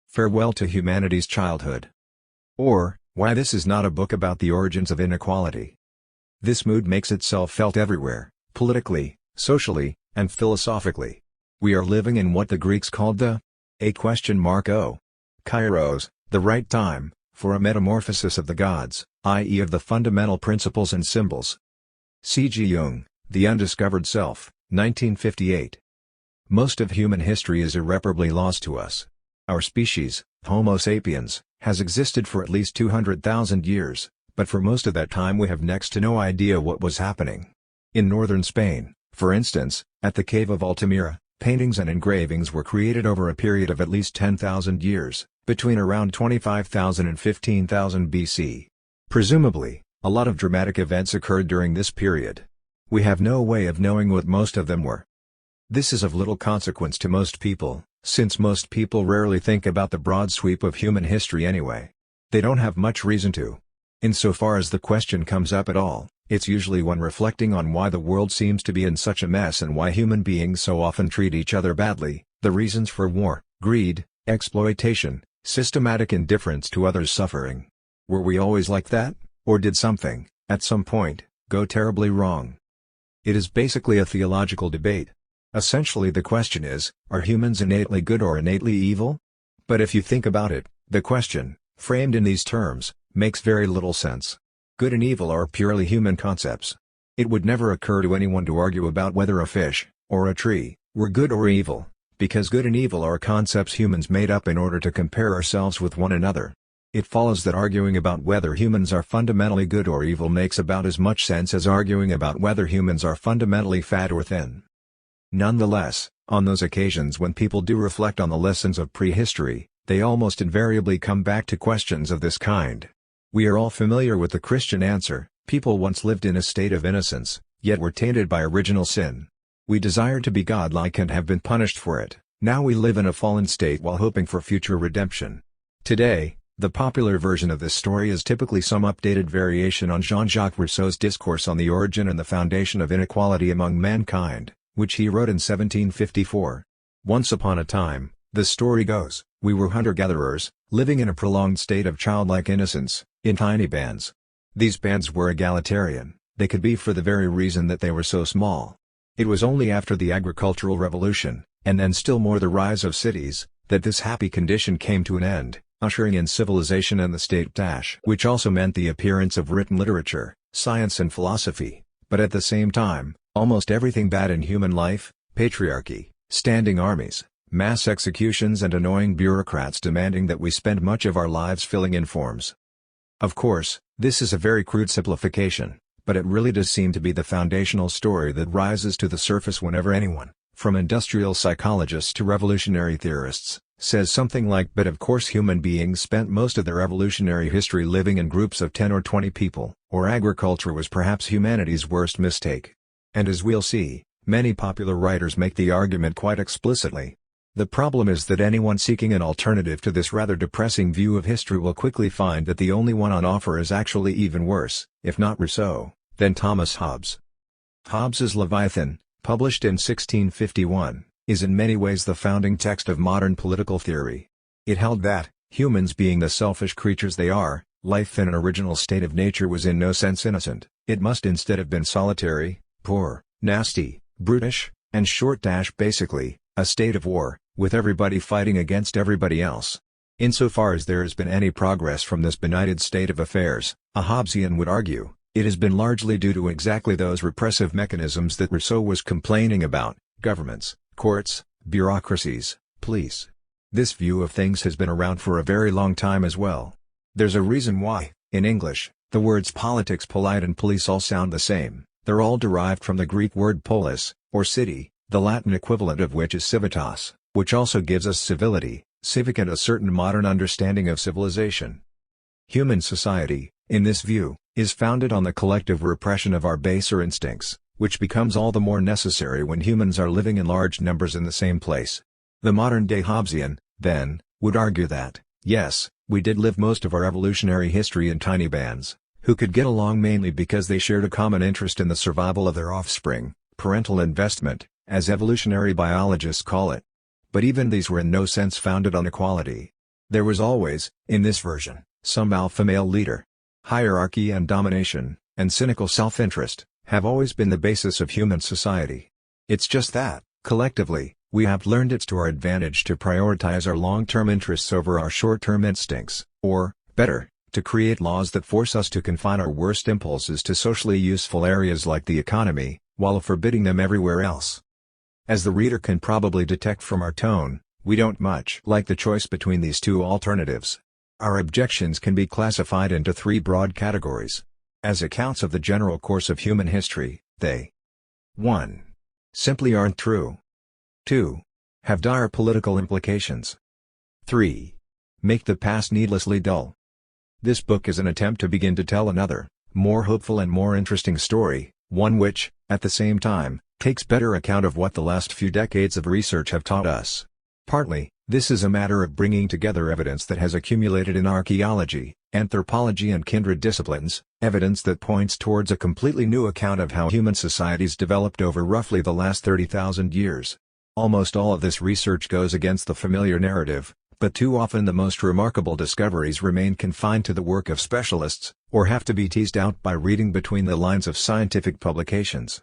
Farewell to Humanity's Childhood. Or, Why This Is Not a Book About the Origins of Inequality. This mood makes itself felt everywhere, politically, socially, and philosophically. We are living in what the Greeks called the Kairos, the right time, for a metamorphosis of the gods, i.e. of the fundamental principles and symbols. C.G. Jung, The Undiscovered Self, 1958. Most of human history is irreparably lost to us. Our species, Homo sapiens, has existed for at least 200,000 years, but for most of that time we have next to no idea what was happening. In northern Spain, for instance, at the cave of Altamira, paintings and engravings were created over a period of at least 10,000 years, between around 25,000 and 15,000 BC. Presumably, a lot of dramatic events occurred during this period. We have no way of knowing what most of them were. This is of little consequence to most people, since most people rarely think about the broad sweep of human history anyway. They don't have much reason to. Insofar as the question comes up at all, it's usually one reflecting on why the world seems to be in such a mess and why human beings so often treat each other badly, the reasons for war, greed, exploitation, systematic indifference to others' suffering. Were we always like that, or did something, at some point, go terribly wrong? It is basically a theological debate. Essentially the question is, are humans innately good or innately evil? But if you think about it, the question, framed in these terms, makes very little sense. Good and evil are purely human concepts. It would never occur to anyone to argue about whether a fish, or a tree, were good or evil, because good and evil are concepts humans made up in order to compare ourselves with one another. It follows that arguing about whether humans are fundamentally good or evil makes about as much sense as arguing about whether humans are fundamentally fat or thin. Nonetheless, on those occasions when people do reflect on the lessons of prehistory, they almost invariably come back to questions of this kind. We are all familiar with the Christian answer: people once lived in a state of innocence, yet were tainted by original sin. We desired to be godlike and have been punished for it. Now we live in a fallen state while hoping for future redemption. Today, the popular version of this story is typically some updated variation on Jean-Jacques Rousseau's discourse on the origin and the foundation of inequality among mankind, which he wrote in 1754. Once upon a time, the story goes, we were hunter-gatherers, living in a prolonged state of childlike innocence, in tiny bands. These bands were egalitarian, they could be for the very reason that they were so small. It was only after the agricultural revolution, and then still more the rise of cities, that this happy condition came to an end, ushering in civilization and the state, which also meant the appearance of written literature, science and philosophy, but at the same time, almost everything bad in human life: patriarchy, standing armies, mass executions and annoying bureaucrats demanding that we spend much of our lives filling in forms. Of course, this is a very crude simplification, but it really does seem to be the foundational story that rises to the surface whenever anyone, from industrial psychologists to revolutionary theorists, says something like, but of course human beings spent most of their evolutionary history living in groups of 10 or 20 people, or agriculture was perhaps humanity's worst mistake. And as we'll see, many popular writers make the argument quite explicitly. The problem is that anyone seeking an alternative to this rather depressing view of history will quickly find that the only one on offer is actually even worse, if not Rousseau, than Thomas Hobbes. Hobbes's Leviathan, published in 1651, is in many ways the founding text of modern political theory. It held that, humans being the selfish creatures they are, life in an original state of nature was in no sense innocent, it must instead have been solitary, poor, nasty, brutish, and basically, a state of war, with everybody fighting against everybody else. Insofar as there has been any progress from this benighted state of affairs, a Hobbesian would argue, it has been largely due to exactly those repressive mechanisms that Rousseau was complaining about: governments, courts, bureaucracies, police. This view of things has been around for a very long time as well. There's a reason why, in English, the words politics, polite and police all sound the same. They're all derived from the Greek word polis, or city, the Latin equivalent of which is civitas, which also gives us civility, civic and a certain modern understanding of civilization. Human society, in this view, is founded on the collective repression of our baser instincts, which becomes all the more necessary when humans are living in large numbers in the same place. The modern-day Hobbesian, then, would argue that, yes, we did live most of our evolutionary history in tiny bands, who could get along mainly because they shared a common interest in the survival of their offspring, parental investment, as evolutionary biologists call it. But even these were in no sense founded on equality. There was always, in this version, some alpha male leader. Hierarchy and domination, and cynical self-interest, have always been the basis of human society. It's just that, collectively, we have learned it's to our advantage to prioritize our long-term interests over our short-term instincts, or, better, to create laws that force us to confine our worst impulses to socially useful areas like the economy, while forbidding them everywhere else. As the reader can probably detect from our tone, we don't much like the choice between these two alternatives. Our objections can be classified into three broad categories. As accounts of the general course of human history, they 1. Simply aren't true. 2. Have dire political implications. 3. Make the past needlessly dull. This book is an attempt to begin to tell another, more hopeful and more interesting story, one which, at the same time, takes better account of what the last few decades of research have taught us. Partly, this is a matter of bringing together evidence that has accumulated in archaeology, anthropology and kindred disciplines, evidence that points towards a completely new account of how human societies developed over roughly the last 30,000 years. Almost all of this research goes against the familiar narrative, but too often the most remarkable discoveries remain confined to the work of specialists, or have to be teased out by reading between the lines of scientific publications.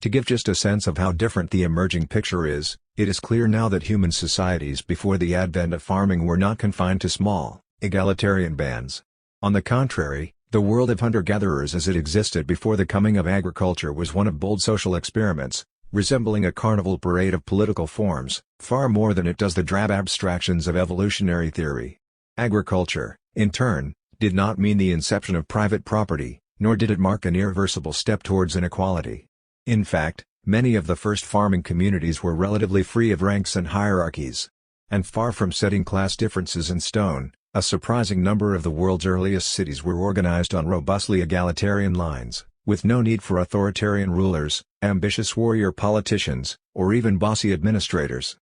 To give just a sense of how different the emerging picture is, it is clear now that human societies before the advent of farming were not confined to small, egalitarian bands. On the contrary, the world of hunter-gatherers as it existed before the coming of agriculture was one of bold social experiments, resembling a carnival parade of political forms, far more than it does the drab abstractions of evolutionary theory. Agriculture, in turn, did not mean the inception of private property, nor did it mark an irreversible step towards inequality. In fact, many of the first farming communities were relatively free of ranks and hierarchies. And far from setting class differences in stone, a surprising number of the world's earliest cities were organized on robustly egalitarian lines, with no need for authoritarian rulers, ambitious warrior politicians, or even bossy administrators.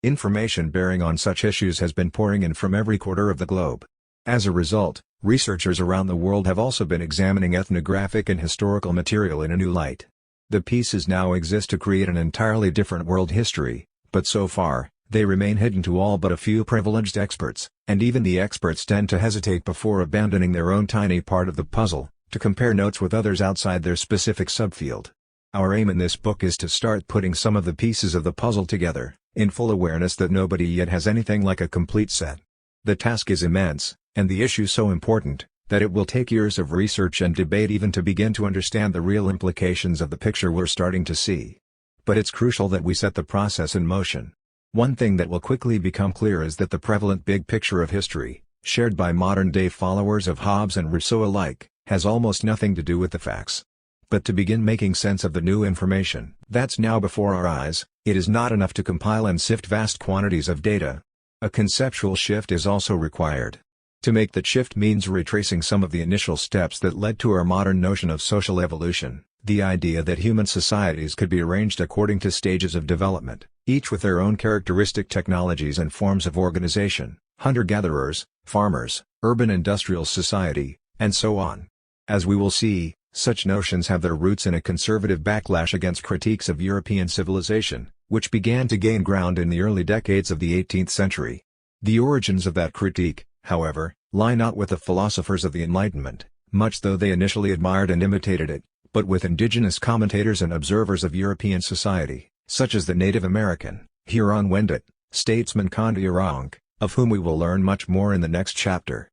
Information bearing on such issues has been pouring in from every quarter of the globe. As a result, researchers around the world have also been examining ethnographic and historical material in a new light. The pieces now exist to create an entirely different world history, but so far, they remain hidden to all but a few privileged experts, and even the experts tend to hesitate before abandoning their own tiny part of the puzzle, to compare notes with others outside their specific subfield. Our aim in this book is to start putting some of the pieces of the puzzle together, in full awareness that nobody yet has anything like a complete set. The task is immense, and the issue so important, that it will take years of research and debate even to begin to understand the real implications of the picture we're starting to see. But it's crucial that we set the process in motion. One thing that will quickly become clear is that the prevalent big picture of history, shared by modern-day followers of Hobbes and Rousseau alike, has almost nothing to do with the facts. But to begin making sense of the new information that's now before our eyes, it is not enough to compile and sift vast quantities of data. A conceptual shift is also required. To make that shift means retracing some of the initial steps that led to our modern notion of social evolution, the idea that human societies could be arranged according to stages of development, each with their own characteristic technologies and forms of organization, hunter-gatherers, farmers, urban industrial society, and so on. As we will see, such notions have their roots in a conservative backlash against critiques of European civilization, which began to gain ground in the early decades of the 18th century. The origins of that critique, however, lie not with the philosophers of the Enlightenment, much though they initially admired and imitated it, but with indigenous commentators and observers of European society, such as the Native American, Huron-Wendat, statesman Kondiaronk, of whom we will learn much more in the next chapter.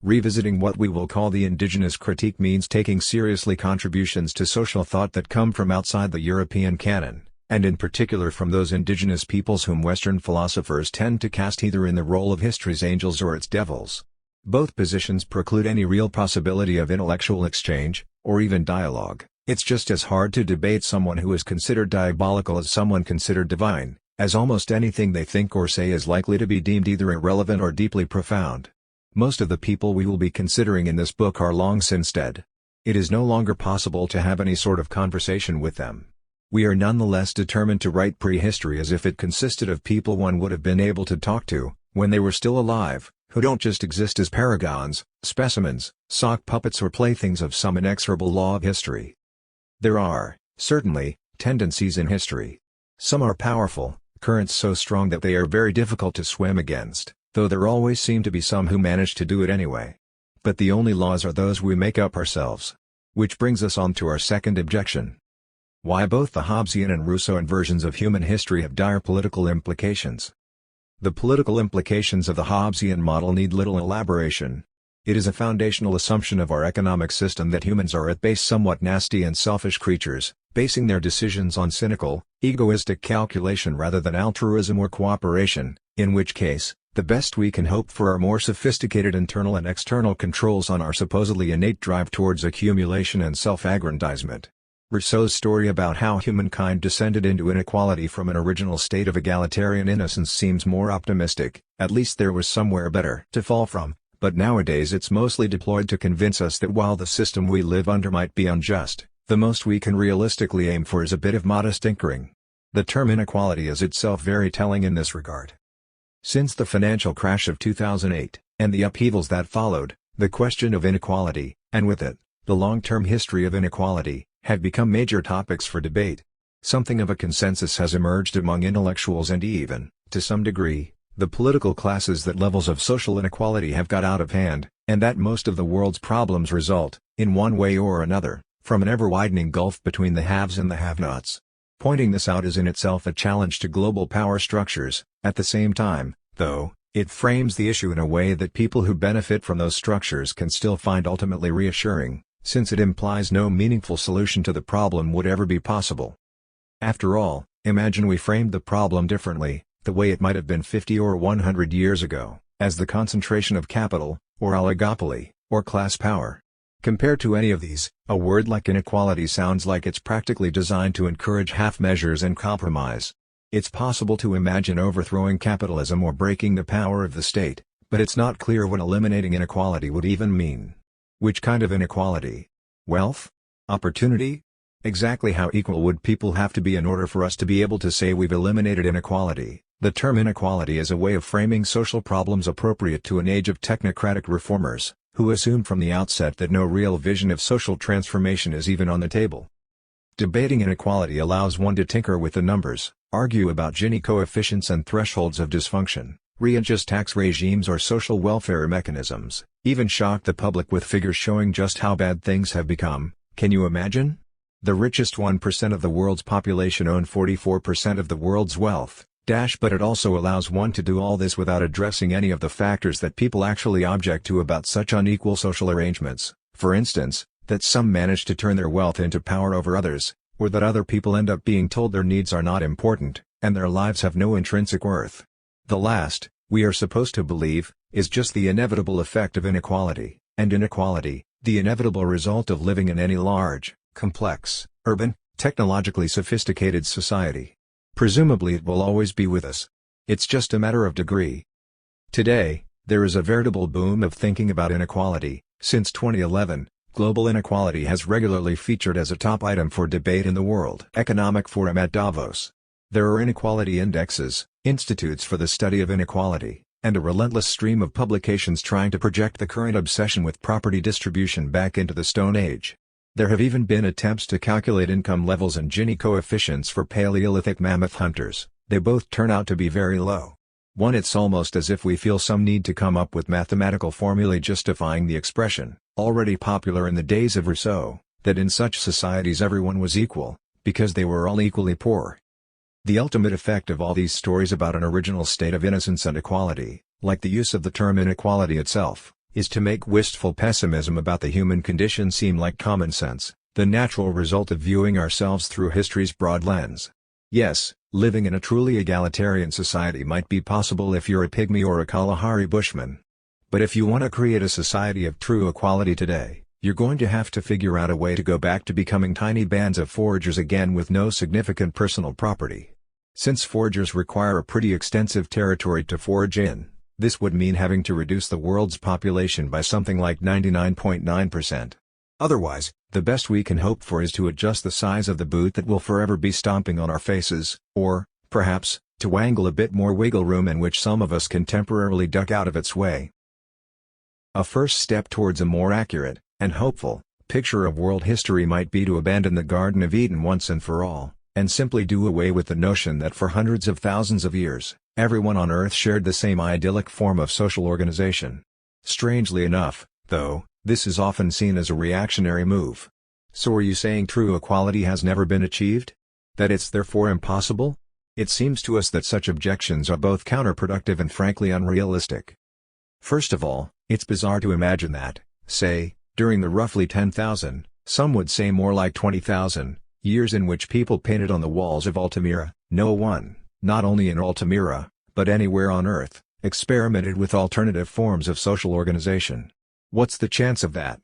Revisiting what we will call the indigenous critique means taking seriously contributions to social thought that come from outside the European canon, and in particular from those indigenous peoples whom Western philosophers tend to cast either in the role of history's angels or its devils. Both positions preclude any real possibility of intellectual exchange, or even dialogue. It's just as hard to debate someone who is considered diabolical as someone considered divine, as almost anything they think or say is likely to be deemed either irrelevant or deeply profound. Most of the people we will be considering in this book are long since dead. It is no longer possible to have any sort of conversation with them. We are nonetheless determined to write prehistory as if it consisted of people one would have been able to talk to, when they were still alive, who don't just exist as paragons, specimens, sock puppets or playthings of some inexorable law of history. There are, certainly, tendencies in history. Some are powerful, currents so strong that they are very difficult to swim against, though there always seem to be some who manage to do it anyway. But the only laws are those we make up ourselves. Which brings us on to our second objection. Why both the Hobbesian and Rousseauian versions of human history have dire political implications. The political implications of the Hobbesian model need little elaboration. It is a foundational assumption of our economic system that humans are at base somewhat nasty and selfish creatures, basing their decisions on cynical, egoistic calculation rather than altruism or cooperation, in which case, the best we can hope for are more sophisticated internal and external controls on our supposedly innate drive towards accumulation and self-aggrandizement. Rousseau's story about how humankind descended into inequality from an original state of egalitarian innocence seems more optimistic, at least there was somewhere better to fall from, but nowadays it's mostly deployed to convince us that while the system we live under might be unjust, the most we can realistically aim for is a bit of modest tinkering. The term inequality is itself very telling in this regard. Since the financial crash of 2008, and the upheavals that followed, the question of inequality, and with it, the long-term history of inequality, have become major topics for debate. Something of a consensus has emerged among intellectuals and even, to some degree, the political classes that levels of social inequality have got out of hand, and that most of the world's problems result, in one way or another, from an ever-widening gulf between the haves and the have-nots. Pointing this out is in itself a challenge to global power structures. At the same time, though, it frames the issue in a way that people who benefit from those structures can still find ultimately reassuring, since it implies no meaningful solution to the problem would ever be possible. After all, imagine we framed the problem differently, the way it might have been 50 or 100 years ago, as the concentration of capital, or oligopoly, or class power. Compared to any of these, a word like inequality sounds like it's practically designed to encourage half measures and compromise. It's possible to imagine overthrowing capitalism or breaking the power of the state, but it's not clear what eliminating inequality would even mean. Which kind of inequality? Wealth? Opportunity? Exactly how equal would people have to be in order for us to be able to say we've eliminated inequality? The term inequality is a way of framing social problems appropriate to an age of technocratic reformers, who assume from the outset that no real vision of social transformation is even on the table. Debating inequality allows one to tinker with the numbers, argue about Gini coefficients and thresholds of dysfunction, readjust tax regimes or social welfare mechanisms, even shock the public with figures showing just how bad things have become. Can you imagine? The richest 1% of the world's population own 44% of the world's wealth, but it also allows one to do all this without addressing any of the factors that people actually object to about such unequal social arrangements, for instance, that some manage to turn their wealth into power over others, or that other people end up being told their needs are not important, and their lives have no intrinsic worth. The last, we are supposed to believe, is just the inevitable effect of inequality, and inequality, the inevitable result of living in any large, complex, urban, technologically sophisticated society. Presumably it will always be with us. It's just a matter of degree. Today, there is a veritable boom of thinking about inequality. Since 2011, global inequality has regularly featured as a top item for debate in the World Economic Forum at Davos. There are inequality indexes, institutes for the study of inequality, and a relentless stream of publications trying to project the current obsession with property distribution back into the Stone Age. There have even been attempts to calculate income levels and Gini coefficients for Paleolithic mammoth hunters. They both turn out to be very low. It's almost as if we feel some need to come up with mathematical formulae justifying the expression, already popular in the days of Rousseau, that in such societies everyone was equal, because they were all equally poor. The ultimate effect of all these stories about an original state of innocence and equality, like the use of the term inequality itself, is to make wistful pessimism about the human condition seem like common sense, the natural result of viewing ourselves through history's broad lens. Yes, living in a truly egalitarian society might be possible if you're a pygmy or a Kalahari bushman. But if you want to create a society of true equality today, you're going to have to figure out a way to go back to becoming tiny bands of foragers again with no significant personal property. Since foragers require a pretty extensive territory to forage in, this would mean having to reduce the world's population by something like 99.9%. Otherwise, the best we can hope for is to adjust the size of the boot that will forever be stomping on our faces, or, perhaps, to wangle a bit more wiggle room in which some of us can temporarily duck out of its way. A first step towards a more accurate, and hopeful, picture of world history might be to abandon the Garden of Eden once and for all, and simply do away with the notion that for hundreds of thousands of years, Everyone on Earth shared the same idyllic form of social organization. Strangely enough, though, this is often seen as a reactionary move. So are you saying true equality has never been achieved? That it's therefore impossible? It seems to us that such objections are both counterproductive and frankly unrealistic. First of all, it's bizarre to imagine that, say, during the roughly 10,000, some would say more like 20,000, years in which people painted on the walls of Altamira, no one, not only in Altamira, but anywhere on Earth, experimented with alternative forms of social organization. What's the chance of that?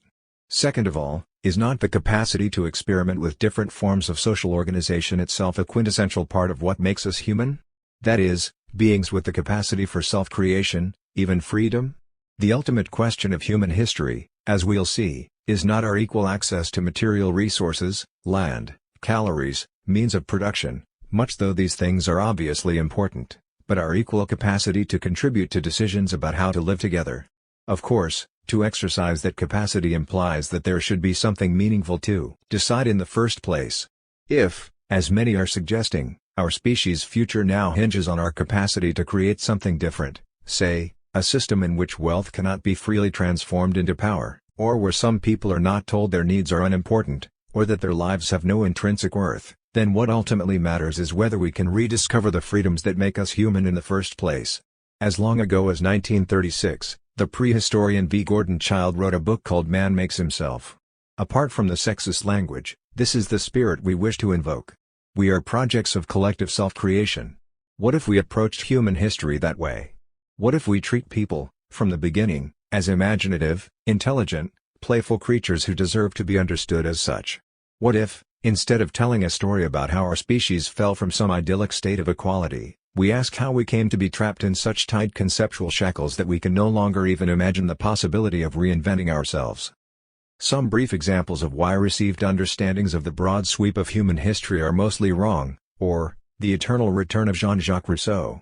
Second of all, is not the capacity to experiment with different forms of social organization itself a quintessential part of what makes us human? That is, beings with the capacity for self-creation, even freedom? The ultimate question of human history, as we'll see, is not our equal access to material resources, land, calories, means of production, much though these things are obviously important, but our equal capacity to contribute to decisions about how to live together. Of course, to exercise that capacity implies that there should be something meaningful to decide in the first place. If, as many are suggesting, our species' future now hinges on our capacity to create something different, say, a system in which wealth cannot be freely transformed into power, or where some people are not told their needs are unimportant, or that their lives have no intrinsic worth, then what ultimately matters is whether we can rediscover the freedoms that make us human in the first place. As long ago as 1936, the prehistorian V. Gordon Childe wrote a book called Man Makes Himself. Apart from the sexist language, this is the spirit we wish to invoke. We are projects of collective self-creation. What if we approached human history that way? What if we treat people, from the beginning, as imaginative, intelligent, playful creatures who deserve to be understood as such? What if, instead of telling a story about how our species fell from some idyllic state of equality, we ask how we came to be trapped in such tight conceptual shackles that we can no longer even imagine the possibility of reinventing ourselves? Some brief examples of why received understandings of the broad sweep of human history are mostly wrong, or, the eternal return of Jean-Jacques Rousseau.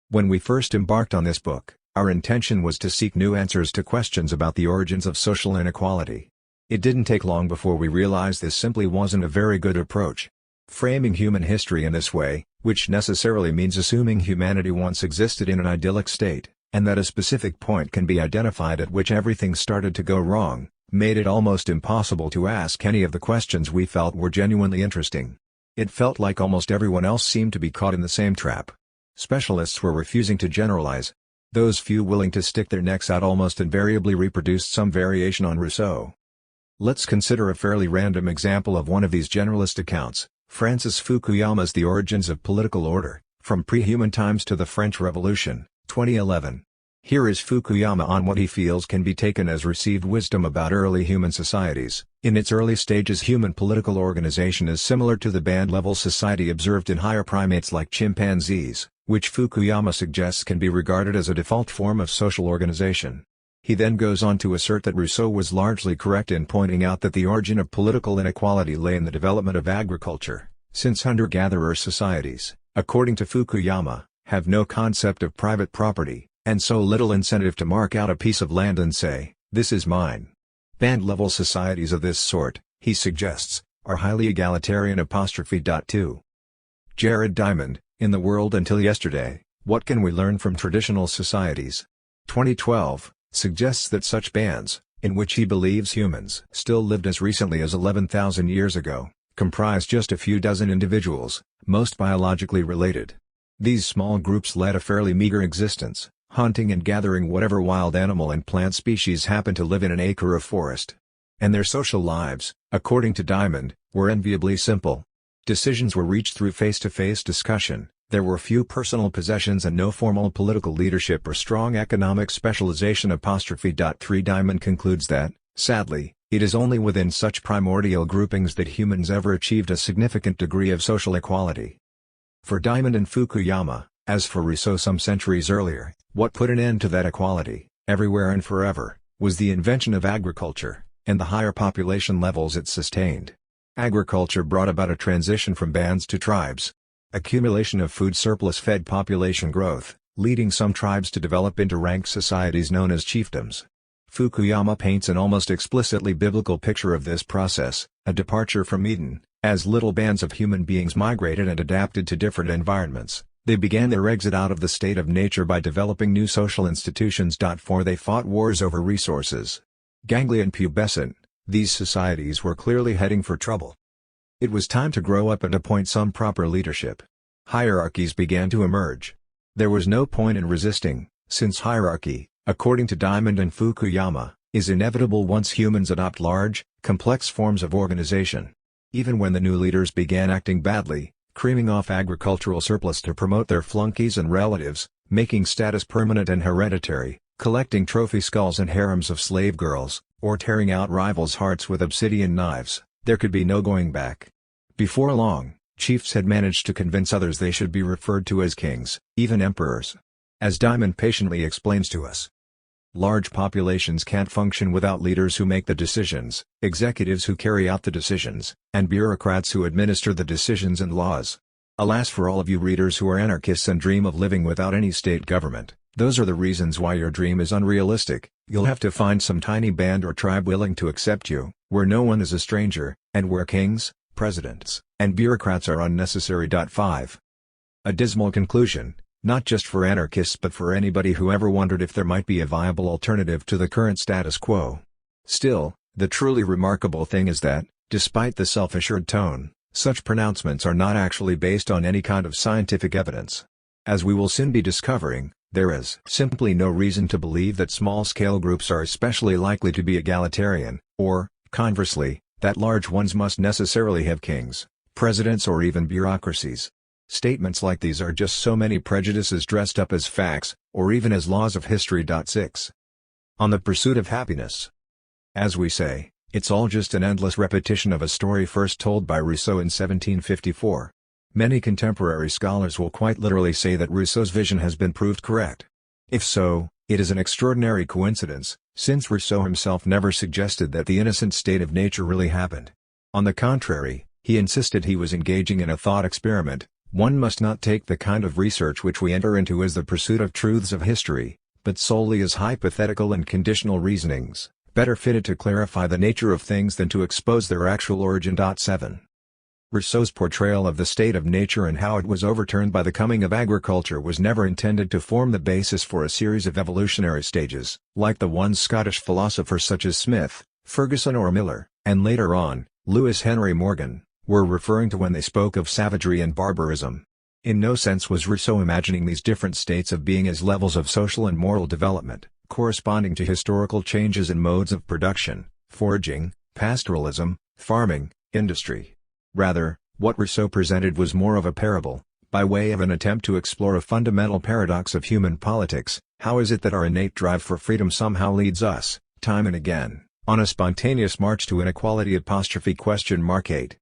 When we first embarked on this book, our intention was to seek new answers to questions about the origins of social inequality. It didn't take long before we realized this simply wasn't a very good approach. Framing human history in this way, which necessarily means assuming humanity once existed in an idyllic state, and that a specific point can be identified at which everything started to go wrong, made it almost impossible to ask any of the questions we felt were genuinely interesting. It felt like almost everyone else seemed to be caught in the same trap. Specialists were refusing to generalize. Those few willing to stick their necks out almost invariably reproduced some variation on Rousseau. Let's consider a fairly random example of one of these generalist accounts. Francis Fukuyama's The Origins of Political Order, From Pre-Human Times to the French Revolution, 2011. Here is Fukuyama on what he feels can be taken as received wisdom about early human societies. In its early stages, human political organization is similar to the band-level society observed in higher primates like chimpanzees, which Fukuyama suggests can be regarded as a default form of social organization. He then goes on to assert that Rousseau was largely correct in pointing out that the origin of political inequality lay in the development of agriculture, since hunter-gatherer societies, according to Fukuyama, have no concept of private property, and so little incentive to mark out a piece of land and say, "This is mine." Band-level societies of this sort, he suggests, are highly egalitarian. 2. Jared Diamond, In the World Until Yesterday, What Can We Learn from Traditional Societies? 2012. Suggests that such bands, in which he believes humans still lived as recently as 11,000 years ago, comprise just a few dozen individuals, most biologically related. These small groups led a fairly meager existence, hunting and gathering whatever wild animal and plant species happened to live in an acre of forest. And their social lives, according to Diamond, were enviably simple. Decisions were reached through face-to-face discussion. There were few personal possessions and no formal political leadership or strong economic specialization. 3 Diamond concludes that, sadly, it is only within such primordial groupings that humans ever achieved a significant degree of social equality. For Diamond and Fukuyama, as for Rousseau some centuries earlier, what put an end to that equality, everywhere and forever, was the invention of agriculture, and the higher population levels it sustained. Agriculture brought about a transition from bands to tribes. Accumulation of food surplus fed population growth, leading some tribes to develop into ranked societies known as chiefdoms. Fukuyama paints an almost explicitly biblical picture of this process, a departure from Eden, as little bands of human beings migrated and adapted to different environments, They began their exit out of the state of nature by developing new social institutions. 4 They fought wars over resources. Ganglion pubescent, these societies were clearly heading for trouble. It was time to grow up and appoint some proper leadership. Hierarchies began to emerge. There was no point in resisting, since hierarchy, according to Diamond and Fukuyama, is inevitable once humans adopt large, complex forms of organization. Even when the new leaders began acting badly, creaming off agricultural surplus to promote their flunkies and relatives, making status permanent and hereditary, collecting trophy skulls and harems of slave girls, or tearing out rivals' hearts with obsidian knives, there could be no going back. Before long, chiefs had managed to convince others they should be referred to as kings, even emperors. As Diamond patiently explains to us, large populations can't function without leaders who make the decisions, executives who carry out the decisions, and bureaucrats who administer the decisions and laws. Alas for all of you readers who are anarchists and dream of living without any state government, those are the reasons why your dream is unrealistic. You'll have to find some tiny band or tribe willing to accept you, where no one is a stranger, and where kings, presidents, and bureaucrats are unnecessary. 5 A dismal conclusion, not just for anarchists but for anybody who ever wondered if there might be a viable alternative to the current status quo. Still, the truly remarkable thing is that, despite the self-assured tone, such pronouncements are not actually based on any kind of scientific evidence. As we will soon be discovering, there is simply no reason to believe that small-scale groups are especially likely to be egalitarian, or, conversely, that large ones must necessarily have kings, presidents or even bureaucracies. Statements like these are just so many prejudices dressed up as facts, or even as laws of history. 6 On the pursuit of happiness. As we say, it's all just an endless repetition of a story first told by Rousseau in 1754. Many contemporary scholars will quite literally say that Rousseau's vision has been proved correct. If so, it is an extraordinary coincidence, since Rousseau himself never suggested that the innocent state of nature really happened. On the contrary, he insisted he was engaging in a thought experiment. One must not take the kind of research which we enter into as the pursuit of truths of history, but solely as hypothetical and conditional reasonings, better fitted to clarify the nature of things than to expose their actual origin. 7 Rousseau's portrayal of the state of nature and how it was overturned by the coming of agriculture was never intended to form the basis for a series of evolutionary stages, like the ones Scottish philosophers such as Smith, Ferguson or Miller, and later on, Lewis Henry Morgan, were referring to when they spoke of savagery and barbarism. In no sense was Rousseau imagining these different states of being as levels of social and moral development, corresponding to historical changes in modes of production, foraging, pastoralism, farming, industry. Rather, what Rousseau presented was more of a parable, by way of an attempt to explore a fundamental paradox of human politics. How is it that our innate drive for freedom somehow leads us, time and again, on a spontaneous march to inequality? 8.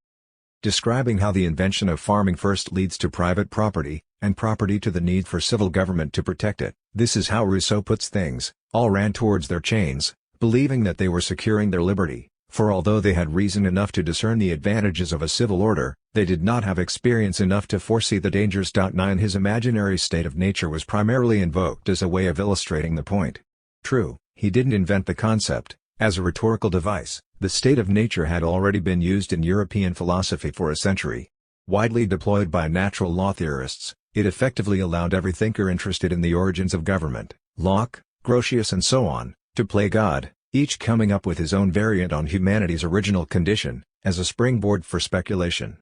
Describing how the invention of farming first leads to private property, and property to the need for civil government to protect it. This is how Rousseau puts things: all ran towards their chains, believing that they were securing their liberty, for although they had reason enough to discern the advantages of a civil order, they did not have experience enough to foresee the dangers. 9 His imaginary state of nature was primarily invoked as a way of illustrating the point. True, he didn't invent the concept. As a rhetorical device, the state of nature had already been used in European philosophy for a century. Widely deployed by natural law theorists, it effectively allowed every thinker interested in the origins of government, Locke, Grotius and so on, to play God, each coming up with his own variant on humanity's original condition, as a springboard for speculation.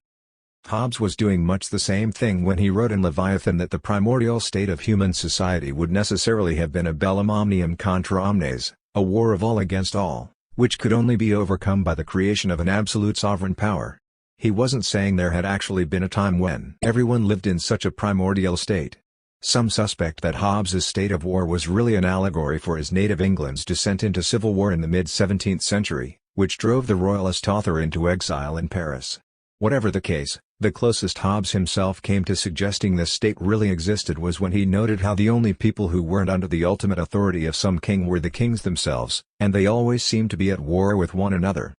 Hobbes was doing much the same thing when he wrote in Leviathan that the primordial state of human society would necessarily have been a bellum omnium contra omnes, a war of all against all, which could only be overcome by the creation of an absolute sovereign power. He wasn't saying there had actually been a time when everyone lived in such a primordial state. Some suspect that Hobbes's state of war was really an allegory for his native England's descent into civil war in the mid-17th century, which drove the royalist author into exile in Paris. Whatever the case, the closest Hobbes himself came to suggesting this state really existed was when he noted how the only people who weren't under the ultimate authority of some king were the kings themselves, and they always seemed to be at war with one another.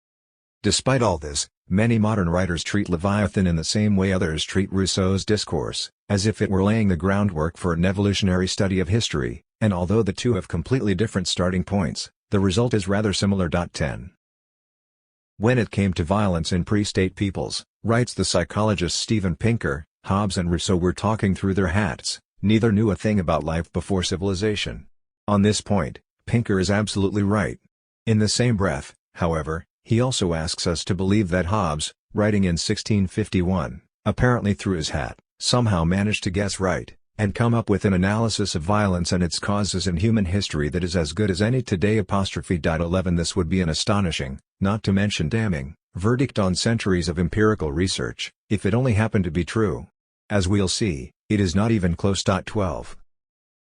Despite all this, many modern writers treat Leviathan in the same way others treat Rousseau's discourse, as if it were laying the groundwork for an evolutionary study of history, and although the two have completely different starting points, the result is rather similar. 10. When it came to violence in pre-state peoples, writes the psychologist Steven Pinker, Hobbes and Rousseau were talking through their hats, neither knew a thing about life before civilization. On this point, Pinker is absolutely right. In the same breath, however, he also asks us to believe that Hobbes, writing in 1651, apparently through his hat, somehow managed to guess right, and come up with an analysis of violence and its causes in human history that is as good as any today. 11 This would be an astonishing, not to mention damning, verdict on centuries of empirical research, if it only happened to be true. As we'll see, it is not even close. 12.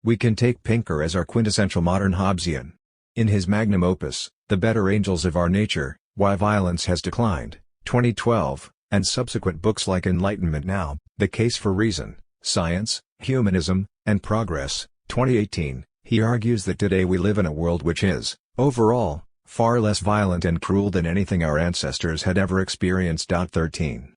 We can take Pinker as our quintessential modern Hobbesian. In his magnum opus, The Better Angels of Our Nature, Why Violence Has Declined, 2012, and subsequent books like Enlightenment Now, The Case for Reason, Science, Humanism, and Progress, 2018, he argues that today we live in a world which is, overall, far less violent and cruel than anything our ancestors had ever experienced. 13.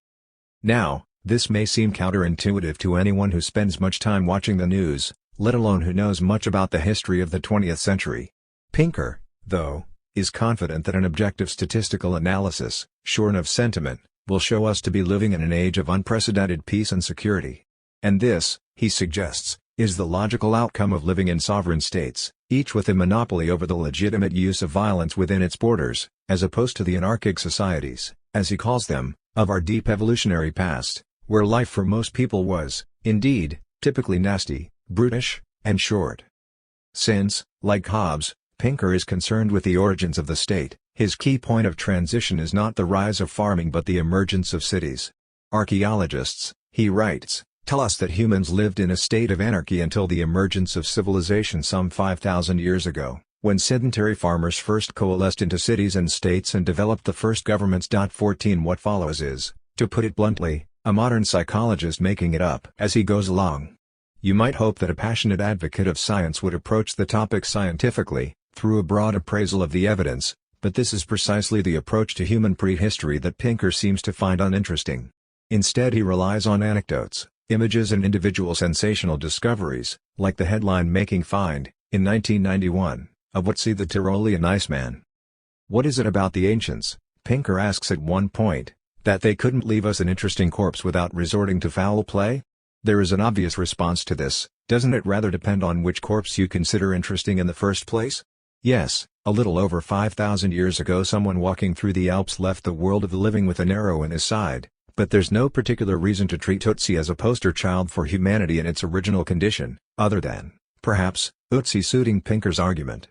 Now, this may seem counterintuitive to anyone who spends much time watching the news, let alone who knows much about the history of the 20th century. Pinker, though, is confident that an objective statistical analysis, shorn of sentiment, will show us to be living in an age of unprecedented peace and security. And this, he suggests, is the logical outcome of living in sovereign states, each with a monopoly over the legitimate use of violence within its borders, as opposed to the anarchic societies, as he calls them, of our deep evolutionary past, where life for most people was, indeed, typically nasty, brutish, and short. Since, like Hobbes, Pinker is concerned with the origins of the state, his key point of transition is not the rise of farming but the emergence of cities. Archaeologists, he writes, tell us that humans lived in a state of anarchy until the emergence of civilization some 5,000 years ago, when sedentary farmers first coalesced into cities and states and developed the first governments. 14 What follows is, to put it bluntly, a modern psychologist making it up as he goes along. You might hope that a passionate advocate of science would approach the topic scientifically, through a broad appraisal of the evidence, but this is precisely the approach to human prehistory that Pinker seems to find uninteresting. Instead he relies on anecdotes, images and individual sensational discoveries, like the headline-making find, in 1991, of Wotzi the Tyrolean Iceman. What is it about the ancients, Pinker asks at one point, that they couldn't leave us an interesting corpse without resorting to foul play? There is an obvious response to this, doesn't it rather depend on which corpse you consider interesting in the first place? Yes, a little over 5,000 years ago someone walking through the Alps left the world of the living with an arrow in his side, but there's no particular reason to treat Ötzi as a poster child for humanity in its original condition, other than, perhaps, Ötzi suiting Pinker's argument.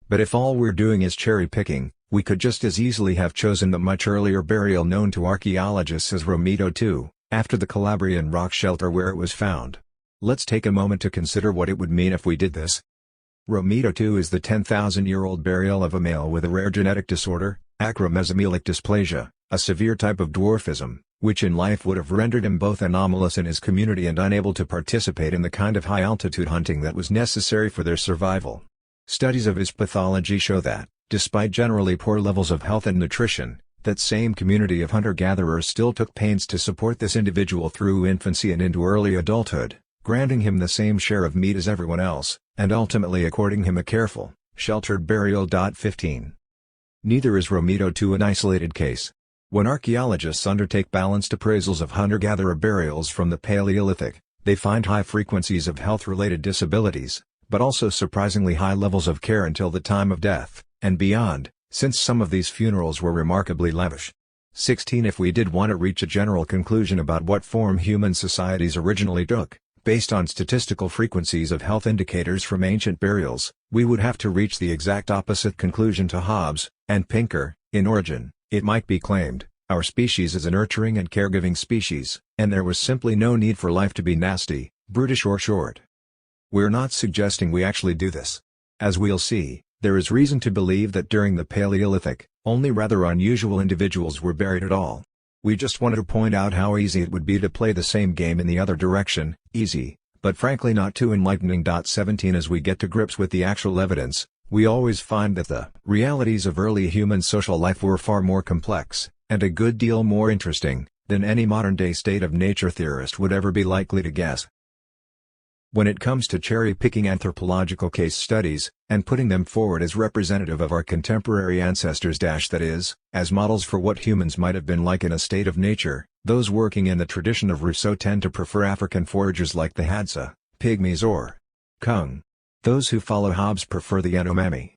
But if all we're doing is cherry-picking, we could just as easily have chosen the much earlier burial known to archaeologists as Romito II, after the Calabrian rock shelter where it was found. Let's take a moment to consider what it would mean if we did this. Romito II is the 10,000-year-old burial of a male with a rare genetic disorder, acromesomelic dysplasia, a severe type of dwarfism, which in life would have rendered him both anomalous in his community and unable to participate in the kind of high-altitude hunting that was necessary for their survival. Studies of his pathology show that, despite generally poor levels of health and nutrition, that same community of hunter-gatherers still took pains to support this individual through infancy and into early adulthood, granting him the same share of meat as everyone else, and ultimately according him a careful, sheltered burial. 15. Neither is Romito II an isolated case. When archaeologists undertake balanced appraisals of hunter-gatherer burials from the Paleolithic, they find high frequencies of health-related disabilities, but also surprisingly high levels of care until the time of death, and beyond, since some of these funerals were remarkably lavish. 16 If we did want to reach a general conclusion about what form human societies originally took, based on statistical frequencies of health indicators from ancient burials, we would have to reach the exact opposite conclusion to Hobbes and Pinker. In origin, it might be claimed, our species is a nurturing and caregiving species, and there was simply no need for life to be nasty, brutish or short. We're not suggesting we actually do this. As we'll see, there is reason to believe that during the Paleolithic, only rather unusual individuals were buried at all. We just wanted to point out how easy it would be to play the same game in the other direction, easy, but frankly not too enlightening. 17 As we get to grips with the actual evidence, we always find that the realities of early human social life were far more complex, and a good deal more interesting, than any modern-day state of nature theorist would ever be likely to guess. When it comes to cherry-picking anthropological case studies, and putting them forward as representative of our contemporary ancestors that is, as models for what humans might have been like in a state of nature, Those working in the tradition of Rousseau tend to prefer African foragers like the Hadza, Pygmies or Kung. Those who follow Hobbes prefer the Yanomami.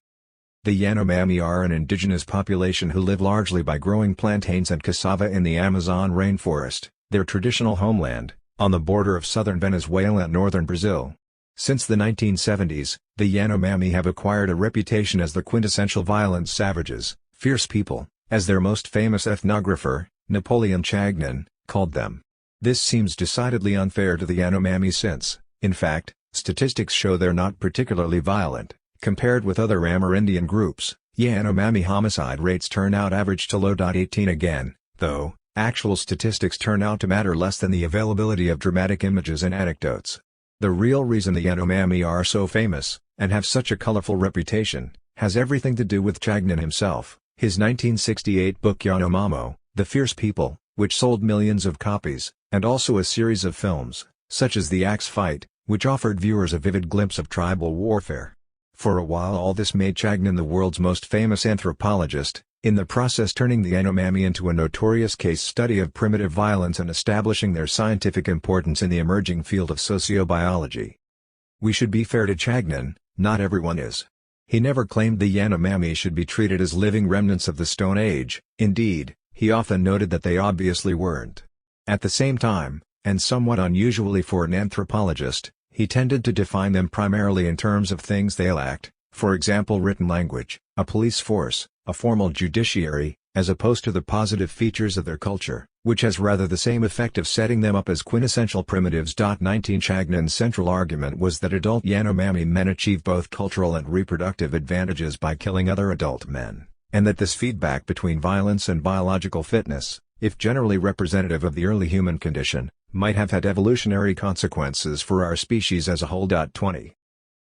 The Yanomami are an indigenous population who live largely by growing plantains and cassava in the Amazon rainforest, their traditional homeland, on the border of southern Venezuela and northern Brazil. Since the 1970s, the Yanomami have acquired a reputation as the quintessential violent savages, fierce people, as their most famous ethnographer, Napoleon Chagnon, called them. This seems decidedly unfair to the Yanomami since, in fact, statistics show they're not particularly violent. Compared with other Amerindian groups, Yanomami homicide rates turn out average to low. 18 again, though, actual statistics turn out to matter less than the availability of dramatic images and anecdotes. The real reason the Yanomami are so famous, and have such a colorful reputation, has everything to do with Chagnon himself. His 1968 book Yanomamo, The Fierce People, which sold millions of copies, and also a series of films, such as The Axe Fight, which offered viewers a vivid glimpse of tribal warfare. For a while all this made Chagnon the world's most famous anthropologist, in the process turning the Yanomami into a notorious case study of primitive violence and establishing their scientific importance in the emerging field of sociobiology. We should be fair to Chagnon, not everyone is. He never claimed the Yanomami should be treated as living remnants of the Stone Age, indeed, he often noted that they obviously weren't. At the same time, and somewhat unusually for an anthropologist, he tended to define them primarily in terms of things they lacked, for example written language, a police force, a formal judiciary, as opposed to the positive features of their culture, which has rather the same effect of setting them up as quintessential primitives. 19 Chagnon's central argument was that adult Yanomami men achieve both cultural and reproductive advantages by killing other adult men, and that this feedback between violence and biological fitness, if generally representative of the early human condition, might have had evolutionary consequences for our species as a whole. 20.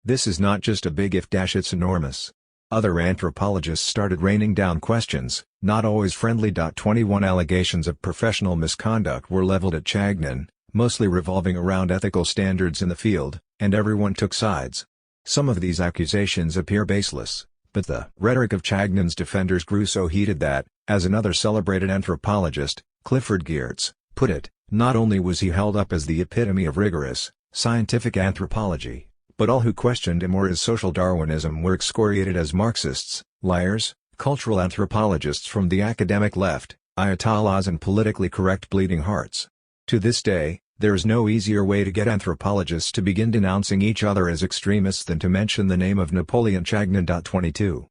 This is not just a big if, it's enormous. Other anthropologists started raining down questions, not always friendly. 21 Allegations of professional misconduct were leveled at Chagnon, mostly revolving around ethical standards in the field, and everyone took sides. Some of these accusations appear baseless, but the rhetoric of Chagnon's defenders grew so heated that, as another celebrated anthropologist, Clifford Geertz, put it, not only was he held up as the epitome of rigorous, scientific anthropology, but all who questioned him or his social Darwinism were excoriated as Marxists, liars, cultural anthropologists from the academic left, ayatollahs and politically correct bleeding hearts. To this day, there is no easier way to get anthropologists to begin denouncing each other as extremists than to mention the name of Napoleon Chagnon. 22.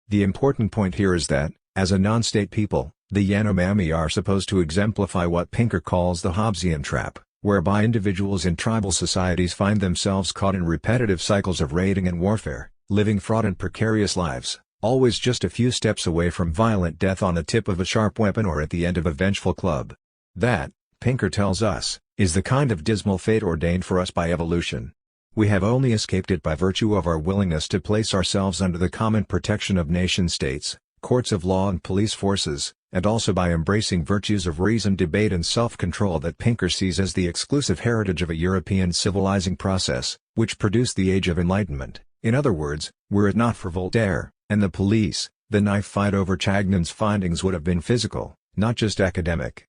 The important point here is that, as a non-state people, the Yanomami are supposed to exemplify what Pinker calls the Hobbesian trap, whereby individuals in tribal societies find themselves caught in repetitive cycles of raiding and warfare, living fraught and precarious lives, always just a few steps away from violent death on the tip of a sharp weapon or at the end of a vengeful club. That, Pinker tells us, is the kind of dismal fate ordained for us by evolution. We have only escaped it by virtue of our willingness to place ourselves under the common protection of nation-states, courts of law and police forces, and also by embracing virtues of reason, debate and self-control that Pinker sees as the exclusive heritage of a European civilizing process, which produced the Age of Enlightenment. In other words, were it not for Voltaire, and the police, the knife fight over Chagnon's findings would have been physical, not just academic.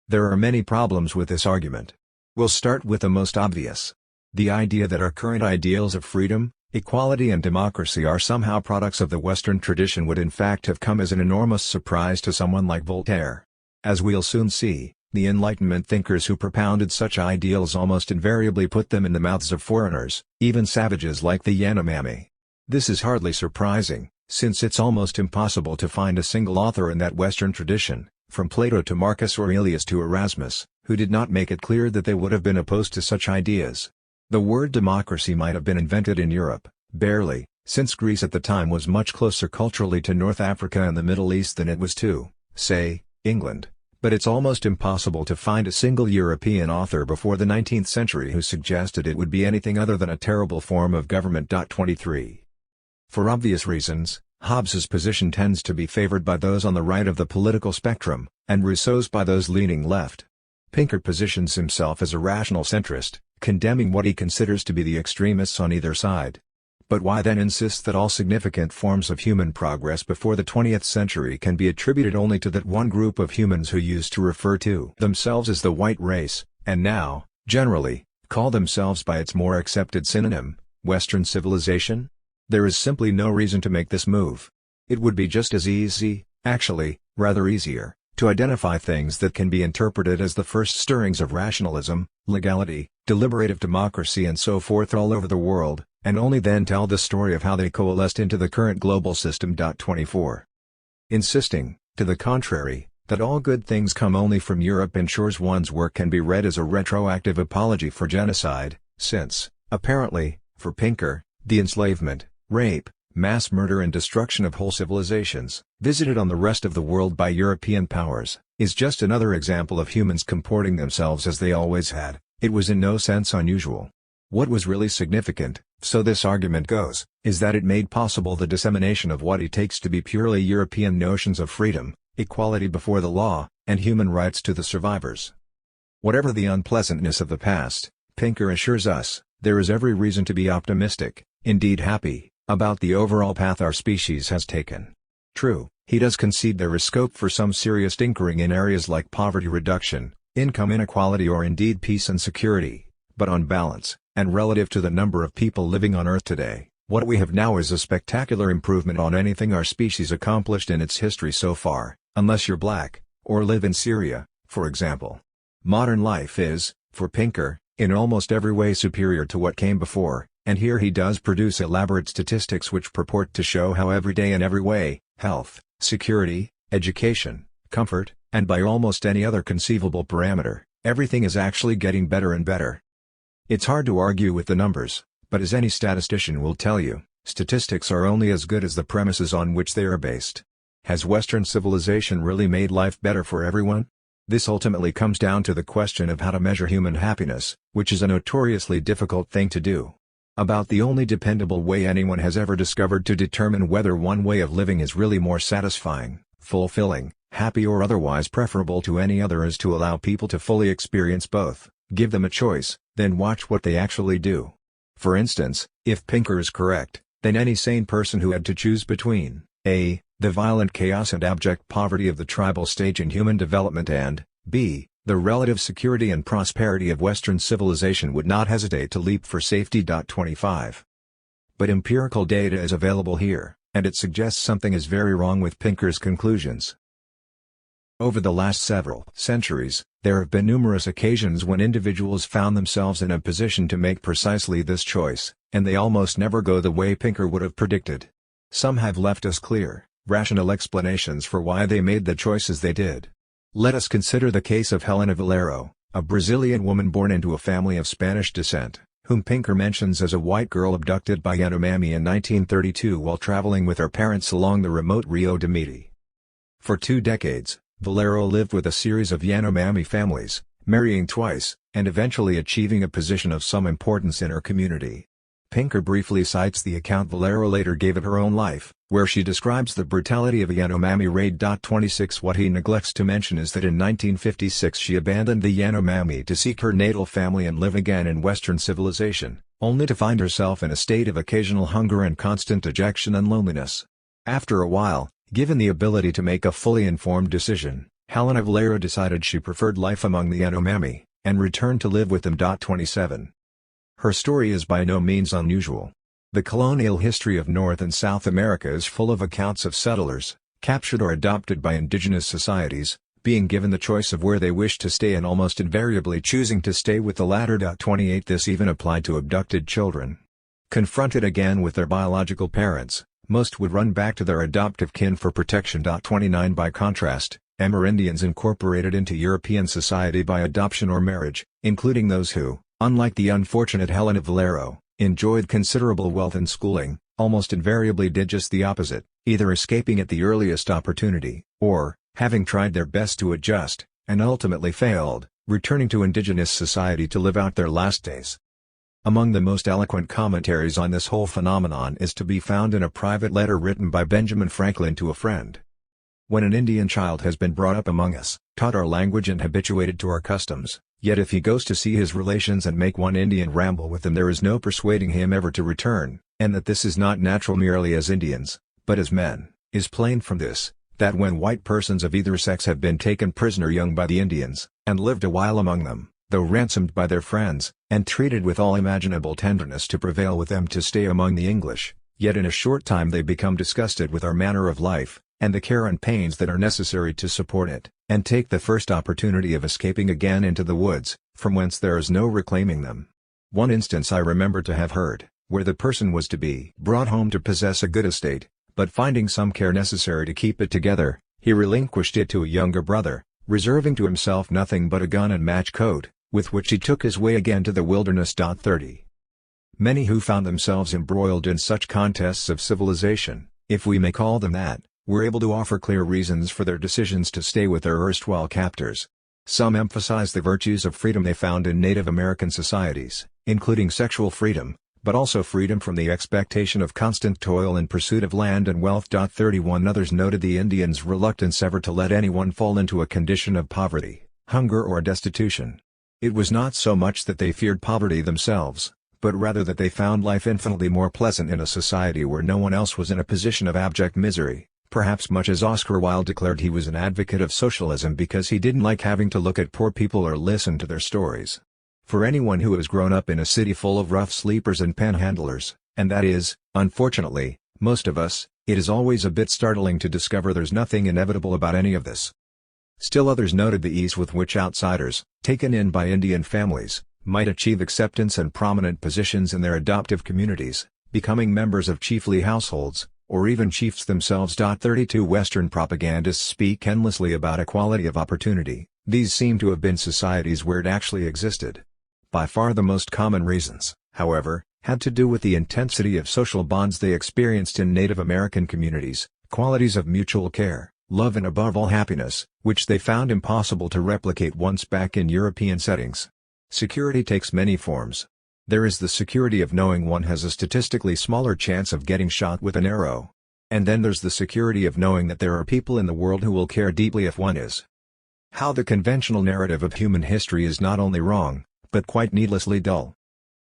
There are many problems with this argument. We'll start with the most obvious. The idea that our current ideals of freedom, equality and democracy are somehow products of the Western tradition would in fact have come as an enormous surprise to someone like Voltaire. As we'll soon see, the Enlightenment thinkers who propounded such ideals almost invariably put them in the mouths of foreigners, even savages like the Yanomami. This is hardly surprising, since it's almost impossible to find a single author in that Western tradition, from Plato to Marcus Aurelius to Erasmus, who did not make it clear that they would have been opposed to such ideas. The word democracy might have been invented in Europe, barely, since Greece at the time was much closer culturally to North Africa and the Middle East than it was to, say, England, but it's almost impossible to find a single European author before the 19th century who suggested it would be anything other than a terrible form of government. 23. For obvious reasons, Hobbes's position tends to be favored by those on the right of the political spectrum, and Rousseau's by those leaning left. Pinker positions himself as a rational centrist, condemning what he considers to be the extremists on either side. But why then insist that all significant forms of human progress before the 20th century can be attributed only to that one group of humans who used to refer to themselves as the white race, and now, generally, call themselves by its more accepted synonym, Western civilization? There is simply no reason to make this move. It would be just as easy, actually, rather easier, to identify things that can be interpreted as the first stirrings of rationalism, legality, deliberative democracy and so forth all over the world, and only then tell the story of how they coalesced into the current global system. 24. Insisting, to the contrary, that all good things come only from Europe ensures one's work can be read as a retroactive apology for genocide, since, apparently, for Pinker, the enslavement, rape, mass murder and destruction of whole civilizations, visited on the rest of the world by European powers, is just another example of humans comporting themselves as they always had. It was in no sense unusual. What was really significant, so this argument goes, is that it made possible the dissemination of what it takes to be purely European notions of freedom, equality before the law, and human rights to the survivors. Whatever the unpleasantness of the past, Pinker assures us, there is every reason to be optimistic, indeed happy, about the overall path our species has taken. True, he does concede there is scope for some serious tinkering in areas like poverty reduction, income inequality or indeed peace and security, but on balance, and relative to the number of people living on Earth today, what we have now is a spectacular improvement on anything our species accomplished in its history so far, unless you're black, or live in Syria, for example. Modern life is, for Pinker, in almost every way superior to what came before, and here he does produce elaborate statistics which purport to show how every day in every way, health, security, education, comfort, and by almost any other conceivable parameter, everything is actually getting better and better. It's hard to argue with the numbers, but as any statistician will tell you, statistics are only as good as the premises on which they are based. Has Western civilization really made life better for everyone? This ultimately comes down to the question of how to measure human happiness, which is a notoriously difficult thing to do. About the only dependable way anyone has ever discovered to determine whether one way of living is really more satisfying, fulfilling, happy or otherwise preferable to any other is to allow people to fully experience both, give them a choice, then watch what they actually do. For instance, if Pinker is correct, then any sane person who had to choose between a. the violent chaos and abject poverty of the tribal stage in human development and b. the relative security and prosperity of Western civilization would not hesitate to leap for safety. 25. But empirical data is available here, and it suggests something is very wrong with Pinker's conclusions. Over the last several centuries, there have been numerous occasions when individuals found themselves in a position to make precisely this choice, and they almost never go the way Pinker would have predicted. Some have left us clear, rational explanations for why they made the choices they did. Let us consider the case of Helena Valero, a Brazilian woman born into a family of Spanish descent, whom Pinker mentions as a white girl abducted by Yanomami in 1932 while traveling with her parents along the remote Rio de Miti. For 2 decades, Valero lived with a series of Yanomami families, marrying twice, and eventually achieving a position of some importance in her community. Pinker briefly cites the account Valero later gave of her own life, where she describes the brutality of a Yanomami raid. 26 What he neglects to mention is that in 1956 she abandoned the Yanomami to seek her natal family and live again in Western civilization, only to find herself in a state of occasional hunger and constant dejection and loneliness. After a while, given the ability to make a fully informed decision, Helena Valero decided she preferred life among the Yanomami, and returned to live with them. 27. Her story is by no means unusual. The colonial history of North and South America is full of accounts of settlers, captured or adopted by indigenous societies, being given the choice of where they wished to stay and almost invariably choosing to stay with the latter. 28 This even applied to abducted children. Confronted again with their biological parents, most would run back to their adoptive kin for protection. 29 By contrast, Amerindians incorporated into European society by adoption or marriage, including those who, unlike the unfortunate Helena Valero, enjoyed considerable wealth and schooling, almost invariably did just the opposite, either escaping at the earliest opportunity, or, having tried their best to adjust, and ultimately failed, returning to indigenous society to live out their last days. Among the most eloquent commentaries on this whole phenomenon is to be found in a private letter written by Benjamin Franklin to a friend. When an Indian child has been brought up among us, taught our language and habituated to our customs, yet if he goes to see his relations and make one Indian ramble with them there is no persuading him ever to return, and that this is not natural merely as Indians, but as men, is plain from this, that when white persons of either sex have been taken prisoner young by the Indians, and lived a while among them, though ransomed by their friends, and treated with all imaginable tenderness to prevail with them to stay among the English, yet in a short time they become disgusted with our manner of life, and the care and pains that are necessary to support it, and take the first opportunity of escaping again into the woods, from whence there is no reclaiming them. One instance I remember to have heard, where the person was to be brought home to possess a good estate, but finding some care necessary to keep it together, he relinquished it to a younger brother, reserving to himself nothing but a gun and match coat, with which he took his way again to the wilderness. 30. Many who found themselves embroiled in such contests of civilization, if we may call them that, were able to offer clear reasons for their decisions to stay with their erstwhile captors. Some emphasize the virtues of freedom they found in Native American societies, including sexual freedom, but also freedom from the expectation of constant toil in pursuit of land and wealth. 31 Others noted the Indians' reluctance ever to let anyone fall into a condition of poverty, hunger or destitution. It was not so much that they feared poverty themselves, but rather that they found life infinitely more pleasant in a society where no one else was in a position of abject misery, perhaps much as Oscar Wilde declared he was an advocate of socialism because he didn't like having to look at poor people or listen to their stories. For anyone who has grown up in a city full of rough sleepers and panhandlers, and that is, unfortunately, most of us, it is always a bit startling to discover there's nothing inevitable about any of this. Still others noted the ease with which outsiders, taken in by Indian families, might achieve acceptance and prominent positions in their adoptive communities, becoming members of chiefly households, or even chiefs themselves. 32 Western propagandists speak endlessly about equality of opportunity. These seem to have been societies where it actually existed. By far the most common reasons, however, had to do with the intensity of social bonds they experienced in Native American communities, qualities of mutual care, love and above all happiness, which they found impossible to replicate once back in European settings. Security takes many forms. There is the security of knowing one has a statistically smaller chance of getting shot with an arrow. And then there's the security of knowing that there are people in the world who will care deeply if one is. How the conventional narrative of human history is not only wrong, but quite needlessly dull.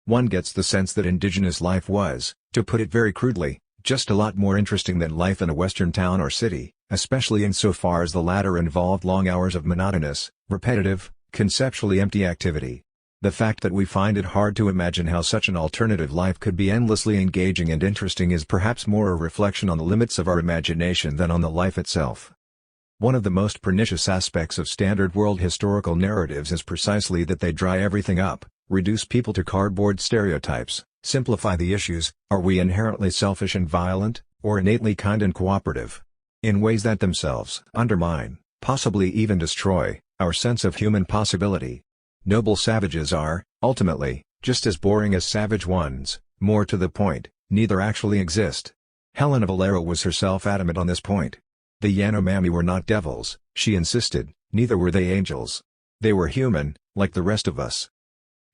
One gets the sense that indigenous life was, to put it very crudely, just a lot more interesting than life in a Western town or city, especially insofar as the latter involved long hours of monotonous, repetitive, conceptually empty activity. The fact that we find it hard to imagine how such an alternative life could be endlessly engaging and interesting is perhaps more a reflection on the limits of our imagination than on the life itself. One of the most pernicious aspects of standard world historical narratives is precisely that they dry everything up, reduce people to cardboard stereotypes, simplify the issues, are we inherently selfish and violent, or innately kind and cooperative? In ways that themselves undermine, possibly even destroy, our sense of human possibility. Noble savages are, ultimately, just as boring as savage ones, more to the point, neither actually exist. Helena Valero was herself adamant on this point. The Yanomami were not devils, she insisted, neither were they angels. They were human, like the rest of us.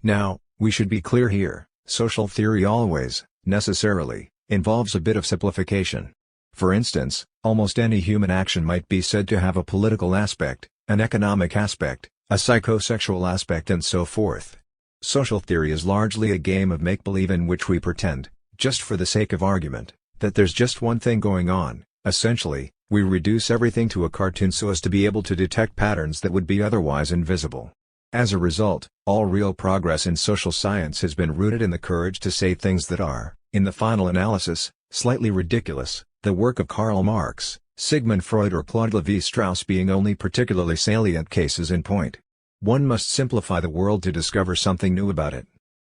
Now, we should be clear here, social theory always, necessarily, involves a bit of simplification. For instance, almost any human action might be said to have a political aspect, an economic aspect, a psychosexual aspect and so forth. Social theory is largely a game of make-believe in which we pretend, just for the sake of argument, that there's just one thing going on. Essentially, we reduce everything to a cartoon so as to be able to detect patterns that would be otherwise invisible. As a result, all real progress in social science has been rooted in the courage to say things that are, in the final analysis, slightly ridiculous, the work of Karl Marx, Sigmund Freud or Claude Lévi-Strauss being only particularly salient cases in point. One must simplify the world to discover something new about it.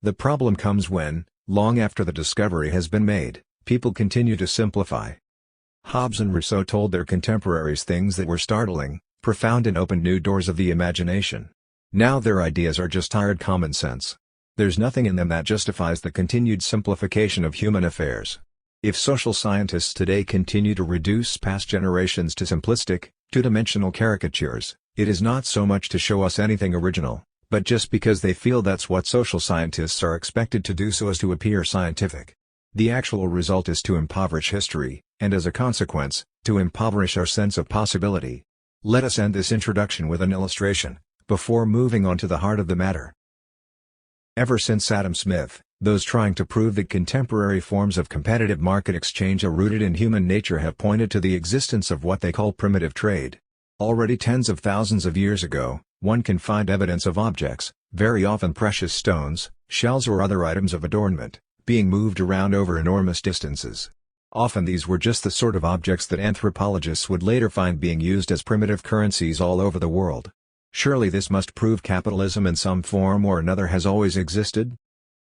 The problem comes when, long after the discovery has been made, people continue to simplify. Hobbes and Rousseau told their contemporaries things that were startling, profound and opened new doors of the imagination. Now their ideas are just tired common sense. There's nothing in them that justifies the continued simplification of human affairs. If social scientists today continue to reduce past generations to simplistic, two-dimensional caricatures, it is not so much to show us anything original, but just because they feel that's what social scientists are expected to do so as to appear scientific. The actual result is to impoverish history, and as a consequence, to impoverish our sense of possibility. Let us end this introduction with an illustration, before moving on to the heart of the matter. Ever since Adam Smith, Those trying to prove that contemporary forms of competitive market exchange are rooted in human nature have pointed to the existence of what they call primitive trade. Already tens of thousands of years ago, one can find evidence of objects, very often precious stones, shells or other items of adornment, being moved around over enormous distances. Often these were just the sort of objects that anthropologists would later find being used as primitive currencies all over the world. Surely this must prove capitalism in some form or another has always existed?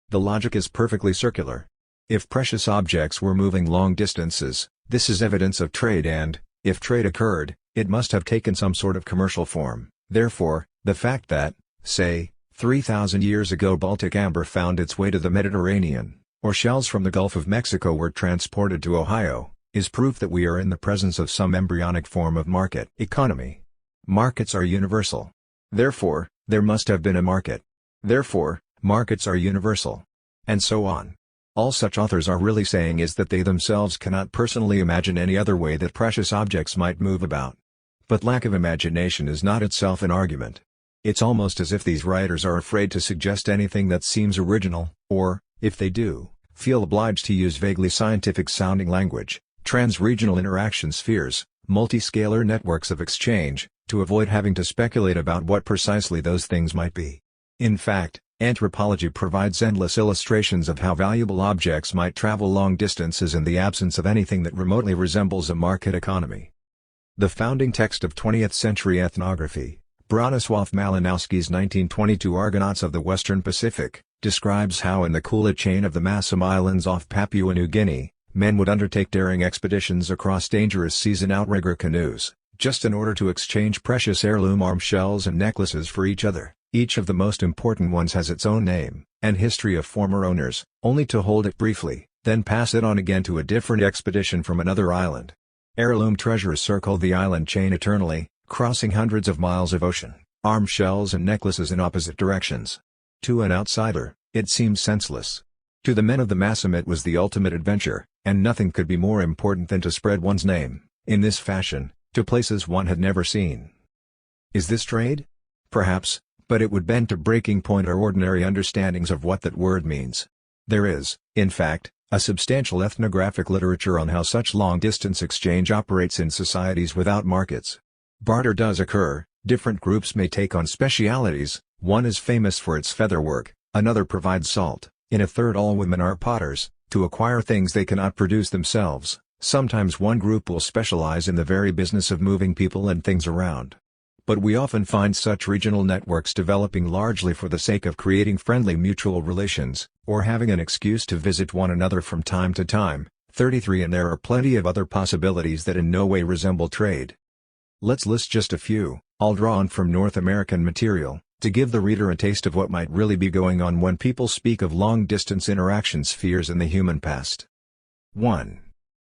The logic is perfectly circular. If precious objects were moving long distances, this is evidence of trade and, if trade occurred, it must have taken some sort of commercial form. Therefore, the fact that, say, 3,000 years ago Baltic amber found its way to the Mediterranean, or shells from the Gulf of Mexico were transported to Ohio, is proof that we are in the presence of some embryonic form of market economy. Markets are universal. Therefore, there must have been a market. Therefore, markets are universal. And so on. All such authors are really saying is that they themselves cannot personally imagine any other way that precious objects might move about. But lack of imagination is not itself an argument. It's almost as if these writers are afraid to suggest anything that seems original, or, if they do, feel obliged to use vaguely scientific-sounding language, trans-regional interaction spheres, multi-scalar networks of exchange, to avoid having to speculate about what precisely those things might be. In fact, anthropology provides endless illustrations of how valuable objects might travel long distances in the absence of anything that remotely resembles a market economy. The founding text of 20th-century ethnography, Bronisław Malinowski's 1922 Argonauts of the Western Pacific, describes how in the Kula chain of the Masum Islands off Papua New Guinea, men would undertake daring expeditions across dangerous seas in outrigger canoes, just in order to exchange precious heirloom arm shells and necklaces for each other. Each of the most important ones has its own name, and history of former owners, only to hold it briefly, then pass it on again to a different expedition from another island. Heirloom treasures circle the island chain eternally, crossing hundreds of miles of ocean, arm shells and necklaces in opposite directions. To an outsider, it seems senseless. To the men of the Masum it was the ultimate adventure, and nothing could be more important than to spread one's name, in this fashion, to places one had never seen. Is this trade? Perhaps, but it would bend to breaking point our ordinary understandings of what that word means. There is, in fact, a substantial ethnographic literature on how such long-distance exchange operates in societies without markets. Barter does occur, different groups may take on specialities, one is famous for its featherwork, another provides salt, in a third all women are potters, to acquire things they cannot produce themselves. Sometimes one group will specialize in the very business of moving people and things around. But we often find such regional networks developing largely for the sake of creating friendly mutual relations, or having an excuse to visit one another from time to time. 33 And there are plenty of other possibilities that in no way resemble trade. Let's list just a few, all drawn from North American material, to give the reader a taste of what might really be going on when people speak of long-distance interaction spheres in the human past. 1.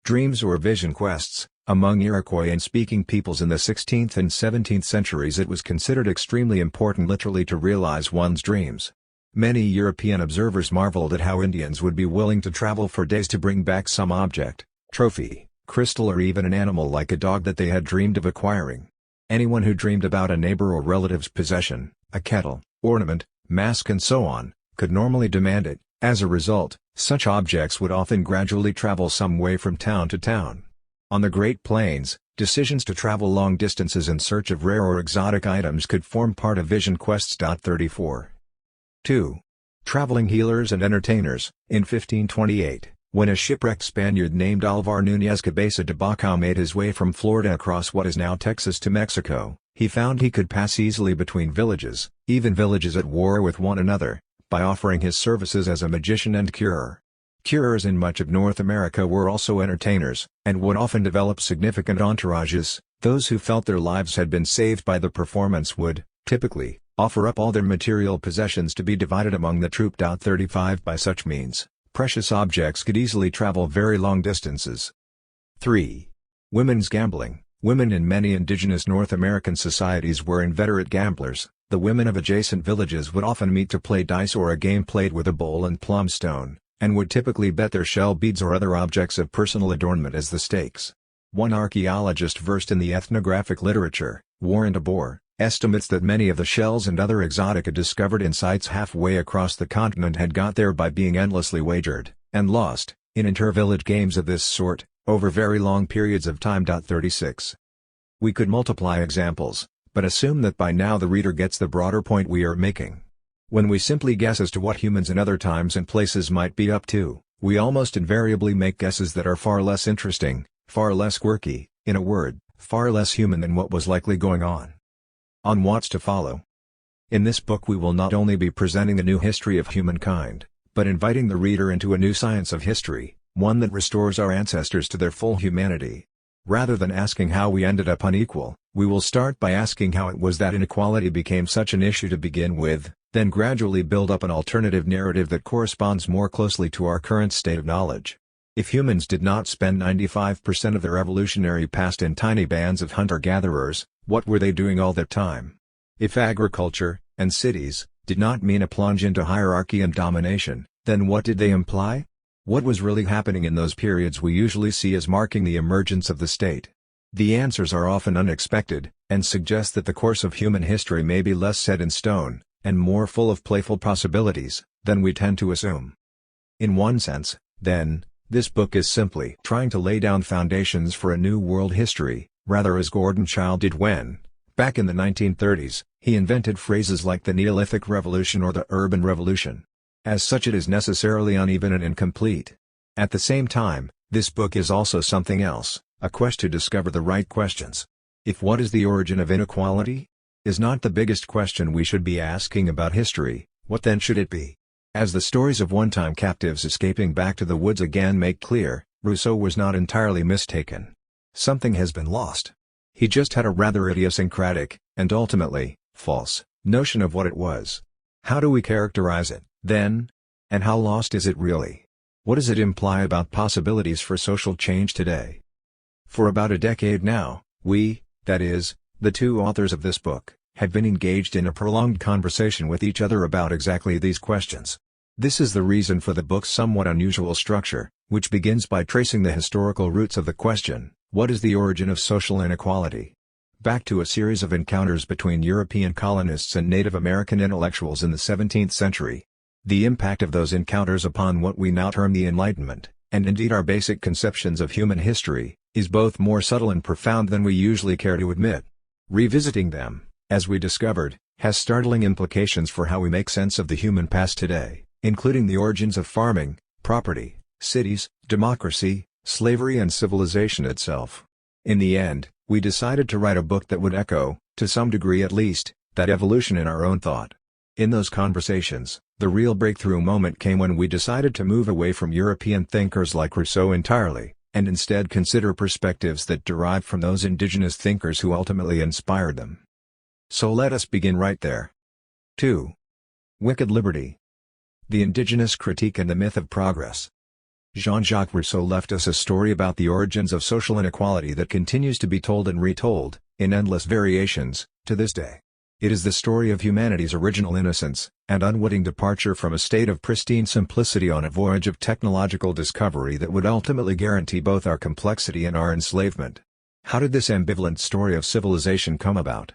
Dreams or vision quests. Among Iroquois and speaking peoples in the 16th and 17th centuries it was considered extremely important literally to realize one's dreams. Many European observers marveled at how Indians would be willing to travel for days to bring back some object, trophy, crystal or even an animal like a dog that they had dreamed of acquiring. Anyone who dreamed about a neighbor or relative's possession, a kettle, ornament, mask and so on, could normally demand it. As a result, such objects would often gradually travel some way from town to town. On the Great Plains, decisions to travel long distances in search of rare or exotic items could form part of vision quests. 34. 2. Traveling healers and entertainers. In 1528, when a shipwrecked Spaniard named Alvar Núñez Cabeza de Bacau made his way from Florida across what is now Texas to Mexico, he found he could pass easily between villages, even villages at war with one another, by offering his services as a magician and curer. Curers in much of North America were also entertainers, and would often develop significant entourages. Those who felt their lives had been saved by the performance would, typically, offer up all their material possessions to be divided among the troupe. 35 By such means, precious objects could easily travel very long distances. 3. Women's gambling. Women in many indigenous North American societies were inveterate gamblers. The women of adjacent villages would often meet to play dice or a game played with a bowl and plum stone, and would typically bet their shell beads or other objects of personal adornment as the stakes. One archaeologist versed in the ethnographic literature, Warren de Boer, estimates that many of the shells and other exotica discovered in sites halfway across the continent had got there by being endlessly wagered, and lost, in inter-village games of this sort, over very long periods of time. 36. We could multiply examples, but assume that by now the reader gets the broader point we are making. When we simply guess as to what humans in other times and places might be up to, we almost invariably make guesses that are far less interesting, far less quirky, in a word, far less human than what was likely going on. On what's to follow. In this book we will not only be presenting the new history of humankind, but inviting the reader into a new science of history, one that restores our ancestors to their full humanity. Rather than asking how we ended up unequal, we will start by asking how it was that inequality became such an issue to begin with, then gradually build up an alternative narrative that corresponds more closely to our current state of knowledge. If humans did not spend 95% of their evolutionary past in tiny bands of hunter-gatherers, what were they doing all that time? If agriculture, and cities, did not mean a plunge into hierarchy and domination, then what did they imply? What was really happening in those periods we usually see as marking the emergence of the state? The answers are often unexpected, and suggest that the course of human history may be less set in stone, and more full of playful possibilities, than we tend to assume. In one sense, then, this book is simply trying to lay down foundations for a new world history, rather as Gordon Childe did when, back in the 1930s, he invented phrases like the Neolithic Revolution or the Urban Revolution. As such it is necessarily uneven and incomplete. At the same time, this book is also something else, a quest to discover the right questions. If what is the origin of inequality? Is not the biggest question we should be asking about history, what then should it be? As the stories of one-time captives escaping back to the woods again make clear, Rousseau was not entirely mistaken. Something has been lost. He just had a rather idiosyncratic, and ultimately, false, notion of what it was. How do we characterize it, then? And how lost is it really? What does it imply about possibilities for social change today? For about a decade now, we, that is, the two authors of this book, have been engaged in a prolonged conversation with each other about exactly these questions. This is the reason for the book's somewhat unusual structure, which begins by tracing the historical roots of the question, what is the origin of social inequality? Back to a series of encounters between European colonists and Native American intellectuals in the 17th century. The impact of those encounters upon what we now term the Enlightenment, and indeed our basic conceptions of human history, is both more subtle and profound than we usually care to admit. Revisiting them, as we discovered, has startling implications for how we make sense of the human past today, including the origins of farming, property, cities, democracy, slavery and civilization itself. In the end, we decided to write a book that would echo, to some degree at least, that evolution in our own thought. In those conversations, the real breakthrough moment came when we decided to move away from European thinkers like Rousseau entirely, and instead consider perspectives that derive from those indigenous thinkers who ultimately inspired them. So let us begin right there. 2. Wicked Liberty. The Indigenous Critique and the Myth of Progress. Jean-Jacques Rousseau left us a story about the origins of social inequality that continues to be told and retold, in endless variations, to this day. It is the story of humanity's original innocence, and unwitting departure from a state of pristine simplicity on a voyage of technological discovery that would ultimately guarantee both our complexity and our enslavement. How did this ambivalent story of civilization come about?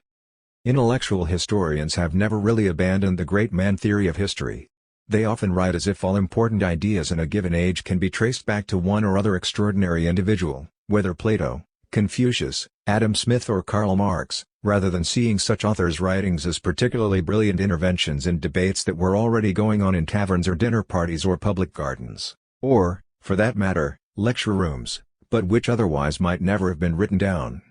Intellectual historians have never really abandoned the great man theory of history. They often write as if all important ideas in a given age can be traced back to one or other extraordinary individual, whether Plato, Confucius, Adam Smith or Karl Marx, rather than seeing such authors' writings as particularly brilliant interventions in debates that were already going on in taverns or dinner parties or public gardens, or, for that matter, lecture rooms, but which otherwise might never have been written down.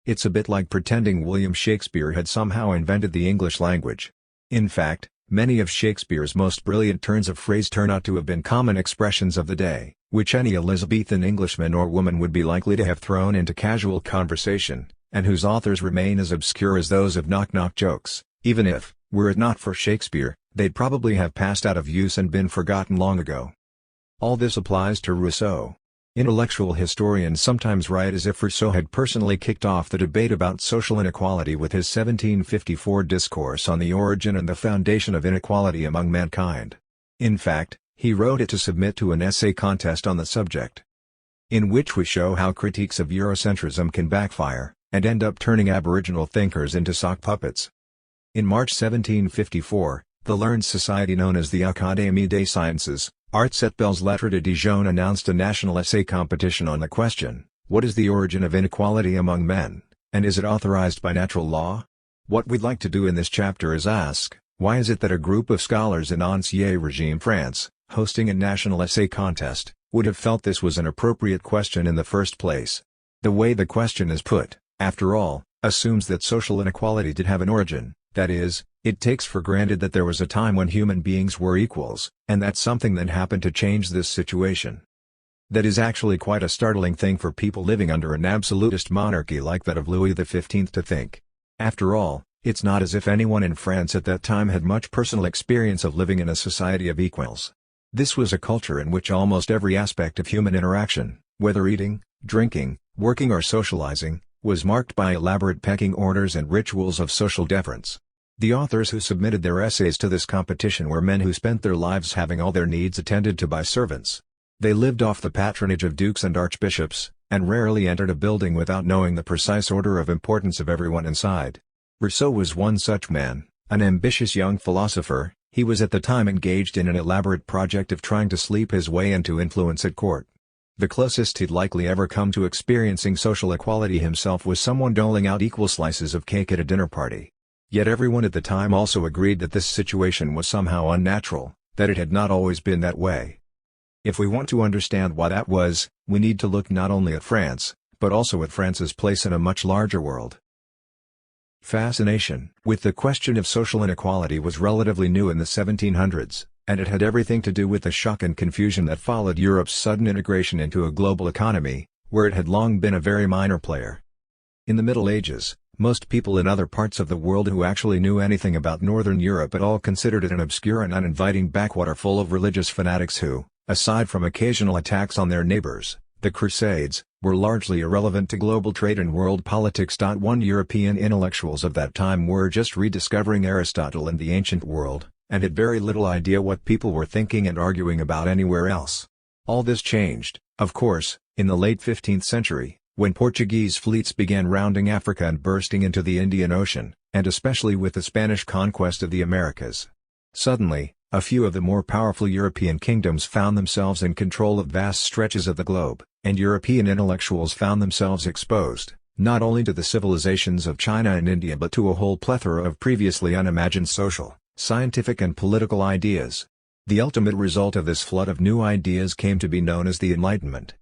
It's a bit like pretending William Shakespeare had somehow invented the English language. In fact, many of Shakespeare's most brilliant turns of phrase turn out to have been common expressions of the day, which any Elizabethan Englishman or woman would be likely to have thrown into casual conversation, and whose authors remain as obscure as those of knock-knock jokes, even if, were it not for Shakespeare, they'd probably have passed out of use and been forgotten long ago. All this applies to Rousseau. Intellectual historians sometimes write as if Rousseau had personally kicked off the debate about social inequality with his 1754 discourse on the origin and the foundation of inequality among mankind. In fact, he wrote it to submit to an essay contest on the subject. in which we show how critiques of Eurocentrism can backfire, and end up turning Aboriginal thinkers into sock puppets. In March 1754, the learned society known as the Académie des Sciences, Arts et Belles Lettres de Dijon announced a national essay competition on the question, what is the origin of inequality among men, and is it authorized by natural law? What we'd like to do in this chapter is ask, why is it that a group of scholars in Ancien Regime France, hosting a national essay contest, would have felt this was an appropriate question in the first place? The way the question is put, after all, assumes that social inequality did have an origin, that is, it takes for granted that there was a time when human beings were equals, and that something then happened to change this situation. That is actually quite a startling thing for people living under an absolutist monarchy like that of Louis XV to think. After all, it's not as if anyone in France at that time had much personal experience of living in a society of equals. This was a culture in which almost every aspect of human interaction, whether eating, drinking, working or socializing, was marked by elaborate pecking orders and rituals of social deference. The authors who submitted their essays to this competition were men who spent their lives having all their needs attended to by servants. They lived off the patronage of dukes and archbishops, and rarely entered a building without knowing the precise order of importance of everyone inside. Rousseau was one such man, an ambitious young philosopher. He was at the time engaged in an elaborate project of trying to sleep his way into influence at court. The closest he'd likely ever come to experiencing social equality himself was someone doling out equal slices of cake at a dinner party. Yet everyone at the time also agreed that this situation was somehow unnatural, that it had not always been that way. If we want to understand why that was, we need to look not only at France, but also at France's place in a much larger world. Fascination with the question of social inequality was relatively new in the 1700s, and it had everything to do with the shock and confusion that followed Europe's sudden integration into a global economy, where it had long been a very minor player. In the Middle Ages, most people in other parts of the world who actually knew anything about Northern Europe at all considered it an obscure and uninviting backwater full of religious fanatics who, aside from occasional attacks on their neighbors, the Crusades, were largely irrelevant to global trade and world politics. One European intellectuals of that time were just rediscovering Aristotle and the ancient world, and had very little idea what people were thinking and arguing about anywhere else. All this changed, of course, in the late 15th century, when Portuguese fleets began rounding Africa and bursting into the Indian Ocean, and especially with the Spanish conquest of the Americas. Suddenly, a few of the more powerful European kingdoms found themselves in control of vast stretches of the globe, and European intellectuals found themselves exposed, not only to the civilizations of China and India but to a whole plethora of previously unimagined social, scientific and political ideas. The ultimate result of this flood of new ideas came to be known as the Enlightenment.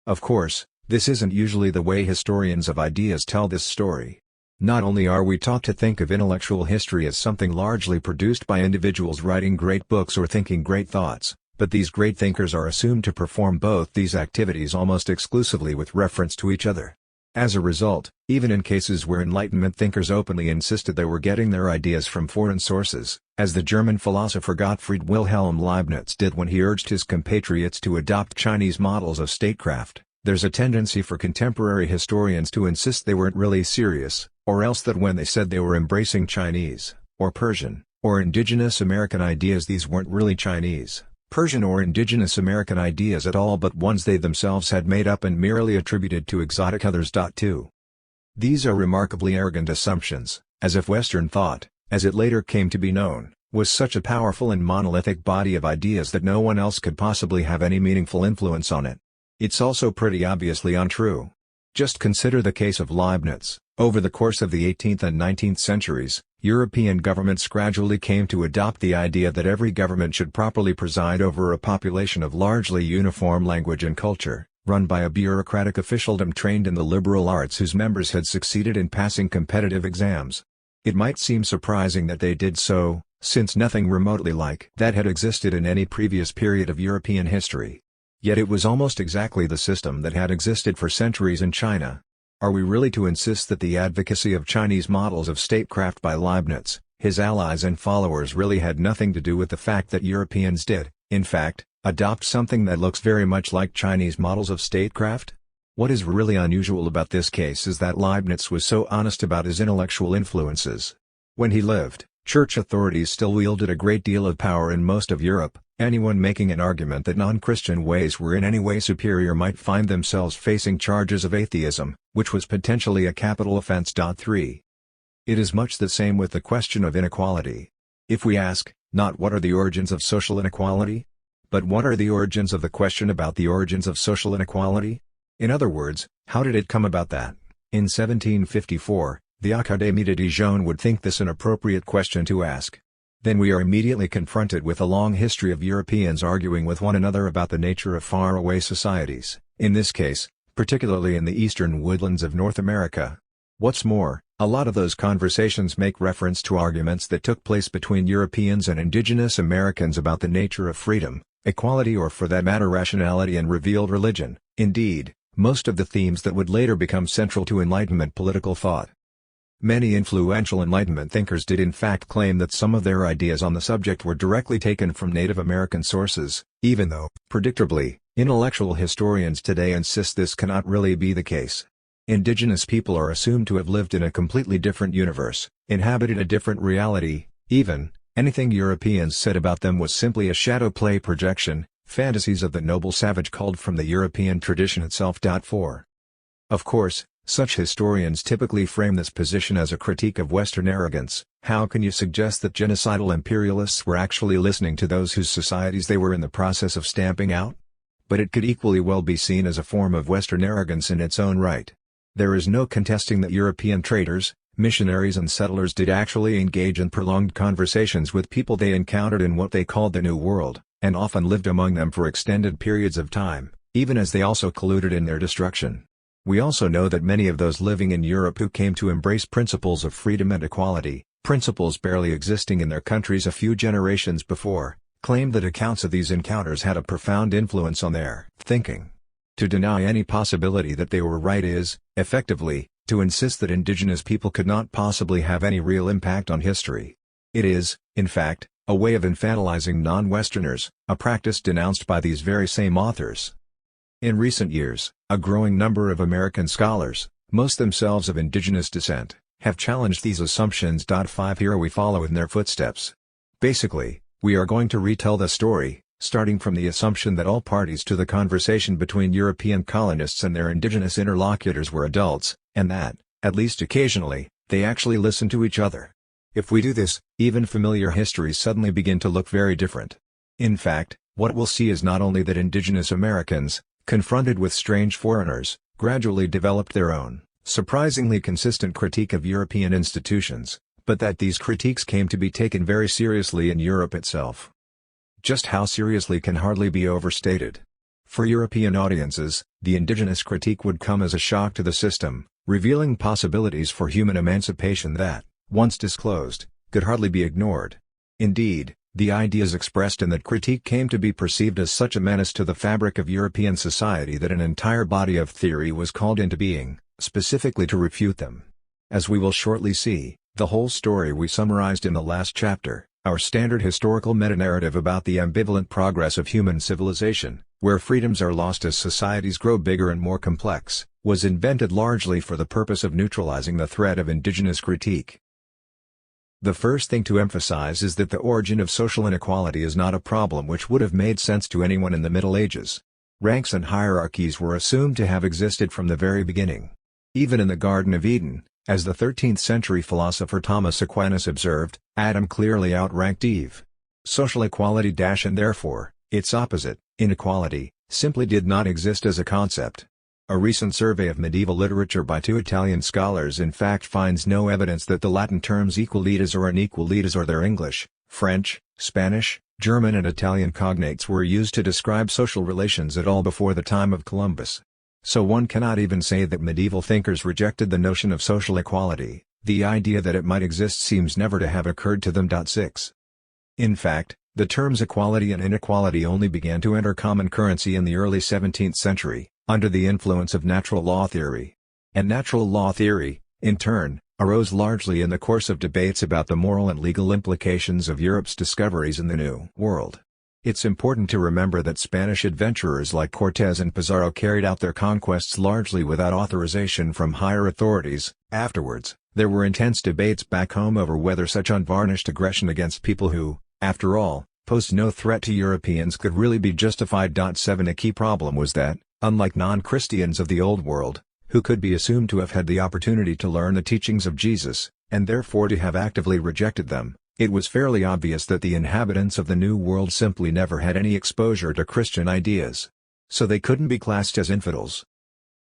Of course, this isn't usually the way historians of ideas tell this story. Not only are we taught to think of intellectual history as something largely produced by individuals writing great books or thinking great thoughts, but these great thinkers are assumed to perform both these activities almost exclusively with reference to each other. As a result, even in cases where Enlightenment thinkers openly insisted they were getting their ideas from foreign sources, as the German philosopher Gottfried Wilhelm Leibniz did when he urged his compatriots to adopt Chinese models of statecraft, there's a tendency for contemporary historians to insist they weren't really serious, or else that when they said they were embracing Chinese, or Persian, or indigenous American ideas these weren't really Chinese, Persian or indigenous American ideas at all but ones they themselves had made up and merely attributed to exotic others. Too. These are remarkably arrogant assumptions, as if Western thought, as it later came to be known, was such a powerful and monolithic body of ideas that no one else could possibly have any meaningful influence on it. It's also pretty obviously untrue. Just consider the case of Leibniz. Over the course of the 18th and 19th centuries, European governments gradually came to adopt the idea that every government should properly preside over a population of largely uniform language and culture, run by a bureaucratic officialdom trained in the liberal arts whose members had succeeded in passing competitive exams. It might seem surprising that they did so, since nothing remotely like that had existed in any previous period of European history. Yet it was almost exactly the system that had existed for centuries in China. Are we really to insist that the advocacy of Chinese models of statecraft by Leibniz, his allies and followers really had nothing to do with the fact that Europeans did, in fact, adopt something that looks very much like Chinese models of statecraft? What is really unusual about this case is that Leibniz was so honest about his intellectual influences. When he lived, Church authorities still wielded a great deal of power in most of Europe. Anyone making an argument that non-Christian ways were in any way superior might find themselves facing charges of atheism, which was potentially a capital offense. 3. It is much the same with the question of inequality. If we ask, not what are the origins of social inequality, but what are the origins of the question about the origins of social inequality? In other words, how did it come about that, in 1754, the Académie de Dijon would think this an appropriate question to ask? Then we are immediately confronted with a long history of Europeans arguing with one another about the nature of faraway societies, in this case, particularly in the eastern woodlands of North America. What's more, a lot of those conversations make reference to arguments that took place between Europeans and indigenous Americans about the nature of freedom, equality, or for that matter rationality and revealed religion, indeed, most of the themes that would later become central to Enlightenment political thought. Many influential Enlightenment thinkers did in fact claim that some of their ideas on the subject were directly taken from Native American sources, even though, predictably, intellectual historians today insist this cannot really be the case. Indigenous people are assumed to have lived in a completely different universe, inhabited a different reality, even, anything Europeans said about them was simply a shadow play projection, fantasies of the noble savage culled from the European tradition itself. 4. Of course, such historians typically frame this position as a critique of Western arrogance. How can you suggest that genocidal imperialists were actually listening to those whose societies they were in the process of stamping out? But it could equally well be seen as a form of Western arrogance in its own right. There is no contesting that European traders, missionaries and settlers did actually engage in prolonged conversations with people they encountered in what they called the New World, and often lived among them for extended periods of time, even as they also colluded in their destruction. We also know that many of those living in Europe who came to embrace principles of freedom and equality, principles barely existing in their countries a few generations before, claimed that accounts of these encounters had a profound influence on their thinking. To deny any possibility that they were right is, effectively, to insist that indigenous people could not possibly have any real impact on history. It is, in fact, a way of infantilizing non-Westerners, a practice denounced by these very same authors. In recent years, a growing number of American scholars, most themselves of indigenous descent, have challenged these assumptions. 5 Here we follow in their footsteps. Basically, we are going to retell the story, starting from the assumption that all parties to the conversation between European colonists and their indigenous interlocutors were adults, and that, at least occasionally, they actually listened to each other. If we do this, even familiar histories suddenly begin to look very different. In fact, what we'll see is not only that indigenous Americans, confronted with strange foreigners, gradually developed their own, surprisingly consistent critique of European institutions, but that these critiques came to be taken very seriously in Europe itself. Just how seriously can hardly be overstated. For European audiences, the indigenous critique would come as a shock to the system, revealing possibilities for human emancipation that, once disclosed, could hardly be ignored. Indeed, the ideas expressed in that critique came to be perceived as such a menace to the fabric of European society that an entire body of theory was called into being, specifically to refute them. As we will shortly see, the whole story we summarized in the last chapter, our standard historical meta-narrative about the ambivalent progress of human civilization, where freedoms are lost as societies grow bigger and more complex, was invented largely for the purpose of neutralizing the threat of indigenous critique. The first thing to emphasize is that the origin of social inequality is not a problem which would have made sense to anyone in the Middle Ages. Ranks and hierarchies were assumed to have existed from the very beginning. Even in the Garden of Eden, as the 13th-century philosopher Thomas Aquinas observed, Adam clearly outranked Eve. Social equality and therefore, its opposite, inequality, simply did not exist as a concept. A recent survey of medieval literature by 2 Italian scholars in fact finds no evidence that the Latin terms equalitas or unequalitas or their English, French, Spanish, German and Italian cognates were used to describe social relations at all before the time of Columbus. So one cannot even say that medieval thinkers rejected the notion of social equality. The idea that it might exist seems never to have occurred to them. 6. In fact, the terms equality and inequality only began to enter common currency in the early 17th century, under the influence of natural law theory. And natural law theory, in turn, arose largely in the course of debates about the moral and legal implications of Europe's discoveries in the New World. It's important to remember that Spanish adventurers like Cortés and Pizarro carried out their conquests largely without authorization from higher authorities. Afterwards, There were intense debates back home over whether such unvarnished aggression against people who, after all, posed no threat to Europeans could really be justified. 7 A key problem was that, unlike non-Christians of the Old World, who could be assumed to have had the opportunity to learn the teachings of Jesus, and therefore to have actively rejected them, it was fairly obvious that the inhabitants of the New World simply never had any exposure to Christian ideas. So they couldn't be classed as infidels.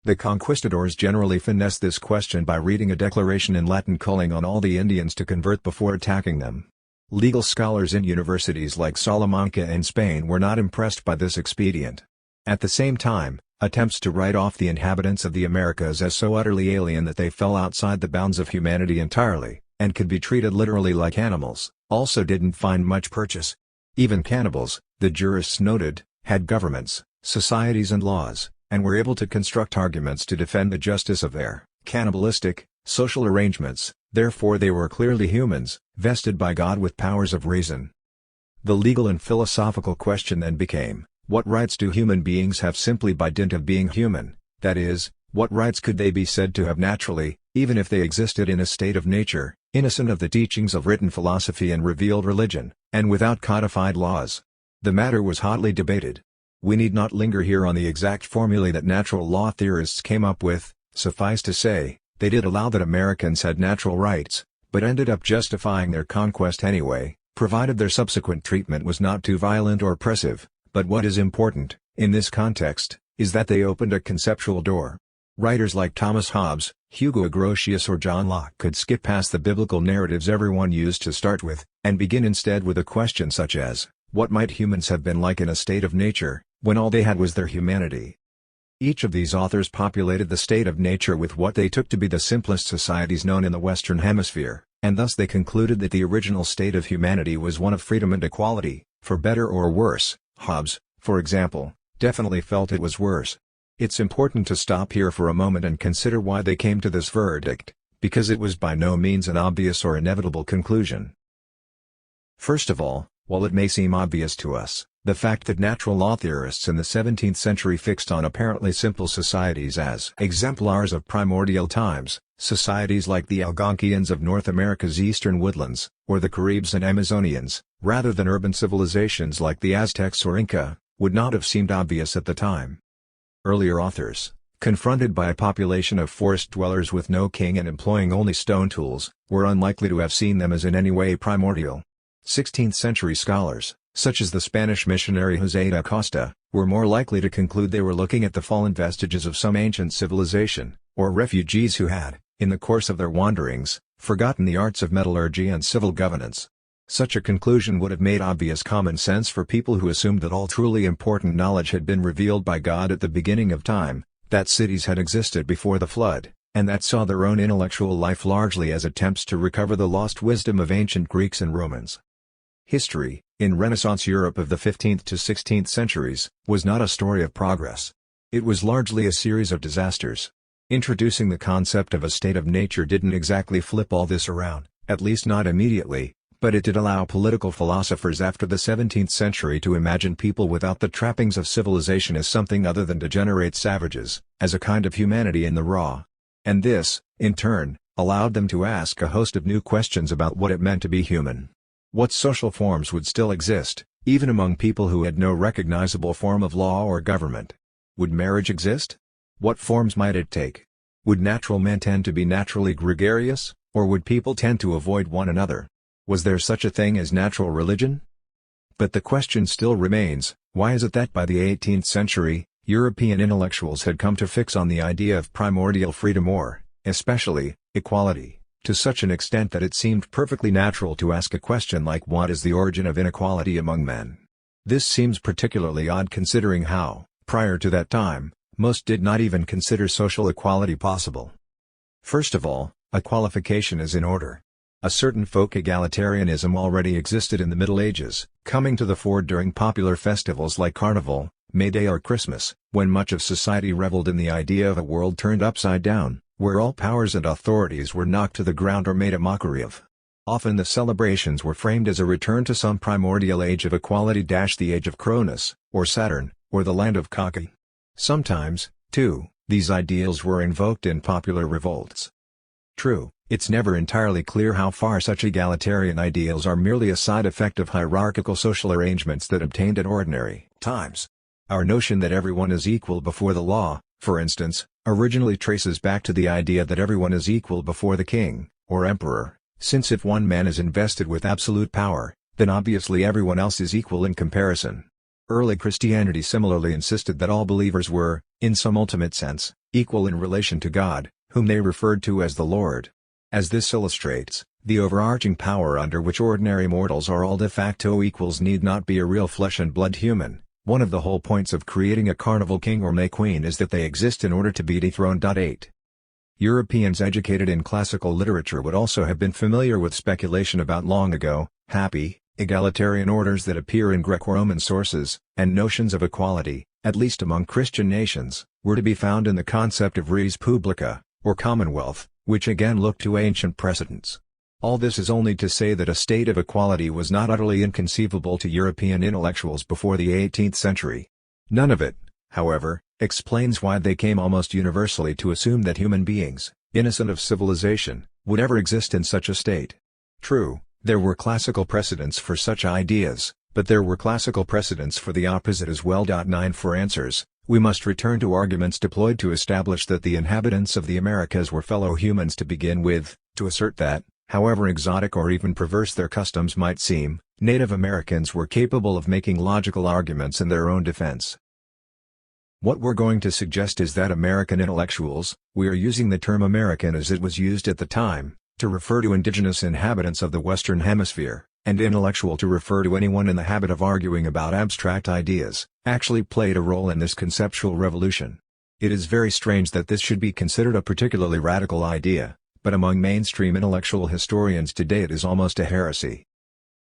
The conquistadors generally finessed this question by reading a declaration in Latin calling on all the Indians to convert before attacking them. Legal scholars in universities like Salamanca in Spain were not impressed by this expedient. At the same time, attempts to write off the inhabitants of the Americas as so utterly alien that they fell outside the bounds of humanity entirely, and could be treated literally like animals, also didn't find much purchase. Even cannibals, the jurists noted, had governments, societies and laws, and were able to construct arguments to defend the justice of their cannibalistic, social arrangements, therefore they were clearly humans, vested by God with powers of reason. The legal and philosophical question then became, what rights do human beings have simply by dint of being human, that is, what rights could they be said to have naturally, even if they existed in a state of nature, innocent of the teachings of written philosophy and revealed religion, and without codified laws? The matter was hotly debated. We need not linger here on the exact formulae that natural law theorists came up with, suffice to say, they did allow that Americans had natural rights, but ended up justifying their conquest anyway, provided their subsequent treatment was not too violent or oppressive. But what is important, in this context, is that they opened a conceptual door. Writers like Thomas Hobbes, Hugo Grotius or John Locke could skip past the biblical narratives everyone used to start with, and begin instead with a question such as, what might humans have been like in a state of nature, when all they had was their humanity? Each of these authors populated the state of nature with what they took to be the simplest societies known in the Western Hemisphere, and thus they concluded that the original state of humanity was one of freedom and equality, for better or worse. Hobbes, for example, definitely felt it was worse. It's important to stop here for a moment and consider why they came to this verdict, because it was by no means an obvious or inevitable conclusion. First of all, while it may seem obvious to us, the fact that natural law theorists in the 17th century fixed on apparently simple societies as exemplars of primordial times, societies like the Algonquians of North America's eastern woodlands, or the Caribs and Amazonians, rather than urban civilizations like the Aztecs or Inca, would not have seemed obvious at the time. Earlier authors, confronted by a population of forest dwellers with no king and employing only stone tools, were unlikely to have seen them as in any way primordial. 16th-century scholars, such as the Spanish missionary José da Costa, were more likely to conclude they were looking at the fallen vestiges of some ancient civilization, or refugees who had, in the course of their wanderings, forgotten the arts of metallurgy and civil governance. Such a conclusion would have made obvious common sense for people who assumed that all truly important knowledge had been revealed by God at the beginning of time, that cities had existed before the flood, and that saw their own intellectual life largely as attempts to recover the lost wisdom of ancient Greeks and Romans. History, in Renaissance Europe of the 15th to 16th centuries, was not a story of progress. It was largely a series of disasters. Introducing the concept of a state of nature didn't exactly flip all this around, at least not immediately, but it did allow political philosophers after the 17th century to imagine people without the trappings of civilization as something other than degenerate savages, as a kind of humanity in the raw. And this, in turn, allowed them to ask a host of new questions about what it meant to be human. What social forms would still exist, even among people who had no recognizable form of law or government? Would marriage exist? What forms might it take? Would natural men tend to be naturally gregarious, or would people tend to avoid one another? Was there such a thing as natural religion? But the question still remains, why is it that by the 18th century, European intellectuals had come to fix on the idea of primordial freedom or, especially, equality, to such an extent that it seemed perfectly natural to ask a question like what is the origin of inequality among men? This seems particularly odd considering how, prior to that time, most did not even consider social equality possible. First of all, a qualification is in order. A certain folk egalitarianism already existed in the Middle Ages, coming to the fore during popular festivals like Carnival, May Day or Christmas, when much of society reveled in the idea of a world turned upside down, where all powers and authorities were knocked to the ground or made a mockery of. Often the celebrations were framed as a return to some primordial age of equality, the age of Cronus, or Saturn, or the land of Kaki. Sometimes, too, these ideals were invoked in popular revolts. True, It's never entirely clear how far such egalitarian ideals are merely a side effect of hierarchical social arrangements that obtained at ordinary times. Our notion that everyone is equal before the law, for instance, originally traces back to the idea that everyone is equal before the king, or emperor, since if one man is invested with absolute power, then obviously everyone else is equal in comparison. Early Christianity similarly insisted that all believers were, in some ultimate sense, equal in relation to God, whom they referred to as the Lord. As this illustrates, the overarching power under which ordinary mortals are all de facto equals need not be a real flesh and blood human. One of the whole points of creating a carnival king or May queen is that they exist in order to be dethroned. 8. Europeans educated in classical literature would also have been familiar with speculation about long ago, happy, egalitarian orders that appear in Greco-Roman sources, and notions of equality, at least among Christian nations, were to be found in the concept of res publica, or commonwealth, which again looked to ancient precedents. All this is only to say that a state of equality was not utterly inconceivable to European intellectuals before the 18th century. None of it, however, explains why they came almost universally to assume that human beings, innocent of civilization, would ever exist in such a state. True, there were classical precedents for such ideas, but there were classical precedents for the opposite as well. 9 For answers, we must return to arguments deployed to establish that the inhabitants of the Americas were fellow humans to begin with, to assert that, however exotic or even perverse their customs might seem, Native Americans were capable of making logical arguments in their own defense. What we're going to suggest is that American intellectuals, we are using the term American as it was used at the time, to refer to indigenous inhabitants of the Western Hemisphere, and intellectual to refer to anyone in the habit of arguing about abstract ideas, actually played a role in this conceptual revolution. It is very strange that this should be considered a particularly radical idea, but among mainstream intellectual historians today it is almost a heresy.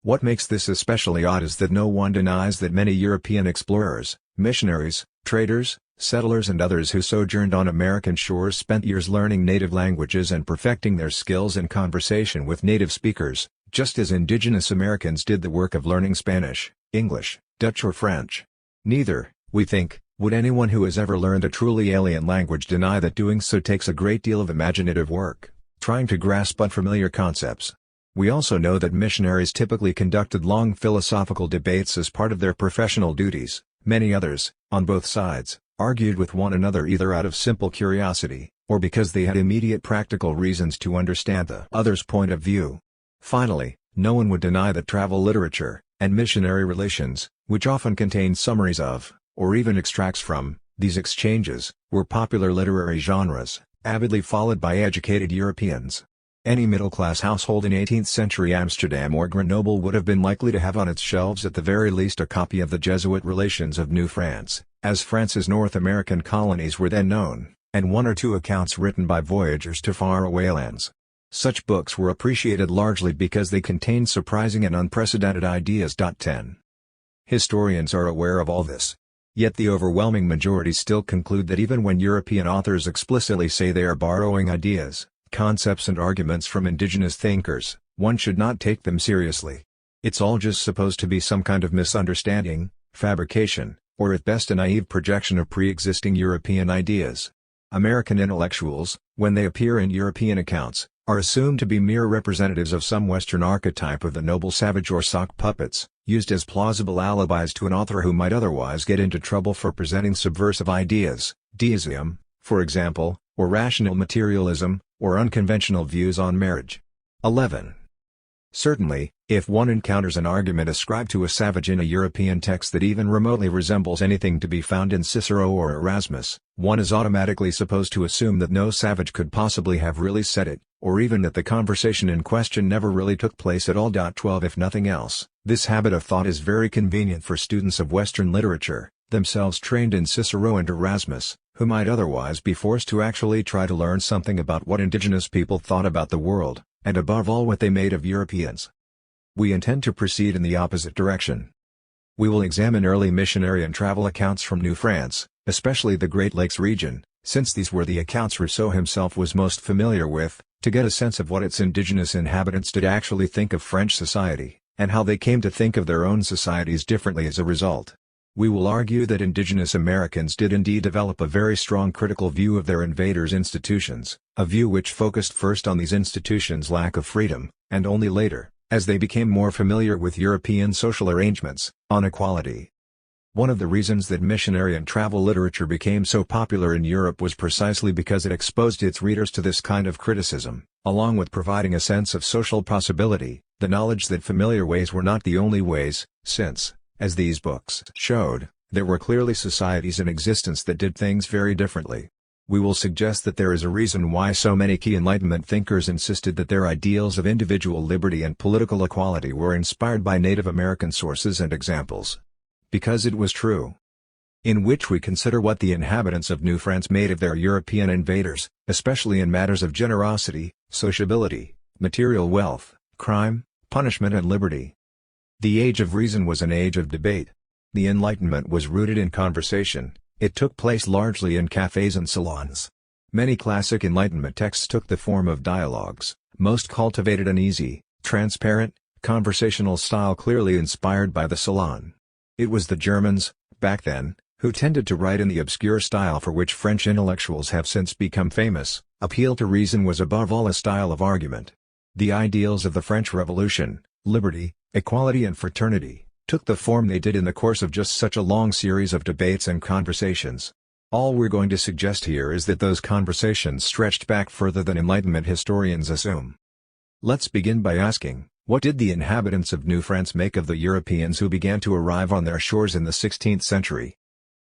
What makes this especially odd is that no one denies that many European explorers, missionaries, traders, settlers and others who sojourned on American shores spent years learning native languages and perfecting their skills in conversation with native speakers, just as indigenous Americans did the work of learning Spanish, English, Dutch or French. Neither, we think, would anyone who has ever learned a truly alien language deny that doing so takes a great deal of imaginative work, trying to grasp unfamiliar concepts. We also know that missionaries typically conducted long philosophical debates as part of their professional duties. Many others, on both sides, argued with one another either out of simple curiosity, or because they had immediate practical reasons to understand the other's point of view. Finally, no one would deny that travel literature, and missionary relations, which often contain summaries of, or even extracts from, these exchanges, were popular literary genres, avidly followed by educated Europeans. Any middle-class household in 18th-century Amsterdam or Grenoble would have been likely to have on its shelves at the very least a copy of the Jesuit Relations of New France, as France's North American colonies were then known, and one or two accounts written by voyagers to faraway lands. Such books were appreciated largely because they contained surprising and unprecedented ideas. 10. Historians are aware of all this. Yet the overwhelming majority still conclude that even when European authors explicitly say they are borrowing ideas, concepts and arguments from indigenous thinkers, one should not take them seriously. It's all just supposed to be some kind of misunderstanding, fabrication, or at best a naive projection of pre-existing European ideas. American intellectuals, when they appear in European accounts, are assumed to be mere representatives of some Western archetype of the noble savage or sock puppets, used as plausible alibis to an author who might otherwise get into trouble for presenting subversive ideas, deism, for example, or rational materialism, or unconventional views on marriage. 11. Certainly, if one encounters an argument ascribed to a savage in a European text that even remotely resembles anything to be found in Cicero or Erasmus, one is automatically supposed to assume that no savage could possibly have really said it, or even that the conversation in question never really took place at all. 12 If nothing else, this habit of thought is very convenient for students of Western literature, themselves trained in Cicero and Erasmus, who might otherwise be forced to actually try to learn something about what indigenous people thought about the world, and above all what they made of Europeans. We intend to proceed in the opposite direction. We will examine early missionary and travel accounts from New France, especially the Great Lakes region, since these were the accounts Rousseau himself was most familiar with, to get a sense of what its indigenous inhabitants did actually think of French society, and how they came to think of their own societies differently as a result. We will argue that indigenous Americans did indeed develop a very strong critical view of their invaders' institutions, a view which focused first on these institutions' lack of freedom, and only later, as they became more familiar with European social arrangements, on equality. One of the reasons that missionary and travel literature became so popular in Europe was precisely because it exposed its readers to this kind of criticism, along with providing a sense of social possibility, the knowledge that familiar ways were not the only ways, since, as these books showed, there were clearly societies in existence that did things very differently. We will suggest that there is a reason why so many key Enlightenment thinkers insisted that their ideals of individual liberty and political equality were inspired by Native American sources and examples. Because it was true. In which we consider what the inhabitants of New France made of their European invaders, especially in matters of generosity, sociability, material wealth, crime, punishment and liberty. The Age of Reason was an age of debate. The Enlightenment was rooted in conversation, it took place largely in cafes and salons. Many classic Enlightenment texts took the form of dialogues, most cultivated an easy, transparent, conversational style clearly inspired by the salon. It was the Germans, back then, who tended to write in the obscure style for which French intellectuals have since become famous. Appeal to reason was above all a style of argument. The ideals of the French Revolution, liberty, equality and fraternity, took the form they did in the course of just such a long series of debates and conversations. All we're going to suggest here is that those conversations stretched back further than Enlightenment historians assume. Let's begin by asking, what did the inhabitants of New France make of the Europeans who began to arrive on their shores in the 16th century?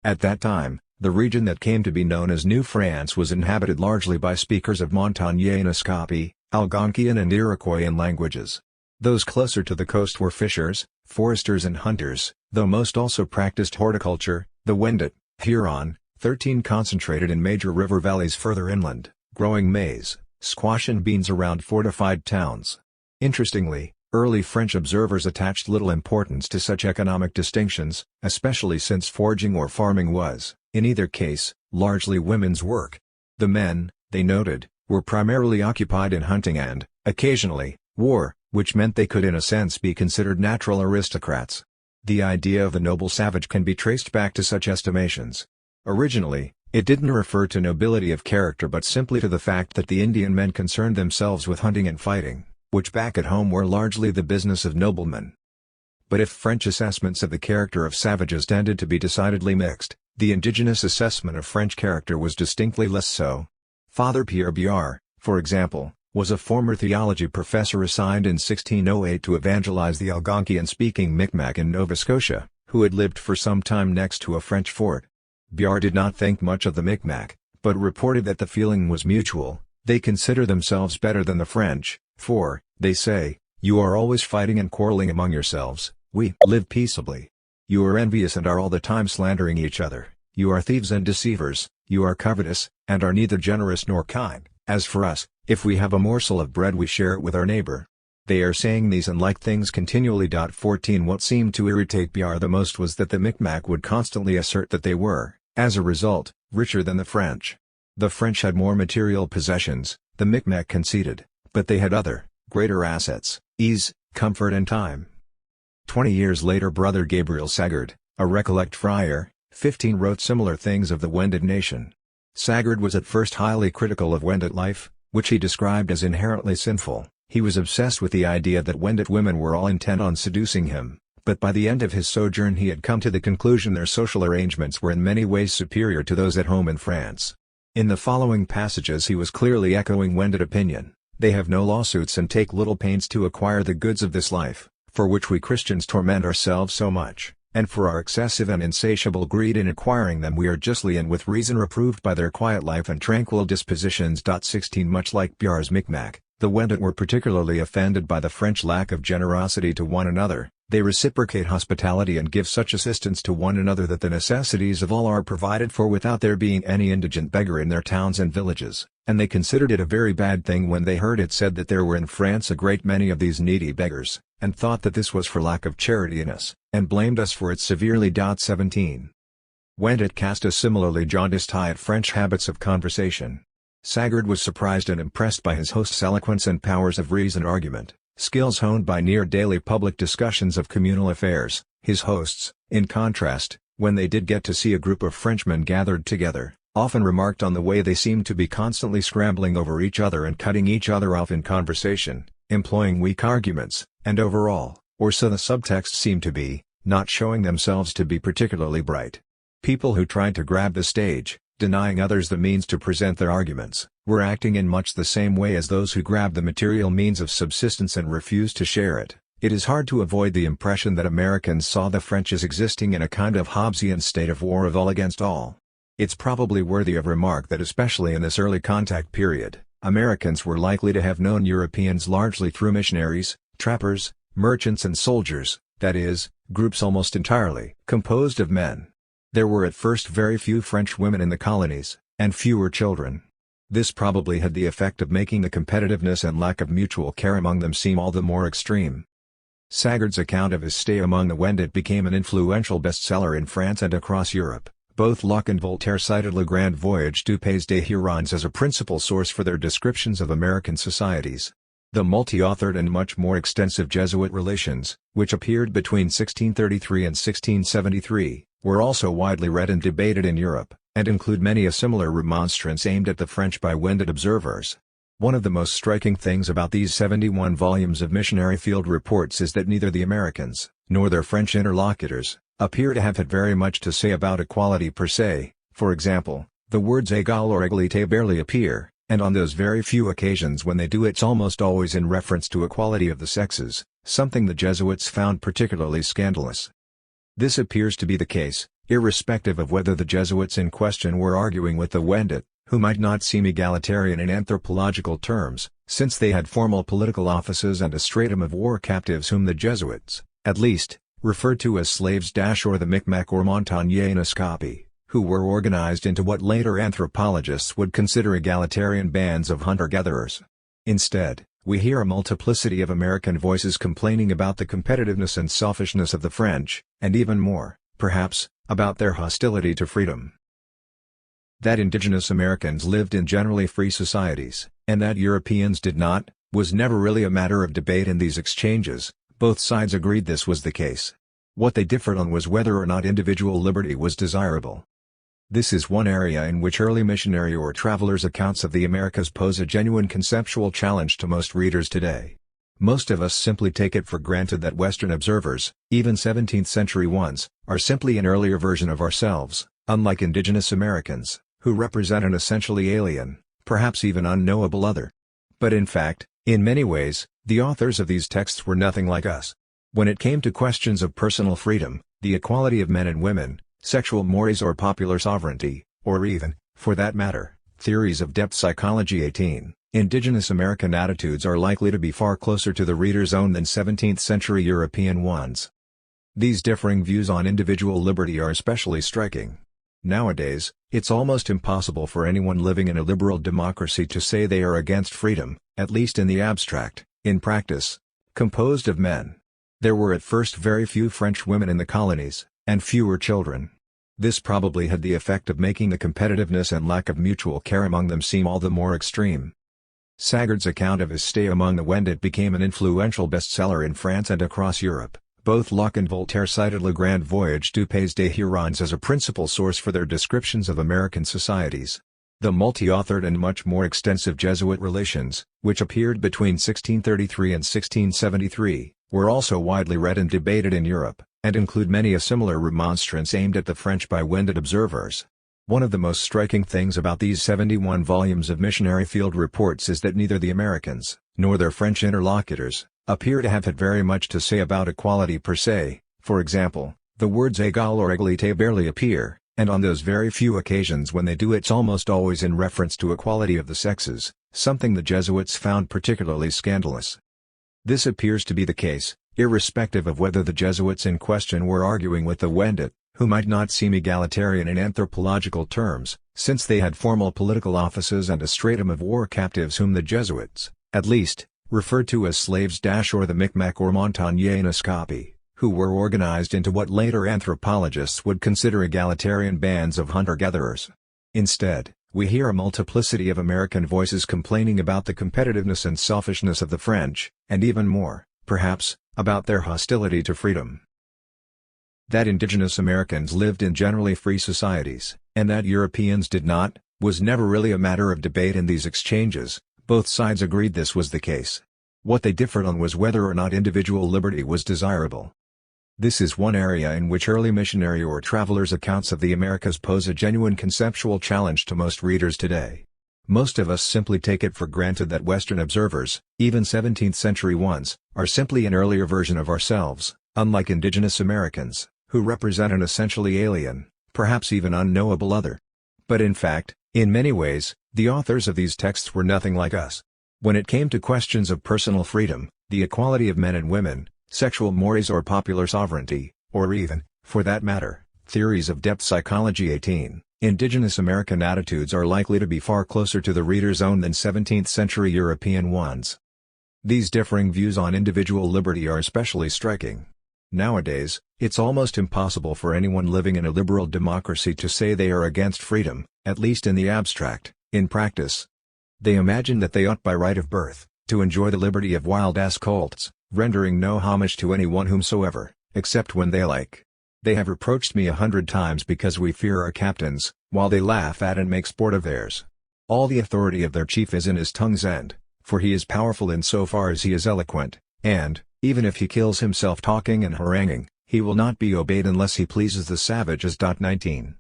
At that time, the region that came to be known as New France was inhabited largely by speakers of Montagnais Escapi, Algonquian and Iroquoian languages. Those closer to the coast were fishers, foresters and hunters, though most also practiced horticulture. The Wendat, Huron, 13 concentrated in major river valleys further inland, growing maize, squash and beans around fortified towns. Interestingly, early French observers attached little importance to such economic distinctions, especially since foraging or farming was, in either case, largely women's work. The men, they noted, were primarily occupied in hunting and, occasionally, war, which meant they could in a sense be considered natural aristocrats. The idea of the noble savage can be traced back to such estimations. Originally, it didn't refer to nobility of character but simply to the fact that the Indian men concerned themselves with hunting and fighting, which back at home were largely the business of noblemen. But if French assessments of the character of savages tended to be decidedly mixed, the indigenous assessment of French character was distinctly less so. Father Pierre Biard, for example, was a former theology professor assigned in 1608 to evangelize the Algonquian-speaking Micmac in Nova Scotia, who had lived for some time next to a French fort. Biard did not think much of the Micmac, but reported that the feeling was mutual. They consider themselves better than the French, for, they say, you are always fighting and quarreling among yourselves, we live peaceably. You are envious and are all the time slandering each other, you are thieves and deceivers, you are covetous, and are neither generous nor kind. As for us, if we have a morsel of bread we share it with our neighbor. They are saying these and like things continually. 14 What seemed to irritate Biard the most was that the Micmac would constantly assert that they were, as a result, richer than the French. The French had more material possessions, the Micmac conceded, but they had other, greater assets, ease, comfort and time. 20 years later Brother Gabriel Sagard, a Recollect friar, 15 wrote similar things of the Wendat nation. Sagard was at first highly critical of Wendat life, which he described as inherently sinful. He was obsessed with the idea that Wendat women were all intent on seducing him, but by the end of his sojourn he had come to the conclusion their social arrangements were in many ways superior to those at home in France. In the following passages he was clearly echoing Wendat opinion. They have no lawsuits and take little pains to acquire the goods of this life, for which we Christians torment ourselves so much. And for our excessive and insatiable greed in acquiring them we are justly and with reason reproved by their quiet life and tranquil dispositions. 16 Much like Biard's Micmac, the Wendat were particularly offended by the French lack of generosity to one another. They reciprocate hospitality and give such assistance to one another that the necessities of all are provided for without there being any indigent beggar in their towns and villages, and they considered it a very bad thing when they heard it said that there were in France a great many of these needy beggars, and thought that this was for lack of charity in us, and blamed us for it severely. 17. Wendat cast a similarly jaundiced eye at French habits of conversation. Sagard was surprised and impressed by his host's eloquence and powers of reason argument, skills honed by near daily public discussions of communal affairs. His hosts, in contrast, when they did get to see a group of Frenchmen gathered together, often remarked on the way they seemed to be constantly scrambling over each other and cutting each other off in conversation, employing weak arguments, and overall, or so the subtext seemed to be, not showing themselves to be particularly bright. People who tried to grab the stage, denying others the means to present their arguments, were acting in much the same way as those who grabbed the material means of subsistence and refused to share it. It is hard to avoid the impression that Americans saw the French as existing in a kind of Hobbesian state of war of all against all. It's probably worthy of remark that especially in this early contact period, Americans were likely to have known Europeans largely through missionaries, trappers, merchants and soldiers, that is, groups almost entirely composed of men. There were at first very few French women in the colonies, and fewer children. This probably had the effect of making the competitiveness and lack of mutual care among them seem all the more extreme. Sagard's account of his stay among the Wendat became an influential bestseller in France and across Europe. Both Locke and Voltaire cited Le Grand Voyage du Pays des Hurons as a principal source for their descriptions of American societies. The multi-authored and much more extensive Jesuit Relations, which appeared between 1633 and 1673, were also widely read and debated in Europe, and include many a similar remonstrance aimed at the French by Wendat observers. One of the most striking things about these 71 volumes of missionary field reports is that neither the Americans, nor their French interlocutors, appear to have had very much to say about equality per se. For example, the words égal or égalité barely appear, and on those very few occasions when they do it's almost always in reference to equality of the sexes, something the Jesuits found particularly scandalous. This appears to be the case, irrespective of whether the Jesuits in question were arguing with the Wendat, who might not seem egalitarian in anthropological terms, since they had formal political offices and a stratum of war captives whom the Jesuits, at least, referred to as slaves or the Micmac or Montagnais Naskapi, who were organized into what later anthropologists would consider egalitarian bands of hunter-gatherers. Instead, we hear a multiplicity of American voices complaining about the competitiveness and selfishness of the French, and even more, perhaps, about their hostility to freedom. That indigenous Americans lived in generally free societies, and that Europeans did not, was never really a matter of debate in these exchanges. Both sides agreed this was the case. What they differed on was whether or not individual liberty was desirable. This is one area in which early missionary or travelers' accounts of the Americas pose a genuine conceptual challenge to most readers today. Most of us simply take it for granted that Western observers, even 17th-century ones, are simply an earlier version of ourselves, unlike indigenous Americans, who represent an essentially alien, perhaps even unknowable other. But in fact, in many ways, the authors of these texts were nothing like us. When it came to questions of personal freedom, the equality of men and women, sexual mores or popular sovereignty, or even, for that matter, theories of depth psychology 18, indigenous American attitudes are likely to be far closer to the reader's own than 17th-century European ones. These differing views on individual liberty are especially striking. Nowadays, it's almost impossible for anyone living in a liberal democracy to say they are against freedom, at least in the abstract. In practice, composed of men. There were at first very few French women in the colonies, and fewer children. This probably had the effect of making the competitiveness and lack of mutual care among them seem all the more extreme. Sagard's account of his stay among the Wendat became an influential bestseller in France and across Europe. Both Locke and Voltaire cited Le Grand Voyage du Pays des Hurons as a principal source for their descriptions of American societies. The multi-authored and much more extensive Jesuit Relations, which appeared between 1633 and 1673, were also widely read and debated in Europe, and include many a similar remonstrance aimed at the French by Wendat observers. One of the most striking things about these 71 volumes of missionary field reports is that neither the Americans, nor their French interlocutors, appear to have had very much to say about equality per se. For example, the words égal or égalité barely appear, and on those very few occasions when they do it's almost always in reference to equality of the sexes, something the Jesuits found particularly scandalous. This appears to be the case, irrespective of whether the Jesuits in question were arguing with the Wendat, who might not seem egalitarian in anthropological terms, since they had formal political offices and a stratum of war captives whom the Jesuits, at least, referred to as slaves or the Micmac or Montagnais Naskapi, who were organized into what later anthropologists would consider egalitarian bands of hunter-gatherers. Instead, we hear a multiplicity of American voices complaining about the competitiveness and selfishness of the French, and even more, perhaps, about their hostility to freedom. That indigenous Americans lived in generally free societies, and that Europeans did not, was never really a matter of debate in these exchanges. Both sides agreed this was the case. What they differed on was whether or not individual liberty was desirable. This is one area in which early missionary or travelers' accounts of the Americas pose a genuine conceptual challenge to most readers today. Most of us simply take it for granted that Western observers, even 17th-century ones, are simply an earlier version of ourselves, unlike indigenous Americans, who represent an essentially alien, perhaps even unknowable other. But in fact, in many ways, the authors of these texts were nothing like us. When it came to questions of personal freedom, the equality of men and women, sexual mores or popular sovereignty, or even, for that matter, theories of depth psychology 18, indigenous American attitudes are likely to be far closer to the reader's own than 17th-century European ones. These differing views on individual liberty are especially striking. Nowadays, it's almost impossible for anyone living in a liberal democracy to say they are against freedom, at least in the abstract. In practice, they imagine that they ought by right of birth, to enjoy the liberty of wild-ass colts, rendering no homage to anyone whomsoever, except when they like. They have reproached me 100 times because we fear our captains, while they laugh at and make sport of theirs. All the authority of their chief is in his tongue's end, for he is powerful in so far as he is eloquent, and, even if he kills himself talking and haranguing, he will not be obeyed unless he pleases the savages. 19.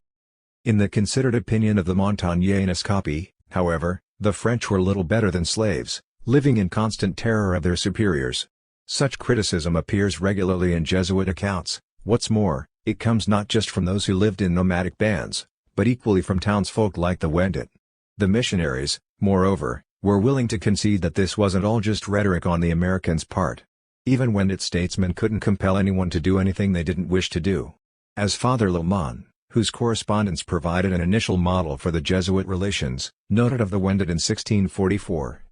In the considered opinion of the Montagnais copy, however, the French were little better than slaves, living in constant terror of their superiors. Such criticism appears regularly in Jesuit accounts. What's more, it comes not just from those who lived in nomadic bands, but equally from townsfolk like the Wendat. The missionaries, moreover, were willing to concede that this wasn't all just rhetoric on the Americans' part. Even Wendat statesmen couldn't compel anyone to do anything they didn't wish to do. As Father Lemon, whose correspondence provided an initial model for the Jesuit relations, noted of the Wendat in 1644.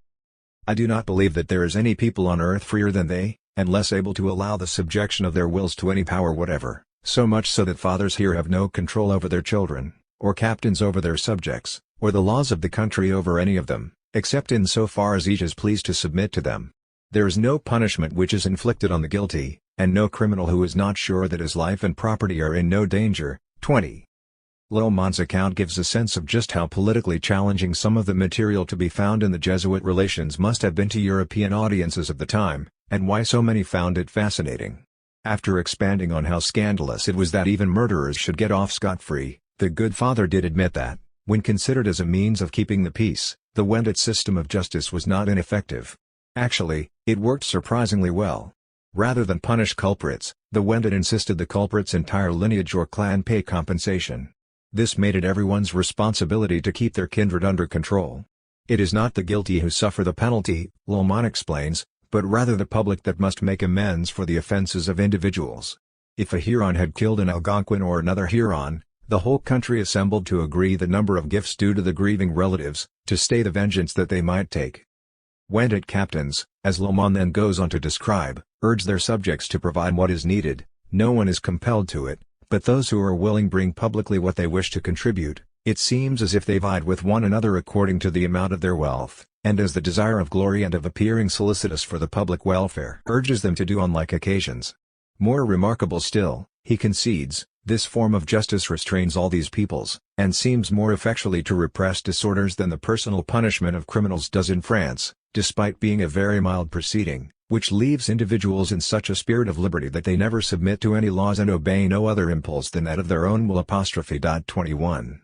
I do not believe that there is any people on earth freer than they, and less able to allow the subjection of their wills to any power whatever, so much so that fathers here have no control over their children, or captains over their subjects, or the laws of the country over any of them, except in so far as each is pleased to submit to them. There is no punishment which is inflicted on the guilty, and no criminal who is not sure that his life and property are in no danger. 20. Lomon's account gives a sense of just how politically challenging some of the material to be found in the Jesuit relations must have been to European audiences of the time, and why so many found it fascinating. After expanding on how scandalous it was that even murderers should get off scot-free, the good father did admit that, when considered as a means of keeping the peace, the Wendat system of justice was not ineffective. Actually, it worked surprisingly well. Rather than punish culprits, the Wendat insisted the culprit's entire lineage or clan pay compensation. This made it everyone's responsibility to keep their kindred under control. It is not the guilty who suffer the penalty, Lomon explains, but rather the public that must make amends for the offenses of individuals. If a Huron had killed an Algonquin or another Huron, the whole country assembled to agree the number of gifts due to the grieving relatives, to stay the vengeance that they might take. Wendat captains, as Lomon then goes on to describe, urge their subjects to provide what is needed. No one is compelled to it, but those who are willing bring publicly what they wish to contribute. It seems as if they vied with one another according to the amount of their wealth, and as the desire of glory and of appearing solicitous for the public welfare urges them to do on like occasions. More remarkable still, he concedes, this form of justice restrains all these peoples, and seems more effectually to repress disorders than the personal punishment of criminals does in France, despite being a very mild proceeding, which leaves individuals in such a spirit of liberty that they never submit to any laws and obey no other impulse than that of their own will. 21.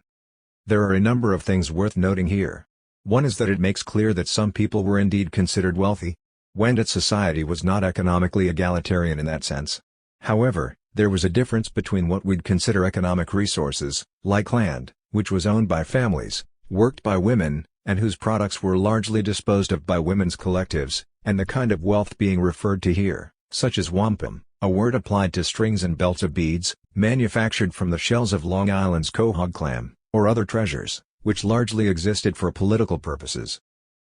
There are a number of things worth noting here. One is that it makes clear that some people were indeed considered wealthy. Wendat society was not economically egalitarian in that sense. However, there was a difference between what we'd consider economic resources, like land, which was owned by families, worked by women, and whose products were largely disposed of by women's collectives, and the kind of wealth being referred to here, such as wampum, a word applied to strings and belts of beads, manufactured from the shells of Long Island's quahog clam, or other treasures, which largely existed for political purposes.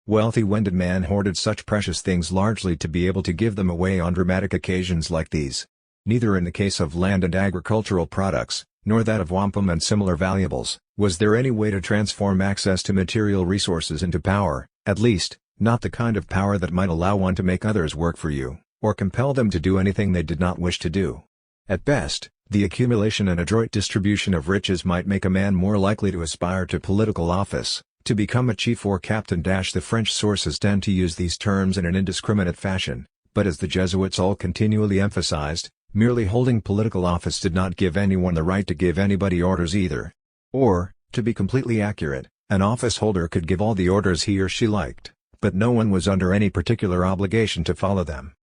Wealthy Wendat man hoarded such precious things largely to be able to give them away on dramatic occasions like these. Neither in the case of land and agricultural products, nor that of wampum and similar valuables, was there any way to transform access to material resources into power, at least, not the kind of power that might allow one to make others work for you, or compel them to do anything they did not wish to do. At best, The accumulation and adroit distribution of riches might make a man more likely to aspire to political office, to become a chief or captain. The French sources tend to use these terms in an indiscriminate fashion, but as the Jesuits all continually emphasized, merely holding political office did not give anyone the right to give anybody orders either. Or, to be completely accurate, an office holder could give all the orders he or she liked, but no one was under any particular obligation to follow them.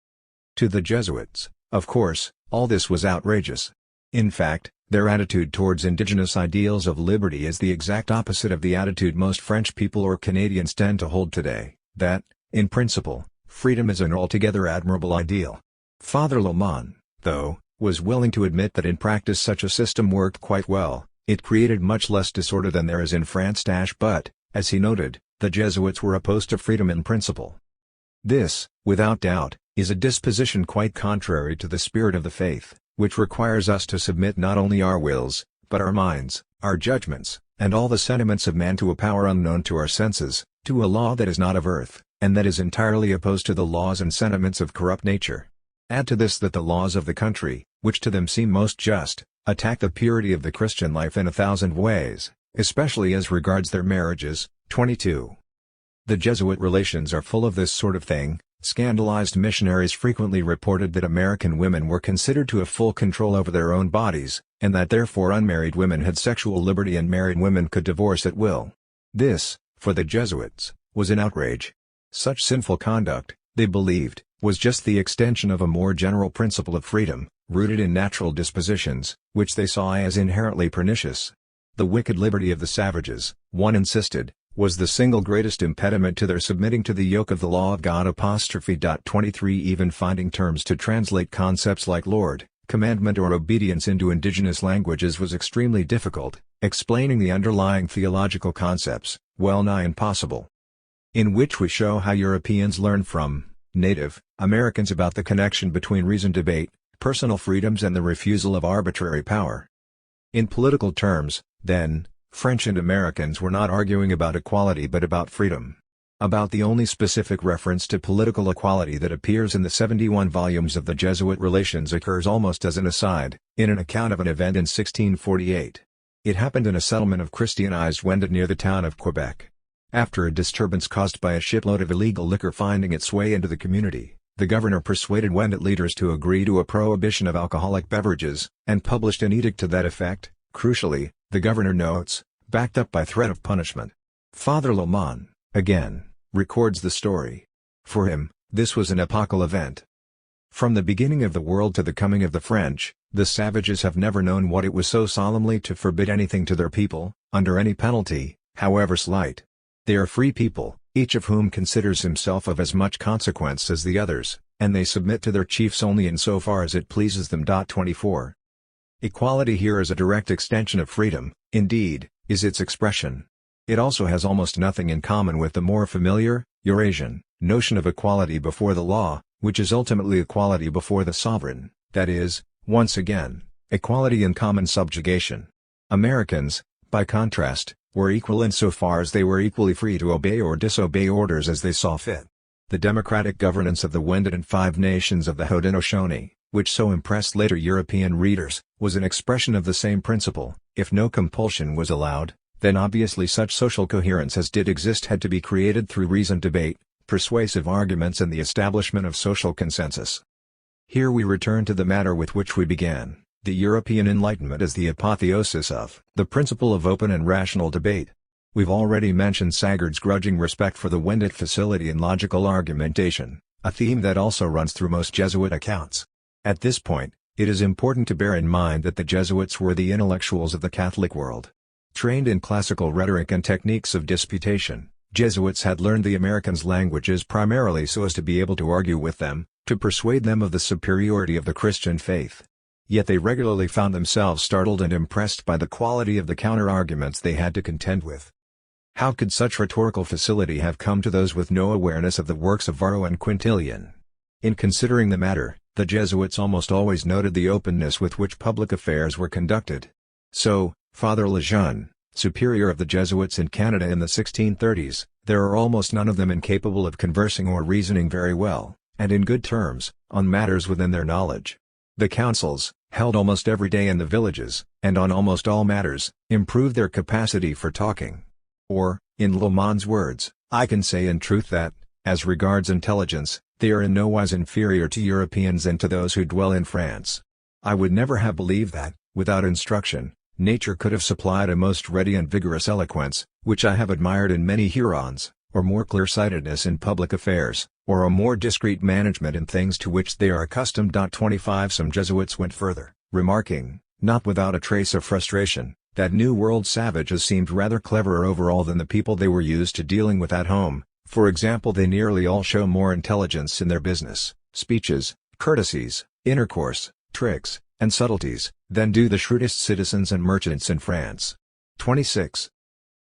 To the Jesuits, of course, all this was outrageous. In fact, their attitude towards indigenous ideals of liberty is the exact opposite of the attitude most French people or Canadians tend to hold today, that, in principle, freedom is an altogether admirable ideal. Father Lemon, though, was willing to admit that in practice such a system worked quite well. It created much less disorder than there is in France. But, as he noted, the Jesuits were opposed to freedom in principle. This, without doubt, is a disposition quite contrary to the spirit of the faith, which requires us to submit not only our wills, but our minds, our judgments, and all the sentiments of man to a power unknown to our senses, to a law that is not of earth, and that is entirely opposed to the laws and sentiments of corrupt nature. Add to this that the laws of the country, which to them seem most just, attack the purity of the Christian life in 1,000 ways, especially as regards their marriages. 22. The Jesuit relations are full of this sort of thing. Scandalized missionaries frequently reported that American women were considered to have full control over their own bodies, and that therefore unmarried women had sexual liberty and married women could divorce at will. This, for the Jesuits, was an outrage. Such sinful conduct, they believed, was just the extension of a more general principle of freedom, rooted in natural dispositions, which they saw as inherently pernicious. The wicked liberty of the savages, one insisted, was the single greatest impediment to their submitting to the yoke of the law of God. 23 Even finding terms to translate concepts like Lord, commandment or obedience into indigenous languages was extremely difficult, explaining the underlying theological concepts, well nigh impossible. In which we show how Europeans learn from native Americans about the connection between reasoned debate, personal freedoms and the refusal of arbitrary power. In political terms, then, French and Americans were not arguing about equality but about freedom. About the only specific reference to political equality that appears in the 71 volumes of the Jesuit Relations occurs almost as an aside, in an account of an event in 1648. It happened in a settlement of Christianized Wendat near the town of Quebec. After a disturbance caused by a shipload of illegal liquor finding its way into the community, the governor persuaded Wendat leaders to agree to a prohibition of alcoholic beverages, and published an edict to that effect. Crucially, the governor notes, backed up by threat of punishment. Father Lemon, again, records the story. For him, this was an epochal event. From the beginning of the world to the coming of the French, the savages have never known what it was so solemnly to forbid anything to their people, under any penalty, however slight. They are free people, each of whom considers himself of as much consequence as the others, and they submit to their chiefs only in so far as it pleases them. 24. Equality here is a direct extension of freedom, indeed, is its expression. It also has almost nothing in common with the more familiar, Eurasian, notion of equality before the law, which is ultimately equality before the sovereign, that is, once again, equality in common subjugation. Americans, by contrast, were equal insofar as they were equally free to obey or disobey orders as they saw fit. The democratic governance of the Wendat and Five Nations of the Haudenosaunee, which so impressed later European readers, was an expression of the same principle. If no compulsion was allowed, then obviously such social coherence as did exist had to be created through reasoned debate, persuasive arguments and the establishment of social consensus. Here we return to the matter with which we began, the European Enlightenment as the apotheosis of the principle of open and rational debate. We've already mentioned Sagard's grudging respect for the Wendat facility in logical argumentation, a theme that also runs through most Jesuit accounts. At this point, it is important to bear in mind that the Jesuits were the intellectuals of the Catholic world. Trained in classical rhetoric and techniques of disputation, Jesuits had learned the Americans' languages primarily so as to be able to argue with them, to persuade them of the superiority of the Christian faith. Yet they regularly found themselves startled and impressed by the quality of the counter-arguments they had to contend with. How could such rhetorical facility have come to those with no awareness of the works of Varro and Quintilian? In considering the matter, the Jesuits almost always noted the openness with which public affairs were conducted. So, Father Lejeune, superior of the Jesuits in Canada in the 1630s, there are almost none of them incapable of conversing or reasoning very well, and in good terms, on matters within their knowledge. The councils, held almost every day in the villages, and on almost all matters, improved their capacity for talking. Or, in Lohmann's words, I can say in truth that, as regards intelligence, they are in no wise inferior to Europeans and to those who dwell in France. I would never have believed that, without instruction, nature could have supplied a most ready and vigorous eloquence, which I have admired in many Hurons, or more clear-sightedness in public affairs, or a more discreet management in things to which they are accustomed. 25 Some Jesuits went further, remarking, not without a trace of frustration, that New World savages seemed rather cleverer overall than the people they were used to dealing with at home. For example, they nearly all show more intelligence in their business, speeches, courtesies, intercourse, tricks, and subtleties, than do the shrewdest citizens and merchants in France. 26.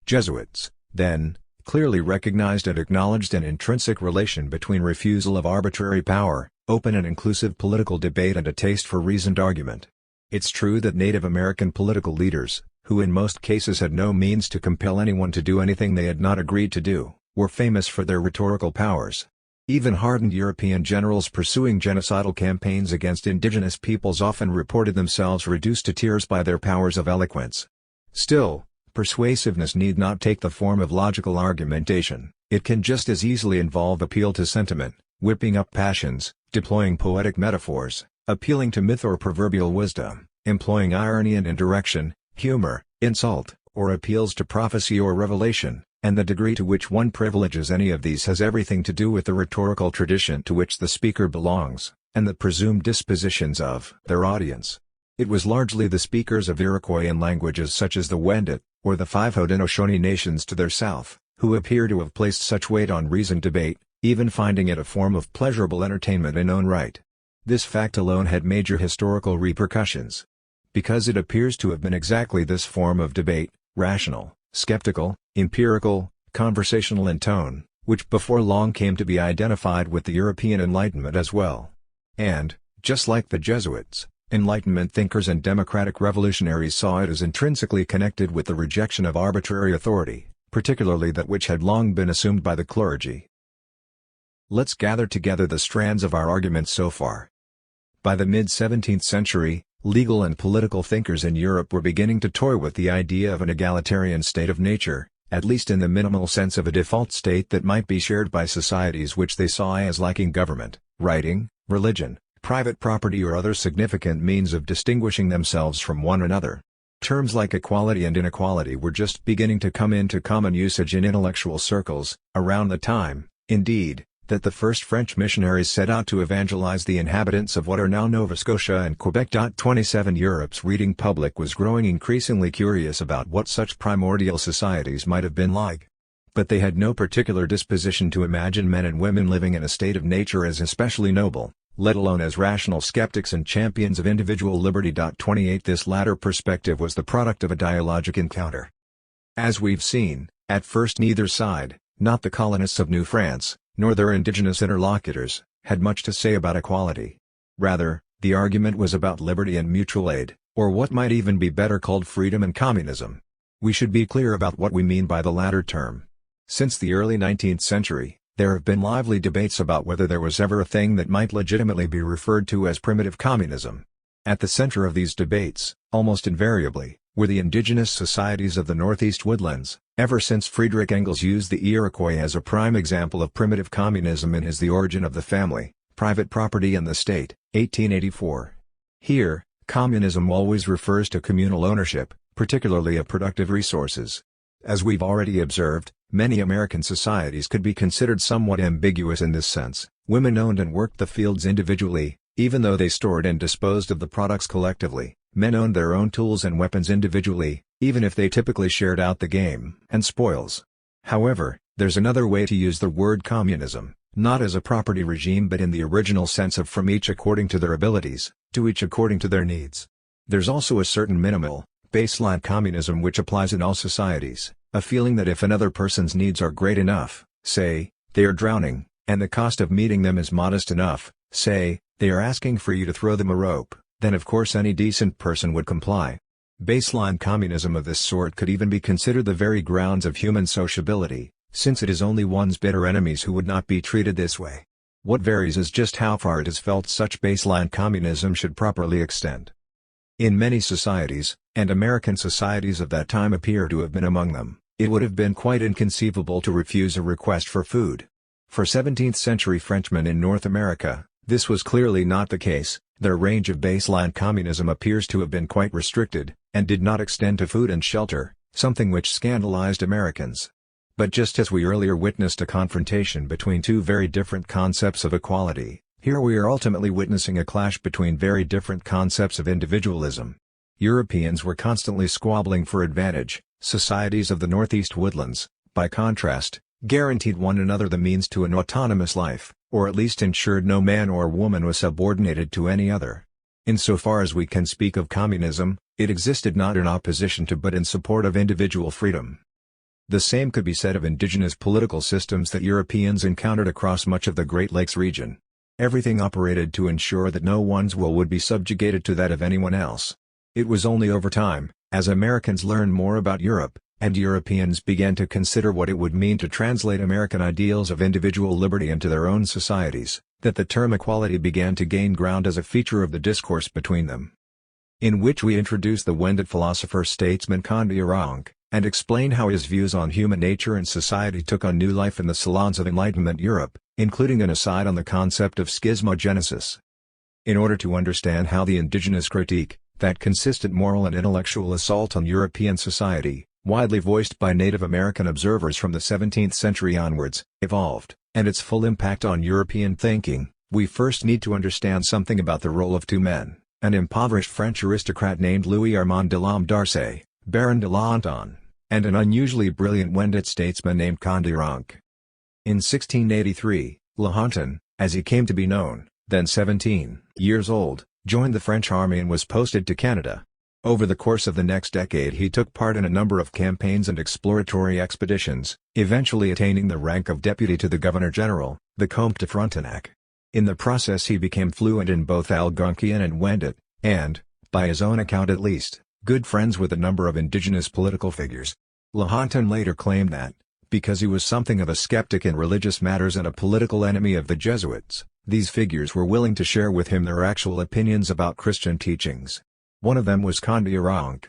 Jesuits, then, clearly recognized and acknowledged an intrinsic relation between refusal of arbitrary power, open and inclusive political debate and a taste for reasoned argument. It's true that Native American political leaders, who in most cases had no means to compel anyone to do anything they had not agreed to do, were famous for their rhetorical powers. Even hardened European generals pursuing genocidal campaigns against indigenous peoples often reported themselves reduced to tears by their powers of eloquence. Still, persuasiveness need not take the form of logical argumentation, it can just as easily involve appeal to sentiment, whipping up passions, deploying poetic metaphors, appealing to myth or proverbial wisdom, employing irony and indirection, humor, insult, or appeals to prophecy or revelation, and the degree to which one privileges any of these has everything to do with the rhetorical tradition to which the speaker belongs, and the presumed dispositions of their audience. It was largely the speakers of Iroquoian languages such as the Wendat, or the five Haudenosaunee nations to their south, who appear to have placed such weight on reasoned debate, even finding it a form of pleasurable entertainment in own right. This fact alone had major historical repercussions. Because it appears to have been exactly this form of debate, rational, skeptical, empirical, conversational in tone, which before long came to be identified with the European Enlightenment as well. And, just like the Jesuits, Enlightenment thinkers and democratic revolutionaries saw it as intrinsically connected with the rejection of arbitrary authority, particularly that which had long been assumed by the clergy. Let's gather together the strands of our arguments so far. By the mid-17th century, legal and political thinkers in Europe were beginning to toy with the idea of an egalitarian state of nature, at least in the minimal sense of a default state that might be shared by societies which they saw as lacking government, writing, religion, private property or other significant means of distinguishing themselves from one another. Terms like equality and inequality were just beginning to come into common usage in intellectual circles, around the time, indeed, that the first French missionaries set out to evangelize the inhabitants of what are now Nova Scotia and Quebec. 27 Europe's reading public was growing increasingly curious about what such primordial societies might have been like. But they had no particular disposition to imagine men and women living in a state of nature as especially noble, let alone as rational skeptics and champions of individual liberty. 28 This latter perspective was the product of a dialogic encounter. As we've seen, at first neither side, not the colonists of New France, nor their indigenous interlocutors, had much to say about equality. Rather, the argument was about liberty and mutual aid, or what might even be better called freedom and communism. We should be clear about what we mean by the latter term. Since the early 19th century, there have been lively debates about whether there was ever a thing that might legitimately be referred to as primitive communism. At the center of these debates, almost invariably, were the indigenous societies of the Northeast Woodlands, ever since Friedrich Engels used the Iroquois as a prime example of primitive communism in his The Origin of the Family, Private Property and the State, 1884. Here, communism always refers to communal ownership, particularly of productive resources. As we've already observed, many American societies could be considered somewhat ambiguous in this sense. Women owned and worked the fields individually, even though they stored and disposed of the products collectively. Men owned their own tools and weapons individually, even if they typically shared out the game and spoils. However, there's another way to use the word communism, not as a property regime but in the original sense of from each according to their abilities, to each according to their needs. There's also a certain minimal, baseline communism which applies in all societies, a feeling that if another person's needs are great enough, say, they are drowning, and the cost of meeting them is modest enough, say, they are asking for you to throw them a rope, then of course any decent person would comply. Baseline communism of this sort could even be considered the very grounds of human sociability, since it is only one's bitter enemies who would not be treated this way. What varies is just how far it is felt such baseline communism should properly extend. In many societies, and American societies of that time appear to have been among them, it would have been quite inconceivable to refuse a request for food. For 17th-century Frenchmen in North America, this was clearly not the case. Their range of baseline communism appears to have been quite restricted, and did not extend to food and shelter, something which scandalized Americans. But just as we earlier witnessed a confrontation between two very different concepts of equality, here we are ultimately witnessing a clash between very different concepts of individualism. Europeans were constantly squabbling for advantage. Societies of the Northeast Woodlands, by contrast, guaranteed one another the means to an autonomous life, or at least ensured no man or woman was subordinated to any other. Insofar as we can speak of communism, it existed not in opposition to but in support of individual freedom. The same could be said of indigenous political systems that Europeans encountered across much of the Great Lakes region. Everything operated to ensure that no one's will would be subjugated to that of anyone else. It was only over time, as Americans learned more about Europe, and Europeans began to consider what it would mean to translate American ideals of individual liberty into their own societies, that the term equality began to gain ground as a feature of the discourse between them. In which we introduce the Wendat philosopher-statesman Kandiaronk, and explain how his views on human nature and society took on new life in the salons of Enlightenment Europe, including an aside on the concept of schismogenesis. In order to understand how the indigenous critique, that consistent moral and intellectual assault on European society, widely voiced by Native American observers from the 17th century onwards, evolved, and its full impact on European thinking, we first need to understand something about the role of two men, an impoverished French aristocrat named Louis Armand de Lambe d'Arce, Baron de L'Anton, and an unusually brilliant Wendat statesman named Kandiaronk. In 1683, L'Anton, as he came to be known, then 17 years old, joined the French army and was posted to Canada. Over the course of the next decade he took part in a number of campaigns and exploratory expeditions, eventually attaining the rank of deputy to the Governor-General, the Comte de Frontenac. In the process he became fluent in both Algonquian and Wendat, and, by his own account at least, good friends with a number of indigenous political figures. L'Anton later claimed that, because he was something of a skeptic in religious matters and a political enemy of the Jesuits, these figures were willing to share with him their actual opinions about Christian teachings. One of them was Kandiaronk.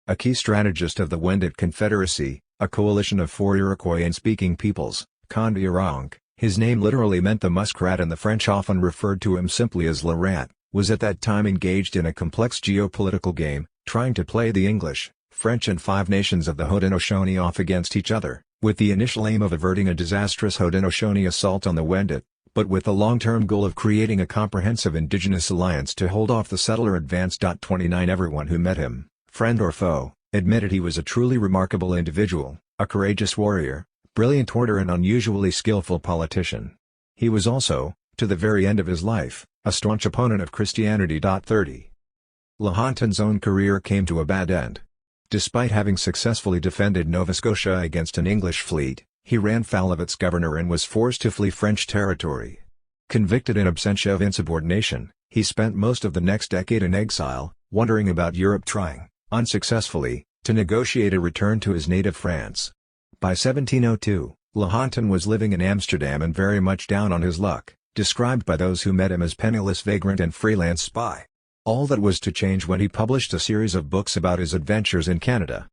A key strategist of the Wendat Confederacy, a coalition of 4 Iroquoian-speaking peoples, Kandiaronk, his name literally meant the muskrat and the French often referred to him simply as Le Rat, was at that time engaged in a complex geopolitical game, trying to play the English, French and 5 nations of the Haudenosaunee off against each other, with the initial aim of averting a disastrous Haudenosaunee assault on the Wendat, but with the long-term goal of creating a comprehensive indigenous alliance to hold off the settler advance. 29 Everyone who met him, friend or foe, admitted he was a truly remarkable individual, a courageous warrior, brilliant orator and unusually skillful politician. He was also, to the very end of his life, a staunch opponent of Christianity. 30. L'Anton's own career came to a bad end. Despite having successfully defended Nova Scotia against an English fleet, he ran foul of its governor and was forced to flee French territory. Convicted in absentia of insubordination, he spent most of the next decade in exile, wandering about Europe trying, unsuccessfully, to negotiate a return to his native France. By 1702, L'Anton was living in Amsterdam and very much down on his luck, described by those who met him as penniless vagrant and freelance spy. All that was to change when he published a series of books about his adventures in Canada.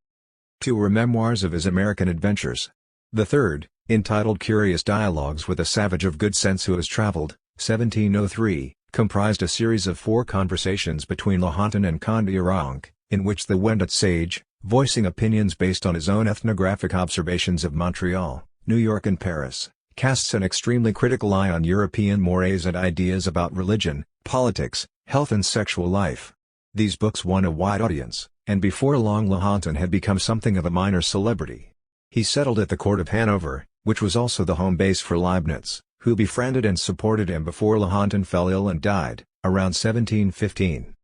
2 were memoirs of his American adventures. The third, entitled Curious Dialogues with a Savage of Good Sense Who Has Traveled, 1703, comprised a series of 4 conversations between L'Anton and Kandiaronk, in which the Wendat sage, voicing opinions based on his own ethnographic observations of Montreal, New York and Paris, casts an extremely critical eye on European mores and ideas about religion, politics, health and sexual life. These books won a wide audience, and before long L'Anton had become something of a minor celebrity. He settled at the court of Hanover, which was also the home base for Leibniz, who befriended and supported him before L'Anton fell ill and died, around 1715.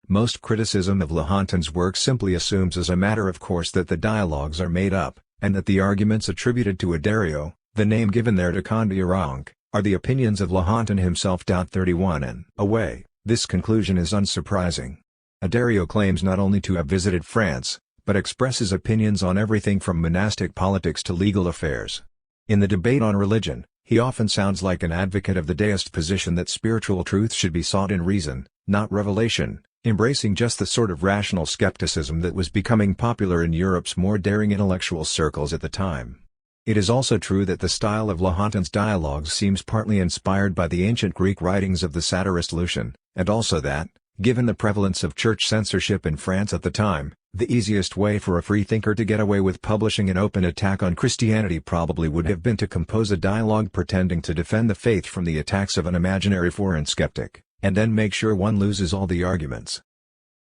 Most criticism of L'Anton's work simply assumes as a matter of course that the dialogues are made up, and that the arguments attributed to Addario, the name given there to Kandiaronk, are the opinions of L'Anton himself. 31 and away, this conclusion is unsurprising. Addario claims not only to have visited France, but expresses opinions on everything from monastic politics to legal affairs. In the debate on religion, he often sounds like an advocate of the deist position that spiritual truth should be sought in reason, not revelation, embracing just the sort of rational skepticism that was becoming popular in Europe's more daring intellectual circles at the time. It is also true that the style of Lahontan's dialogues seems partly inspired by the ancient Greek writings of the satirist Lucian, and also that, given the prevalence of church censorship in France at the time, the easiest way for a freethinker to get away with publishing an open attack on Christianity probably would have been to compose a dialogue pretending to defend the faith from the attacks of an imaginary foreign skeptic, and then make sure one loses all the arguments.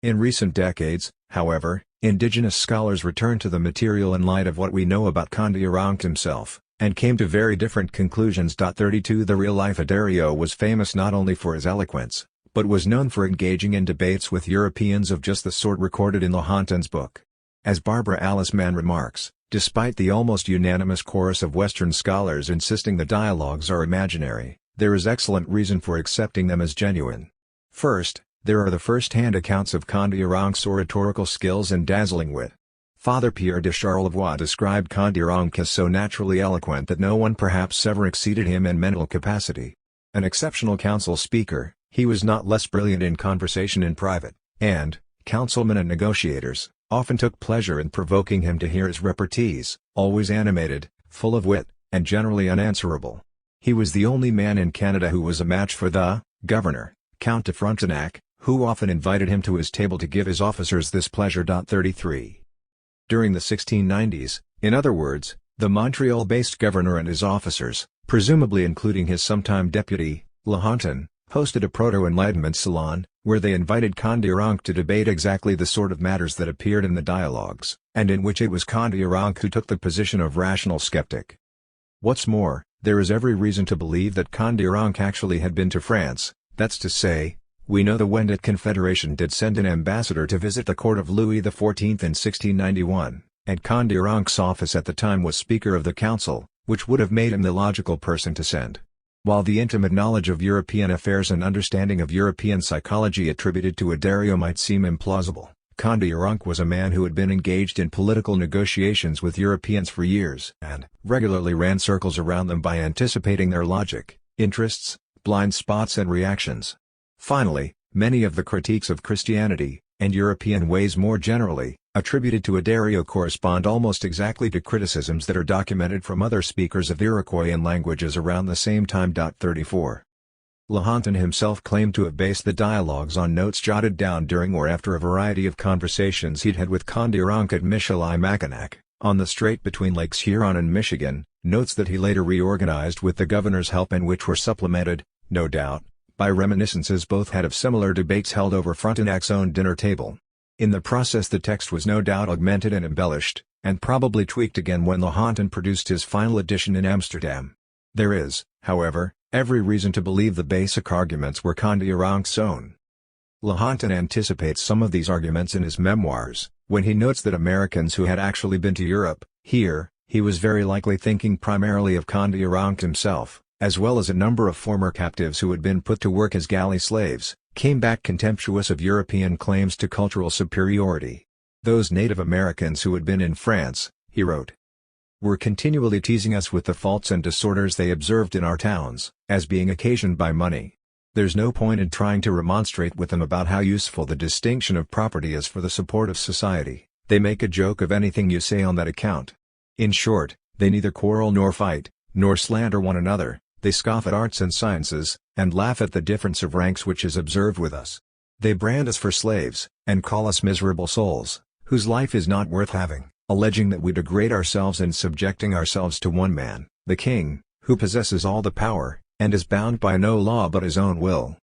In recent decades, however, indigenous scholars returned to the material in light of what we know about Kandiaronk himself, and came to very different conclusions. 32 The real-life Addario was famous not only for his eloquence, but was known for engaging in debates with Europeans of just the sort recorded in Lahontan's book. As Barbara Alice Mann remarks, despite the almost unanimous chorus of Western scholars insisting the dialogues are imaginary, there is excellent reason for accepting them as genuine. First, there are the first-hand accounts of Kandiaronk's oratorical skills and dazzling wit. Father Pierre de Charlevoix described Kandiaronk as so naturally eloquent that no one perhaps ever exceeded him in mental capacity. An exceptional council speaker, he was not less brilliant in conversation in private, and, councilmen and negotiators, often took pleasure in provoking him to hear his repartees, always animated, full of wit, and generally unanswerable. He was the only man in Canada who was a match for the governor, Count de Frontenac, who often invited him to his table to give his officers this pleasure. 33. During the 1690s, in other words, the Montreal-based governor and his officers, presumably including his sometime deputy, Lahontan, hosted a proto-Enlightenment salon, where they invited Kandiaronk to debate exactly the sort of matters that appeared in the dialogues, and in which it was Kandiaronk who took the position of rational skeptic. What's more, there is every reason to believe that Kandiaronk actually had been to France, that's to say, we know the Wendat Confederation did send an ambassador to visit the court of Louis XIV in 1691, and Kandiaronk's office at the time was Speaker of the Council, which would have made him the logical person to send. While the intimate knowledge of European affairs and understanding of European psychology attributed to Addario might seem implausible, Kandiaronk was a man who had been engaged in political negotiations with Europeans for years and regularly ran circles around them by anticipating their logic, interests, blind spots and reactions. Finally, many of the critiques of Christianity, and European ways more generally, attributed to Addario correspond almost exactly to criticisms that are documented from other speakers of Iroquoian languages around the same time. 34. Lahontan himself claimed to have based the dialogues on notes jotted down during or after a variety of conversations he'd had with Kandiaronk at Michilimackinac, on the strait between Lakes Huron and Michigan, notes that he later reorganized with the governor's help and which were supplemented, no doubt, by reminiscences both had of similar debates held over Frontenac's own dinner table. In the process the text was no doubt augmented and embellished, and probably tweaked again when Lahontan produced his final edition in Amsterdam. There is, however, every reason to believe the basic arguments were Kandiaronk's own. Lahontan anticipates some of these arguments in his memoirs, when he notes that Americans who had actually been to Europe, here, he was very likely thinking primarily of Kandiaronk himself, as well as a number of former captives who had been put to work as galley slaves, came back contemptuous of European claims to cultural superiority. Those Native Americans who had been in France, he wrote, were continually teasing us with the faults and disorders they observed in our towns, as being occasioned by money. There's no point in trying to remonstrate with them about how useful the distinction of property is for the support of society. They make a joke of anything you say on that account. In short, they neither quarrel nor fight, nor slander one another. They scoff at arts and sciences, and laugh at the difference of ranks which is observed with us. They brand us for slaves, and call us miserable souls, whose life is not worth having, alleging that we degrade ourselves in subjecting ourselves to one man, the king, who possesses all the power, and is bound by no law but his own will.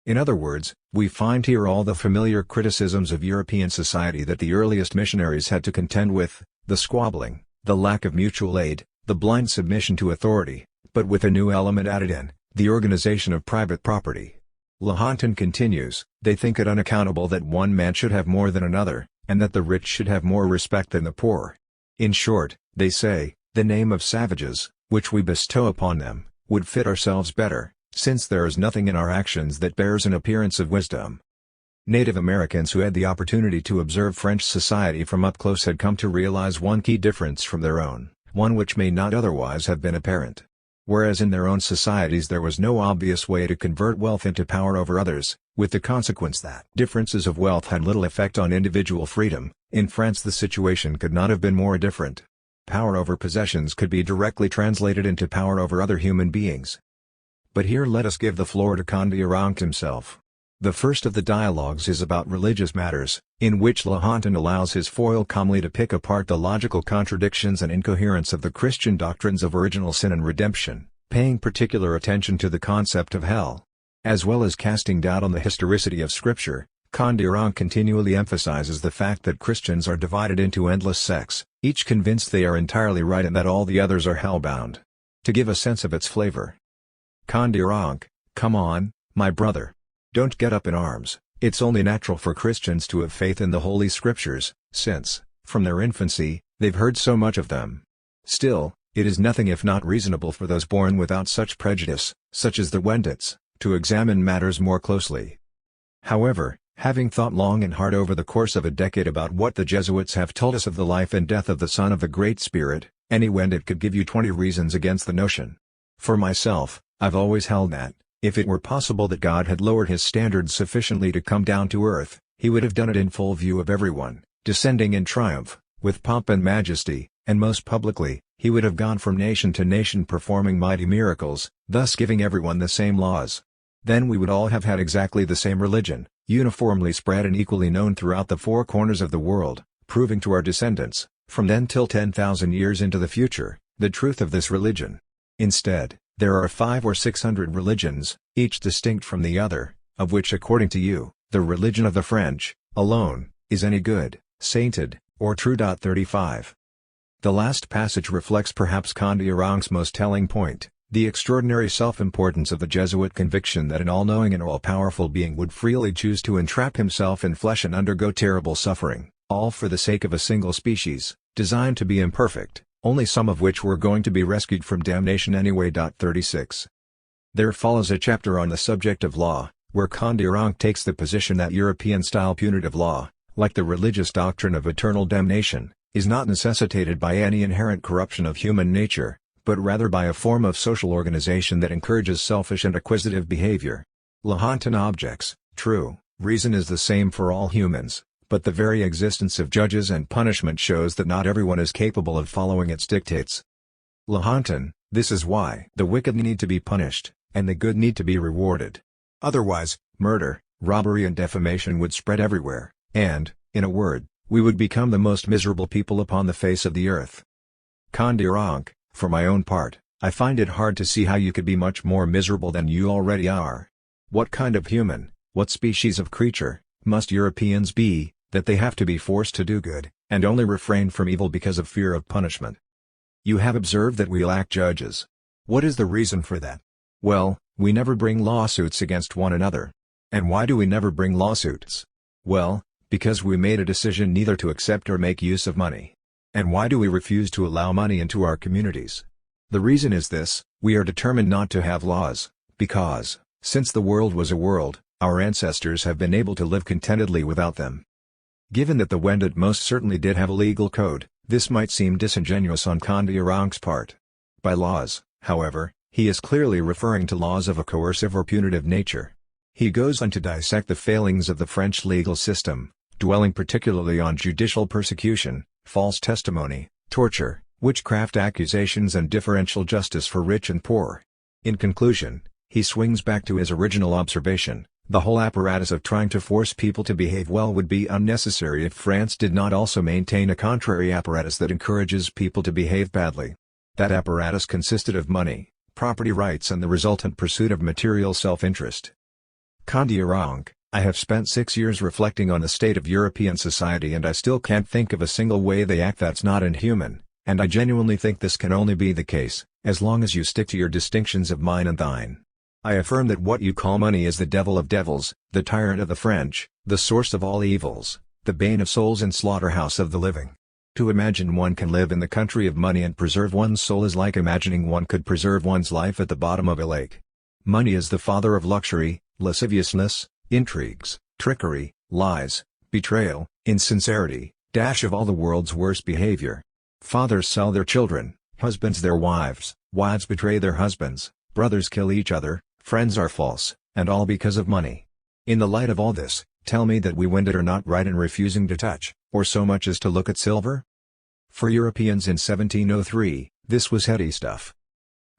In other words, we find here all the familiar criticisms of European society that the earliest missionaries had to contend with, the squabbling, the lack of mutual aid, the blind submission to authority, but with a new element added in, the organization of private property. Lahontan continues, they think it unaccountable that one man should have more than another, and that the rich should have more respect than the poor. In short, they say, the name of savages, which we bestow upon them, would fit ourselves better, since there is nothing in our actions that bears an appearance of wisdom. Native Americans who had the opportunity to observe French society from up close had come to realize one key difference from their own, one which may not otherwise have been apparent. whereas in their own societies there was no obvious way to convert wealth into power over others, with the consequence that differences of wealth had little effect on individual freedom. In France the situation could not have been more different. Power over possessions could be directly translated into power over other human beings. But here let us give the floor to Condillac himself. The first of the dialogues is about religious matters, in which Lahontan allows his foil calmly to pick apart the logical contradictions and incoherence of the Christian doctrines of original sin and redemption, paying particular attention to the concept of hell. As well as casting doubt on the historicity of Scripture, Condillac continually emphasizes the fact that Christians are divided into endless sects, each convinced they are entirely right and that all the others are hellbound. To give a sense of its flavor. Condillac, come on, my brother. Don't get up in arms. It's only natural for Christians to have faith in the Holy Scriptures, since, from their infancy, they've heard so much of them. Still, it is nothing if not reasonable for those born without such prejudice, such as the Wendits, to examine matters more closely. However, having thought long and hard over the course of a decade about what the Jesuits have told us of the life and death of the Son of the Great Spirit, any Wendit could give you 20 reasons against the notion. For myself, I've always held that, if it were possible that God had lowered his standards sufficiently to come down to earth, he would have done it in full view of everyone, descending in triumph, with pomp and majesty, and most publicly, he would have gone from nation to nation performing mighty miracles, thus giving everyone the same laws. Then we would all have had exactly the same religion, uniformly spread and equally known throughout the four corners of the world, proving to our descendants, from then till 10,000 years into the future, the truth of this religion. Instead, there are 500 or 600 religions, each distinct from the other, of which according to you, the religion of the French, alone, is any good, sainted, or true. 35. The last passage reflects perhaps Condillac's most telling point, the extraordinary self-importance of the Jesuit conviction that an all-knowing and all-powerful being would freely choose to entrap himself in flesh and undergo terrible suffering, all for the sake of a single species, designed to be imperfect, only some of which were going to be rescued from damnation anyway. 36. There follows a chapter on the subject of law, where Condillac takes the position that European-style punitive law, like the religious doctrine of eternal damnation, is not necessitated by any inherent corruption of human nature, but rather by a form of social organization that encourages selfish and acquisitive behavior. Lahontan objects, true, reason is the same for all humans, but the very existence of judges and punishment shows that not everyone is capable of following its dictates. Lahontan, this is why the wicked need to be punished, and the good need to be rewarded. Otherwise, murder, robbery and defamation would spread everywhere, and, in a word, we would become the most miserable people upon the face of the earth. Condillac, for my own part, I find it hard to see how you could be much more miserable than you already are. What kind of human, what species of creature, must Europeans be, that they have to be forced to do good, and only refrain from evil because of fear of punishment? You have observed that we lack judges. What is the reason for that? Well, we never bring lawsuits against one another. And why do we never bring lawsuits? Well, because we made a decision neither to accept or make use of money. And why do we refuse to allow money into our communities? The reason is this: we are determined not to have laws, because, since the world was a world, our ancestors have been able to live contentedly without them. Given that the Wendit most certainly did have a legal code, this might seem disingenuous on Condillac's part. By laws, however, he is clearly referring to laws of a coercive or punitive nature. He goes on to dissect the failings of the French legal system, dwelling particularly on judicial persecution, false testimony, torture, witchcraft accusations and differential justice for rich and poor. In conclusion, he swings back to his original observation: the whole apparatus of trying to force people to behave well would be unnecessary if France did not also maintain a contrary apparatus that encourages people to behave badly. That apparatus consisted of money, property rights and the resultant pursuit of material self-interest. Condillac, I have spent 6 years reflecting on the state of European society and I still can't think of a single way they act that's not inhuman, and I genuinely think this can only be the case, as long as you stick to your distinctions of mine and thine. I affirm that what you call money is the devil of devils, the tyrant of the French, the source of all evils, the bane of souls and slaughterhouse of the living. To imagine one can live in the country of money and preserve one's soul is like imagining one could preserve one's life at the bottom of a lake. Money is the father of luxury, lasciviousness, intrigues, trickery, lies, betrayal, insincerity, of all the world's worst behavior. Fathers sell their children, husbands their wives, Wives betray their husbands, brothers kill each other, friends are false, and all because of money. In the light of all this, tell me that we Wendat are not right in refusing to touch, or so much as to look at silver? For Europeans in 1703, this was heady stuff.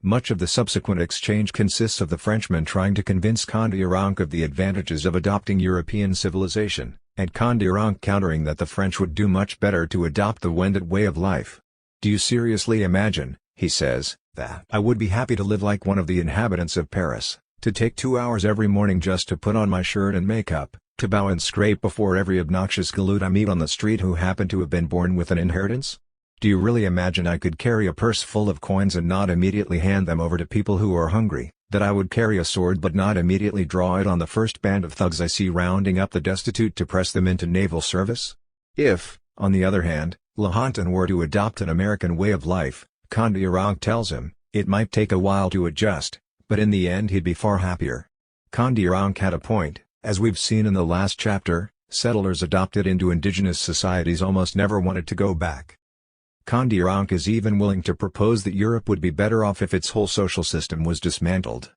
Much of the subsequent exchange consists of the Frenchmen trying to convince Kondiaronk of the advantages of adopting European civilization, and Kondiaronk countering that the French would do much better to adopt the Wendat way of life. "Do you seriously imagine," he says, "that I would be happy to live like one of the inhabitants of Paris, to take 2 hours every morning just to put on my shirt and makeup, to bow and scrape before every obnoxious galoot I meet on the street who happen to have been born with an inheritance? Do you really imagine I could carry a purse full of coins and not immediately hand them over to people who are hungry, that I would carry a sword but not immediately draw it on the first band of thugs I see rounding up the destitute to press them into naval service? If, on the other hand, Lahontan were to adopt an American way of life," Kondiaronk tells him, "it might take a while to adjust, but in the end he'd be far happier." Kondiaronk had a point. As we've seen in the last chapter, settlers adopted into indigenous societies almost never wanted to go back. Kondiaronk is even willing to propose that Europe would be better off if its whole social system was dismantled.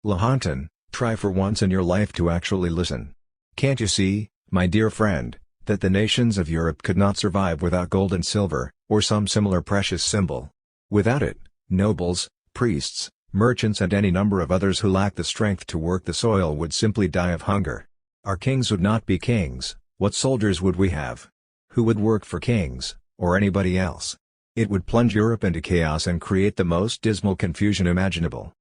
Lahontan, try for once in your life to actually listen. Can't you see, my dear friend, that the nations of Europe could not survive without gold and silver, or some similar precious symbol? Without it, nobles, priests, merchants and any number of others who lack the strength to work the soil would simply die of hunger. Our kings would not be kings. What soldiers would we have? Who would work for kings, or anybody else? It would plunge Europe into chaos and create the most dismal confusion imaginable.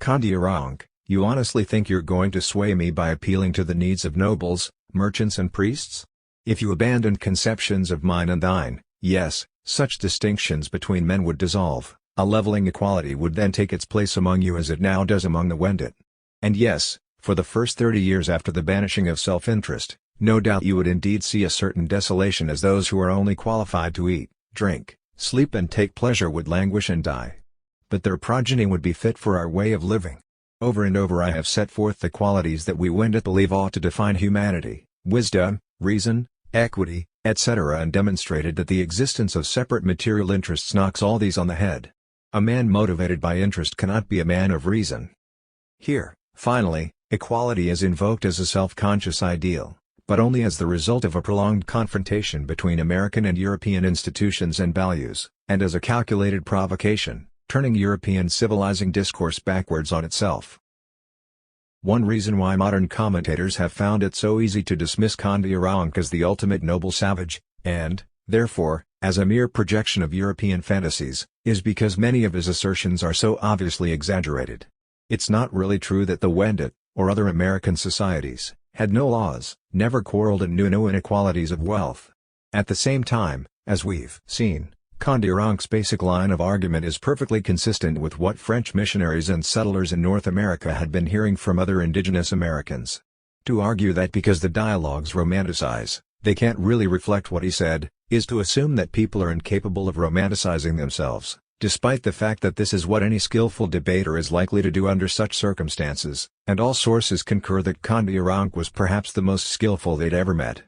Kondiaronk, you honestly think you're going to sway me by appealing to the needs of nobles, merchants and priests? If you abandoned conceptions of mine and thine, yes, such distinctions between men would dissolve, a leveling equality would then take its place among you as it now does among the Wendat. And yes, for the first 30 years after the banishing of self-interest, no doubt you would indeed see a certain desolation as those who are only qualified to eat, drink, sleep and take pleasure would languish and die. But their progeny would be fit for our way of living. Over and over I have set forth the qualities that we Wendat believe ought to define humanity: wisdom, reason, equity, etc., and demonstrated that the existence of separate material interests knocks all these on the head. A man motivated by interest cannot be a man of reason. Here, finally, equality is invoked as a self-conscious ideal, but only as the result of a prolonged confrontation between American and European institutions and values, and as a calculated provocation, turning European civilizing discourse backwards on itself. One reason why modern commentators have found it so easy to dismiss Kondiaronk as the ultimate noble savage, and, therefore, as a mere projection of European fantasies, is because many of his assertions are so obviously exaggerated. It's not really true that the Wendat, or other American societies, had no laws, never quarreled and knew no inequalities of wealth. At the same time, as we've seen, Kondiaronk's basic line of argument is perfectly consistent with what French missionaries and settlers in North America had been hearing from other indigenous Americans. To argue that because the dialogues romanticize, they can't really reflect what he said, is to assume that people are incapable of romanticizing themselves, despite the fact that this is what any skillful debater is likely to do under such circumstances, and all sources concur that Kondiaronk was perhaps the most skillful they'd ever met.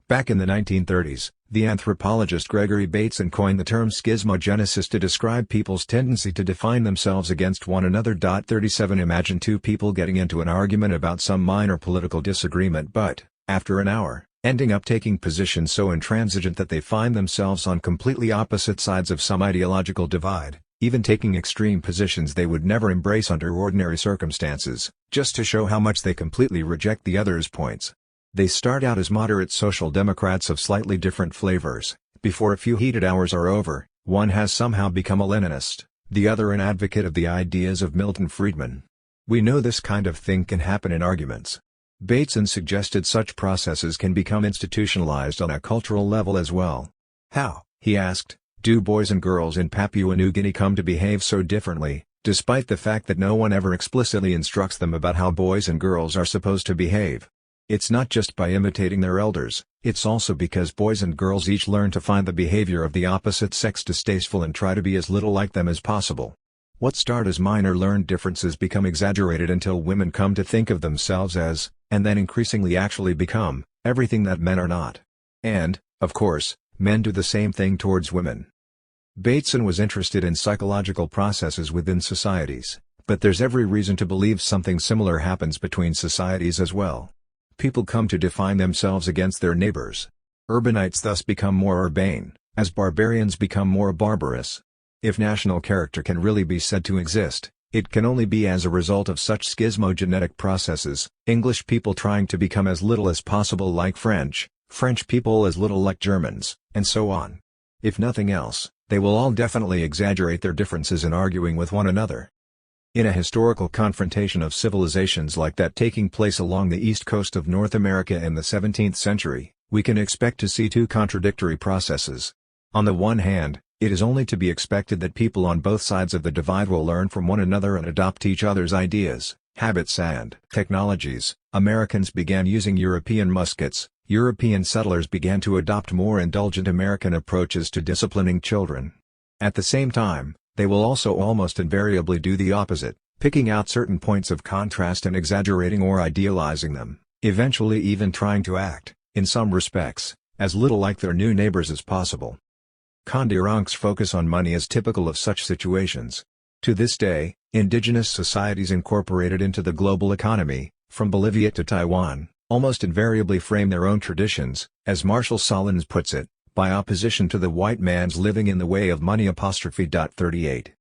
Back in the 1930s, the anthropologist Gregory Bateson coined the term schismogenesis to describe people's tendency to define themselves against one another. 37 Imagine two people getting into an argument about some minor political disagreement but, after an hour, ending up taking positions so intransigent that they find themselves on completely opposite sides of some ideological divide, even taking extreme positions they would never embrace under ordinary circumstances, just to show how much they completely reject the other's points. They start out as moderate social democrats of slightly different flavors. Before a few heated hours are over, one has somehow become a Leninist, the other an advocate of the ideas of Milton Friedman. We know this kind of thing can happen in arguments. Bateson suggested such processes can become institutionalized on a cultural level as well. How, he asked, do boys and girls in Papua New Guinea come to behave so differently, despite the fact that no one ever explicitly instructs them about how boys and girls are supposed to behave? It's not just by imitating their elders, it's also because boys and girls each learn to find the behavior of the opposite sex distasteful and try to be as little like them as possible. What start as minor learned differences become exaggerated until women come to think of themselves as, and then increasingly actually become, everything that men are not. And, of course, men do the same thing towards women. Bateson was interested in psychological processes within societies, but there's every reason to believe something similar happens between societies as well. People come to define themselves against their neighbors. Urbanites thus become more urbane, as barbarians become more barbarous. If national character can really be said to exist, it can only be as a result of such schismogenetic processes, English people trying to become as little as possible like French people as little like Germans, and so on. If nothing else, they will all definitely exaggerate their differences in arguing with one another. In a historical confrontation of civilizations like that taking place along the east coast of North America in the 17th century, we can expect to see two contradictory processes. On the one hand, it is only to be expected that people on both sides of the divide will learn from one another and adopt each other's ideas, habits and technologies. Americans began using European muskets. European settlers began to adopt more indulgent American approaches to disciplining children. At the same time, they will also almost invariably do the opposite, picking out certain points of contrast and exaggerating or idealizing them, eventually even trying to act, in some respects, as little like their new neighbors as possible. Condiranc's focus on money is typical of such situations. To this day, indigenous societies incorporated into the global economy, from Bolivia to Taiwan, almost invariably frame their own traditions, as Marshall Solins puts it, by opposition to the white man's living in the way of money. 38.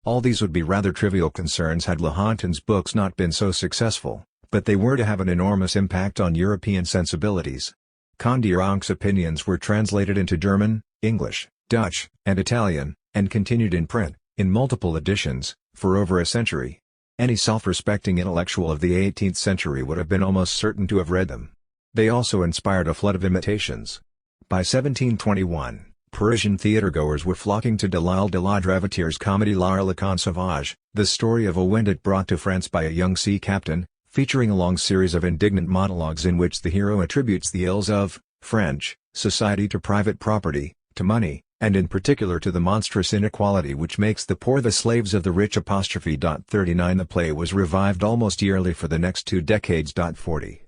All these would be rather trivial concerns had Lahontan's books not been so successful, but they were to have an enormous impact on European sensibilities. Condiranc's opinions were translated into German, English, Dutch, and Italian, and continued in print, in multiple editions, for over a century. Any self-respecting intellectual of the 18th century would have been almost certain to have read them. They also inspired a flood of imitations. By 1721, Parisian theatregoers were flocking to Delisle de la Dravotier's comedy L'Harlequin Sauvage, the story of a Wendat brought to France by a young sea captain, featuring a long series of indignant monologues in which the hero attributes the ills of French society to private property, to money, and in particular to the monstrous inequality which makes the poor the slaves of the rich. 39 The play was revived almost yearly for the next 2 decades. 40.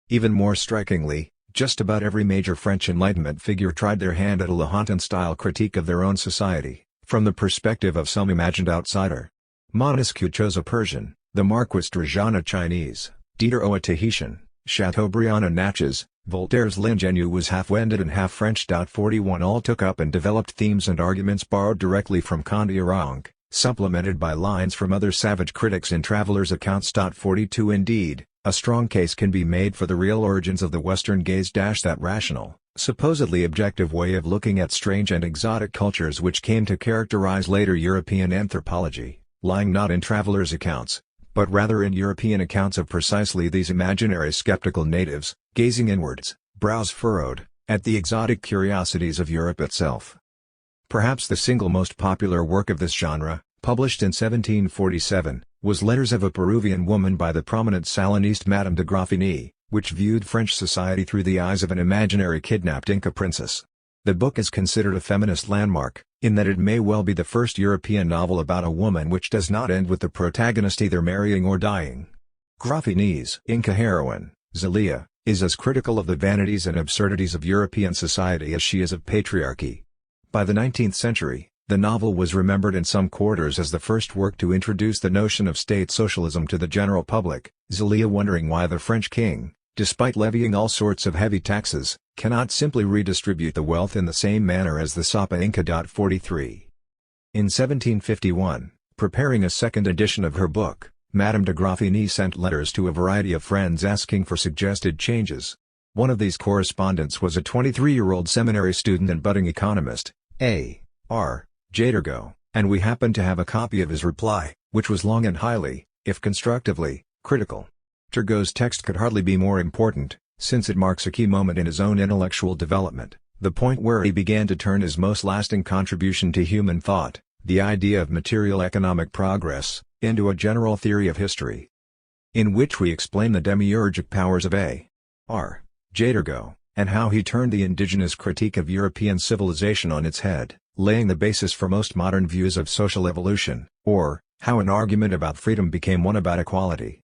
Even more strikingly, just about every major French Enlightenment figure tried their hand at a Lahontan-style critique of their own society, from the perspective of some imagined outsider. Montesquieu chose a Persian, the Marquis Trajan a Chinese, Diderot a Tahitian, Chateaubriand a Natchez, Voltaire's L'Ingénu was half Wendat and half French. 41 All took up and developed themes and arguments borrowed directly from Condillac, supplemented by lines from other savage critics in travelers' accounts. 42 Indeed, a strong case can be made for the real origins of the Western gaze. That rational, supposedly objective way of looking at strange and exotic cultures which came to characterize later European anthropology, lying not in travelers' accounts, but rather in European accounts of precisely these imaginary skeptical natives, gazing inwards, brows furrowed, at the exotic curiosities of Europe itself. Perhaps the single most popular work of this genre, published in 1747, was Letters of a Peruvian Woman by the prominent Salinist Madame de Graffigny, which viewed French society through the eyes of an imaginary kidnapped Inca princess. The book is considered a feminist landmark, in that it may well be the first European novel about a woman which does not end with the protagonist either marrying or dying. Graffigny's Inca heroine, Zelia, is as critical of the vanities and absurdities of European society as she is of patriarchy. By the 19th century, the novel was remembered in some quarters as the first work to introduce the notion of state socialism to the general public, Zelia wondering why the French king, despite levying all sorts of heavy taxes, cannot simply redistribute the wealth in the same manner as the Sapa Inca. 43. In 1751, preparing a second edition of her book, Madame de Graffigny sent letters to a variety of friends asking for suggested changes. One of these correspondents was a 23-year-old seminary student and budding economist, A.R. Jadergo, and we happened to have a copy of his reply, which was long and highly, if constructively, critical. Turgot's text could hardly be more important, since it marks a key moment in his own intellectual development, the point where he began to turn his most lasting contribution to human thought, the idea of material economic progress, into a general theory of history, in which we explain the demiurgic powers of A.R. Jadergo, and how he turned the indigenous critique of European civilization on its head, laying the basis for most modern views of social evolution, or, how an argument about freedom became one about equality.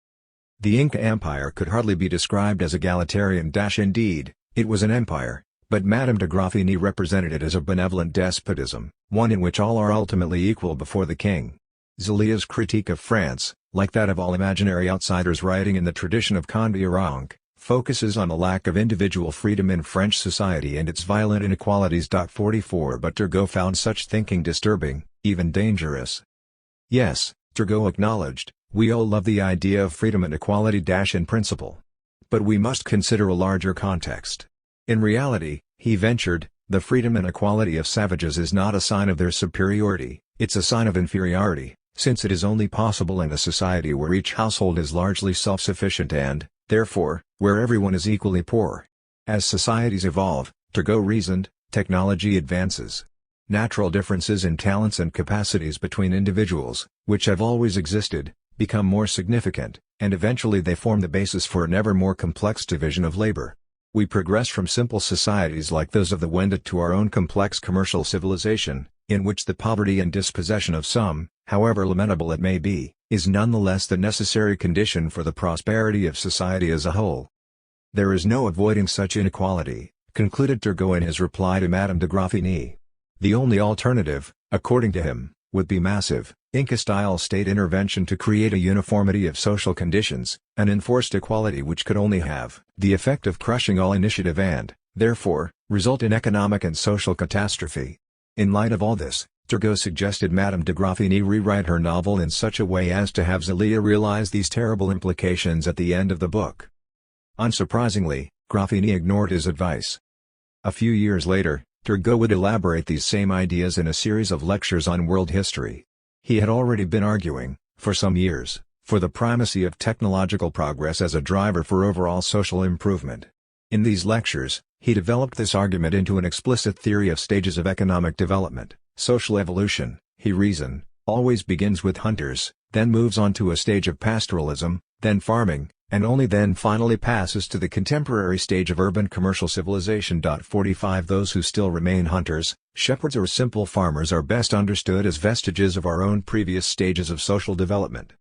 The Inca Empire could hardly be described as egalitarian. Indeed, it was an empire, But Madame de Graffigny represented it as a benevolent despotism, one in which all are ultimately equal before the king. Zélia's critique of France, like that of all imaginary outsiders writing in the tradition of Condillac, focuses on a lack of individual freedom in French society and its violent inequalities. 44 But Turgot found such thinking disturbing, even dangerous. Yes, Turgot acknowledged, we all love the idea of freedom and equality in principle. But we must consider a larger context. In reality, he ventured, the freedom and equality of savages is not a sign of their superiority, it's a sign of inferiority, since it is only possible in a society where each household is largely self-sufficient and, therefore, where everyone is equally poor. As societies evolve, Turgot reasoned, technology advances. Natural differences in talents and capacities between individuals, which have always existed, become more significant, and eventually they form the basis for an ever more complex division of labor. We progress from simple societies like those of the Wendat to our own complex commercial civilization, in which the poverty and dispossession of some, however lamentable it may be, is nonetheless the necessary condition for the prosperity of society as a whole. There is no avoiding such inequality, concluded Turgot in his reply to Madame de Graffigny. The only alternative, according to him, would be massive, Inca-style state intervention to create a uniformity of social conditions, an enforced equality which could only have the effect of crushing all initiative and, therefore, result in economic and social catastrophe. In light of all this, Turgot suggested Madame de Graffigny rewrite her novel in such a way as to have Zélia realize these terrible implications at the end of the book. Unsurprisingly, Graffigny ignored his advice. A few years later, Turgot would elaborate these same ideas in a series of lectures on world history. He had already been arguing, for some years, for the primacy of technological progress as a driver for overall social improvement. In these lectures, he developed this argument into an explicit theory of stages of economic development. Social evolution, he reasoned, always begins with hunters, then moves on to a stage of pastoralism, then farming, and only then finally passes to the contemporary stage of urban commercial civilization. 45 Those who still remain hunters, shepherds or simple farmers are best understood as vestiges of our own previous stages of social development.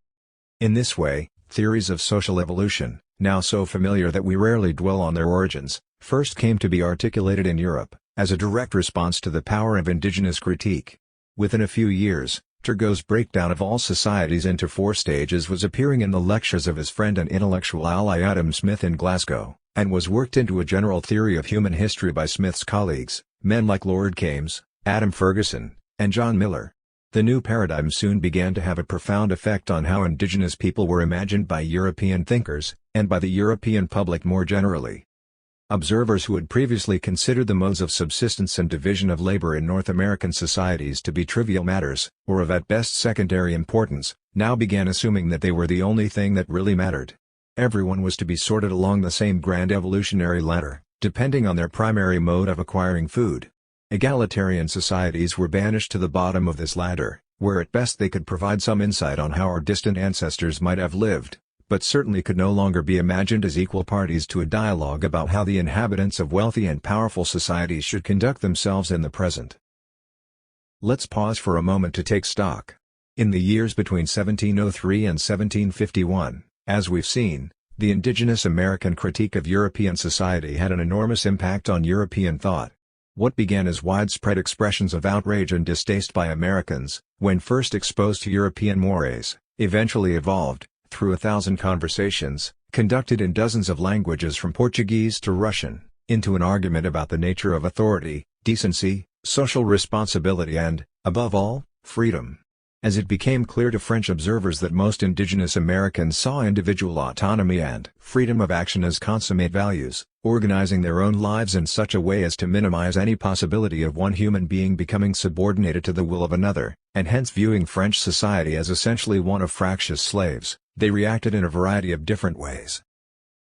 In this way, theories of social evolution, now so familiar that we rarely dwell on their origins, first came to be articulated in Europe, as a direct response to the power of indigenous critique. Within a few years, Turgot's breakdown of all societies into 4 stages was appearing in the lectures of his friend and intellectual ally Adam Smith in Glasgow, and was worked into a general theory of human history by Smith's colleagues, men like Lord Kames, Adam Ferguson, and John Miller. The new paradigm soon began to have a profound effect on how indigenous people were imagined by European thinkers, and by the European public more generally. Observers who had previously considered the modes of subsistence and division of labor in North American societies to be trivial matters, or of at best secondary importance, now began assuming that they were the only thing that really mattered. Everyone was to be sorted along the same grand evolutionary ladder, depending on their primary mode of acquiring food. Egalitarian societies were banished to the bottom of this ladder, where at best they could provide some insight on how our distant ancestors might have lived, but certainly could no longer be imagined as equal parties to a dialogue about how the inhabitants of wealthy and powerful societies should conduct themselves in the present. Let's pause for a moment to take stock. In the years between 1703 and 1751, as we've seen, the indigenous American critique of European society had an enormous impact on European thought. What began as widespread expressions of outrage and distaste by Americans, when first exposed to European mores, eventually evolved, through 1,000 conversations, conducted in dozens of languages from Portuguese to Russian, into an argument about the nature of authority, decency, social responsibility and, above all, freedom. As it became clear to French observers that most indigenous Americans saw individual autonomy and freedom of action as consummate values, organizing their own lives in such a way as to minimize any possibility of one human being becoming subordinated to the will of another, and hence viewing French society as essentially one of fractious slaves, they reacted in a variety of different ways.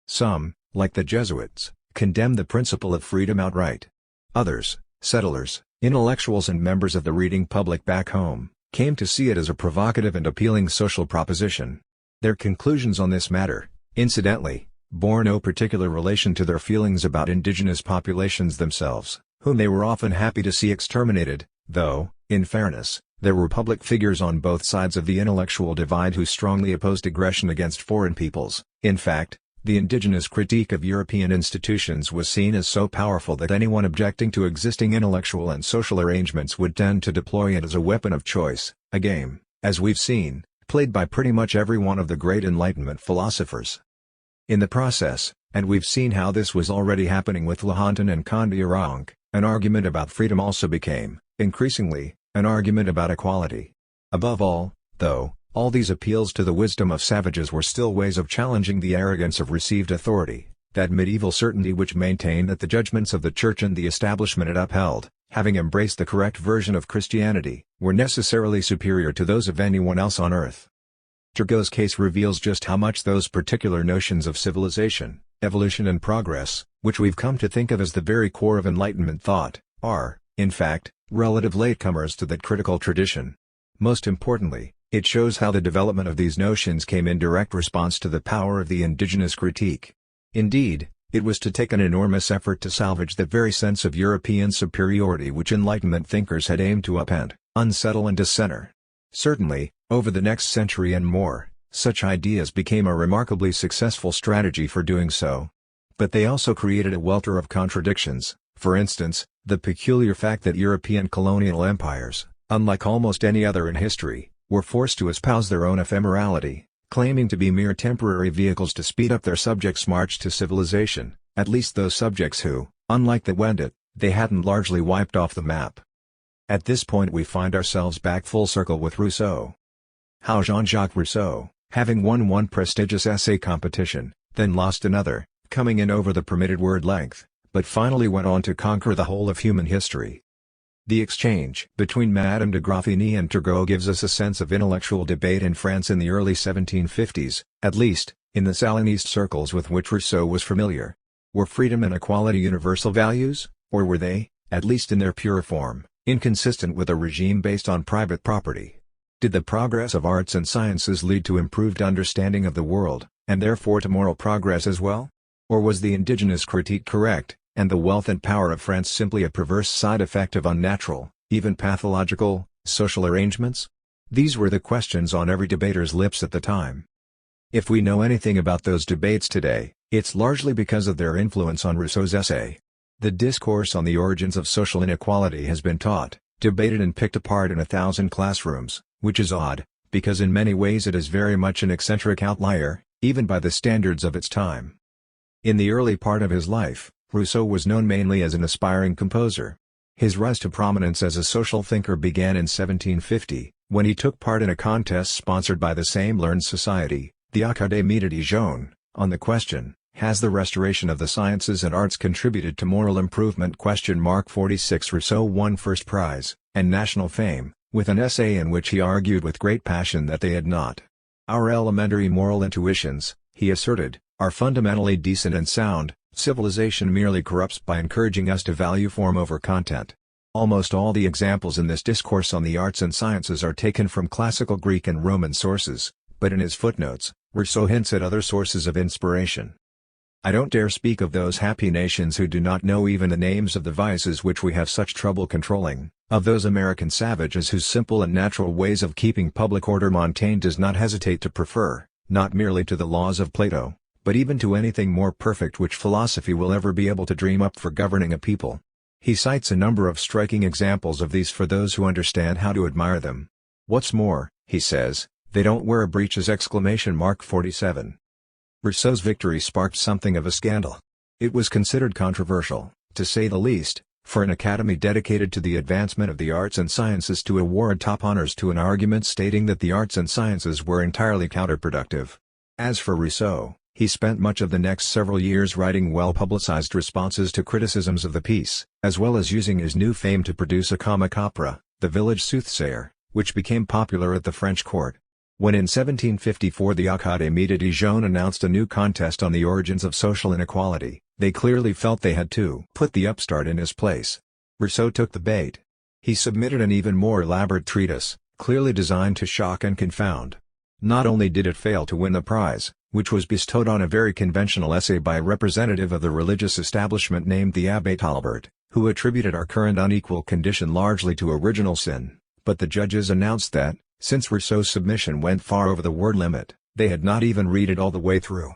Some, like the Jesuits, condemned the principle of freedom outright. Others, settlers, intellectuals and members of the reading public back home, came to see it as a provocative and appealing social proposition. Their conclusions on this matter, incidentally, bore no particular relation to their feelings about indigenous populations themselves, whom they were often happy to see exterminated, though, in fairness, there were public figures on both sides of the intellectual divide who strongly opposed aggression against foreign peoples. In fact, the indigenous critique of European institutions was seen as so powerful that anyone objecting to existing intellectual and social arrangements would tend to deploy it as a weapon of choice, a game, as we've seen, played by pretty much every one of the great Enlightenment philosophers. In the process, and we've seen how this was already happening with Lahontan and Kondiaronk, an argument about freedom also became, increasingly, an argument about equality. Above all, though, all these appeals to the wisdom of savages were still ways of challenging the arrogance of received authority, that medieval certainty which maintained that the judgments of the Church and the establishment it upheld, having embraced the correct version of Christianity, were necessarily superior to those of anyone else on earth. Turgot's case reveals just how much those particular notions of civilization, evolution and progress, which we've come to think of as the very core of Enlightenment thought, are, in fact, relative latecomers to that critical tradition. Most importantly, it shows how the development of these notions came in direct response to the power of the indigenous critique. Indeed, it was to take an enormous effort to salvage the very sense of European superiority which Enlightenment thinkers had aimed to upend, unsettle and discenter. Certainly, over the next century and more, such ideas became a remarkably successful strategy for doing so. But they also created a welter of contradictions, for instance, the peculiar fact that European colonial empires, unlike almost any other in history, were forced to espouse their own ephemerality, claiming to be mere temporary vehicles to speed up their subjects' march to civilization, at least those subjects who, unlike the Wendat, they hadn't largely wiped off the map. At this point we find ourselves back full circle with Rousseau. How Jean-Jacques Rousseau, having won one prestigious essay competition, then lost another, coming in over the permitted word length, but finally went on to conquer the whole of human history. The exchange between Madame de Graffigny and Turgot gives us a sense of intellectual debate in France in the early 1750s, at least, in the Salinist circles with which Rousseau was familiar. Were freedom and equality universal values, or were they, at least in their pure form, inconsistent with a regime based on private property? Did the progress of arts and sciences lead to improved understanding of the world, and therefore to moral progress as well? Or was the indigenous critique correct, and the wealth and power of France simply a perverse side effect of unnatural, even pathological, social arrangements? These were the questions on every debater's lips at the time. If we know anything about those debates today, it's largely because of their influence on Rousseau's essay. The discourse on the origins of social inequality has been taught, debated and picked apart in 1,000 classrooms, which is odd, because in many ways it is very much an eccentric outlier, even by the standards of its time. In the early part of his life, Rousseau was known mainly as an aspiring composer. His rise to prominence as a social thinker began in 1750, when he took part in a contest sponsored by the same learned society, the Académie de Dijon, on the question, "Has the restoration of the sciences and arts contributed to moral improvement?" 46 Rousseau won first prize, and national fame, with an essay in which he argued with great passion that they had not. "Our elementary moral intuitions," he asserted, "are fundamentally decent and sound. Civilization merely corrupts by encouraging us to value form over content." Almost all the examples in this discourse on the arts and sciences are taken from classical Greek and Roman sources, but in his footnotes, Rousseau hints at other sources of inspiration. "I don't dare speak of those happy nations who do not know even the names of the vices which we have such trouble controlling, of those American savages whose simple and natural ways of keeping public order Montaigne does not hesitate to prefer, not merely to the laws of Plato, but even to anything more perfect which philosophy will ever be able to dream up for governing a people." He cites a number of striking examples of these for those who understand how to admire them. "What's more," he says, "they don't wear breeches!" 47. Rousseau's victory sparked something of a scandal. It was considered controversial, to say the least, for an academy dedicated to the advancement of the arts and sciences to award top honors to an argument stating that the arts and sciences were entirely counterproductive. As for Rousseau, he spent much of the next several years writing well-publicized responses to criticisms of the piece, as well as using his new fame to produce a comic opera, The Village Soothsayer, which became popular at the French court. When in 1754 the Académie de Dijon announced a new contest on the origins of social inequality, they clearly felt they had to put the upstart in his place. Rousseau took the bait. He submitted an even more elaborate treatise, clearly designed to shock and confound. Not only did it fail to win the prize, which was bestowed on a very conventional essay by a representative of the religious establishment named the Abbé Talbert, who attributed our current unequal condition largely to original sin, but the judges announced that, since Rousseau's submission went far over the word limit, they had not even read it all the way through.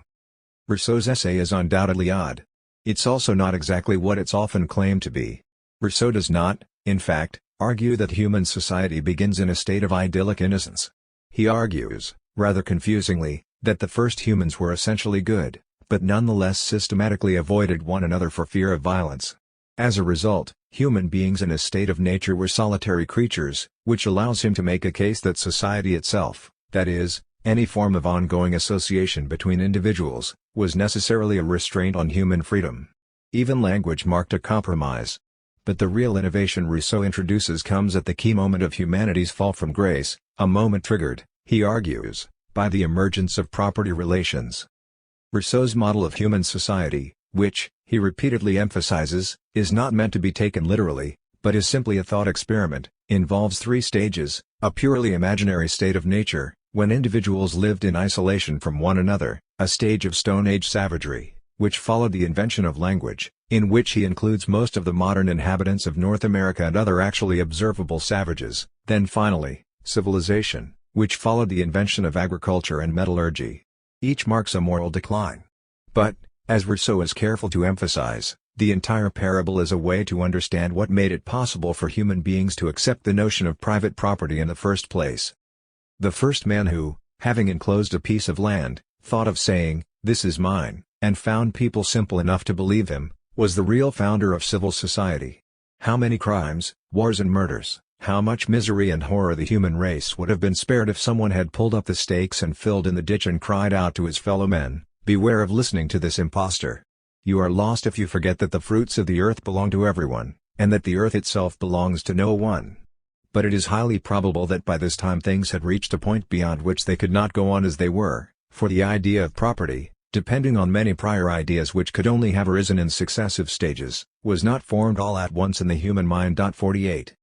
Rousseau's essay is undoubtedly odd. It's also not exactly what it's often claimed to be. Rousseau does not, in fact, argue that human society begins in a state of idyllic innocence. He argues, rather confusingly, that the first humans were essentially good, but nonetheless systematically avoided one another for fear of violence. As a result, human beings in a state of nature were solitary creatures, which allows him to make a case that society itself, that is, any form of ongoing association between individuals, was necessarily a restraint on human freedom. Even language marked a compromise. But the real innovation Rousseau introduces comes at the key moment of humanity's fall from grace, a moment triggered, he argues, by the emergence of property relations. Rousseau's model of human society, which, he repeatedly emphasizes, is not meant to be taken literally, but is simply a thought experiment, involves three stages: a purely imaginary state of nature, when individuals lived in isolation from one another; a stage of Stone Age savagery, which followed the invention of language, in which he includes most of the modern inhabitants of North America and other actually observable savages; then finally, civilization, which followed the invention of agriculture and metallurgy. Each marks a moral decline. But, as Rousseau is careful to emphasize, the entire parable is a way to understand what made it possible for human beings to accept the notion of private property in the first place. The first man who, having enclosed a piece of land, thought of saying, "This is mine," and found people simple enough to believe him, was the real founder of civil society. How many crimes, wars and murders, how much misery and horror the human race would have been spared if someone had pulled up the stakes and filled in the ditch and cried out to his fellow men, "Beware of listening to this impostor. You are lost if you forget that the fruits of the earth belong to everyone, and that the earth itself belongs to no one." But it is highly probable that by this time things had reached a point beyond which they could not go on as they were, for the idea of property, depending on many prior ideas which could only have arisen in successive stages, was not formed all at once in the human mind. 48.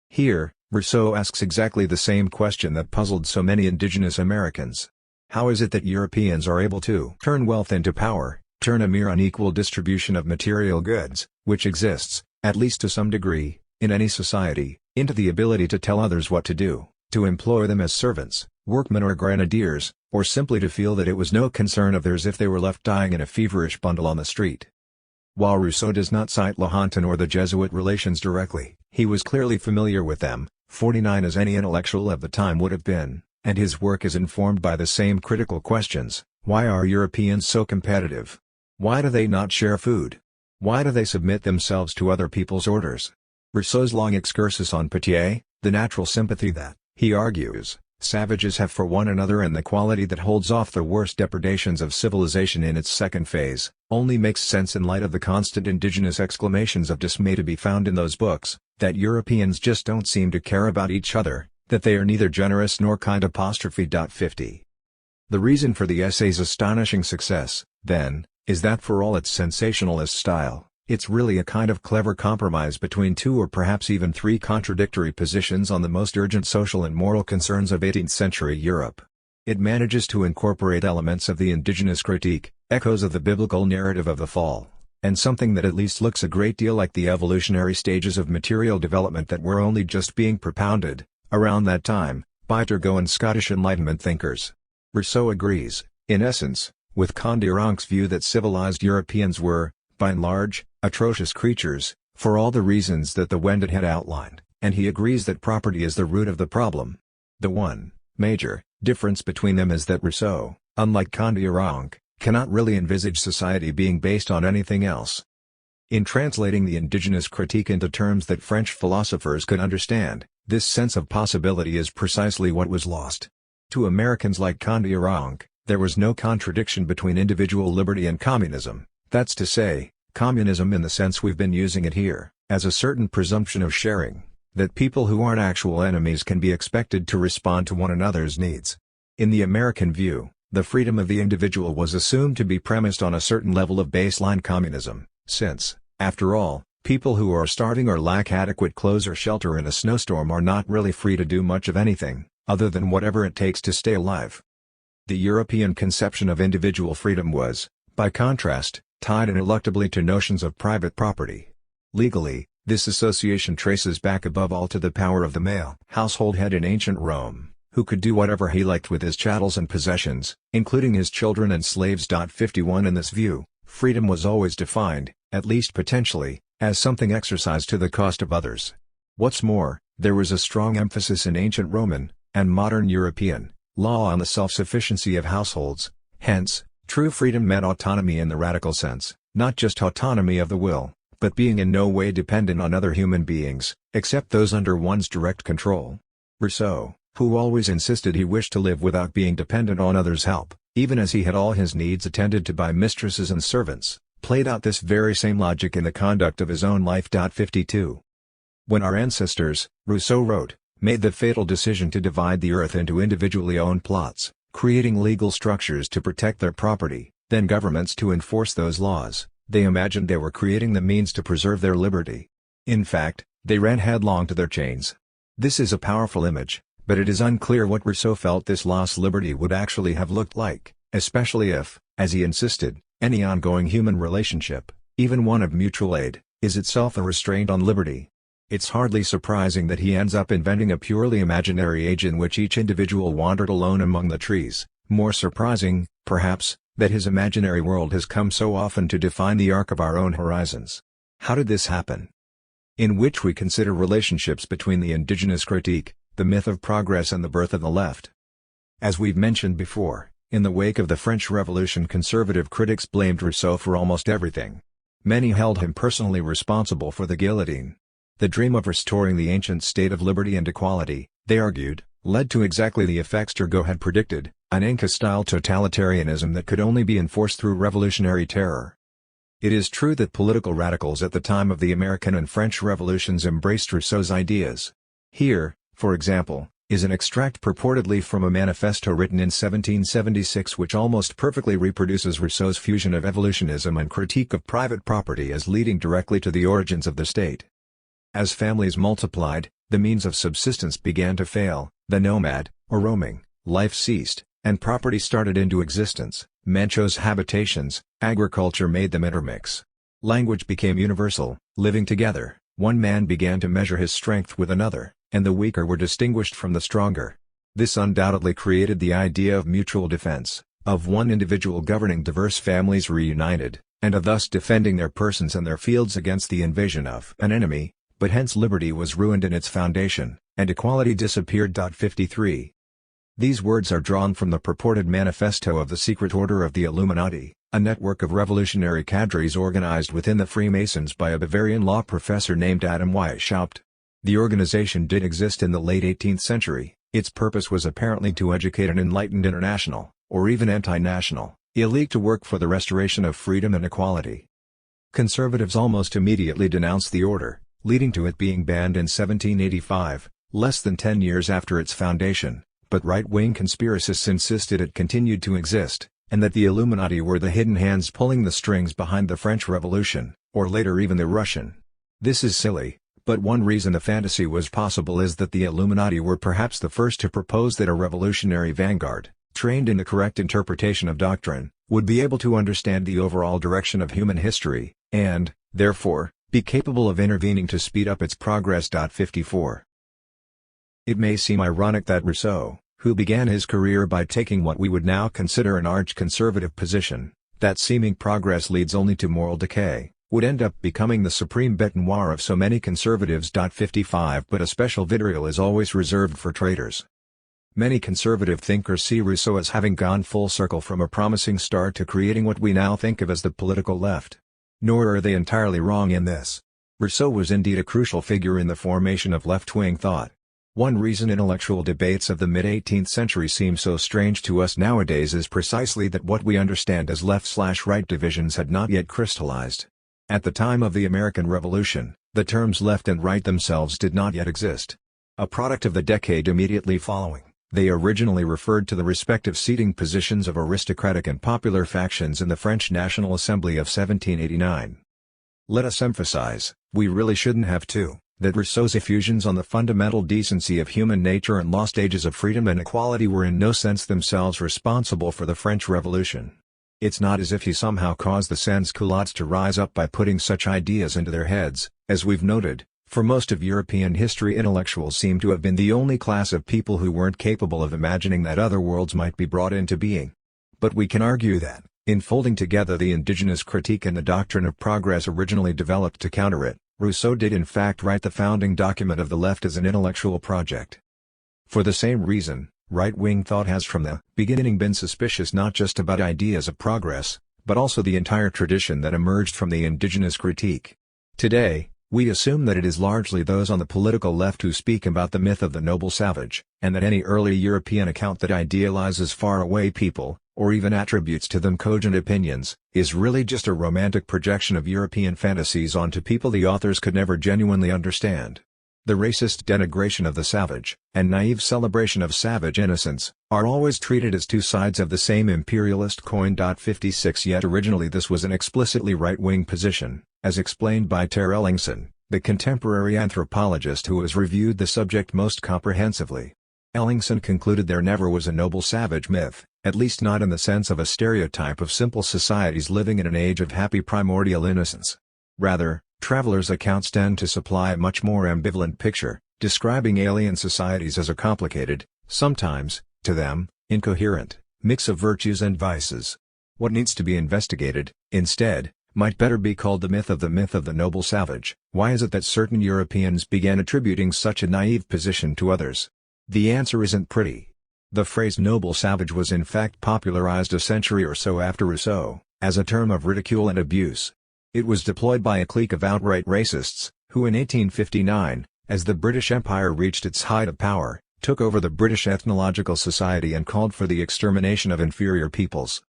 Here, Rousseau asks exactly the same question that puzzled so many indigenous Americans. How is it that Europeans are able to turn wealth into power, turn a mere unequal distribution of material goods, which exists, at least to some degree, in any society, into the ability to tell others what to do, to employ them as servants, workmen or grenadiers, or simply to feel that it was no concern of theirs if they were left dying in a feverish bundle on the street? While Rousseau does not cite Lahontan or the Jesuit relations directly, he was clearly familiar with them, 49 as any intellectual of the time would have been, and his work is informed by the same critical questions. Why are Europeans so competitive? Why do they not share food? Why do they submit themselves to other people's orders? Rousseau's long excursus on pitié, the natural sympathy that, he argues, savages have for one another and the quality that holds off the worst depredations of civilization in its second phase, only makes sense in light of the constant indigenous exclamations of dismay to be found in those books, that Europeans just don't seem to care about each other, that they are neither generous nor kind. 50. The reason for the essay's astonishing success, then, is that for all its sensationalist style, it's really a kind of clever compromise between two or perhaps even three contradictory positions on the most urgent social and moral concerns of 18th-century Europe. It manages to incorporate elements of the indigenous critique, echoes of the biblical narrative of the fall, and something that at least looks a great deal like the evolutionary stages of material development that were only just being propounded, around that time, by Turgot and Scottish Enlightenment thinkers. Rousseau agrees, in essence, with Condiranc's view that civilized Europeans were, by and large, atrocious creatures, for all the reasons that the Wendat had outlined, and he agrees that property is the root of the problem. The one major difference between them is that Rousseau, unlike Condillac, cannot really envisage society being based on anything else. In translating the indigenous critique into terms that French philosophers could understand, this sense of possibility is precisely what was lost. To Americans like Condillac, there was no contradiction between individual liberty and communism, that's to say, communism in the sense we've been using it here, as a certain presumption of sharing, that people who aren't actual enemies can be expected to respond to one another's needs. In the American view, the freedom of the individual was assumed to be premised on a certain level of baseline communism, since, after all, people who are starving or lack adequate clothes or shelter in a snowstorm are not really free to do much of anything, other than whatever it takes to stay alive. The European conception of individual freedom was, by contrast, tied ineluctably to notions of private property. Legally, this association traces back above all to the power of the male household head in ancient Rome, who could do whatever he liked with his chattels and possessions, including his children and slaves. 51 In this view, freedom was always defined, at least potentially, as something exercised to the cost of others. What's more, there was a strong emphasis in ancient Roman, and modern European, law on the self-sufficiency of households. Hence, true freedom meant autonomy in the radical sense, not just autonomy of the will, but being in no way dependent on other human beings, except those under one's direct control. Rousseau, who always insisted he wished to live without being dependent on others' help, even as he had all his needs attended to by mistresses and servants, played out this very same logic in the conduct of his own life. 52. When our ancestors, Rousseau wrote, made the fatal decision to divide the earth into individually owned plots, creating legal structures to protect their property, then governments to enforce those laws, they imagined they were creating the means to preserve their liberty. In fact, they ran headlong to their chains. This is a powerful image, but it is unclear what Rousseau felt this lost liberty would actually have looked like, especially if, as he insisted, any ongoing human relationship, even one of mutual aid, is itself a restraint on liberty. It's hardly surprising that he ends up inventing a purely imaginary age in which each individual wandered alone among the trees. More surprising, perhaps, that his imaginary world has come so often to define the arc of our own horizons. How did this happen? In which we consider relationships between the indigenous critique, the myth of progress and the birth of the left. As we've mentioned before, in the wake of the French Revolution, conservative critics blamed Rousseau for almost everything. Many held him personally responsible for the guillotine. The dream of restoring the ancient state of liberty and equality, they argued, led to exactly the effects Turgot had predicted, an Inca-style totalitarianism that could only be enforced through revolutionary terror. It is true that political radicals at the time of the American and French revolutions embraced Rousseau's ideas. Here, for example, is an extract purportedly from a manifesto written in 1776 which almost perfectly reproduces Rousseau's fusion of evolutionism and critique of private property as leading directly to the origins of the state. As families multiplied, the means of subsistence began to fail, the nomad, or roaming, life ceased, and property started into existence. Men chose habitations, agriculture made them intermix. Language became universal, living together, one man began to measure his strength with another, and the weaker were distinguished from the stronger. This undoubtedly created the idea of mutual defense, of one individual governing diverse families reunited, and of thus defending their persons and their fields against the invasion of an enemy, but hence liberty was ruined in its foundation, and equality disappeared. 53. These words are drawn from the purported manifesto of the Secret Order of the Illuminati, a network of revolutionary cadres organized within the Freemasons by a Bavarian law professor named Adam Weishaupt. The organization did exist in the late 18th century, its purpose was apparently to educate an enlightened international, or even anti-national, elite to work for the restoration of freedom and equality. Conservatives almost immediately denounced the order, leading to it being banned in 1785, less than 10 years after its foundation. But right-wing conspiracists insisted it continued to exist, and that the Illuminati were the hidden hands pulling the strings behind the French Revolution, or later even the Russian. This is silly, but one reason the fantasy was possible is that the Illuminati were perhaps the first to propose that a revolutionary vanguard, trained in the correct interpretation of doctrine, would be able to understand the overall direction of human history, and, therefore, be capable of intervening to speed up its progress. 54. It may seem ironic that Rousseau, who began his career by taking what we would now consider an arch-conservative position, that seeming progress leads only to moral decay, would end up becoming the supreme bête noire of so many conservatives. 55 But a special vitriol is always reserved for traitors. Many conservative thinkers see Rousseau as having gone full circle from a promising start to creating what we now think of as the political left. Nor are they entirely wrong in this. Rousseau was indeed a crucial figure in the formation of left-wing thought. One reason intellectual debates of the mid-18th century seem so strange to us nowadays is precisely that what we understand as left/right divisions had not yet crystallized. At the time of the American Revolution, the terms left and right themselves did not yet exist. A product of the decade immediately following, they originally referred to the respective seating positions of aristocratic and popular factions in the French National Assembly of 1789. Let us emphasize, we really shouldn't have to, that Rousseau's effusions on the fundamental decency of human nature and lost ages of freedom and equality were in no sense themselves responsible for the French Revolution. It's not as if he somehow caused the sans-culottes to rise up by putting such ideas into their heads. As we've noted, For most of European history, intellectuals seem to have been the only class of people who weren't capable of imagining that other worlds might be brought into being. But we can argue that, in folding together the indigenous critique and the doctrine of progress originally developed to counter it, Rousseau did in fact write the founding document of the left as an intellectual project. For the same reason, right-wing thought has from the beginning been suspicious not just about ideas of progress, but also the entire tradition that emerged from the indigenous critique. Today, we assume that it is largely those on the political left who speak about the myth of the noble savage, and that any early European account that idealizes faraway people, or even attributes to them cogent opinions, is really just a romantic projection of European fantasies onto people the authors could never genuinely understand. The racist denigration of the savage, and naive celebration of savage innocence, are always treated as two sides of the same imperialist coin. 56 Yet originally this was an explicitly right-wing position, as explained by Ter Ellingson, the contemporary anthropologist who has reviewed the subject most comprehensively. Ellingson concluded there never was a noble savage myth, at least not in the sense of a stereotype of simple societies living in an age of happy primordial innocence. Rather, travelers' accounts tend to supply a much more ambivalent picture, describing alien societies as a complicated, sometimes, to them, incoherent, mix of virtues and vices. What needs to be investigated, instead, might better be called the myth of the noble savage. Why is it that certain Europeans began attributing such a naive position to others? The answer isn't pretty. The phrase noble savage was in fact popularized a century or so after Rousseau, as a term of ridicule and abuse. It was deployed by a clique of outright racists, who in 1859, as the British Empire reached its height of power, took over the British Ethnological Society and called for the extermination of inferior peoples.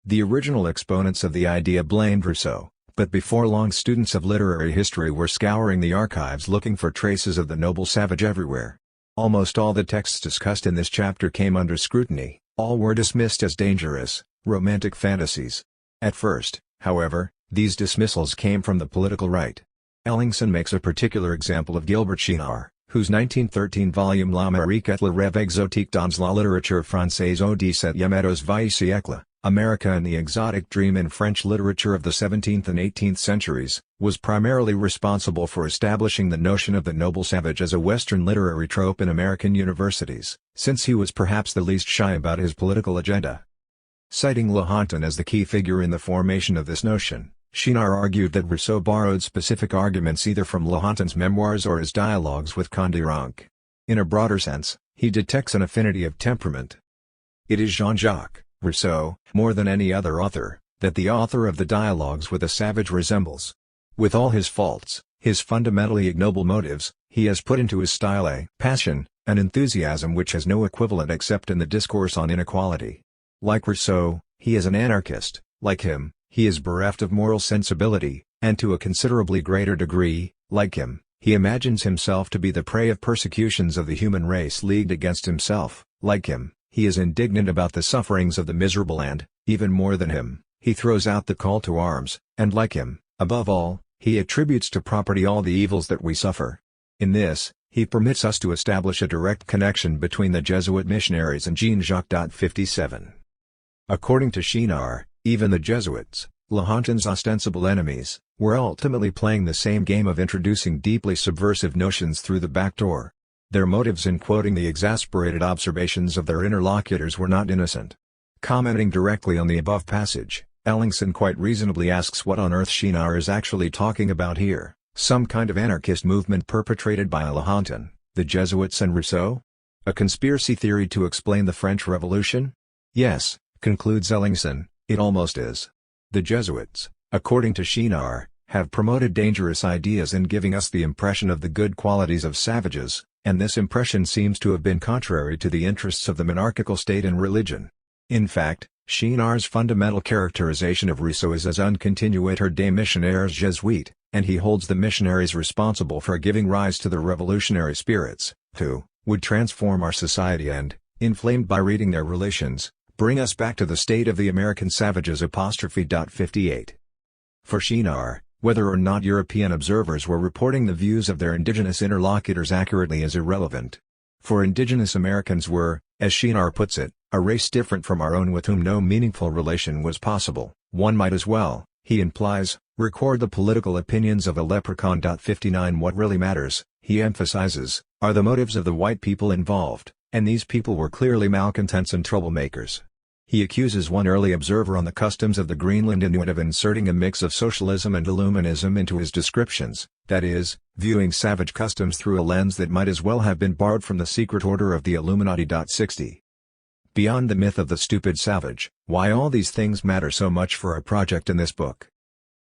The original exponents of the idea blamed Rousseau, but before long students of literary history were scouring the archives looking for traces of the noble savage everywhere. Almost all the texts discussed in this chapter came under scrutiny, all were dismissed as dangerous, romantic fantasies. At first, however, these dismissals came from the political right. Ellingson makes a particular example of Gilbert Chénard, whose 1913 volume L'Amérique et le rêve exotique dans la littérature française au XVIIe siècle, America and the Exotic Dream in French Literature of the 17th and 18th Centuries, was primarily responsible for establishing the notion of the noble savage as a Western literary trope in American universities, since he was perhaps the least shy about his political agenda. Citing Lahontan as the key figure in the formation of this notion, Chénard argued that Rousseau borrowed specific arguments either from Lahontan's memoirs or his dialogues with Condiranc. In a broader sense, he detects an affinity of temperament. It is Jean-Jacques Rousseau, more than any other author, that the author of the dialogues with a savage resembles. With all his faults, his fundamentally ignoble motives, he has put into his style a passion, an enthusiasm which has no equivalent except in the discourse on inequality. Like Rousseau, he is an anarchist. Like him, he is bereft of moral sensibility, and to a considerably greater degree, like him, he imagines himself to be the prey of persecutions of the human race leagued against himself. Like him, he is indignant about the sufferings of the miserable and, even more than him, he throws out the call to arms, and like him, above all, he attributes to property all the evils that we suffer. In this, he permits us to establish a direct connection between the Jesuit missionaries and Jean-Jacques. 57. According to Chénard, even the Jesuits, Lahontan's ostensible enemies, were ultimately playing the same game of introducing deeply subversive notions through the back door. Their motives in quoting the exasperated observations of their interlocutors were not innocent. Commenting directly on the above passage, Ellingson quite reasonably asks what on earth Chénard is actually talking about here, some kind of anarchist movement perpetrated by Lahontan, the Jesuits and Rousseau? A conspiracy theory to explain the French Revolution? Yes, concludes Ellingson, it almost is. The Jesuits, according to Chénard, have promoted dangerous ideas in giving us the impression of the good qualities of savages, and this impression seems to have been contrary to the interests of the monarchical state and religion. In fact, Chénard's fundamental characterization of Rousseau is as un continuateur des missionnaires jésuites, and he holds the missionaries responsible for giving rise to the revolutionary spirits, who would transform our society and, inflamed by reading their relations, bring us back to the state of the American savages. 58. For Chénard, whether or not European observers were reporting the views of their indigenous interlocutors accurately is irrelevant. For indigenous Americans were, as Chénard puts it, a race different from our own with whom no meaningful relation was possible. One might as well, he implies, Record the political opinions of a leprechaun. 59 What really matters, he emphasizes, are the motives of the white people involved, and these people were clearly malcontents and troublemakers. He accuses one early observer on the customs of the Greenland Inuit of inserting a mix of socialism and Illuminism into his descriptions, that is, viewing savage customs through a lens that might as well have been borrowed from the secret order of the Illuminati. 60. Beyond the myth of the stupid savage, why all these things matter so much for our project in this book.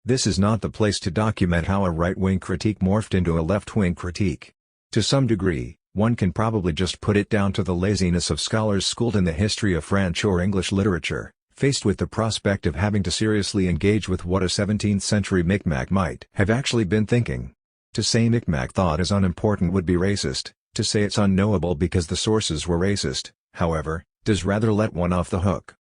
This is not the place to document how a right-wing critique morphed into a left-wing critique. To some degree, one can probably just put it down to the laziness of scholars schooled in the history of French or English literature, faced with the prospect of having to seriously engage with what a 17th-century Micmac might have actually been thinking. To say Micmac thought is unimportant would be racist. To say it's unknowable because the sources were racist, however, does rather let one off the hook.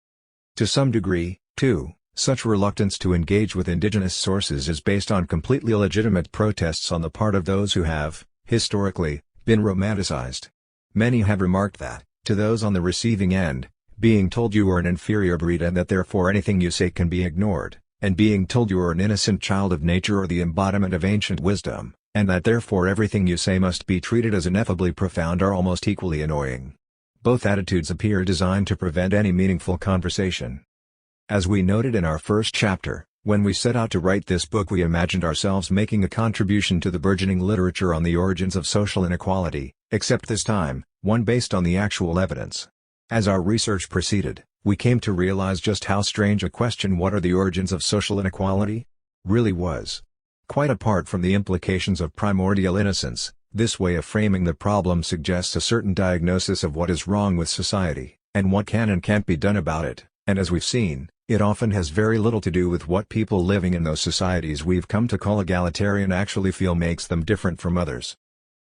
To some degree, too, such reluctance to engage with indigenous sources is based on completely illegitimate protests on the part of those who have, historically, been romanticized. Many have remarked that, to those on the receiving end, being told you are an inferior breed and that therefore anything you say can be ignored, and being told you are an innocent child of nature or the embodiment of ancient wisdom, and that therefore everything you say must be treated as ineffably profound are almost equally annoying. Both attitudes appear designed to prevent any meaningful conversation. As we noted in our first chapter, when we set out to write this book we imagined ourselves making a contribution to the burgeoning literature on the origins of social inequality, except this time, one based on the actual evidence. As our research proceeded, we came to realize just how strange a question "what are the origins of social inequality?" really was. Quite apart from the implications of primordial innocence, this way of framing the problem suggests a certain diagnosis of what is wrong with society, and what can and can't be done about it, and as we've seen, it often has very little to do with what people living in those societies we've come to call egalitarian actually feel makes them different from others.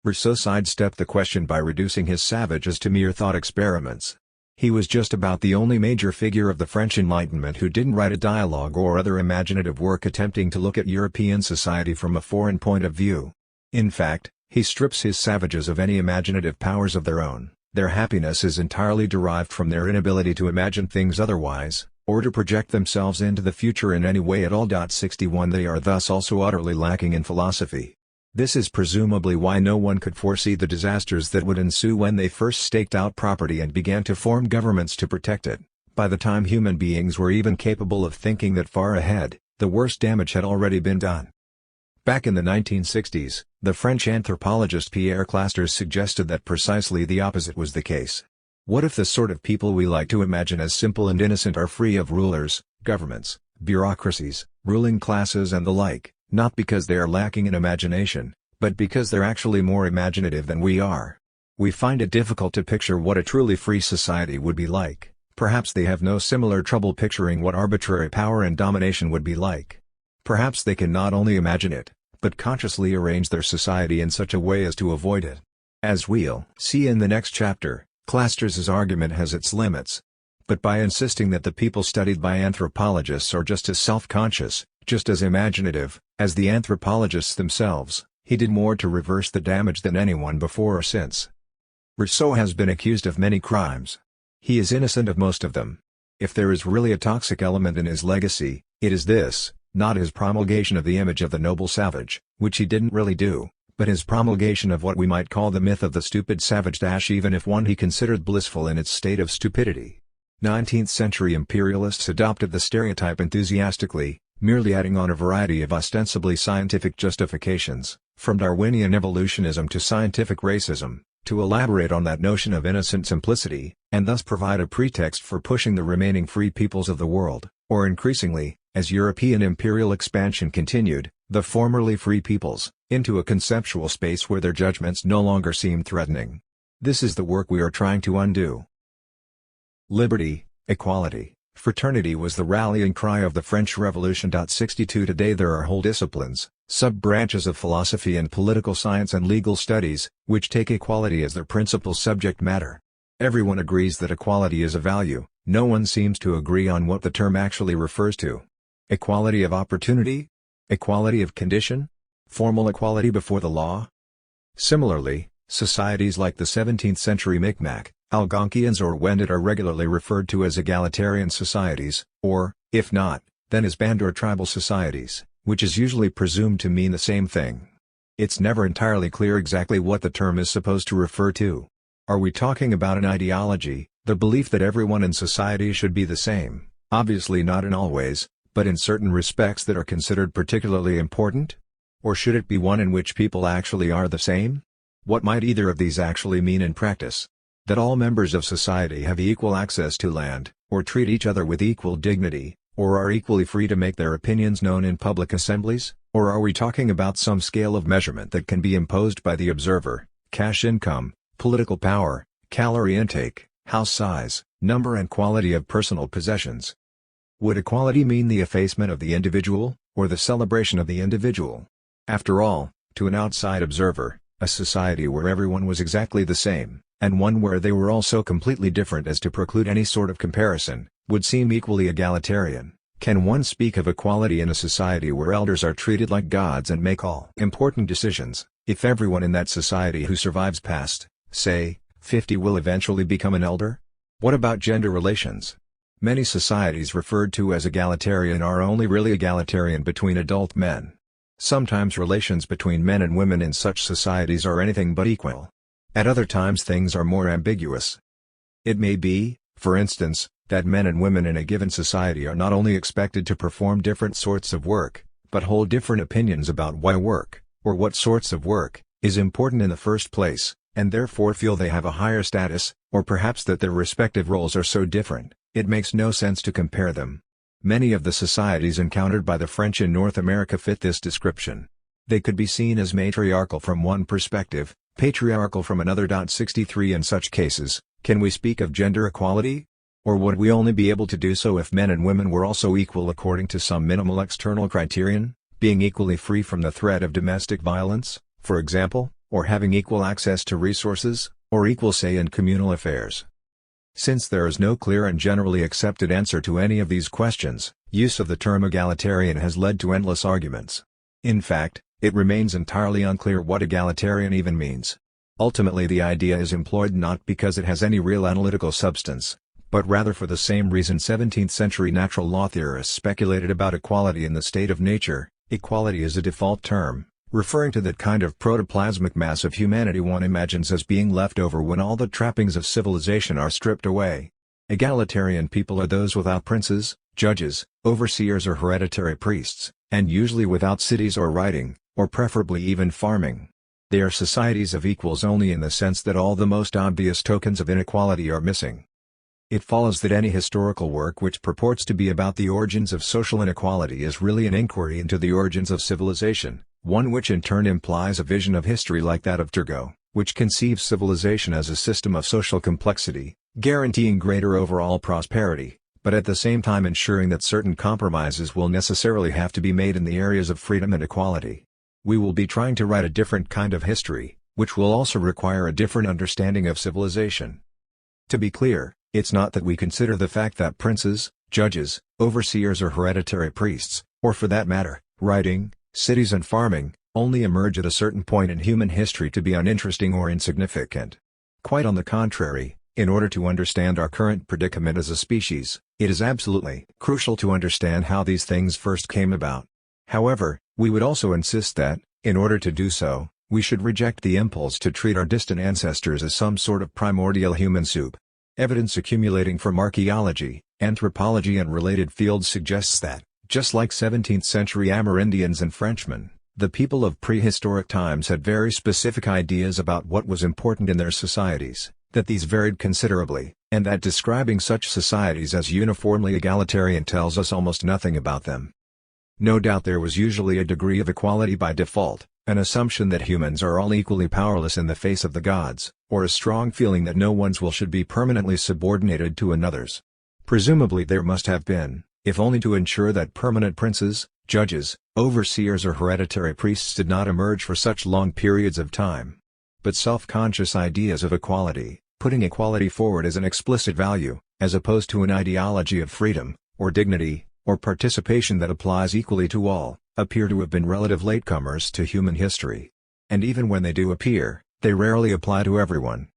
Rousseau sidestepped the question by reducing his savages to mere thought experiments. He was just about the only major figure of the French Enlightenment who didn't write a dialogue or other imaginative work attempting to look at European society from a foreign point of view. In fact, he strips his savages of any imaginative powers of their own. Their happiness is entirely derived from their inability to imagine things otherwise, or to project themselves into the future in any way at all. 61 They are thus also utterly lacking in philosophy. This is presumably why no one could foresee the disasters that would ensue when they first staked out property and began to form governments to protect it. By the time human beings were even capable of thinking that far ahead, the worst damage had already been done. Back in the 1960s, the French anthropologist Pierre Clastres suggested that precisely the opposite was the case. What if the sort of people we like to imagine as simple and innocent are free of rulers, governments, bureaucracies, ruling classes and the like, not because they are lacking in imagination, but because they're actually more imaginative than we are? We find it difficult to picture what a truly free society would be like. Perhaps they have no similar trouble picturing what arbitrary power and domination would be like. Perhaps they can not only imagine it, but consciously arrange their society in such a way as to avoid it. As we'll see in the next chapter, Clastres' argument has its limits. But by insisting that the people studied by anthropologists are just as self-conscious, just as imaginative, as the anthropologists themselves, he did more to reverse the damage than anyone before or since. Rousseau has been accused of many crimes. He is innocent of most of them. If there is really a toxic element in his legacy, it is this, not his promulgation of the image of the noble savage, which he didn't really do, but his promulgation of what we might call the myth of the stupid savage. Even if one he considered blissful in its state of stupidity. 19th-century imperialists adopted the stereotype enthusiastically, merely adding on a variety of ostensibly scientific justifications, from Darwinian evolutionism to scientific racism, to elaborate on that notion of innocent simplicity, and thus provide a pretext for pushing the remaining free peoples of the world, or increasingly, as European imperial expansion continued, the formerly free peoples, into a conceptual space where their judgments no longer seem threatening. This is the work we are trying to undo. Liberty, equality, fraternity was the rallying cry of the French Revolution. 62 Today there are whole disciplines, sub-branches of philosophy and political science and legal studies, which take equality as their principal subject matter. Everyone agrees that equality is a value, no one seems to agree on what the term actually refers to. Equality of opportunity? Equality of condition? Formal equality before the law? Similarly, societies like the 17th-century Micmac, Algonquians or Wendat are regularly referred to as egalitarian societies, or, if not, then as band or tribal societies. which is usually presumed to mean the same thing. It's never entirely clear exactly what the term is supposed to refer to. Are we talking about an ideology, the belief that everyone in society should be the same, obviously not in all ways, but in certain respects that are considered particularly important? Or should it be one in which people actually are the same? What might either of these actually mean in practice? That all members of society have equal access to land, or treat each other with equal dignity, or are equally free to make their opinions known in public assemblies? Or are we talking about some scale of measurement that can be imposed by the observer: cash income, political power, calorie intake, house size, number and quality of personal possessions? Would equality mean the effacement of the individual, or the celebration of the individual? After all, to an outside observer, a society where everyone was exactly the same, and one where they were all so completely different as to preclude any sort of comparison, would seem equally egalitarian. Can one speak of equality in a society where elders are treated like gods and make all important decisions, if everyone in that society who survives past, say, 50 will eventually become an elder? What about gender relations? Many societies referred to as egalitarian are only really egalitarian between adult men. Sometimes relations between men and women in such societies are anything but equal. At other times things are more ambiguous. It may be, for instance, that men and women in a given society are not only expected to perform different sorts of work, but hold different opinions about why work, or what sorts of work, is important in the first place, and therefore feel they have a higher status, or perhaps that their respective roles are so different, it makes no sense to compare them. Many of the societies encountered by the French in North America fit this description. They could be seen as matriarchal from one perspective, patriarchal from another. 63 In such cases, can we speak of gender equality? Or would we only be able to do so if men and women were also equal according to some minimal external criterion, being equally free from the threat of domestic violence, for example, or having equal access to resources, or equal say in communal affairs? Since there is no clear and generally accepted answer to any of these questions, use of the term egalitarian has led to endless arguments. In fact, it remains entirely unclear what egalitarian even means. Ultimately, the idea is employed not because it has any real analytical substance, but rather for the same reason 17th-century natural law theorists speculated about equality in the state of nature. Equality is a default term, referring to that kind of protoplasmic mass of humanity one imagines as being left over when all the trappings of civilization are stripped away. Egalitarian people are those without princes, judges, overseers or hereditary priests, and usually without cities or writing, or preferably even farming. They are societies of equals only in the sense that all the most obvious tokens of inequality are missing. It follows that any historical work which purports to be about the origins of social inequality is really an inquiry into the origins of civilization, one which in turn implies a vision of history like that of Turgot, which conceives civilization as a system of social complexity, guaranteeing greater overall prosperity, but at the same time ensuring that certain compromises will necessarily have to be made in the areas of freedom and equality. We will be trying to write a different kind of history, which will also require a different understanding of civilization. To be clear, it's not that we consider the fact that princes, judges, overseers or hereditary priests, or for that matter, writing, cities and farming, only emerge at a certain point in human history to be uninteresting or insignificant. Quite on the contrary, in order to understand our current predicament as a species, it is absolutely crucial to understand how these things first came about. However, we would also insist that, in order to do so, we should reject the impulse to treat our distant ancestors as some sort of primordial human soup. Evidence accumulating from archaeology, anthropology and related fields suggests that, just like 17th-century Amerindians and Frenchmen, the people of prehistoric times had very specific ideas about what was important in their societies, that these varied considerably, and that describing such societies as uniformly egalitarian tells us almost nothing about them. No doubt there was usually a degree of equality by default, an assumption that humans are all equally powerless in the face of the gods, or a strong feeling that no one's will should be permanently subordinated to another's. Presumably there must have been, if only to ensure that permanent princes, judges, overseers or hereditary priests did not emerge for such long periods of time. But self-conscious ideas of equality, putting equality forward as an explicit value, as opposed to an ideology of freedom, or dignity, or participation that applies equally to all, appear to have been relative latecomers to human history. And even when they do appear, they rarely apply to everyone.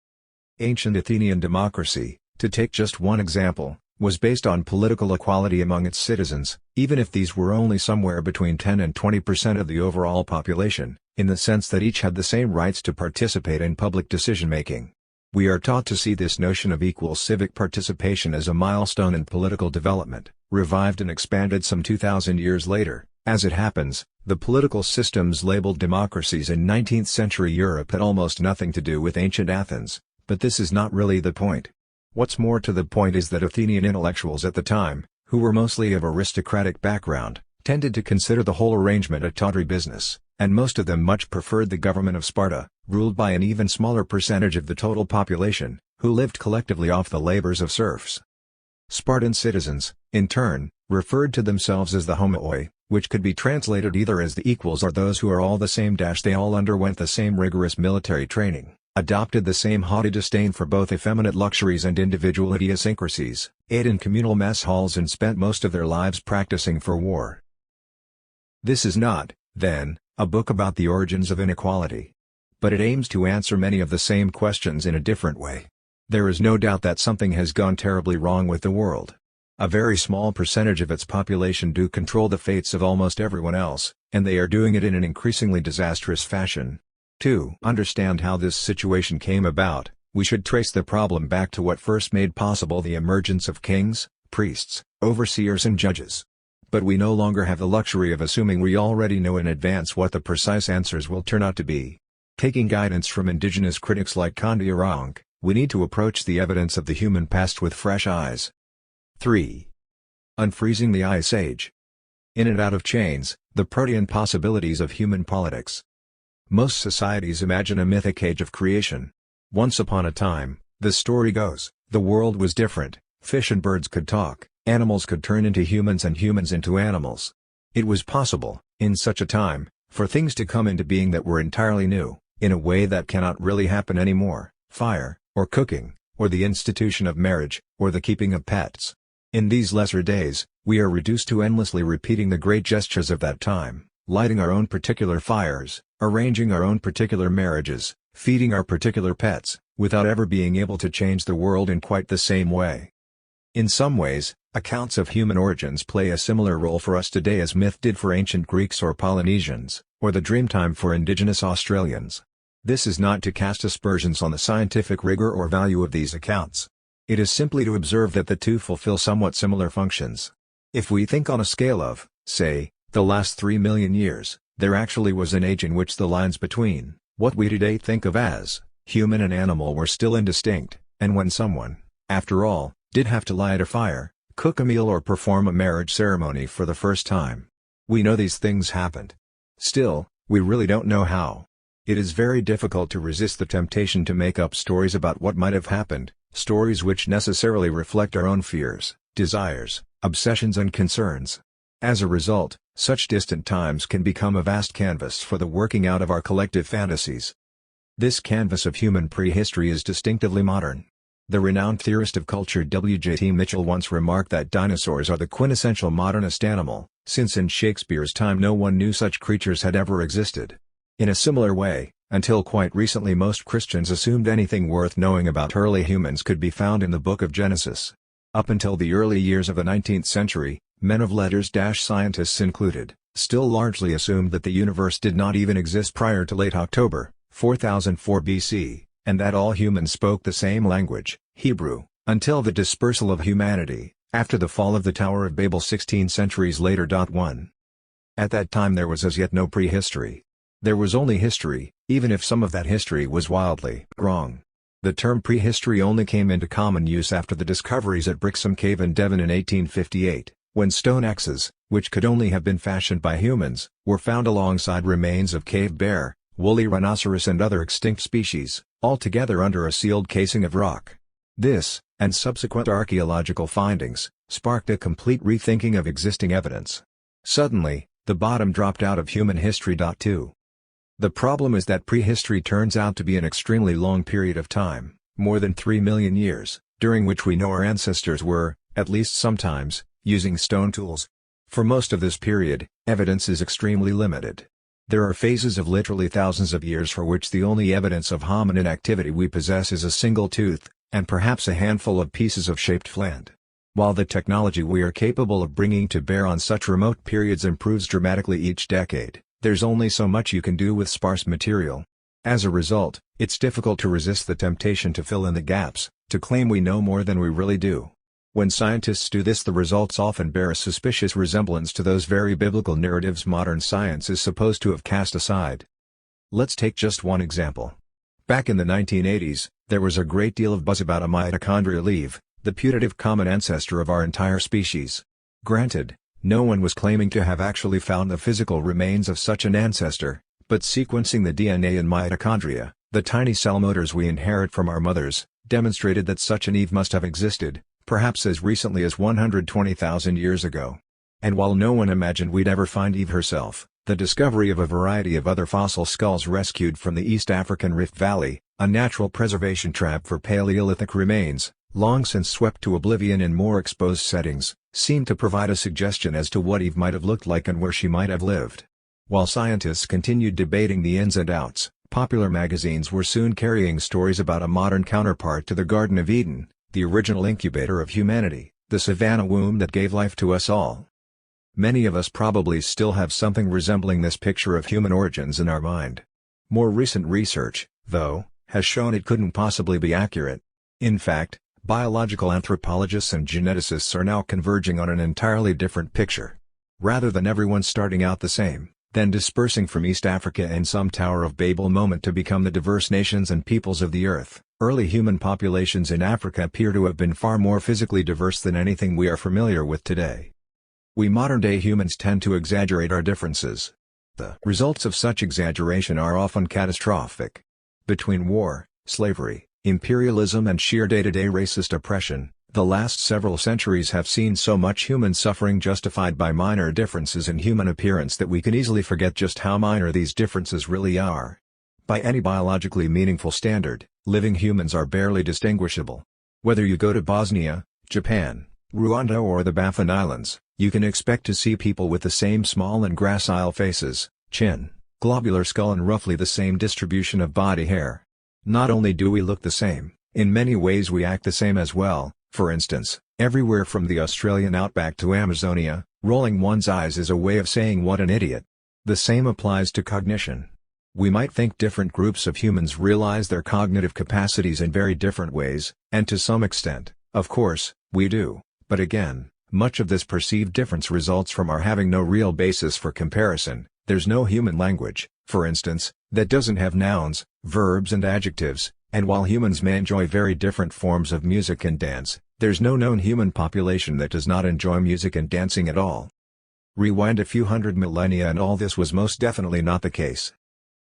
Ancient Athenian democracy, to take just one example, was based on political equality among its citizens, even if these were only somewhere between 10 and 20% of the overall population, in the sense that each had the same rights to participate in public decision-making. We are taught to see this notion of equal civic participation as a milestone in political development, revived and expanded some 2,000 years later. As it happens, the political systems labeled democracies in 19th-century Europe had almost nothing to do with ancient Athens, but this is not really the point. What's more to the point is that Athenian intellectuals at the time, who were mostly of aristocratic background, tended to consider the whole arrangement a tawdry business, and most of them much preferred the government of Sparta, ruled by an even smaller percentage of the total population, who lived collectively off the labors of serfs. Spartan citizens, in turn, referred to themselves as the homooi, which could be translated either as the equals or those who are all the same. They all underwent the same rigorous military training, adopted the same haughty disdain for both effeminate luxuries and individual idiosyncrasies, ate in communal mess halls and spent most of their lives practicing for war. This is not, then, a book about the origins of inequality. But it aims to answer many of the same questions in a different way. There is no doubt that something has gone terribly wrong with the world. A very small percentage of its population do control the fates of almost everyone else, and they are doing it in an increasingly disastrous fashion. To understand how this situation came about, we should trace the problem back to what first made possible the emergence of kings, priests, overseers and judges. But we no longer have the luxury of assuming we already know in advance what the precise answers will turn out to be. Taking guidance from indigenous critics like Kandiaronk, we need to approach the evidence of the human past with fresh eyes. 3. Unfreezing the Ice Age. In and out of chains, the protean possibilities of human politics. Most societies imagine a mythic age of creation. Once upon a time, the story goes, the world was different, fish and birds could talk, animals could turn into humans and humans into animals. It was possible, in such a time, for things to come into being that were entirely new, in a way that cannot really happen anymore: fire, or cooking, or the institution of marriage, or the keeping of pets. In these lesser days, we are reduced to endlessly repeating the great gestures of that time, lighting our own particular fires, arranging our own particular marriages, feeding our particular pets, without ever being able to change the world in quite the same way. In some ways, accounts of human origins play a similar role for us today as myth did for ancient Greeks or Polynesians, or the Dreamtime for indigenous Australians. This is not to cast aspersions on the scientific rigor or value of these accounts. It is simply to observe that the two fulfill somewhat similar functions. If we think on a scale of, say, the last 3 million years, there actually was an age in which the lines between what we today think of as human and animal were still indistinct, and when someone, after all, did have to light a fire, cook a meal or perform a marriage ceremony for the first time. We know these things happened. Still, we really don't know how. It is very difficult to resist the temptation to make up stories about what might have happened, stories which necessarily reflect our own fears, desires, obsessions and concerns. As a result, such distant times can become a vast canvas for the working out of our collective fantasies. This canvas of human prehistory is distinctively modern. The renowned theorist of culture W.J.T. Mitchell once remarked that dinosaurs are the quintessential modernist animal, since in Shakespeare's time no one knew such creatures had ever existed. In a similar way, until quite recently most Christians assumed anything worth knowing about early humans could be found in the book of Genesis. Up until the early years of the 19th century, men of letters-scientists included, still largely assumed that the universe did not even exist prior to late October, 4004 BC, and that all humans spoke the same language, Hebrew, until the dispersal of humanity, after the fall of the Tower of Babel 16 centuries later. 1. At that time there was as yet no prehistory. There was only history, even if some of that history was wildly wrong. The term prehistory only came into common use after the discoveries at Brixham Cave in Devon in 1858, when stone axes, which could only have been fashioned by humans, were found alongside remains of cave bear, woolly rhinoceros and other extinct species, all together under a sealed casing of rock. This, and subsequent archaeological findings, sparked a complete rethinking of existing evidence. Suddenly, the bottom dropped out of human history. 2. The problem is that prehistory turns out to be an extremely long period of time, more than 3 million years, during which we know our ancestors were, at least sometimes, using stone tools. For most of this period, evidence is extremely limited. There are phases of literally thousands of years for which the only evidence of hominid activity we possess is a single tooth, and perhaps a handful of pieces of shaped flint. While the technology we are capable of bringing to bear on such remote periods improves dramatically each decade, there's only so much you can do with sparse material. As a result, it's difficult to resist the temptation to fill in the gaps, to claim we know more than we really do. When scientists do this, the results often bear a suspicious resemblance to those very biblical narratives modern science is supposed to have cast aside. Let's take just one example. Back in the 1980s, there was a great deal of buzz about a mitochondrial Eve, the putative common ancestor of our entire species. Granted, no one was claiming to have actually found the physical remains of such an ancestor, but sequencing the DNA in mitochondria, the tiny cell motors we inherit from our mothers, demonstrated that such an Eve must have existed, perhaps as recently as 120,000 years ago. And while no one imagined we'd ever find Eve herself, the discovery of a variety of other fossil skulls rescued from the East African Rift Valley, a natural preservation trap for Paleolithic remains, long since swept to oblivion in more exposed settings, seemed to provide a suggestion as to what Eve might have looked like and where she might have lived. While scientists continued debating the ins and outs, popular magazines were soon carrying stories about a modern counterpart to the Garden of Eden, the original incubator of humanity, the savannah womb that gave life to us all. Many of us probably still have something resembling this picture of human origins in our mind. More recent research, though, has shown it couldn't possibly be accurate. In fact, biological anthropologists and geneticists are now converging on an entirely different picture. Rather than everyone starting out the same, then dispersing from East Africa in some Tower of Babel moment to become the diverse nations and peoples of the earth, early human populations in Africa appear to have been far more physically diverse than anything we are familiar with today. We modern-day humans tend to exaggerate our differences. The results of such exaggeration are often catastrophic. Between war, slavery, imperialism and sheer day-to-day racist oppression, the last several centuries have seen so much human suffering justified by minor differences in human appearance that we can easily forget just how minor these differences really are. By any biologically meaningful standard, living humans are barely distinguishable. Whether you go to Bosnia, Japan, Rwanda or the Baffin Islands, you can expect to see people with the same small and gracile faces, chin, globular skull and roughly the same distribution of body hair. Not only do we look the same, in many ways we act the same as well. For instance, everywhere from the Australian outback to Amazonia, rolling one's eyes is a way of saying what an idiot. The same applies to cognition. We might think different groups of humans realize their cognitive capacities in very different ways, and to some extent, of course, we do, but again, much of this perceived difference results from our having no real basis for comparison. There's no human language, for instance, that doesn't have nouns, verbs and adjectives, and while humans may enjoy very different forms of music and dance, there's no known human population that does not enjoy music and dancing at all. Rewind a few hundred millennia and all this was most definitely not the case.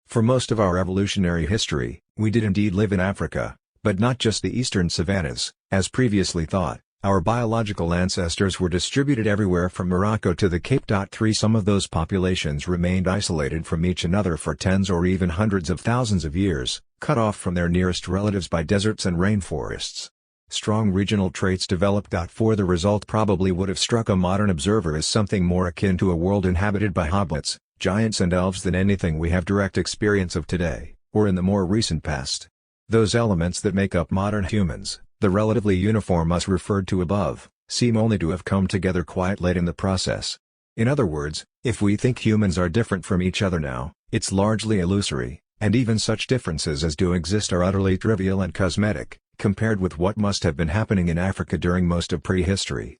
For most of our evolutionary history, we did indeed live in Africa, but not just the eastern savannas, as previously thought. Our biological ancestors were distributed everywhere from Morocco to the Cape. 3 Some of those populations remained isolated from each another for tens or even hundreds of thousands of years, cut off from their nearest relatives by deserts and rainforests. Strong regional traits developed. For the result probably would have struck a modern observer as something more akin to a world inhabited by hobbits, giants and elves than anything we have direct experience of today, or in the more recent past. Those elements that make up modern humans, the relatively uniform us referred to above, seem only to have come together quite late in the process. In other words, if we think humans are different from each other now, it's largely illusory, and even such differences as do exist are utterly trivial and cosmetic, compared with what must have been happening in Africa during most of prehistory.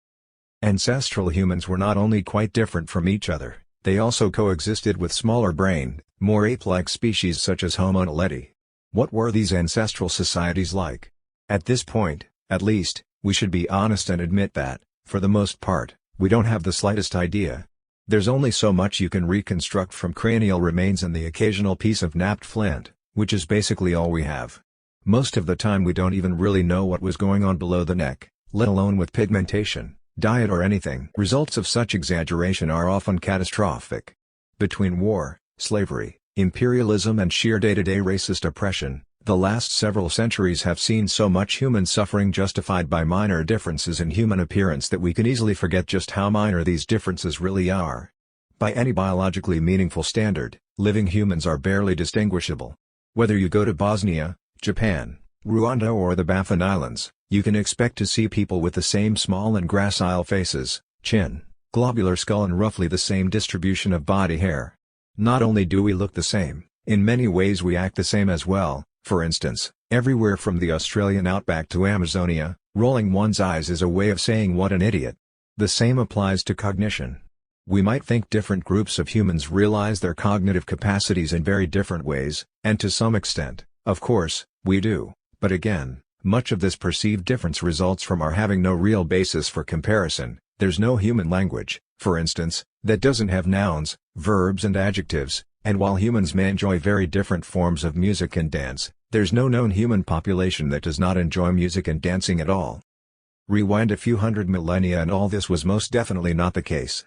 Ancestral humans were not only quite different from each other, they also coexisted with smaller-brained, more ape-like species such as Homo naledi. What were these ancestral societies like? At this point, at least, we should be honest and admit that, for the most part, we don't have the slightest idea. There's only so much you can reconstruct from cranial remains and the occasional piece of knapped flint, which is basically all we have. Most of the time we don't even really know what was going on below the neck, let alone with pigmentation, diet or anything. Results of such exaggeration are often catastrophic. Between war, slavery, imperialism and sheer day-to-day racist oppression, the last several centuries have seen so much human suffering justified by minor differences in human appearance that we can easily forget just how minor these differences really are. By any biologically meaningful standard, living humans are barely distinguishable. Whether you go to Bosnia, Japan, Rwanda or the Baffin Islands, You can expect to see people with the same small and gracile faces, chin, globular skull and roughly the same distribution of body hair. Not only do we look the same, in many ways we act the same as well. For instance, everywhere from the Australian outback to Amazonia, rolling one's eyes is a way of saying "what an idiot." The same applies to cognition. We might think different groups of humans realize their cognitive capacities in very different ways, and to some extent, of course, we do, but again, much of this perceived difference results from our having no real basis for comparison. There's no human language, for instance, that doesn't have nouns, verbs and adjectives, and while humans may enjoy very different forms of music and dance, there's no known human population that does not enjoy music and dancing at all. Rewind a few hundred millennia and all this was most definitely not the case.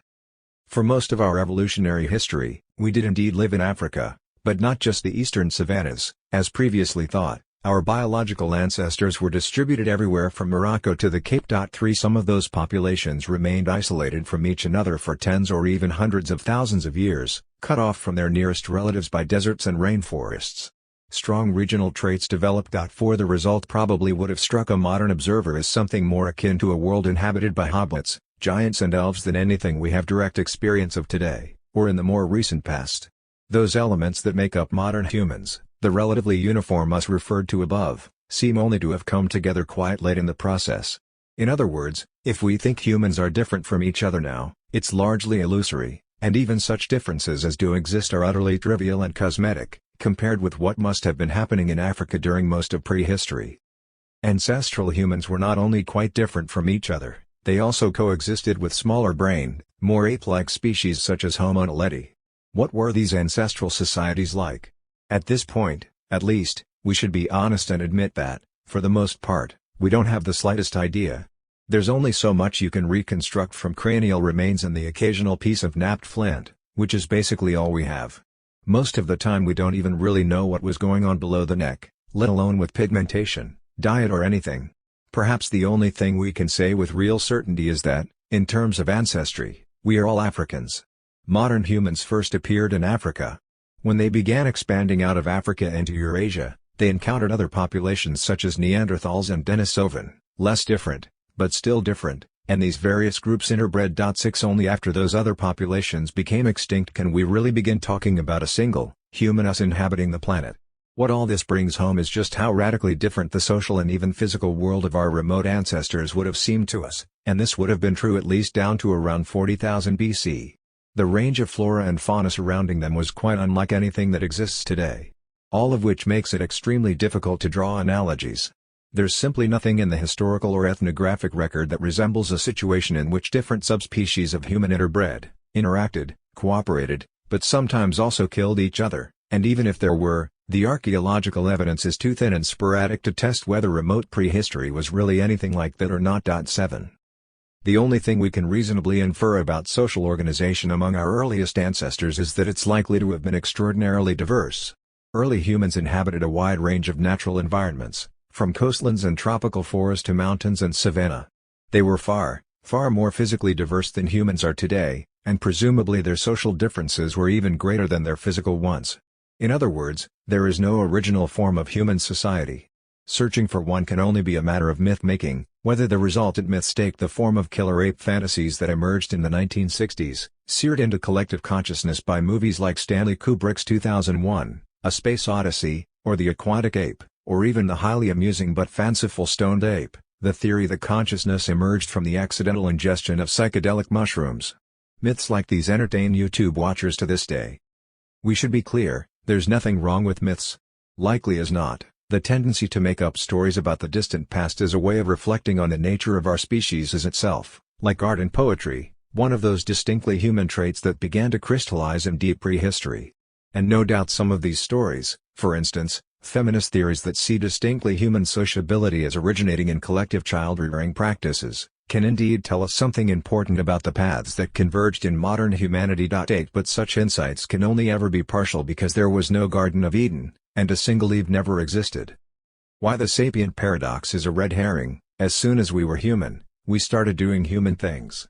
For most of our evolutionary history, we did indeed live in Africa, but not just the eastern savannas, as previously thought. Our biological ancestors were distributed everywhere from Morocco to the Cape. 3 Some of those populations remained isolated from each another for tens or even hundreds of thousands of years, cut off from their nearest relatives by deserts and rainforests. Strong regional traits developed. For the result probably would have struck a modern observer as something more akin to a world inhabited by hobbits, giants and elves than anything we have direct experience of today, or in the more recent past. Those elements that make up modern humans, the relatively uniform us referred to above, seem only to have come together quite late in the process. In other words, if we think humans are different from each other now, it's largely illusory, and even such differences as do exist are utterly trivial and cosmetic, compared with what must have been happening in Africa during most of prehistory. Ancestral humans were not only quite different from each other, they also coexisted with smaller-brained, more ape-like species such as Homo naledi. What were these ancestral societies like? At this point, at least, we should be honest and admit that, for the most part, we don't have the slightest idea. There's only so much you can reconstruct from cranial remains and the occasional piece of napped flint, which is basically all we have. Most of the time we don't even really know what was going on below the neck, let alone with pigmentation, diet or anything. Perhaps the only thing we can say with real certainty is that, in terms of ancestry, we are all Africans. Modern humans first appeared in Africa. When they began expanding out of Africa into Eurasia, they encountered other populations such as Neanderthals and Denisovan, less different, but still different, and these various groups interbred. 6 Only after those other populations became extinct can we really begin talking about a single, human us inhabiting the planet. What all this brings home is just how radically different the social and even physical world of our remote ancestors would have seemed to us, and this would have been true at least down to around 40,000 BC. The range of flora and fauna surrounding them was quite unlike anything that exists today. All of which makes it extremely difficult to draw analogies. There's simply nothing in the historical or ethnographic record that resembles a situation in which different subspecies of human interbred, interacted, cooperated, but sometimes also killed each other, and even if there were, the archaeological evidence is too thin and sporadic to test whether remote prehistory was really anything like that or not. 7. The only thing we can reasonably infer about social organization among our earliest ancestors is that it's likely to have been extraordinarily diverse. Early humans inhabited a wide range of natural environments, from coastlands and tropical forest to mountains and savanna. They were far, far more physically diverse than humans are today, and presumably their social differences were even greater than their physical ones. In other words, there is no original form of human society. Searching for one can only be a matter of myth-making, whether the resultant myths take the form of killer ape fantasies that emerged in the 1960s, seared into collective consciousness by movies like Stanley Kubrick's 2001, A Space Odyssey, or The Aquatic Ape, or even the highly amusing but fanciful Stoned Ape, the theory that consciousness emerged from the accidental ingestion of psychedelic mushrooms. Myths like these entertain YouTube watchers to this day. We should be clear, there's nothing wrong with myths. Likely as not, the tendency to make up stories about the distant past is a way of reflecting on the nature of our species as itself, like art and poetry, one of those distinctly human traits that began to crystallize in deep prehistory. And no doubt some of these stories, for instance, feminist theories that see distinctly human sociability as originating in collective child-rearing practices, can indeed tell us something important about the paths that converged in modern humanity. 8 But such insights can only ever be partial because there was no Garden of Eden, and a single Eve never existed. Why the sapient paradox is a red herring: as soon as we were human, we started doing human things.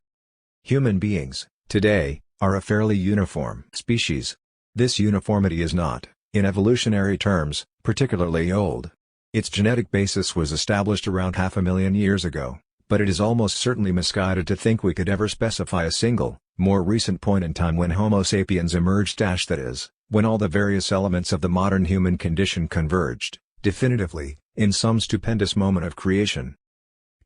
Human beings, today, are a fairly uniform species. This uniformity is not, in evolutionary terms, particularly old. Its genetic basis was established around 500,000 years ago, but it is almost certainly misguided to think we could ever specify a single, more recent point in time when Homo sapiens emerged. That is, when all the various elements of the modern human condition converged, definitively, in some stupendous moment of creation.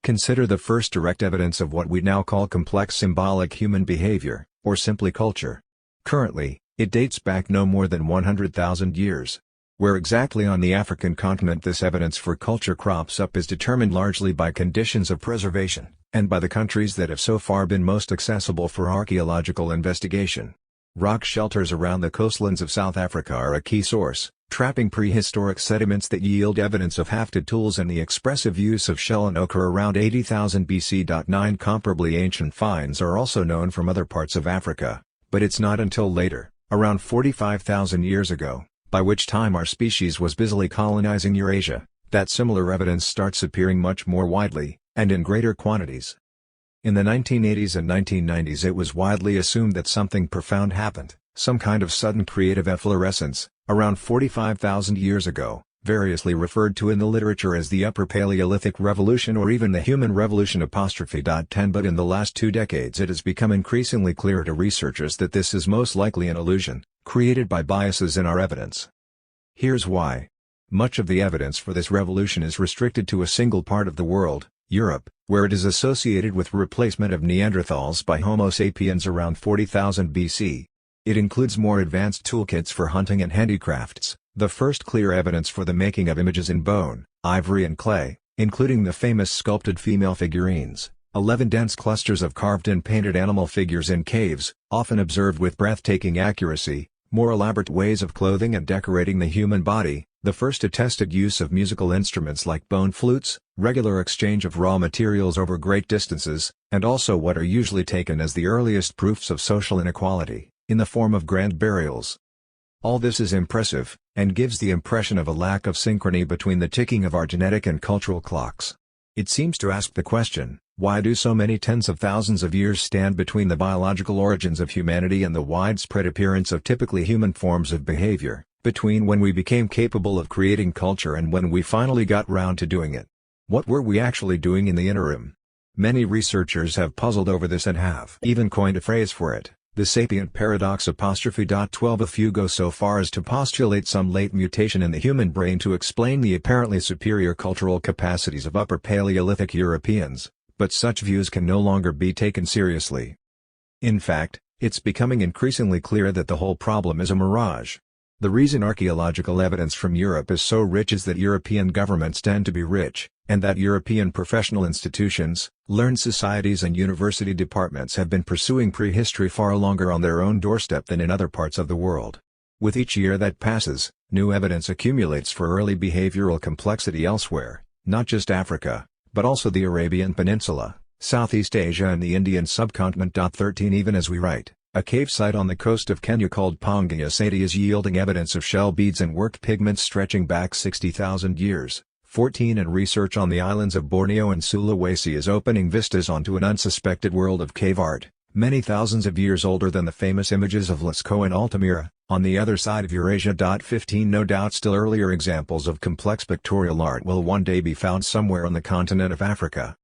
Consider the first direct evidence of what we now call complex symbolic human behavior, or simply culture. Currently, it dates back no more than 100,000 years. Where exactly on the African continent this evidence for culture crops up is determined largely by conditions of preservation, and by the countries that have so far been most accessible for archaeological investigation. Rock shelters around the coastlands of South Africa are a key source, trapping prehistoric sediments that yield evidence of hafted tools and the expressive use of shell and ochre around 80,000 BC. 9 comparably ancient finds are also known from other parts of Africa, but it's not until later, around 45,000 years ago, by which time our species was busily colonizing Eurasia, that similar evidence starts appearing much more widely, and in greater quantities. In the 1980s and 1990s it was widely assumed that something profound happened, some kind of sudden creative efflorescence, around 45,000 years ago, variously referred to in the literature as the Upper Paleolithic Revolution or even the Human Revolution '10. But in the last 2 decades it has become increasingly clear to researchers that this is most likely an illusion, created by biases in our evidence. Here's why. Much of the evidence for this revolution is restricted to a single part of the world, Europe, where it is associated with replacement of Neanderthals by Homo sapiens around 40,000 BC. It includes more advanced toolkits for hunting and handicrafts, the first clear evidence for the making of images in bone, ivory and clay, including the famous sculpted female figurines, 11 dense clusters of carved and painted animal figures in caves, often observed with breathtaking accuracy, more elaborate ways of clothing and decorating the human body, the first attested use of musical instruments like bone flutes, regular exchange of raw materials over great distances, and also what are usually taken as the earliest proofs of social inequality, in the form of grand burials. All this is impressive, and gives the impression of a lack of synchrony between the ticking of our genetic and cultural clocks. It seems to ask the question, why do so many tens of thousands of years stand between the biological origins of humanity and the widespread appearance of typically human forms of behavior, between when we became capable of creating culture and when we finally got round to doing it? What were we actually doing in the interim? Many researchers have puzzled over this and have even coined a phrase for it, the sapient paradox. 12 A few go so far as to postulate some late mutation in the human brain to explain the apparently superior cultural capacities of Upper Paleolithic Europeans, but such views can no longer be taken seriously. In fact, it's becoming increasingly clear that the whole problem is a mirage. The reason archaeological evidence from Europe is so rich is that European governments tend to be rich, and that European professional institutions, learned societies and university departments have been pursuing prehistory far longer on their own doorstep than in other parts of the world. With each year that passes, new evidence accumulates for early behavioral complexity elsewhere, not just Africa, but also the Arabian Peninsula, Southeast Asia and the Indian subcontinent. 13 Even as we write, a cave site on the coast of Kenya called Pongia Sati is yielding evidence of shell beads and worked pigments stretching back 60,000 years. 14 And research on the islands of Borneo and Sulawesi is opening vistas onto an unsuspected world of cave art, many thousands of years older than the famous images of Lascaux and Altamira, on the other side of Eurasia. 15 No doubt still earlier examples of complex pictorial art will one day be found somewhere on the continent of Africa.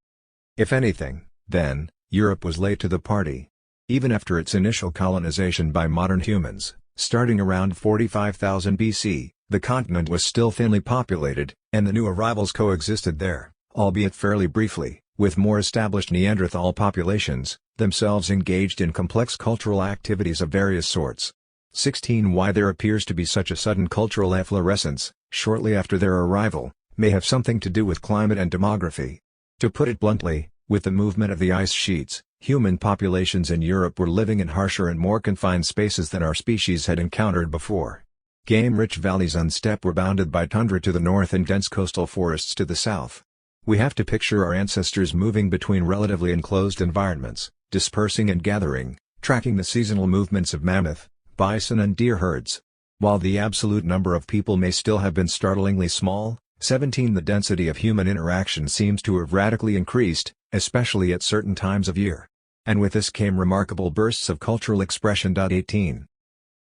If anything, then, Europe was late to the party. Even after its initial colonization by modern humans, starting around 45,000 BC, the continent was still thinly populated, and the new arrivals coexisted there, albeit fairly briefly, with more established Neanderthal populations, themselves engaged in complex cultural activities of various sorts. 16 Why there appears to be such a sudden cultural efflorescence, shortly after their arrival, may have something to do with climate and demography. To put it bluntly, with the movement of the ice sheets, human populations in Europe were living in harsher and more confined spaces than our species had encountered before. Game-rich valleys and steppe were bounded by tundra to the north and dense coastal forests to the south. We have to picture our ancestors moving between relatively enclosed environments, dispersing and gathering, tracking the seasonal movements of mammoth, bison and deer herds. While the absolute number of people may still have been startlingly small, 17 The density of human interaction seems to have radically increased, especially at certain times of year. And with this came remarkable bursts of cultural expression. 18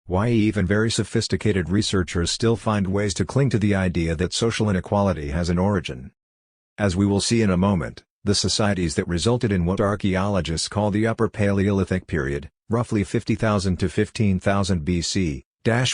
Why even very sophisticated researchers still find ways to cling to the idea that social inequality has an origin. As we will see in a moment, the societies that resulted in what archaeologists call the Upper Paleolithic period, roughly 50,000 to 15,000 BC,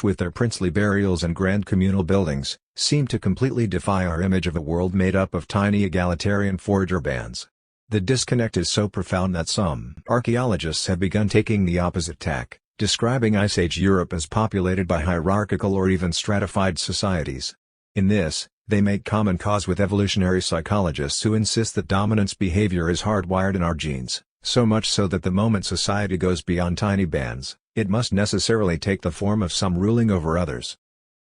with their princely burials and grand communal buildings, seem to completely defy our image of a world made up of tiny egalitarian forager bands. The disconnect is so profound that some archaeologists have begun taking the opposite tack, describing Ice Age Europe as populated by hierarchical or even stratified societies. In this, they make common cause with evolutionary psychologists who insist that dominance behavior is hardwired in our genes, so much so that the moment society goes beyond tiny bands, it must necessarily take the form of some ruling over others.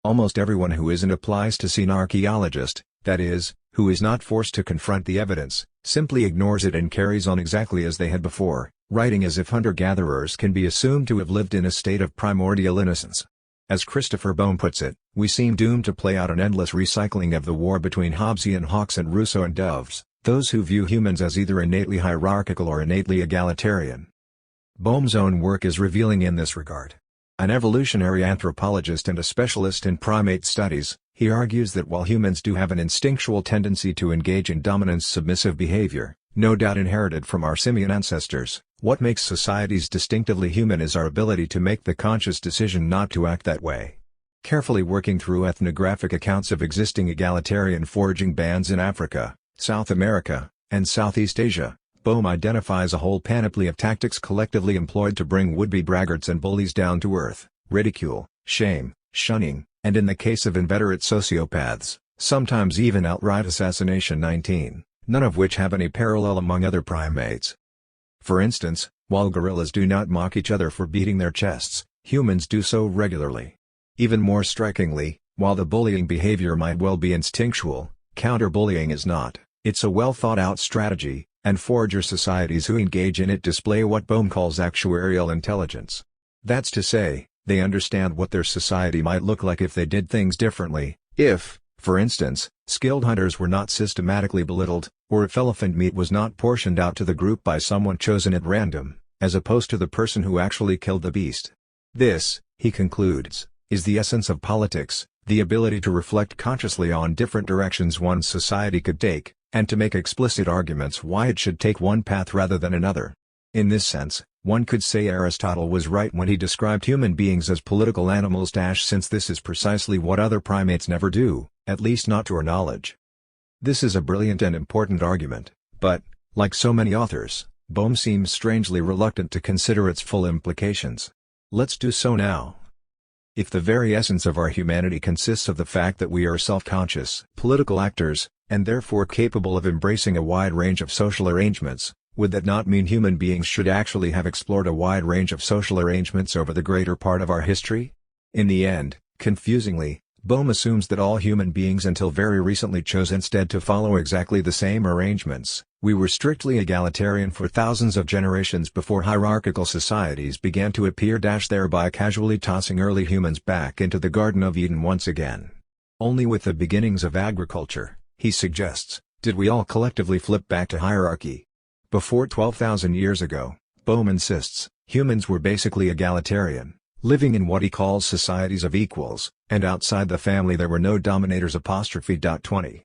Almost everyone who isn't applies to see an archaeologist, that is, who is not forced to confront the evidence, simply ignores it and carries on exactly as they had before, writing as if hunter-gatherers can be assumed to have lived in a state of primordial innocence. As Christopher Bohm puts it, we seem doomed to play out an endless recycling of the war between Hobbesian hawks and Rousseau and doves, those who view humans as either innately hierarchical or innately egalitarian. Bohm's own work is revealing in this regard. An evolutionary anthropologist and a specialist in primate studies, he argues that while humans do have an instinctual tendency to engage in dominance-submissive behavior, no doubt inherited from our simian ancestors, what makes societies distinctively human is our ability to make the conscious decision not to act that way. Carefully working through ethnographic accounts of existing egalitarian foraging bands in Africa, South America, and Southeast Asia, Bohm identifies a whole panoply of tactics collectively employed to bring would-be braggarts and bullies down to earth: ridicule, shame, shunning, and in the case of inveterate sociopaths, sometimes even outright assassination. 19, none of which have any parallel among other primates. For instance, while gorillas do not mock each other for beating their chests, humans do so regularly. Even more strikingly, while the bullying behavior might well be instinctual, counter-bullying is not. It's a well-thought-out strategy, and forager societies who engage in it display what Bohm calls actuarial intelligence. That's to say, they understand what their society might look like if they did things differently, if, for instance, skilled hunters were not systematically belittled, or if elephant meat was not portioned out to the group by someone chosen at random, as opposed to the person who actually killed the beast. This, he concludes, is the essence of politics, the ability to reflect consciously on different directions one's society could take, and to make explicit arguments why it should take one path rather than another. In this sense, one could say Aristotle was right when he described human beings as political animals. Since this is precisely what other primates never do, at least not to our knowledge. This is a brilliant and important argument, but, like so many authors, Bohm seems strangely reluctant to consider its full implications. Let's do so now. If the very essence of our humanity consists of the fact that we are self-conscious political actors, and therefore capable of embracing a wide range of social arrangements, would that not mean human beings should actually have explored a wide range of social arrangements over the greater part of our history? In the end, confusingly, Bohm assumes that all human beings until very recently chose instead to follow exactly the same arrangements. We were strictly egalitarian for thousands of generations before hierarchical societies began to appear, thereby casually tossing early humans back into the Garden of Eden once again. Only with the beginnings of agriculture, he suggests, did we all collectively flip back to hierarchy. Before 12,000 years ago, Bohm insists, humans were basically egalitarian, living in what he calls societies of equals, and outside the family there were no dominators. 20.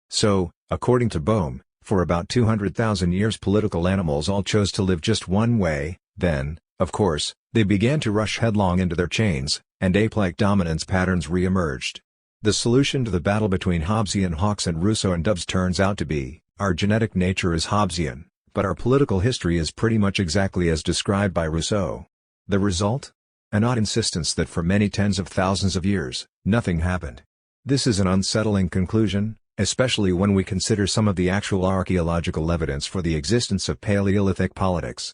So, according to Bohm, for about 200,000 years political animals all chose to live just one way, then, of course, they began to rush headlong into their chains, and ape-like dominance patterns re-emerged. The solution to the battle between Hobbesian hawks and Rousseau and doves turns out to be, our genetic nature is Hobbesian, but our political history is pretty much exactly as described by Rousseau. The result? An odd insistence that for many tens of thousands of years, nothing happened. This is an unsettling conclusion, especially when we consider some of the actual archaeological evidence for the existence of Paleolithic politics,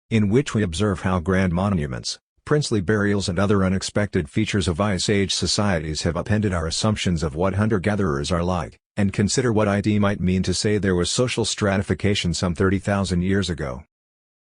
in which we observe how grand monuments, princely burials and other unexpected features of Ice Age societies have upended our assumptions of what hunter-gatherers are like, and consider what it might mean to say there was social stratification some 30,000 years ago.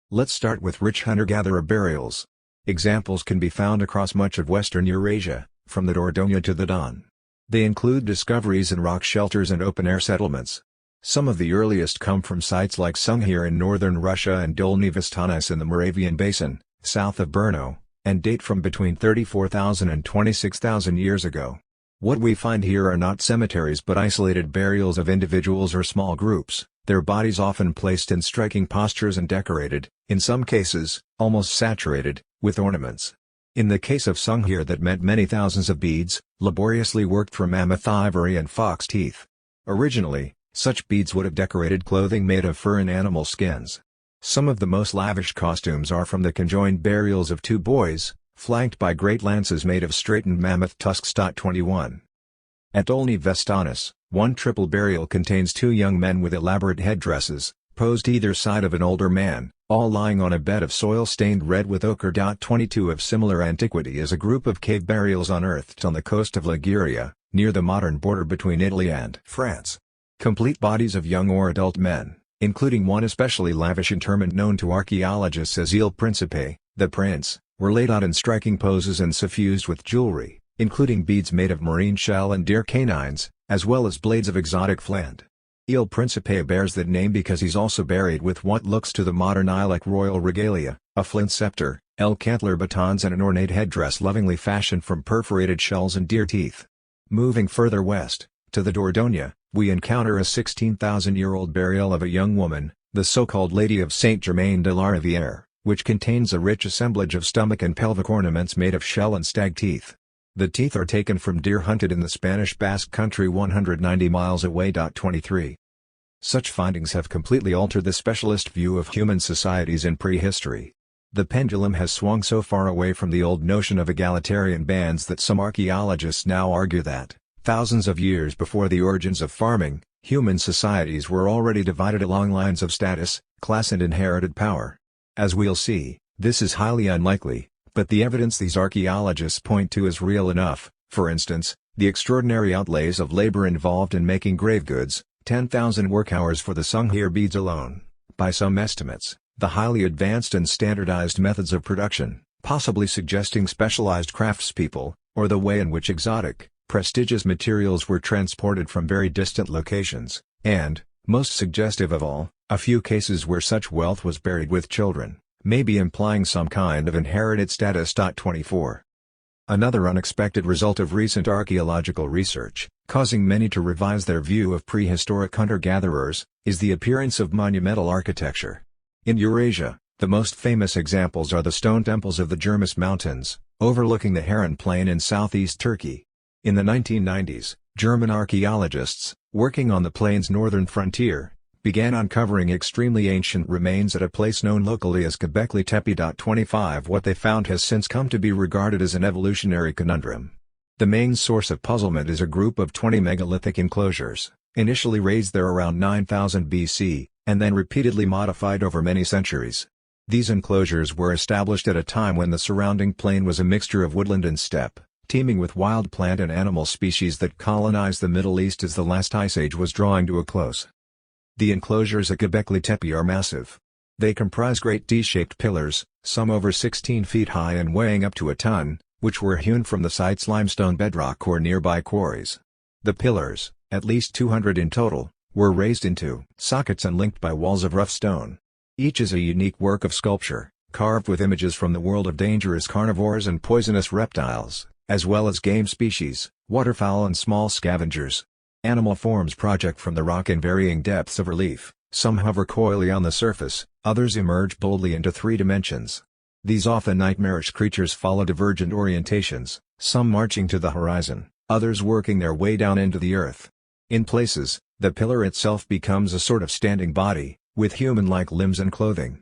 Let's start with rich hunter-gatherer burials. Examples can be found across much of western Eurasia, from the Dordogne to the Don. They include discoveries in rock shelters and open-air settlements. Some of the earliest come from sites like Sungir in northern Russia and Dolny Vistanes in the Moravian Basin, south of Brno, and date from between 34,000 and 26,000 years ago. What we find here are not cemeteries but isolated burials of individuals or small groups, their bodies often placed in striking postures and decorated, in some cases, almost saturated, with ornaments. In the case of Sunghear that meant many thousands of beads, laboriously worked from mammoth ivory and fox teeth. Originally, such beads would have decorated clothing made of fur and animal skins. Some of the most lavish costumes are from the conjoined burials of two boys, flanked by great lances made of straightened mammoth tusks. 21. At Olney Vestanis, one triple burial contains two young men with elaborate headdresses, posed either side of an older man, all lying on a bed of soil stained red with ochre. 22 Of similar antiquity is a group of cave burials unearthed on the coast of Liguria, near the modern border between Italy and France. Complete bodies of young or adult men, including one especially lavish interment known to archaeologists as Il Principe, the Prince, were laid out in striking poses and suffused with jewelry, including beads made of marine shell and deer canines, as well as blades of exotic flint. Il Principe bears that name because he's also buried with what looks to the modern eye like royal regalia, a flint scepter, elk-antler batons and an ornate headdress lovingly fashioned from perforated shells and deer teeth. Moving further west, to the Dordogne, we encounter a 16,000-year-old burial of a young woman, the so-called Lady of Saint-Germain-de-la-Rivière, which contains a rich assemblage of stomach and pelvic ornaments made of shell and stag teeth. The teeth are taken from deer hunted in the Spanish Basque Country 190 miles away. 23. Such findings have completely altered the specialist view of human societies in prehistory. The pendulum has swung so far away from the old notion of egalitarian bands that some archaeologists now argue that, thousands of years before the origins of farming, human societies were already divided along lines of status, class and inherited power. As we'll see, this is highly unlikely, but the evidence these archaeologists point to is real enough. For instance, the extraordinary outlays of labor involved in making grave goods, 10,000 work hours for the Sunghear beads alone. By some estimates, the highly advanced and standardized methods of production, possibly suggesting specialized craftspeople, or the way in which exotic, prestigious materials were transported from very distant locations, and, most suggestive of all, a few cases where such wealth was buried with children, maybe implying some kind of inherited status. 24. Another unexpected result of recent archaeological research, causing many to revise their view of prehistoric hunter-gatherers, is the appearance of monumental architecture. In Eurasia, the most famous examples are the stone temples of the Jurmis Mountains, overlooking the Harran Plain in southeast Turkey. In the 1990s, German archaeologists, working on the plain's northern frontier, began uncovering extremely ancient remains at a place known locally as Göbekli Tepe. 25 What they found has since come to be regarded as an evolutionary conundrum. The main source of puzzlement is a group of 20 megalithic enclosures, initially raised there around 9000 BC, and then repeatedly modified over many centuries. These enclosures were established at a time when the surrounding plain was a mixture of woodland and steppe, teeming with wild plant and animal species that colonized the Middle East as the last ice age was drawing to a close. The enclosures at Göbekli Tepe are massive. They comprise great D-shaped pillars, some over 16 feet high and weighing up to a ton, which were hewn from the site's limestone bedrock or nearby quarries. The pillars, at least 200 in total, were raised into sockets and linked by walls of rough stone. Each is a unique work of sculpture, carved with images from the world of dangerous carnivores and poisonous reptiles, as well as game species, waterfowl and small scavengers. Animal forms project from the rock in varying depths of relief, some hover coyly on the surface, others emerge boldly into 3 dimensions. These often nightmarish creatures follow divergent orientations, some marching to the horizon, others working their way down into the earth. In places, the pillar itself becomes a sort of standing body, with human-like limbs and clothing.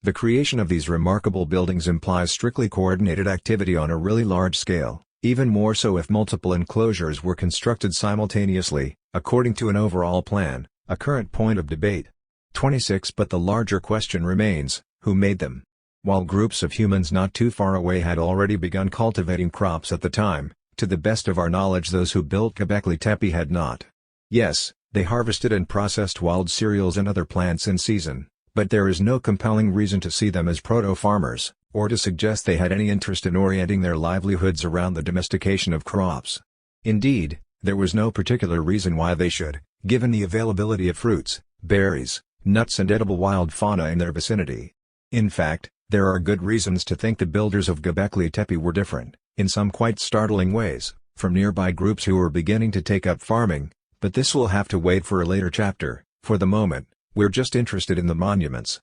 The creation of these remarkable buildings implies strictly coordinated activity on a really large scale. Even more so if multiple enclosures were constructed simultaneously, according to an overall plan, a current point of debate. 26 But the larger question remains, who made them? While groups of humans not too far away had already begun cultivating crops at the time, to the best of our knowledge those who built Göbekli Tepe had not. Yes, they harvested and processed wild cereals and other plants in season, but there is no compelling reason to see them as proto-farmers, or to suggest they had any interest in orienting their livelihoods around the domestication of crops. Indeed, there was no particular reason why they should, given the availability of fruits, berries, nuts and edible wild fauna in their vicinity. In fact, There are good reasons to think the builders of Göbekli Tepe were different, in some quite startling ways, from nearby groups who were beginning to take up farming, but this will have to wait for a later chapter. For the moment, we're just interested in the monuments.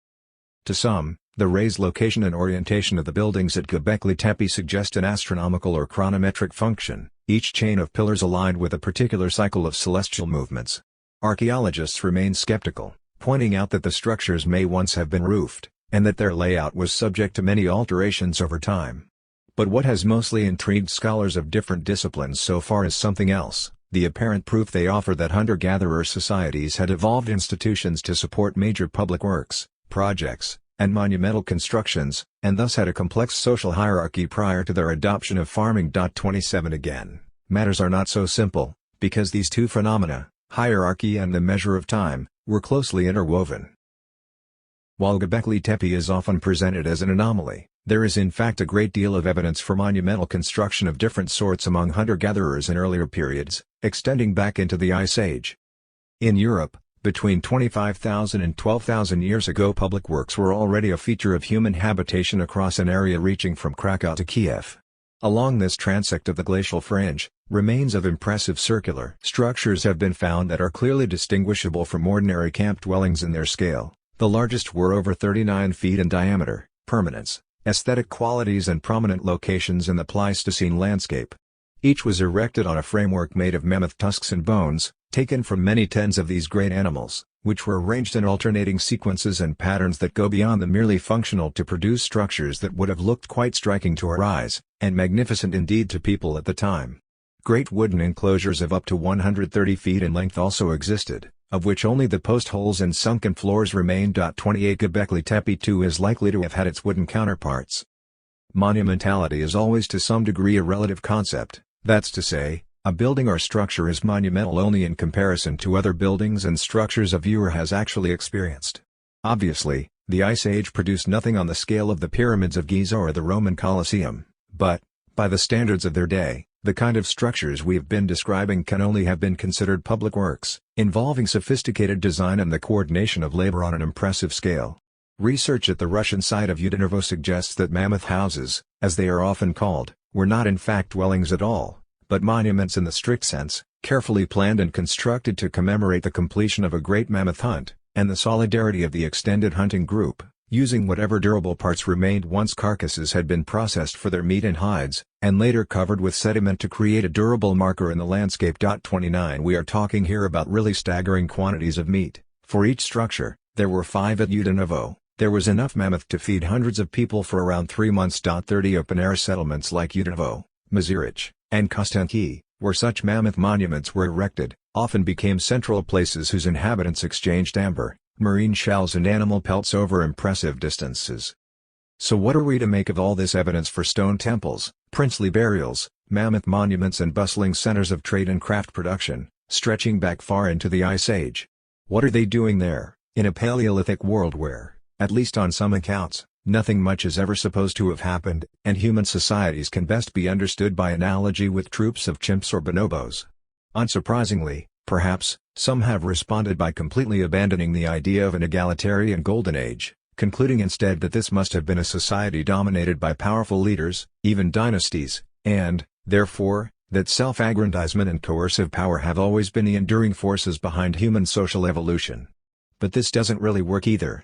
To some, the raised location and orientation of the buildings at Göbekli Tepe suggest an astronomical or chronometric function, each chain of pillars aligned with a particular cycle of celestial movements. Archaeologists remain skeptical, pointing out that the structures may once have been roofed, and that their layout was subject to many alterations over time. But what has mostly intrigued scholars of different disciplines so far is something else: the apparent proof they offer that hunter-gatherer societies had evolved institutions to support major public works, projects, and monumental constructions, and thus had a complex social hierarchy prior to their adoption of farming. 27 Again, matters are not so simple, because these two phenomena, hierarchy and the measure of time, were closely interwoven. While Göbekli Tepe is often presented as an anomaly, there is in fact a great deal of evidence for monumental construction of different sorts among hunter-gatherers in earlier periods, extending back into the Ice Age. In Europe, between 25,000 and 12,000 years ago, public works were already a feature of human habitation across an area reaching from Krakow to Kiev. Along this transect of the glacial fringe, remains of impressive circular structures have been found that are clearly distinguishable from ordinary camp dwellings in their scale. The largest were over 39 feet in diameter, permanence, aesthetic qualities and prominent locations in the Pleistocene landscape. Each was erected on a framework made of mammoth tusks and bones, taken from many tens of these great animals, which were arranged in alternating sequences and patterns that go beyond the merely functional to produce structures that would have looked quite striking to our eyes, and magnificent indeed to people at the time. Great wooden enclosures of up to 130 feet in length also existed, of which only the post holes and sunken floors remain. 28 Göbekli Tepe too is likely to have had its wooden counterparts. Monumentality is always to some degree a relative concept, that's to say, a building or structure is monumental only in comparison to other buildings and structures a viewer has actually experienced. Obviously, the Ice Age produced nothing on the scale of the pyramids of Giza or the Roman Colosseum, but, by the standards of their day, the kind of structures we've been describing can only have been considered public works, involving sophisticated design and the coordination of labor on an impressive scale. Research at the Russian site of Udinovo suggests that mammoth houses, as they are often called, were not in fact dwellings at all, but monuments in the strict sense, carefully planned and constructed to commemorate the completion of a great mammoth hunt, and the solidarity of the extended hunting group, using whatever durable parts remained once carcasses had been processed for their meat and hides, and later covered with sediment to create a durable marker in the landscape. 29 We are talking here about really staggering quantities of meat. For each structure, there were 5 at Udinovo. There was enough mammoth to feed hundreds of people for around 3 months. 30 Open-air settlements like Udinovo, Mazirich, and Kostenki, where such mammoth monuments were erected, often became central places whose inhabitants exchanged amber, marine shells and animal pelts over impressive distances. So what are we to make of all this evidence for stone temples, princely burials, mammoth monuments and bustling centers of trade and craft production, stretching back far into the Ice Age? What are they doing there, in a Paleolithic world where, at least on some accounts, nothing much is ever supposed to have happened, and human societies can best be understood by analogy with troops of chimps or bonobos? Unsurprisingly, perhaps, some have responded by completely abandoning the idea of an egalitarian golden age, concluding instead that this must have been a society dominated by powerful leaders, even dynasties, and, therefore, that self-aggrandizement and coercive power have always been the enduring forces behind human social evolution. But this doesn't really work either.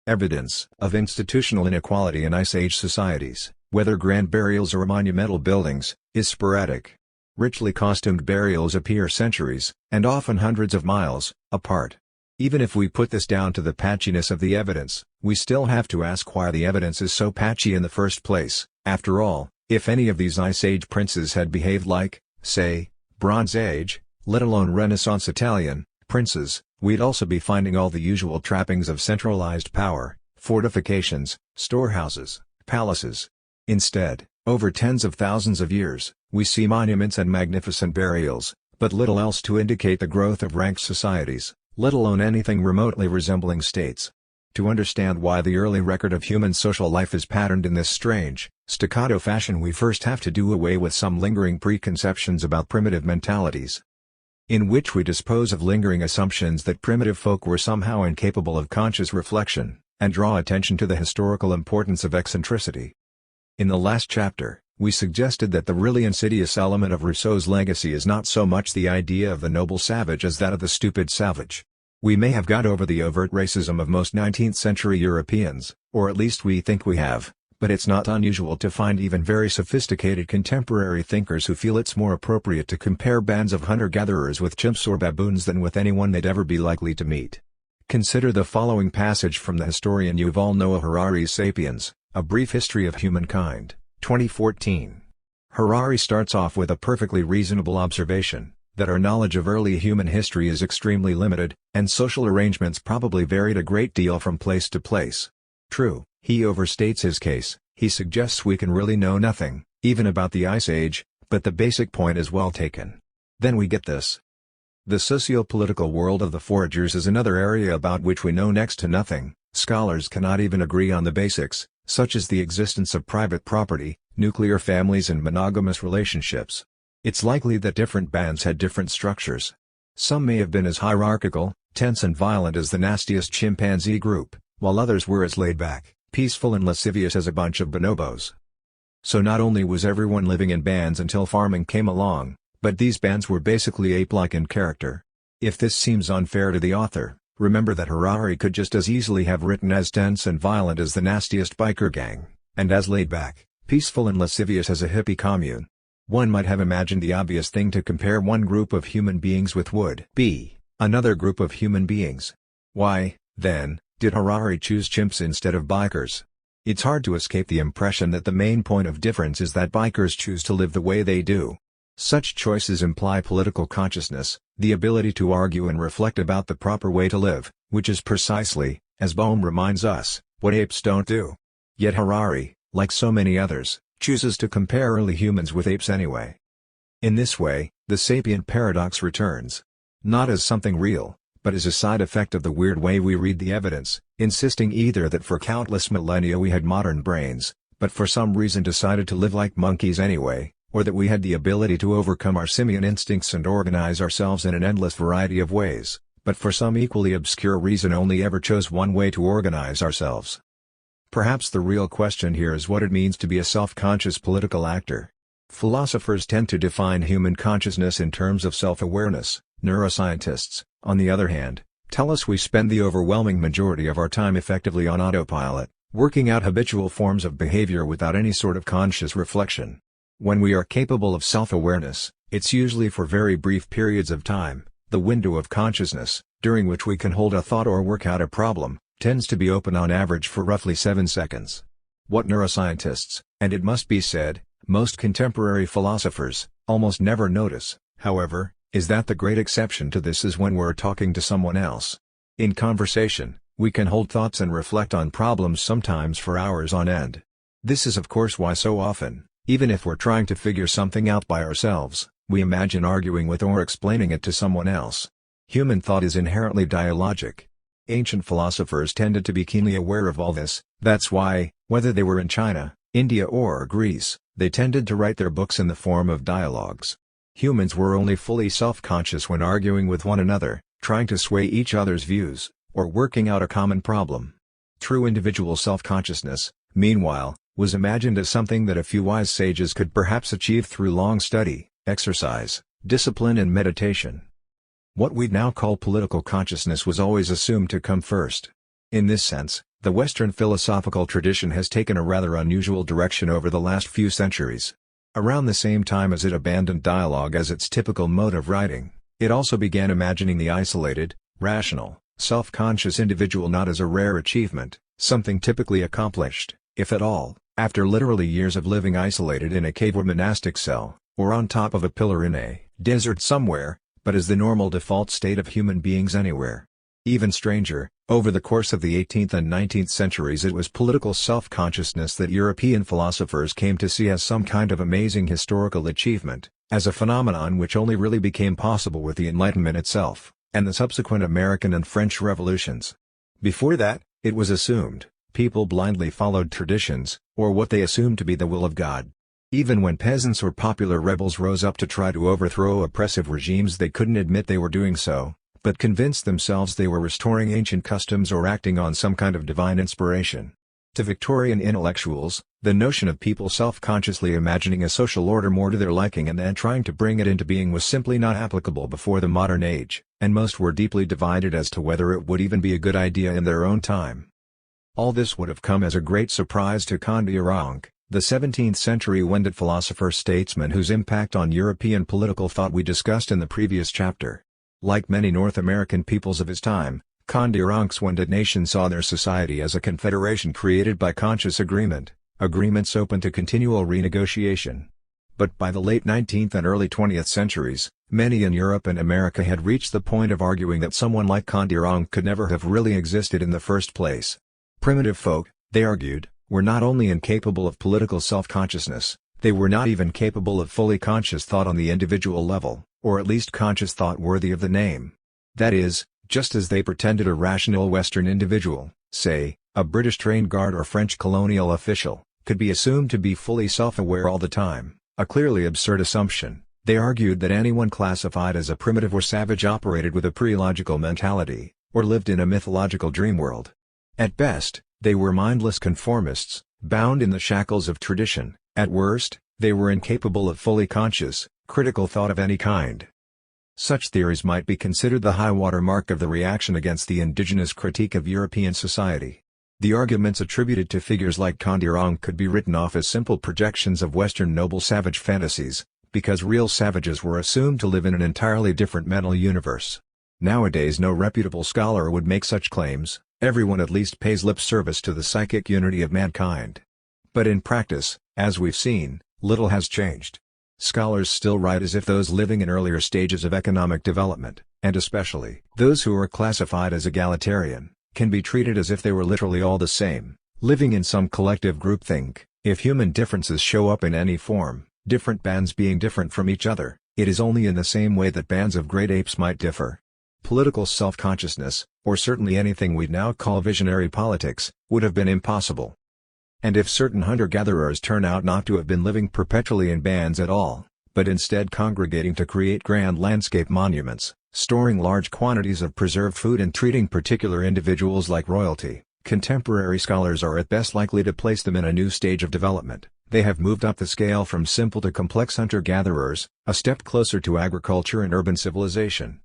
Evidence of institutional inequality in Ice Age societies, whether grand burials or monumental buildings, is sporadic. Richly costumed burials appear centuries, and often hundreds of miles, apart. Even if we put this down to the patchiness of the evidence, we still have to ask why the evidence is so patchy in the first place. After all, if any of these Ice Age princes had behaved like, say, Bronze Age, let alone Renaissance Italian, princes, we'd also be finding all the usual trappings of centralized power, fortifications, storehouses, palaces. Instead, over tens of thousands of years, we see monuments and magnificent burials, but little else to indicate the growth of ranked societies, let alone anything remotely resembling states. To understand why the early record of human social life is patterned in this strange, staccato fashion, we first have to do away with some lingering preconceptions about primitive mentalities, in which we dispose of lingering assumptions that primitive folk were somehow incapable of conscious reflection, and draw attention to the historical importance of eccentricity. In the last chapter, we suggested that the really insidious element of Rousseau's legacy is not so much the idea of the noble savage as that of the stupid savage. We may have got over the overt racism of most 19th-century Europeans, or at least we think we have, but it's not unusual to find even very sophisticated contemporary thinkers who feel it's more appropriate to compare bands of hunter-gatherers with chimps or baboons than with anyone they'd ever be likely to meet. Consider the following passage from the historian Yuval Noah Harari's Sapiens, A Brief History of Humankind, 2014. Harari starts off with a perfectly reasonable observation, that our knowledge of early human history is extremely limited, and social arrangements probably varied a great deal from place to place. True, he overstates his case. He suggests we can really know nothing, even about the Ice Age, but the basic point is well taken. Then we get this. The socio-political world of the foragers is another area about which we know next to nothing. Scholars cannot even agree on the basics, such as the existence of private property, nuclear families and monogamous relationships. It's likely that different bands had different structures. Some may have been as hierarchical, tense and violent as the nastiest chimpanzee group, while others were as laid-back, peaceful and lascivious as a bunch of bonobos. So not only was everyone living in bands until farming came along, but these bands were basically ape-like in character. If this seems unfair to the author, remember that Harari could just as easily have written as tense and violent as the nastiest biker gang, and as laid-back, peaceful and lascivious as a hippie commune. One might have imagined the obvious thing to compare one group of human beings with would be another group of human beings. Why, then, did Harari choose chimps instead of bikers? It's hard to escape the impression that the main point of difference is that bikers choose to live the way they do. Such choices imply political consciousness, the ability to argue and reflect about the proper way to live, which is precisely, as Bohm reminds us, what apes don't do. Yet Harari, like so many others, chooses to compare early humans with apes anyway. In this way, the sapient paradox returns. Not as something real, but as a side effect of the weird way we read the evidence, insisting either that for countless millennia we had modern brains, but for some reason decided to live like monkeys anyway, or that we had the ability to overcome our simian instincts and organize ourselves in an endless variety of ways, but for some equally obscure reason only ever chose one way to organize ourselves. Perhaps the real question here is what it means to be a self-conscious political actor. Philosophers tend to define human consciousness in terms of self-awareness. Neuroscientists, on the other hand, tell us we spend the overwhelming majority of our time effectively on autopilot, working out habitual forms of behavior without any sort of conscious reflection. When we are capable of self-awareness, it's usually for very brief periods of time. The window of consciousness, during which we can hold a thought or work out a problem, tends to be open on average for roughly 7 seconds. What neuroscientists, and it must be said, most contemporary philosophers, almost never notice, however, is that the great exception to this is when we're talking to someone else. In conversation, we can hold thoughts and reflect on problems sometimes for hours on end. This is of course why so often, even if we're trying to figure something out by ourselves, we imagine arguing with or explaining it to someone else. Human thought is inherently dialogic. Ancient philosophers tended to be keenly aware of all this. That's why, whether they were in China, India or Greece, they tended to write their books in the form of dialogues. Humans were only fully self-conscious when arguing with one another, trying to sway each other's views, or working out a common problem. True individual self-consciousness, meanwhile, was imagined as something that a few wise sages could perhaps achieve through long study, exercise, discipline and meditation. What we'd now call political consciousness was always assumed to come first. In this sense, the Western philosophical tradition has taken a rather unusual direction over the last few centuries. Around the same time as it abandoned dialogue as its typical mode of writing, it also began imagining the isolated, rational, self-conscious individual not as a rare achievement, something typically accomplished, if at all, after literally years of living isolated in a cave or monastic cell, or on top of a pillar in a desert somewhere, but as the normal default state of human beings anywhere. Even stranger, over the course of the 18th and 19th centuries it was political self-consciousness that European philosophers came to see as some kind of amazing historical achievement, as a phenomenon which only really became possible with the Enlightenment itself, and the subsequent American and French revolutions. Before that, it was assumed, people blindly followed traditions, or what they assumed to be the will of God. Even when peasants or popular rebels rose up to try to overthrow oppressive regimes they couldn't admit they were doing so, but convinced themselves they were restoring ancient customs or acting on some kind of divine inspiration. To Victorian intellectuals, the notion of people self-consciously imagining a social order more to their liking and then trying to bring it into being was simply not applicable before the modern age, and most were deeply divided as to whether it would even be a good idea in their own time. All this would have come as a great surprise to Kandiaronk, the 17th-century Wendat philosopher-statesman whose impact on European political thought we discussed in the previous chapter. Like many North American peoples of his time, Kandiaronk's Wendat nation saw their society as a confederation created by conscious agreements open to continual renegotiation. But by the late 19th and early 20th centuries, many in Europe and America had reached the point of arguing that someone like Kandiaronk could never have really existed in the first place. Primitive folk, they argued, were not only incapable of political self-consciousness, they were not even capable of fully conscious thought on the individual level, or at least conscious thought worthy of the name. That is, just as they pretended a rational Western individual, say, a British trained guard or French colonial official, could be assumed to be fully self-aware all the time, a clearly absurd assumption, they argued that anyone classified as a primitive or savage operated with a pre-logical mentality, or lived in a mythological dream world. At best, they were mindless conformists, bound in the shackles of tradition. At worst, they were incapable of fully conscious, critical thought of any kind. Such theories might be considered the high-water mark of the reaction against the indigenous critique of European society. The arguments attributed to figures like Kandiaronk could be written off as simple projections of Western noble savage fantasies, because real savages were assumed to live in an entirely different mental universe. Nowadays no reputable scholar would make such claims, everyone at least pays lip service to the psychic unity of mankind. But in practice, as we've seen, little has changed. Scholars still write as if those living in earlier stages of economic development, and especially those who are classified as egalitarian, can be treated as if they were literally all the same, living in some collective groupthink. If human differences show up in any form, different bands being different from each other, it is only in the same way that bands of great apes might differ. Political self-consciousness, or certainly anything we'd now call visionary politics, would have been impossible. And if certain hunter-gatherers turn out not to have been living perpetually in bands at all, but instead congregating to create grand landscape monuments, storing large quantities of preserved food and treating particular individuals like royalty, contemporary scholars are at best likely to place them in a new stage of development. They have moved up the scale from simple to complex hunter-gatherers, a step closer to agriculture and urban civilization.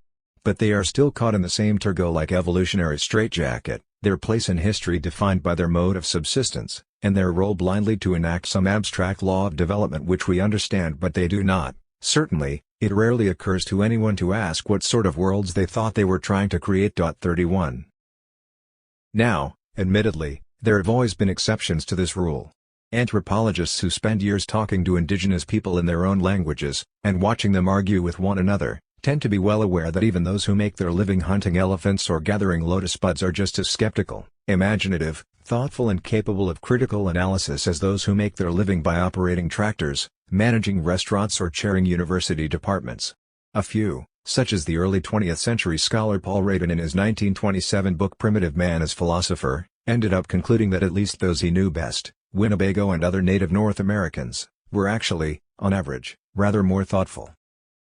But they are still caught in the same Turgot-like evolutionary straitjacket, their place in history defined by their mode of subsistence, and their role blindly to enact some abstract law of development which we understand but they do not. Certainly, it rarely occurs to anyone to ask what sort of worlds they thought they were trying to create. 31. Now, admittedly, there have always been exceptions to this rule. Anthropologists who spend years talking to indigenous people in their own languages, and watching them argue with one another, tend to be well aware that even those who make their living hunting elephants or gathering lotus buds are just as skeptical, imaginative, thoughtful and capable of critical analysis as those who make their living by operating tractors, managing restaurants or chairing university departments. A few, such as the early 20th century scholar Paul Rabin in his 1927 book Primitive Man as Philosopher, ended up concluding that at least those he knew best, Winnebago and other native North Americans, were actually, on average, rather more thoughtful.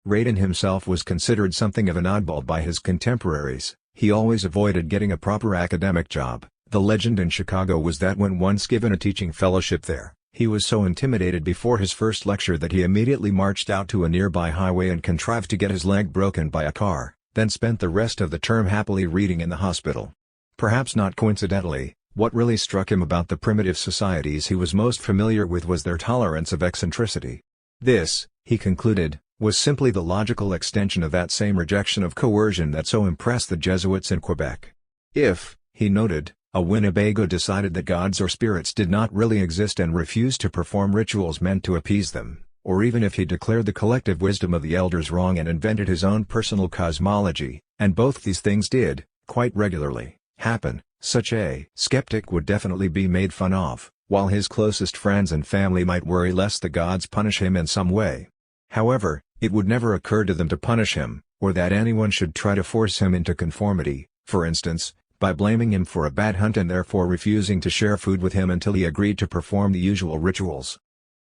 Rabin himself was considered something of an oddball by his contemporaries. He always avoided getting a proper academic job. The legend in Chicago was that when once given a teaching fellowship there, he was so intimidated before his first lecture that he immediately marched out to a nearby highway and contrived to get his leg broken by a car, then spent the rest of the term happily reading in the hospital. Perhaps not coincidentally, what really struck him about the primitive societies he was most familiar with was their tolerance of eccentricity. This, he concluded, was simply the logical extension of that same rejection of coercion that so impressed the Jesuits in Quebec. If, he noted, a Winnebago decided that gods or spirits did not really exist and refused to perform rituals meant to appease them, or even if he declared the collective wisdom of the elders wrong and invented his own personal cosmology, and both these things did, quite regularly, happen, such a skeptic would definitely be made fun of, while his closest friends and family might worry lest the gods punish him in some way. However, it would never occur to them to punish him, or that anyone should try to force him into conformity, for instance, by blaming him for a bad hunt and therefore refusing to share food with him until he agreed to perform the usual rituals.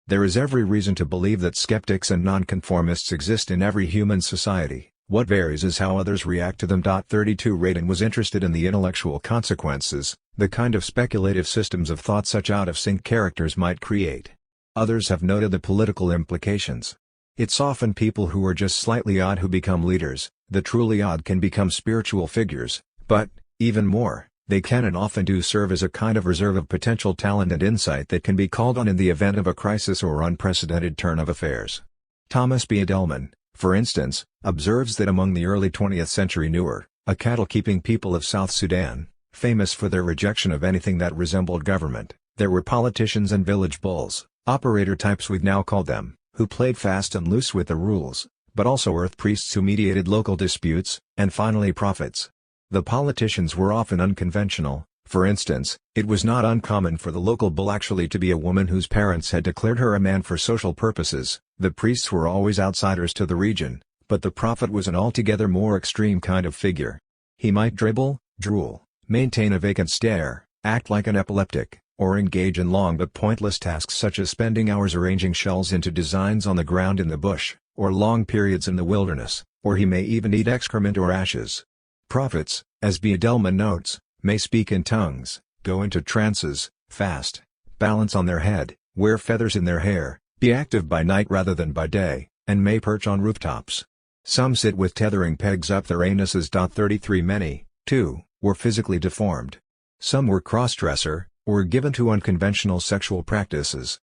There is every reason to believe that skeptics and nonconformists exist in every human society, What varies is how others react to them. 32 Radin was interested in the intellectual consequences, the kind of speculative systems of thought such out-of-sync characters might create. Others have noted the political implications. It's often people who are just slightly odd who become leaders. The truly odd can become spiritual figures, but, even more, they can and often do serve as a kind of reserve of potential talent and insight that can be called on in the event of a crisis or unprecedented turn of affairs. Thomas B. Edelman, for instance, observes that among the early 20th century Nuer, a cattle-keeping people of South Sudan, famous for their rejection of anything that resembled government, there were politicians and village bulls, operator types we've now called them, who played fast and loose with the rules, but also earth priests who mediated local disputes, and finally prophets. The politicians were often unconventional. For instance, it was not uncommon for the local bull actually to be a woman whose parents had declared her a man for social purposes. The priests were always outsiders to the region, but the prophet was an altogether more extreme kind of figure. He might dribble, drool, maintain a vacant stare, act like an epileptic, or engage in long but pointless tasks such as spending hours arranging shells into designs on the ground in the bush, or long periods in the wilderness, or he may even eat excrement or ashes. Prophets, as B. Edelman notes, may speak in tongues, go into trances, fast, balance on their head, wear feathers in their hair, be active by night rather than by day, and may perch on rooftops. Some sit with tethering pegs up their anuses. 33 Many, too, were physically deformed. Some were cross-dresser, or given to unconventional sexual practices.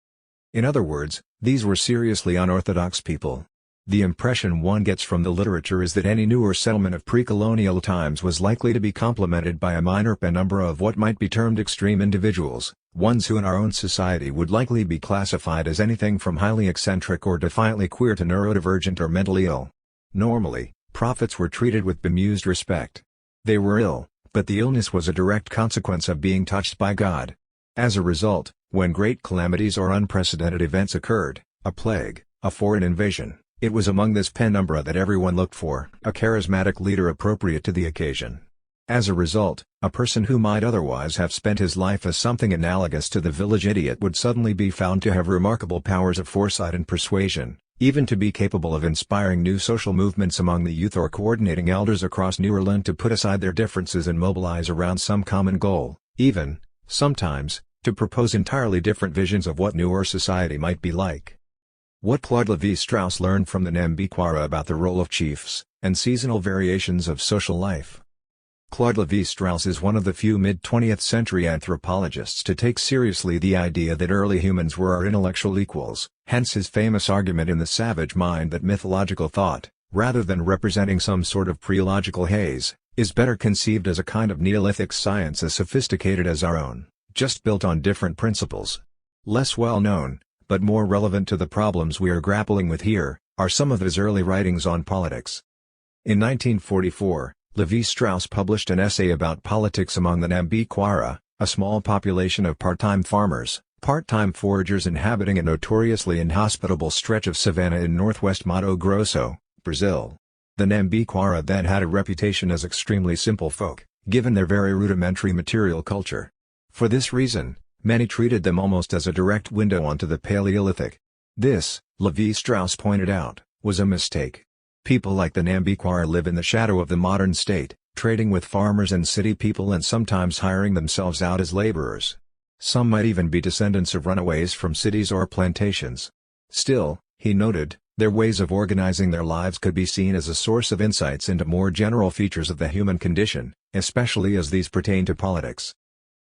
In other words, these were seriously unorthodox people. The impression one gets from the literature is that any newer settlement of pre-colonial times was likely to be complemented by a minor penumbra of what might be termed extreme individuals, ones who in our own society would likely be classified as anything from highly eccentric or defiantly queer to neurodivergent or mentally ill. Normally, prophets were treated with bemused respect. They were ill, but the illness was a direct consequence of being touched by God. As a result, when great calamities or unprecedented events occurred, a plague, a foreign invasion, it was among this penumbra that everyone looked for a charismatic leader appropriate to the occasion. As a result, a person who might otherwise have spent his life as something analogous to the village idiot would suddenly be found to have remarkable powers of foresight and persuasion, even to be capable of inspiring new social movements among the youth or coordinating elders across New Ireland to put aside their differences and mobilize around some common goal, even, sometimes, to propose entirely different visions of what newer society might be like. What Claude Lévi-Strauss learned from the Nambiquara about the role of chiefs, and seasonal variations of social life. Claude Lévi-Strauss is one of the few mid-20th century anthropologists to take seriously the idea that early humans were our intellectual equals, hence his famous argument in The Savage Mind that mythological thought, rather than representing some sort of preological haze, is better conceived as a kind of Neolithic science as sophisticated as our own, just built on different principles. Less well known, but more relevant to the problems we are grappling with here, are some of his early writings on politics. In 1944, Lévi-Strauss published an essay about politics among the Nambiquara, a small population of part-time farmers, part-time foragers inhabiting a notoriously inhospitable stretch of savanna in northwest Mato Grosso, Brazil. The Nambiquara then had a reputation as extremely simple folk, given their very rudimentary material culture. For this reason, many treated them almost as a direct window onto the Paleolithic. This, Lévi-Strauss pointed out, was a mistake. People like the Nambiquara live in the shadow of the modern state, trading with farmers and city people and sometimes hiring themselves out as laborers. Some might even be descendants of runaways from cities or plantations. Still, he noted, their ways of organizing their lives could be seen as a source of insights into more general features of the human condition, especially as these pertain to politics.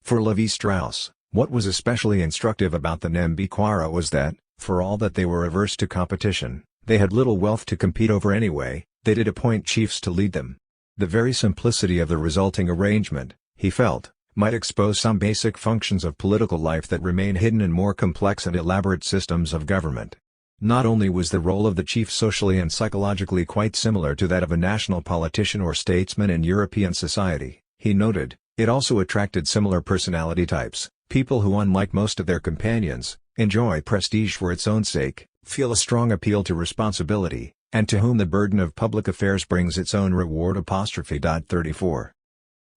For Lévi-Strauss, what was especially instructive about the Nambiquara was that, for all that they were averse to competition, they had little wealth to compete over anyway. They did appoint chiefs to lead them. The very simplicity of the resulting arrangement, he felt, might expose some basic functions of political life that remain hidden in more complex and elaborate systems of government. Not only was the role of the chief socially and psychologically quite similar to that of a national politician or statesman in European society, he noted, it also attracted similar personality types. People who, unlike most of their companions, enjoy prestige for its own sake, feel a strong appeal to responsibility, and to whom the burden of public affairs brings its own reward. 34.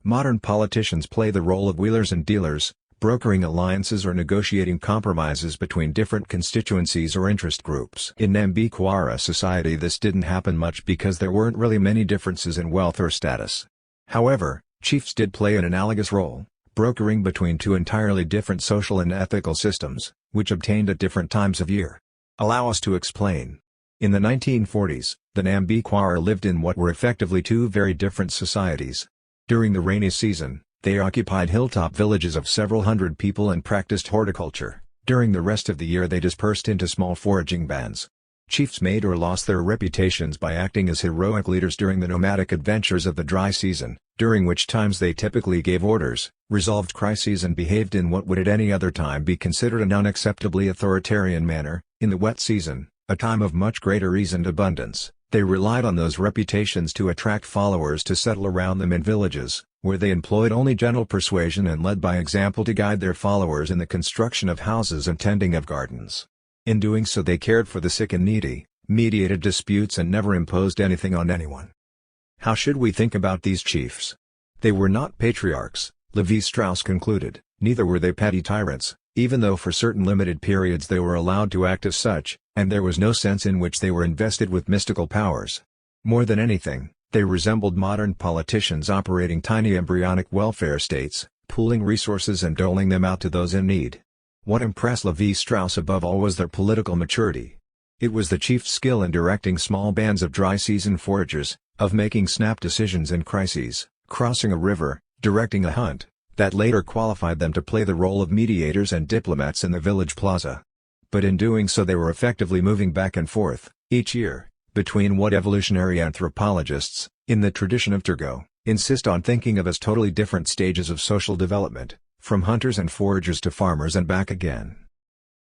Modern politicians play the role of wheelers and dealers, brokering alliances or negotiating compromises between different constituencies or interest groups. In Nambikwara society this didn't happen much because there weren't really many differences in wealth or status. However, chiefs did play an analogous role, brokering between two entirely different social and ethical systems, which obtained at different times of year. Allow us to explain. In the 1940s, the Nambikwara lived in what were effectively two very different societies. During the rainy season, they occupied hilltop villages of several hundred people and practiced horticulture. During the rest of the year they dispersed into small foraging bands. Chiefs made or lost their reputations by acting as heroic leaders during the nomadic adventures of the dry season, during which times they typically gave orders, resolved crises and behaved in what would at any other time be considered an unacceptably authoritarian manner. In the wet season, a time of much greater ease and abundance, they relied on those reputations to attract followers to settle around them in villages, where they employed only gentle persuasion and led by example to guide their followers in the construction of houses and tending of gardens. In doing so they cared for the sick and needy, mediated disputes and never imposed anything on anyone. How should we think about these chiefs? They were not patriarchs, Levi-Strauss concluded, neither were they petty tyrants, even though for certain limited periods they were allowed to act as such, and there was no sense in which they were invested with mystical powers. More than anything, they resembled modern politicians operating tiny embryonic welfare states, pooling resources and doling them out to those in need. What impressed Levi-Strauss above all was their political maturity. It was the chief's skill in directing small bands of dry-season foragers, of making snap decisions in crises, crossing a river, directing a hunt, that later qualified them to play the role of mediators and diplomats in the village plaza. But in doing so they were effectively moving back and forth, each year, between what evolutionary anthropologists, in the tradition of Turgot, insist on thinking of as totally different stages of social development, from hunters and foragers to farmers and back again.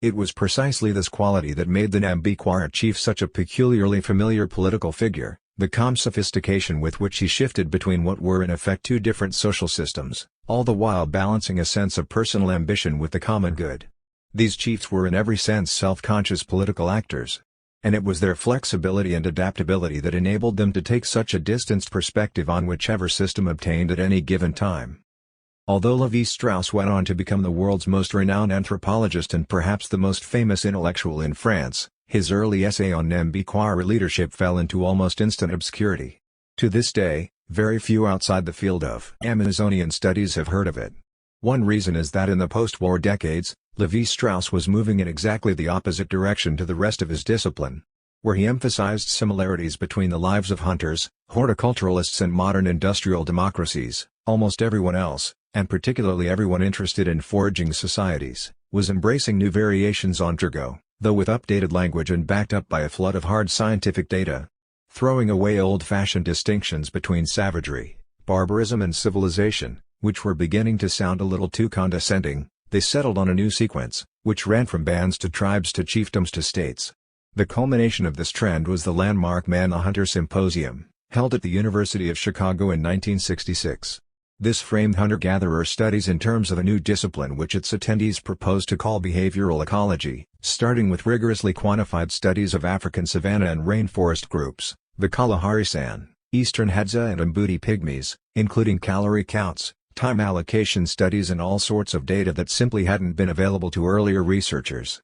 It was precisely this quality that made the Nambikwara chief such a peculiarly familiar political figure, the calm sophistication with which he shifted between what were in effect two different social systems, all the while balancing a sense of personal ambition with the common good. These chiefs were in every sense self-conscious political actors. And it was their flexibility and adaptability that enabled them to take such a distanced perspective on whichever system obtained at any given time. Although Levi-Strauss went on to become the world's most renowned anthropologist and perhaps the most famous intellectual in France, his early essay on Nambikwara leadership fell into almost instant obscurity. To this day, very few outside the field of Amazonian studies have heard of it. One reason is that in the post-war decades, Levi-Strauss was moving in exactly the opposite direction to the rest of his discipline. Where he emphasized similarities between the lives of hunters, horticulturalists and modern industrial democracies, almost everyone else, and particularly everyone interested in foraging societies, was embracing new variations on Turgot, though with updated language and backed up by a flood of hard scientific data. Throwing away old-fashioned distinctions between savagery, barbarism and civilization, which were beginning to sound a little too condescending, they settled on a new sequence, which ran from bands to tribes to chiefdoms to states. The culmination of this trend was the landmark Man the Hunter Symposium, held at the University of Chicago in 1966. This framed hunter-gatherer studies in terms of a new discipline which its attendees proposed to call behavioral ecology, starting with rigorously quantified studies of African savanna and rainforest groups, the Kalahari San, Eastern Hadza and Mbuti pygmies, including calorie counts, time allocation studies and all sorts of data that simply hadn't been available to earlier researchers.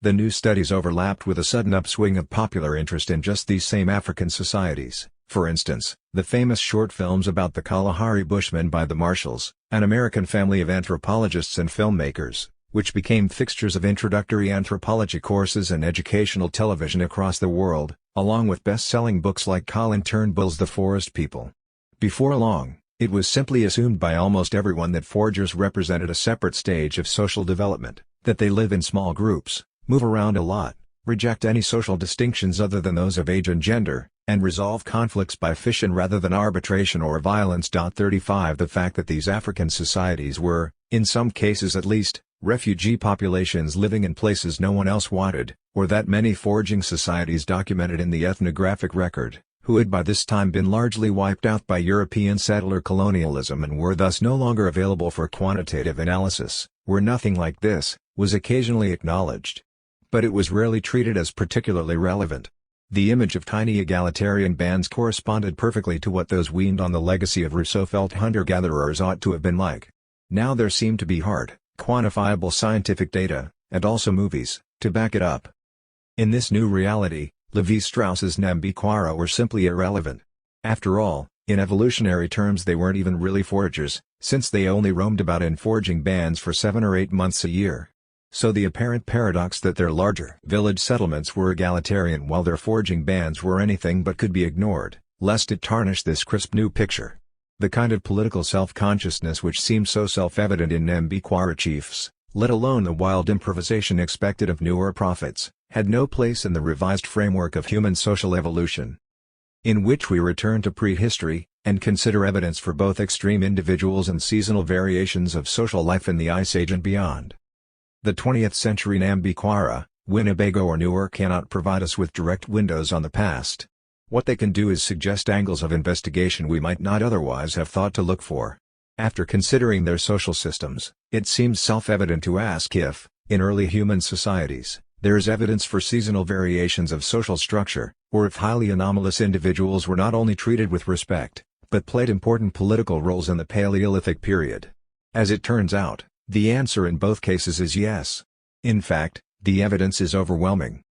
The new studies overlapped with a sudden upswing of popular interest in just these same African societies. For instance, the famous short films about the Kalahari Bushmen by the Marshalls, an American family of anthropologists and filmmakers, which became fixtures of introductory anthropology courses and educational television across the world, along with best-selling books like Colin Turnbull's The Forest People. Before long, it was simply assumed by almost everyone that foragers represented a separate stage of social development, that they live in small groups, move around a lot, reject any social distinctions other than those of age and gender, and resolve conflicts by fission rather than arbitration or violence. 35 The fact that these African societies were, in some cases at least, refugee populations living in places no one else wanted, or that many foraging societies documented in the ethnographic record, who had by this time been largely wiped out by European settler colonialism and were thus no longer available for quantitative analysis, were nothing like this, was occasionally acknowledged. But it was rarely treated as particularly relevant. The image of tiny egalitarian bands corresponded perfectly to what those weaned on the legacy of Rousseau felt hunter-gatherers ought to have been like. Now there seemed to be hard, quantifiable scientific data, and also movies, to back it up. In this new reality, Levi-Strauss's Nambiquara were simply irrelevant. After all, in evolutionary terms they weren't even really foragers, since they only roamed about in foraging bands for 7 or 8 months a year. So the apparent paradox that their larger village settlements were egalitarian while their foraging bands were anything but could be ignored, lest it tarnish this crisp new picture. The kind of political self-consciousness which seemed so self-evident in Nambiquara chiefs, let alone the wild improvisation expected of newer prophets, had no place in the revised framework of human social evolution, in which we return to prehistory, and consider evidence for both extreme individuals and seasonal variations of social life in the Ice Age and beyond. The 20th century Nambiquara, Winnebago or Newer cannot provide us with direct windows on the past. What they can do is suggest angles of investigation we might not otherwise have thought to look for. After considering their social systems, it seems self-evident to ask if, in early human societies, there is evidence for seasonal variations of social structure, or if highly anomalous individuals were not only treated with respect, but played important political roles in the Paleolithic period. As it turns out, the answer in both cases is yes. In fact, the evidence is overwhelming.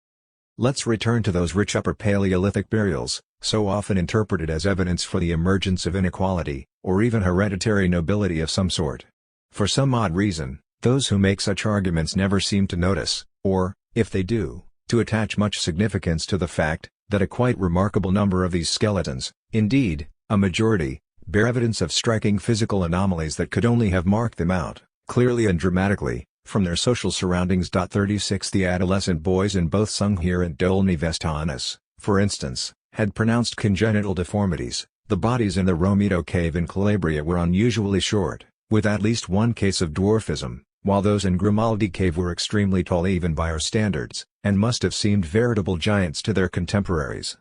Let's return to those rich Upper Paleolithic burials, so often interpreted as evidence for the emergence of inequality, or even hereditary nobility of some sort. For some odd reason, those who make such arguments never seem to notice, or, if they do, to attach much significance to the fact that a quite remarkable number of these skeletons, indeed, a majority, bear evidence of striking physical anomalies that could only have marked them out, clearly and dramatically, from their social surroundings. 36 The adolescent boys in both Sungir and Dolny Vestanis, for instance, had pronounced congenital deformities. The bodies in the Romedo cave in Calabria were unusually short, with at least one case of dwarfism, while those in Grimaldi cave were extremely tall even by our standards, and must have seemed veritable giants to their contemporaries.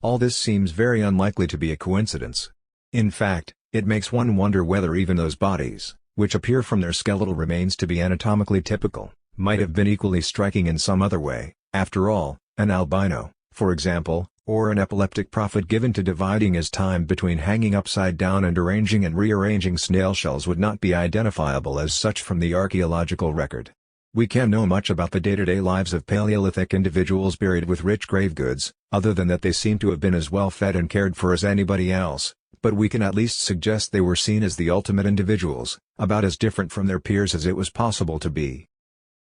All this seems very unlikely to be a coincidence. In fact, it makes one wonder whether even those bodies, which appear from their skeletal remains to be anatomically typical, might have been equally striking in some other way. After all, an albino, for example, or an epileptic prophet given to dividing his time between hanging upside down and arranging and rearranging snail shells would not be identifiable as such from the archaeological record. We can't know much about the day-to-day lives of Paleolithic individuals buried with rich grave goods, other than that they seem to have been as well fed and cared for as anybody else, but we can at least suggest they were seen as the ultimate individuals, about as different from their peers as it was possible to be.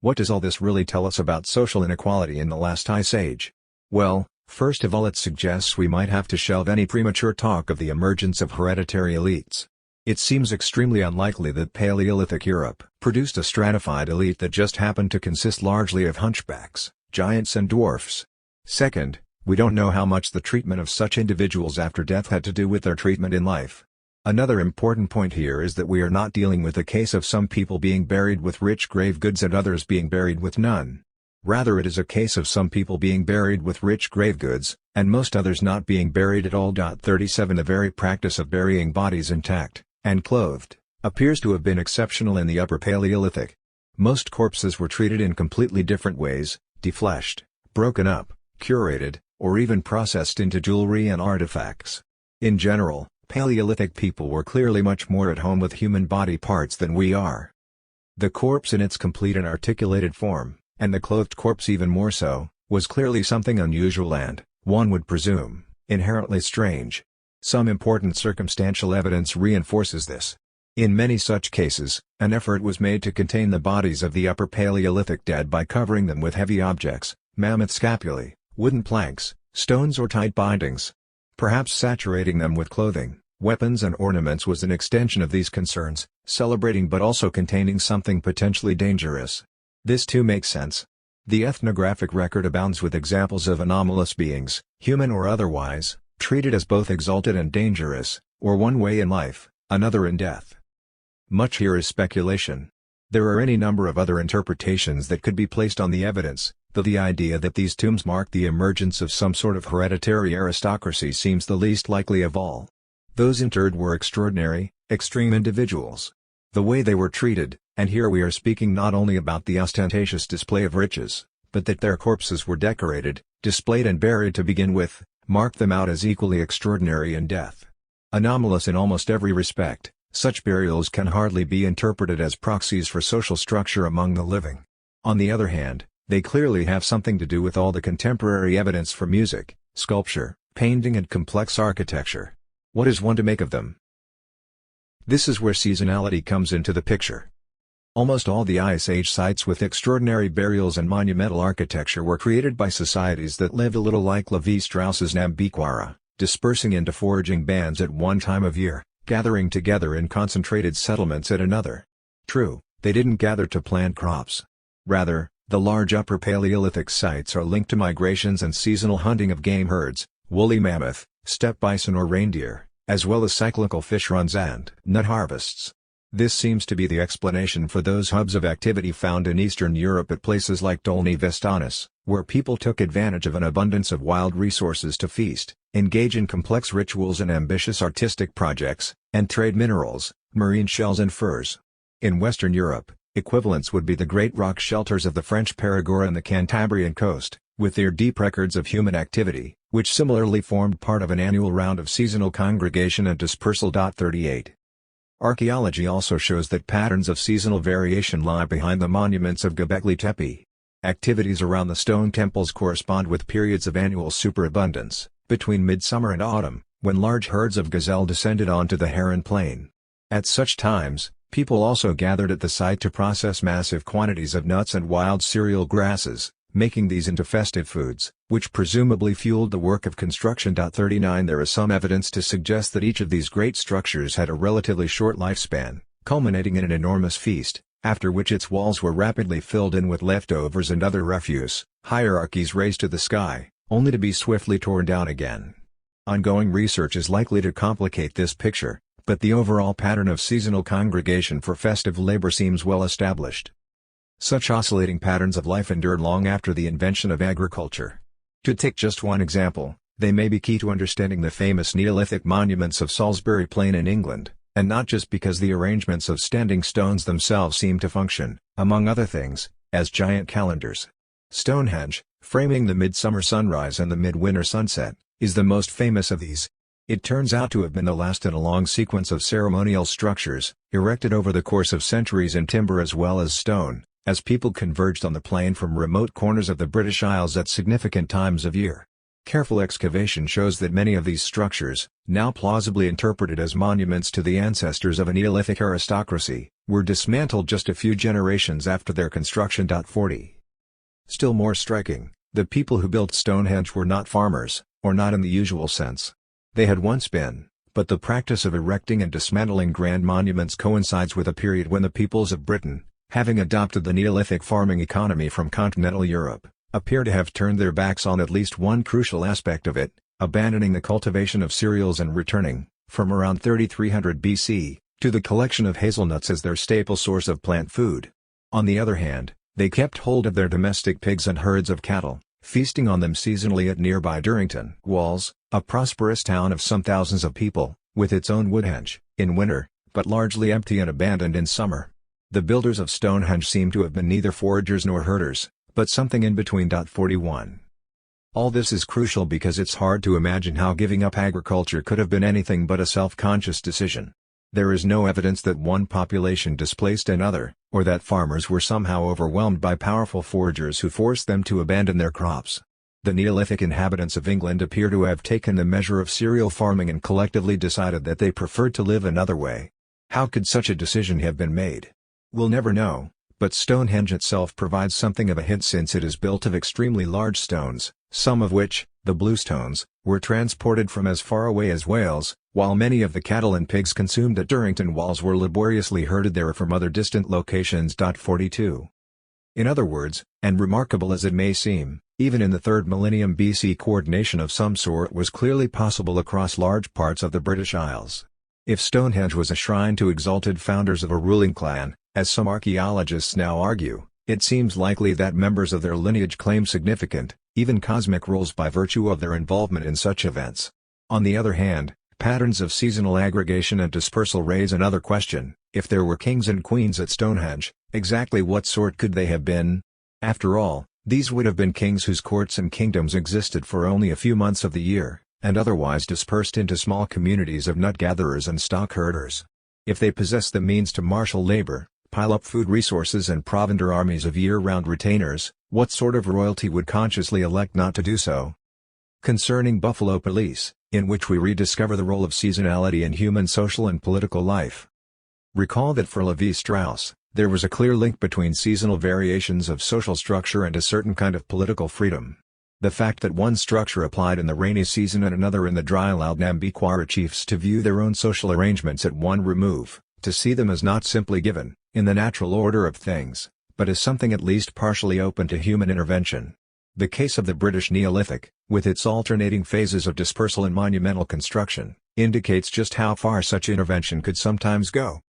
What does all this really tell us about social inequality in the last Ice Age? Well, first of all it suggests we might have to shelve any premature talk of the emergence of hereditary elites. It seems extremely unlikely that Paleolithic Europe produced a stratified elite that just happened to consist largely of hunchbacks, giants and dwarfs. Second, we don't know how much the treatment of such individuals after death had to do with their treatment in life. Another important point here is that we are not dealing with a case of some people being buried with rich grave goods and others being buried with none. Rather it is a case of some people being buried with rich grave goods, and most others not being buried at all. 37 The very practice of burying bodies intact, and clothed, appears to have been exceptional in the Upper Paleolithic. Most corpses were treated in completely different ways, defleshed, broken up, curated, or even processed into jewelry and artifacts. In general, Paleolithic people were clearly much more at home with human body parts than we are. The corpse in its complete and articulated form, and the clothed corpse even more so, was clearly something unusual and, one would presume, inherently strange. Some important circumstantial evidence reinforces this. In many such cases, an effort was made to contain the bodies of the Upper Paleolithic dead by covering them with heavy objects, mammoth scapulae, wooden planks, stones or tight bindings. Perhaps saturating them with clothing, weapons and ornaments was an extension of these concerns, celebrating but also containing something potentially dangerous. This too makes sense. The ethnographic record abounds with examples of anomalous beings, human or otherwise, treated as both exalted and dangerous, or one way in life, another in death. Much here is speculation. There are any number of other interpretations that could be placed on the evidence, though the idea that these tombs mark the emergence of some sort of hereditary aristocracy seems the least likely of all. Those interred were extraordinary, extreme individuals. The way they were treated, and here we are speaking not only about the ostentatious display of riches, but that their corpses were decorated, displayed and buried to begin with, marked them out as equally extraordinary in death. Anomalous in almost every respect, Such burials can hardly be interpreted as proxies for social structure among the living. On the other hand, they clearly have something to do with all the contemporary evidence for music, sculpture, painting and complex architecture. What is one to make of them? This is where seasonality comes into the picture. Almost all the Ice Age sites with extraordinary burials and monumental architecture were created by societies that lived a little like Levi-Strauss's Nambiquara, dispersing into foraging bands at one time of year, gathering together in concentrated settlements at another. True, they didn't gather to plant crops. Rather, the large Upper Paleolithic sites are linked to migrations and seasonal hunting of game herds, woolly mammoth, steppe bison or reindeer, as well as cyclical fish runs and nut harvests. This seems to be the explanation for those hubs of activity found in Eastern Europe at places like Dolny Vestanus, where people took advantage of an abundance of wild resources to feast, engage in complex rituals and ambitious artistic projects, and trade minerals, marine shells and furs. In Western Europe, equivalents would be the great rock shelters of the French Perigord and the Cantabrian coast, with their deep records of human activity, which similarly formed part of an annual round of seasonal congregation and dispersal. 38. Archaeology also shows that patterns of seasonal variation lie behind the monuments of Göbekli Tepe. Activities around the stone temples correspond with periods of annual superabundance, between midsummer and autumn, when large herds of gazelle descended onto the Harran Plain. At such times, people also gathered at the site to process massive quantities of nuts and wild cereal grasses, making these into festive foods, which presumably fueled the work of construction. 39 There is some evidence to suggest that each of these great structures had a relatively short lifespan, culminating in an enormous feast, after which its walls were rapidly filled in with leftovers and other refuse, hierarchies raised to the sky, only to be swiftly torn down again. Ongoing research is likely to complicate this picture, but the overall pattern of seasonal congregation for festive labor seems well established. Such oscillating patterns of life endured long after the invention of agriculture. To take just one example, they may be key to understanding the famous Neolithic monuments of Salisbury Plain in England, and not just because the arrangements of standing stones themselves seem to function, among other things, as giant calendars. Stonehenge, framing the midsummer sunrise and the midwinter sunset, is the most famous of these. It turns out to have been the last in a long sequence of ceremonial structures, erected over the course of centuries in timber as well as stone, as people converged on the plain from remote corners of the British Isles at significant times of year. Careful excavation shows that many of these structures, now plausibly interpreted as monuments to the ancestors of a Neolithic aristocracy, were dismantled just a few generations after their construction. 40. Still more striking, the people who built Stonehenge were not farmers, or not in the usual sense. They had once been, but the practice of erecting and dismantling grand monuments coincides with a period when the peoples of Britain, having adopted the Neolithic farming economy from continental Europe, appear to have turned their backs on at least one crucial aspect of it, abandoning the cultivation of cereals and returning, from around 3300 BC, to the collection of hazelnuts as their staple source of plant food. On the other hand, they kept hold of their domestic pigs and herds of cattle, feasting on them seasonally at nearby Durrington Walls, a prosperous town of some thousands of people, with its own woodhenge, in winter, but largely empty and abandoned in summer. The builders of Stonehenge seem to have been neither foragers nor herders, but something in between. 41. All this is crucial because it's hard to imagine how giving up agriculture could have been anything but a self-conscious decision. There is no evidence that one population displaced another, or that farmers were somehow overwhelmed by powerful foragers who forced them to abandon their crops. The Neolithic inhabitants of England appear to have taken the measure of cereal farming and collectively decided that they preferred to live another way. How could such a decision have been made? We'll never know, but Stonehenge itself provides something of a hint since it is built of extremely large stones, some of which, the bluestones, were transported from as far away as Wales, while many of the cattle and pigs consumed at Durrington Walls were laboriously herded there from other distant locations. 42. In other words, and remarkable as it may seem, even in the 3rd millennium BC coordination of some sort was clearly possible across large parts of the British Isles. If Stonehenge was a shrine to exalted founders of a ruling clan, as some archaeologists now argue, it seems likely that members of their lineage claim significant, even cosmic roles by virtue of their involvement in such events. On the other hand, patterns of seasonal aggregation and dispersal raise another question: if there were kings and queens at Stonehenge, exactly what sort could they have been? After all, these would have been kings whose courts and kingdoms existed for only a few months of the year, and otherwise dispersed into small communities of nut gatherers and stock herders. If they possess the means to marshal labor, pile up food resources and provender armies of year-round retainers, what sort of royalty would consciously elect not to do so? Concerning Buffalo Police, in which we rediscover the role of seasonality in human social and political life. Recall that for Levi-Strauss, there was a clear link between seasonal variations of social structure and a certain kind of political freedom. The fact that one structure applied in the rainy season and another in the dry allowed Nambiquara chiefs to view their own social arrangements at one remove, to see them as not simply given, in the natural order of things, but as something at least partially open to human intervention. The case of the British Neolithic, with its alternating phases of dispersal and monumental construction, indicates just how far such intervention could sometimes go.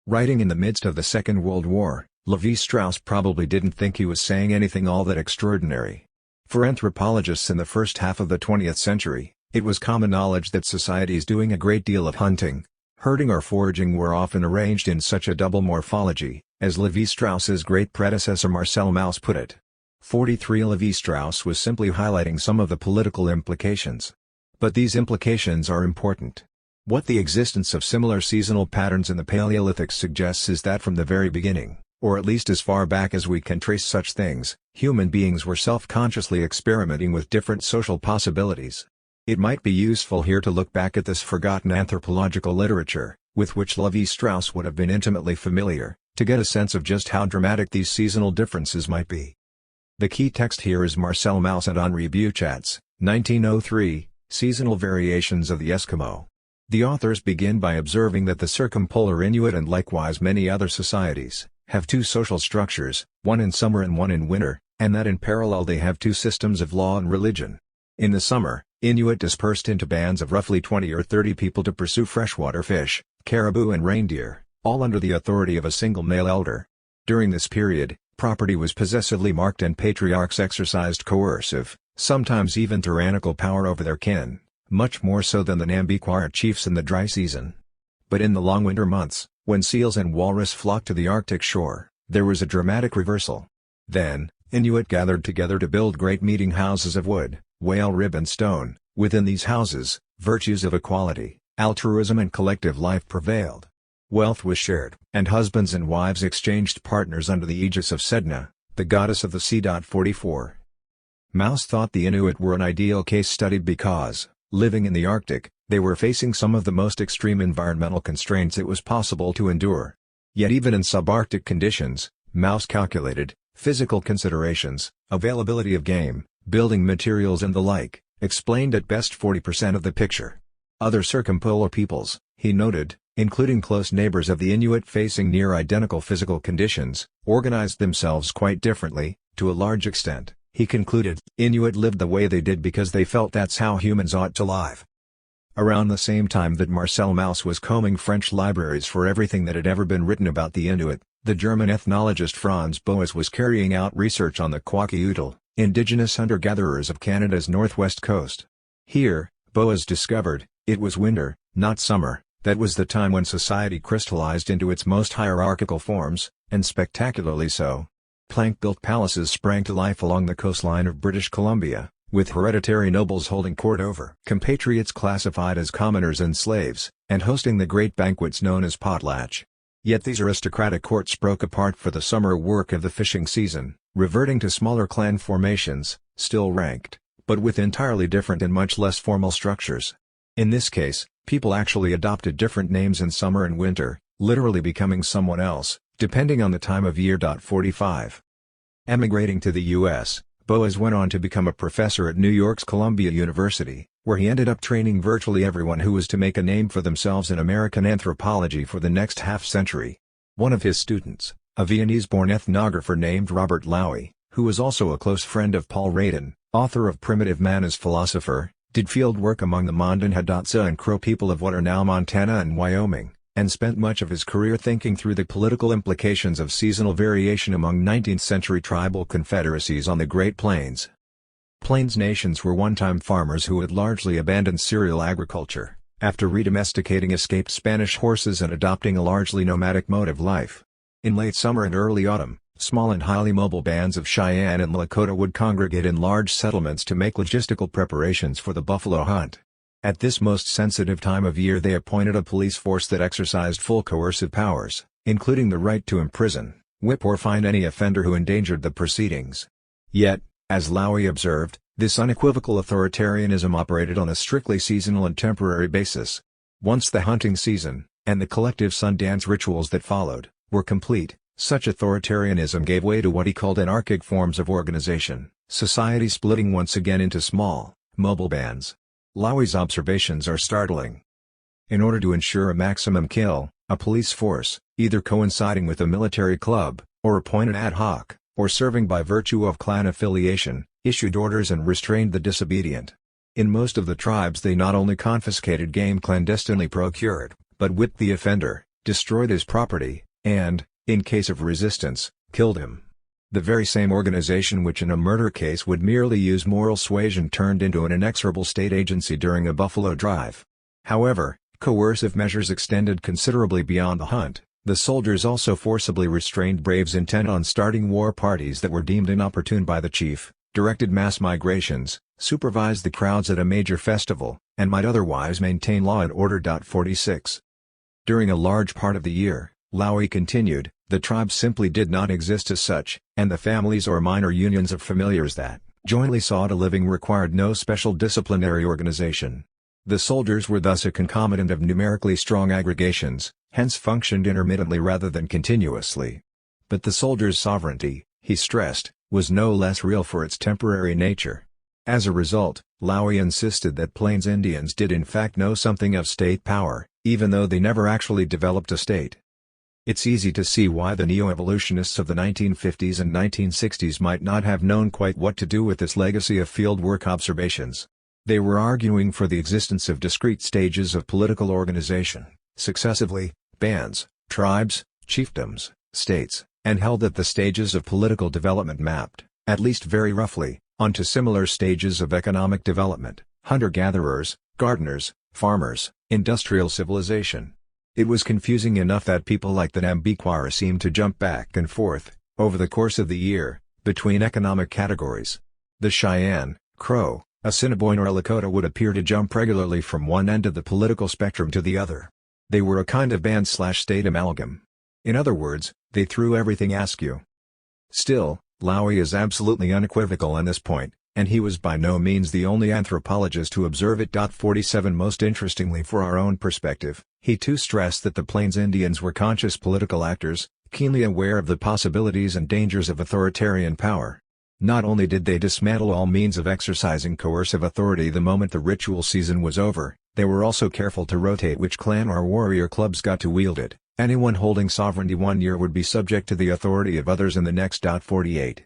Writing in the midst of the Second World War, Levi-Strauss probably didn't think he was saying anything all that extraordinary. For anthropologists in the first half of the 20th century, it was common knowledge that societies doing a great deal of hunting, herding or foraging were often arranged in such a double morphology, as Levi-Strauss's great predecessor Marcel Mauss put it. 43 Levi-Strauss was simply highlighting some of the political implications. But these implications are important. What the existence of similar seasonal patterns in the Paleolithic suggests is that from the very beginning, or at least as far back as we can trace such things, human beings were self-consciously experimenting with different social possibilities. It might be useful here to look back at this forgotten anthropological literature, with which Levi-Strauss would have been intimately familiar, to get a sense of just how dramatic these seasonal differences might be. The key text here is Marcel Mauss and Henri Buchat's, 1903, Seasonal Variations of the Eskimo. The authors begin by observing that the circumpolar Inuit and likewise many other societies, have two social structures, one in summer and one in winter, and that in parallel they have two systems of law and religion. In the summer, Inuit dispersed into bands of roughly 20 or 30 people to pursue freshwater fish, caribou and reindeer, all under the authority of a single male elder. During this period, property was possessively marked and patriarchs exercised coercive, sometimes even tyrannical power over their kin, much more so than the Nambiquara chiefs in the dry season. But in the long winter months, when seals and walrus flocked to the Arctic shore, there was a dramatic reversal. Then, Inuit gathered together to build great meeting houses of wood, whale rib and stone. Within these houses, virtues of equality, altruism and collective life prevailed. Wealth was shared, and husbands and wives exchanged partners under the aegis of Sedna, the goddess of the sea. 44. Mauss thought the Inuit were an ideal case study because, living in the Arctic, they were facing some of the most extreme environmental constraints it was possible to endure. Yet even in subarctic conditions, Mauss calculated, physical considerations, availability of game, building materials and the like, explained at best 40% of the picture. Other circumpolar peoples, he noted, including close neighbors of the Inuit facing near-identical physical conditions, organized themselves quite differently. To a large extent, he concluded, Inuit lived the way they did because they felt that's how humans ought to live. Around the same time that Marcel Mauss was combing French libraries for everything that had ever been written about the Inuit, the German ethnologist Franz Boas was carrying out research on the Kwakiutl, indigenous hunter-gatherers of Canada's northwest coast. Here, Boas discovered, it was winter, not summer, that was the time when society crystallized into its most hierarchical forms, and spectacularly so. Plank-built palaces sprang to life along the coastline of British Columbia, with hereditary nobles holding court over compatriots classified as commoners and slaves, and hosting the great banquets known as potlatch. Yet these aristocratic courts broke apart for the summer work of the fishing season, reverting to smaller clan formations, still ranked, but with entirely different and much less formal structures. In this case, people actually adopted different names in summer and winter, literally becoming someone else, depending on the time of year. 45. Emigrating to the U.S., Boas went on to become a professor at New York's Columbia University, where he ended up training virtually everyone who was to make a name for themselves in American anthropology for the next half-century. One of his students, a Viennese-born ethnographer named Robert Lowy, who was also a close friend of Paul Radin, author of Primitive Man as Philosopher, did field work among the Mandan Hidatsa and Crow people of what are now Montana and Wyoming, and spent much of his career thinking through the political implications of seasonal variation among 19th-century tribal confederacies on the Great Plains. Plains nations were one-time farmers who had largely abandoned cereal agriculture, after redomesticating escaped Spanish horses and adopting a largely nomadic mode of life. In late summer and early autumn, small and highly mobile bands of Cheyenne and Lakota would congregate in large settlements to make logistical preparations for the buffalo hunt. At this most sensitive time of year they appointed a police force that exercised full coercive powers, including the right to imprison, whip or fine any offender who endangered the proceedings. Yet, as Lowy observed, this unequivocal authoritarianism operated on a strictly seasonal and temporary basis. Once the hunting season, and the collective Sundance rituals that followed, were complete, such authoritarianism gave way to what he called anarchic forms of organization, society splitting once again into small, mobile bands. Lowy's observations are startling. In order to ensure a maximum kill, a police force, either coinciding with a military club, or appointed ad hoc, or serving by virtue of clan affiliation, issued orders and restrained the disobedient. In most of the tribes they not only confiscated game clandestinely procured, but whipped the offender, destroyed his property, and, in case of resistance, killed him. The very same organization which in a murder case would merely use moral suasion turned into an inexorable state agency during a buffalo drive. However, coercive measures extended considerably beyond the hunt. The soldiers also forcibly restrained braves intent on starting war parties that were deemed inopportune by the chief, directed mass migrations, supervised the crowds at a major festival, and might otherwise maintain law and order. 46. During a large part of the year, Lowy continued, the tribes simply did not exist as such, and the families or minor unions of familiars that jointly sought a living required no special disciplinary organization. The soldiers were thus a concomitant of numerically strong aggregations, hence functioned intermittently rather than continuously. But the soldiers' sovereignty, he stressed, was no less real for its temporary nature. As a result, Lowy insisted that Plains Indians did in fact know something of state power, even though they never actually developed a state. It's easy to see why the neo-evolutionists of the 1950s and 1960s might not have known quite what to do with this legacy of fieldwork observations. They were arguing for the existence of discrete stages of political organization, successively, bands, tribes, chiefdoms, states, and held that the stages of political development mapped, at least very roughly, onto similar stages of economic development: hunter-gatherers, gardeners, farmers, industrial civilization. It was confusing enough that people like the Nambikwara seemed to jump back and forth, over the course of the year, between economic categories. The Cheyenne, Crow, Assiniboine or Lakota would appear to jump regularly from one end of the political spectrum to the other. They were a kind of band/state amalgam. In other words, they threw everything askew. Still, Lowy is absolutely unequivocal on this point, and he was by no means the only anthropologist to observe it. 47 Most interestingly for our own perspective, he too stressed that the Plains Indians were conscious political actors, keenly aware of the possibilities and dangers of authoritarian power. Not only did they dismantle all means of exercising coercive authority the moment the ritual season was over, they were also careful to rotate which clan or warrior clubs got to wield it. Anyone holding sovereignty one year would be subject to the authority of others in the next. 48.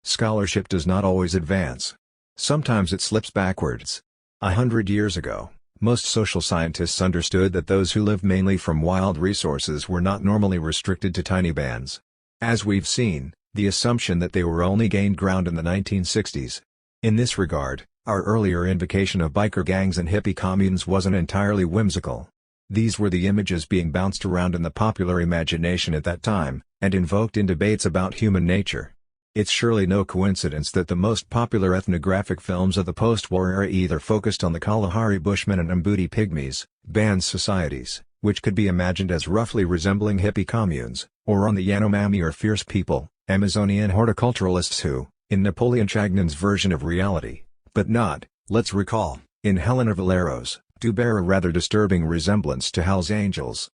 Scholarship does not always advance. Sometimes it slips backwards. 100 years ago, most social scientists understood that those who lived mainly from wild resources were not normally restricted to tiny bands. As we've seen, the assumption that they were only gained ground in the 1960s. In this regard, our earlier invocation of biker gangs and hippie communes wasn't entirely whimsical. These were the images being bounced around in the popular imagination at that time, and invoked in debates about human nature. It's surely no coincidence that the most popular ethnographic films of the post-war era either focused on the Kalahari Bushmen and Mbuti Pygmies, band societies, which could be imagined as roughly resembling hippie communes, or on the Yanomami or Fierce People, Amazonian horticulturalists who, in Napoleon Chagnon's version of reality, but not, let's recall, in Helena Valero's, do bear a rather disturbing resemblance to Hell's Angels.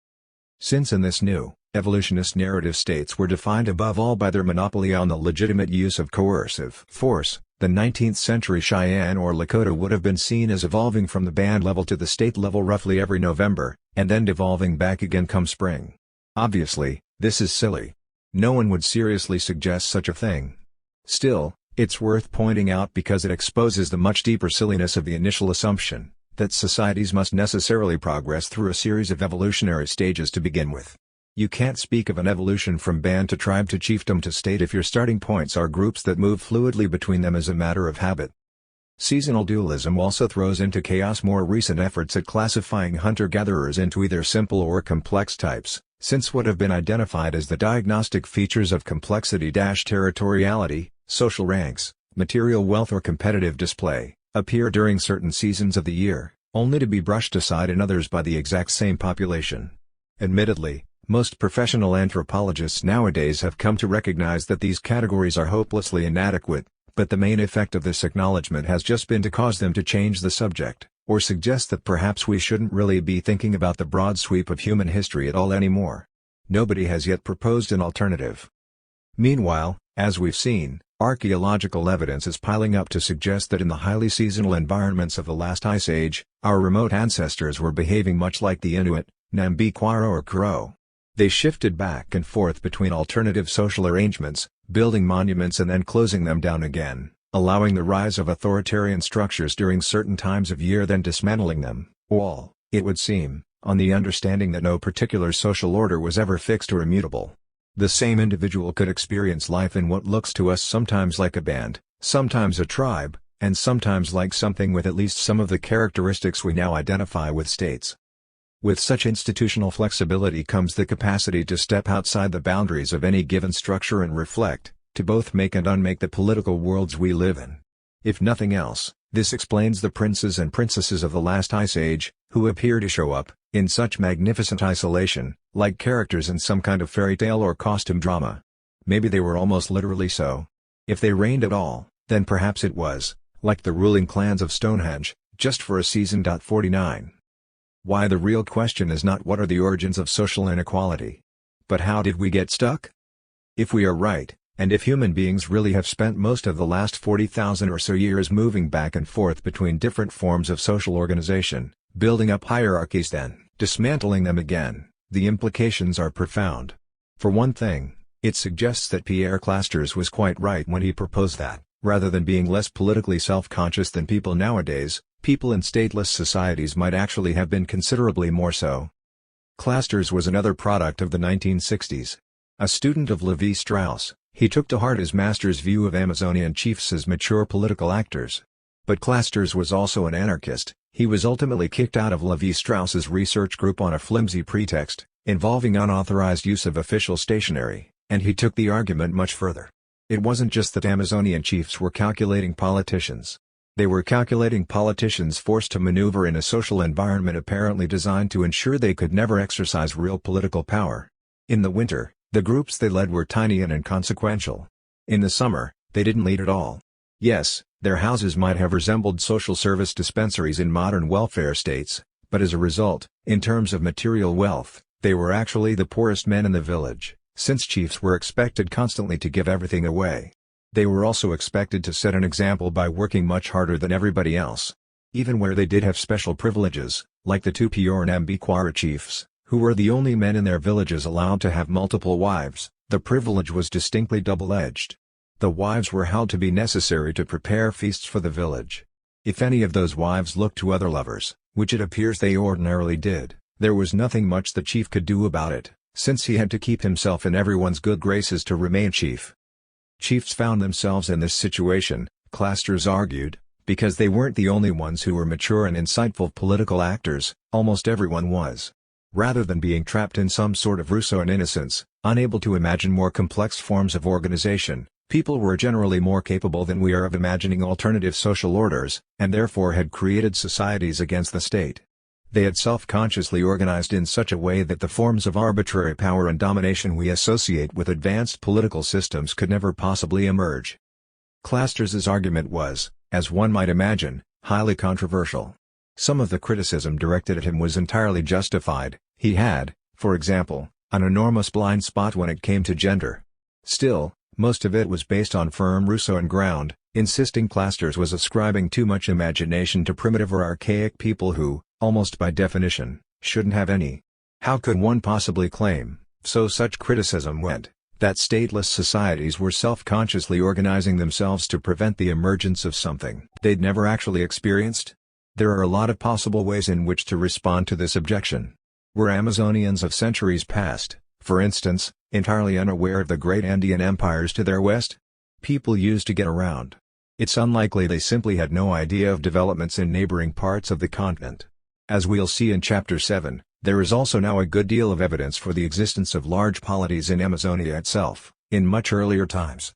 Since in this new, evolutionist narrative states were defined above all by their monopoly on the legitimate use of coercive force, the 19th century Cheyenne or Lakota would have been seen as evolving from the band level to the state level roughly every November, and then devolving back again come spring. Obviously, this is silly. No one would seriously suggest such a thing. Still, it's worth pointing out because it exposes the much deeper silliness of the initial assumption, that societies must necessarily progress through a series of evolutionary stages to begin with. You can't speak of an evolution from band to tribe to chiefdom to state if your starting points are groups that move fluidly between them as a matter of habit. Seasonal dualism also throws into chaos more recent efforts at classifying hunter-gatherers into either simple or complex types, since what have been identified as the diagnostic features of complexity-territoriality, social ranks, material wealth or competitive display, appear during certain seasons of the year, only to be brushed aside in others by the exact same population. Admittedly, most professional anthropologists nowadays have come to recognize that these categories are hopelessly inadequate, but the main effect of this acknowledgement has just been to cause them to change the subject, or suggest that perhaps we shouldn't really be thinking about the broad sweep of human history at all anymore. Nobody has yet proposed an alternative. Meanwhile, as we've seen, archaeological evidence is piling up to suggest that in the highly seasonal environments of the last ice age, our remote ancestors were behaving much like the Inuit, Nambiquara or Crow. They shifted back and forth between alternative social arrangements, building monuments and then closing them down again, allowing the rise of authoritarian structures during certain times of year then dismantling them, all, it would seem, on the understanding that no particular social order was ever fixed or immutable. The same individual could experience life in what looks to us sometimes like a band, sometimes a tribe, and sometimes like something with at least some of the characteristics we now identify with states. With such institutional flexibility comes the capacity to step outside the boundaries of any given structure and reflect, to both make and unmake the political worlds we live in. If nothing else, this explains the princes and princesses of the last ice age, who appear to show up, in such magnificent isolation, like characters in some kind of fairy tale or costume drama. Maybe they were almost literally so. If they reigned at all, then perhaps it was, like the ruling clans of Stonehenge, just for a season. 49. Why the real question is not what are the origins of social inequality, but how did we get stuck? If we are right, and if human beings really have spent most of the last 40,000 or so years moving back and forth between different forms of social organization, building up hierarchies then dismantling them again, the implications are profound. For one thing, it suggests that Pierre Clastres was quite right when he proposed that, rather than being less politically self-conscious than people nowadays, people in stateless societies might actually have been considerably more so. Clastres was another product of the 1960s. A student of Lévi-Strauss, he took to heart his master's view of Amazonian chiefs as mature political actors. But Clastres was also an anarchist. He was ultimately kicked out of Lévi-Strauss's research group on a flimsy pretext, involving unauthorized use of official stationery, and he took the argument much further. It wasn't just that Amazonian chiefs were calculating politicians. They were calculating politicians forced to maneuver in a social environment apparently designed to ensure they could never exercise real political power. In the winter, the groups they led were tiny and inconsequential. In the summer, they didn't lead at all. Yes, their houses might have resembled social service dispensaries in modern welfare states, but as a result, in terms of material wealth, they were actually the poorest men in the village, since chiefs were expected constantly to give everything away. They were also expected to set an example by working much harder than everybody else. Even where they did have special privileges, like the two Pure Nambiquara chiefs, who were the only men in their villages allowed to have multiple wives, the privilege was distinctly double-edged. The wives were held to be necessary to prepare feasts for the village. If any of those wives looked to other lovers, which it appears they ordinarily did, there was nothing much the chief could do about it, since he had to keep himself in everyone's good graces to remain chief. Chiefs found themselves in this situation, Clastres argued, because they weren't the only ones who were mature and insightful political actors, almost everyone was. Rather than being trapped in some sort of Rousseauan innocence, unable to imagine more complex forms of organization, people were generally more capable than we are of imagining alternative social orders, and therefore had created societies against the state. They had self-consciously organized in such a way that the forms of arbitrary power and domination we associate with advanced political systems could never possibly emerge. Clastres' argument was, as one might imagine, highly controversial. Some of the criticism directed at him was entirely justified. He had, for example, an enormous blind spot when it came to gender. Still, most of it was based on firm Rousseauan ground, insisting Clastres was ascribing too much imagination to primitive or archaic people who, almost by definition, shouldn't have any. How could one possibly claim, so such criticism went, that stateless societies were self-consciously organizing themselves to prevent the emergence of something they'd never actually experienced? There are a lot of possible ways in which to respond to this objection. Were Amazonians of centuries past, for instance, entirely unaware of the great Andean empires to their west? People used to get around. It's unlikely they simply had no idea of developments in neighboring parts of the continent. As we'll see in Chapter 7, there is also now a good deal of evidence for the existence of large polities in Amazonia itself, in much earlier times.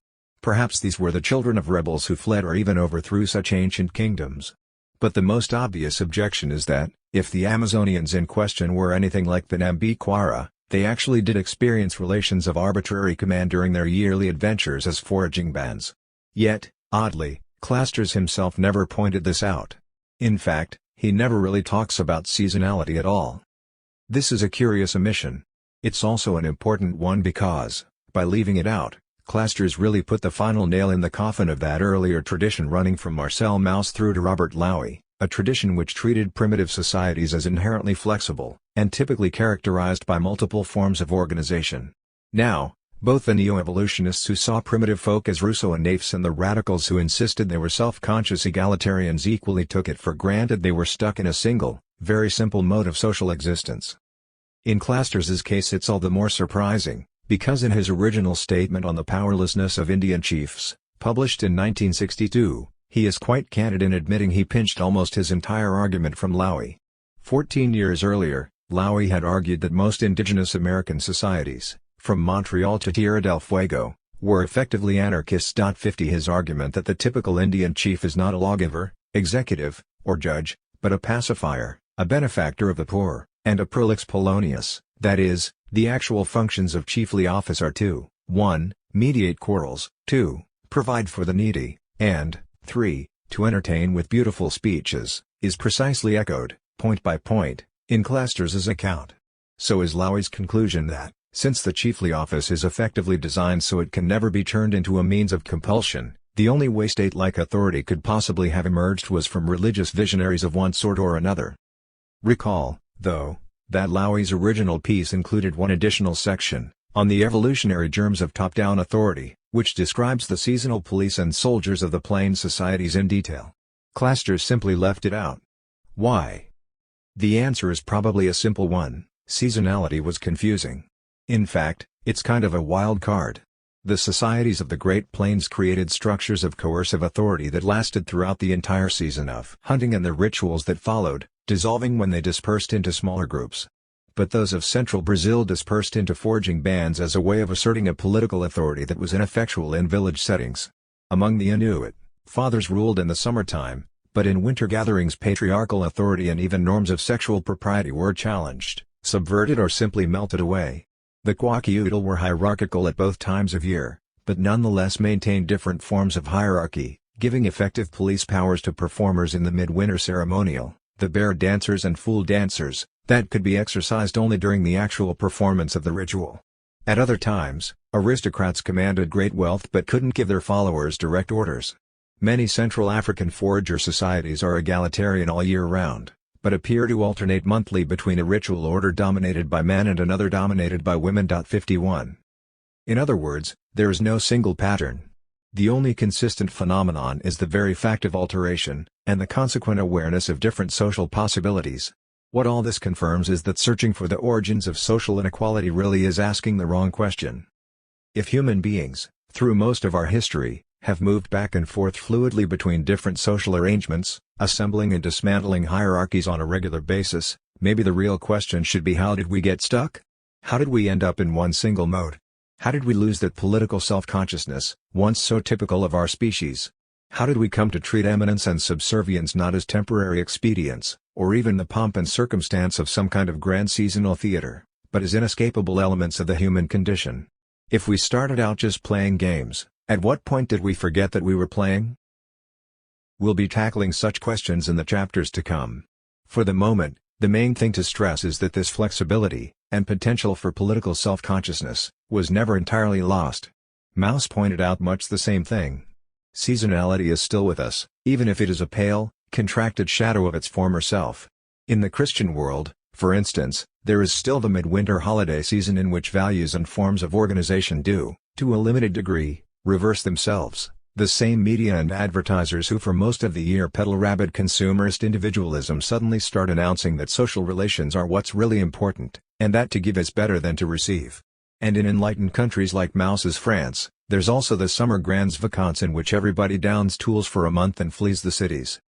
Perhaps these were the children of rebels who fled or even overthrew such ancient kingdoms. But the most obvious objection is that, if the Amazonians in question were anything like the Nambiquara, they actually did experience relations of arbitrary command during their yearly adventures as foraging bands. Yet, oddly, Clastres himself never pointed this out. In fact, he never really talks about seasonality at all. This is a curious omission. It's also an important one because, by leaving it out, Clastres really put the final nail in the coffin of that earlier tradition running from Marcel Mauss through to Robert Lowy, a tradition which treated primitive societies as inherently flexible, and typically characterized by multiple forms of organization. Now, both the neo-evolutionists who saw primitive folk as Rousseau and Naifs and the radicals who insisted they were self-conscious egalitarians equally took it for granted they were stuck in a single, very simple mode of social existence. In Clastres' case it's all the more surprising, because in his original statement on the powerlessness of Indian chiefs, published in 1962, he is quite candid in admitting he pinched almost his entire argument from Lowy. 14 years earlier, Lowy had argued that most indigenous American societies, from Montreal to Tierra del Fuego, were effectively anarchists. 50 His argument that the typical Indian chief is not a lawgiver, executive, or judge, but a pacifier, a benefactor of the poor, and a prolix Polonius, that is, the actual functions of chiefly office are to 1. Mediate quarrels, 2. Provide for the needy, and 3. To entertain with beautiful speeches, is precisely echoed, point by point, in Clastres' account. So is Lowy's conclusion that, since the chiefly office is effectively designed so it can never be turned into a means of compulsion, the only way state-like authority could possibly have emerged was from religious visionaries of one sort or another. Recall, though, that Lowy's original piece included one additional section, on the evolutionary germs of top-down authority, which describes the seasonal police and soldiers of the plains societies in detail. Clastres simply left it out. Why? The answer is probably a simple one: seasonality was confusing. In fact, it's kind of a wild card. The societies of the Great Plains created structures of coercive authority that lasted throughout the entire season of hunting and the rituals that followed, dissolving when they dispersed into smaller groups. But those of central Brazil dispersed into foraging bands as a way of asserting a political authority that was ineffectual in village settings. Among the Inuit, fathers ruled in the summertime, but in winter gatherings patriarchal authority and even norms of sexual propriety were challenged, subverted or simply melted away. The Kwakiutl were hierarchical at both times of year, but nonetheless maintained different forms of hierarchy, giving effective police powers to performers in the midwinter ceremonial, the bear dancers and fool dancers, that could be exercised only during the actual performance of the ritual. At other times, aristocrats commanded great wealth but couldn't give their followers direct orders. Many Central African forager societies are egalitarian all year round, but appear to alternate monthly between a ritual order dominated by men and another dominated by women. 51. In other words, there is no single pattern. The only consistent phenomenon is the very fact of alteration, and the consequent awareness of different social possibilities. What all this confirms is that searching for the origins of social inequality really is asking the wrong question. If human beings, through most of our history, have moved back and forth fluidly between different social arrangements, assembling and dismantling hierarchies on a regular basis, maybe the real question should be: how did we get stuck? How did we end up in one single mode? How did we lose that political self-consciousness, once so typical of our species? How did we come to treat eminence and subservience not as temporary expedients, or even the pomp and circumstance of some kind of grand seasonal theater, but as inescapable elements of the human condition? If we started out just playing games, at what point did we forget that we were playing? We'll be tackling such questions in the chapters to come. For the moment, the main thing to stress is that this flexibility, and potential for political self-consciousness, was never entirely lost. Mauss pointed out much the same thing. Seasonality is still with us, even if it is a pale, contracted shadow of its former self. In the Christian world, for instance, there is still the midwinter holiday season in which values and forms of organization do, to a limited degree, reverse themselves. The same media and advertisers who for most of the year peddle rabid consumerist individualism suddenly start announcing that social relations are what's really important, and that to give is better than to receive. And in enlightened countries like Mauss's France, there's also the summer grands vacances in which everybody downs tools for a month and flees the cities.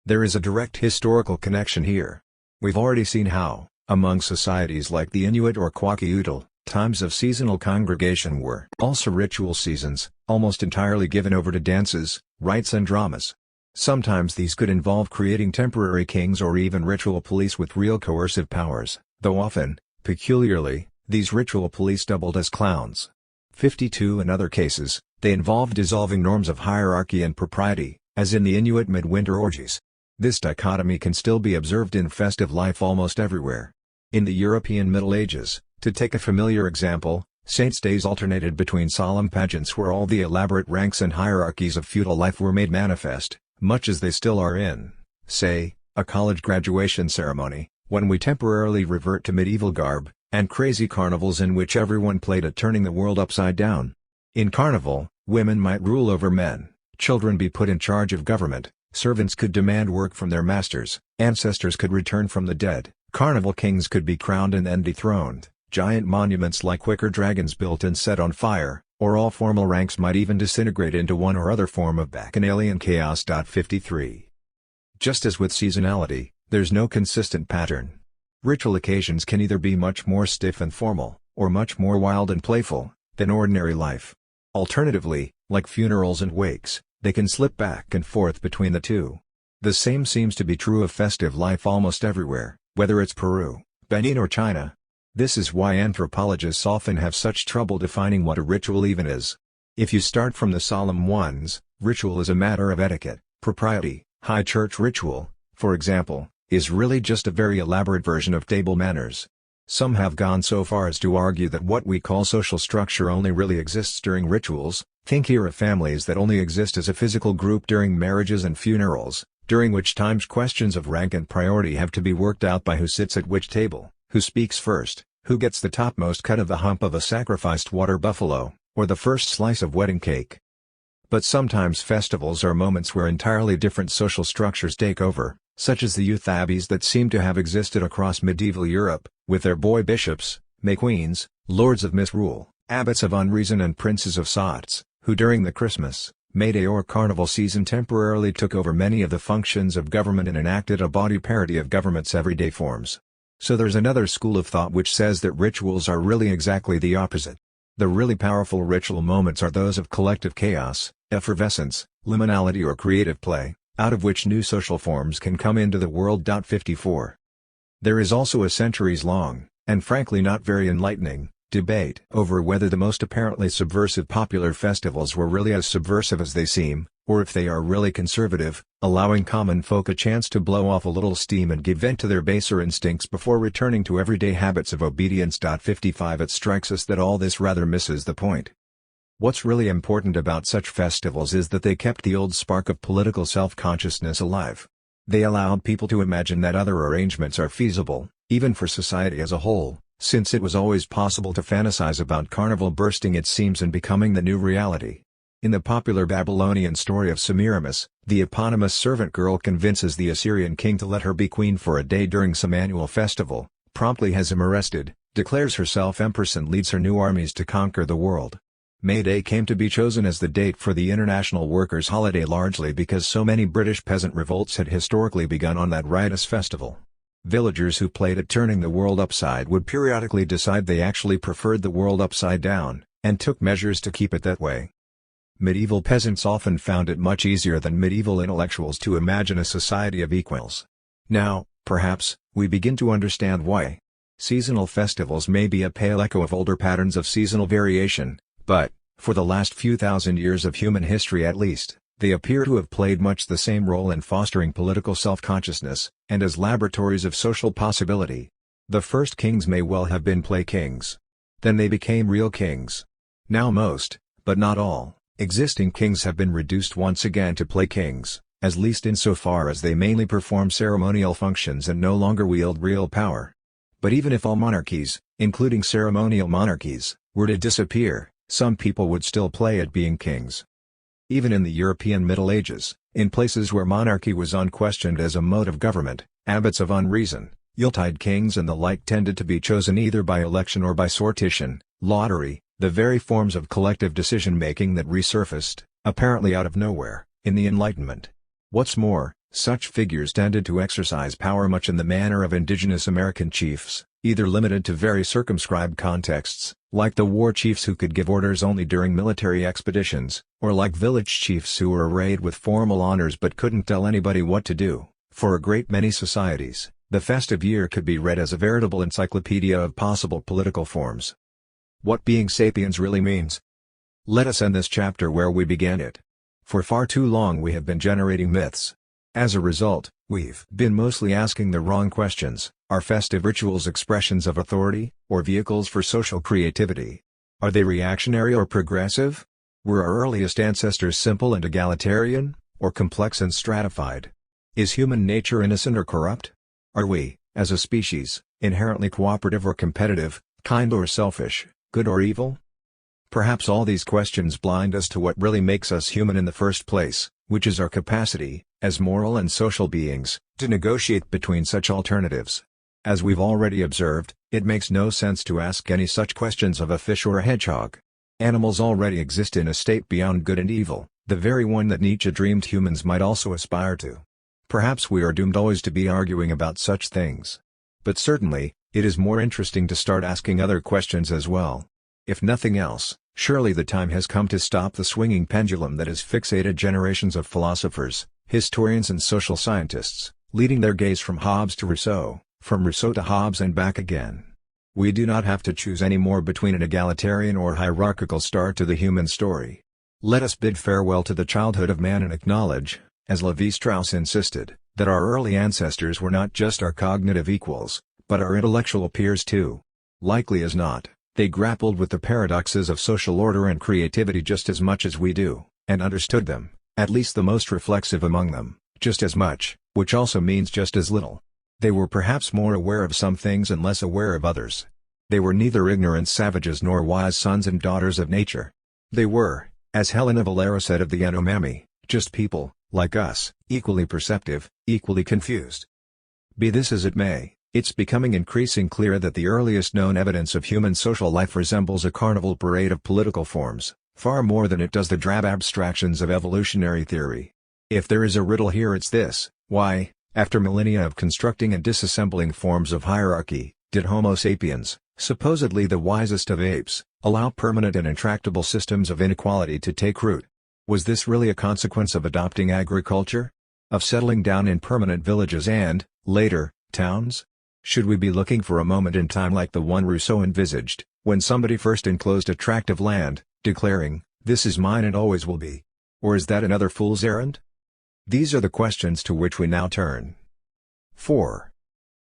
There is a direct historical connection here. We've already seen how, among societies like the Inuit or Kwakiutl, Times of seasonal congregation were also ritual seasons, almost entirely given over to dances, rites and dramas. Sometimes these could involve creating temporary kings or even ritual police with real coercive powers, though often, peculiarly, these ritual police doubled as clowns. 52 In other cases, they involved dissolving norms of hierarchy and propriety, as in the Inuit midwinter orgies. This dichotomy can still be observed in festive life almost everywhere. In the European Middle Ages, to take a familiar example, saints' days alternated between solemn pageants where all the elaborate ranks and hierarchies of feudal life were made manifest, much as they still are in, say, a college graduation ceremony, when we temporarily revert to medieval garb, and crazy carnivals in which everyone played at turning the world upside down. In carnival, women might rule over men, children be put in charge of government, servants could demand work from their masters, ancestors could return from the dead, carnival kings could be crowned and then dethroned. Giant monuments like wicker dragons built and set on fire, or all formal ranks might even disintegrate into one or other form of bacchanalian chaos. 53. Just as with seasonality, there's no consistent pattern. Ritual occasions can either be much more stiff and formal, or much more wild and playful, than ordinary life. Alternatively, like funerals and wakes, they can slip back and forth between the two. The same seems to be true of festive life almost everywhere, whether it's Peru, Benin or China. This is why anthropologists often have such trouble defining what a ritual even is. If you start from the solemn ones, ritual is a matter of etiquette, propriety. High church ritual, for example, is really just a very elaborate version of table manners. Some have gone so far as to argue that what we call social structure only really exists during rituals. Think here of families that only exist as a physical group during marriages and funerals, during which times questions of rank and priority have to be worked out by who sits at which table, who speaks first, who gets the topmost cut of the hump of a sacrificed water buffalo, or the first slice of wedding cake. But sometimes festivals are moments where entirely different social structures take over, such as the youth abbeys that seem to have existed across medieval Europe, with their boy bishops, May queens, lords of misrule, abbots of unreason and princes of sots, who during the Christmas, May Day or carnival season temporarily took over many of the functions of government and enacted a body parody of government's everyday forms. So there's another school of thought which says that rituals are really exactly the opposite. The really powerful ritual moments are those of collective chaos, effervescence, liminality or creative play, out of which new social forms can come into the world. 54. There is also a centuries-long, and frankly not very enlightening, debate over whether the most apparently subversive popular festivals were really as subversive as they seem, or if they are really conservative, allowing common folk a chance to blow off a little steam and give vent to their baser instincts before returning to everyday habits of obedience. 55 It strikes us that all this rather misses the point. What's really important about such festivals is that they kept the old spark of political self-consciousness alive. They allowed people to imagine that other arrangements are feasible, even for society as a whole, since it was always possible to fantasize about carnival bursting its seams and becoming the new reality. In the popular Babylonian story of Semiramis, the eponymous servant girl convinces the Assyrian king to let her be queen for a day during some annual festival, promptly has him arrested, declares herself empress and leads her new armies to conquer the world. May Day came to be chosen as the date for the International Workers' Holiday largely because so many British peasant revolts had historically begun on that riotous festival. Villagers who played at turning the world upside would periodically decide they actually preferred the world upside down, and took measures to keep it that way. Medieval peasants often found it much easier than medieval intellectuals to imagine a society of equals. Now, perhaps, we begin to understand why. Seasonal festivals may be a pale echo of older patterns of seasonal variation, but, for the last few thousand years of human history at least, they appear to have played much the same role in fostering political self-consciousness, and as laboratories of social possibility. The first kings may well have been play kings. Then they became real kings. Now most, but not all, existing kings have been reduced once again to play kings, at least insofar as they mainly perform ceremonial functions and no longer wield real power. But even if all monarchies, including ceremonial monarchies, were to disappear, some people would still play at being kings. Even in the European Middle Ages, in places where monarchy was unquestioned as a mode of government, abbots of unreason, Yuletide kings and the like tended to be chosen either by election or by sortition, lottery, the very forms of collective decision-making that resurfaced, apparently out of nowhere, in the Enlightenment. What's more, such figures tended to exercise power much in the manner of indigenous American chiefs, either limited to very circumscribed contexts, like the war chiefs who could give orders only during military expeditions, or like village chiefs who were arrayed with formal honors but couldn't tell anybody what to do. For a great many societies, the festive year could be read as a veritable encyclopedia of possible political forms. What being sapiens really means? Let us end this chapter where we began it. For far too long we have been generating myths. As a result, we've been mostly asking the wrong questions. Are festive rituals expressions of authority, or vehicles for social creativity? Are they reactionary or progressive? Were our earliest ancestors simple and egalitarian, or complex and stratified? Is human nature innocent or corrupt? Are we, as a species, inherently cooperative or competitive, kind or selfish, good or evil? Perhaps all these questions blind us to what really makes us human in the first place, which is our capacity, as moral and social beings, to negotiate between such alternatives. As we've already observed, it makes no sense to ask any such questions of a fish or a hedgehog. Animals already exist in a state beyond good and evil, the very one that Nietzsche dreamed humans might also aspire to. Perhaps we are doomed always to be arguing about such things. But certainly, it is more interesting to start asking other questions as well. If nothing else, surely the time has come to stop the swinging pendulum that has fixated generations of philosophers, historians and social scientists, leading their gaze from Hobbes to Rousseau, from Rousseau to Hobbes and back again. We do not have to choose any more between an egalitarian or hierarchical start to the human story. Let us bid farewell to the childhood of man and acknowledge, as Levi-Strauss insisted, that our early ancestors were not just our cognitive equals, but our intellectual peers too. Likely as not, they grappled with the paradoxes of social order and creativity just as much as we do, and understood them, at least the most reflexive among them, just as much, which also means just as little. They were perhaps more aware of some things and less aware of others. They were neither ignorant savages nor wise sons and daughters of nature. They were, as Helena Valera said of the Yanomami, just people, like us, equally perceptive, equally confused. Be this as it may, it's becoming increasingly clear that the earliest known evidence of human social life resembles a carnival parade of political forms, far more than it does the drab abstractions of evolutionary theory. If there is a riddle here, it's this: why, after millennia of constructing and disassembling forms of hierarchy, did Homo sapiens, supposedly the wisest of apes, allow permanent and intractable systems of inequality to take root? Was this really a consequence of adopting agriculture? Of settling down in permanent villages and, later, towns? Should we be looking for a moment in time like the one Rousseau envisaged, when somebody first enclosed a tract of land, declaring, "This is mine and always will be"? Or is that another fool's errand? These are the questions to which we now turn. 4.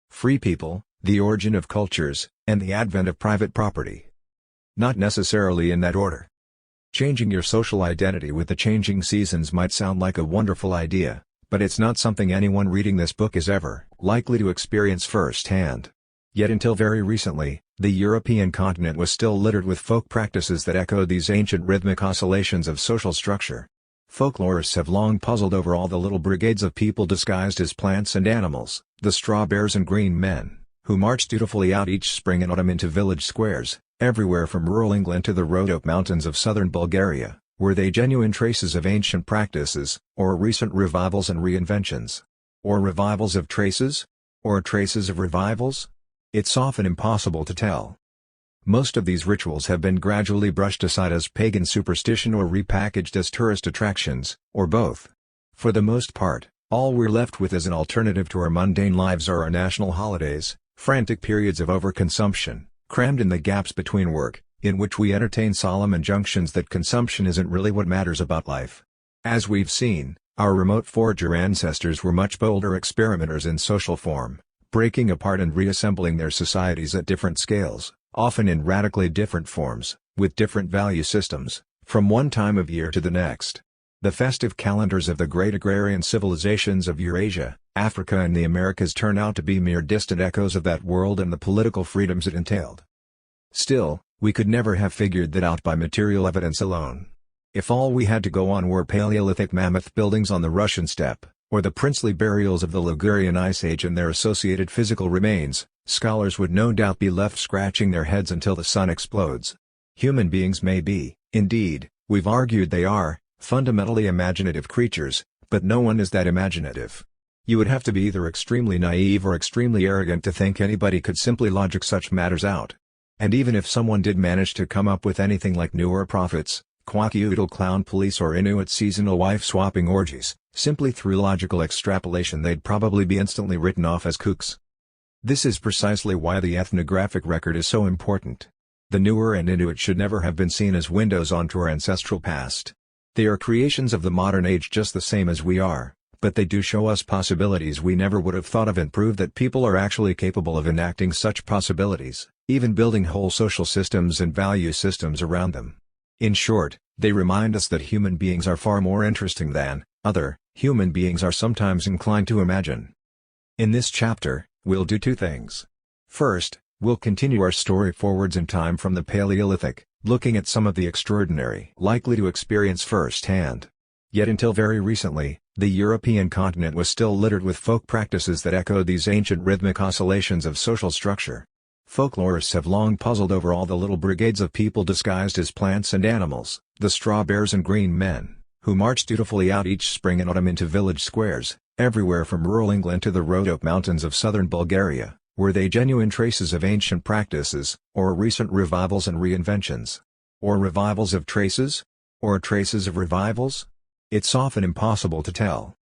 Free people, the origin of cultures, and the advent of private property. Not necessarily in that order. Changing your social identity with the changing seasons might sound like a wonderful idea, but it's not something anyone reading this book is ever likely to experience firsthand. Yet until very recently, the European continent was still littered with folk practices that echoed these ancient rhythmic oscillations of social structure. Folklorists have long puzzled over all the little brigades of people disguised as plants and animals, the straw bears and green men, who march dutifully out each spring and autumn into village squares, everywhere from rural England to the Rhodope mountains of southern Bulgaria. Were they genuine traces of ancient practices, or recent revivals and reinventions? Or revivals of traces? Or traces of revivals? It's often impossible to tell. Most of these rituals have been gradually brushed aside as pagan superstition or repackaged as tourist attractions, or both. For the most part, all we're left with as an alternative to our mundane lives are our national holidays, frantic periods of overconsumption, crammed in the gaps between work, in which we entertain solemn injunctions that consumption isn't really what matters about life. As we've seen, our remote forager ancestors were much bolder experimenters in social form, breaking apart and reassembling their societies at different scales, often in radically different forms, with different value systems, from one time of year to the next. The festive calendars of the great agrarian civilizations of Eurasia, Africa and the Americas turn out to be mere distant echoes of that world and the political freedoms it entailed. Still, we could never have figured that out by material evidence alone. If all we had to go on were Paleolithic mammoth buildings on the Russian steppe, or the princely burials of the Ligurian Ice Age and their associated physical remains, scholars would no doubt be left scratching their heads until the sun explodes. Human beings may be, indeed, we've argued they are, fundamentally imaginative creatures, but no one is that imaginative. You would have to be either extremely naive or extremely arrogant to think anybody could simply logic such matters out. And even if someone did manage to come up with anything like newer prophets, quackoodle clown police or Inuit seasonal wife-swapping orgies, simply through logical extrapolation they'd probably be instantly written off as kooks. This is precisely why the ethnographic record is so important. The newer and Inuit should never have been seen as windows onto our ancestral past. They are creations of the modern age just the same as we are, but they do show us possibilities we never would have thought of and prove that people are actually capable of enacting such possibilities, even building whole social systems and value systems around them. In short, they remind us that human beings are far more interesting than other human beings are sometimes inclined to imagine. In this chapter, we'll do two things. First, we'll continue our story forwards in time from the Paleolithic, looking at some of the extraordinary likely to experience firsthand. Yet until very recently, the European continent was still littered with folk practices that echoed these ancient rhythmic oscillations of social structure. Folklorists have long puzzled over all the little brigades of people disguised as plants and animals, the straw bears and green men, who march dutifully out each spring and autumn into village squares, everywhere from rural England to the Rhodope Mountains of southern Bulgaria. Were they genuine traces of ancient practices, or recent revivals and reinventions? Or revivals of traces? Or traces of revivals? It's often impossible to tell.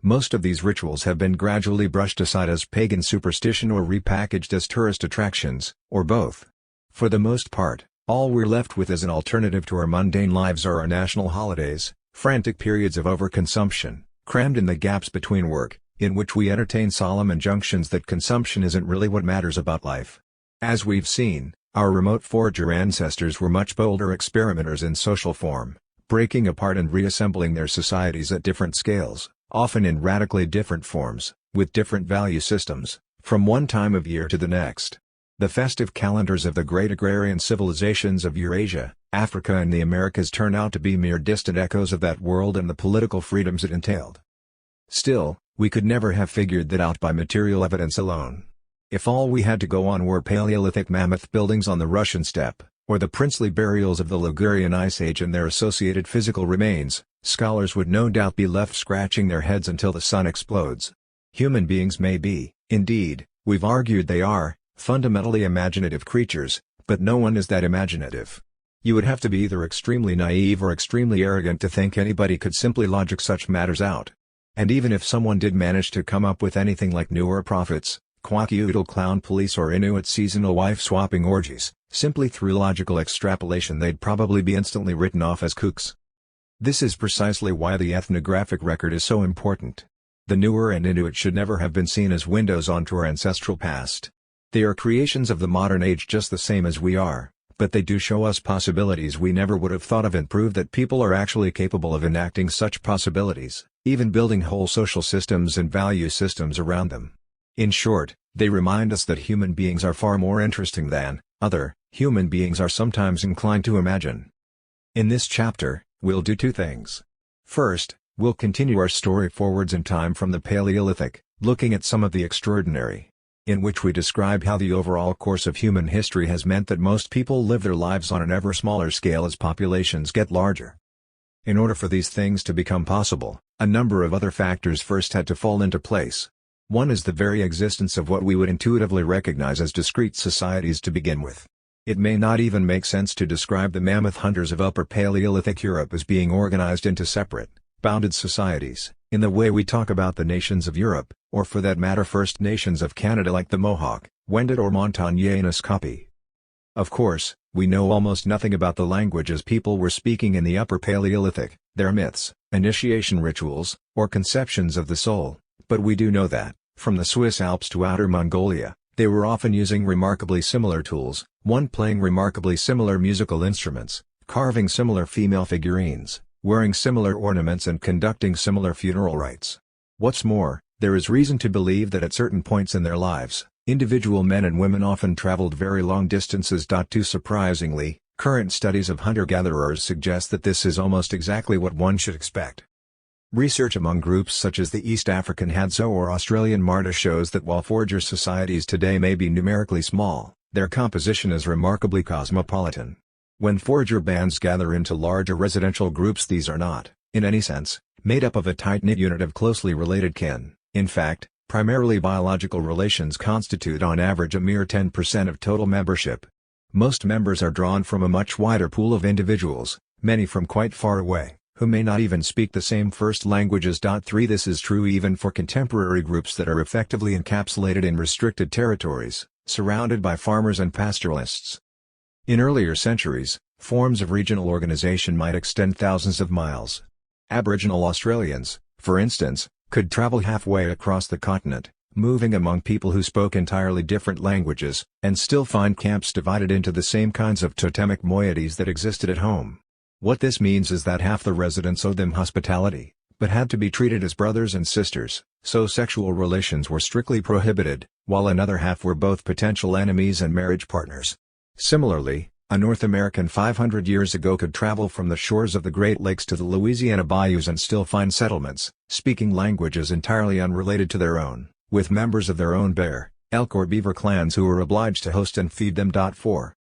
Most of these rituals have been gradually brushed aside as pagan superstition or repackaged as tourist attractions, or both. For the most part, all we're left with as an alternative to our mundane lives are our national holidays, frantic periods of overconsumption, crammed in the gaps between work, in which we entertain solemn injunctions that consumption isn't really what matters about life. As we've seen, our remote forager ancestors were much bolder experimenters in social form, breaking apart and reassembling their societies at different scales, often in radically different forms, with different value systems, from one time of year to the next. The festive calendars of the great agrarian civilizations of Eurasia, Africa and the Americas turn out to be mere distant echoes of that world and the political freedoms it entailed. Still, we could never have figured that out by material evidence alone. If all we had to go on were Paleolithic mammoth buildings on the Russian steppe, or the princely burials of the Ligurian Ice Age and their associated physical remains, scholars would no doubt be left scratching their heads until the sun explodes. Human beings may be, indeed, we've argued they are, fundamentally imaginative creatures, but no one is that imaginative. You would have to be either extremely naive or extremely arrogant to think anybody could simply logic such matters out. And even if someone did manage to come up with anything like newer prophets, quackoodle clown police or Inuit seasonal wife-swapping orgies, simply through logical extrapolation they'd probably be instantly written off as kooks. This is precisely why the ethnographic record is so important. The newer and Inuit should never have been seen as windows onto our ancestral past. They are creations of the modern age just the same as we are, but they do show us possibilities we never would have thought of and prove that people are actually capable of enacting such possibilities, even building whole social systems and value systems around them. In short, they remind us that human beings are far more interesting than other human beings are sometimes inclined to imagine. In this chapter, we'll do two things. First, we'll continue our story forwards in time from the Paleolithic, looking at some of the extraordinary, in which we describe how the overall course of human history has meant that most people live their lives on an ever smaller scale as populations get larger. In order for these things to become possible, a number of other factors first had to fall into place. One is the very existence of what we would intuitively recognize as discrete societies to begin with. It may not even make sense to describe the mammoth hunters of Upper Paleolithic Europe as being organized into separate, bounded societies, in the way we talk about the nations of Europe, or for that matter First Nations of Canada like the Mohawk, Wendat or Montagnais Naskapi. Of course, we know almost nothing about the languages people were speaking in the Upper Paleolithic, their myths, initiation rituals, or conceptions of the soul, but we do know that, from the Swiss Alps to outer Mongolia, they were often using remarkably similar tools, one playing remarkably similar musical instruments, carving similar female figurines, wearing similar ornaments and conducting similar funeral rites. What's more, there is reason to believe that at certain points in their lives, individual men and women often traveled very long distances. Too surprisingly, current studies of hunter-gatherers suggest that this is almost exactly what one should expect. Research among groups such as the East African Hadza or Australian Marta shows that while forager societies today may be numerically small, their composition is remarkably cosmopolitan. When forager bands gather into larger residential groups, these are not, in any sense, made up of a tight-knit unit of closely related kin, In fact, primarily biological relations constitute on average a mere 10% of total membership. Most members are drawn from a much wider pool of individuals, many from quite far away, who may not even speak the same first languages. 3 This is true even for contemporary groups that are effectively encapsulated in restricted territories, surrounded by farmers and pastoralists. In earlier centuries, forms of regional organization might extend thousands of miles. Aboriginal Australians, for instance, could travel halfway across the continent, moving among people who spoke entirely different languages, and still find camps divided into the same kinds of totemic moieties that existed at home. What this means is that half the residents owed them hospitality, but had to be treated as brothers and sisters, so sexual relations were strictly prohibited, while another half were both potential enemies and marriage partners. Similarly, a North American 500 years ago could travel from the shores of the Great Lakes to the Louisiana bayous and still find settlements, speaking languages entirely unrelated to their own, with members of their own bear, elk or beaver clans who were obliged to host and feed them. 4.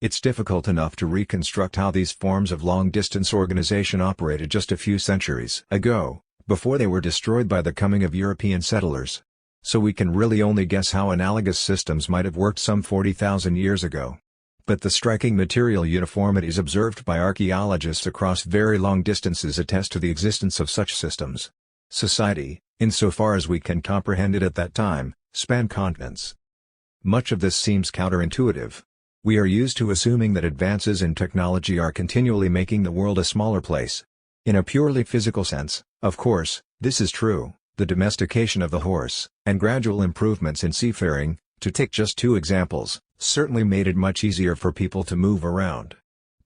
It's difficult enough to reconstruct how these forms of long-distance organization operated just a few centuries ago, before they were destroyed by the coming of European settlers. So we can really only guess how analogous systems might have worked some 40,000 years ago. But the striking material uniformities observed by archaeologists across very long distances attest to the existence of such systems. Society, insofar as we can comprehend it at that time, spanned continents. Much of this seems counterintuitive. We are used to assuming that advances in technology are continually making the world a smaller place. In a purely physical sense, of course, this is true. The domestication of the horse, and gradual improvements in seafaring, to take just 2 examples, certainly made it much easier for people to move around.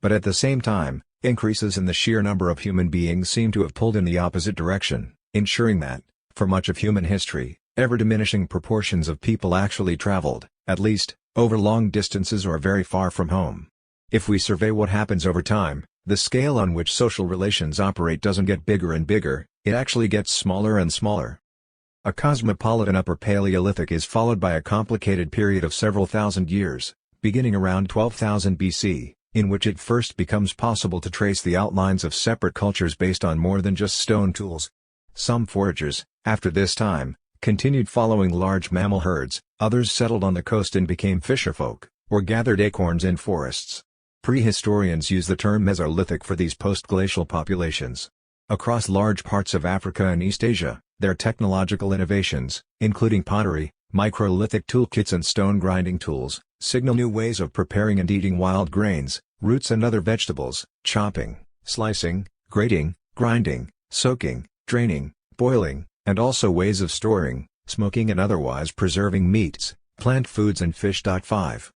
But at the same time, increases in the sheer number of human beings seem to have pulled in the opposite direction, ensuring that, for much of human history, ever-diminishing proportions of people actually traveled, at least, over long distances or very far from home. If we survey what happens over time, the scale on which social relations operate doesn't get bigger and bigger, it actually gets smaller and smaller. A cosmopolitan Upper Paleolithic is followed by a complicated period of several thousand years, beginning around 12,000 BC, in which it first becomes possible to trace the outlines of separate cultures based on more than just stone tools. Some foragers, after this time, continued following large mammal herds, others settled on the coast and became fisherfolk, or gathered acorns in forests. Prehistorians use the term Mesolithic for these post-glacial populations. Across large parts of Africa and East Asia, their technological innovations, including pottery, microlithic toolkits and stone grinding tools, signal new ways of preparing and eating wild grains, roots and other vegetables, chopping, slicing, grating, grinding, soaking, draining, boiling, and also ways of storing, smoking and otherwise preserving meats, plant foods and fish. 5.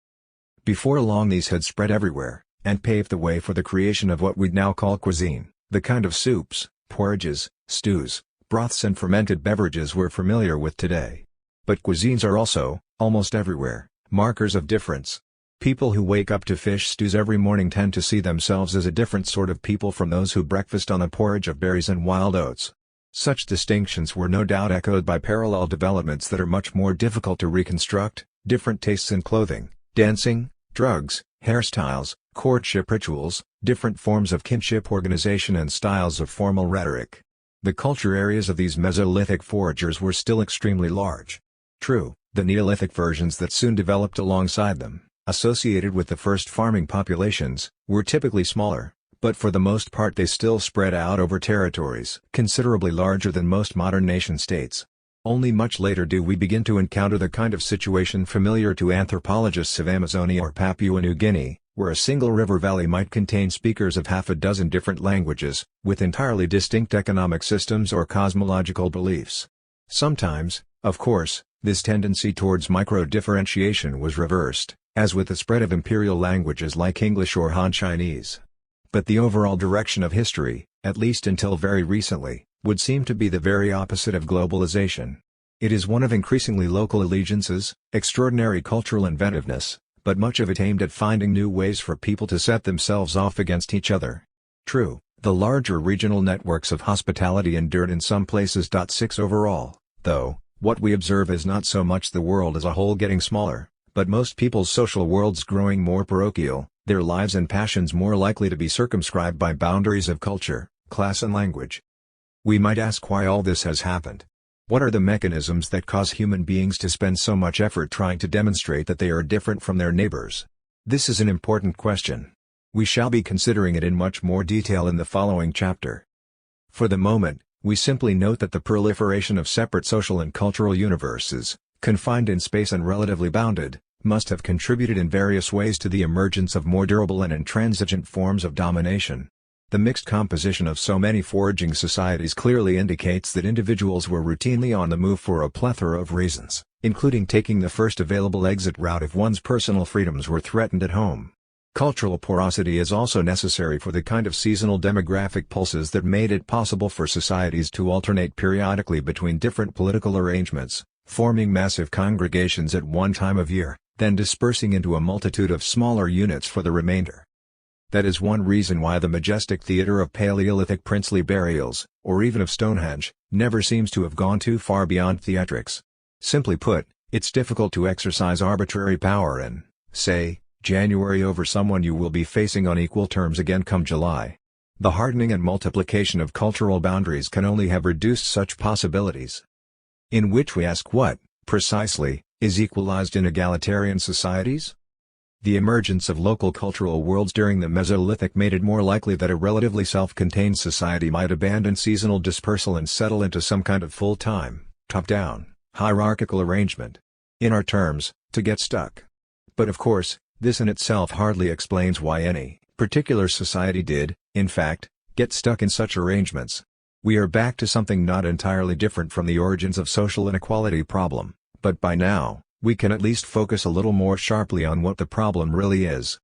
Before long these had spread everywhere, and paved the way for the creation of what we'd now call cuisine, the kind of soups, porridges, stews, broths and fermented beverages we're familiar with today. But cuisines are also, almost everywhere, markers of difference. People who wake up to fish stews every morning tend to see themselves as a different sort of people from those who breakfast on a porridge of berries and wild oats. Such distinctions were no doubt echoed by parallel developments that are much more difficult to reconstruct: different tastes in clothing, dancing, drugs, hairstyles, courtship rituals, different forms of kinship organization and styles of formal rhetoric. The culture areas of these Mesolithic foragers were still extremely large. True, the Neolithic versions that soon developed alongside them, associated with the first farming populations, were typically smaller, but for the most part they still spread out over territories considerably larger than most modern nation-states. Only much later do we begin to encounter the kind of situation familiar to anthropologists of Amazonia or Papua New Guinea, where a single river valley might contain speakers of half a dozen different languages, with entirely distinct economic systems or cosmological beliefs. Sometimes, of course, this tendency towards micro-differentiation was reversed, as with the spread of imperial languages like English or Han Chinese. But the overall direction of history, at least until very recently, would seem to be the very opposite of globalization. It is one of increasingly local allegiances, extraordinary cultural inventiveness, but much of it aimed at finding new ways for people to set themselves off against each other. True, the larger regional networks of hospitality endured in some places. 6 Overall, though, what we observe is not so much the world as a whole getting smaller, but most people's social worlds growing more parochial, their lives and passions more likely to be circumscribed by boundaries of culture, class and language. We might ask why all this has happened. What are the mechanisms that cause human beings to spend so much effort trying to demonstrate that they are different from their neighbors? This is an important question. We shall be considering it in much more detail in the following chapter. For the moment, we simply note that the proliferation of separate social and cultural universes, confined in space and relatively bounded, must have contributed in various ways to the emergence of more durable and intransigent forms of domination. The mixed composition of so many foraging societies clearly indicates that individuals were routinely on the move for a plethora of reasons, including taking the first available exit route if one's personal freedoms were threatened at home. Cultural porosity is also necessary for the kind of seasonal demographic pulses that made it possible for societies to alternate periodically between different political arrangements, forming massive congregations at one time of year, then dispersing into a multitude of smaller units for the remainder. That is one reason why the majestic theatre of Paleolithic princely burials, or even of Stonehenge, never seems to have gone too far beyond theatrics. Simply put, it's difficult to exercise arbitrary power in, say, January over someone you will be facing on equal terms again come July. The hardening and multiplication of cultural boundaries can only have reduced such possibilities. In which we ask what, precisely, is equalized in egalitarian societies? The emergence of local cultural worlds during the Mesolithic made it more likely that a relatively self-contained society might abandon seasonal dispersal and settle into some kind of full-time, top-down, hierarchical arrangement. In our terms, to get stuck. But of course, this in itself hardly explains why any particular society did, in fact, get stuck in such arrangements. We are back to something not entirely different from the origins of social inequality problem, but by now, we can at least focus a little more sharply on what the problem really is.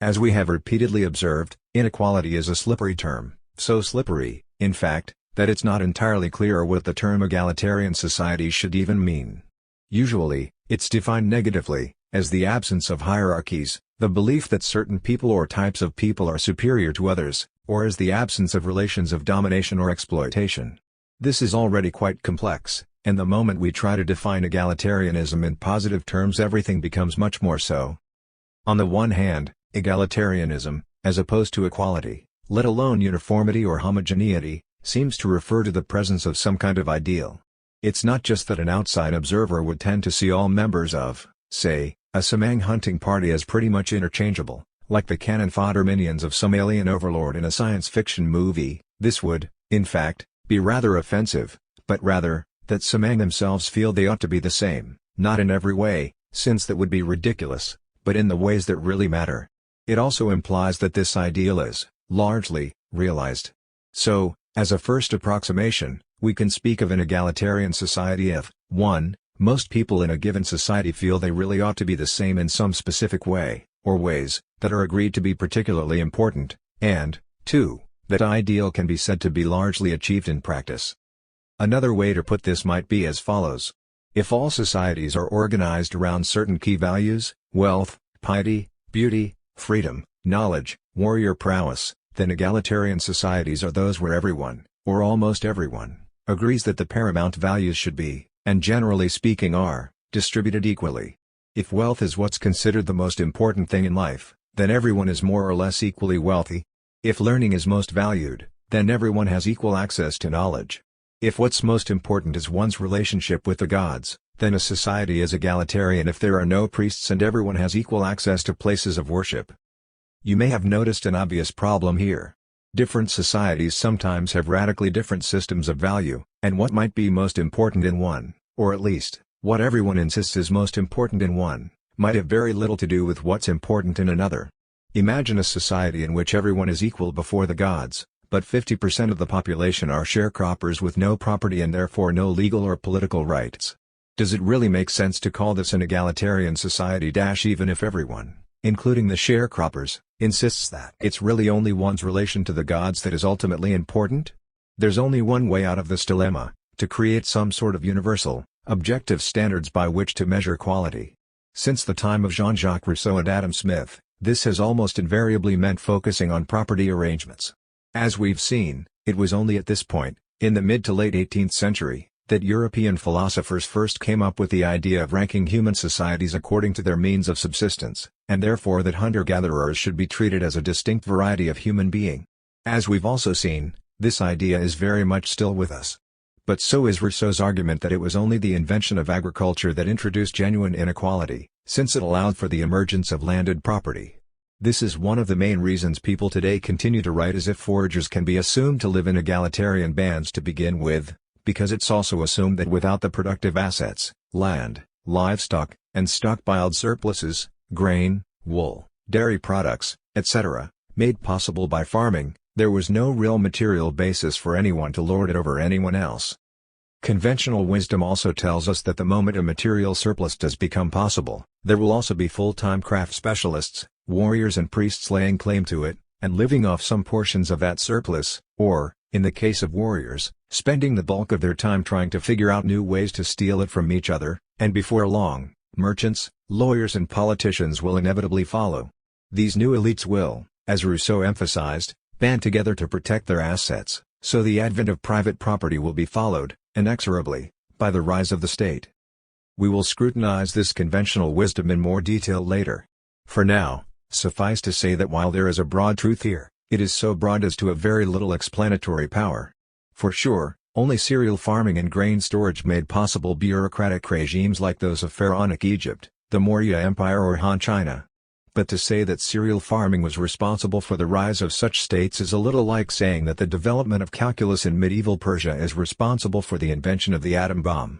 As we have repeatedly observed, inequality is a slippery term, so slippery, in fact, that it's not entirely clear what the term egalitarian society should even mean. Usually, it's defined negatively, as the absence of hierarchies, the belief that certain people or types of people are superior to others, or as the absence of relations of domination or exploitation. This is already quite complex, and the moment we try to define egalitarianism in positive terms everything becomes much more so. On the one hand, egalitarianism, as opposed to equality, let alone uniformity or homogeneity, seems to refer to the presence of some kind of ideal. It's not just that an outside observer would tend to see all members of, say, a Semang hunting party as pretty much interchangeable, like the cannon fodder minions of some alien overlord in a science fiction movie. This would, in fact, be rather offensive, but rather, that Semang themselves feel they ought to be the same, not in every way, since that would be ridiculous, but in the ways that really matter. It also implies that this ideal is, largely, realized. So, as a first approximation, we can speak of an egalitarian society if, 1. Most people in a given society feel they really ought to be the same in some specific way, or ways, that are agreed to be particularly important, and, 2. That ideal can be said to be largely achieved in practice. Another way to put this might be as follows. If all societies are organized around certain key values, wealth, piety, beauty, freedom, knowledge, warrior prowess, then egalitarian societies are those where everyone, or almost everyone, agrees that the paramount values should be, and generally speaking are, distributed equally. If wealth is what's considered the most important thing in life, then everyone is more or less equally wealthy. If learning is most valued, then everyone has equal access to knowledge. If what's most important is one's relationship with the gods, then a society is egalitarian if there are no priests and everyone has equal access to places of worship. You may have noticed an obvious problem here. Different societies sometimes have radically different systems of value, and what might be most important in one, or at least, what everyone insists is most important in one, might have very little to do with what's important in another. Imagine a society in which everyone is equal before the gods, but 50% of the population are sharecroppers with no property and therefore no legal or political rights. Does it really make sense to call this an egalitarian society? Even if everyone, including the sharecroppers, insists that it's really only one's relation to the gods that is ultimately important? There's only one way out of this dilemma, to create some sort of universal, objective standards by which to measure quality. Since the time of Jean-Jacques Rousseau and Adam Smith, this has almost invariably meant focusing on property arrangements. As we've seen, it was only at this point, in the mid to late 18th century, that European philosophers first came up with the idea of ranking human societies according to their means of subsistence, and therefore that hunter-gatherers should be treated as a distinct variety of human being. As we've also seen, this idea is very much still with us. But so is Rousseau's argument that it was only the invention of agriculture that introduced genuine inequality, since it allowed for the emergence of landed property. This is one of the main reasons people today continue to write as if foragers can be assumed to live in egalitarian bands to begin with, because it's also assumed that without the productive assets, land, livestock, and stockpiled surpluses, grain, wool, dairy products, etc., made possible by farming, there was no real material basis for anyone to lord it over anyone else. Conventional wisdom also tells us that the moment a material surplus does become possible, there will also be full-time craft specialists, warriors and priests laying claim to it, and living off some portions of that surplus, or, in the case of warriors, spending the bulk of their time trying to figure out new ways to steal it from each other, and before long, merchants, lawyers and politicians will inevitably follow. These new elites will, as Rousseau emphasized, band together to protect their assets, so the advent of private property will be followed, inexorably, by the rise of the state. We will scrutinize this conventional wisdom in more detail later. For now, suffice to say that while there is a broad truth here, it is so broad as to have very little explanatory power. For sure, only cereal farming and grain storage made possible bureaucratic regimes like those of Pharaonic Egypt, the Maurya Empire or Han China. But to say that cereal farming was responsible for the rise of such states is a little like saying that the development of calculus in medieval Persia is responsible for the invention of the atom bomb.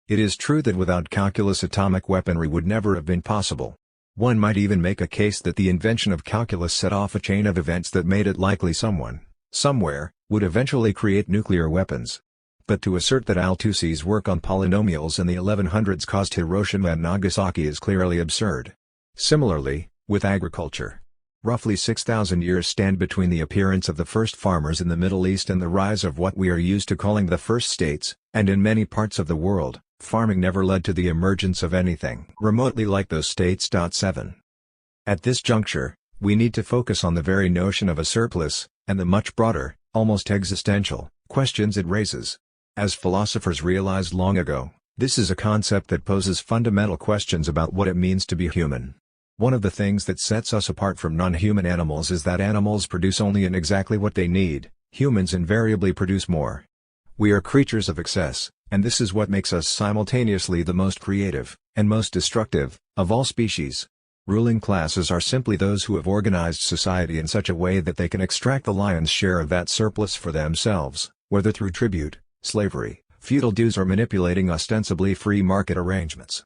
It is true that without calculus atomic weaponry would never have been possible. One might even make a case that the invention of calculus set off a chain of events that made it likely someone, somewhere, would eventually create nuclear weapons. But to assert that Althusser's work on polynomials in the 1100s caused Hiroshima and Nagasaki is clearly absurd. Similarly, with agriculture. Roughly 6,000 years stand between the appearance of the first farmers in the Middle East and the rise of what we are used to calling the first states, and in many parts of the world, farming never led to the emergence of anything remotely like those states. 7. At this juncture, we need to focus on the very notion of a surplus, and the much broader, almost existential, questions it raises. As philosophers realized long ago, this is a concept that poses fundamental questions about what it means to be human. One of the things that sets us apart from non-human animals is that animals produce only and exactly what they need, humans invariably produce more. We are creatures of excess, and this is what makes us simultaneously the most creative, and most destructive, of all species. Ruling classes are simply those who have organized society in such a way that they can extract the lion's share of that surplus for themselves, whether through tribute, slavery, feudal dues or manipulating ostensibly free market arrangements.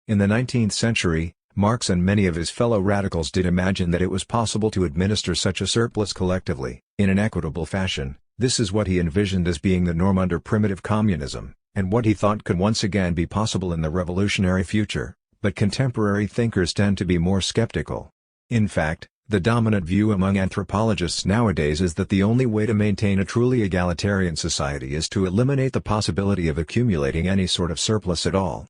In the 19th century, Marx and many of his fellow radicals did imagine that it was possible to administer such a surplus collectively, in an equitable fashion. This is what he envisioned as being the norm under primitive communism, and what he thought could once again be possible in the revolutionary future, but contemporary thinkers tend to be more skeptical. In fact, the dominant view among anthropologists nowadays is that the only way to maintain a truly egalitarian society is to eliminate the possibility of accumulating any sort of surplus at all.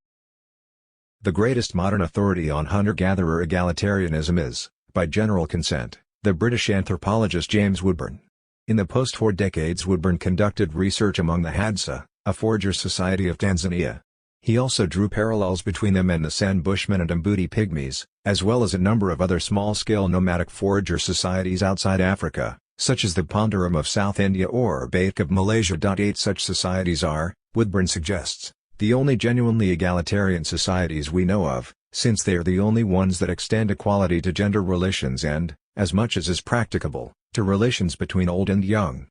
The greatest modern authority on hunter-gatherer egalitarianism is, by general consent, the British anthropologist James Woodburn. In the post-war decades Woodburn conducted research among the Hadza, a forager society of Tanzania. He also drew parallels between them and the San Bushmen and Mbuti Pygmies, as well as a number of other small-scale nomadic forager societies outside Africa, such as the Ponderum of South India or Baik of Malaysia. 8 Such societies are, Woodburn suggests, the only genuinely egalitarian societies we know of, since they are the only ones that extend equality to gender relations and, as much as is practicable, to relations between old and young.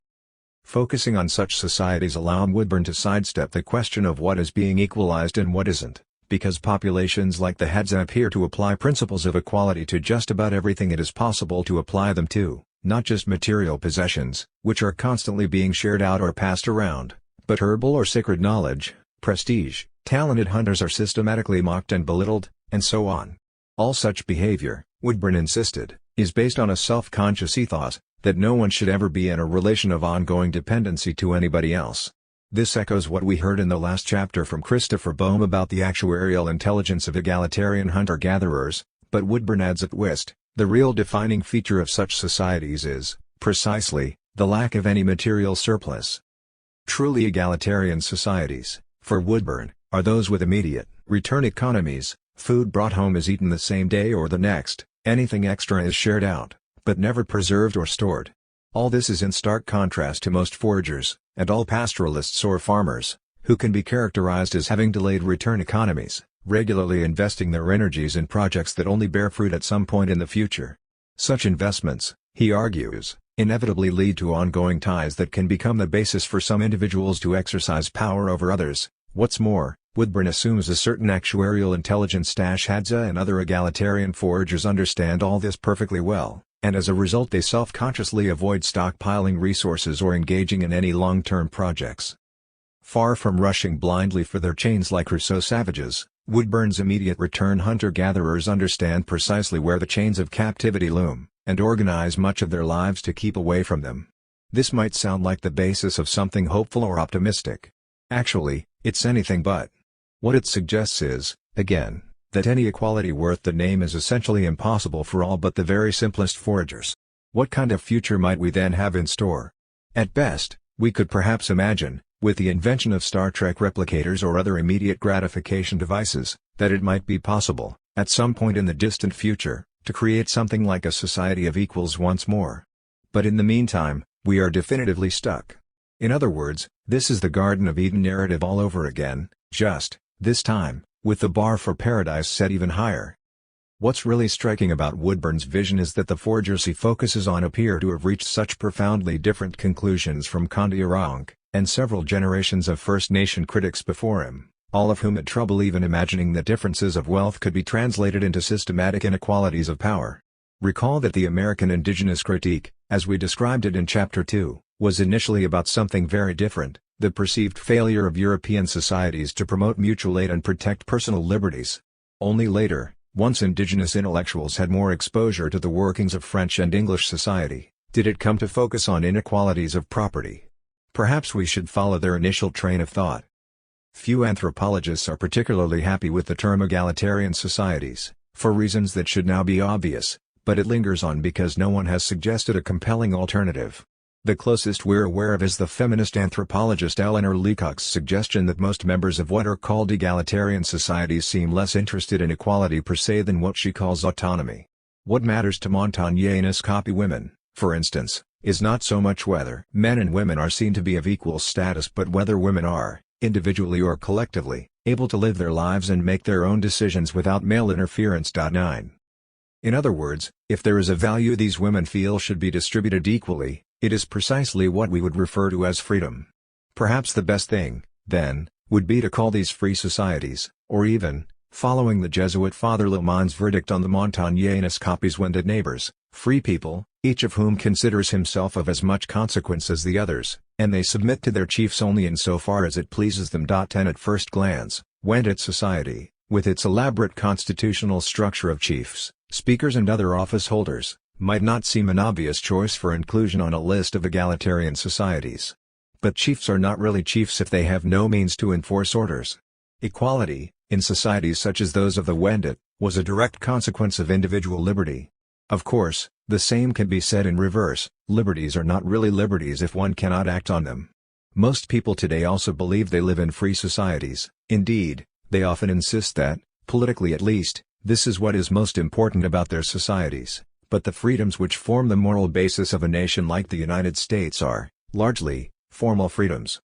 Focusing on such societies allowed Woodburn to sidestep the question of what is being equalized and what isn't, because populations like the Hadza appear to apply principles of equality to just about everything it is possible to apply them to, not just material possessions, which are constantly being shared out or passed around, but herbal or sacred knowledge, prestige, talented hunters are systematically mocked and belittled, and so on. All such behavior, Woodburn insisted, is based on a self-conscious ethos, that no one should ever be in a relation of ongoing dependency to anybody else. This echoes what we heard in the last chapter from Christopher Boehm about the actuarial intelligence of egalitarian hunter-gatherers, but Woodburn adds a twist: the real defining feature of such societies is, precisely, the lack of any material surplus. Truly egalitarian societies, for Woodburn, are those with immediate, return economies. Food brought home is eaten the same day or the next, anything extra is shared out, but never preserved or stored. All this is in stark contrast to most foragers, and all pastoralists or farmers, who can be characterized as having delayed return economies, regularly investing their energies in projects that only bear fruit at some point in the future. Such investments, he argues, inevitably lead to ongoing ties that can become the basis for some individuals to exercise power over others. What's more, Woodburn assumes a certain actuarial intelligence. Hadza and other egalitarian foragers understand all this perfectly well, and as a result they self-consciously avoid stockpiling resources or engaging in any long-term projects. Far from rushing blindly for their chains like Rousseau savages, Woodburn's immediate return hunter-gatherers understand precisely where the chains of captivity loom, and organize much of their lives to keep away from them. This might sound like the basis of something hopeful or optimistic. Actually, it's anything but. What it suggests is, again, that any equality worth the name is essentially impossible for all but the very simplest foragers. What kind of future might we then have in store? At best, we could perhaps imagine, with the invention of Star Trek replicators or other immediate gratification devices, that it might be possible, at some point in the distant future, to create something like a society of equals once more. But in the meantime, we are definitively stuck. In other words, this is the Garden of Eden narrative all over again, just, this time, with the bar for paradise set even higher. What's really striking about Woodburn's vision is that the foragers he focuses on appear to have reached such profoundly different conclusions from Kondiaronk, and several generations of First Nation critics before him, all of whom had trouble even imagining that differences of wealth could be translated into systematic inequalities of power. Recall that the American indigenous critique, as we described it in Chapter 2, was initially about something very different: the perceived failure of European societies to promote mutual aid and protect personal liberties. Only later, once indigenous intellectuals had more exposure to the workings of French and English society, did it come to focus on inequalities of property. Perhaps we should follow their initial train of thought. Few anthropologists are particularly happy with the term egalitarian societies, for reasons that should now be obvious, but it lingers on because no one has suggested a compelling alternative. The closest we're aware of is the feminist anthropologist Eleanor Leacock's suggestion that most members of what are called egalitarian societies seem less interested in equality per se than what she calls autonomy. What matters to Montagnais copy women, for instance, is not so much whether men and women are seen to be of equal status but whether women are, individually or collectively, able to live their lives and make their own decisions without male interference. 9. In other words, if there is a value these women feel should be distributed equally, it is precisely what we would refer to as freedom. Perhaps the best thing, then, would be to call these free societies, or even, following the Jesuit Father Lemoine's verdict on the Montagnais copies Wendat neighbors, free people, each of whom considers himself of as much consequence as the others, and they submit to their chiefs only in so far as it pleases them. 10 At first glance, Wendat society, with its elaborate constitutional structure of chiefs, speakers and other office holders, might not seem an obvious choice for inclusion on a list of egalitarian societies. But chiefs are not really chiefs if they have no means to enforce orders. Equality, in societies such as those of the Wendat, was a direct consequence of individual liberty. Of course, the same can be said in reverse: liberties are not really liberties if one cannot act on them. Most people today also believe they live in free societies. Indeed, they often insist that, politically at least, this is what is most important about their societies. But the freedoms which form the moral basis of a nation like the United States are, largely, formal freedoms.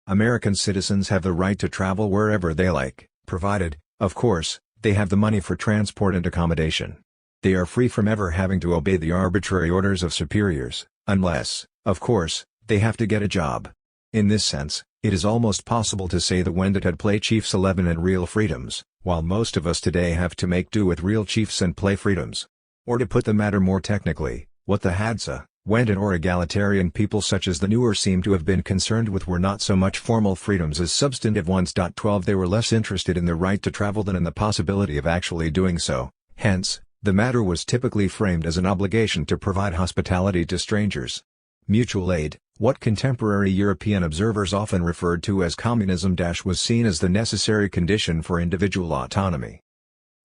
American citizens have the right to travel wherever they like, provided, of course, they have the money for transport and accommodation. They are free from ever having to obey the arbitrary orders of superiors, unless, of course, they have to get a job. In this sense, it is almost possible to say the Wendat had play chiefs 11 and real freedoms, while most of us today have to make do with real chiefs and play freedoms. Or to put the matter more technically, what the Hadza, Wendat or egalitarian people such as the Newer seem to have been concerned with were not so much formal freedoms as substantive ones. 12 They were less interested in the right to travel than in the possibility of actually doing so, hence, the matter was typically framed as an obligation to provide hospitality to strangers. Mutual aid, what contemporary European observers often referred to as communism, was seen as the necessary condition for individual autonomy.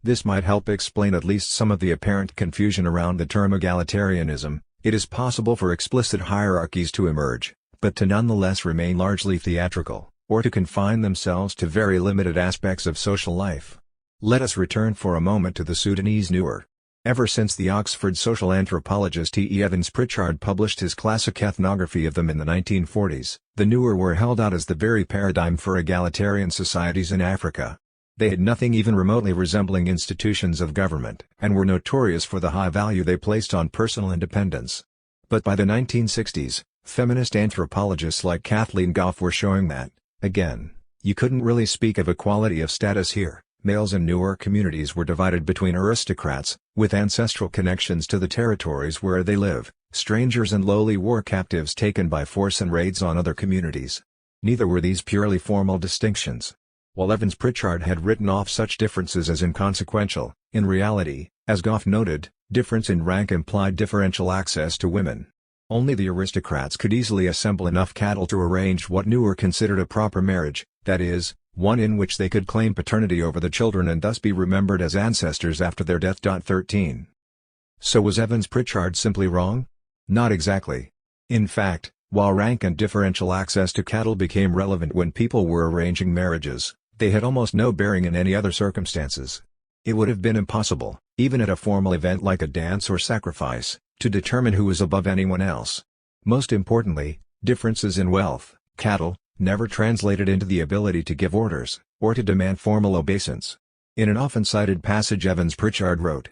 This might help explain at least some of the apparent confusion around the term egalitarianism. It is possible for explicit hierarchies to emerge, but to nonetheless remain largely theatrical, or to confine themselves to very limited aspects of social life. Let us return for a moment to the Sudanese Newer. Ever since the Oxford social anthropologist E. E. Evans Pritchard published his classic ethnography of them in the 1940s, the Nuer were held out as the very paradigm for egalitarian societies in Africa. They had nothing even remotely resembling institutions of government, and were notorious for the high value they placed on personal independence. But by the 1960s, feminist anthropologists like Kathleen Goff were showing that, again, you couldn't really speak of equality of status here. Males in Nuer communities were divided between aristocrats, with ancestral connections to the territories where they live, strangers and lowly war captives taken by force and raids on other communities. Neither were these purely formal distinctions. While Evans Pritchard had written off such differences as inconsequential, in reality, as Goff noted, difference in rank implied differential access to women. Only the aristocrats could easily assemble enough cattle to arrange what Nuer considered a proper marriage, that is, one in which they could claim paternity over the children and thus be remembered as ancestors after their death. 13. So was Evans Pritchard simply wrong? Not exactly. In fact, while rank and differential access to cattle became relevant when people were arranging marriages, they had almost no bearing in any other circumstances. It would have been impossible, even at a formal event like a dance or sacrifice, to determine who was above anyone else. Most importantly, differences in wealth, cattle, never translated into the ability to give orders, or to demand formal obeisance. In an often cited passage Evans Pritchard wrote,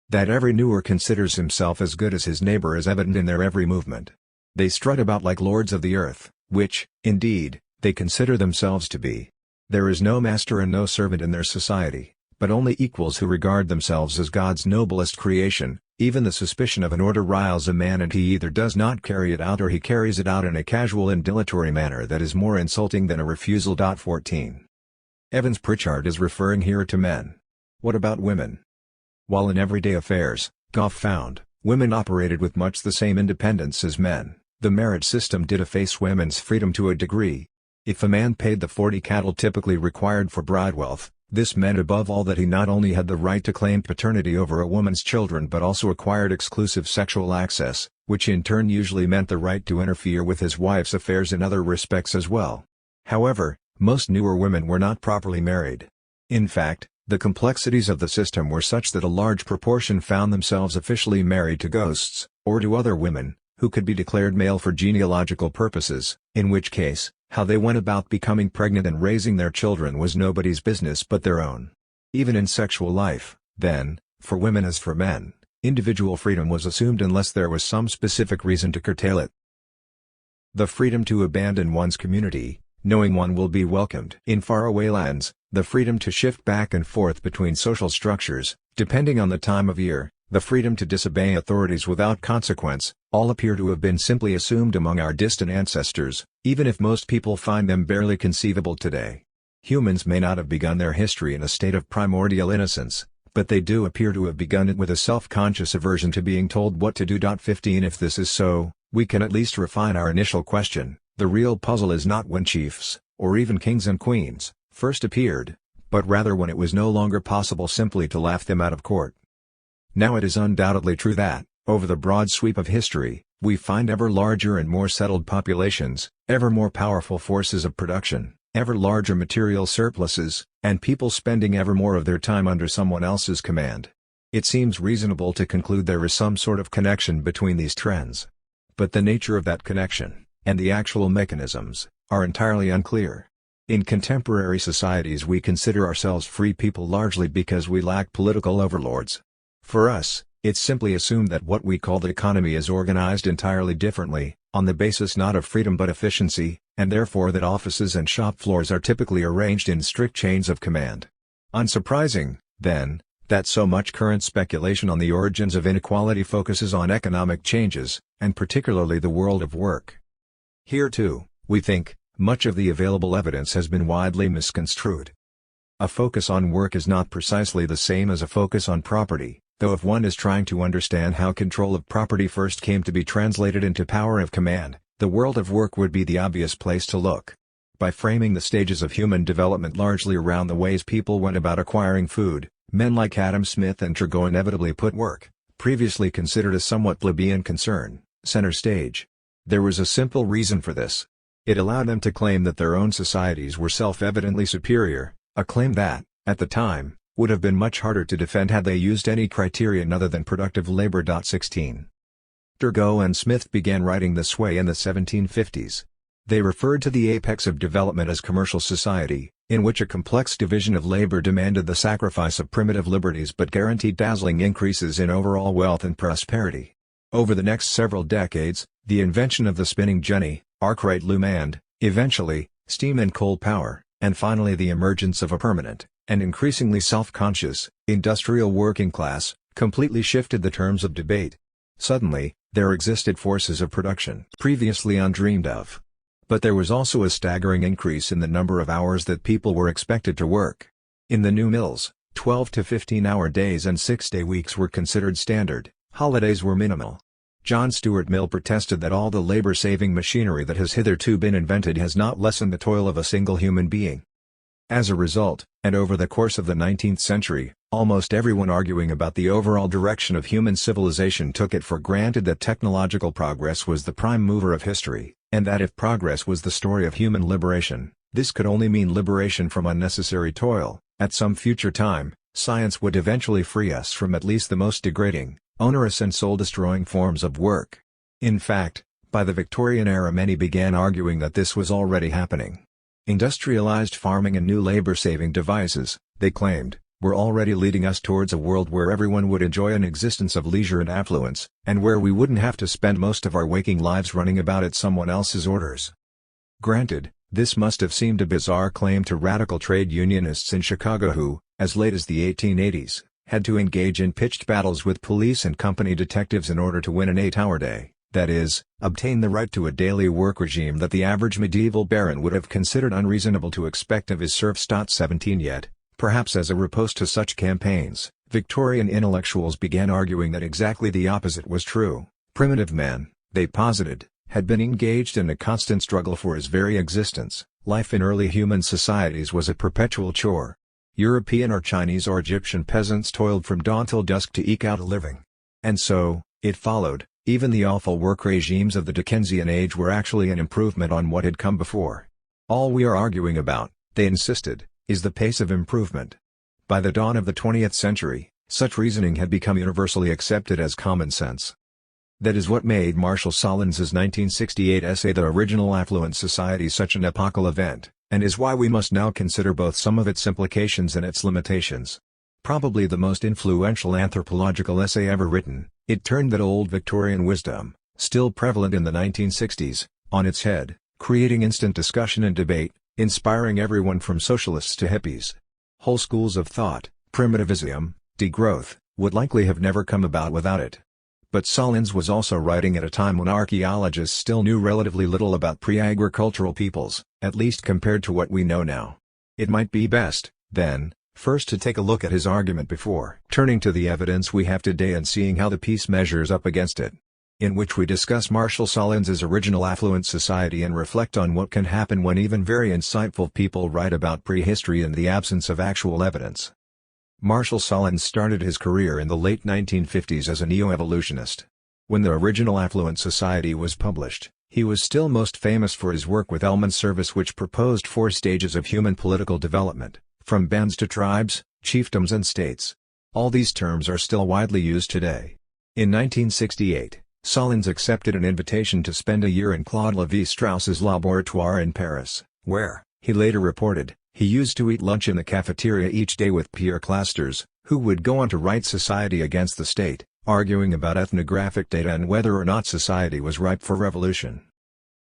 that every Nuer considers himself as good as his neighbor is evident in their every movement. They strut about like lords of the earth, which, indeed, they consider themselves to be. There is no master and no servant in their society, but only equals who regard themselves as God's noblest creation. Even the suspicion of an order riles a man and he either does not carry it out or he carries it out in a casual and dilatory manner that is more insulting than a refusal. 14. Evans Pritchard is referring here to men. What about women? While in everyday affairs, Goff found, women operated with much the same independence as men, the marriage system did efface women's freedom to a degree. If a man paid the 40 cattle typically required for bride wealth, this meant above all that he not only had the right to claim paternity over a woman's children but also acquired exclusive sexual access, which in turn usually meant the right to interfere with his wife's affairs in other respects as well. However, most Nuer women were not properly married. In fact, the complexities of the system were such that a large proportion found themselves officially married to ghosts, or to other women, who could be declared male for genealogical purposes, in which case, how they went about becoming pregnant and raising their children was nobody's business but their own. Even in sexual life, then, for women as for men, individual freedom was assumed unless there was some specific reason to curtail it. The freedom to abandon one's community, knowing one will be welcomed in faraway lands, the freedom to shift back and forth between social structures, depending on the time of year, the freedom to disobey authorities without consequence, all appear to have been simply assumed among our distant ancestors, even if most people find them barely conceivable today. Humans may not have begun their history in a state of primordial innocence, but they do appear to have begun it with a self-conscious aversion to being told what to do. 15 If this is so, we can at least refine our initial question. The real puzzle is not when chiefs, or even kings and queens, first appeared, but rather when it was no longer possible simply to laugh them out of court. Now it is undoubtedly true that, over the broad sweep of history, we find ever larger and more settled populations, ever more powerful forces of production, ever larger material surpluses, and people spending ever more of their time under someone else's command. It seems reasonable to conclude there is some sort of connection between these trends. But the nature of that connection, and the actual mechanisms, are entirely unclear. In contemporary societies we consider ourselves free people largely because we lack political overlords. For us, it's simply assumed that what we call the economy is organized entirely differently, on the basis not of freedom but efficiency, and therefore that offices and shop floors are typically arranged in strict chains of command. Unsurprising, then, that so much current speculation on the origins of inequality focuses on economic changes, and particularly the world of work. Here too, we think, much of the available evidence has been widely misconstrued. A focus on work is not precisely the same as a focus on property, though if one is trying to understand how control of property first came to be translated into power of command, the world of work would be the obvious place to look. By framing the stages of human development largely around the ways people went about acquiring food, men like Adam Smith and Turgot inevitably put work, previously considered a somewhat plebeian concern, center stage. There was a simple reason for this. It allowed them to claim that their own societies were self-evidently superior, a claim that, at the time, would have been much harder to defend had they used any criterion other than productive labor. 16. Dergo and Smith began writing this way in the 1750s. They referred to the apex of development as commercial society, in which a complex division of labor demanded the sacrifice of primitive liberties but guaranteed dazzling increases in overall wealth and prosperity. Over the next several decades, the invention of the spinning jenny, arkwright loom and, eventually, steam and coal power, and finally the emergence of a permanent, and increasingly self-conscious, industrial working class, completely shifted the terms of debate. Suddenly, there existed forces of production previously undreamed of. But there was also a staggering increase in the number of hours that people were expected to work. In the new mills, 12 to 15-hour days and 6-day weeks were considered standard, holidays were minimal. John Stuart Mill protested that all the labor-saving machinery that has hitherto been invented has not lessened the toil of a single human being. As a result, and over the course of the 19th century, almost everyone arguing about the overall direction of human civilization took it for granted that technological progress was the prime mover of history, and that if progress was the story of human liberation, this could only mean liberation from unnecessary toil. At some future time, science would eventually free us from at least the most degrading, onerous and soul-destroying forms of work. In fact, by the Victorian era many began arguing that this was already happening. Industrialized farming and new labor-saving devices, they claimed, were already leading us towards a world where everyone would enjoy an existence of leisure and affluence, and where we wouldn't have to spend most of our waking lives running about at someone else's orders. Granted, this must have seemed a bizarre claim to radical trade unionists in Chicago who, as late as the 1880s, had to engage in pitched battles with police and company detectives in order to win an 8-hour day, that is, obtain the right to a daily work regime that the average medieval baron would have considered unreasonable to expect of his serfs. 17 Yet, perhaps as a riposte to such campaigns, Victorian intellectuals began arguing that exactly the opposite was true. Primitive man, they posited, had been engaged in a constant struggle for his very existence. Life in early human societies was a perpetual chore. European or Chinese or Egyptian peasants toiled from dawn till dusk to eke out a living. And so, it followed, even the awful work regimes of the Dickensian age were actually an improvement on what had come before. All we are arguing about, they insisted, is the pace of improvement. By the dawn of the 20th century, such reasoning had become universally accepted as common sense. That is what made Marshall Solons's 1968 essay The Original Affluent Society such an epochal event, and is why we must now consider both some of its implications and its limitations. Probably the most influential anthropological essay ever written, it turned that old Victorian wisdom, still prevalent in the 1960s, on its head, creating instant discussion and debate, inspiring everyone from socialists to hippies. Whole schools of thought, primitivism, degrowth, would likely have never come about without it. But Solons was also writing at a time when archaeologists still knew relatively little about pre-agricultural peoples, at least compared to what we know now. It might be best, then, first to take a look at his argument before turning to the evidence we have today and seeing how the piece measures up against it. In which we discuss Marshall Solons's Original Affluent Society and reflect on what can happen when even very insightful people write about prehistory in the absence of actual evidence. Marshall Solons started his career in the late 1950s as a neo-evolutionist. When the Original Affluent Society was published, he was still most famous for his work with Ellman's Service, which proposed 4 stages of human political development, from bands to tribes, chiefdoms and states. All these terms are still widely used today. In 1968, Solons accepted an invitation to spend a year in Claude Lévi-Strauss's laboratoire in Paris, where, he later reported, he used to eat lunch in the cafeteria each day with Pierre Clastres, who would go on to write Society Against the State, arguing about ethnographic data and whether or not society was ripe for revolution.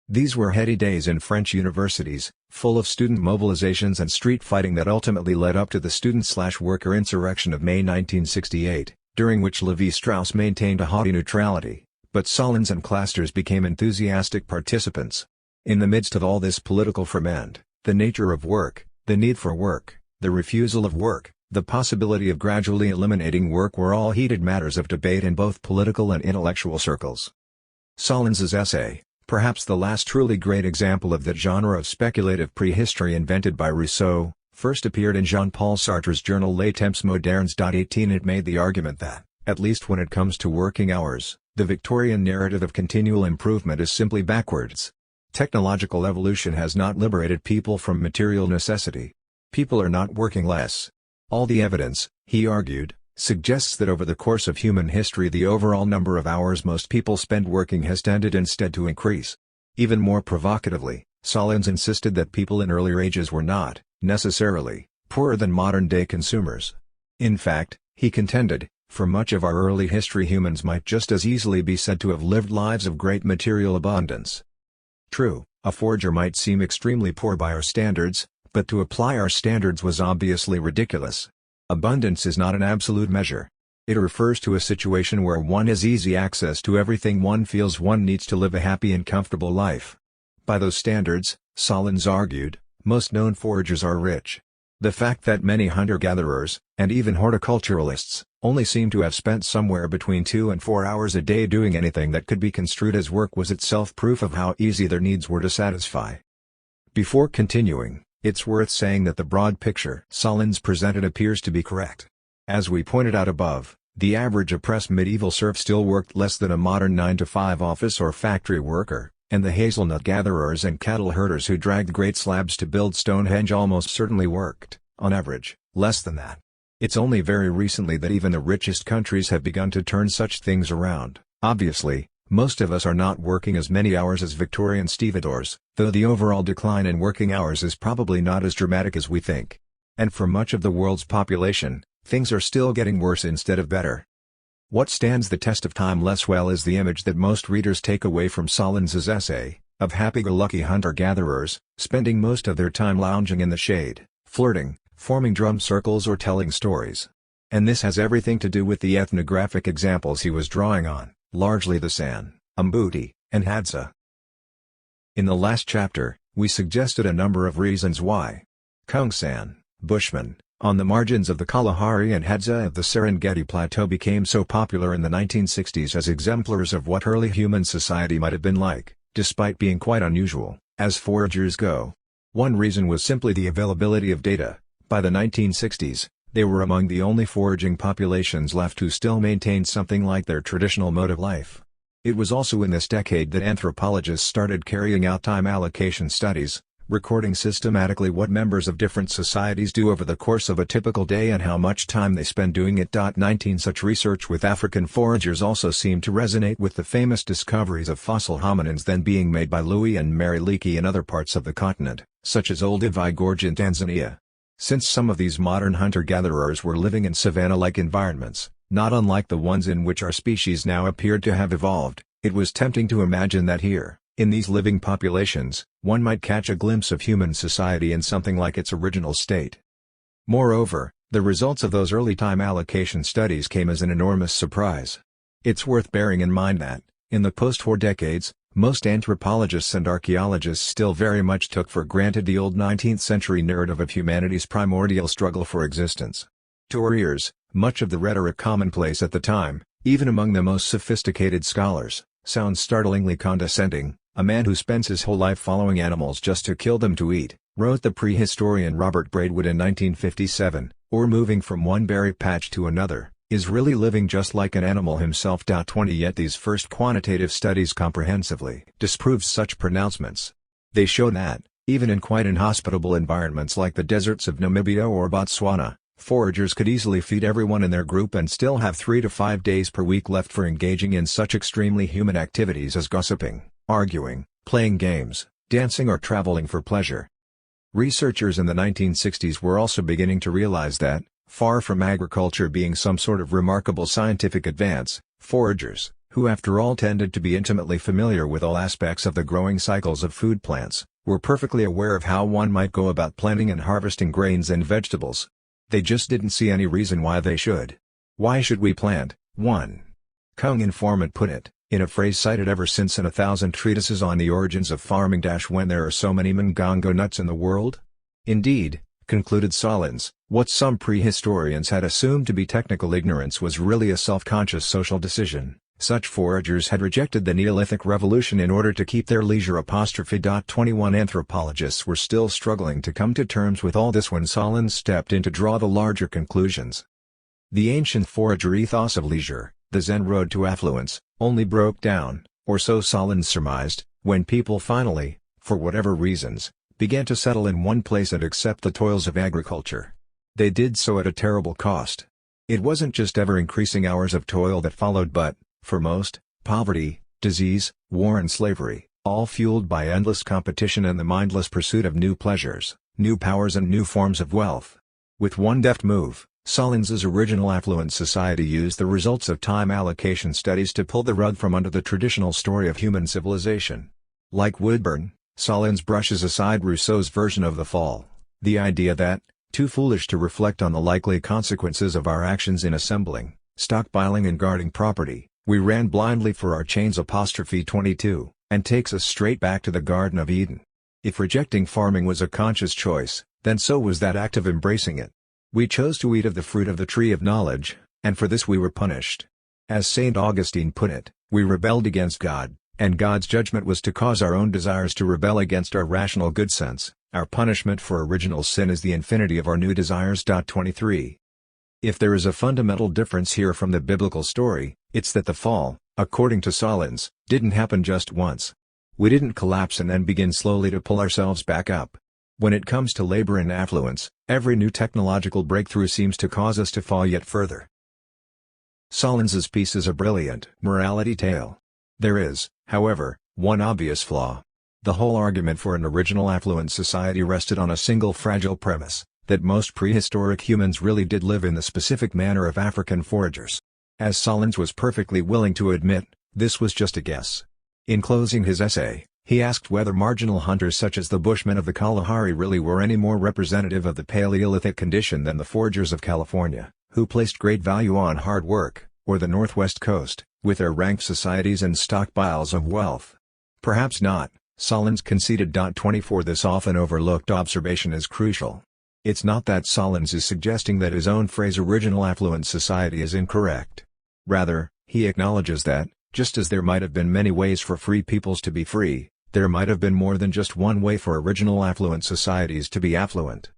These were heady days in French universities, full of student mobilizations and street fighting that ultimately led up to the student-slash-worker insurrection of May 1968, during which Lévi-Strauss maintained a haughty neutrality, but Solons and Clastres became enthusiastic participants. In the midst of all this political ferment, the nature of work, the need for work, the refusal of work, the possibility of gradually eliminating work were all heated matters of debate in both political and intellectual circles. Solons's essay, perhaps the last truly great example of that genre of speculative prehistory invented by Rousseau, first appeared in Jean-Paul Sartre's journal Les Temps Modernes. 18 It made the argument that, at least when it comes to working hours, the Victorian narrative of continual improvement is simply backwards. Technological evolution has not liberated people from material necessity. People are not working less. All the evidence, he argued, suggests that over the course of human history the overall number of hours most people spend working has tended instead to increase. Even more provocatively, Solons insisted that people in earlier ages were not, necessarily, poorer than modern-day consumers. In fact, he contended, for much of our early history humans might just as easily be said to have lived lives of great material abundance. True, a forager might seem extremely poor by our standards, but to apply our standards was obviously ridiculous. Abundance is not an absolute measure. It refers to a situation where one has easy access to everything one feels one needs to live a happy and comfortable life. By those standards, Solons argued, most known foragers are rich. The fact that many hunter-gatherers, and even horticulturalists, only seem to have spent somewhere between 2 and 4 hours a day doing anything that could be construed as work was itself proof of how easy their needs were to satisfy. Before continuing, it's worth saying that the broad picture Solons presented appears to be correct. As we pointed out above, the average oppressed medieval serf still worked less than a modern 9-to-5 office or factory worker, and the hazelnut gatherers and cattle herders who dragged great slabs to build Stonehenge almost certainly worked, on average, less than that. It's only very recently that even the richest countries have begun to turn such things around. Obviously, most of us are not working as many hours as Victorian stevedores, though the overall decline in working hours is probably not as dramatic as we think. And for much of the world's population, things are still getting worse instead of better. What stands the test of time less well is the image that most readers take away from Solons's essay, of happy-go-lucky hunter-gatherers, spending most of their time lounging in the shade, flirting, forming drum circles or telling stories. And this has everything to do with the ethnographic examples he was drawing on, largely the San, Mbuti, and Hadza. In the last chapter, we suggested a number of reasons why Kungsan, Bushmen, on the margins of the Kalahari and Hadza of the Serengeti Plateau became so popular in the 1960s as exemplars of what early human society might have been like, despite being quite unusual, as foragers go. One reason was simply the availability of data. By the 1960s, they were among the only foraging populations left who still maintained something like their traditional mode of life. It was also in this decade that anthropologists started carrying out time allocation studies, recording systematically what members of different societies do over the course of a typical day and how much time they spend doing it. 19 Such research with African foragers also seemed to resonate with the famous discoveries of fossil hominins then being made by Louis and Mary Leakey in other parts of the continent, such as Olduvai Gorge in Tanzania. Since some of these modern hunter-gatherers were living in savanna-like environments, not unlike the ones in which our species now appeared to have evolved, it was tempting to imagine that here, in these living populations, one might catch a glimpse of human society in something like its original state. Moreover, the results of those early time allocation studies came as an enormous surprise. It's worth bearing in mind that, in the post-war decades, most anthropologists and archaeologists still very much took for granted the old 19th century narrative of humanity's primordial struggle for existence. To our ears, much of the rhetoric commonplace at the time, even among the most sophisticated scholars, sounds startlingly condescending. A man who spends his whole life following animals just to kill them to eat, wrote the prehistorian Robert Braidwood in 1957, or moving from one berry patch to another, is really living just like an animal himself. 20 Yet these first quantitative studies comprehensively disprove such pronouncements. They show that, even in quite inhospitable environments like the deserts of Namibia or Botswana, foragers could easily feed everyone in their group and still have 3 to 5 days per week left for engaging in such extremely human activities as gossiping, arguing, playing games, dancing or traveling for pleasure. Researchers in the 1960s were also beginning to realize that, far from agriculture being some sort of remarkable scientific advance, foragers, who after all tended to be intimately familiar with all aspects of the growing cycles of food plants, were perfectly aware of how one might go about planting and harvesting grains and vegetables. They just didn't see any reason why they should. Why should we plant? One Kung informant put it, in a phrase cited ever since in 1,000 treatises on the origins of farming. When there are so many mangongo nuts in the world? Indeed, concluded Solons, what some prehistorians had assumed to be technical ignorance was really a self-conscious social decision. Such foragers had rejected the Neolithic revolution in order to keep their leisure. 21 Anthropologists were still struggling to come to terms with all this when Solons stepped in to draw the larger conclusions. The ancient forager ethos of leisure, the Zen road to affluence, only broke down, or so Solons surmised, when people finally, for whatever reasons, began to settle in one place and accept the toils of agriculture. They did so at a terrible cost. It wasn't just ever-increasing hours of toil that followed but, for most, poverty, disease, war and slavery, all fueled by endless competition and the mindless pursuit of new pleasures, new powers and new forms of wealth. With one deft move, Solons's original affluent society used the results of time allocation studies to pull the rug from under the traditional story of human civilization. Like Woodburn, Solons brushes aside Rousseau's version of the fall, the idea that, too foolish to reflect on the likely consequences of our actions in assembling, stockpiling and guarding property, we ran blindly for our chains. 22, and takes us straight back to the Garden of Eden. If rejecting farming was a conscious choice, then so was that act of embracing it. We chose to eat of the fruit of the tree of knowledge, and for this we were punished. As St. Augustine put it, we rebelled against God, and God's judgment was to cause our own desires to rebel against our rational good sense. Our punishment for original sin is the infinity of our new desires. 23. If there is a fundamental difference here from the biblical story, it's that the fall, according to Solons, didn't happen just once. We didn't collapse and then begin slowly to pull ourselves back up. When it comes to labor and affluence, every new technological breakthrough seems to cause us to fall yet further. Solons's piece is a brilliant morality tale. There is, however, one obvious flaw. The whole argument for an original affluent society rested on a single fragile premise, that most prehistoric humans really did live in the specific manner of African foragers. As Solons was perfectly willing to admit, this was just a guess. In closing his essay, he asked whether marginal hunters such as the Bushmen of the Kalahari really were any more representative of the Paleolithic condition than the foragers of California, who placed great value on hard work, or the Northwest Coast, with their ranked societies and stockpiles of wealth. Perhaps not, Solons conceded. 24 This often overlooked observation is crucial. It's not that Solons is suggesting that his own phrase original affluent society is incorrect. Rather, he acknowledges that, just as there might have been many ways for free peoples to be free, there might have been more than just one way for original affluent societies to be affluent.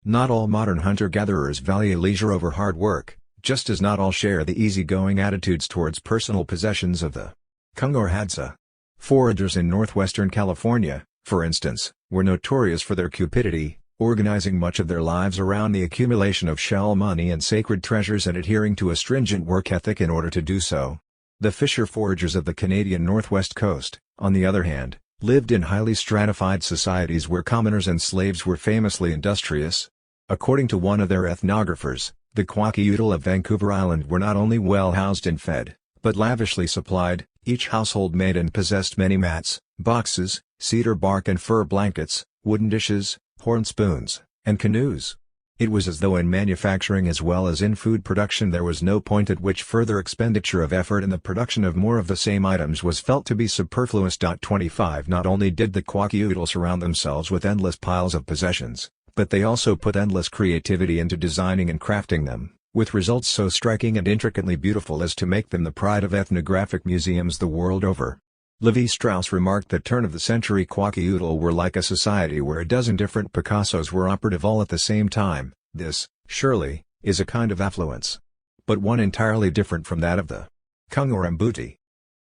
Not all modern hunter-gatherers value leisure over hard work, just as not all share the easygoing attitudes towards personal possessions of the Kung or Hadza. Foragers in northwestern California, for instance, were notorious for their cupidity, organizing much of their lives around the accumulation of shell money and sacred treasures and adhering to a stringent work ethic in order to do so. The fisher foragers of the Canadian Northwest Coast, on the other hand, lived in highly stratified societies where commoners and slaves were famously industrious. According to one of their ethnographers, the Kwakiutl of Vancouver Island were not only well housed and fed, but lavishly supplied. Each household made and possessed many mats, boxes, cedar bark and fur blankets, wooden dishes, horn spoons, and canoes. It was as though in manufacturing as well as in food production there was no point at which further expenditure of effort in the production of more of the same items was felt to be superfluous. 25 Not only did the Kwakiutl surround themselves with endless piles of possessions, but they also put endless creativity into designing and crafting them, with results so striking and intricately beautiful as to make them the pride of ethnographic museums the world over. Levi-Strauss remarked that turn-of-the-century Kwakiutl were like a society where a dozen different Picassos were operative all at the same time. This, surely, is a kind of affluence. But one entirely different from that of the Kung or Mbuti.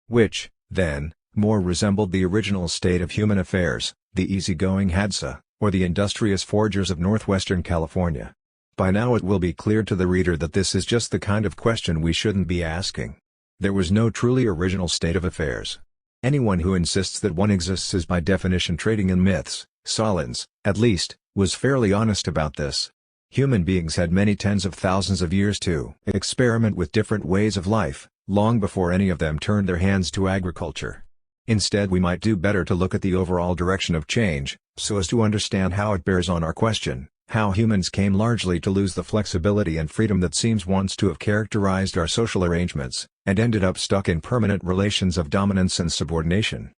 Which, then, more resembled the original state of human affairs, the easygoing Hadza, or the industrious foragers of northwestern California. By now it will be clear to the reader that this is just the kind of question we shouldn't be asking. There was no truly original state of affairs. Anyone who insists that one exists is by definition trading in myths. Solons, at least, was fairly honest about this. Human beings had many tens of thousands of years to experiment with different ways of life, long before any of them turned their hands to agriculture. Instead, we might do better to look at the overall direction of change, so as to understand how it bears on our question, how humans came largely to lose the flexibility and freedom that seems once to have characterized our social arrangements, and ended up stuck in permanent relations of dominance and subordination.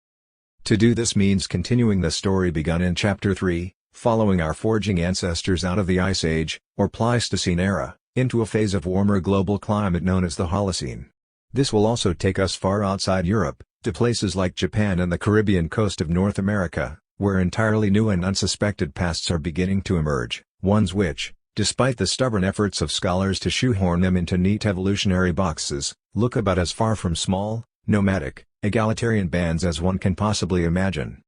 To do this means continuing the story begun in Chapter 3, following our foraging ancestors out of the Ice Age, or Pleistocene era, into a phase of warmer global climate known as the Holocene. This will also take us far outside Europe, to places like Japan and the Caribbean coast of North America, where entirely new and unsuspected pasts are beginning to emerge, ones which, despite the stubborn efforts of scholars to shoehorn them into neat evolutionary boxes, look about as far from small, nomadic, egalitarian bands as one can possibly imagine.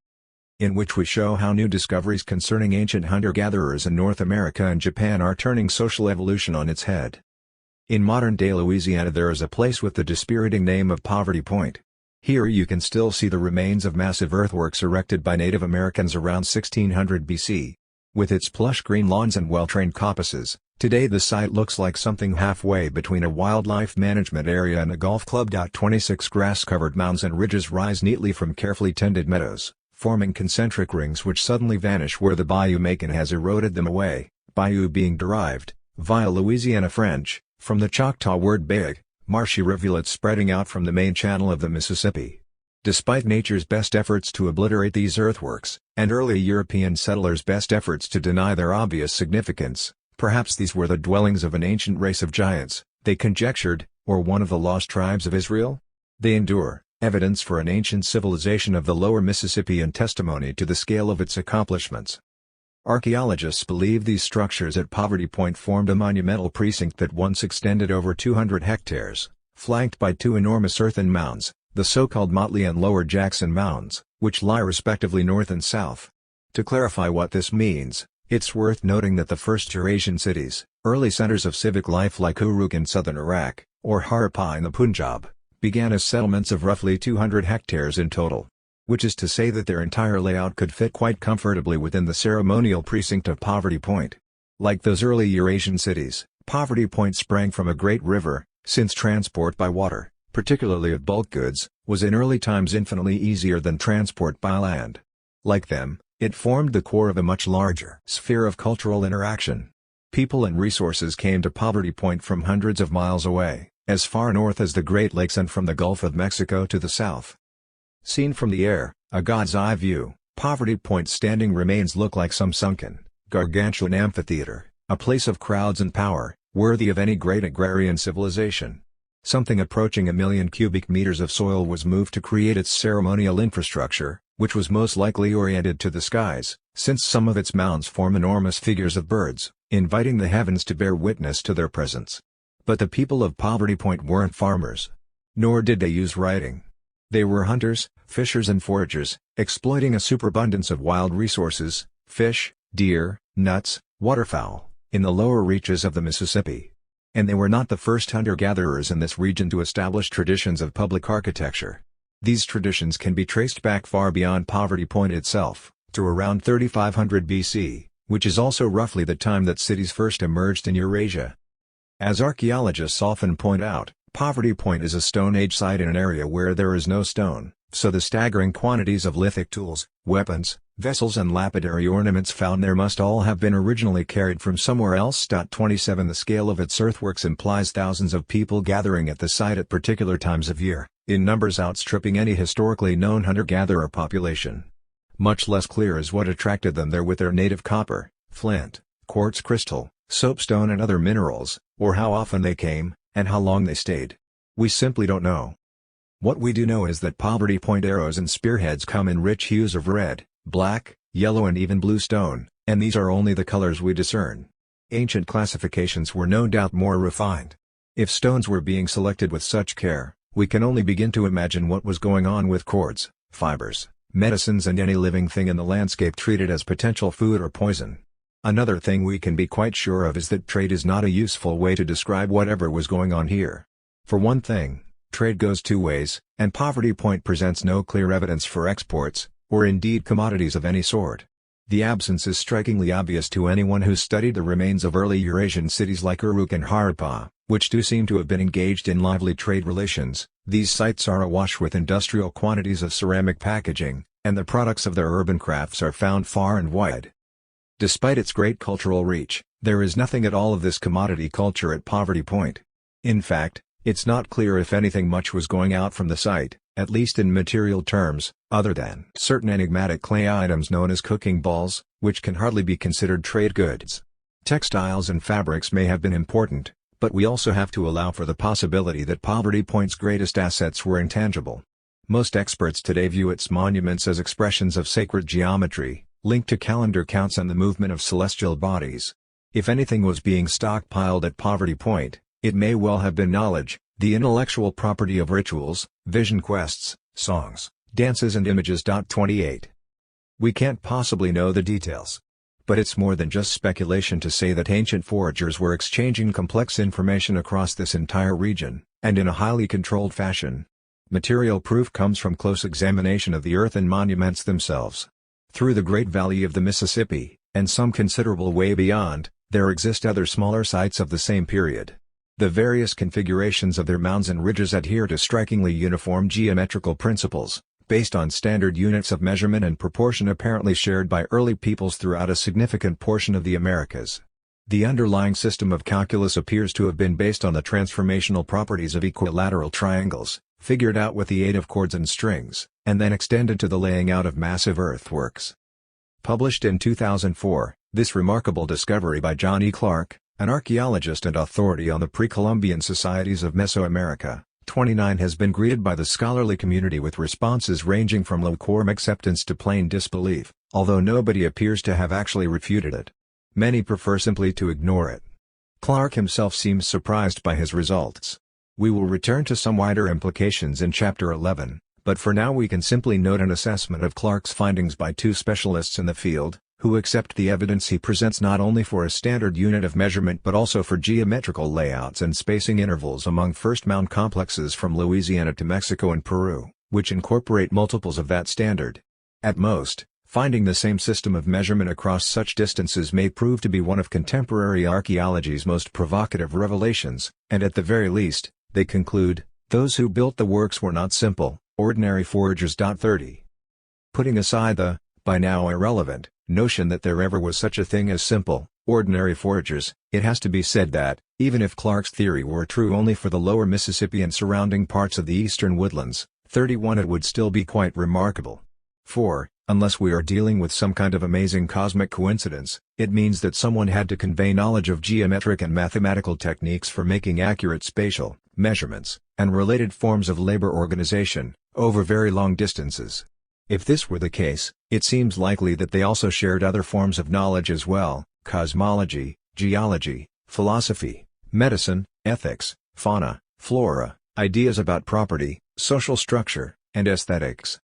in which we show how new discoveries concerning ancient hunter-gatherers in North America and Japan are turning social evolution on its head. In modern-day Louisiana there is a place with the dispiriting name of Poverty Point. Here you can still see the remains of massive earthworks erected by Native Americans around 1600 BC. With its plush green lawns and well-trained coppices, today the site looks like something halfway between a wildlife management area and a golf club. 26 grass-covered mounds and ridges rise neatly from carefully tended meadows, forming concentric rings which suddenly vanish where the Bayou Macon has eroded them away, bayou being derived, via Louisiana French, from the Choctaw word bayig, marshy rivulets spreading out from the main channel of the Mississippi. Despite nature's best efforts to obliterate these earthworks, and early European settlers' best efforts to deny their obvious significance, perhaps these were the dwellings of an ancient race of giants, they conjectured, or one of the lost tribes of Israel? They endure, evidence for an ancient civilization of the lower Mississippi and testimony to the scale of its accomplishments. Archaeologists believe these structures at Poverty Point formed a monumental precinct that once extended over 200 hectares, flanked by two enormous earthen mounds, the so-called Motley and Lower Jackson Mounds, which lie respectively north and south. To clarify what this means, it's worth noting that the first Eurasian cities, early centers of civic life like Uruk in southern Iraq, or Harappa in the Punjab, began as settlements of roughly 200 hectares in total. Which is to say that their entire layout could fit quite comfortably within the ceremonial precinct of Poverty Point. Like those early Eurasian cities, Poverty Point sprang from a great river, since transport by water, particularly of bulk goods, was in early times infinitely easier than transport by land. Like them, it formed the core of a much larger sphere of cultural interaction. People and resources came to Poverty Point from hundreds of miles away, as far north as the Great Lakes and from the Gulf of Mexico to the south. Seen from the air, a god's eye view, Poverty Point's standing remains look like some sunken, gargantuan amphitheater, a place of crowds and power, worthy of any great agrarian civilization. Something approaching 1 million cubic meters of soil was moved to create its ceremonial infrastructure, which was most likely oriented to the skies, since some of its mounds form enormous figures of birds, inviting the heavens to bear witness to their presence. But the people of Poverty Point weren't farmers. Nor did they use writing. They were hunters, fishers and foragers, exploiting a superabundance of wild resources, fish, deer, nuts, waterfowl, in the lower reaches of the Mississippi. And they were not the first hunter-gatherers in this region to establish traditions of public architecture. These traditions can be traced back far beyond Poverty Point itself, to around 3500 BC, which is also roughly the time that cities first emerged in Eurasia. As archaeologists often point out, Poverty Point is a Stone Age site in an area where there is no stone, so the staggering quantities of lithic tools, weapons, vessels and lapidary ornaments found there must all have been originally carried from somewhere else. 27 The scale of its earthworks implies thousands of people gathering at the site at particular times of year, in numbers outstripping any historically known hunter-gatherer population. Much less clear is what attracted them there with their native copper, flint, quartz crystal, soapstone and other minerals, or how often they came, and how long they stayed. We simply don't know. What we do know is that Poverty Point arrows and spearheads come in rich hues of red, black, yellow and even blue stone, and these are only the colors we discern. Ancient classifications were no doubt more refined. If stones were being selected with such care, we can only begin to imagine what was going on with cords, fibers, medicines and any living thing in the landscape treated as potential food or poison. Another thing we can be quite sure of is that trade is not a useful way to describe whatever was going on here. For one thing, trade goes two ways, and Poverty Point presents no clear evidence for exports, or indeed commodities of any sort. The absence is strikingly obvious to anyone who studied the remains of early Eurasian cities like Uruk and Harappa, which do seem to have been engaged in lively trade relations. These sites are awash with industrial quantities of ceramic packaging, and the products of their urban crafts are found far and wide. Despite its great cultural reach, there is nothing at all of this commodity culture at Poverty Point. In fact, it's not clear if anything much was going out from the site, at least in material terms, other than certain enigmatic clay items known as cooking balls, which can hardly be considered trade goods. Textiles and fabrics may have been important, but we also have to allow for the possibility that Poverty Point's greatest assets were intangible. Most experts today view its monuments as expressions of sacred geometry, linked to calendar counts and the movement of celestial bodies. If anything was being stockpiled at Poverty Point, it may well have been knowledge, the intellectual property of rituals, vision quests, songs, dances and images. 28. We can't possibly know the details. But it's more than just speculation to say that ancient foragers were exchanging complex information across this entire region, and in a highly controlled fashion. Material proof comes from close examination of the earthen monuments themselves. Through the Great Valley of the Mississippi, and some considerable way beyond, there exist other smaller sites of the same period. The various configurations of their mounds and ridges adhere to strikingly uniform geometrical principles, based on standard units of measurement and proportion apparently shared by early peoples throughout a significant portion of the Americas. The underlying system of calculus appears to have been based on the transformational properties of equilateral triangles, figured out with the aid of cords and strings, and then extended to the laying out of massive earthworks. Published in 2004, this remarkable discovery by John E. Clark, an archaeologist and authority on the pre-Columbian societies of Mesoamerica, 29 has been greeted by the scholarly community with responses ranging from lukewarm acceptance to plain disbelief, although nobody appears to have actually refuted it. Many prefer simply to ignore it. Clark himself seems surprised by his results. We will return to some wider implications in Chapter 11, but for now we can simply note an assessment of Clark's findings by two specialists in the field, who accept the evidence he presents not only for a standard unit of measurement but also for geometrical layouts and spacing intervals among first mound complexes from Louisiana to Mexico and Peru, which incorporate multiples of that standard. At most, finding the same system of measurement across such distances may prove to be one of contemporary archaeology's most provocative revelations, and at the very least, they conclude, those who built the works were not simple, ordinary foragers. 30. Putting aside the, by now irrelevant, notion that there ever was such a thing as simple, ordinary foragers, it has to be said that, even if Clark's theory were true only for the lower Mississippi and surrounding parts of the eastern woodlands, 31 it would still be quite remarkable. For, unless we are dealing with some kind of amazing cosmic coincidence, it means that someone had to convey knowledge of geometric and mathematical techniques for making accurate spatial measurements, and related forms of labor organization, over very long distances. If this were the case, it seems likely that they also shared other forms of knowledge as well: cosmology, geology, philosophy, medicine, ethics, fauna, flora, ideas about property, social structure, and aesthetics.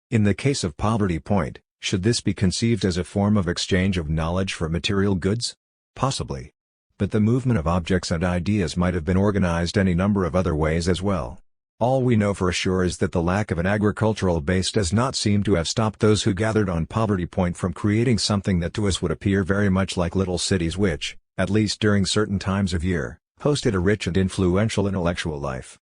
In the case of Poverty Point, should this be conceived as a form of exchange of knowledge for material goods? Possibly. But the movement of objects and ideas might have been organized any number of other ways as well. All we know for sure is that the lack of an agricultural base does not seem to have stopped those who gathered on Poverty Point from creating something that to us would appear very much like little cities which, at least during certain times of year, hosted a rich and influential intellectual life.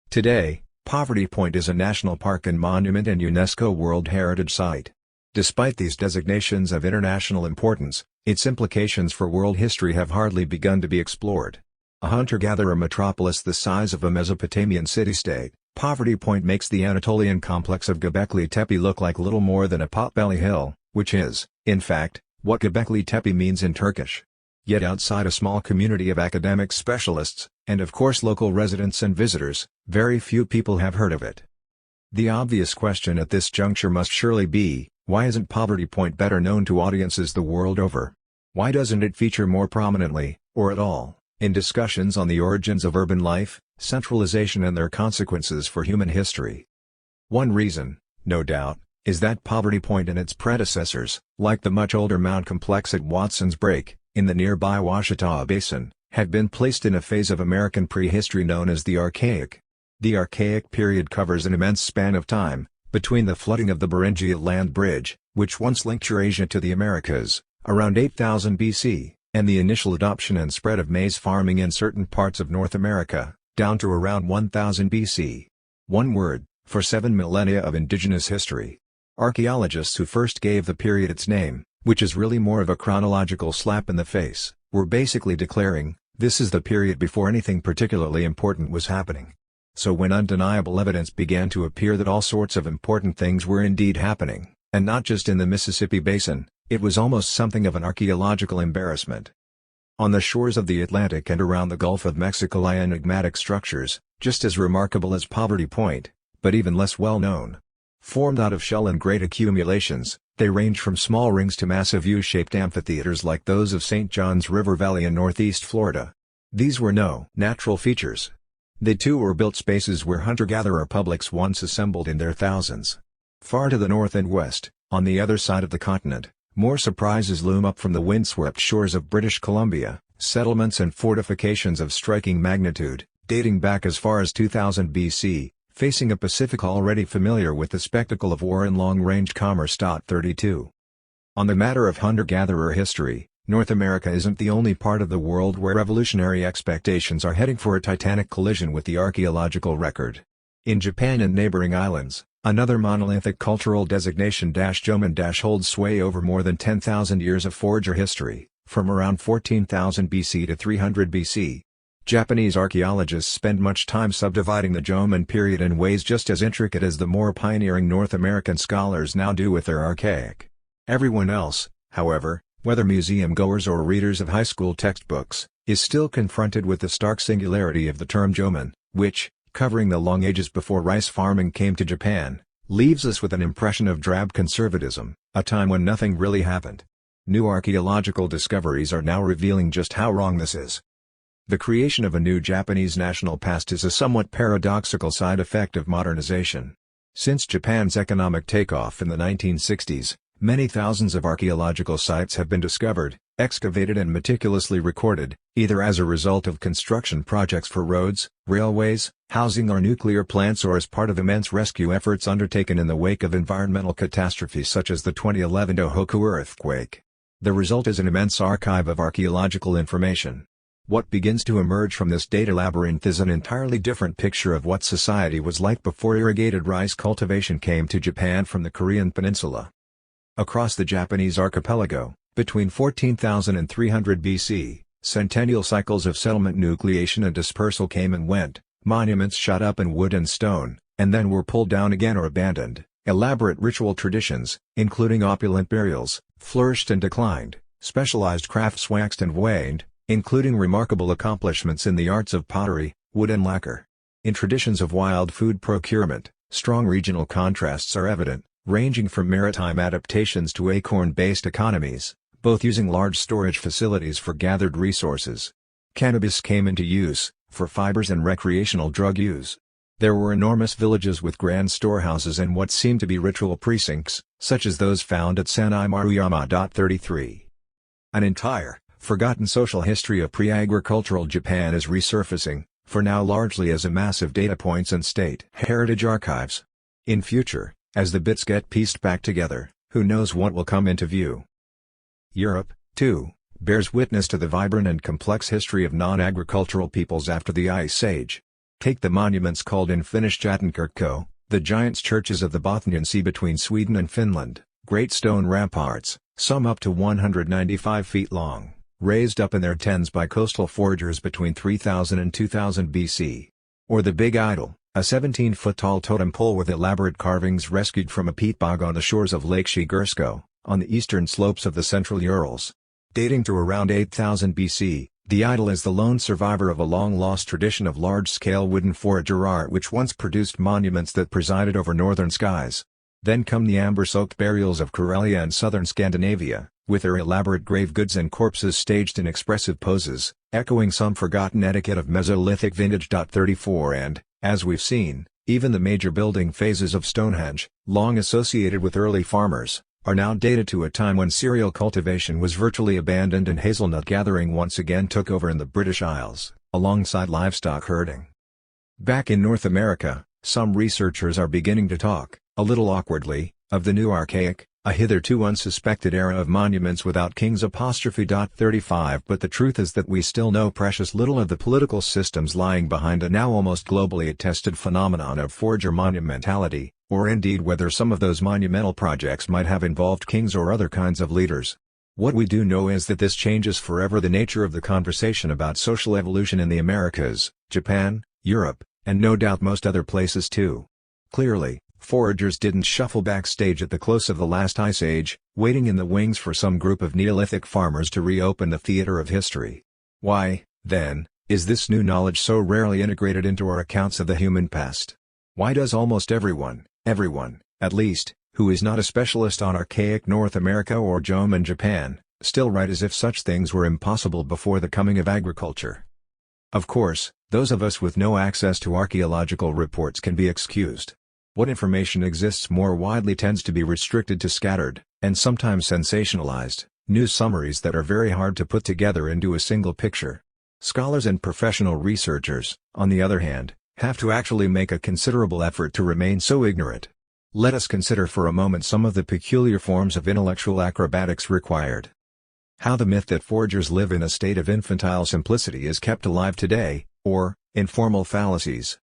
Today, Poverty Point is a national park and monument and UNESCO World Heritage Site. Despite these designations of international importance, its implications for world history have hardly begun to be explored. A hunter-gatherer metropolis the size of a Mesopotamian city-state, Poverty Point makes the Anatolian complex of Göbekli Tepe look like little more than a potbelly hill, which is, in fact, what Göbekli Tepe means in Turkish. Yet outside a small community of academic specialists, and of course local residents and visitors, very few people have heard of it. The obvious question at this juncture must surely be, why isn't Poverty Point better known to audiences the world over? Why doesn't it feature more prominently, or at all, in discussions on the origins of urban life, centralization and their consequences for human history? One reason, no doubt, is that Poverty Point and its predecessors, like the much older mound complex at Watson's Break, in the nearby Ouachita Basin, had been placed in a phase of American prehistory known as the Archaic. The Archaic period covers an immense span of time, between the flooding of the Beringia land bridge, which once linked Eurasia to the Americas, around 8000 BC, and the initial adoption and spread of maize farming in certain parts of North America, down to around 1000 BC. One word, for 7 millennia of indigenous history. Archaeologists who first gave the period its name, which is really more of a chronological slap in the face, were basically declaring, this is the period before anything particularly important was happening. So when undeniable evidence began to appear that all sorts of important things were indeed happening, and not just in the Mississippi Basin, it was almost something of an archaeological embarrassment. On the shores of the Atlantic and around the Gulf of Mexico lie enigmatic structures, just as remarkable as Poverty Point, but even less well known. Formed out of shell and great accumulations, they range from small rings to massive U-shaped amphitheaters like those of St. John's River Valley in northeast Florida. These were no natural features. They too were built spaces where hunter-gatherer publics once assembled in their thousands. Far to the north and west, On the other side of the continent, more surprises loom up from the windswept shores of British Columbia, settlements and fortifications of striking magnitude, dating back as far as 2000 BC, facing a Pacific already familiar with the spectacle of war and long-range commerce. 32. On the matter of hunter-gatherer history, North America isn't the only part of the world where evolutionary expectations are heading for a titanic collision with the archaeological record. In Japan and neighboring islands, another monolithic cultural designation Jomon holds sway over more than 10,000 years of forager history, from around 14,000 BC to 300 BC. Japanese archaeologists spend much time subdividing the Jomon period in ways just as intricate as the more pioneering North American scholars now do with their archaic. Everyone else, however, whether museum goers or readers of high school textbooks, is still confronted with the stark singularity of the term Jomon, which, covering the long ages before rice farming came to Japan, leaves us with an impression of drab conservatism, a time when nothing really happened. New archaeological discoveries are now revealing just how wrong this is. The creation of a new Japanese national past is a somewhat paradoxical side effect of modernization. Since Japan's economic takeoff in the 1960s, many thousands of archaeological sites have been discovered, excavated and meticulously recorded, either as a result of construction projects for roads, railways, housing or nuclear plants or as part of immense rescue efforts undertaken in the wake of environmental catastrophes such as the 2011 Tohoku earthquake. The result is an immense archive of archaeological information. What begins to emerge from this data labyrinth is an entirely different picture of what society was like before irrigated rice cultivation came to Japan from the Korean peninsula. Across the Japanese archipelago, between 14,000 and 300 BC, centennial cycles of settlement nucleation and dispersal came and went, monuments shot up in wood and stone, and then were pulled down again or abandoned. Elaborate ritual traditions, including opulent burials, flourished and declined, specialized crafts waxed and waned, including remarkable accomplishments in the arts of pottery, wood and lacquer. In traditions of wild food procurement, strong regional contrasts are evident, ranging from maritime adaptations to acorn-based economies, both using large storage facilities for gathered resources. Cannabis came into use, for fibers and recreational drug use. There were enormous villages with grand storehouses and what seemed to be ritual precincts, such as those found at Sanai Maruyama. 33. An entire, forgotten social history of pre-agricultural Japan is resurfacing, for now largely as a mass of data points and state heritage archives. In future, as the bits get pieced back together, who knows what will come into view. Europe, too, bears witness to the vibrant and complex history of non-agricultural peoples after the Ice Age. Take the monuments called in Finnish Jättenkirkko, the giant's churches of the Bothnian Sea between Sweden and Finland, great stone ramparts, some up to 195 feet long, raised up in their tens by coastal foragers between 3000 and 2000 BC. Or the Big Idol, a 17-foot-tall totem pole with elaborate carvings rescued from a peat bog on the shores of Lake Shigursko, on the eastern slopes of the central Urals. Dating to around 8000 BC, the idol is the lone survivor of a long-lost tradition of large-scale wooden forager art which once produced monuments that presided over northern skies. Then come the amber-soaked burials of Karelia and southern Scandinavia, with their elaborate grave goods and corpses staged in expressive poses, echoing some forgotten etiquette of Mesolithic vintage. 34 And, as we've seen, even the major building phases of Stonehenge, long associated with early farmers, are now dated to a time when cereal cultivation was virtually abandoned and hazelnut gathering once again took over in the British Isles, alongside livestock herding. Back in North America, some researchers are beginning to talk, a little awkwardly, of the new archaic, a hitherto unsuspected era of monuments without kings. 35 But the truth is that we still know precious little of the political systems lying behind a now almost globally attested phenomenon of forager monumentality, or indeed whether some of those monumental projects might have involved kings or other kinds of leaders. What we do know is that this changes forever the nature of the conversation about social evolution in the Americas, Japan, Europe, and no doubt most other places too. Clearly, foragers didn't shuffle backstage at the close of the last ice age, waiting in the wings for some group of Neolithic farmers to reopen the theater of history. Why, then, is this new knowledge so rarely integrated into our accounts of the human past? Why does almost everyone, at least, who is not a specialist on archaic North America or Jomon Japan, still write as if such things were impossible before the coming of agriculture? Of course, those of us with no access to archaeological reports can be excused. What information exists more widely tends to be restricted to scattered, and sometimes sensationalized, news summaries that are very hard to put together into a single picture. Scholars and professional researchers, on the other hand, have to actually make a considerable effort to remain so ignorant. Let us consider for a moment some of the peculiar forms of intellectual acrobatics required. How the myth that forgers live in a state of infantile simplicity is kept alive today, or, informal fallacies.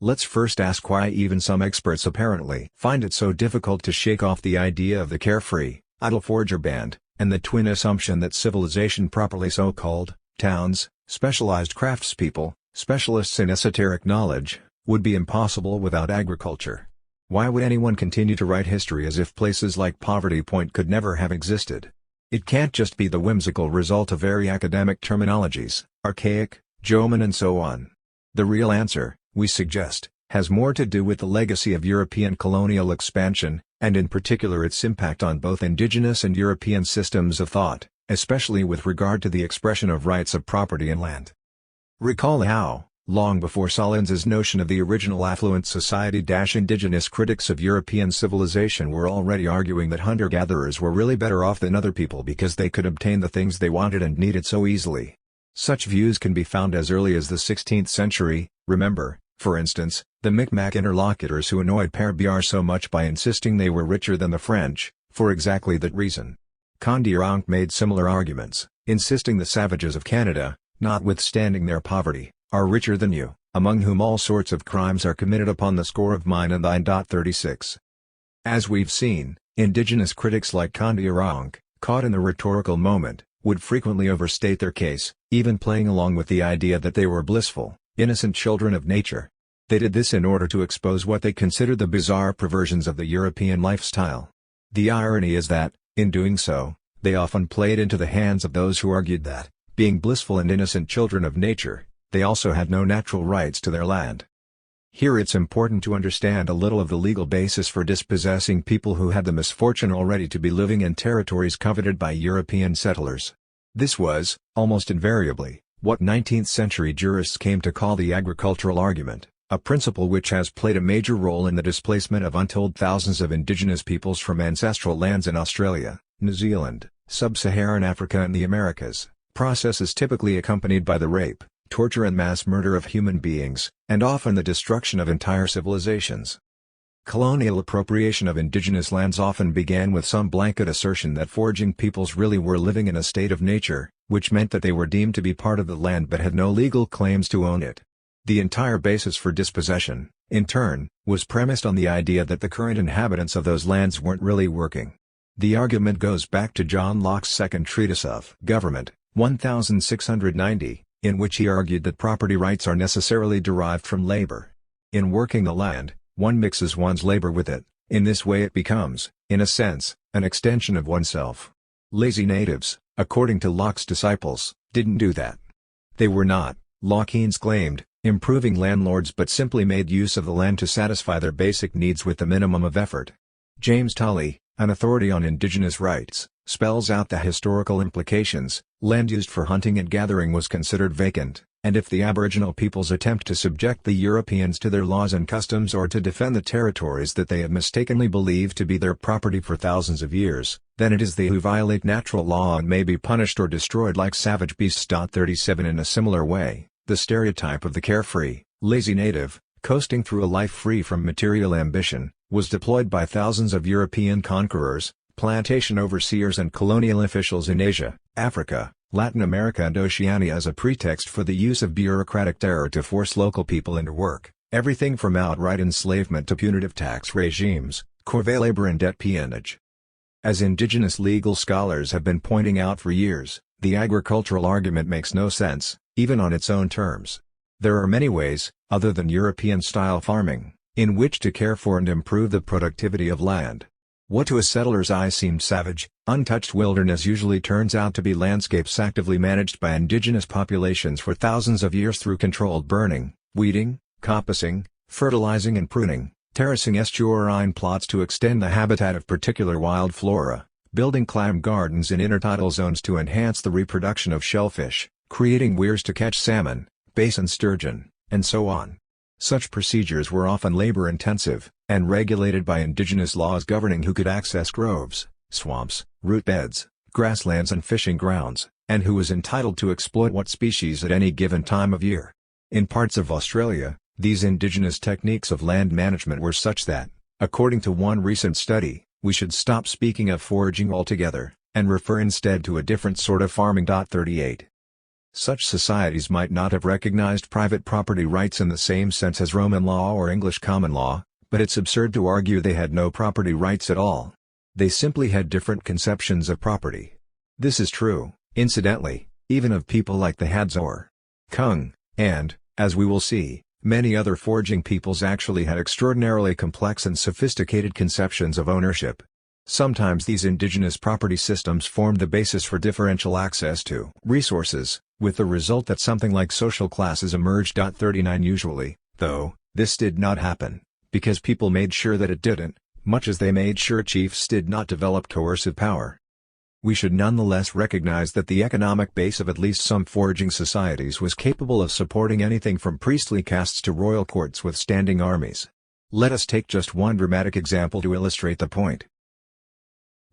Let's first ask why even some experts apparently find it so difficult to shake off the idea of the carefree, idle forger band, and the twin assumption that civilization properly so-called, towns, specialized craftspeople, specialists in esoteric knowledge, would be impossible without agriculture. Why would anyone continue to write history as if places like Poverty Point could never have existed? It can't just be the whimsical result of very academic terminologies, archaic, Jomon and so on. The real answer, we suggest, has more to do with the legacy of European colonial expansion, and in particular its impact on both indigenous and European systems of thought, especially with regard to the expression of rights of property in land. Recall how, long before Solons's notion of the original affluent society, indigenous critics of European civilization were already arguing that hunter-gatherers were really better off than other people because they could obtain the things they wanted and needed so easily. Such views can be found as early as the 16th century. Remember, for instance, the Micmac interlocutors who annoyed Père Biard so much by insisting they were richer than the French, for exactly that reason. Kondiaronk made similar arguments, insisting the savages of Canada, notwithstanding their poverty, are richer than you, among whom all sorts of crimes are committed upon the score of mine and thine. 36. As we've seen, indigenous critics like Kondiaronk, caught in the rhetorical moment, would frequently overstate their case, even playing along with the idea that they were blissful, innocent children of nature. They did this in order to expose what they considered the bizarre perversions of the European lifestyle. The irony is that, in doing so, they often played into the hands of those who argued that, being blissful and innocent children of nature, they also had no natural rights to their land. Here it's important to understand a little of the legal basis for dispossessing people who had the misfortune already to be living in territories coveted by European settlers. This was, almost invariably, what 19th-century jurists came to call the agricultural argument, a principle which has played a major role in the displacement of untold thousands of indigenous peoples from ancestral lands in Australia, New Zealand, Sub-Saharan Africa and the Americas. Process is typically accompanied by the rape, torture and mass murder of human beings, and often the destruction of entire civilizations. Colonial appropriation of indigenous lands often began with some blanket assertion that foraging peoples really were living in a state of nature, which meant that they were deemed to be part of the land but had no legal claims to own it. The entire basis for dispossession, in turn, was premised on the idea that the current inhabitants of those lands weren't really working. The argument goes back to John Locke's second treatise of Government, 1690, in which he argued that property rights are necessarily derived from labor. In working the land, one mixes one's labor with it. In this way it becomes, in a sense, an extension of oneself. Lazy natives, according to Locke's disciples, didn't do that. They were not, Lockeans claimed, improving landlords but simply made use of the land to satisfy their basic needs with the minimum of effort. James Tully, an authority on indigenous rights, spells out the historical implications. Land used for hunting and gathering was considered vacant, and if the Aboriginal peoples attempt to subject the Europeans to their laws and customs or to defend the territories that they have mistakenly believed to be their property for thousands of years, then it is they who violate natural law and may be punished or destroyed like savage beasts. 37 In a similar way, the stereotype of the carefree, lazy native, coasting through a life free from material ambition, was deployed by thousands of European conquerors, plantation overseers and colonial officials in Asia, Africa, Latin America and Oceania as a pretext for the use of bureaucratic terror to force local people into work, everything from outright enslavement to punitive tax regimes, corvée labor and debt peonage. As indigenous legal scholars have been pointing out for years, the agricultural argument makes no sense, even on its own terms. There are many ways, other than European-style farming, in which to care for and improve the productivity of land. What to a settler's eye seemed savage, untouched wilderness usually turns out to be landscapes actively managed by indigenous populations for thousands of years through controlled burning, weeding, coppicing, fertilizing and pruning, terracing estuarine plots to extend the habitat of particular wild flora, building clam gardens in intertidal zones to enhance the reproduction of shellfish, creating weirs to catch salmon, basin sturgeon, and so on. Such procedures were often labor-intensive, and regulated by indigenous laws governing who could access groves, swamps, root beds, grasslands and fishing grounds, and who was entitled to exploit what species at any given time of year. In parts of Australia, these indigenous techniques of land management were such that, according to one recent study, we should stop speaking of foraging altogether, and refer instead to a different sort of farming. 38. Such societies might not have recognized private property rights in the same sense as Roman law or English common law, but it's absurd to argue they had no property rights at all. They simply had different conceptions of property. This is true, incidentally, even of people like the Hadza, Kung, and, as we will see, many other foraging peoples actually had extraordinarily complex and sophisticated conceptions of ownership. Sometimes these indigenous property systems formed the basis for differential access to resources, with the result that something like social classes emerged. 39 Usually, though, this did not happen, because people made sure that it didn't, much as they made sure chiefs did not develop coercive power. We should nonetheless recognize that the economic base of at least some foraging societies was capable of supporting anything from priestly castes to royal courts with standing armies. Let us take just one dramatic example to illustrate the point.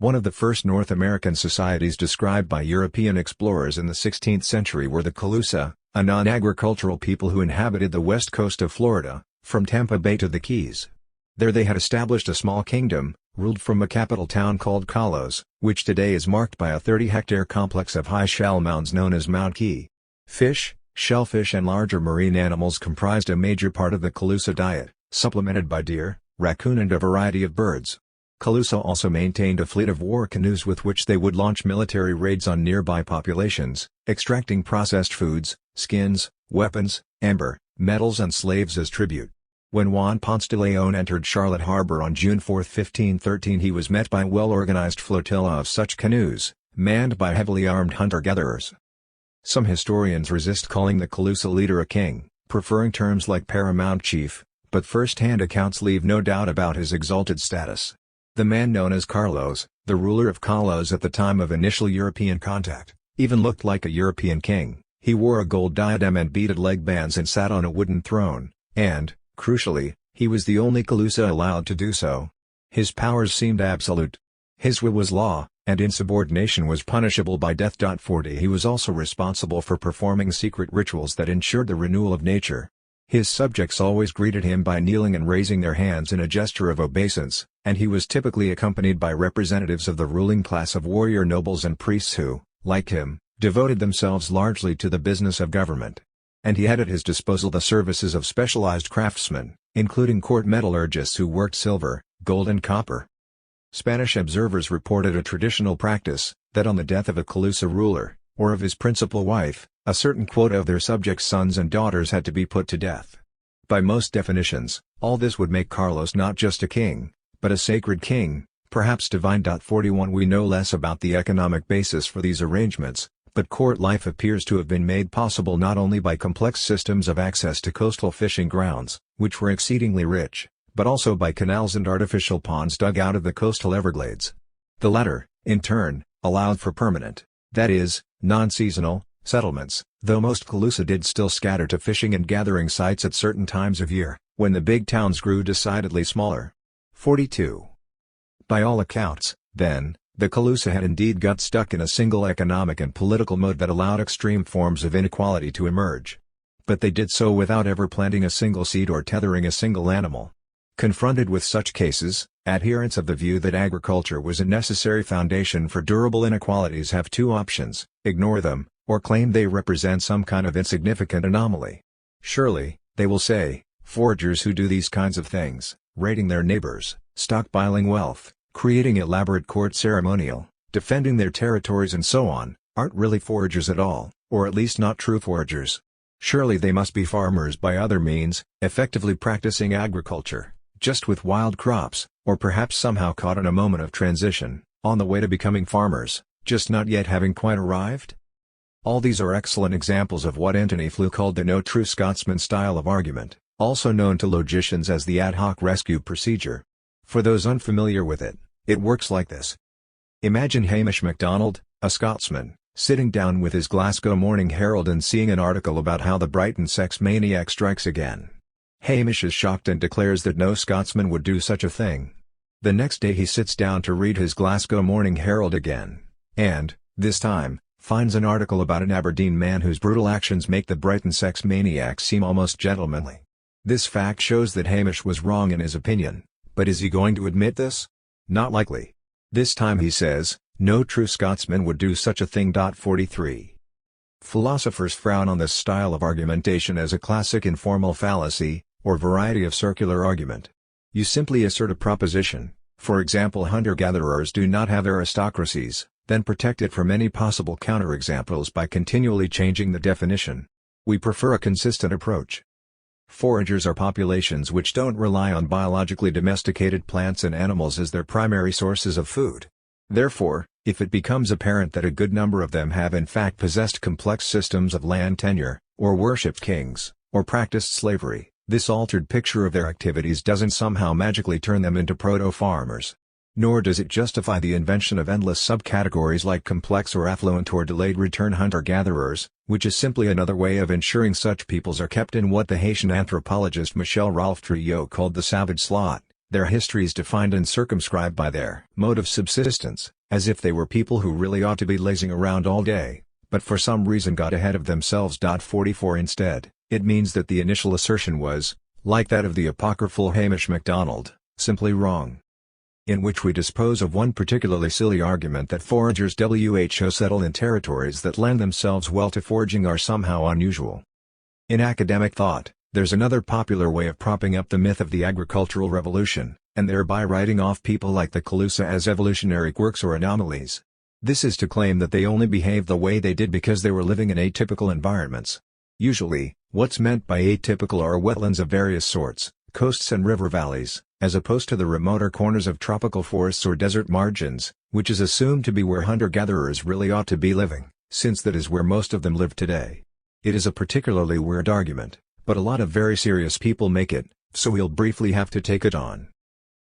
One of the first North American societies described by European explorers in the 16th century were the Calusa, a non-agricultural people who inhabited the west coast of Florida, from Tampa Bay to the Keys. There they had established a small kingdom, ruled from a capital town called Kalos, which today is marked by a 30-hectare complex of high shell mounds known as Mount Key. Fish, shellfish and larger marine animals comprised a major part of the Calusa diet, supplemented by deer, raccoon and a variety of birds. Calusa also maintained a fleet of war canoes with which they would launch military raids on nearby populations, extracting processed foods, skins, weapons, amber, metals and slaves as tribute. When Juan Ponce de Leon entered Charlotte Harbor on June 4, 1513, he was met by a well-organized flotilla of such canoes, manned by heavily armed hunter-gatherers. Some historians resist calling the Calusa leader a king, preferring terms like paramount chief, but first-hand accounts leave no doubt about his exalted status. The man known as Carlos, the ruler of Kalos at the time of initial European contact, even looked like a European king. He wore a gold diadem and beaded leg bands and sat on a wooden throne, and, crucially, he was the only Calusa allowed to do so. His powers seemed absolute. His will was law, and insubordination was punishable by death. 40 He was also responsible for performing secret rituals that ensured the renewal of nature. His subjects always greeted him by kneeling and raising their hands in a gesture of obeisance, and he was typically accompanied by representatives of the ruling class of warrior nobles and priests who, like him, devoted themselves largely to the business of government. And he had at his disposal the services of specialized craftsmen, including court metallurgists who worked silver, gold and copper. Spanish observers reported a traditional practice, that on the death of a Calusa ruler, or of his principal wife, a certain quota of their subjects' sons and daughters had to be put to death. By most definitions, all this would make Carlos not just a king, but a sacred king, perhaps divine. 41 We know less about the economic basis for these arrangements, but court life appears to have been made possible not only by complex systems of access to coastal fishing grounds, which were exceedingly rich, but also by canals and artificial ponds dug out of the coastal Everglades. The latter, in turn, allowed for permanent, that is, non-seasonal, settlements, though most Calusa did still scatter to fishing and gathering sites at certain times of year, when the big towns grew decidedly smaller. 42. By all accounts, then, the Calusa had indeed got stuck in a single economic and political mode that allowed extreme forms of inequality to emerge. But they did so without ever planting a single seed or tethering a single animal. Confronted with such cases, adherents of the view that agriculture was a necessary foundation for durable inequalities have two options: ignore them, or claim they represent some kind of insignificant anomaly. Surely, they will say, foragers who do these kinds of things, raiding their neighbors, stockpiling wealth, creating elaborate court ceremonial, defending their territories and so on, aren't really foragers at all, or at least not true foragers. Surely they must be farmers by other means, effectively practicing agriculture, just with wild crops, or perhaps somehow caught in a moment of transition, on the way to becoming farmers, just not yet having quite arrived? All these are excellent examples of what Antony Flew called the no true Scotsman style of argument, also known to logicians as the ad hoc rescue procedure. For those unfamiliar with it, it works like this. Imagine Hamish MacDonald, a Scotsman, sitting down with his Glasgow Morning Herald and seeing an article about how the Brighton sex maniac strikes again. Hamish is shocked and declares that no Scotsman would do such a thing. The next day he sits down to read his Glasgow Morning Herald again, and, this time, finds an article about an Aberdeen man whose brutal actions make the Brighton sex maniac seem almost gentlemanly. This fact shows that Hamish was wrong in his opinion, but is he going to admit this? Not likely. This time he says, no true Scotsman would do such a thing. 43. Philosophers frown on this style of argumentation as a classic informal fallacy, or variety of circular argument. You simply assert a proposition, for example, hunter-gatherers do not have aristocracies, then protect it from any possible counterexamples by continually changing the definition. We prefer a consistent approach. Foragers are populations which don't rely on biologically domesticated plants and animals as their primary sources of food. Therefore, if it becomes apparent that a good number of them have in fact possessed complex systems of land tenure, or worshipped kings, or practiced slavery, this altered picture of their activities doesn't somehow magically turn them into proto-farmers. Nor does it justify the invention of endless subcategories like complex or affluent or delayed return hunter-gatherers, which is simply another way of ensuring such peoples are kept in what the Haitian anthropologist Michel Rolph Trouillot called the savage slot, their histories defined and circumscribed by their mode of subsistence, as if they were people who really ought to be lazing around all day, but for some reason got ahead of themselves. 44 Instead, it means that the initial assertion was, like that of the apocryphal Hamish MacDonald, simply wrong. In which we dispose of one particularly silly argument that foragers who settle in territories that lend themselves well to foraging are somehow unusual. In academic thought, there's another popular way of propping up the myth of the agricultural revolution, and thereby writing off people like the Calusa as evolutionary quirks or anomalies. This is to claim that they only behaved the way they did because they were living in atypical environments. Usually, what's meant by atypical are wetlands of various sorts, coasts and river valleys, as opposed to the remoter corners of tropical forests or desert margins, which is assumed to be where hunter-gatherers really ought to be living, since that is where most of them live today. It is a particularly weird argument, but a lot of very serious people make it, so we'll briefly have to take it on.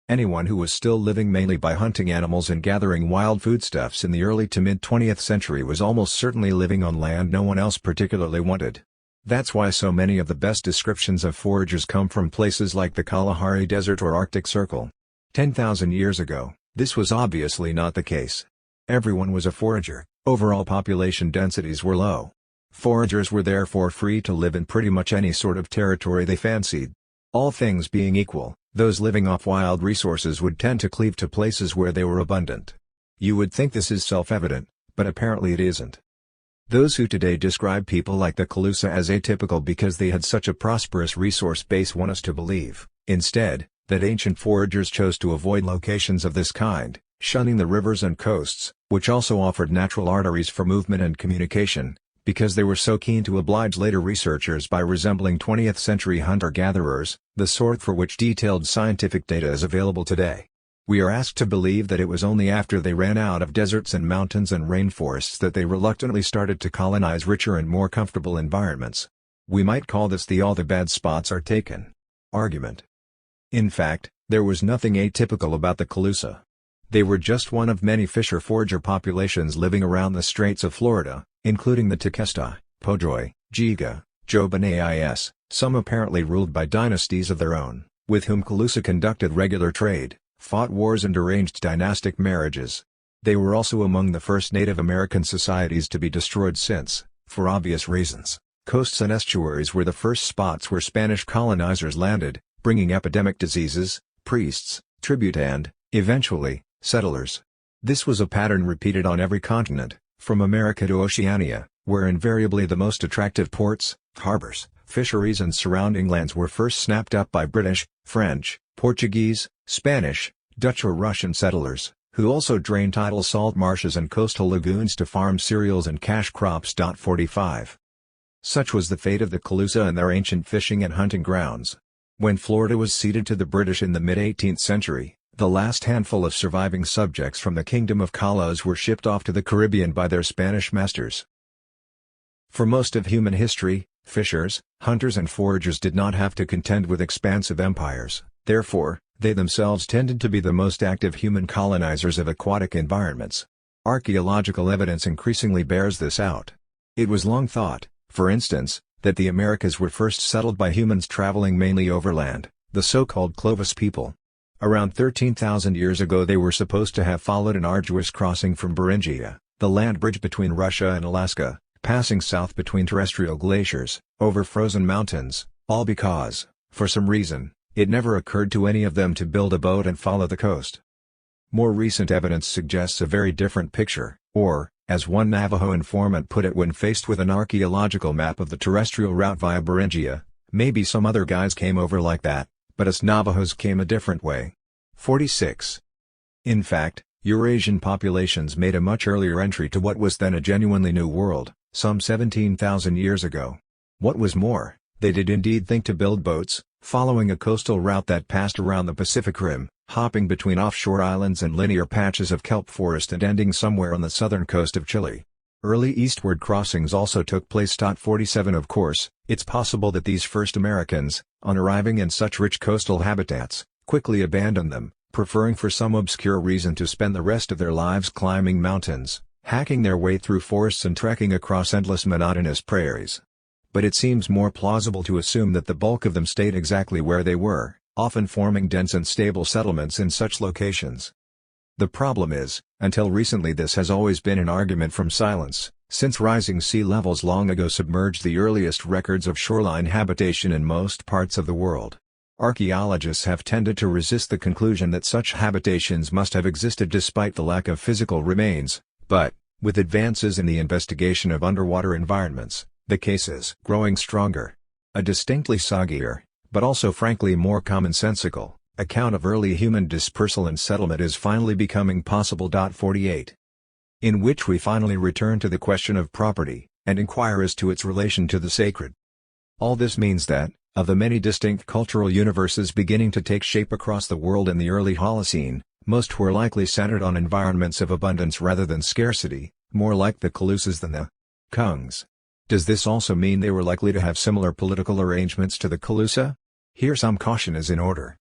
Anyone who was still living mainly by hunting animals and gathering wild foodstuffs in the early to mid-20th century was almost certainly living on land no one else particularly wanted. That's why so many of the best descriptions of foragers come from places like the Kalahari Desert or Arctic Circle. 10,000 years ago, this was obviously not the case. Everyone was a forager, overall population densities were low. Foragers were therefore free to live in pretty much any sort of territory they fancied. All things being equal, those living off wild resources would tend to cleave to places where they were abundant. You would think this is self-evident, but apparently it isn't. Those who today describe people like the Calusa as atypical because they had such a prosperous resource base want us to believe, instead, that ancient foragers chose to avoid locations of this kind, shunning the rivers and coasts, which also offered natural arteries for movement and communication, because they were so keen to oblige later researchers by resembling 20th-century hunter-gatherers, the sort for which detailed scientific data is available today. We are asked to believe that it was only after they ran out of deserts and mountains and rainforests that they reluctantly started to colonize richer and more comfortable environments. We might call this the all the bad spots are taken argument. In fact, there was nothing atypical about the Calusa. They were just one of many fisher-forager populations living around the Straits of Florida, including the Tequesta, Podroy, Giga, Jobanais, some apparently ruled by dynasties of their own, with whom Calusa conducted regular trade, fought wars and arranged dynastic marriages. They were also among the first Native American societies to be destroyed since, for obvious reasons, coasts and estuaries were the first spots where Spanish colonizers landed, bringing epidemic diseases, priests, tribute and, eventually, settlers. This was a pattern repeated on every continent, from America to Oceania, where invariably the most attractive ports, harbors, fisheries and surrounding lands were first snapped up by British, French, Portuguese, Spanish, Dutch or Russian settlers, who also drained tidal salt marshes and coastal lagoons to farm cereals and cash crops. 45. Such was the fate of the Calusa and their ancient fishing and hunting grounds. When Florida was ceded to the British in the mid-18th century, the last handful of surviving subjects from the Kingdom of Calos were shipped off to the Caribbean by their Spanish masters. For most of human history, fishers, hunters and foragers did not have to contend with expansive empires, therefore, they themselves tended to be the most active human colonizers of aquatic environments. Archaeological evidence increasingly bears this out. It was long thought, for instance, that the Americas were first settled by humans traveling mainly overland, the so-called Clovis people. Around 13,000 years ago they were supposed to have followed an arduous crossing from Beringia, the land bridge between Russia and Alaska, passing south between terrestrial glaciers, over frozen mountains, all because, for some reason, it never occurred to any of them to build a boat and follow the coast. More recent evidence suggests a very different picture, or, as one Navajo informant put it when faced with an archaeological map of the terrestrial route via Beringia, maybe some other guys came over like that, but us Navajos came a different way. 46. In fact, Eurasian populations made a much earlier entry to what was then a genuinely new world, some 17,000 years ago. What was more, they did indeed think to build boats, following a coastal route that passed around the Pacific Rim, hopping between offshore islands and linear patches of kelp forest and ending somewhere on the southern coast of Chile. Early eastward crossings also took place. 47 Of course, it's possible that these first Americans, on arriving in such rich coastal habitats, quickly abandoned them, preferring for some obscure reason to spend the rest of their lives climbing mountains, hacking their way through forests and trekking across endless monotonous prairies. But it seems more plausible to assume that the bulk of them stayed exactly where they were, often forming dense and stable settlements in such locations. The problem is, until recently this has always been an argument from silence, since rising sea levels long ago submerged the earliest records of shoreline habitation in most parts of the world. Archaeologists have tended to resist the conclusion that such habitations must have existed despite the lack of physical remains, but, with advances in the investigation of underwater environments, the case is growing stronger. A distinctly soggier, but also frankly more commonsensical, account of early human dispersal and settlement is finally becoming possible. 48. In which we finally return to the question of property, and inquire as to its relation to the sacred. All this means that, of the many distinct cultural universes beginning to take shape across the world in the early Holocene, most were likely centered on environments of abundance rather than scarcity, more like the Calusas than the Kungs. Does this also mean they were likely to have similar political arrangements to the Calusa? Here some caution is in order.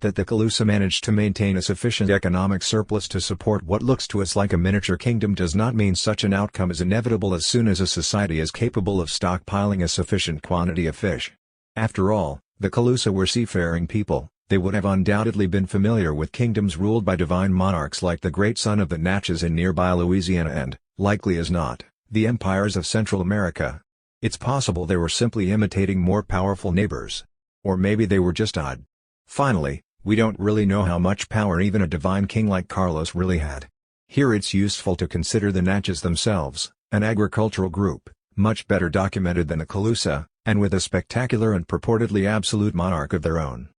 That the Calusa managed to maintain a sufficient economic surplus to support what looks to us like a miniature kingdom does not mean such an outcome is inevitable as soon as a society is capable of stockpiling a sufficient quantity of fish. After all, the Calusa were seafaring people, they would have undoubtedly been familiar with kingdoms ruled by divine monarchs like the Great Son of the Natchez in nearby Louisiana and, likely as not, the empires of Central America. It's possible they were simply imitating more powerful neighbors. Or maybe they were just odd. Finally, we don't really know how much power even a divine king like Carlos really had. Here it's useful to consider the Natchez themselves, an agricultural group, much better documented than the Calusa, and with a spectacular and purportedly absolute monarch of their own.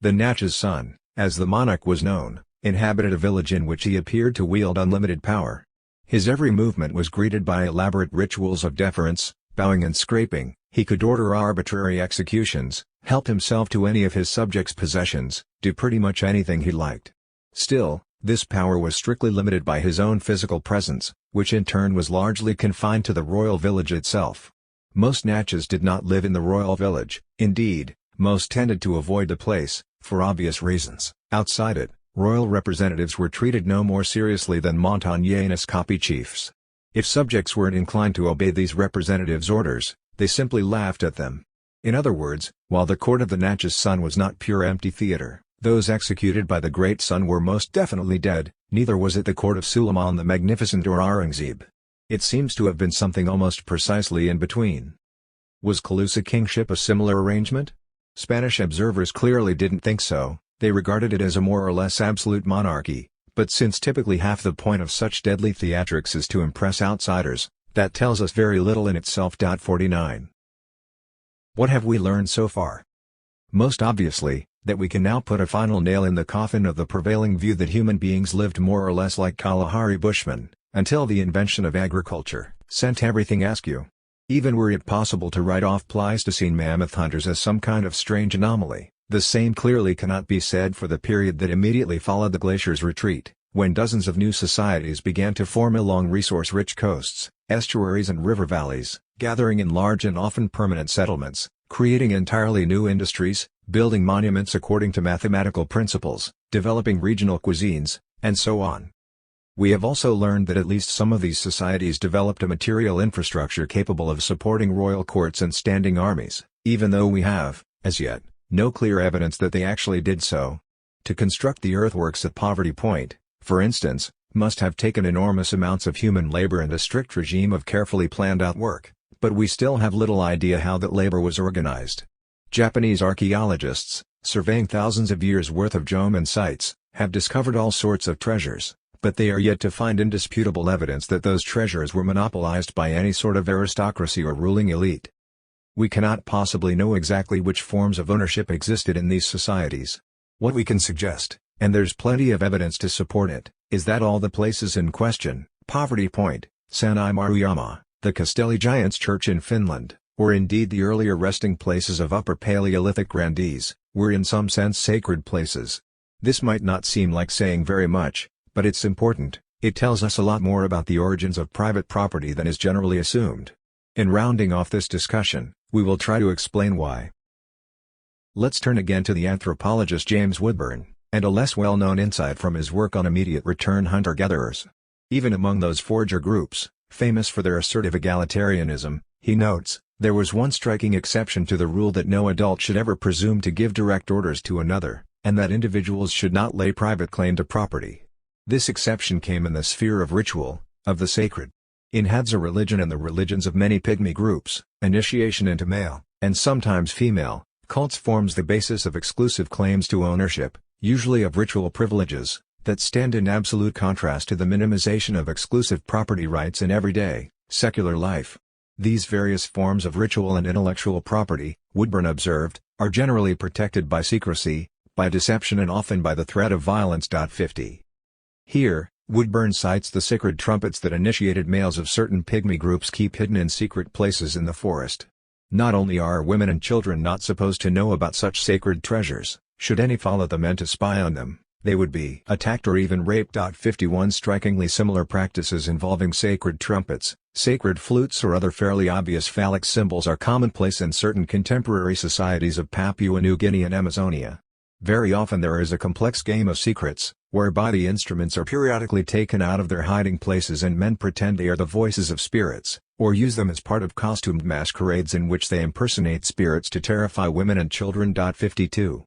The Natchez son, as the monarch was known, inhabited a village in which he appeared to wield unlimited power. His every movement was greeted by elaborate rituals of deference, bowing and scraping. He could order arbitrary executions, help himself to any of his subjects' possessions, do pretty much anything he liked. Still, this power was strictly limited by his own physical presence, which in turn was largely confined to the royal village itself. Most Natchez did not live in the royal village, indeed, most tended to avoid the place, for obvious reasons. Outside it, royal representatives were treated no more seriously than Montañeses copy chiefs. If subjects weren't inclined to obey these representatives' orders, they simply laughed at them. In other words, while the court of the Natchez son was not pure empty theater, those executed by the Great Son were most definitely dead, neither was it the court of Suleiman the Magnificent or Aurangzeb. It seems to have been something almost precisely in between. Was Calusa kingship a similar arrangement? Spanish observers clearly didn't think so, they regarded it as a more or less absolute monarchy, but since typically half the point of such deadly theatrics is to impress outsiders, that tells us very little in itself. 49. What have we learned so far? Most obviously, that we can now put a final nail in the coffin of the prevailing view that human beings lived more or less like Kalahari Bushmen, until the invention of agriculture sent everything askew. Even were it possible to write off Pleistocene mammoth hunters as some kind of strange anomaly, the same clearly cannot be said for the period that immediately followed the glacier's retreat, when dozens of new societies began to form along resource-rich coasts, estuaries and river valleys, gathering in large and often permanent settlements, creating entirely new industries, building monuments according to mathematical principles, developing regional cuisines, and so on. We have also learned that at least some of these societies developed a material infrastructure capable of supporting royal courts and standing armies, even though we have, as yet, no clear evidence that they actually did so. To construct the earthworks at Poverty Point, for instance, must have taken enormous amounts of human labor and a strict regime of carefully planned out work, but we still have little idea how that labor was organized. Japanese archaeologists, surveying thousands of years' worth of Jomon sites, have discovered all sorts of treasures, but they are yet to find indisputable evidence that those treasures were monopolized by any sort of aristocracy or ruling elite. We cannot possibly know exactly which forms of ownership existed in these societies. What we can suggest, and there's plenty of evidence to support it, is that all the places in question, Poverty Point, Sanai Maruyama, the Castelli Giants Church in Finland, or indeed the earlier resting places of Upper Paleolithic grandees, were in some sense sacred places. This might not seem like saying very much, but it's important. It tells us a lot more about the origins of private property than is generally assumed. In rounding off this discussion, we will try to explain why. Let's turn again to the anthropologist James Woodburn, and a less well-known insight from his work on immediate return hunter-gatherers. Even among those forager groups, famous for their assertive egalitarianism, he notes, there was one striking exception to the rule that no adult should ever presume to give direct orders to another, and that individuals should not lay private claim to property. This exception came in the sphere of ritual, of the sacred. In Hadza religion and the religions of many pygmy groups, initiation into male, and sometimes female, cults forms the basis of exclusive claims to ownership, usually of ritual privileges, that stand in absolute contrast to the minimization of exclusive property rights in everyday, secular life. These various forms of ritual and intellectual property, Woodburn observed, are generally protected by secrecy, by deception and often by the threat of violence. 50. Here, Woodburn cites the sacred trumpets that initiated males of certain pygmy groups keep hidden in secret places in the forest. Not only are women and children not supposed to know about such sacred treasures, should any follow the men to spy on them, they would be attacked or even raped. 51 Strikingly similar practices involving sacred trumpets, sacred flutes or other fairly obvious phallic symbols are commonplace in certain contemporary societies of Papua New Guinea and Amazonia. Very often there is a complex game of secrets, whereby the instruments are periodically taken out of their hiding places and men pretend they are the voices of spirits, or use them as part of costumed masquerades in which they impersonate spirits to terrify women and children. 52.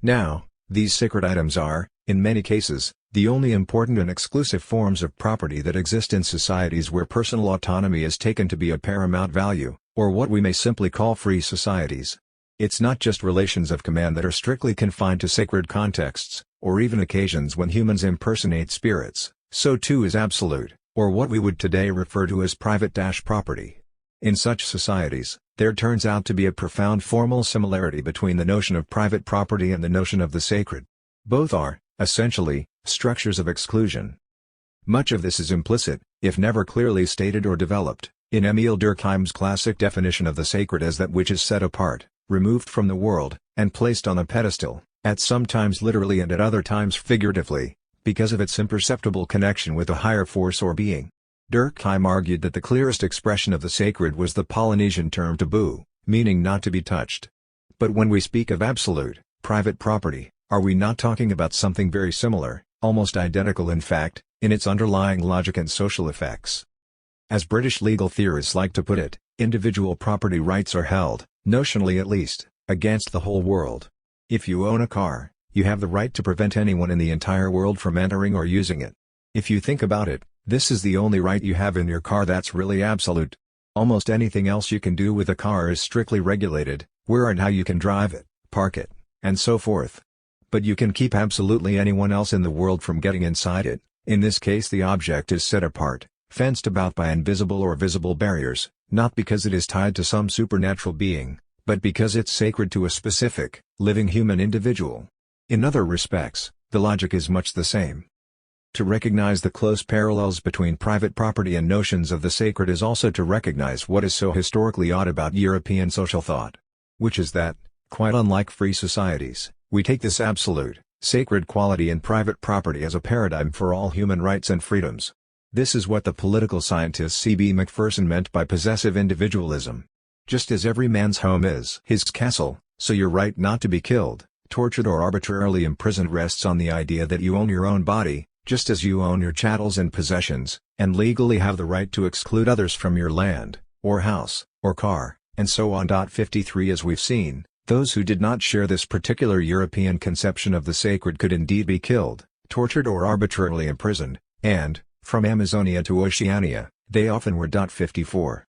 Now, these sacred items are, in many cases, the only important and exclusive forms of property that exist in societies where personal autonomy is taken to be of paramount value, or what we may simply call free societies. It's not just relations of command that are strictly confined to sacred contexts, or even occasions when humans impersonate spirits, so too is absolute, or what we would today refer to as private property. In such societies, there turns out to be a profound formal similarity between the notion of private property and the notion of the sacred. Both are, essentially, structures of exclusion. Much of this is implicit, if never clearly stated or developed, in Emile Durkheim's classic definition of the sacred as that which is set apart, removed from the world, and placed on a pedestal, at some times literally and at other times figuratively, because of its imperceptible connection with a higher force or being. Durkheim argued that the clearest expression of the sacred was the Polynesian term taboo, meaning not to be touched. But when we speak of absolute, private property, are we not talking about something very similar, almost identical in fact, in its underlying logic and social effects? As British legal theorists like to put it, individual property rights are held, notionally at least, against the whole world. If you own a car, you have the right to prevent anyone in the entire world from entering or using it. If you think about it, this is the only right you have in your car that's really absolute. Almost anything else you can do with a car is strictly regulated, where and how you can drive it, park it, and so forth. But you can keep absolutely anyone else in the world from getting inside it. In this case the object is set apart, fenced about by invisible or visible barriers, not because it is tied to some supernatural being, but because it's sacred to a specific, living human individual. In other respects, the logic is much the same. To recognize the close parallels between private property and notions of the sacred is also to recognize what is so historically odd about European social thought. Which is that, quite unlike free societies, we take this absolute, sacred quality in private property as a paradigm for all human rights and freedoms. This is what the political scientist C.B. Macpherson meant by possessive individualism. Just as every man's home is his castle, so your right not to be killed, tortured or arbitrarily imprisoned rests on the idea that you own your own body, just as you own your chattels and possessions, and legally have the right to exclude others from your land, or house, or car, and so on. 53 As we've seen, those who did not share this particular European conception of the sacred could indeed be killed, tortured or arbitrarily imprisoned, and, from Amazonia to Oceania, they often were. 54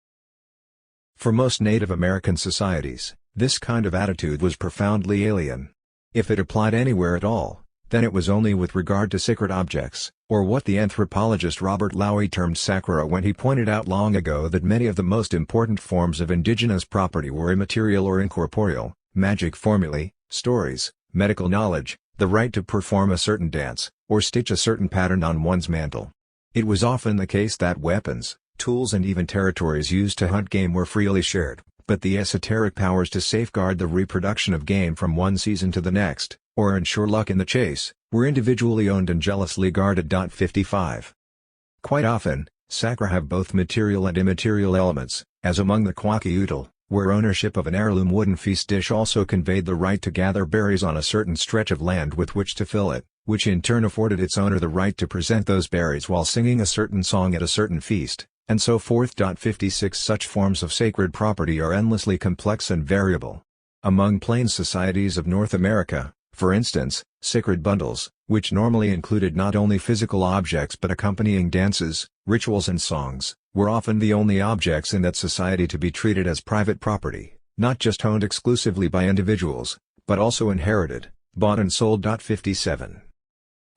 For most Native American societies, this kind of attitude was profoundly alien. If it applied anywhere at all, then it was only with regard to sacred objects, or what the anthropologist Robert Lowy termed sacra when he pointed out long ago that many of the most important forms of indigenous property were immaterial or incorporeal: magic formulae, stories, medical knowledge, the right to perform a certain dance, or stitch a certain pattern on one's mantle. It was often the case that weapons, tools and even territories used to hunt game were freely shared, but the esoteric powers to safeguard the reproduction of game from one season to the next, or ensure luck in the chase, were individually owned and jealously guarded. 55 Quite often, sacra have both material and immaterial elements, as among the Kwakiutl, where ownership of an heirloom wooden feast dish also conveyed the right to gather berries on a certain stretch of land with which to fill it, which in turn afforded its owner the right to present those berries while singing a certain song at a certain feast, and so forth. 56 Such forms of sacred property are endlessly complex and variable. Among plains societies of North America, for instance, sacred bundles, which normally included not only physical objects but accompanying dances, rituals and songs, were often the only objects in that society to be treated as private property, not just owned exclusively by individuals, but also inherited, bought and sold. 57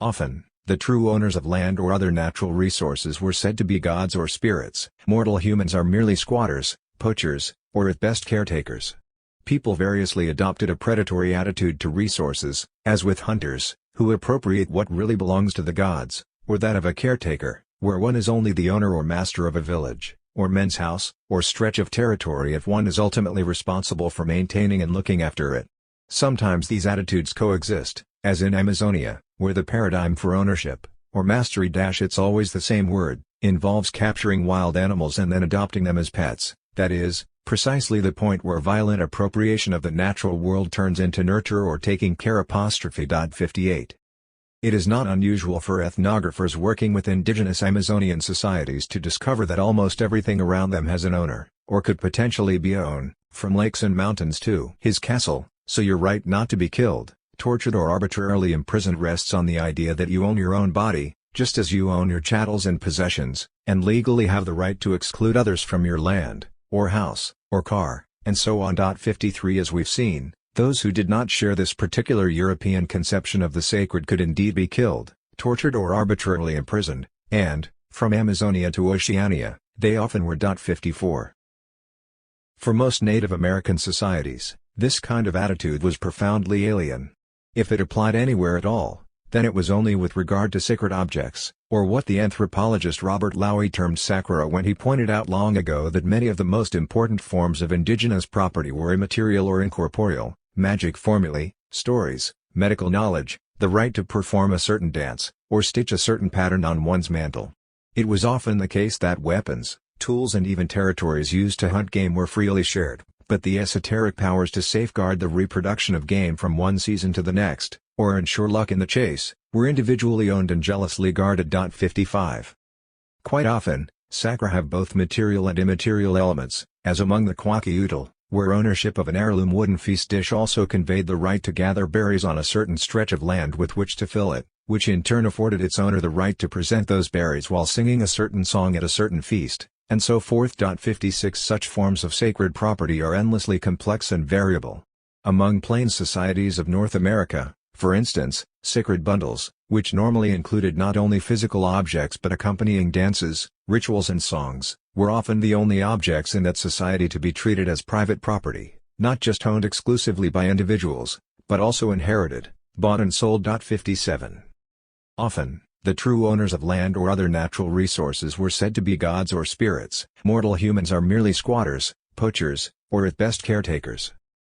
Often, the true owners of land or other natural resources were said to be gods or spirits. Mortal humans are merely squatters, poachers, or at best caretakers. People variously adopted a predatory attitude to resources, as with hunters, who appropriate what really belongs to the gods, or that of a caretaker, where one is only the owner or master of a village, or men's house, or stretch of territory if one is ultimately responsible for maintaining and looking after it. Sometimes these attitudes coexist, as in Amazonia, where the paradigm for ownership, or mastery it's always the same word, involves capturing wild animals and then adopting them as pets, that is, precisely the point where violent appropriation of the natural world turns into nurture or taking care. 58 It is not unusual for ethnographers working with indigenous Amazonian societies to discover that almost everything around them has an owner, or could potentially be owned, from lakes and mountains to his castle, so your right not to be killed, tortured or arbitrarily imprisoned rests on the idea that you own your own body, just as you own your chattels and possessions, and legally have the right to exclude others from your land, or house, or car, and so on. 53 As we've seen, those who did not share this particular European conception of the sacred could indeed be killed, tortured or arbitrarily imprisoned, and, from Amazonia to Oceania, they often were. 54 For most Native American societies, this kind of attitude was profoundly alien. If it applied anywhere at all, then it was only with regard to sacred objects, or what the anthropologist Robert Lowy termed sacra when he pointed out long ago that many of the most important forms of indigenous property were immaterial or incorporeal: magic formulae, stories, medical knowledge, the right to perform a certain dance, or stitch a certain pattern on one's mantle. It was often the case that weapons, tools and even territories used to hunt game were freely shared, but the esoteric powers to safeguard the reproduction of game from one season to the next, or ensure luck in the chase, were individually owned and jealously guarded. 55 Quite often, sacra have both material and immaterial elements, as among the Kwakiutl, where ownership of an heirloom wooden feast dish also conveyed the right to gather berries on a certain stretch of land with which to fill it, which in turn afforded its owner the right to present those berries while singing a certain song at a certain feast, and so forth. 56 Such forms of sacred property are endlessly complex and variable. Among plains societies of North America, for instance, sacred bundles, which normally included not only physical objects but accompanying dances, rituals and songs, were often the only objects in that society to be treated as private property, not just owned exclusively by individuals, but also inherited, bought and sold. 57 Often, the true owners of land or other natural resources were said to be gods or spirits. Mortal humans are merely squatters, poachers, or at best caretakers.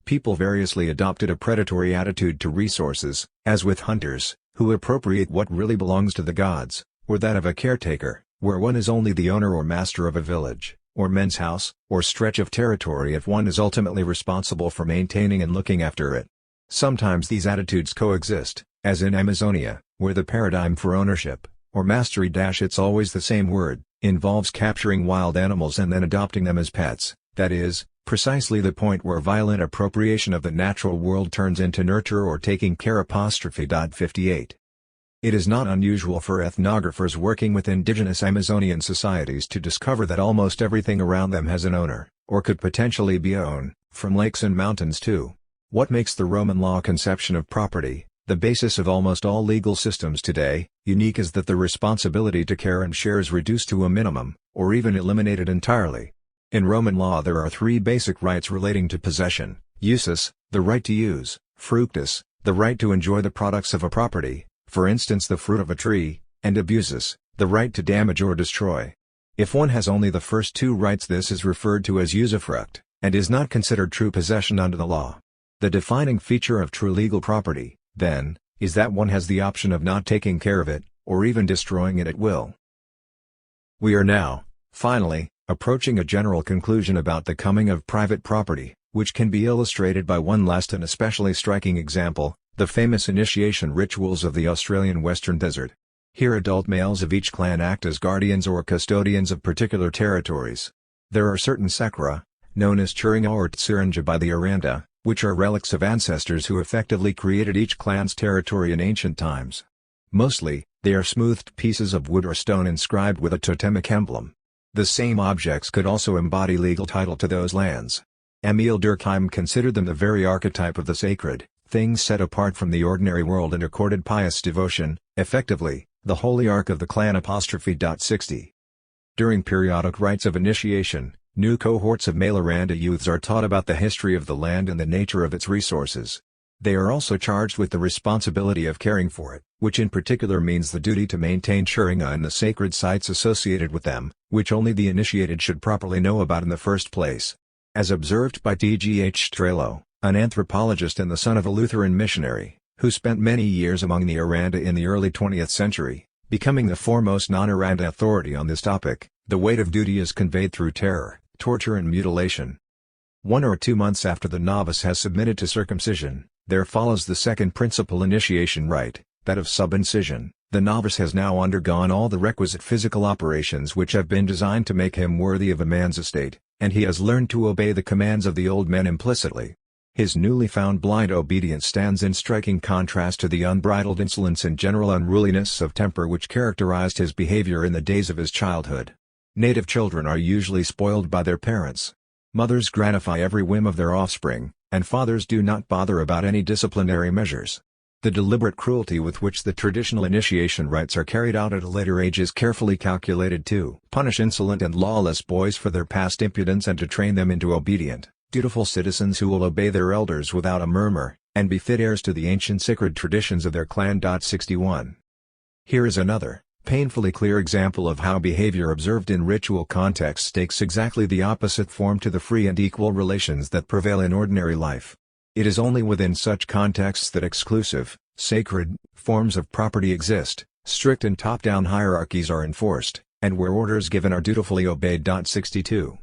People variously adopted a predatory attitude to resources, as with hunters, who appropriate what really belongs to the gods, or that of a caretaker, where one is only the owner or master of a village, or men's house, or stretch of territory if one is ultimately responsible for maintaining and looking after it. Sometimes these attitudes coexist, as in Amazonia, where the paradigm for ownership, or mastery it's always the same word, involves capturing wild animals and then adopting them as pets, that is, precisely the point where violent appropriation of the natural world turns into nurture or taking care. 58. It is not unusual for ethnographers working with indigenous Amazonian societies to discover that almost everything around them has an owner, or could potentially be owned, from lakes and mountains to what makes the Roman law conception of property, the basis of almost all legal systems today, unique is that the responsibility to care and share is reduced to a minimum, or even eliminated entirely. In Roman law there are three basic rights relating to possession: usus, the right to use; fructus, the right to enjoy the products of a property, for instance the fruit of a tree; and abusus, the right to damage or destroy. If one has only the first two rights, this is referred to as usufruct, and is not considered true possession under the law. The defining feature of true legal property, then, is that one has the option of not taking care of it, or even destroying it at will. We are now, finally, approaching a general conclusion about the coming of private property, which can be illustrated by one last and especially striking example: the famous initiation rituals of the Australian Western Desert. Here adult males of each clan act as guardians or custodians of particular territories. There are certain sakura, known as Churinga or Tsirinja by the Aranda, which are relics of ancestors who effectively created each clan's territory in ancient times. Mostly, they are smoothed pieces of wood or stone inscribed with a totemic emblem. The same objects could also embody legal title to those lands. Emil Durkheim considered them the very archetype of the sacred, things set apart from the ordinary world and accorded pious devotion, effectively, the holy ark of the clan. 60. During periodic rites of initiation, new cohorts of male Aranda youths are taught about the history of the land and the nature of its resources. They are also charged with the responsibility of caring for it, which in particular means the duty to maintain Churinga and the sacred sites associated with them, which only the initiated should properly know about in the first place. As observed by T.G.H. Strelo, an anthropologist and the son of a Lutheran missionary, who spent many years among the Aranda in the early 20th century, becoming the foremost non-Aranda authority on this topic, the weight of duty is conveyed through terror, torture and mutilation. 1 or 2 months after the novice has submitted to circumcision, there follows the second principal initiation rite, that of subincision. The novice has now undergone all the requisite physical operations which have been designed to make him worthy of a man's estate, and he has learned to obey the commands of the old men implicitly. His newly found blind obedience stands in striking contrast to the unbridled insolence and general unruliness of temper which characterized his behavior in the days of his childhood. Native children are usually spoiled by their parents. Mothers gratify every whim of their offspring, and fathers do not bother about any disciplinary measures. The deliberate cruelty with which the traditional initiation rites are carried out at a later age is carefully calculated to punish insolent and lawless boys for their past impudence and to train them into obedient, dutiful citizens who will obey their elders without a murmur, and be fit heirs to the ancient sacred traditions of their clan. 61. Here is another, painfully clear example of how behavior observed in ritual contexts takes exactly the opposite form to the free and equal relations that prevail in ordinary life. It is only within such contexts that exclusive, sacred, forms of property exist, strict and top-down hierarchies are enforced, and where orders given are dutifully obeyed. 62.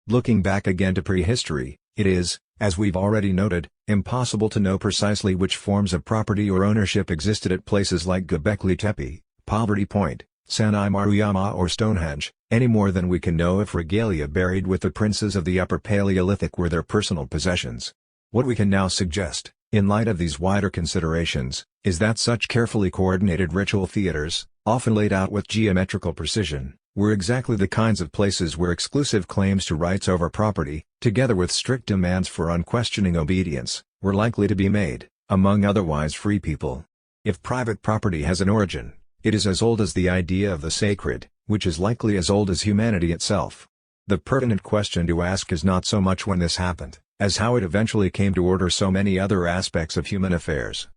Looking back again to prehistory, it is, as we've already noted, impossible to know precisely which forms of property or ownership existed at places like Göbekli Tepe, Poverty Point, Sanai Maruyama or Stonehenge, any more than we can know if regalia buried with the princes of the Upper Paleolithic were their personal possessions. What we can now suggest, in light of these wider considerations, is that such carefully coordinated ritual theaters, often laid out with geometrical precision, were exactly the kinds of places where exclusive claims to rights over property, together with strict demands for unquestioning obedience, were likely to be made, among otherwise free people. If private property has an origin, it is as old as the idea of the sacred, which is likely as old as humanity itself. The pertinent question to ask is not so much when this happened, as how it eventually came to order so many other aspects of human affairs.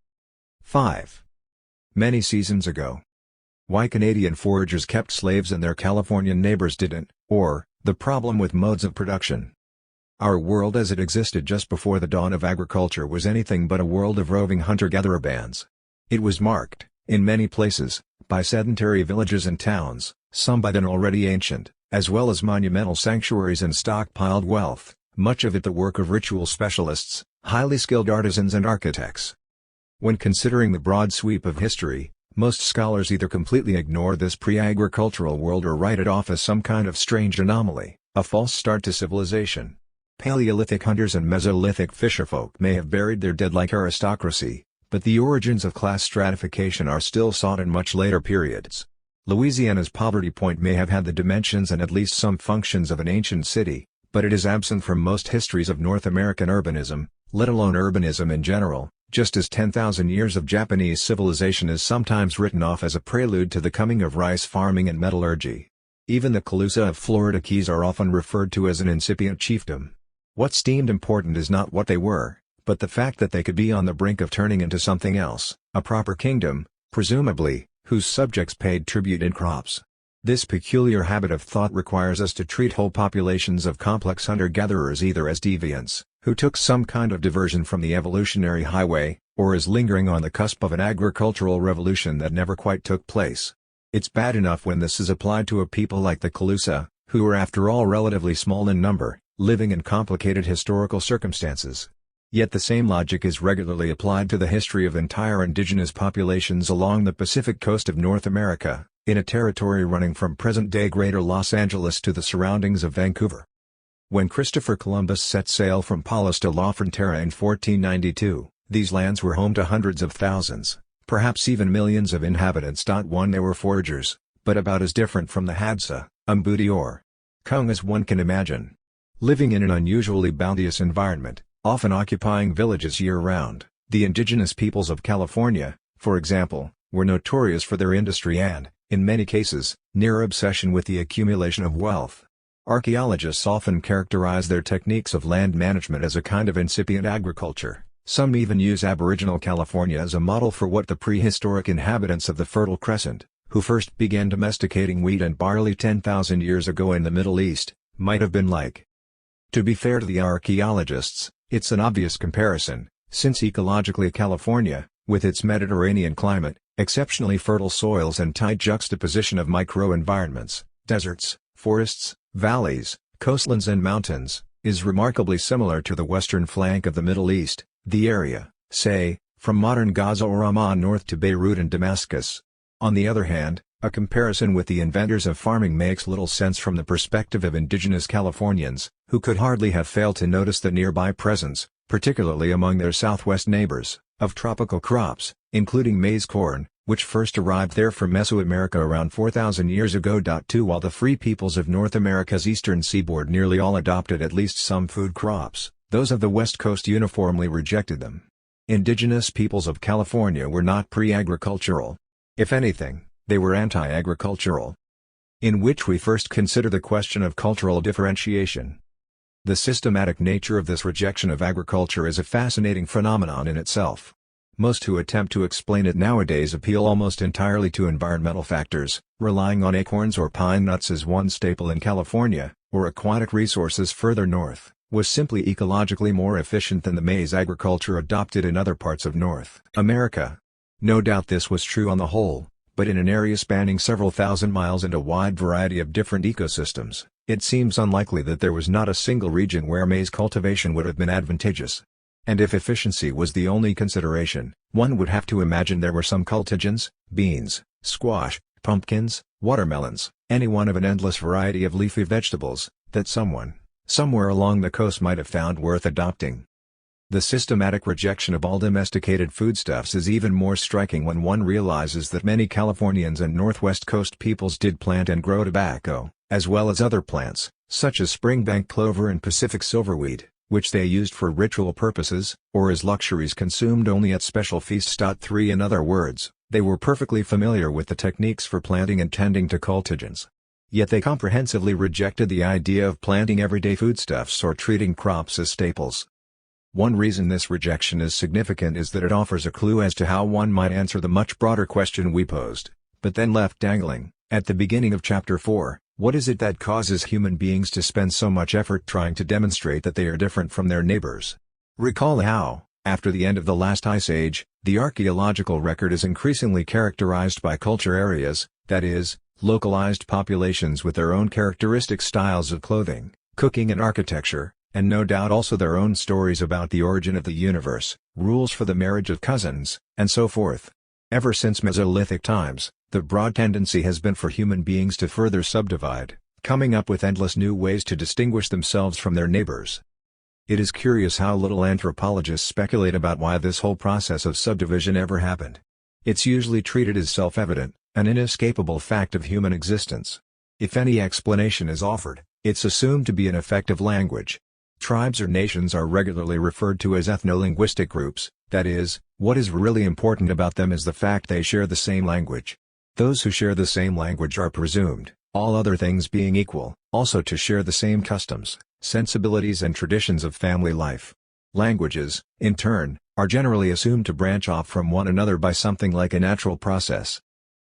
5. Many seasons ago. Why Canadian foragers kept slaves and their Californian neighbors didn't, or, the problem with modes of production. Our world as it existed just before the dawn of agriculture was anything but a world of roving hunter-gatherer bands. It was marked, in many places, by sedentary villages and towns, some by then already ancient, as well as monumental sanctuaries and stockpiled wealth, much of it the work of ritual specialists, highly skilled artisans and architects. When considering the broad sweep of history, Most scholars either completely ignore this pre-agricultural world or write it off as some kind of strange anomaly, a false start to civilization. Paleolithic hunters and Mesolithic fisherfolk may have buried their dead like aristocracy, but the origins of class stratification are still sought in much later periods. Louisiana's poverty point may have had the dimensions and at least some functions of an ancient city, but it is absent from most histories of North American urbanism, let alone urbanism in general, just as 10,000 years of Japanese civilization is sometimes written off as a prelude to the coming of rice farming and metallurgy. Even the Calusa of Florida Keys are often referred to as an incipient chiefdom. What's deemed important is not what they were, but the fact that they could be on the brink of turning into something else, a proper kingdom, presumably, whose subjects paid tribute in crops. This peculiar habit of thought requires us to treat whole populations of complex hunter-gatherers either as deviants, who took some kind of diversion from the evolutionary highway, or as lingering on the cusp of an agricultural revolution that never quite took place. It's bad enough when this is applied to a people like the Calusa, who were after all relatively small in number, living in complicated historical circumstances. Yet the same logic is regularly applied to the history of entire indigenous populations along the Pacific coast of North America, in a territory running from present-day Greater Los Angeles to the surroundings of Vancouver. When Christopher Columbus set sail from Palos de la Frontera in 1492, these lands were home to hundreds of thousands, perhaps even millions of inhabitants. They were foragers, but about as different from the Hadza, Umbuti or Kung as one can imagine. Living in an unusually bounteous environment, often occupying villages year-round, the indigenous peoples of California, for example, were notorious for their industry and, in many cases, near obsession with the accumulation of wealth. Archaeologists often characterize their techniques of land management as a kind of incipient agriculture. Some even use Aboriginal California as a model for what the prehistoric inhabitants of the Fertile Crescent, who first began domesticating wheat and barley 10,000 years ago in the Middle East, might have been like. To be fair to the archaeologists, it's an obvious comparison, since ecologically California, with its Mediterranean climate, exceptionally fertile soils and tight juxtaposition of microenvironments, deserts, forests, valleys, coastlands and mountains, is remarkably similar to the western flank of the Middle East, the area, say, from modern Gaza or Amman north to Beirut and Damascus. On the other hand, a comparison with the inventors of farming makes little sense from the perspective of indigenous Californians, who could hardly have failed to notice the nearby presence, particularly among their southwest neighbors, of tropical crops, including maize corn, which first arrived there from Mesoamerica around 4,000 years ago. While the free peoples of North America's eastern seaboard nearly all adopted at least some food crops, those of the West Coast uniformly rejected them. Indigenous peoples of California were not pre-agricultural. If anything, they were anti-agricultural. In which we first consider the question of cultural differentiation. The systematic nature of this rejection of agriculture is a fascinating phenomenon in itself. Most who attempt to explain it nowadays appeal almost entirely to environmental factors, relying on acorns or pine nuts as one staple in California, or aquatic resources further north, was simply ecologically more efficient than the maize agriculture adopted in other parts of North America. No doubt this was true on the whole, but in an area spanning several thousand miles and a wide variety of different ecosystems, it seems unlikely that there was not a single region where maize cultivation would have been advantageous. And if efficiency was the only consideration, one would have to imagine there were some cultigens, beans, squash, pumpkins, watermelons, any one of an endless variety of leafy vegetables, that someone, somewhere along the coast might have found worth adopting. The systematic rejection of all domesticated foodstuffs is even more striking when one realizes that many Californians and Northwest Coast peoples did plant and grow tobacco, as well as other plants, such as springbank clover and Pacific silverweed, which they used for ritual purposes, or as luxuries consumed only at special feasts. 3 In other words, they were perfectly familiar with the techniques for planting and tending to cultigens. Yet they comprehensively rejected the idea of planting everyday foodstuffs or treating crops as staples. One reason this rejection is significant is that it offers a clue as to how one might answer the much broader question we posed, but then left dangling, at the beginning of Chapter 4, what is it that causes human beings to spend so much effort trying to demonstrate that they are different from their neighbors? Recall how, after the end of the last ice age, the archaeological record is increasingly characterized by culture areas, that is, localized populations with their own characteristic styles of clothing, cooking and architecture, and no doubt also their own stories about the origin of the universe, rules for the marriage of cousins, and so forth. Ever since Mesolithic times, the broad tendency has been for human beings to further subdivide, coming up with endless new ways to distinguish themselves from their neighbors. It is curious how little anthropologists speculate about why this whole process of subdivision ever happened. It's usually treated as self-evident, an inescapable fact of human existence. If any explanation is offered, it's assumed to be an effect of language. Tribes or nations are regularly referred to as ethno-linguistic groups, that is, what is really important about them is the fact they share the same language. Those who share the same language are presumed, all other things being equal, also to share the same customs, sensibilities and traditions of family life. Languages, in turn, are generally assumed to branch off from one another by something like a natural process.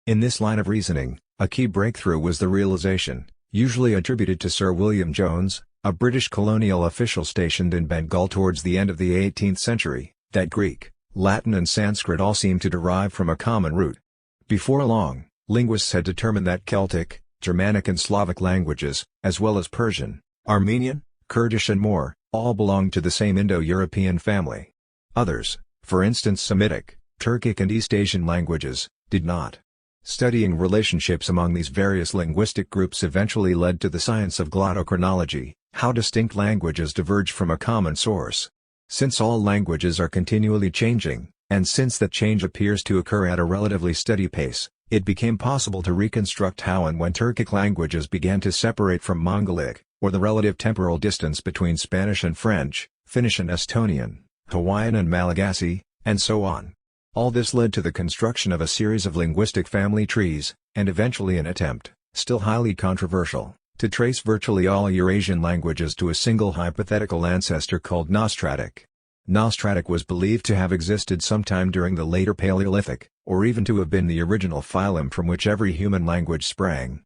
In this line of reasoning, a key breakthrough was the realization, usually attributed to Sir William Jones, a British colonial official stationed in Bengal towards the end of the 18th century, that Greek, Latin and Sanskrit all seem to derive from a common root. Before long, linguists had determined that Celtic, Germanic and Slavic languages, as well as Persian, Armenian, Kurdish and more, all belonged to the same Indo-European family. Others, for instance Semitic, Turkic and East Asian languages, did not. Studying relationships among these various linguistic groups eventually led to the science of glottochronology, how distinct languages diverge from a common source. Since all languages are continually changing, and since that change appears to occur at a relatively steady pace, it became possible to reconstruct how and when Turkic languages began to separate from Mongolic, or the relative temporal distance between Spanish and French, Finnish and Estonian, Hawaiian and Malagasy, and so on. All this led to the construction of a series of linguistic family trees, and eventually an attempt, still highly controversial, to trace virtually all Eurasian languages to a single hypothetical ancestor called Nostratic. Nostratic was believed to have existed sometime during the later Paleolithic, or even to have been the original phylum from which every human language sprang.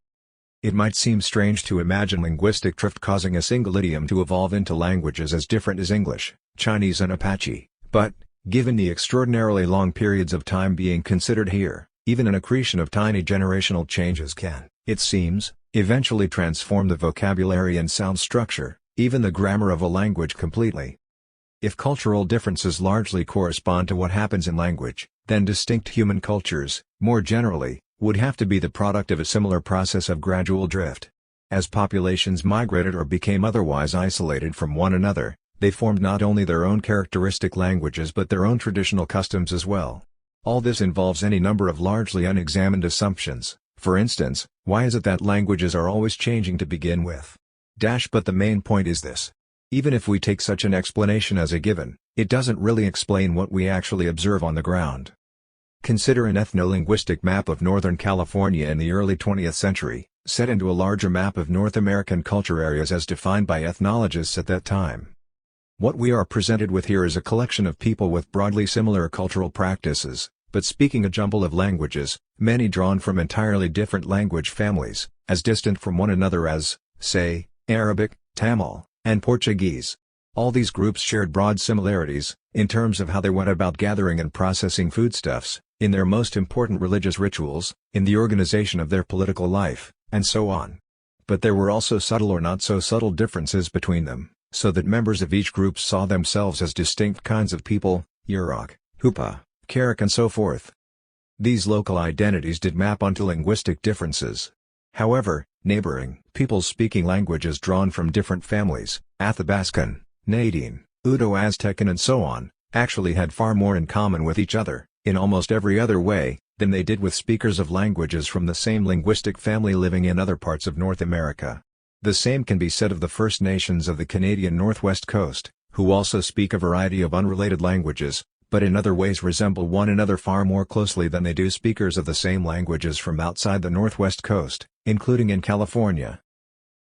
It might seem strange to imagine linguistic drift causing a single idiom to evolve into languages as different as English, Chinese and Apache, but, given the extraordinarily long periods of time being considered here, even an accretion of tiny generational changes can, it seems, eventually transform the vocabulary and sound structure, even the grammar of a language completely. If cultural differences largely correspond to what happens in language, then distinct human cultures, more generally, would have to be the product of a similar process of gradual drift. As populations migrated or became otherwise isolated from one another, they formed not only their own characteristic languages but their own traditional customs as well. All this involves any number of largely unexamined assumptions. For instance, why is it that languages are always changing to begin with? But the main point is this. Even if we take such an explanation as a given, it doesn't really explain what we actually observe on the ground. Consider an ethno-linguistic map of Northern California in the early 20th century, set into a larger map of North American culture areas as defined by ethnologists at that time. What we are presented with here is a collection of people with broadly similar cultural practices, but speaking a jumble of languages, many drawn from entirely different language families, as distant from one another as, say, Arabic, Tamil, and Portuguese. All these groups shared broad similarities, in terms of how they went about gathering and processing foodstuffs, in their most important religious rituals, in the organization of their political life, and so on. But there were also subtle or not so subtle differences between them, so that members of each group saw themselves as distinct kinds of people, Yurok, Hupa, Karok and so forth. These local identities did map onto linguistic differences. However, neighboring peoples speaking languages drawn from different families, Athabascan, Nadine, Uto-Aztecan and so on, actually had far more in common with each other, in almost every other way, than they did with speakers of languages from the same linguistic family living in other parts of North America. The same can be said of the First Nations of the Canadian Northwest Coast, who also speak a variety of unrelated languages, but in other ways resemble one another far more closely than they do speakers of the same languages from outside the Northwest Coast, including in California.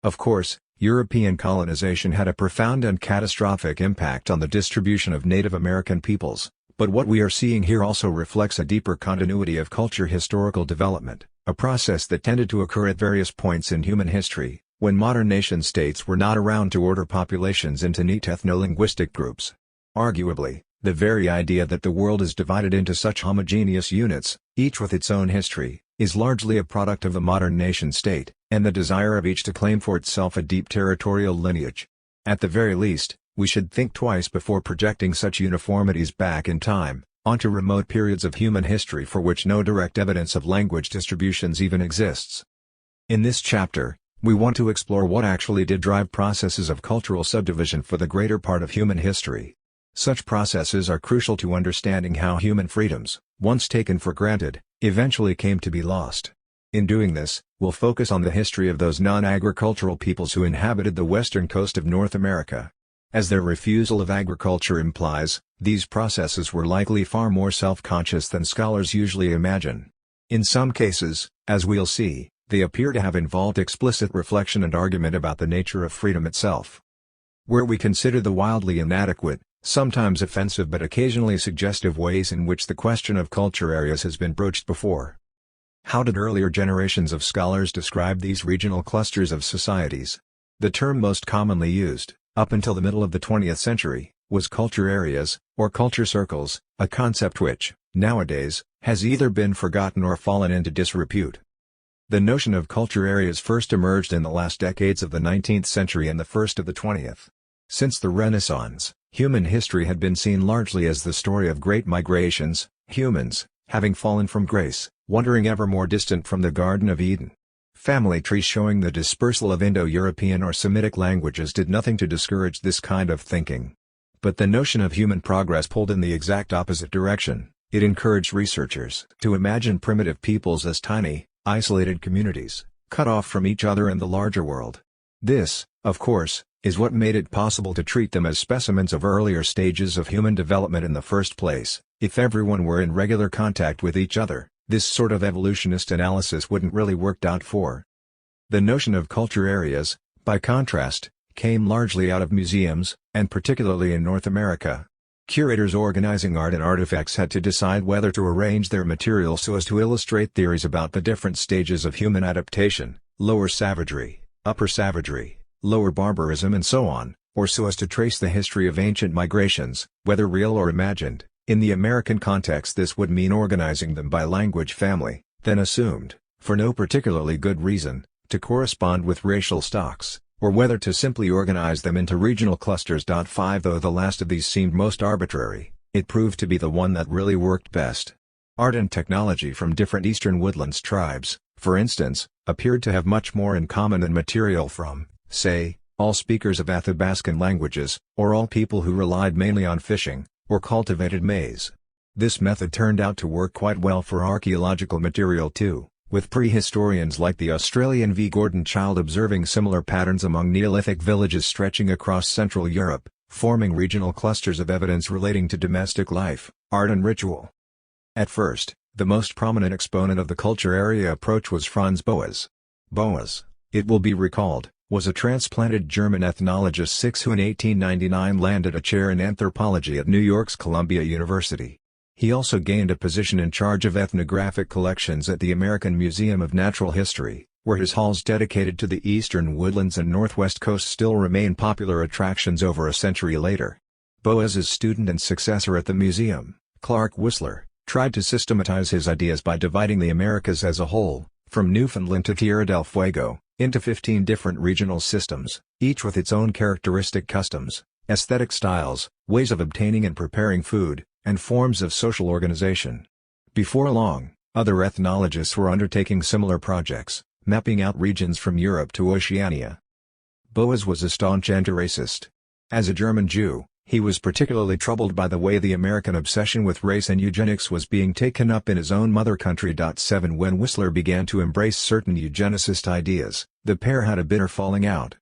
Of course, European colonization had a profound and catastrophic impact on the distribution of Native American peoples, but what we are seeing here also reflects a deeper continuity of culture historical development, a process that tended to occur at various points in human history, when modern nation-states were not around to order populations into neat ethno-linguistic groups. Arguably, the very idea that the world is divided into such homogeneous units, each with its own history, is largely a product of the modern nation-state, and the desire of each to claim for itself a deep territorial lineage. At the very least, we should think twice before projecting such uniformities back in time, onto remote periods of human history for which no direct evidence of language distributions even exists. In this chapter, we want to explore what actually did drive processes of cultural subdivision for the greater part of human history. Such processes are crucial to understanding how human freedoms, once taken for granted, eventually came to be lost. In doing this, we'll focus on the history of those non-agricultural peoples who inhabited the western coast of North America. As their refusal of agriculture implies, these processes were likely far more self-conscious than scholars usually imagine. In some cases, as we'll see, they appear to have involved explicit reflection and argument about the nature of freedom itself. Where we consider the wildly inadequate, sometimes offensive but occasionally suggestive ways in which the question of culture areas has been broached before. How did earlier generations of scholars describe these regional clusters of societies? The term most commonly used, up until the middle of the 20th century, was culture areas, or culture circles, a concept which, nowadays, has either been forgotten or fallen into disrepute. The notion of culture areas first emerged in the last decades of the 19th century and the first of the 20th. Since the Renaissance, human history had been seen largely as the story of great migrations, humans, having fallen from grace, wandering ever more distant from the Garden of Eden. Family trees showing the dispersal of Indo-European or Semitic languages did nothing to discourage this kind of thinking. But the notion of human progress pulled in the exact opposite direction. It encouraged researchers to imagine primitive peoples as tiny, isolated communities, cut off from each other and the larger world. This, of course, is what made it possible to treat them as specimens of earlier stages of human development in the first place. If everyone were in regular contact with each other, this sort of evolutionist analysis wouldn't really worked out for. The notion of culture areas, by contrast, came largely out of museums, and particularly in North America. Curators organizing art and artifacts had to decide whether to arrange their material so as to illustrate theories about the different stages of human adaptation, lower savagery, upper savagery, lower barbarism and so on, or so as to trace the history of ancient migrations, whether real or imagined. In the American context this would mean organizing them by language family, then assumed, for no particularly good reason, to correspond with racial stocks, or whether to simply organize them into regional clusters. 5 Though the last of these seemed most arbitrary, it proved to be the one that really worked best. Art and technology from different eastern woodlands tribes, for instance, appeared to have much more in common than material from, say, all speakers of Athabascan languages, or all people who relied mainly on fishing, or cultivated maize. This method turned out to work quite well for archaeological material too, with prehistorians like the Australian V. Gordon Child observing similar patterns among Neolithic villages stretching across Central Europe, forming regional clusters of evidence relating to domestic life, art and ritual. At first, the most prominent exponent of the culture area approach was Franz Boas. Boas, it will be recalled, was a transplanted German ethnologist who in 1899 landed a chair in anthropology at New York's Columbia University. He also gained a position in charge of ethnographic collections at the American Museum of Natural History, where his halls dedicated to the eastern woodlands and northwest coast still remain popular attractions over a century later. Boas's student and successor at the museum, Clark Whistler, tried to systematize his ideas by dividing the Americas as a whole, from Newfoundland to Tierra del Fuego, into 15 different regional systems, each with its own characteristic customs, aesthetic styles, ways of obtaining and preparing food, and forms of social organization. Before long, other ethnologists were undertaking similar projects, mapping out regions from Europe to Oceania. Boas was a staunch anti-racist. As a German Jew, he was particularly troubled by the way the American obsession with race and eugenics was being taken up in his own mother country. 7 When Whistler began to embrace certain eugenicist ideas, the pair had a bitter falling out.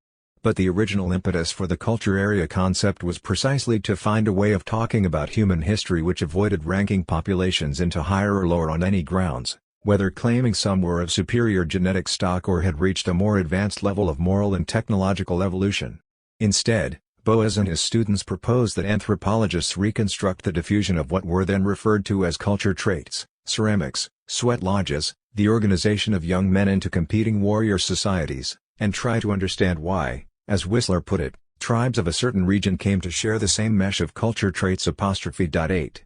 But the original impetus for the culture area concept was precisely to find a way of talking about human history which avoided ranking populations into higher or lower on any grounds, whether claiming some were of superior genetic stock or had reached a more advanced level of moral and technological evolution. Instead, Boas and his students proposed that anthropologists reconstruct the diffusion of what were then referred to as culture traits, ceramics, sweat lodges, the organization of young men into competing warrior societies, and try to understand why, as Whistler put it, tribes of a certain region came to share the same mesh of culture traits. 8.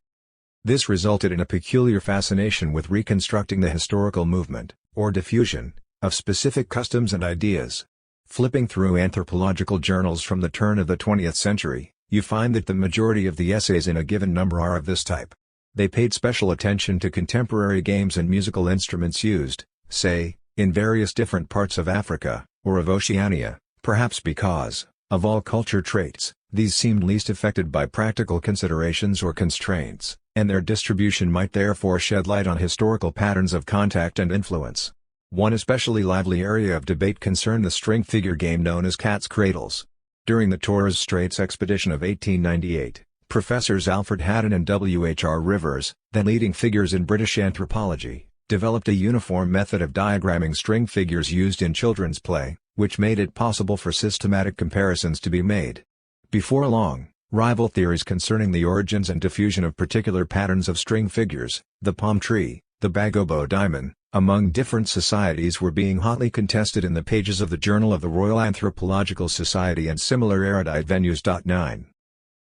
This resulted in a peculiar fascination with reconstructing the historical movement, or diffusion, of specific customs and ideas. Flipping through anthropological journals from the turn of the 20th century, you find that the majority of the essays in a given number are of this type. They paid special attention to contemporary games and musical instruments used, say, in various different parts of Africa, or of Oceania, perhaps because, of all culture traits, these seemed least affected by practical considerations or constraints, and their distribution might therefore shed light on historical patterns of contact and influence. One especially lively area of debate concerned the string figure game known as cat's cradles. During the Torres Straits expedition of 1898, Professors Alfred Haddon and W. H. R. Rivers, then leading figures in British anthropology, developed a uniform method of diagramming string figures used in children's play, which made it possible for systematic comparisons to be made. Before long, rival theories concerning the origins and diffusion of particular patterns of string figures, the palm tree, the Bagobo diamond, among different societies were being hotly contested in the pages of the Journal of the Royal Anthropological Society and similar erudite venues. 9.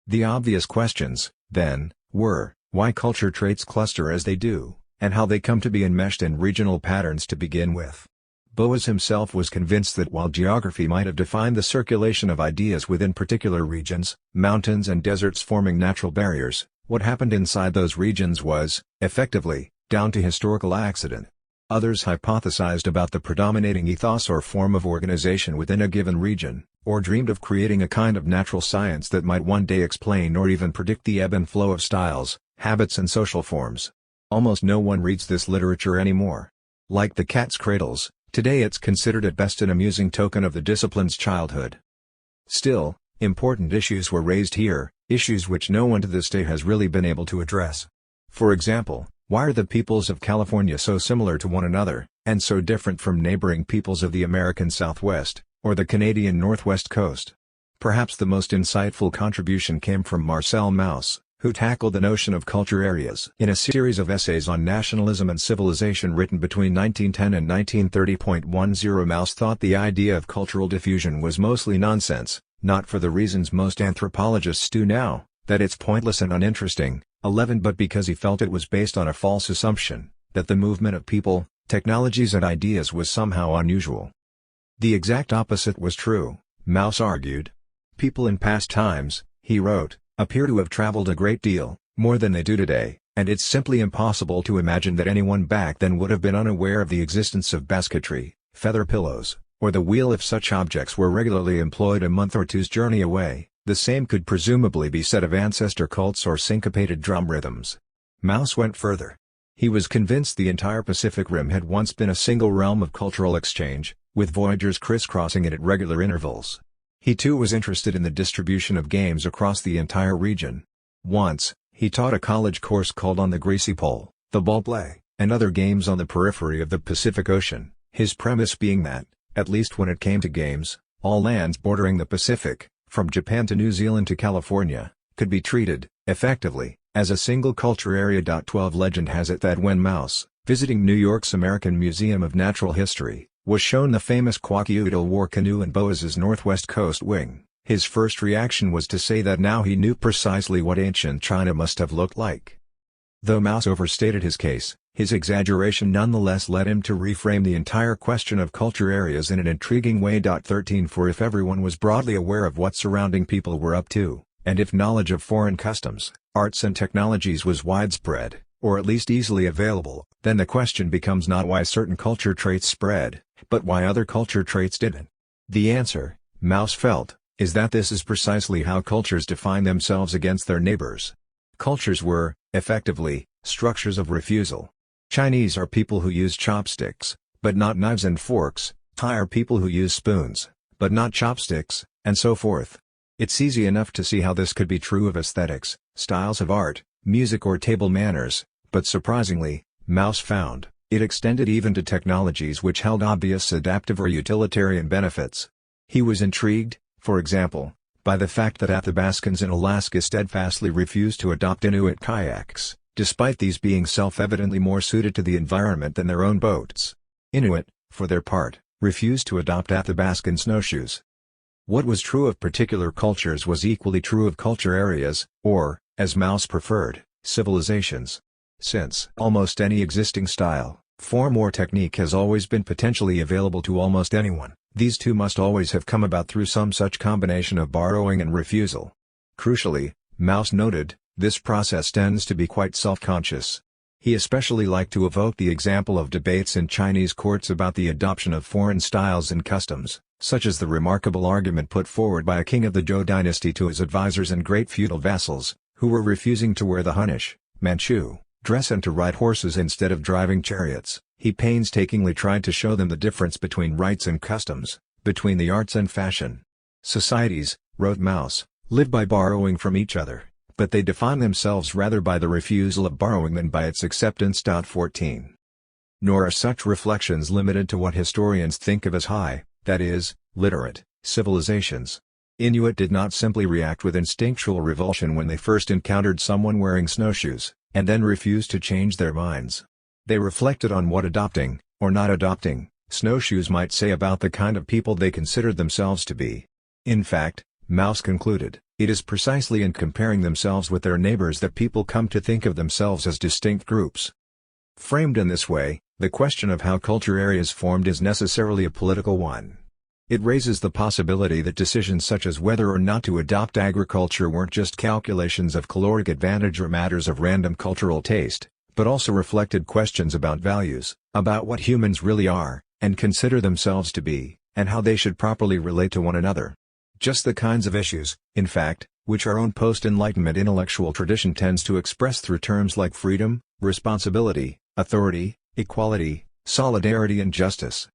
The obvious questions, then, were, why culture traits cluster as they do, and how they come to be enmeshed in regional patterns to begin with. Boas himself was convinced that while geography might have defined the circulation of ideas within particular regions, mountains and deserts forming natural barriers, what happened inside those regions was, effectively, down to historical accident. Others hypothesized about the predominating ethos or form of organization within a given region, or dreamed of creating a kind of natural science that might one day explain or even predict the ebb and flow of styles, habits and social forms. Almost no one reads this literature anymore. Like the cat's cradles, today it's considered at best an amusing token of the discipline's childhood. Still, important issues were raised here, issues which no one to this day has really been able to address. For example, why are the peoples of California so similar to one another, and so different from neighboring peoples of the American Southwest, or the Canadian Northwest Coast? Perhaps the most insightful contribution came from Marcel Mauss, who tackled the notion of culture areas in a series of essays on nationalism and civilization written between 1910 and 1930. Mauss thought the idea of cultural diffusion was mostly nonsense, not for the reasons most anthropologists do now, that it's pointless and uninteresting, but because he felt it was based on a false assumption, that the movement of people, technologies and ideas was somehow unusual. The exact opposite was true, Mauss argued. People in past times, he wrote, appear to have traveled a great deal, more than they do today, and it's simply impossible to imagine that anyone back then would have been unaware of the existence of basketry, feather pillows, or the wheel if such objects were regularly employed a month or two's journey away. The same could presumably be said of ancestor cults or syncopated drum rhythms. Mauss went further. He was convinced the entire Pacific Rim had once been a single realm of cultural exchange, with voyagers crisscrossing it at regular intervals. He too was interested in the distribution of games across the entire region. Once, he taught a college course called On the Greasy Pole, the Ball Play, and other games on the periphery of the Pacific Ocean, his premise being that, at least when it came to games, all lands bordering the Pacific, from Japan to New Zealand to California, could be treated, effectively, as a single culture area. 12 Legend has it that when Mauss, visiting New York's American Museum of Natural History, was shown the famous Kwakiutl War Canoe in Boas's Northwest Coast wing, his first reaction was to say that now he knew precisely what ancient China must have looked like. Though Mauss overstated his case, his exaggeration nonetheless led him to reframe the entire question of culture areas in an intriguing way. 13 For if everyone was broadly aware of what surrounding people were up to, and if knowledge of foreign customs, arts and technologies was widespread, or at least easily available, then the question becomes not why certain culture traits spread, but why other culture traits didn't. The answer, Mauss felt, is that this is precisely how cultures define themselves against their neighbors. Cultures were, effectively, structures of refusal. Chinese are people who use chopsticks, but not knives and forks, Thai are people who use spoons, but not chopsticks, and so forth. It's easy enough to see how this could be true of aesthetics, styles of art, music or table manners, but surprisingly, Mauss found, it extended even to technologies which held obvious adaptive or utilitarian benefits. He was intrigued, for example, by the fact that Athabascans in Alaska steadfastly refused to adopt Inuit kayaks, despite these being self-evidently more suited to the environment than their own boats. Inuit, for their part, refused to adopt Athabascan snowshoes. What was true of particular cultures was equally true of culture areas, or, as Mauss preferred, civilizations. Since almost any existing style, form or technique has always been potentially available to almost anyone, these two must always have come about through some such combination of borrowing and refusal. Crucially, Mauss noted, This process tends to be quite self-conscious. He especially liked to evoke the example of debates in Chinese courts about the adoption of foreign styles and customs, such as the remarkable argument put forward by a king of the Zhou dynasty to his advisors and great feudal vassals, who were refusing to wear the Hunnish, Manchu, dress and to ride horses instead of driving chariots. He painstakingly tried to show them the difference between rites and customs, between the arts and fashion. Societies, wrote Mauss, live by borrowing from each other, but they define themselves rather by the refusal of borrowing than by its acceptance. 14. Nor are such reflections limited to what historians think of as high, that is, literate, civilizations. Inuit did not simply react with instinctual revulsion when they first encountered someone wearing snowshoes, and then refused to change their minds. They reflected on what adopting, or not adopting, snowshoes might say about the kind of people they considered themselves to be. In fact, Mauss concluded, it is precisely in comparing themselves with their neighbors that people come to think of themselves as distinct groups. Framed in this way, the question of how culture areas formed is necessarily a political one. It raises the possibility that decisions such as whether or not to adopt agriculture weren't just calculations of caloric advantage or matters of random cultural taste, but also reflected questions about values, about what humans really are, and consider themselves to be, and how they should properly relate to one another. Just the kinds of issues, in fact, which our own post-Enlightenment intellectual tradition tends to express through terms like freedom, responsibility, authority, equality, solidarity and justice.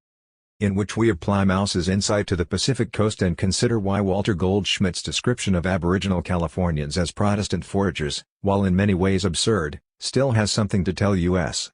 In which we apply Mauss's insight to the Pacific Coast and consider why Walter Goldschmidt's description of Aboriginal Californians as Protestant foragers, while in many ways absurd, still has something to tell us.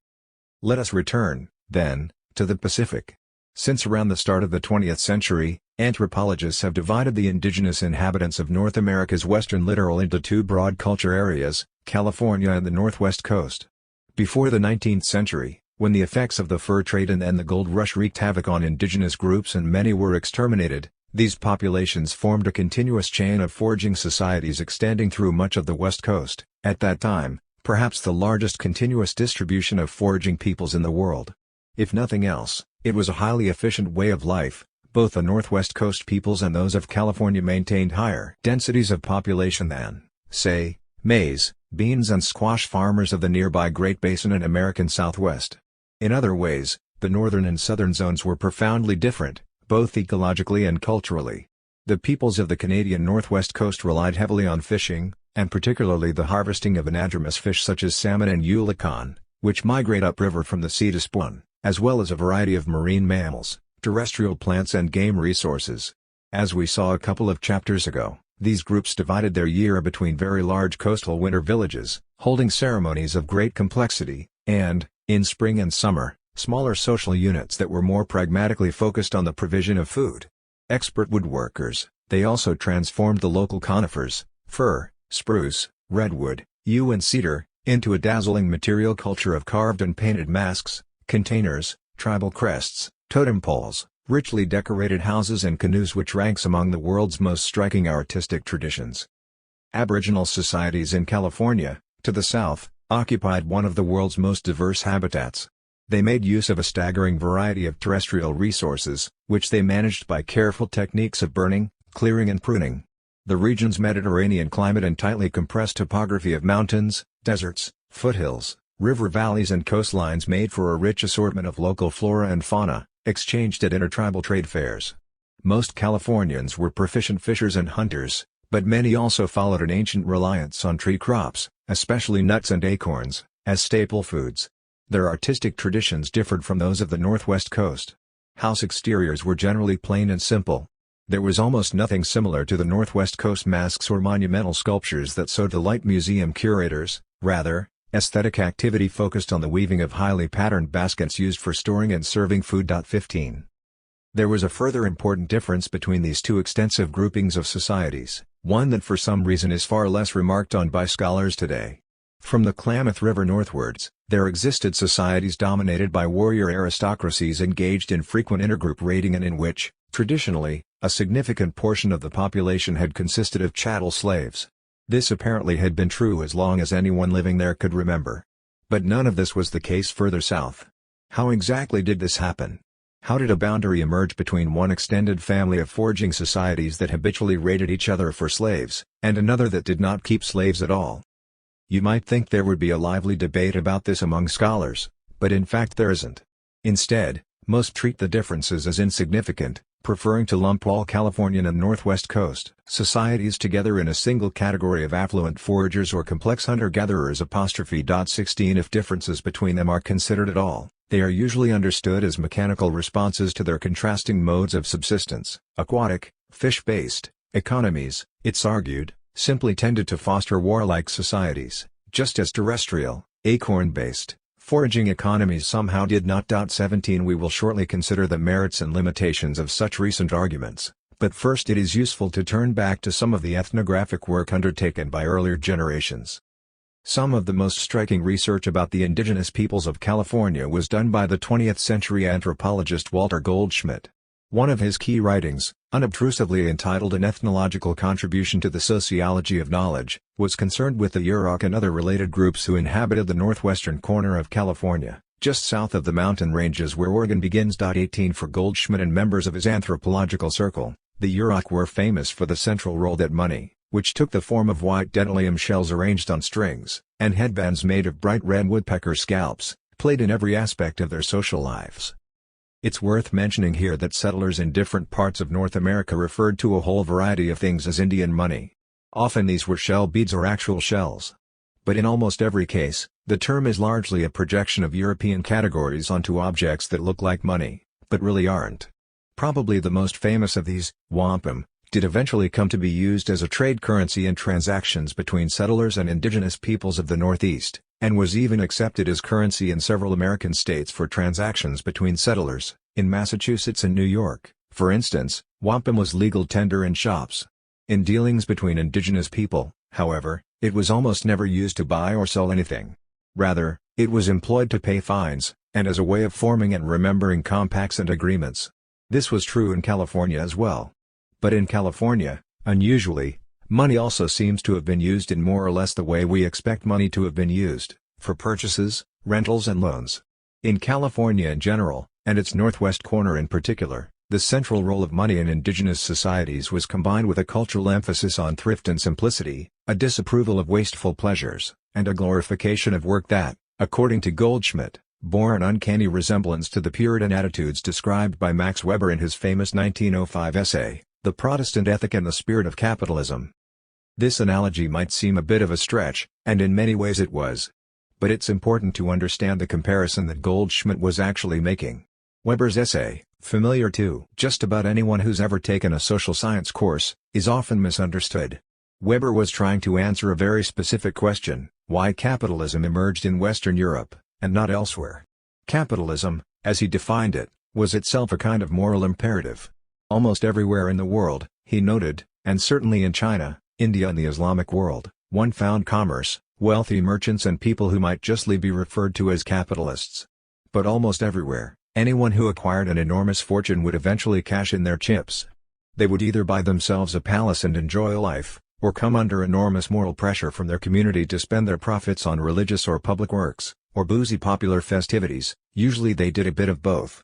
Let us return, then, to the Pacific. Since around the start of the 20th century, anthropologists have divided the indigenous inhabitants of North America's western littoral into two broad culture areas, California and the Northwest Coast. Before the 19th century, when the effects of the fur trade and the gold rush wreaked havoc on indigenous groups and many were exterminated, these populations formed a continuous chain of foraging societies extending through much of the West Coast, at that time, perhaps the largest continuous distribution of foraging peoples in the world. If nothing else, it was a highly efficient way of life. Both the Northwest Coast peoples and those of California maintained higher densities of population than, say, maize, beans and squash farmers of the nearby Great Basin and American Southwest. In other ways, the northern and southern zones were profoundly different, both ecologically and culturally. The peoples of the Canadian Northwest Coast relied heavily on fishing, and particularly the harvesting of anadromous fish such as salmon and eulachon, which migrate upriver from the sea to spawn, as well as a variety of marine mammals, terrestrial plants and game resources. As we saw a couple of chapters ago, these groups divided their year between very large coastal winter villages, holding ceremonies of great complexity, and, in spring and summer, smaller social units that were more pragmatically focused on the provision of food. Expert woodworkers, they also transformed the local conifers, fir, spruce, redwood, yew and cedar, into a dazzling material culture of carved and painted masks, containers, tribal crests, totem poles, richly decorated houses and canoes, which ranks among the world's most striking artistic traditions. Aboriginal societies in California, to the south, occupied one of the world's most diverse habitats. They made use of a staggering variety of terrestrial resources, which they managed by careful techniques of burning, clearing and pruning. The region's Mediterranean climate and tightly compressed topography of mountains, deserts, foothills, river valleys and coastlines made for a rich assortment of local flora and fauna, exchanged at intertribal trade fairs. Most Californians were proficient fishers and hunters, but many also followed an ancient reliance on tree crops, especially nuts and acorns, as staple foods. Their artistic traditions differed from those of the Northwest Coast. House exteriors were generally plain and simple. There was almost nothing similar to the Northwest Coast masks or monumental sculptures that so delight museum curators. Rather, aesthetic activity focused on the weaving of highly patterned baskets used for storing and serving food. 15. There was a further important difference between these two extensive groupings of societies, one that for some reason is far less remarked on by scholars today. From the Klamath River northwards, there existed societies dominated by warrior aristocracies engaged in frequent intergroup raiding and in which, traditionally, a significant portion of the population had consisted of chattel slaves. This apparently had been true as long as anyone living there could remember. But none of this was the case further south. How exactly did this happen? How did a boundary emerge between one extended family of foraging societies that habitually raided each other for slaves, and another that did not keep slaves at all? You might think there would be a lively debate about this among scholars, but in fact there isn't. Instead, most treat the differences as insignificant, preferring to lump all Californian and Northwest Coast societies together in a single category of affluent foragers or complex hunter-gatherers. 16 If differences between them are considered at all, they are usually understood as mechanical responses to their contrasting modes of subsistence. Aquatic, fish-based economies, it's argued, simply tended to foster warlike societies, just as terrestrial, acorn-based foraging economies somehow did not. 17 We will shortly consider the merits and limitations of such recent arguments, but first it is useful to turn back to some of the ethnographic work undertaken by earlier generations. Some of the most striking research about the indigenous peoples of California was done by the 20th-century anthropologist Walter Goldschmidt. One of his key writings, unobtrusively entitled An Ethnological Contribution to the Sociology of Knowledge, was concerned with the Yurok and other related groups who inhabited the northwestern corner of California, just south of the mountain ranges where Oregon begins. 18 For Goldschmidt and members of his anthropological circle, the Yurok were famous for the central role that money, which took the form of white denolium shells arranged on strings, and headbands made of bright red woodpecker scalps, played in every aspect of their social lives. It's worth mentioning here that settlers in different parts of North America referred to a whole variety of things as Indian money. Often these were shell beads or actual shells. But in almost every case, the term is largely a projection of European categories onto objects that look like money, but really aren't. Probably the most famous of these, wampum, did eventually come to be used as a trade currency in transactions between settlers and indigenous peoples of the Northeast, and was even accepted as currency in several American states for transactions between settlers. In Massachusetts and New York, for instance, wampum was legal tender in shops. In dealings between indigenous people, however, it was almost never used to buy or sell anything. Rather, it was employed to pay fines, and as a way of forming and remembering compacts and agreements. This was true in California as well. But in California, unusually, money also seems to have been used in more or less the way we expect money to have been used, for purchases, rentals and loans. In California in general, and its northwest corner in particular, the central role of money in indigenous societies was combined with a cultural emphasis on thrift and simplicity, a disapproval of wasteful pleasures, and a glorification of work that, according to Goldschmidt, bore an uncanny resemblance to the Puritan attitudes described by Max Weber in his famous 1905 essay, The Protestant Ethic and the Spirit of Capitalism. This analogy might seem a bit of a stretch, and in many ways it was. But it's important to understand the comparison that Goldschmidt was actually making. Weber's essay, familiar to just about anyone who's ever taken a social science course, is often misunderstood. Weber was trying to answer a very specific question: why capitalism emerged in Western Europe, and not elsewhere. Capitalism, as he defined it, was itself a kind of moral imperative. Almost everywhere in the world, he noted, and certainly in China, India and the Islamic world, one found commerce, wealthy merchants and people who might justly be referred to as capitalists. But almost everywhere, anyone who acquired an enormous fortune would eventually cash in their chips. They would either buy themselves a palace and enjoy life, or come under enormous moral pressure from their community to spend their profits on religious or public works, or boozy popular festivities. Usually they did a bit of both.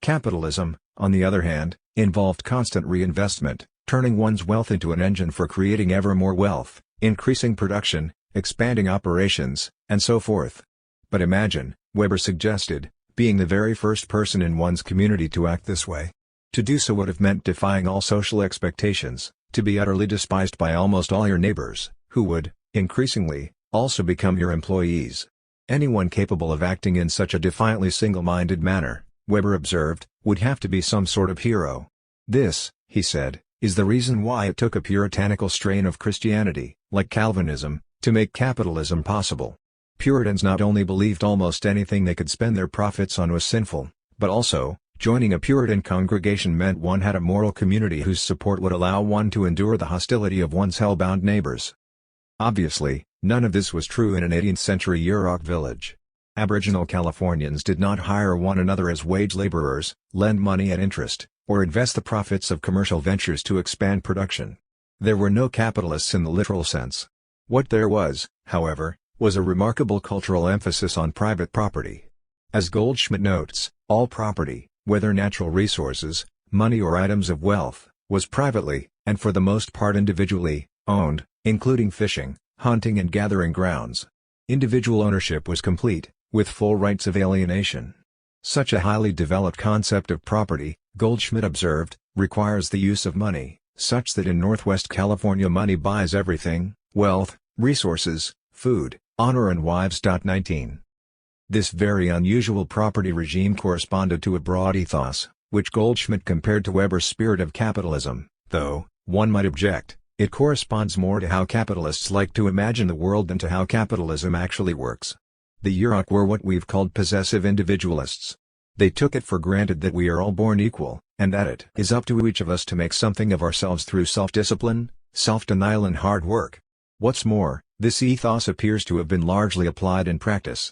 Capitalism, on the other hand, involved constant reinvestment, turning one's wealth into an engine for creating ever more wealth, increasing production, expanding operations, and so forth. But imagine, Weber suggested, being the very first person in one's community to act this way. To do so would have meant defying all social expectations, to be utterly despised by almost all your neighbors, who would, increasingly, also become your employees. Anyone capable of acting in such a defiantly single-minded manner, Weber observed, would have to be some sort of hero. This, he said, is the reason why it took a puritanical strain of Christianity, like Calvinism, to make capitalism possible. Puritans not only believed almost anything they could spend their profits on was sinful, but also, joining a Puritan congregation meant one had a moral community whose support would allow one to endure the hostility of one's hell-bound neighbors. Obviously, none of this was true in an 18th-century Yurok village. Aboriginal Californians did not hire one another as wage laborers, lend money at interest, or invest the profits of commercial ventures to expand production. There were no capitalists in the literal sense. What there was, however, was a remarkable cultural emphasis on private property. As Goldschmidt notes, all property, whether natural resources, money or items of wealth, was privately, and for the most part individually, owned, including fishing, hunting and gathering grounds. Individual ownership was complete, with full rights of alienation. Such a highly developed concept of property, Goldschmidt observed, requires the use of money, such that in Northwest California money buys everything: wealth, resources, food, honor and wives. 19. This very unusual property regime corresponded to a broad ethos, which Goldschmidt compared to Weber's spirit of capitalism, though, one might object, it corresponds more to how capitalists like to imagine the world than to how capitalism actually works. The Yurok were what we've called possessive individualists. They took it for granted that we are all born equal, and that it is up to each of us to make something of ourselves through self-discipline, self-denial and hard work. What's more, this ethos appears to have been largely applied in practice.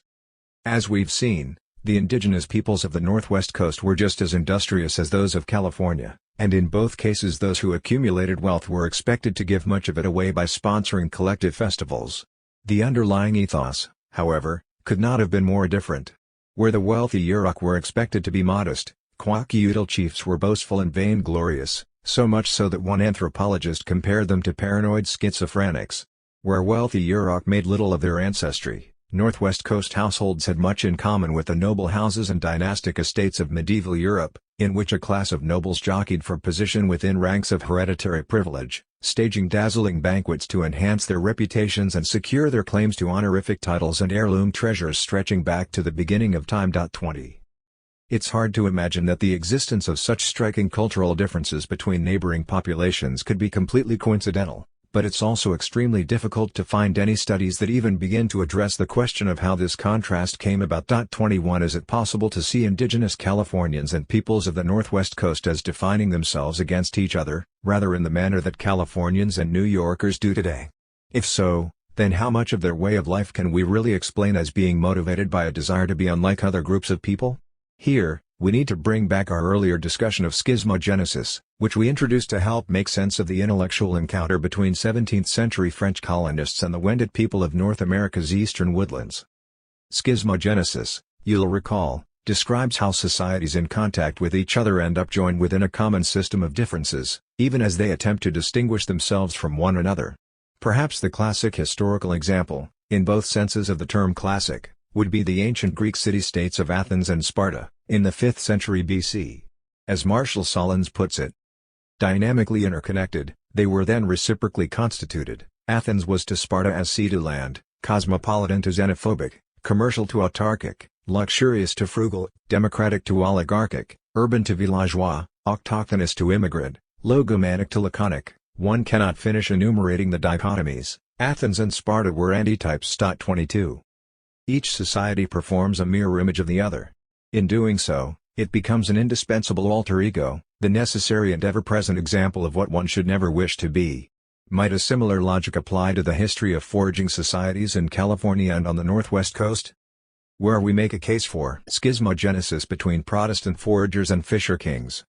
As we've seen, the indigenous peoples of the Northwest Coast were just as industrious as those of California, and in both cases those who accumulated wealth were expected to give much of it away by sponsoring collective festivals. The underlying ethos, however, could not have been more different. Where the wealthy Yurok were expected to be modest, Kwakiutl chiefs were boastful and vainglorious, so much so that one anthropologist compared them to paranoid schizophrenics. Where wealthy Yurok made little of their ancestry, Northwest Coast households had much in common with the noble houses and dynastic estates of medieval Europe, in which a class of nobles jockeyed for position within ranks of hereditary privilege, staging dazzling banquets to enhance their reputations and secure their claims to honorific titles and heirloom treasures stretching back to the beginning of time. 20. It's hard to imagine that the existence of such striking cultural differences between neighboring populations could be completely coincidental, but it's also extremely difficult to find any studies that even begin to address the question of how this contrast came about. 21 Is it possible to see indigenous Californians and peoples of the Northwest Coast as defining themselves against each other, rather in the manner that Californians and New Yorkers do today? If so, then how much of their way of life can we really explain as being motivated by a desire to be unlike other groups of people? Here, we need to bring back our earlier discussion of schismogenesis, which we introduced to help make sense of the intellectual encounter between 17th-century French colonists and the Wendat people of North America's eastern woodlands. Schismogenesis, you'll recall, describes how societies in contact with each other end up joined within a common system of differences, even as they attempt to distinguish themselves from one another. Perhaps the classic historical example, in both senses of the term classic, would be the ancient Greek city-states of Athens and Sparta, in the 5th century BC. As Marshall Solons puts it, dynamically interconnected, they were then reciprocally constituted. Athens was to Sparta as sea to land, cosmopolitan to xenophobic, commercial to autarkic, luxurious to frugal, democratic to oligarchic, urban to villageois, autochthonous to immigrant, logomanic to laconic. One cannot finish enumerating the dichotomies. Athens and Sparta were antitypes. 22. Each society performs a mirror image of the other. In doing so, it becomes an indispensable alter ego, the necessary and ever-present example of what one should never wish to be. Might a similar logic apply to the history of foraging societies in California and on the Northwest Coast? Where we make a case for schismogenesis between Protestant foragers and fisher kings.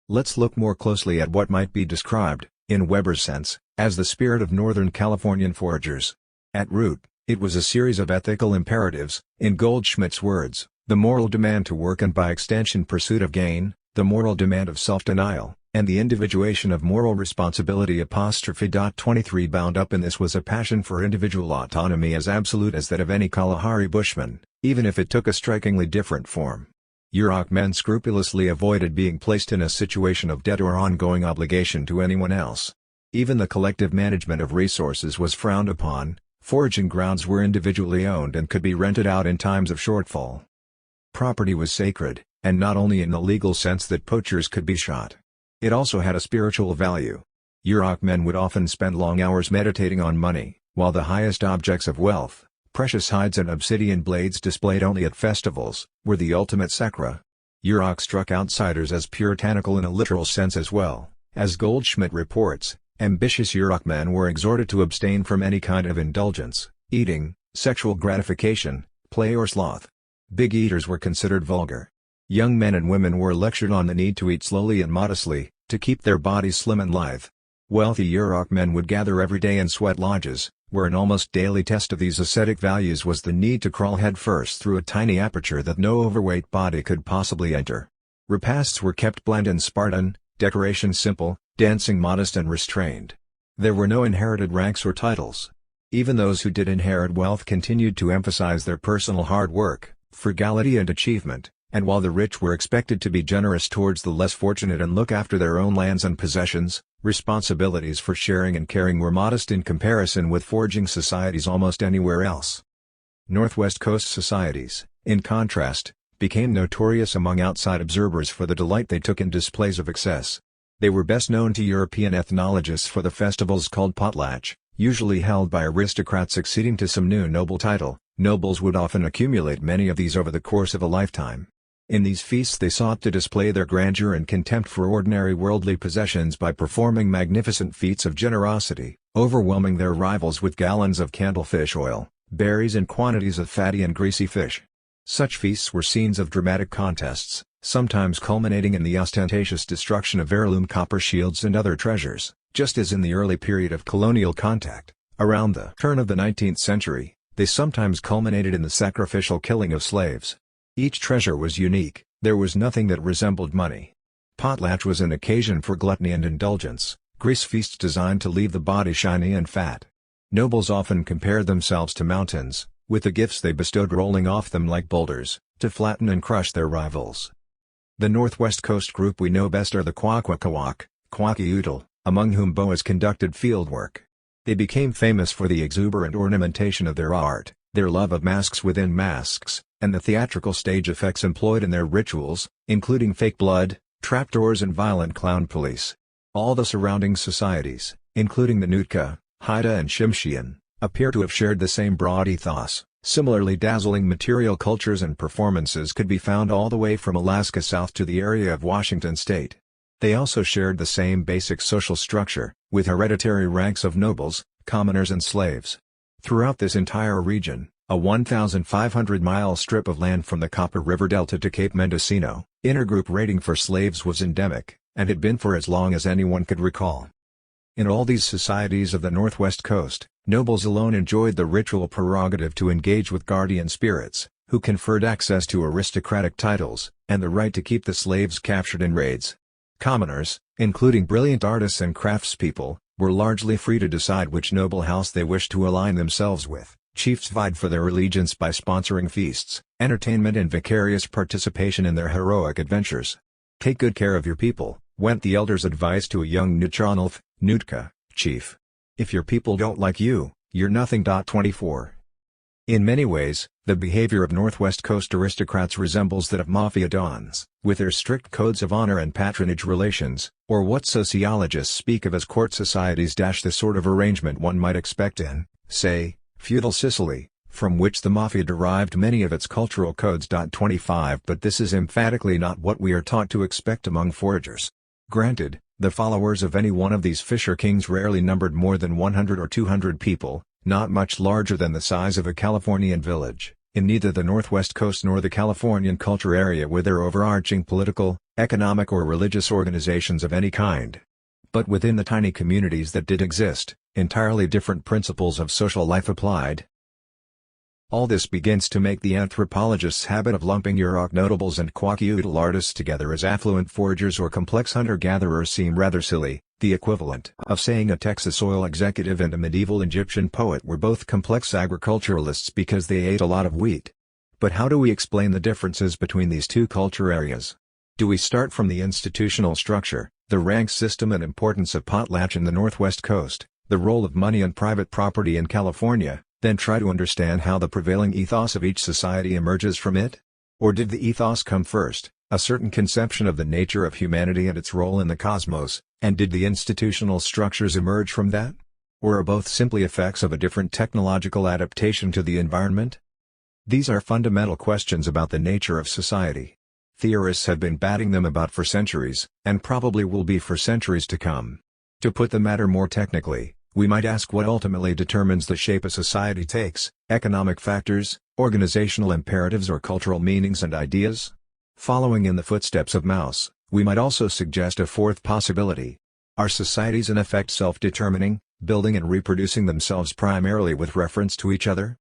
Let's look more closely at what might be described, in Weber's sense, as the spirit of Northern Californian foragers. At root, it was a series of ethical imperatives, in Goldschmidt's words, the moral demand to work and by extension pursuit of gain, the moral demand of self-denial, and the individuation of moral responsibility. 23 Bound up in this was a passion for individual autonomy as absolute as that of any Kalahari bushman, even if it took a strikingly different form. Yurok men scrupulously avoided being placed in a situation of debt or ongoing obligation to anyone else. Even the collective management of resources was frowned upon. Foraging grounds were individually owned and could be rented out in times of shortfall. Property was sacred, and not only in the legal sense that poachers could be shot. It also had a spiritual value. Yurok men would often spend long hours meditating on money, while the highest objects of wealth, precious hides and obsidian blades displayed only at festivals, were the ultimate sacra. Yurok struck outsiders as puritanical in a literal sense as well. As Goldschmidt reports, ambitious Yurok men were exhorted to abstain from any kind of indulgence, eating, sexual gratification, play or sloth. Big eaters were considered vulgar. Young men and women were lectured on the need to eat slowly and modestly, to keep their bodies slim and lithe. Wealthy Yurok men would gather every day in sweat lodges, where an almost daily test of these ascetic values was the need to crawl headfirst through a tiny aperture that no overweight body could possibly enter. Repasts were kept bland and Spartan, decoration simple, dancing modest and restrained. There were no inherited ranks or titles. Even those who did inherit wealth continued to emphasize their personal hard work, frugality and achievement, and while the rich were expected to be generous towards the less fortunate and look after their own lands and possessions, responsibilities for sharing and caring were modest in comparison with foraging societies almost anywhere else. Northwest Coast societies, in contrast, became notorious among outside observers for the delight they took in displays of excess. They were best known to European ethnologists for the festivals called potlatch, usually held by aristocrats succeeding to some new noble title. Nobles would often accumulate many of these over the course of a lifetime. In these feasts they sought to display their grandeur and contempt for ordinary worldly possessions by performing magnificent feats of generosity, overwhelming their rivals with gallons of candlefish oil, berries and quantities of fatty and greasy fish. Such feasts were scenes of dramatic contests, sometimes culminating in the ostentatious destruction of heirloom copper shields and other treasures, just as in the early period of colonial contact. Around the turn of the 19th century, they sometimes culminated in the sacrificial killing of slaves. Each treasure was unique, there was nothing that resembled money. Potlatch was an occasion for gluttony and indulgence, grease feasts designed to leave the body shiny and fat. Nobles often compared themselves to mountains, with the gifts they bestowed rolling off them like boulders, to flatten and crush their rivals. The Northwest Coast group we know best are the Kwakwaka'wakw, Kwakiutl, among whom Boas conducted field work. They became famous for the exuberant ornamentation of their art, their love of masks within masks, and the theatrical stage effects employed in their rituals, including fake blood, trapdoors and violent clown police. All the surrounding societies, including the Nootka, Haida and Tsimshian, appear to have shared the same broad ethos. Similarly dazzling material cultures and performances could be found all the way from Alaska south to the area of Washington state. They also shared the same basic social structure, with hereditary ranks of nobles, commoners and slaves. Throughout this entire region, a 1,500-mile strip of land from the Copper River Delta to Cape Mendocino, intergroup raiding for slaves was endemic, and had been for as long as anyone could recall. In all these societies of the Northwest Coast, nobles alone enjoyed the ritual prerogative to engage with guardian spirits, who conferred access to aristocratic titles, and the right to keep the slaves captured in raids. Commoners, including brilliant artists and craftspeople, were largely free to decide which noble house they wished to align themselves with. Chiefs vied for their allegiance by sponsoring feasts, entertainment and vicarious participation in their heroic adventures. "Take good care of your people," went the elders' advice to a young Nuu-chah-nulth, Nootka, chief. "If your people don't like you, you're nothing." 24. In many ways, the behavior of Northwest Coast aristocrats resembles that of mafia dons, with their strict codes of honor and patronage relations, or what sociologists speak of as court societies. The sort of arrangement one might expect in, say, feudal Sicily, from which the mafia derived many of its cultural codes. 25 But this is emphatically not what we are taught to expect among foragers. Granted, the followers of any one of these fisher kings rarely numbered more than 100 or 200 people, not much larger than the size of a Californian village. In neither the Northwest Coast nor the Californian culture area were there overarching political, economic or religious organizations of any kind. But within the tiny communities that did exist, entirely different principles of social life applied. All this begins to make the anthropologist's habit of lumping Yurok notables and Kwakiutl artists together as affluent foragers or complex hunter-gatherers seem rather silly. The equivalent of saying a Texas oil executive and a medieval Egyptian poet were both complex agriculturalists because they ate a lot of wheat. But how do we explain the differences between these two culture areas? Do we start from the institutional structure, the rank system and importance of potlatch in the Northwest Coast, the role of money and private property in California, then try to understand how the prevailing ethos of each society emerges from it? Or did the ethos come first, a certain conception of the nature of humanity and its role in the cosmos, and did the institutional structures emerge from that? Or are both simply effects of a different technological adaptation to the environment? These are fundamental questions about the nature of society. Theorists have been batting them about for centuries, and probably will be for centuries to come. To put the matter more technically, we might ask what ultimately determines the shape a society takes: economic factors, organizational imperatives or cultural meanings and ideas? Following in the footsteps of Mauss, we might also suggest a fourth possibility. Are societies in effect self-determining, building and reproducing themselves primarily with reference to each other?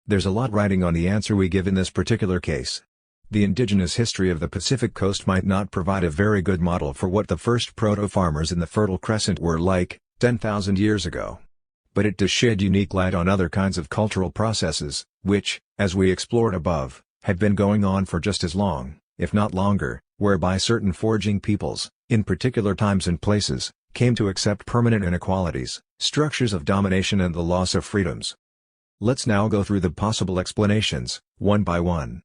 There's a lot riding on the answer we give in this particular case. The indigenous history of the Pacific Coast might not provide a very good model for what the first proto-farmers in the Fertile Crescent were like 10,000 years ago. but it does shed unique light on other kinds of cultural processes, which, as we explored above, have been going on for just as long, if not longer, whereby certain foraging peoples, in particular times and places, came to accept permanent inequalities, structures of domination and the loss of freedoms. Let's now go through the possible explanations, one by one.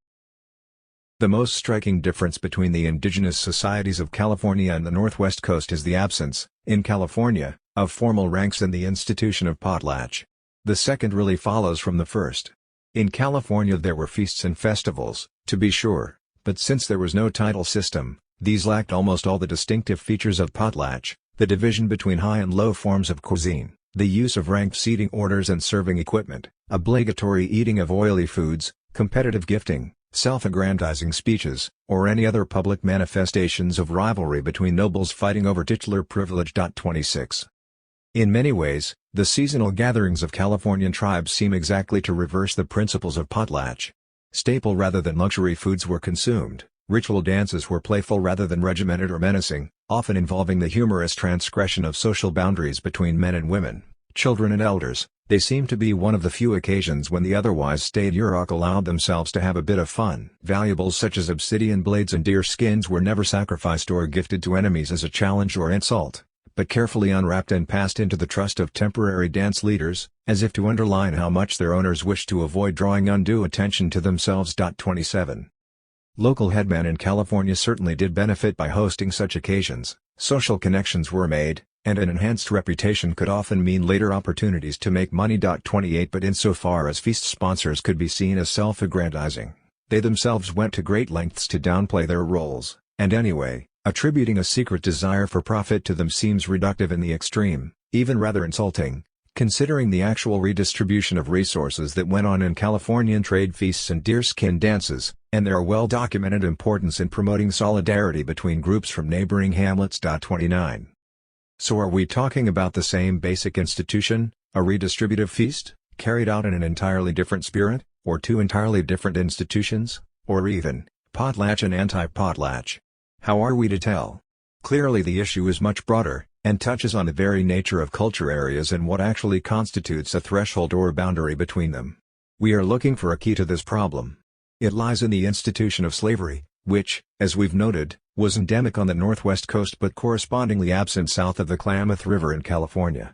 The most striking difference between the indigenous societies of California and the Northwest Coast is the absence, in California, of formal ranks and the institution of potlatch. The second really follows from the first. In California there were feasts and festivals, to be sure, but since there was no title system, these lacked almost all the distinctive features of potlatch, the division between high and low forms of cuisine, the use of ranked seating orders and serving equipment, obligatory eating of oily foods, competitive gifting, self-aggrandizing speeches, or any other public manifestations of rivalry between nobles fighting over titular privilege. 26. In many ways, the seasonal gatherings of Californian tribes seem exactly to reverse the principles of potlatch. Staple rather than luxury foods were consumed, ritual dances were playful rather than regimented or menacing, often involving the humorous transgression of social boundaries between men and women, children and elders. They seem to be one of the few occasions when the otherwise staid Yurok allowed themselves to have a bit of fun. Valuables such as obsidian blades and deer skins were never sacrificed or gifted to enemies as a challenge or insult, but carefully unwrapped and passed into the trust of temporary dance leaders, as if to underline how much their owners wished to avoid drawing undue attention to themselves. 27. Local headmen in California certainly did benefit by hosting such occasions. Social connections were made, and an enhanced reputation could often mean later opportunities to make money. 28 But insofar as feast sponsors could be seen as self-aggrandizing, they themselves went to great lengths to downplay their roles, and anyway, attributing a secret desire for profit to them seems reductive in the extreme, even rather insulting, considering the actual redistribution of resources that went on in Californian trade feasts and deerskin dances, and their well-documented importance in promoting solidarity between groups from neighboring hamlets. 29. So are we talking about the same basic institution, a redistributive feast, carried out in an entirely different spirit, or two entirely different institutions, or even, potlatch and anti-potlatch? How are we to tell? Clearly the issue is much broader, and touches on the very nature of culture areas and what actually constitutes a threshold or boundary between them. We are looking for a key to this problem. It lies in the institution of slavery, which, as we've noted, was endemic on the Northwest Coast but correspondingly absent south of the Klamath River in California.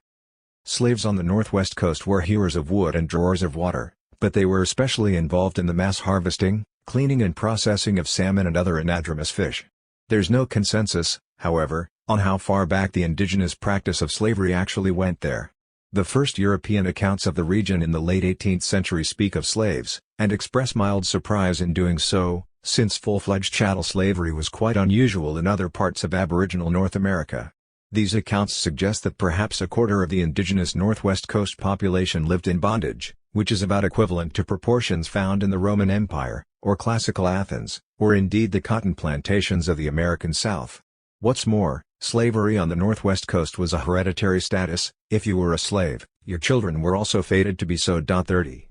Slaves on the Northwest Coast were hewers of wood and drawers of water, but they were especially involved in the mass harvesting, cleaning and processing of salmon and other anadromous fish. There's no consensus, however, on how far back the indigenous practice of slavery actually went there. The first European accounts of the region in the late 18th century speak of slaves, and express mild surprise in doing so, since full-fledged chattel slavery was quite unusual in other parts of Aboriginal North America. These accounts suggest that perhaps a quarter of the indigenous Northwest Coast population lived in bondage, which is about equivalent to proportions found in the Roman Empire, or classical Athens, or indeed the cotton plantations of the American South. What's more, slavery on the Northwest Coast was a hereditary status. If you were a slave, your children were also fated to be so. 30.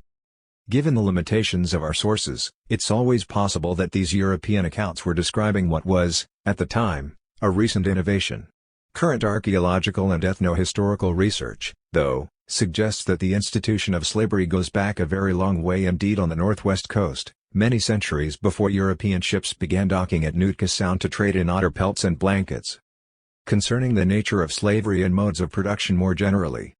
Given the limitations of our sources, it's always possible that these European accounts were describing what was, at the time, a recent innovation. Current archaeological and ethno-historical research, though, suggests that the institution of slavery goes back a very long way indeed on the Northwest Coast, many centuries before European ships began docking at Nootka Sound to trade in otter pelts and blankets. Concerning the nature of slavery and modes of production more generally,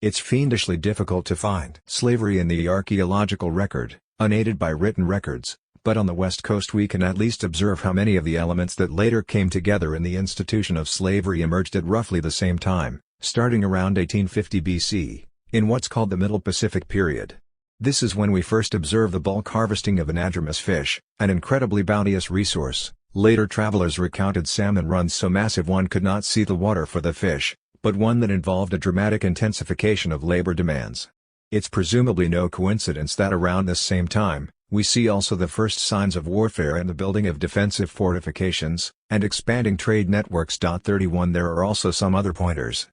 it's fiendishly difficult to find slavery in the archaeological record, unaided by written records, but on the West Coast we can at least observe how many of the elements that later came together in the institution of slavery emerged at roughly the same time, starting around 1850 BC, in what's called the Middle Pacific period. This is when we first observe the bulk harvesting of anadromous fish, an incredibly bounteous resource. Later travelers recounted salmon runs so massive one could not see the water for the fish, but one that involved a dramatic intensification of labor demands. It's presumably no coincidence that around this same time, we see also the first signs of warfare and the building of defensive fortifications, and expanding trade networks. 31 There are also some other pointers.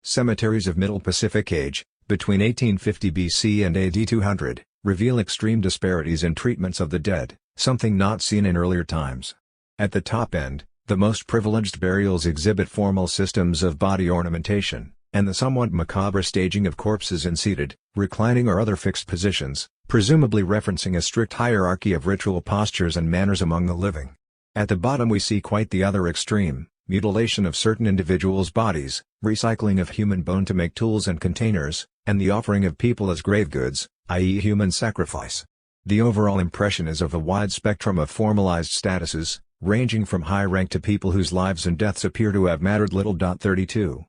Cemeteries of Middle Pacific Age, between 1850 BC and AD 200, reveal extreme disparities in treatments of the dead, something not seen in earlier times. At the top end, the most privileged burials exhibit formal systems of body ornamentation, and the somewhat macabre staging of corpses in seated, reclining or other fixed positions, presumably referencing a strict hierarchy of ritual postures and manners among the living. At the bottom we see quite the other extreme: mutilation of certain individuals' bodies, recycling of human bone to make tools and containers, and the offering of people as grave goods, i.e. human sacrifice. The overall impression is of a wide spectrum of formalized statuses, ranging from high rank to people whose lives and deaths appear to have mattered little. 32.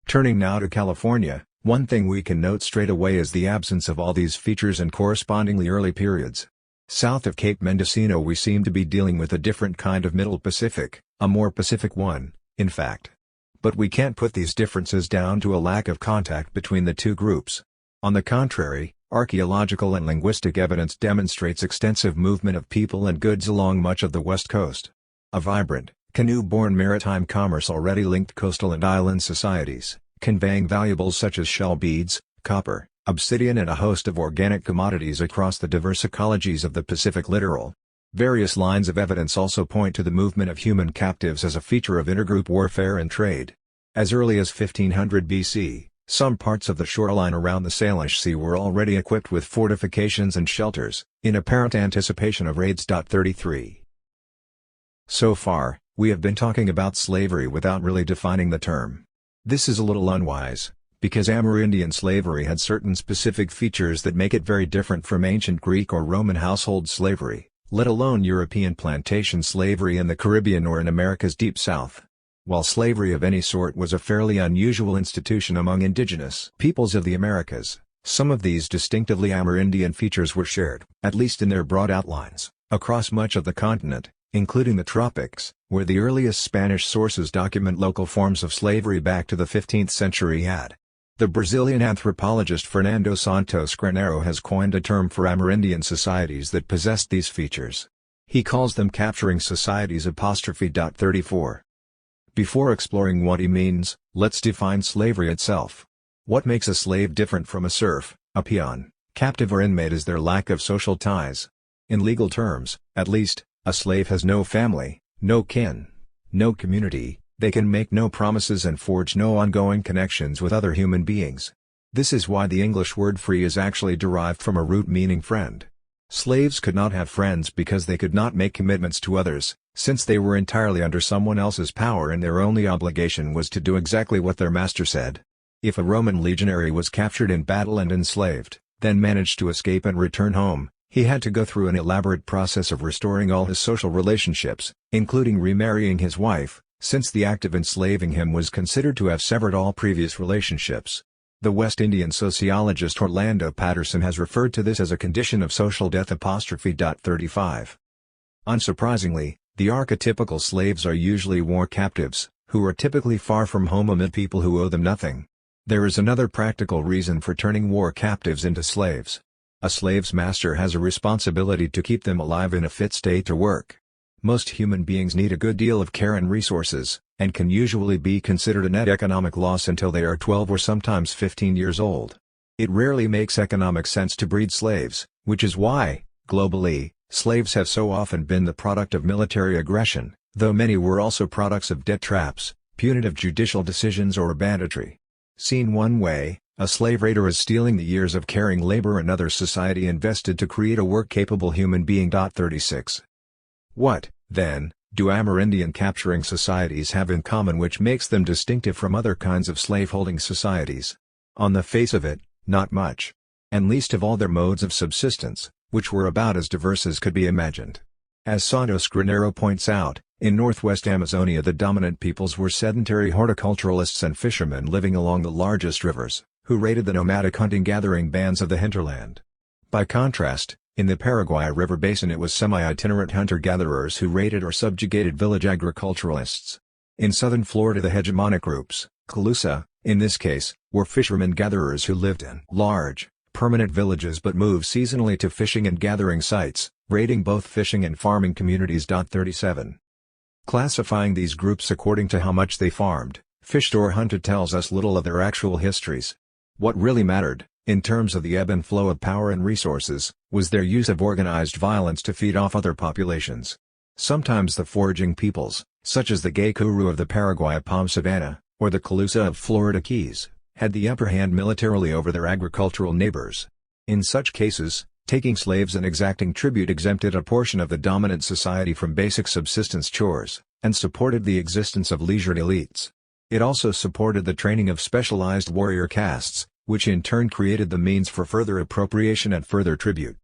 Turning now to California, one thing we can note straight away is the absence of all these features in correspondingly early periods. South of Cape Mendocino we seem to be dealing with a different kind of Middle Pacific, a more Pacific one, in fact. But we can't put these differences down to a lack of contact between the two groups. On the contrary, archaeological and linguistic evidence demonstrates extensive movement of people and goods along much of the west coast. A vibrant, canoe-borne maritime commerce already linked coastal and island societies, conveying valuables such as shell beads, copper, obsidian and a host of organic commodities across the diverse ecologies of the Pacific littoral. Various lines of evidence also point to the movement of human captives as a feature of intergroup warfare and trade. As early as 1500 BC, some parts of the shoreline around the Salish Sea were already equipped with fortifications and shelters, in apparent anticipation of raids. 33. So far, we have been talking about slavery without really defining the term. This is a little unwise, because Amerindian slavery had certain specific features that make it very different from ancient Greek or Roman household slavery, let alone European plantation slavery in the Caribbean or in America's Deep South. While slavery of any sort was a fairly unusual institution among indigenous peoples of the Americas, some of these distinctively Amerindian features were shared, at least in their broad outlines, across much of the continent, including the tropics, where the earliest Spanish sources document local forms of slavery back to the 15th century AD. The Brazilian anthropologist Fernando Santos Granero has coined a term for Amerindian societies that possessed these features. He calls them capturing societies. 34. Before exploring what he means, let's define slavery itself. What makes a slave different from a serf, a peon, captive or inmate is their lack of social ties. In legal terms, at least, a slave has no family, no kin, no community. They can make no promises and forge no ongoing connections with other human beings. This is why the English word free is actually derived from a root meaning friend. Slaves could not have friends because they could not make commitments to others, since they were entirely under someone else's power and their only obligation was to do exactly what their master said. If a Roman legionary was captured in battle and enslaved, then managed to escape and return home, he had to go through an elaborate process of restoring all his social relationships, including remarrying his wife, since the act of enslaving him was considered to have severed all previous relationships. The West Indian sociologist Orlando Patterson has referred to this as a condition of social death. 35. Unsurprisingly, the archetypical slaves are usually war captives, who are typically far from home amid people who owe them nothing. There is another practical reason for turning war captives into slaves. A slave's master has a responsibility to keep them alive in a fit state to work. Most human beings need a good deal of care and resources, and can usually be considered a net economic loss until they are 12 or sometimes 15 years old. It rarely makes economic sense to breed slaves, which is why, globally, slaves have so often been the product of military aggression, though many were also products of debt traps, punitive judicial decisions or banditry. Seen one way, a slave raider is stealing the years of caring labor another society invested to create a work-capable human being. 36. What, then, do Amerindian capturing societies have in common which makes them distinctive from other kinds of slaveholding societies? On the face of it, not much. And least of all their modes of subsistence, which were about as diverse as could be imagined. As Santos Granero points out, in northwest Amazonia the dominant peoples were sedentary horticulturalists and fishermen living along the largest rivers, who raided the nomadic hunting-gathering bands of the hinterland. By contrast, in the Paraguay River basin it was semi-itinerant hunter-gatherers who raided or subjugated village agriculturalists. In southern Florida the hegemonic groups, Calusa, in this case, were fishermen-gatherers who lived in large, permanent villages but moved seasonally to fishing and gathering sites, raiding both fishing and farming communities. 37. Classifying these groups according to how much they farmed, fished or hunted tells us little of their actual histories. What really mattered, in terms of the ebb and flow of power and resources, was their use of organized violence to feed off other populations. Sometimes the foraging peoples, such as the Guaycurú of the Paraguay Palm Savanna, or the Calusa of Florida Keys, had the upper hand militarily over their agricultural neighbors. In such cases, taking slaves and exacting tribute exempted a portion of the dominant society from basic subsistence chores, and supported the existence of leisured elites. It also supported the training of specialized warrior castes, which in turn created the means for further appropriation and further tribute.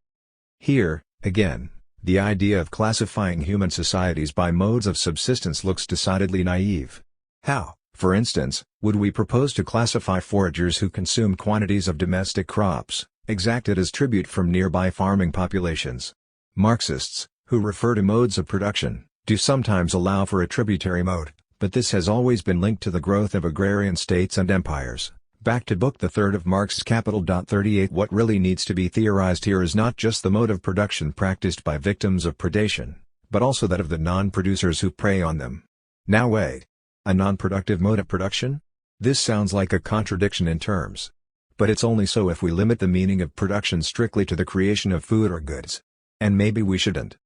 Here, again, the idea of classifying human societies by modes of subsistence looks decidedly naive. How, for instance, would we propose to classify foragers who consume quantities of domestic crops, exacted as tribute from nearby farming populations? Marxists, who refer to modes of production, do sometimes allow for a tributary mode, but this has always been linked to the growth of agrarian states and empires. Back to Book 3 of Marx's Capital. 38 What really needs to be theorized here is not just the mode of production practiced by victims of predation, but also that of the non-producers who prey on them. Now wait. A non-productive mode of production? This sounds like a contradiction in terms. But it's only so if we limit the meaning of production strictly to the creation of food or goods. And maybe we shouldn't.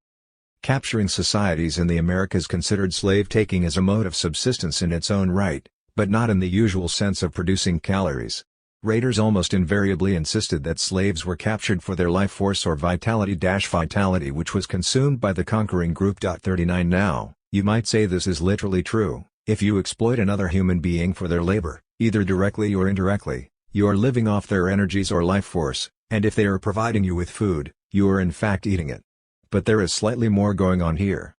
Capturing societies in the Americas considered slave-taking as a mode of subsistence in its own right, but not in the usual sense of producing calories. Raiders almost invariably insisted that slaves were captured for their life force or vitality which was consumed by the conquering group. 39 Now, you might say this is literally true. If you exploit another human being for their labor, either directly or indirectly, you are living off their energies or life force, and if they are providing you with food, you are in fact eating it. But there is slightly more going on here.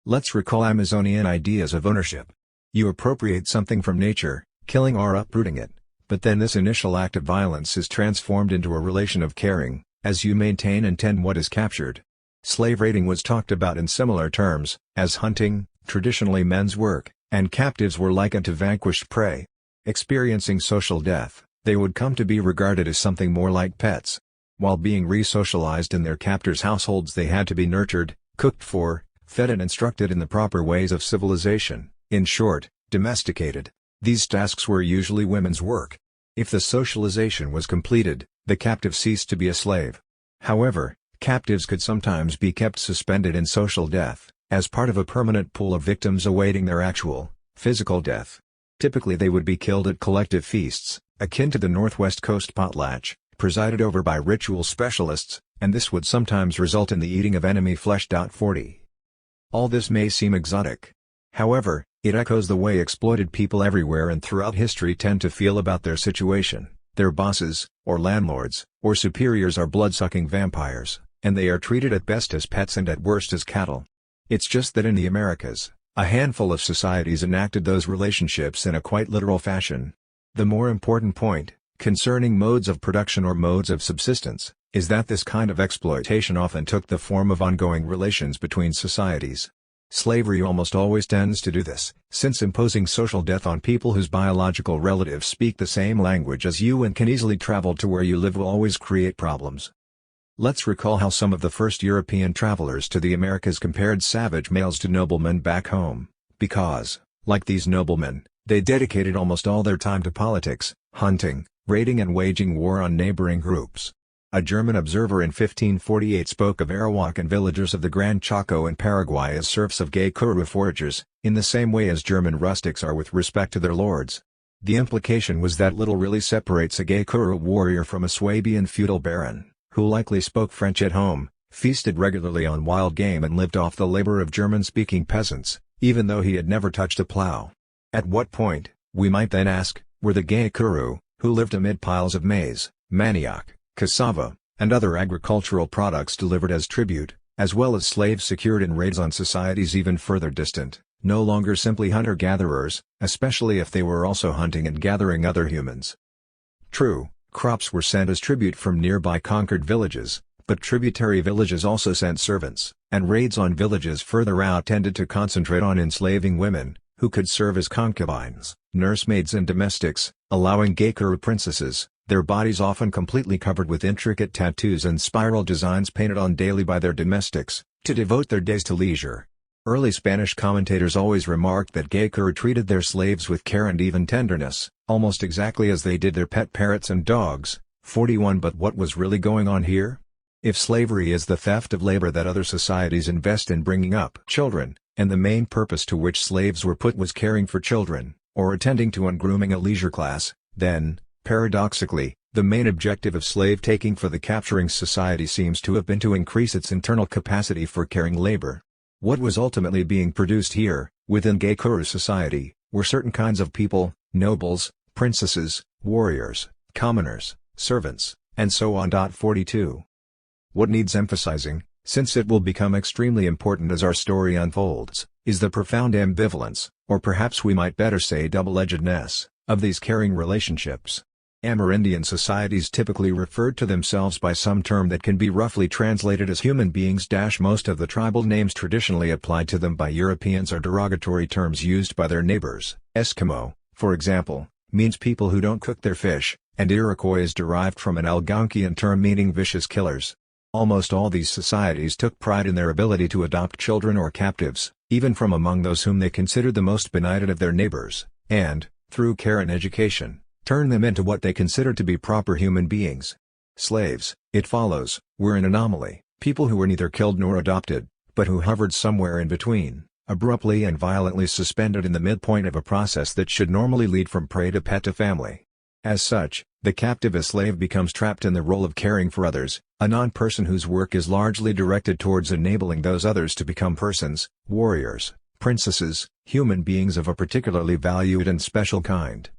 Let's recall Amazonian ideas of ownership. You appropriate something from nature, killing or uprooting it, but then this initial act of violence is transformed into a relation of caring, as you maintain and tend what is captured. Slave raiding was talked about in similar terms, as hunting, traditionally men's work, and captives were likened to vanquished prey. Experiencing social death, they would come to be regarded as something more like pets. While being re-socialized in their captors' households, they had to be nurtured, cooked for, fed and instructed in the proper ways of civilization. In short, domesticated. These tasks were usually women's work. If the socialization was completed, the captive ceased to be a slave. However, captives could sometimes be kept suspended in social death, as part of a permanent pool of victims awaiting their actual, physical death. Typically they would be killed at collective feasts, akin to the Northwest Coast potlatch, presided over by ritual specialists, and this would sometimes result in the eating of enemy flesh. 40. All this may seem exotic. However, it echoes the way exploited people everywhere and throughout history tend to feel about their situation. Their bosses, or landlords, or superiors are blood-sucking vampires, and they are treated at best as pets and at worst as cattle. It's just that in the Americas, a handful of societies enacted those relationships in a quite literal fashion. The more important point, concerning modes of production or modes of subsistence, is that this kind of exploitation often took the form of ongoing relations between societies. Slavery almost always tends to do this, since imposing social death on people whose biological relatives speak the same language as you and can easily travel to where you live will always create problems. Let's recall how some of the first European travelers to the Americas compared savage males to noblemen back home, because, like these noblemen, they dedicated almost all their time to politics, hunting, raiding and waging war on neighboring groups. A German observer in 1548 spoke of Arawakan villagers of the Gran Chaco in Paraguay as serfs of Guaycuru foragers, in the same way as German rustics are with respect to their lords. The implication was that little really separates a Guaycuru warrior from a Swabian feudal baron, who likely spoke French at home, feasted regularly on wild game and lived off the labor of German-speaking peasants, even though he had never touched a plow. At what point, we might then ask, were the Guaycuru, who lived amid piles of maize, manioc, cassava, and other agricultural products delivered as tribute, as well as slaves secured in raids on societies even further distant, no longer simply hunter-gatherers, especially if they were also hunting and gathering other humans? True, crops were sent as tribute from nearby conquered villages, but tributary villages also sent servants, and raids on villages further out tended to concentrate on enslaving women, who could serve as concubines, nursemaids and domestics, allowing Guaycuru princesses, their bodies often completely covered with intricate tattoos and spiral designs painted on daily by their domestics, to devote their days to leisure. Early Spanish commentators always remarked that Guaycuru treated their slaves with care and even tenderness, almost exactly as they did their pet parrots and dogs. 41 But what was really going on here? If slavery is the theft of labor that other societies invest in bringing up children, and the main purpose to which slaves were put was caring for children, or attending to and grooming a leisure class, Then, paradoxically, the main objective of slave-taking for the capturing society seems to have been to increase its internal capacity for carrying labor. What was ultimately being produced here, within Graeber society, were certain kinds of people, nobles, princesses, warriors, commoners, servants, and so on. 42. What needs emphasizing, since it will become extremely important as our story unfolds, is the profound ambivalence, or perhaps we might better say double-edgedness, of these carrying relationships. Amerindian societies typically referred to themselves by some term that can be roughly translated as human beings. Most of the tribal names traditionally applied to them by Europeans are derogatory terms used by their neighbors. Eskimo, for example, means people who don't cook their fish, and Iroquois is derived from an Algonquian term meaning vicious killers. Almost all these societies took pride in their ability to adopt children or captives, even from among those whom they considered the most benighted of their neighbors, and, through care and education, turn them into what they considered to be proper human beings. Slaves, it follows, were an anomaly, people who were neither killed nor adopted, but who hovered somewhere in between, abruptly and violently suspended in the midpoint of a process that should normally lead from prey to pet to family. As such, the captive slave becomes trapped in the role of caring for others, a non-person whose work is largely directed towards enabling those others to become persons, warriors, princesses, human beings of a particularly valued and special kind.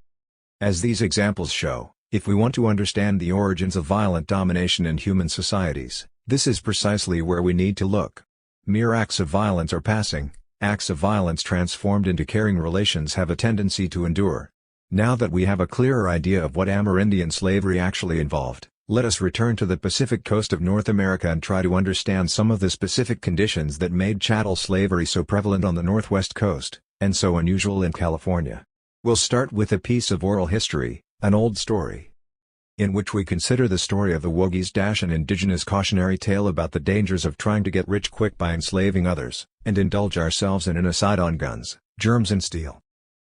As these examples show, if we want to understand the origins of violent domination in human societies, this is precisely where we need to look. Mere acts of violence are passing, acts of violence transformed into caring relations have a tendency to endure. Now that we have a clearer idea of what Amerindian slavery actually involved, let us return to the Pacific coast of North America and try to understand some of the specific conditions that made chattel slavery so prevalent on the northwest coast, and so unusual in California. We'll start with a piece of oral history, an old story, in which we consider the story of the Wogies. An indigenous cautionary tale about the dangers of trying to get rich quick by enslaving others, and indulge ourselves in an aside on guns, germs and steel.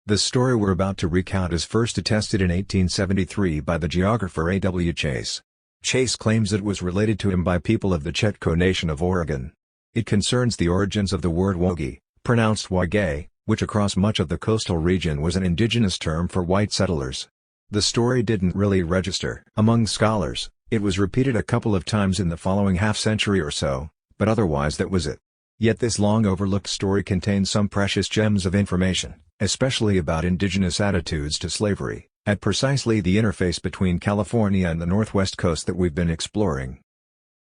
The story we're about to recount is first attested in 1873 by the geographer A. W. Chase. Chase claims it was related to him by people of the Chetco Nation of Oregon. It concerns the origins of the word Wogie, pronounced Wagay, which across much of the coastal region was an indigenous term for white settlers. The story didn't really register among scholars, it was repeated a couple of times in the following half-century or so, but otherwise that was it. Yet this long-overlooked story contains some precious gems of information, especially about indigenous attitudes to slavery, at precisely the interface between California and the northwest coast that we've been exploring.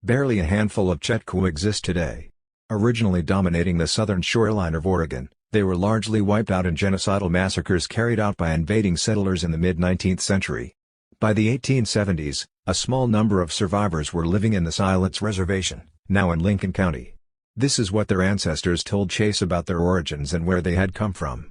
Barely a handful of Chetco exist today. Originally dominating the southern shoreline of Oregon, they were largely wiped out in genocidal massacres carried out by invading settlers in the mid-19th century. By the 1870s, a small number of survivors were living in the Silence Reservation, now in Lincoln County. This is what their ancestors told Chase about their origins and where they had come from.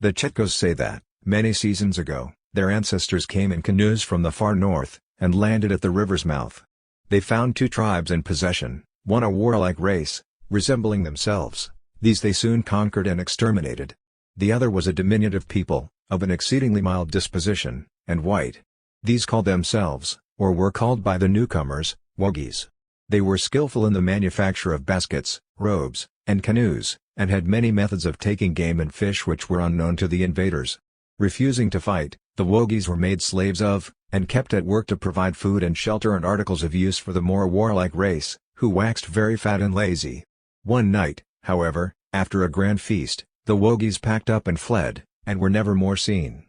The Chetcos say that, many seasons ago, their ancestors came in canoes from the far north, and landed at the river's mouth. They found two tribes in possession, one a warlike race, resembling themselves. These they soon conquered and exterminated. The other was a diminutive people, of an exceedingly mild disposition, and white. These called themselves, or were called by the newcomers, Wogies. They were skillful in the manufacture of baskets, robes, and canoes, and had many methods of taking game and fish which were unknown to the invaders. Refusing to fight, the Wogies were made slaves of, and kept at work to provide food and shelter and articles of use for the more warlike race, who waxed very fat and lazy. One night, however, after a grand feast, the Wogies packed up and fled, and were never more seen.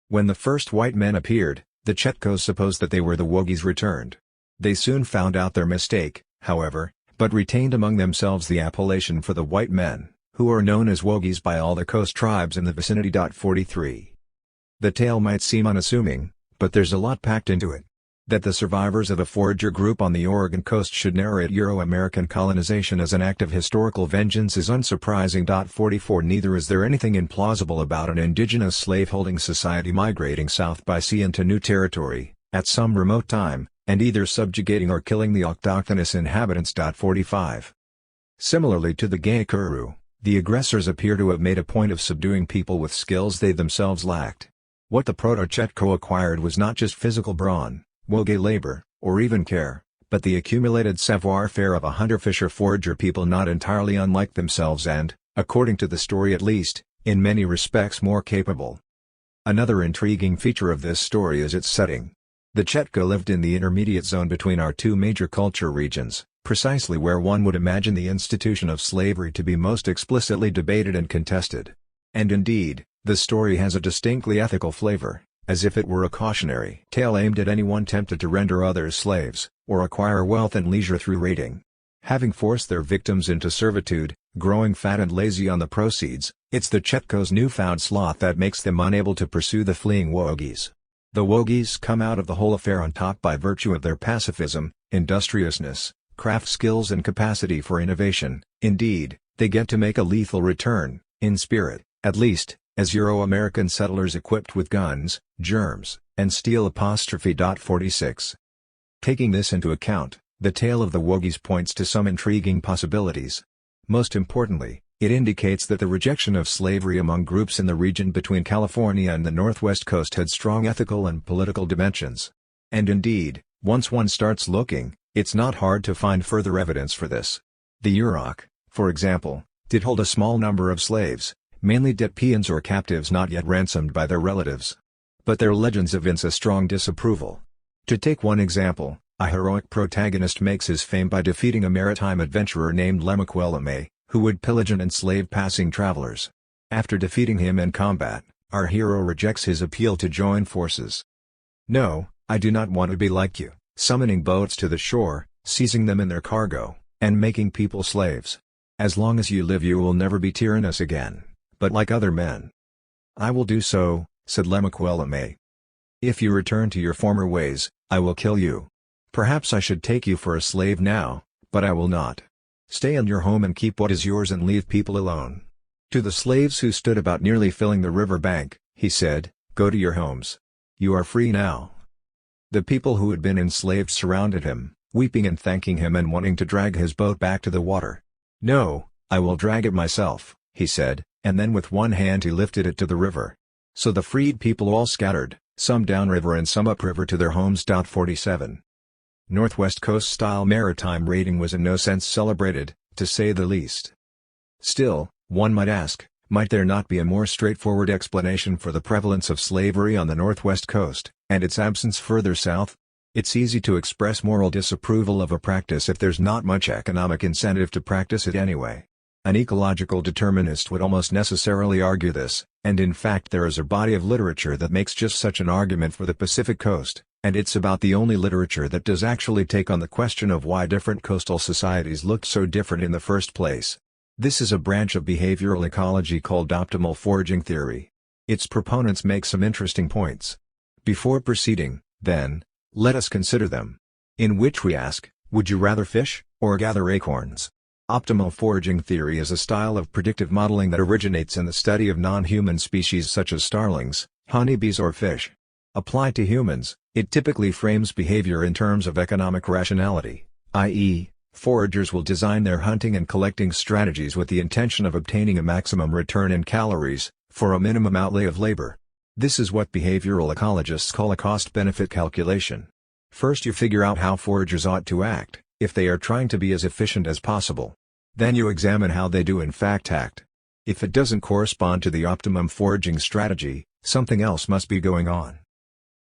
When the first white men appeared, the Chetcos supposed that they were the Wogies returned. They soon found out their mistake, however, but retained among themselves the appellation for the white men, who are known as Wogies by all the coast tribes in the vicinity. 43. The tale might seem unassuming, but there's a lot packed into it. That the survivors of a forager group on the Oregon coast should narrate Euro-American colonization as an act of historical vengeance is unsurprising. 44. Neither is there anything implausible about an indigenous slaveholding society migrating south by sea into new territory, at some remote time, and either subjugating or killing the autochthonous inhabitants. 45. Similarly to the Graeber, the aggressors appear to have made a point of subduing people with skills they themselves lacked. What the Proto-Chetco acquired was not just physical brawn, Wogie labor, or even care, but the accumulated savoir-faire of a hunter-fisher-forager people not entirely unlike themselves and, according to the story at least, in many respects more capable. Another intriguing feature of this story is its setting. The Chetco lived in the intermediate zone between our two major culture regions, precisely where one would imagine the institution of slavery to be most explicitly debated and contested. And indeed, the story has a distinctly ethical flavor, as if it were a cautionary tale aimed at anyone tempted to render others slaves, or acquire wealth and leisure through raiding. Having forced their victims into servitude, growing fat and lazy on the proceeds, it's the Chetco's newfound sloth that makes them unable to pursue the fleeing Wogis. The Wogis come out of the whole affair on top by virtue of their pacifism, industriousness, craft skills and capacity for innovation. Indeed, they get to make a lethal return, in spirit, at least, as Euro-American settlers equipped with guns, germs, and steel. 46. Taking this into account, the tale of the Wogis points to some intriguing possibilities. Most importantly, it indicates that the rejection of slavery among groups in the region between California and the Northwest Coast had strong ethical and political dimensions. And indeed, once one starts looking, it's not hard to find further evidence for this. The Yurok, for example, did hold a small number of slaves, mainly dead peons or captives not yet ransomed by their relatives. But their legends evince a strong disapproval. To take one example, a heroic protagonist makes his fame by defeating a maritime adventurer named Lemukwelame, who would pillage and enslave passing travelers. After defeating him in combat, our hero rejects his appeal to join forces. "No, I do not want to be like you, summoning boats to the shore, seizing them and their cargo, and making people slaves. As long as you live you will never be tyrannous again, but like other men." "I will do so," said Lemukwelame. "If you return to your former ways, I will kill you. Perhaps I should take you for a slave now, but I will not. Stay in your home and keep what is yours and leave people alone." To the slaves who stood about nearly filling the river bank, he said, "Go to your homes. You are free now." The people who had been enslaved surrounded him, weeping and thanking him and wanting to drag his boat back to the water. "No, I will drag it myself," he said, and then with one hand he lifted it to the river. So the freed people all scattered, some downriver and some upriver to their homes. 47. Northwest Coast-style maritime raiding was in no sense celebrated, to say the least. Still, one might ask, might there not be a more straightforward explanation for the prevalence of slavery on the Northwest Coast, and its absence further south? It's easy to express moral disapproval of a practice if there's not much economic incentive to practice it anyway. An ecological determinist would almost necessarily argue this, and in fact there is a body of literature that makes just such an argument for the Pacific Coast, and it's about the only literature that does actually take on the question of why different coastal societies looked so different in the first place. This is a branch of behavioral ecology called optimal foraging theory. Its proponents make some interesting points. Before proceeding, then, let us consider them. In which we ask, would you rather fish, or gather acorns? Optimal foraging theory is a style of predictive modeling that originates in the study of non-human species such as starlings, honeybees or fish. Applied to humans, it typically frames behavior in terms of economic rationality, i.e., foragers will design their hunting and collecting strategies with the intention of obtaining a maximum return in calories, for a minimum outlay of labor. This is what behavioral ecologists call a cost-benefit calculation. First you figure out how foragers ought to act, if they are trying to be as efficient as possible. Then you examine how they do in fact act. If it doesn't correspond to the optimum foraging strategy, something else must be going on.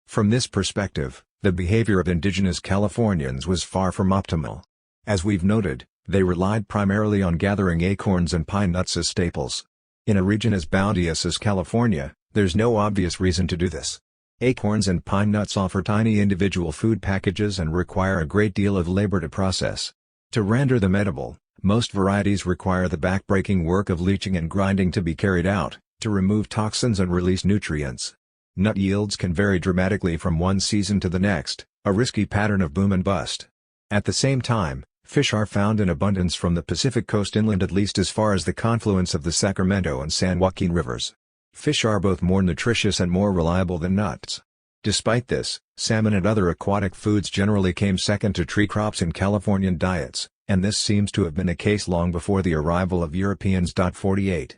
From this perspective, the behavior of indigenous Californians was far from optimal. As we've noted, they relied primarily on gathering acorns and pine nuts as staples. In a region as bounteous as California, there's no obvious reason to do this. Acorns and pine nuts offer tiny individual food packages and require a great deal of labor to process. To render them edible, most varieties require the backbreaking work of leaching and grinding to be carried out, to remove toxins and release nutrients. Nut yields can vary dramatically from one season to the next, a risky pattern of boom and bust. At the same time, fish are found in abundance from the Pacific Coast inland at least as far as the confluence of the Sacramento and San Joaquin rivers. Fish are both more nutritious and more reliable than nuts. Despite this, salmon and other aquatic foods generally came second to tree crops in Californian diets, and this seems to have been the case long before the arrival of Europeans. 48.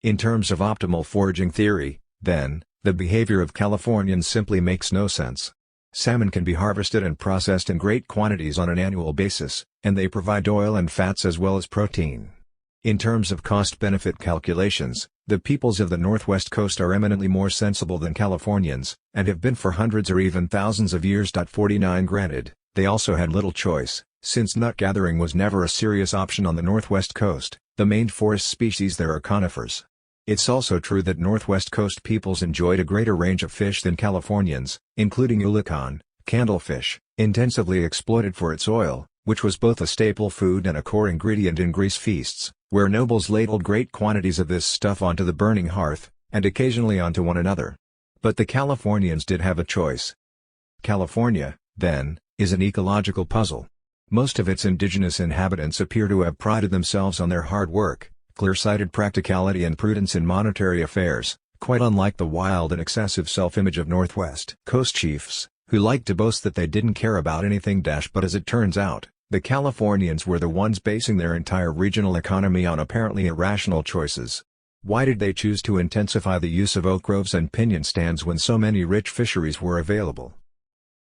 In terms of optimal foraging theory, then, the behavior of Californians simply makes no sense. Salmon can be harvested and processed in great quantities on an annual basis, and they provide oil and fats as well as protein. In terms of cost-benefit calculations, The peoples of the northwest coast are eminently more sensible than Californians, and have been for hundreds or even thousands of years. 49 Granted, they also had little choice, since nut gathering was never a serious option on the northwest coast. The main forest species there are conifers. It's also true that northwest coast peoples enjoyed a greater range of fish than Californians, including ulicon, candlefish, intensively exploited for its oil, which was both a staple food and a core ingredient in grease feasts, where nobles ladled great quantities of this stuff onto the burning hearth, and occasionally onto one another. But the Californians did have a choice. California, then, is an ecological puzzle. Most of its indigenous inhabitants appear to have prided themselves on their hard work, clear-sighted practicality and prudence in monetary affairs, quite unlike the wild and excessive self-image of Northwest Coast chiefs, who liked to boast that they didn't care about anything. But as it turns out, the Californians were the ones basing their entire regional economy on apparently irrational choices. Why did they choose to intensify the use of oak groves and pinyon stands when so many rich fisheries were available?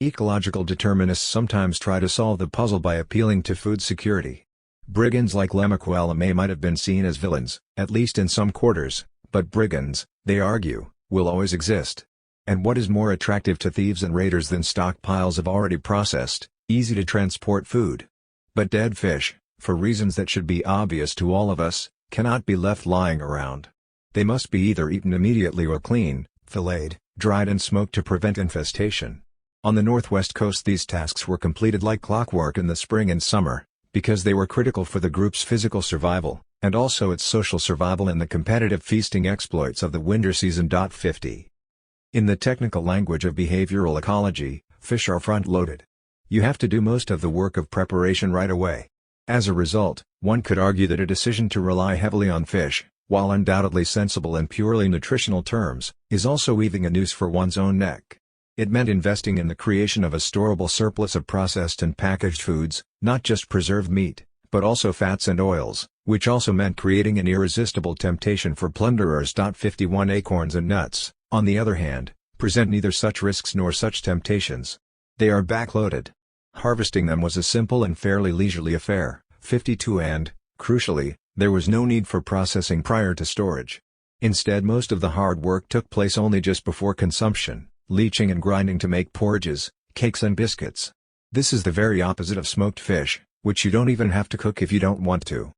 Ecological determinists sometimes try to solve the puzzle by appealing to food security. Brigands like Lemuel might have been seen as villains, at least in some quarters, but brigands, they argue, will always exist. And what is more attractive to thieves and raiders than stockpiles of already processed, easy-to-transport food? But dead fish, for reasons that should be obvious to all of us, cannot be left lying around. They must be either eaten immediately or cleaned, filleted, dried and smoked to prevent infestation. On the northwest coast these tasks were completed like clockwork in the spring and summer, because they were critical for the group's physical survival, and also its social survival in the competitive feasting exploits of the winter season. 50. In the technical language of behavioral ecology, fish are front-loaded. You have to do most of the work of preparation right away. As a result, one could argue that a decision to rely heavily on fish, while undoubtedly sensible in purely nutritional terms, is also weaving a noose for one's own neck. It meant investing in the creation of a storable surplus of processed and packaged foods, not just preserved meat, but also fats and oils, which also meant creating an irresistible temptation for plunderers. 51 Acorns and nuts, on the other hand, present neither such risks nor such temptations. They are backloaded. Harvesting them was a simple and fairly leisurely affair. 52 And, crucially, there was no need for processing prior to storage. Instead, most of the hard work took place only just before consumption, leaching and grinding to make porridges, cakes and biscuits. This is the very opposite of smoked fish, which you don't even have to cook if you don't want to.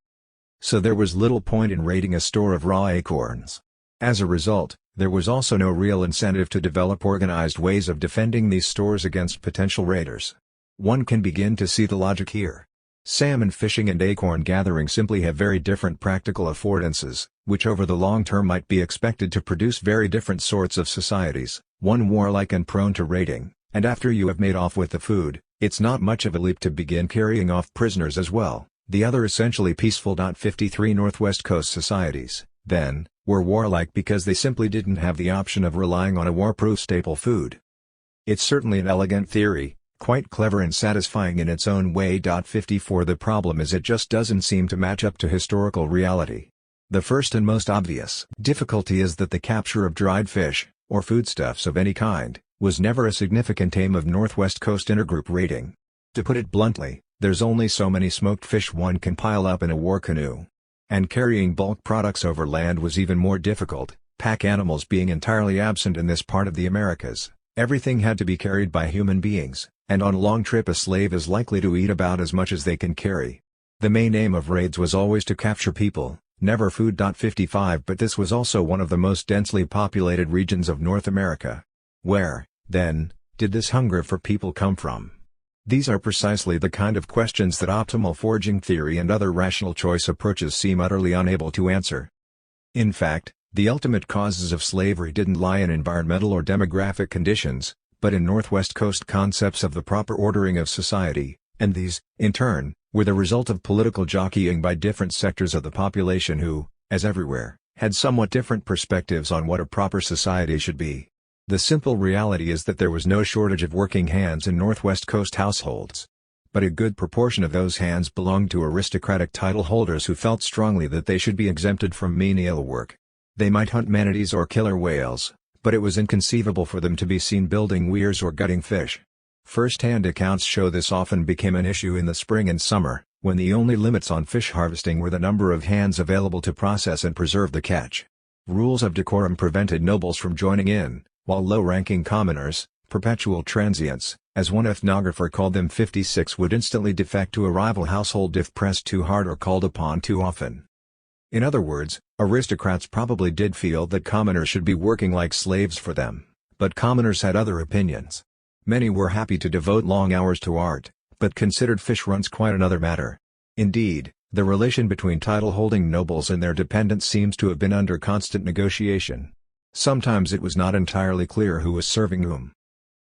So there was little point in raiding a store of raw acorns. As a result, there was also no real incentive to develop organized ways of defending these stores against potential raiders. One can begin to see the logic here. Salmon fishing and acorn gathering simply have very different practical affordances, which over the long term might be expected to produce very different sorts of societies, one warlike and prone to raiding, and after you have made off with the food, it's not much of a leap to begin carrying off prisoners as well. The other essentially peaceful. 53 Northwest Coast societies, then, were warlike because they simply didn't have the option of relying on a war-proof staple food. It's certainly an elegant theory, quite clever and satisfying in its own way. 54 The problem is it just doesn't seem to match up to historical reality. The first and most obvious difficulty is that the capture of dried fish, or foodstuffs of any kind, was never a significant aim of Northwest Coast intergroup raiding. To put it bluntly, there's only so many smoked fish one can pile up in a war canoe. And carrying bulk products over land was even more difficult, pack animals being entirely absent in this part of the Americas. Everything had to be carried by human beings, and on a long trip a slave is likely to eat about as much as they can carry. The main aim of raids was always to capture people, never food. 55 But this was also one of the most densely populated regions of North America. Where, then, did this hunger for people come from? These are precisely the kind of questions that optimal foraging theory and other rational choice approaches seem utterly unable to answer. In fact, the ultimate causes of slavery didn't lie in environmental or demographic conditions, but in Northwest Coast concepts of the proper ordering of society, and these, in turn, were the result of political jockeying by different sectors of the population who, as everywhere, had somewhat different perspectives on what a proper society should be. The simple reality is that there was no shortage of working hands in Northwest Coast households. But a good proportion of those hands belonged to aristocratic title holders who felt strongly that they should be exempted from menial work. They might hunt manatees or killer whales, but it was inconceivable for them to be seen building weirs or gutting fish. First-hand accounts show this often became an issue in the spring and summer, when the only limits on fish harvesting were the number of hands available to process and preserve the catch. Rules of decorum prevented nobles from joining in, while low-ranking commoners, perpetual transients, as one ethnographer called them 56, would instantly defect to a rival household if pressed too hard or called upon too often. In other words, aristocrats probably did feel that commoners should be working like slaves for them, but commoners had other opinions. Many were happy to devote long hours to art, but considered fish runs quite another matter. Indeed, the relation between title-holding nobles and their dependents seems to have been under constant negotiation. Sometimes it was not entirely clear who was serving whom.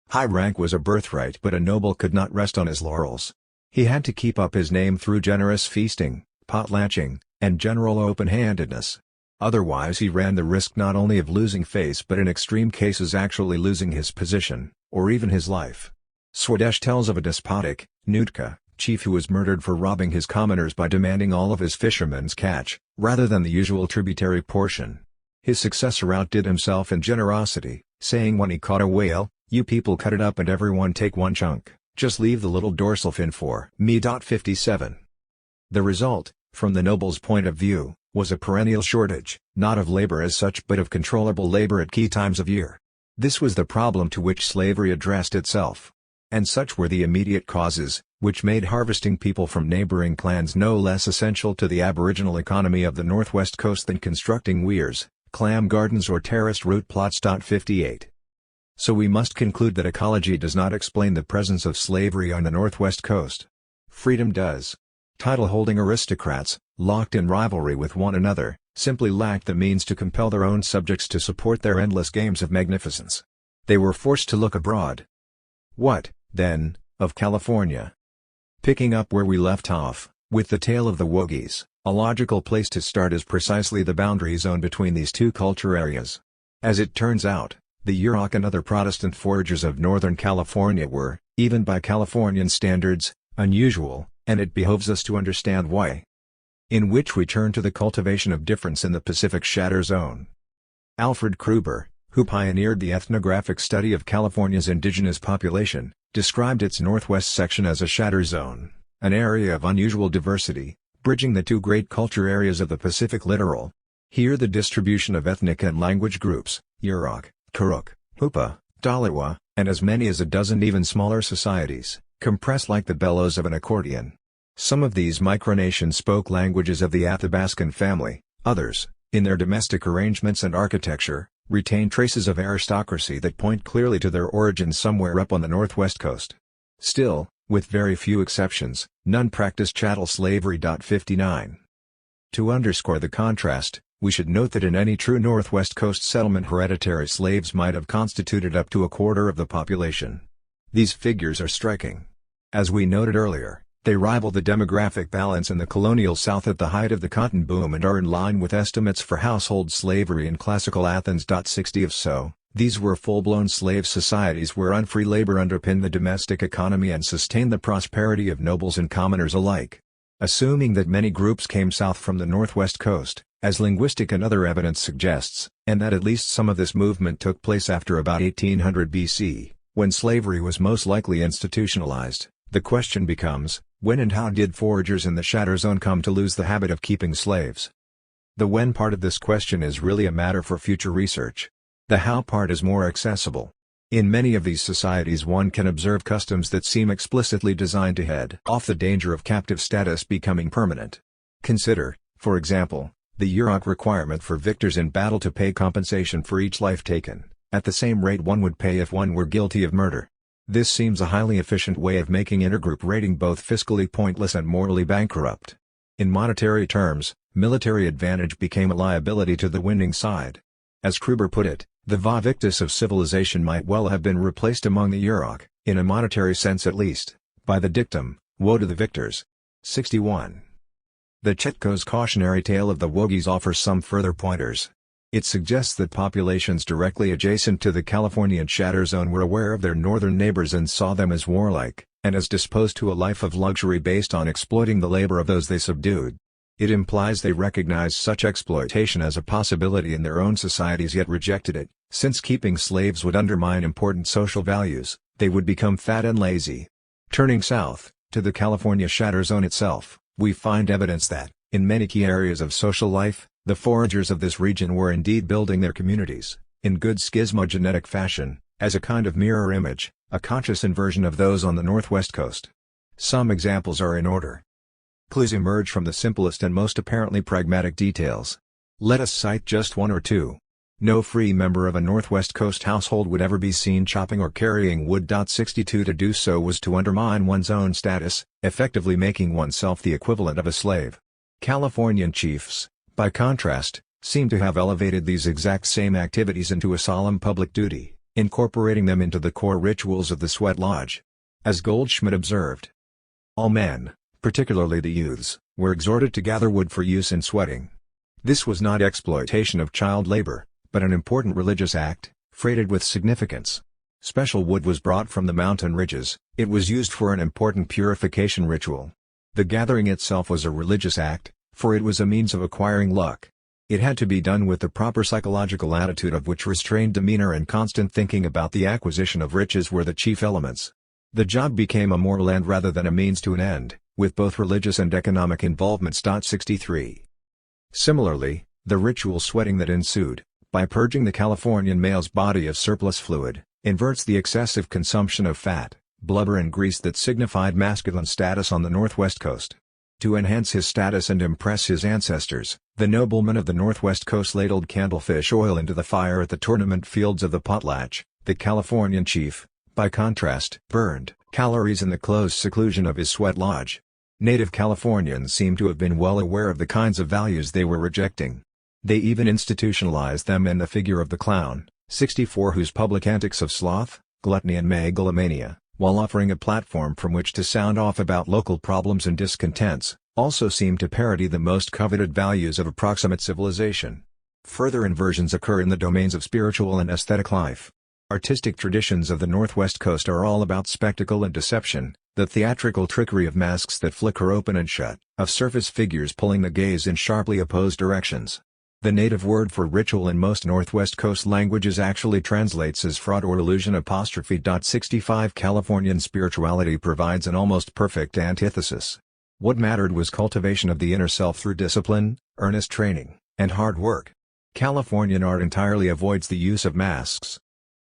High rank was a birthright, but a noble could not rest on his laurels. He had to keep up his name through generous feasting, potlatching, and general open-handedness. Otherwise he ran the risk not only of losing face but in extreme cases actually losing his position, or even his life. Swadesh tells of a despotic, Nootka, chief who was murdered for robbing his commoners by demanding all of his fishermen's catch, rather than the usual tributary portion. His successor outdid himself in generosity, saying when he caught a whale, "You people cut it up and everyone take one chunk, just leave the little dorsal fin for me." 57. The result, from the noble's point of view, was a perennial shortage, not of labor as such but of controllable labor at key times of year. This was the problem to which slavery addressed itself. And such were the immediate causes, which made harvesting people from neighboring clans no less essential to the aboriginal economy of the northwest coast than constructing weirs, clam gardens or terraced root plots. 58. So we must conclude that ecology does not explain the presence of slavery on the northwest coast. Freedom does. Title-holding aristocrats, locked in rivalry with one another, simply lacked the means to compel their own subjects to support their endless games of magnificence. They were forced to look abroad. What, then, of California? Picking up where we left off, with the tale of the Wogies, a logical place to start is precisely the boundary zone between these two culture areas. As it turns out, the Yurok and other Protestant foragers of Northern California were, even by Californian standards, unusual, and it behoves us to understand why. In which we turn to the cultivation of difference in the Pacific Shatter Zone. Alfred Graeber, who pioneered the ethnographic study of California's indigenous population, described its northwest section as a shatter zone, an area of unusual diversity, bridging the two great culture areas of the Pacific littoral. Here the distribution of ethnic and language groups, Yurok, Karuk, Hupa, Dalawa, and as many as a dozen even smaller societies, compress like the bellows of an accordion. Some of these micronations spoke languages of the Athabascan family, others, in their domestic arrangements and architecture, retain traces of aristocracy that point clearly to their origins somewhere up on the northwest coast. Still, with very few exceptions, none practiced chattel slavery. 59. To underscore the contrast, we should note that in any true northwest coast settlement hereditary slaves might have constituted up to a quarter of the population. These figures are striking. As we noted earlier, they rival the demographic balance in the colonial South at the height of the cotton boom and are in line with estimates for household slavery in classical Athens. 60. If so, these were full-blown slave societies where unfree labor underpinned the domestic economy and sustained the prosperity of nobles and commoners alike. Assuming that many groups came south from the northwest coast, as linguistic and other evidence suggests, and that at least some of this movement took place after about 1800 BC, when slavery was most likely institutionalized, the question becomes, when and how did foragers in the Shatter Zone come to lose the habit of keeping slaves? The when part of this question is really a matter for future research. The how part is more accessible. In many of these societies one can observe customs that seem explicitly designed to head off the danger of captive status becoming permanent. Consider, for example, the Yurok requirement for victors in battle to pay compensation for each life taken, at the same rate one would pay if one were guilty of murder. This seems a highly efficient way of making intergroup raiding both fiscally pointless and morally bankrupt. In monetary terms, military advantage became a liability to the winning side. As Graeber put it, the va victis of civilization might well have been replaced among the Yurok, in a monetary sense at least, by the dictum, woe to the victors. 61. The Chetko's cautionary tale of the Wogies offers some further pointers. It suggests that populations directly adjacent to the Californian Shatter Zone were aware of their northern neighbors and saw them as warlike, and as disposed to a life of luxury based on exploiting the labor of those they subdued. It implies they recognized such exploitation as a possibility in their own societies yet rejected it, since keeping slaves would undermine important social values, they would become fat and lazy. Turning south, to the California Shatter Zone itself, we find evidence that, in many key areas of social life, The foragers of this region were indeed building their communities, in good schismogenetic fashion, as a kind of mirror image, a conscious inversion of those on the northwest coast. Some examples are in order. Clues emerge from the simplest and most apparently pragmatic details. Let us cite just one or two. No free member of a northwest coast household would ever be seen chopping or carrying wood. 62 To do so was to undermine one's own status, effectively making oneself the equivalent of a slave. Californian chiefs, by contrast, seem to have elevated these exact same activities into a solemn public duty, incorporating them into the core rituals of the sweat lodge. As Goldschmidt observed, all men, particularly the youths, were exhorted to gather wood for use in sweating. This was not exploitation of child labor, but an important religious act, freighted with significance. Special wood was brought from the mountain ridges, it was used for an important purification ritual. The gathering itself was a religious act, for it was a means of acquiring luck. It had to be done with the proper psychological attitude of which restrained demeanor and constant thinking about the acquisition of riches were the chief elements. The job became a moral end rather than a means to an end, with both religious and economic involvements. 63. Similarly, the ritual sweating that ensued, by purging the Californian male's body of surplus fluid, inverts the excessive consumption of fat, blubber and grease that signified masculine status on the northwest coast. To enhance his status and impress his ancestors, the noblemen of the northwest coast ladled candlefish oil into the fire at the tournament fields of the potlatch. The Californian chief, by contrast, burned calories in the closed seclusion of his sweat lodge. Native Californians seem to have been well aware of the kinds of values they were rejecting. They even institutionalized them in the figure of the clown, 64, whose public antics of sloth, gluttony and megalomania, while offering a platform from which to sound off about local problems and discontents, also seem to parody the most coveted values of approximate civilization. Further inversions occur in the domains of spiritual and aesthetic life. Artistic traditions of the northwest coast are all about spectacle and deception, the theatrical trickery of masks that flicker open and shut, of surface figures pulling the gaze in sharply opposed directions. The native word for ritual in most northwest coast languages actually translates as fraud or illusion. 65 Californian spirituality provides an almost perfect antithesis. What mattered was cultivation of the inner self through discipline, earnest training, and hard work. Californian art entirely avoids the use of masks.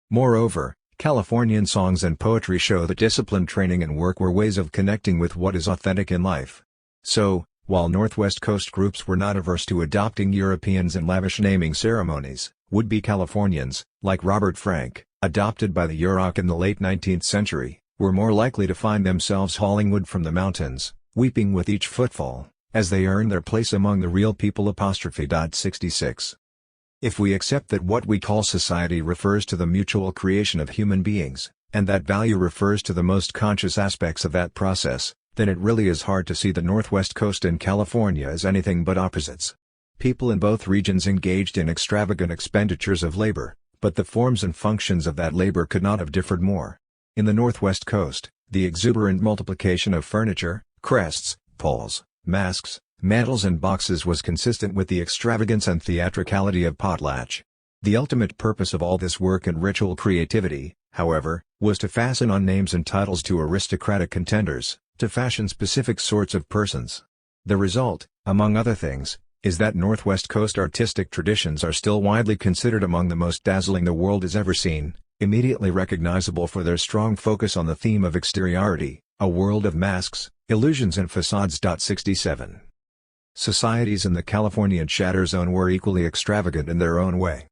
Moreover, Californian songs and poetry show that discipline, training and work were ways of connecting with what is authentic in life. So, while Northwest Coast groups were not averse to adopting Europeans and lavish naming ceremonies, would-be Californians, like Robert Frank, adopted by the Yurok in the late 19th century, were more likely to find themselves hauling wood from the mountains, weeping with each footfall, as they earned their place among the real people. 66. If we accept that what we call society refers to the mutual creation of human beings, and that value refers to the most conscious aspects of that process, then it really is hard to see the Northwest Coast and California as anything but opposites. People in both regions engaged in extravagant expenditures of labor, but the forms and functions of that labor could not have differed more. In the Northwest Coast, the exuberant multiplication of furniture, crests, poles, masks, mantles and boxes was consistent with the extravagance and theatricality of potlatch. The ultimate purpose of all this work and ritual creativity, however, was to fasten on names and titles to aristocratic contenders, to fashion-specific sorts of persons. The result, among other things, is that Northwest Coast artistic traditions are still widely considered among the most dazzling the world has ever seen, immediately recognizable for their strong focus on the theme of exteriority, a world of masks, illusions and facades. 67. Societies in the Californian shatter zone were equally extravagant in their own way.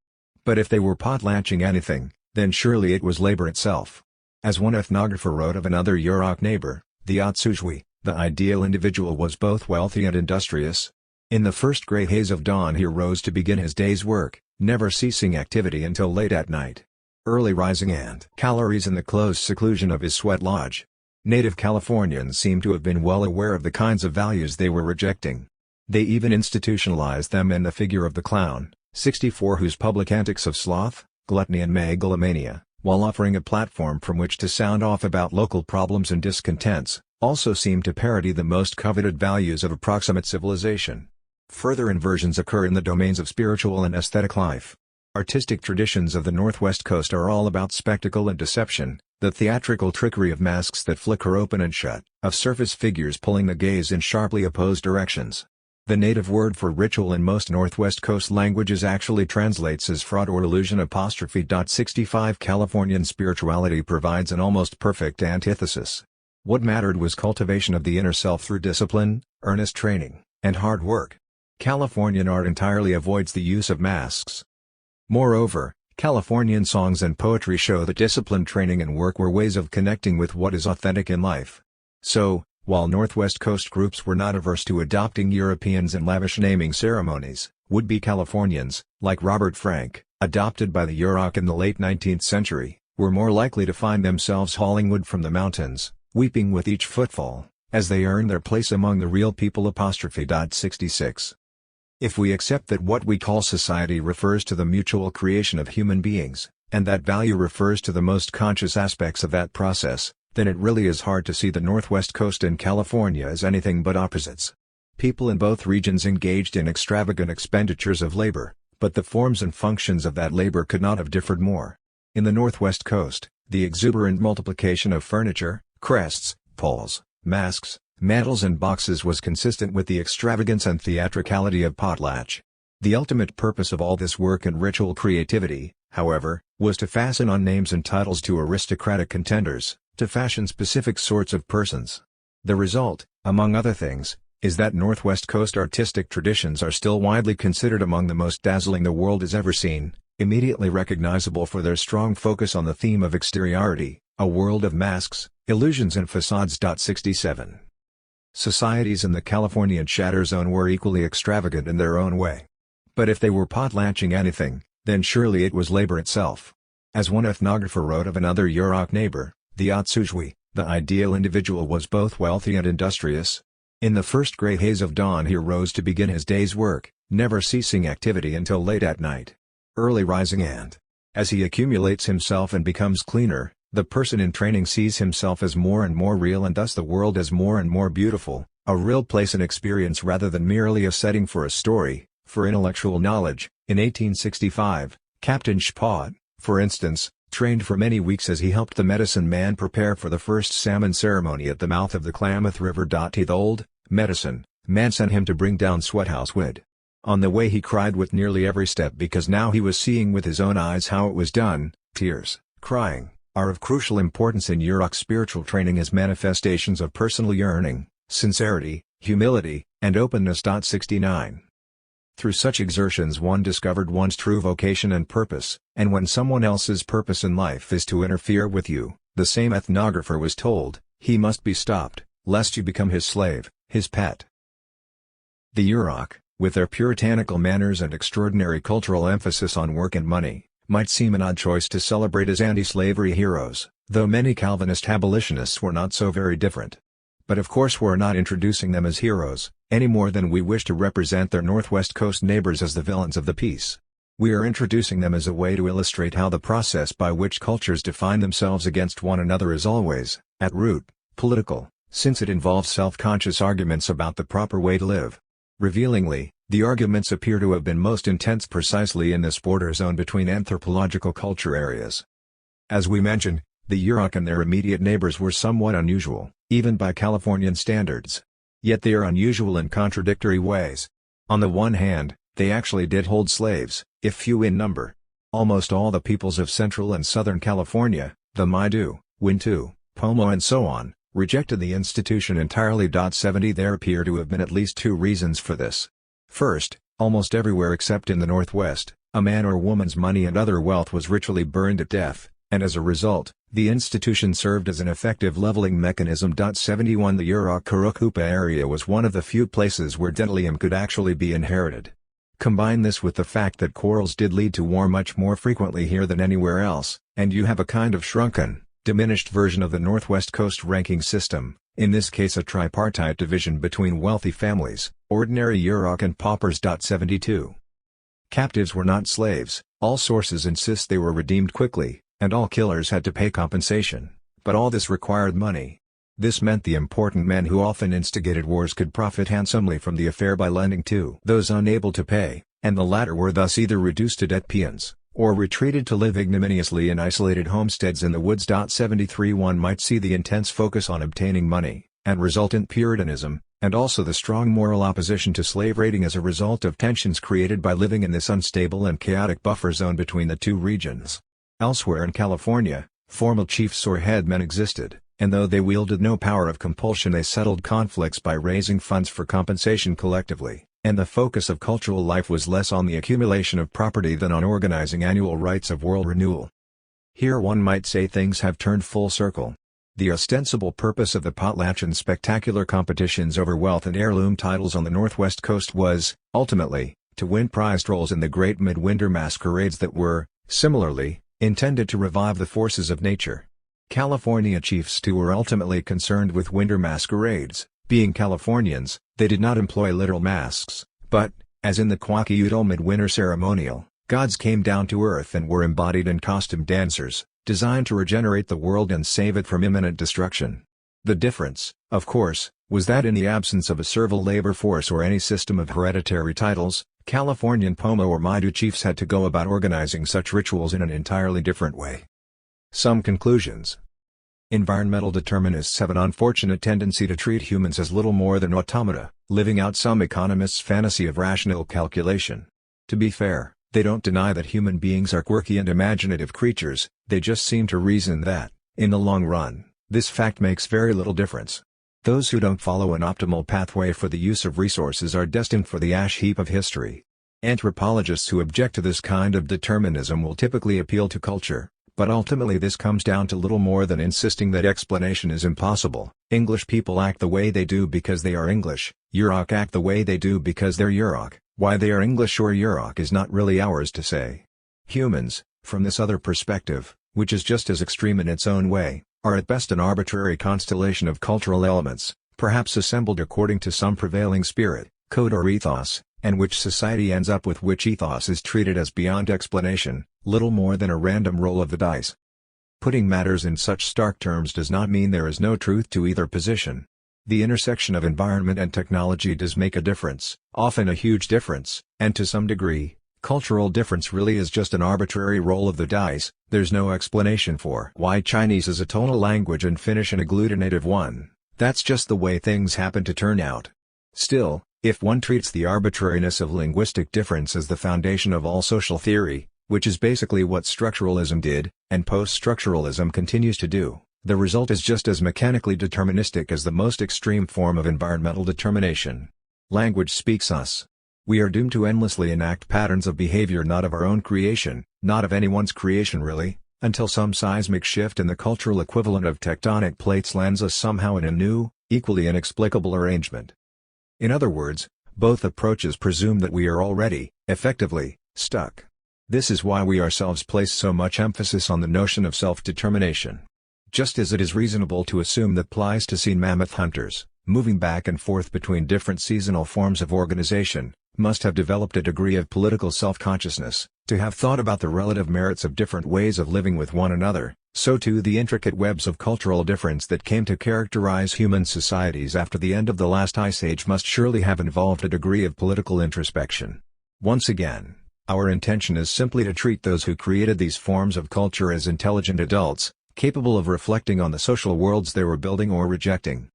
But if they were potlatching anything, then surely it was labor itself. As one ethnographer wrote of another Yurok neighbor, the Otsujwi, the ideal individual was both wealthy and industrious. In the first gray haze of dawn he rose to begin his day's work, never ceasing activity until late at night. Early rising and calories in the closed seclusion of his sweat lodge. Native Californians seem to have been well aware of the kinds of values they were rejecting. They even institutionalized them in the figure of the clown, 64, whose public antics of sloth, gluttony and megalomania, while offering a platform from which to sound off about local problems and discontents, also seem to parody the most coveted values of approximate civilization. Further inversions occur in the domains of spiritual and aesthetic life. Artistic traditions of the Northwest Coast are all about spectacle and deception, the theatrical trickery of masks that flicker open and shut, of surface figures pulling the gaze in sharply opposed directions. The native word for ritual in most Northwest Coast languages actually translates as fraud or illusion apostrophe. 65 Californian spirituality provides an almost perfect antithesis. What mattered was cultivation of the inner self through discipline, earnest training, and hard work. Californian art entirely avoids the use of masks. Moreover, Californian songs and poetry show that discipline, training and work were ways of connecting with what is authentic in life. So, while Northwest Coast groups were not averse to adopting Europeans and lavish naming ceremonies, would-be Californians, like Robert Frank, adopted by the Yurok in the late 19th century, were more likely to find themselves hauling wood from the mountains, weeping with each footfall, as they earned their place among the real people apostrophe. 66. If we accept that what we call society refers to the mutual creation of human beings, and that value refers to the most conscious aspects of that process, then it really is hard to see the Northwest Coast and California as anything but opposites. People in both regions engaged in extravagant expenditures of labor, but the forms and functions of that labor could not have differed more. In the Northwest Coast, the exuberant multiplication of furniture, crests, poles, masks, mantles and boxes was consistent with the extravagance and theatricality of potlatch. The ultimate purpose of all this work and ritual creativity, however, was to fasten on names and titles to aristocratic contenders, to fashion specific sorts of persons. The result, among other things, is that Northwest Coast artistic traditions are still widely considered among the most dazzling the world has ever seen, immediately recognizable for their strong focus on the theme of exteriority, a world of masks, illusions and facades. 67. Societies in the Californian Shatter Zone were equally extravagant in their own way. But if they were potlatching anything, then surely it was labor itself. As one ethnographer wrote of another Yurok neighbor, the Otsujwi, the ideal individual was both wealthy and industrious. In the first gray haze of dawn he arose to begin his day's work, never ceasing activity until late at night. Early rising and, as he accumulates himself and becomes cleaner, the person in training sees himself as more and more real and thus the world as more and more beautiful, a real place and experience rather than merely a setting for a story, for intellectual knowledge. In 1865, Captain Shpaut, for instance, trained for many weeks as he helped the medicine man prepare for the first salmon ceremony at the mouth of the Klamath River. The old medicine man sent him to bring down Sweathouse wood. On the way he cried with nearly every step because now he was seeing with his own eyes how it was done. Tears, crying, are of crucial importance in Yurok spiritual training as manifestations of personal yearning, sincerity, humility, and openness. 69. Through such exertions one discovered one's true vocation and purpose, and when someone else's purpose in life is to interfere with you, the same ethnographer was told, he must be stopped, lest you become his slave, his pet. The Yurok, with their puritanical manners and extraordinary cultural emphasis on work and money, might seem an odd choice to celebrate as anti-slavery heroes, though many Calvinist abolitionists were not so very different. But of course we're not introducing them as heroes, any more than we wish to represent their Northwest Coast neighbors as the villains of the piece. We are introducing them as a way to illustrate how the process by which cultures define themselves against one another is always, at root, political, since it involves self-conscious arguments about the proper way to live. Revealingly, the arguments appear to have been most intense precisely in this border zone between anthropological culture areas. As we mentioned, the Yurok and their immediate neighbors were somewhat unusual, even by Californian standards. Yet they are unusual in contradictory ways. On the one hand, they actually did hold slaves, if few in number. Almost all the peoples of Central and Southern California, the Maidu, Wintu, Pomo and so on, rejected the institution entirely. 70 There appear to have been at least two reasons for this. First, almost everywhere except in the Northwest, a man or woman's money and other wealth was ritually burned at death, and as a result, the institution served as an effective leveling mechanism. 71 The Yurok-Kurukupa area was one of the few places where denolium could actually be inherited. Combine this with the fact that quarrels did lead to war much more frequently here than anywhere else, and you have a kind of shrunken, diminished version of the Northwest Coast ranking system, in this case a tripartite division between wealthy families, ordinary Yurok and paupers. 72. Captives were not slaves, all sources insist they were redeemed quickly, and all killers had to pay compensation, but all this required money. This meant the important men who often instigated wars could profit handsomely from the affair by lending to those unable to pay, and the latter were thus either reduced to debt peons, or retreated to live ignominiously in isolated homesteads in the woods. 73 One might see the intense focus on obtaining money, and resultant puritanism, and also the strong moral opposition to slave raiding as a result of tensions created by living in this unstable and chaotic buffer zone between the two regions. Elsewhere in California, formal chiefs or headmen existed, and though they wielded no power of compulsion, they settled conflicts by raising funds for compensation collectively, and the focus of cultural life was less on the accumulation of property than on organizing annual rites of world renewal. Here one might say things have turned full circle. The ostensible purpose of the potlatch and spectacular competitions over wealth and heirloom titles on the northwest coast was, ultimately, to win prized roles in the great midwinter masquerades that were, similarly, intended to revive the forces of nature. California chiefs too were ultimately concerned with winter masquerades. Being Californians, they did not employ literal masks, but, as in the Kwakiutl midwinter ceremonial, gods came down to earth and were embodied in costumed dancers, designed to regenerate the world and save it from imminent destruction. The difference, of course, was that in the absence of a servile labor force or any system of hereditary titles, Californian Pomo or Maidu chiefs had to go about organizing such rituals in an entirely different way. Some conclusions. Environmental determinists have an unfortunate tendency to treat humans as little more than automata, living out some economist's fantasy of rational calculation. To be fair, they don't deny that human beings are quirky and imaginative creatures, they just seem to reason that, in the long run, this fact makes very little difference. Those who don't follow an optimal pathway for the use of resources are destined for the ash heap of history. Anthropologists who object to this kind of determinism will typically appeal to culture, but ultimately this comes down to little more than insisting that explanation is impossible. English people act the way they do because they are English, Yurok act the way they do because they're Yurok. Why they are English or Yurok is not really ours to say. Humans, from this other perspective, which is just as extreme in its own way, are at best an arbitrary constellation of cultural elements, perhaps assembled according to some prevailing spirit, code or ethos, and which society ends up with, which ethos is treated as beyond explanation, little more than a random roll of the dice. Putting matters in such stark terms does not mean there is no truth to either position. The intersection of environment and technology does make a difference, often a huge difference, and to some degree, cultural difference really is just an arbitrary roll of the dice. There's no explanation for why Chinese is a tonal language and Finnish an agglutinative one. That's just the way things happen to turn out. Still, if one treats the arbitrariness of linguistic difference as the foundation of all social theory, which is basically what structuralism did, and post-structuralism continues to do, the result is just as mechanically deterministic as the most extreme form of environmental determination. Language speaks us. We are doomed to endlessly enact patterns of behavior not of our own creation, not of anyone's creation really, until some seismic shift in the cultural equivalent of tectonic plates lands us somehow in a new, equally inexplicable arrangement. In other words, both approaches presume that we are already, effectively, stuck. This is why we ourselves place so much emphasis on the notion of self-determination. Just as it is reasonable to assume that Pleistocene mammoth hunters, moving back and forth between different seasonal forms of organization, must have developed a degree of political self-consciousness, to have thought about the relative merits of different ways of living with one another, so too the intricate webs of cultural difference that came to characterize human societies after the end of the last ice age must surely have involved a degree of political introspection. Once again, our intention is simply to treat those who created these forms of culture as intelligent adults, capable of reflecting on the social worlds they were building or rejecting.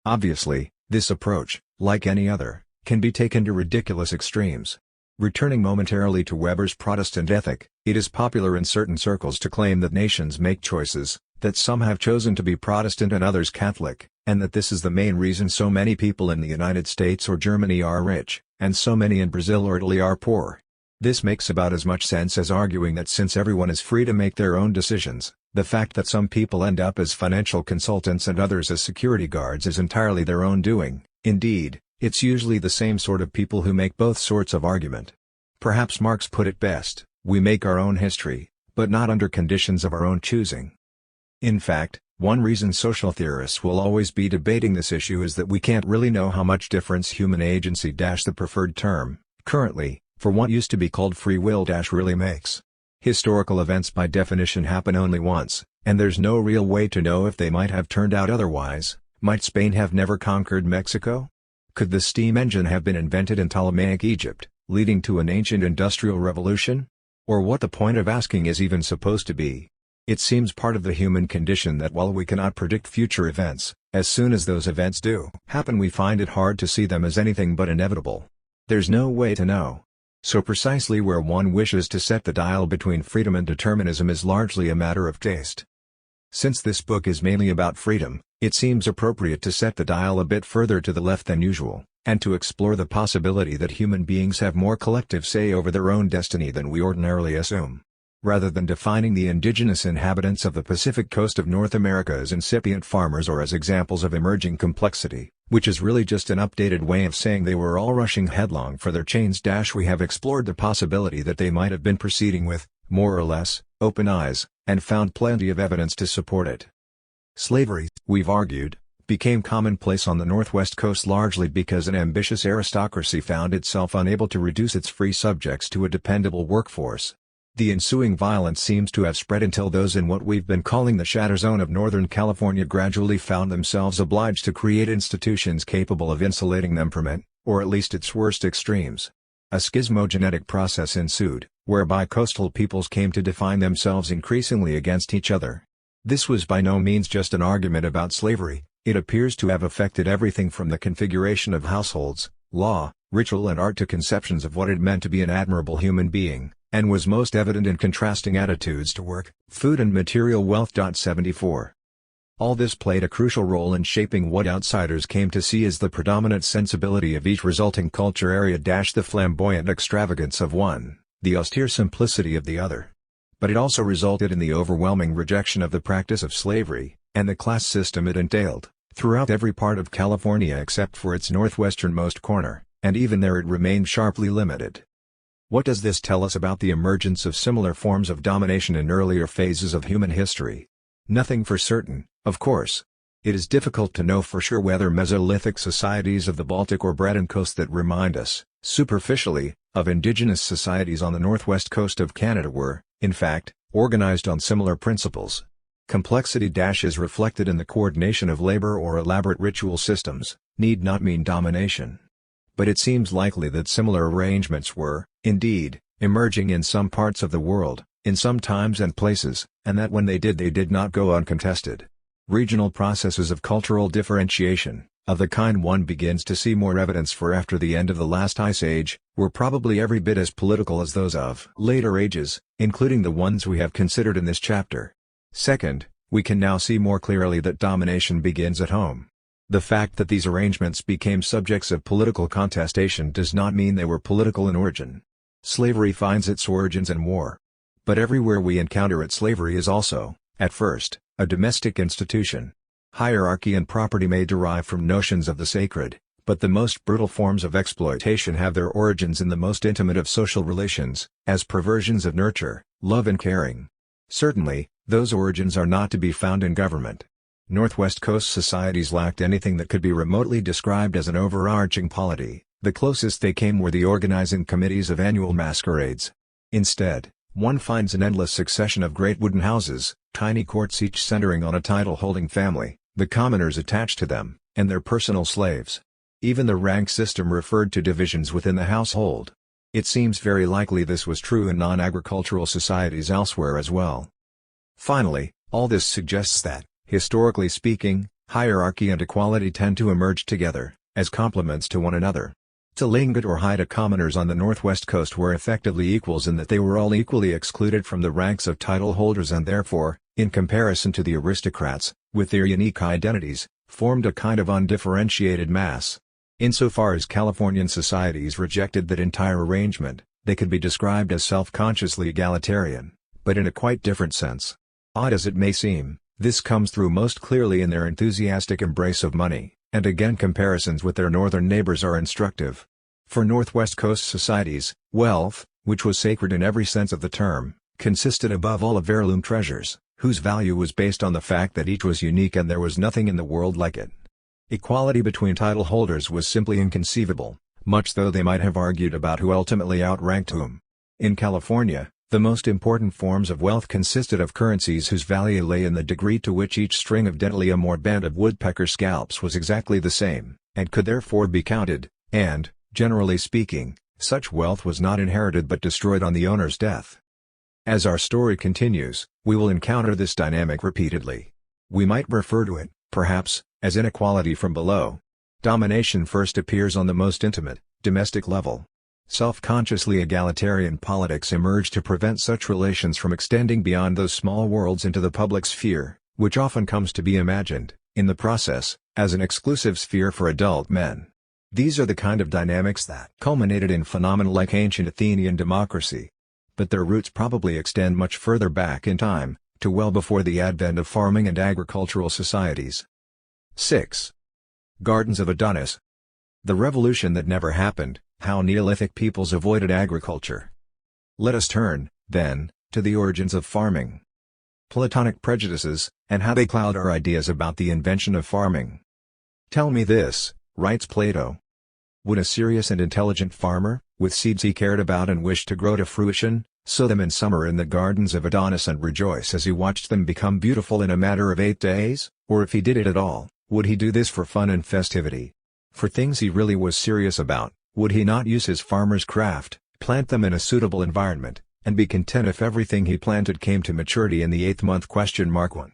Obviously, this approach, like any other, can be taken to ridiculous extremes. Returning momentarily to Weber's Protestant ethic, it is popular in certain circles to claim that nations make choices, that some have chosen to be Protestant and others Catholic, and that this is the main reason so many people in the United States or Germany are rich, and so many in Brazil or Italy are poor. This makes about as much sense as arguing that since everyone is free to make their own decisions, the fact that some people end up as financial consultants and others as security guards is entirely their own doing. Indeed, it's usually the same sort of people who make both sorts of argument. Perhaps Marx put it best, we make our own history, but not under conditions of our own choosing. In fact, one reason social theorists will always be debating this issue is that we can't really know how much difference human agency the preferred term, currently, for what used to be called free will really makes. Historical events by definition happen only once, and there's no real way to know if they might have turned out otherwise. Might Spain have never conquered Mexico? Could the steam engine have been invented in Ptolemaic Egypt, leading to an ancient industrial revolution? Or what the point of asking is even supposed to be? It seems part of the human condition that while we cannot predict future events, as soon as those events do happen we find it hard to see them as anything but inevitable. There's no way to know. So precisely where one wishes to set the dial between freedom and determinism is largely a matter of taste. Since this book is mainly about freedom, it seems appropriate to set the dial a bit further to the left than usual, and to explore the possibility that human beings have more collective say over their own destiny than we ordinarily assume. Rather than defining the indigenous inhabitants of the Pacific coast of North America as incipient farmers or as examples of emerging complexity, which is really just an updated way of saying they were all rushing headlong for their chains. We have explored the possibility that they might have been proceeding with, more or less, open eyes, and found plenty of evidence to support it. Slavery, we've argued, became commonplace on the Northwest coast largely because an ambitious aristocracy found itself unable to reduce its free subjects to a dependable workforce. The ensuing violence seems to have spread until those in what we've been calling the shadow zone of Northern California gradually found themselves obliged to create institutions capable of insulating them from it, or at least its worst extremes. A schismogenetic process ensued, whereby coastal peoples came to define themselves increasingly against each other. This was by no means just an argument about slavery, it appears to have affected everything from the configuration of households, law, ritual and art to conceptions of what it meant to be an admirable human being, and was most evident in contrasting attitudes to work, food and material wealth. 74. All this played a crucial role in shaping what outsiders came to see as the predominant sensibility of each resulting culture area. The flamboyant extravagance of one, the austere simplicity of the other. But it also resulted in the overwhelming rejection of the practice of slavery, and the class system it entailed, throughout every part of California except for its northwesternmost corner, and even there it remained sharply limited. What does this tell us about the emergence of similar forms of domination in earlier phases of human history? Nothing for certain, of course. It is difficult to know for sure whether Mesolithic societies of the Baltic or Breton coast that remind us, superficially, of indigenous societies on the northwest coast of Canada were, in fact, organized on similar principles. Complexity is reflected in the coordination of labor or elaborate ritual systems, need not mean domination. But it seems likely that similar arrangements were, indeed, emerging in some parts of the world, in some times and places, and that when they did not go uncontested. Regional processes of cultural differentiation, of the kind one begins to see more evidence for after the end of the last ice age, were probably every bit as political as those of later ages, including the ones we have considered in this chapter. Second, we can now see more clearly that domination begins at home. The fact that these arrangements became subjects of political contestation does not mean they were political in origin. Slavery finds its origins in war. But everywhere we encounter it, slavery is also, at first, a domestic institution. Hierarchy and property may derive from notions of the sacred, but the most brutal forms of exploitation have their origins in the most intimate of social relations, as perversions of nurture, love and caring. Certainly, those origins are not to be found in government. Northwest coast societies lacked anything that could be remotely described as an overarching polity. The closest they came were the organizing committees of annual masquerades. Instead, one finds an endless succession of great wooden houses, tiny courts each centering on a title-holding family, the commoners attached to them, and their personal slaves. Even the rank system referred to divisions within the household. It seems very likely this was true in non-agricultural societies elsewhere as well. Finally, all this suggests that, historically speaking, hierarchy and equality tend to emerge together, as complements to one another. Tlingit or Haida commoners on the northwest coast were effectively equals in that they were all equally excluded from the ranks of title holders and therefore, in comparison to the aristocrats, with their unique identities, formed a kind of undifferentiated mass. Insofar as Californian societies rejected that entire arrangement, they could be described as self-consciously egalitarian, but in a quite different sense. Odd as it may seem, this comes through most clearly in their enthusiastic embrace of money, and again comparisons with their northern neighbors are instructive. For Northwest Coast societies, wealth, which was sacred in every sense of the term, consisted above all of heirloom treasures, whose value was based on the fact that each was unique and there was nothing in the world like it. Equality between title holders was simply inconceivable, much though they might have argued about who ultimately outranked whom. In California, the most important forms of wealth consisted of currencies whose value lay in the degree to which each string of dentalium or band of woodpecker scalps was exactly the same, and could therefore be counted, and, generally speaking, such wealth was not inherited but destroyed on the owner's death. As our story continues, we will encounter this dynamic repeatedly. We might refer to it, perhaps, as inequality from below. Domination first appears on the most intimate, domestic level. Self-consciously egalitarian politics emerge to prevent such relations from extending beyond those small worlds into the public sphere, which often comes to be imagined, in the process, as an exclusive sphere for adult men. These are the kind of dynamics that culminated in phenomena like ancient Athenian democracy. But their roots probably extend much further back in time, to well before the advent of farming and agricultural societies. 6. Gardens of Adonis. The revolution that never happened, how Neolithic peoples avoided agriculture. Let us turn, then, to the origins of farming. Platonic prejudices, and how they cloud our ideas about the invention of farming. Tell me this, writes Plato. Would a serious and intelligent farmer, with seeds he cared about and wished to grow to fruition, sow them in summer in the gardens of Adonis and rejoice as he watched them become beautiful in a matter of 8 days? Or if he did it at all, would he do this for fun and festivity? For things he really was serious about, would he not use his farmer's craft, plant them in a suitable environment, and be content if everything he planted came to maturity in the 8th month? 1.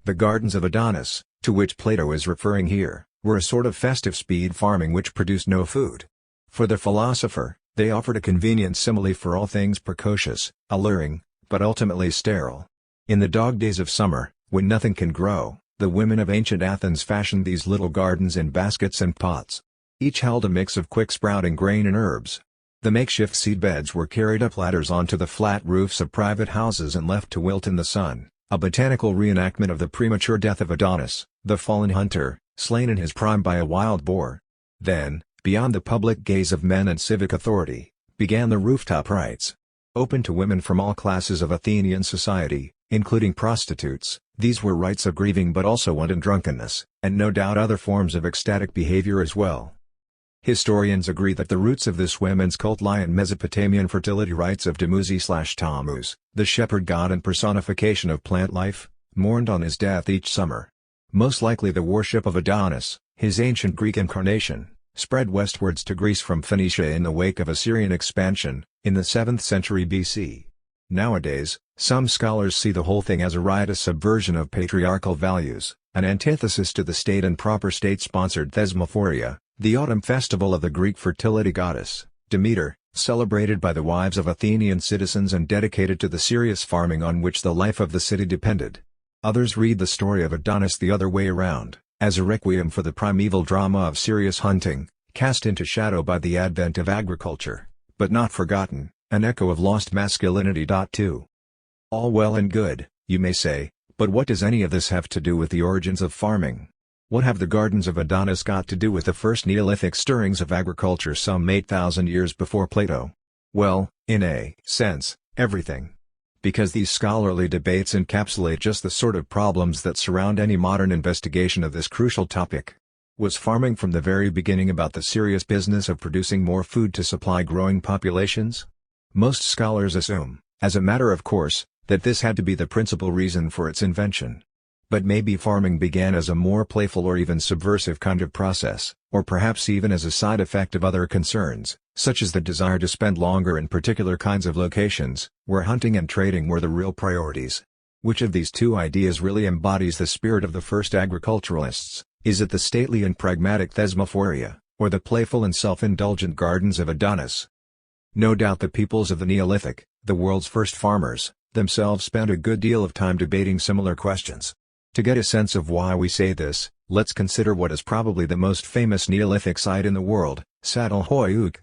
The gardens of Adonis, to which Plato is referring here, were a sort of festive speed farming which produced no food. For the philosopher, they offered a convenient simile for all things precocious, alluring, but ultimately sterile. In the dog days of summer, when nothing can grow, the women of ancient Athens fashioned these little gardens in baskets and pots. Each held a mix of quick-sprouting grain and herbs. The makeshift seedbeds were carried up ladders onto the flat roofs of private houses and left to wilt in the sun, a botanical reenactment of the premature death of Adonis, the fallen hunter, slain in his prime by a wild boar. Then, beyond the public gaze of men and civic authority, began the rooftop rites. Open to women from all classes of Athenian society, including prostitutes, these were rites of grieving but also wanton drunkenness, and no doubt other forms of ecstatic behavior as well. Historians agree that the roots of this women's cult lie in Mesopotamian fertility rites of Dumuzi/Tammuz, the shepherd god and personification of plant life, mourned on his death each summer. Most likely the worship of Adonis, his ancient Greek incarnation, spread westwards to Greece from Phoenicia in the wake of Assyrian expansion, in the 7th century BC. Nowadays, some scholars see the whole thing as a riotous subversion of patriarchal values, an antithesis to the state and proper state-sponsored thesmophoria, the autumn festival of the Greek fertility goddess, Demeter, celebrated by the wives of Athenian citizens and dedicated to the serious farming on which the life of the city depended. Others read the story of Adonis the other way around, as a requiem for the primeval drama of serious hunting, cast into shadow by the advent of agriculture, but not forgotten, an echo of lost masculinity. 2. All well and good, you may say, but what does any of this have to do with the origins of farming? What have the gardens of Adonis got to do with the first Neolithic stirrings of agriculture some 8,000 years before Plato? Well, in a sense, everything. Because these scholarly debates encapsulate just the sort of problems that surround any modern investigation of this crucial topic. Was farming from the very beginning about the serious business of producing more food to supply growing populations? Most scholars assume, as a matter of course, that this had to be the principal reason for its invention. But maybe farming began as a more playful or even subversive kind of process, or perhaps even as a side effect of other concerns, such as the desire to spend longer in particular kinds of locations, where hunting and trading were the real priorities. Which of these two ideas really embodies the spirit of the first agriculturalists? Is it the stately and pragmatic thesmophoria, or the playful and self-indulgent gardens of Adonis? No doubt the peoples of the Neolithic, the world's first farmers, themselves spent a good deal of time debating similar questions. To get a sense of why we say this, let's consider what is probably the most famous Neolithic site in the world, Çatalhöyük,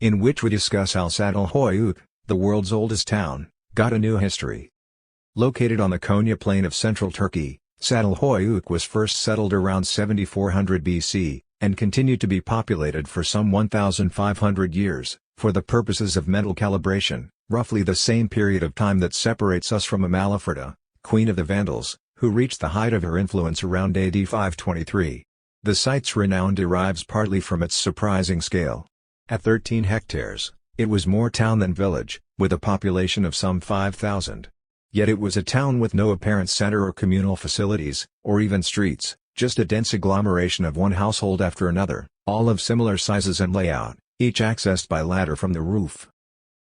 in which we discuss how Çatalhöyük, the world's oldest town, got a new history. Located on the Konya plain of central Turkey, Çatalhöyük was first settled around 7400 BC, and continued to be populated for some 1,500 years, for the purposes of mental calibration, roughly the same period of time that separates us from Amalfrida, queen of the Vandals, who reached the height of her influence around AD 523. The site's renown derives partly from its surprising scale. At 13 hectares, it was more town than village, with a population of some 5,000. Yet it was a town with no apparent center or communal facilities, or even streets, just a dense agglomeration of one household after another, all of similar sizes and layout, each accessed by ladder from the roof.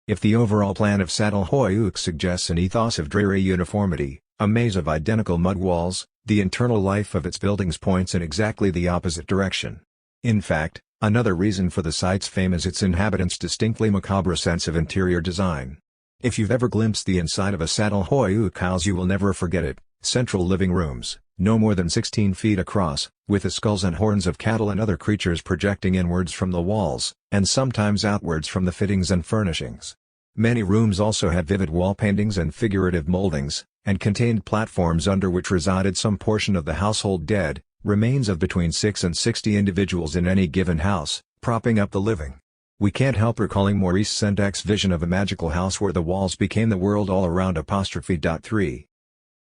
If the overall plan of Çatalhöyük suggests an ethos of dreary uniformity, a maze of identical mud walls, the internal life of its buildings points in exactly the opposite direction. In fact, another reason for the site's fame is its inhabitants' distinctly macabre sense of interior design. If you've ever glimpsed the inside of a Çatalhöyük house, you will never forget it. Central living rooms, no more than 16 feet across, with the skulls and horns of cattle and other creatures projecting inwards from the walls, and sometimes outwards from the fittings and furnishings. Many rooms also had vivid wall paintings and figurative moldings, and contained platforms under which resided some portion of the household dead, remains of between 6 and 60 individuals in any given house, propping up the living. We can't help recalling Maurice Sendak vision of a magical house where the walls became the world all around. 3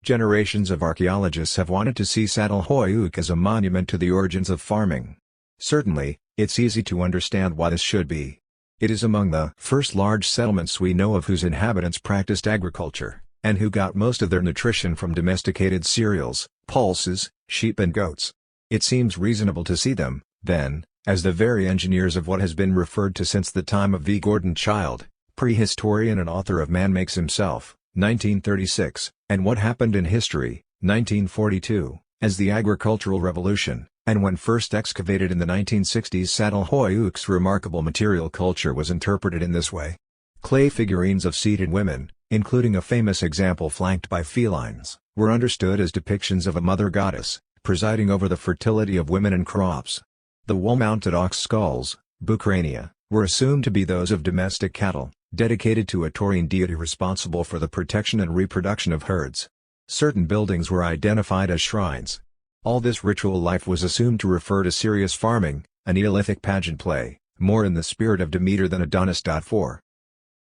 Generations of archaeologists have wanted to see Çatalhöyük as a monument to the origins of farming. Certainly, it's easy to understand why this should be. It is among the first large settlements we know of whose inhabitants practiced agriculture, and who got most of their nutrition from domesticated cereals, pulses, sheep and goats. It seems reasonable to see them, then, as the very engineers of what has been referred to since the time of V. Gordon Childe, prehistorian and author of Man Makes Himself, 1936, and What Happened in History, 1942, as the Agricultural Revolution, and when first excavated in the 1960s. Çatalhöyük's remarkable material culture was interpreted in this way. Clay figurines of seated women, including a famous example flanked by felines, were understood as depictions of a mother goddess, presiding over the fertility of women and crops. The wall-mounted ox skulls, bucrania, were assumed to be those of domestic cattle, dedicated to a taurine deity responsible for the protection and reproduction of herds. Certain buildings were identified as shrines. All this ritual life was assumed to refer to serious farming, a Neolithic pageant play, more in the spirit of Demeter than Adonis. 4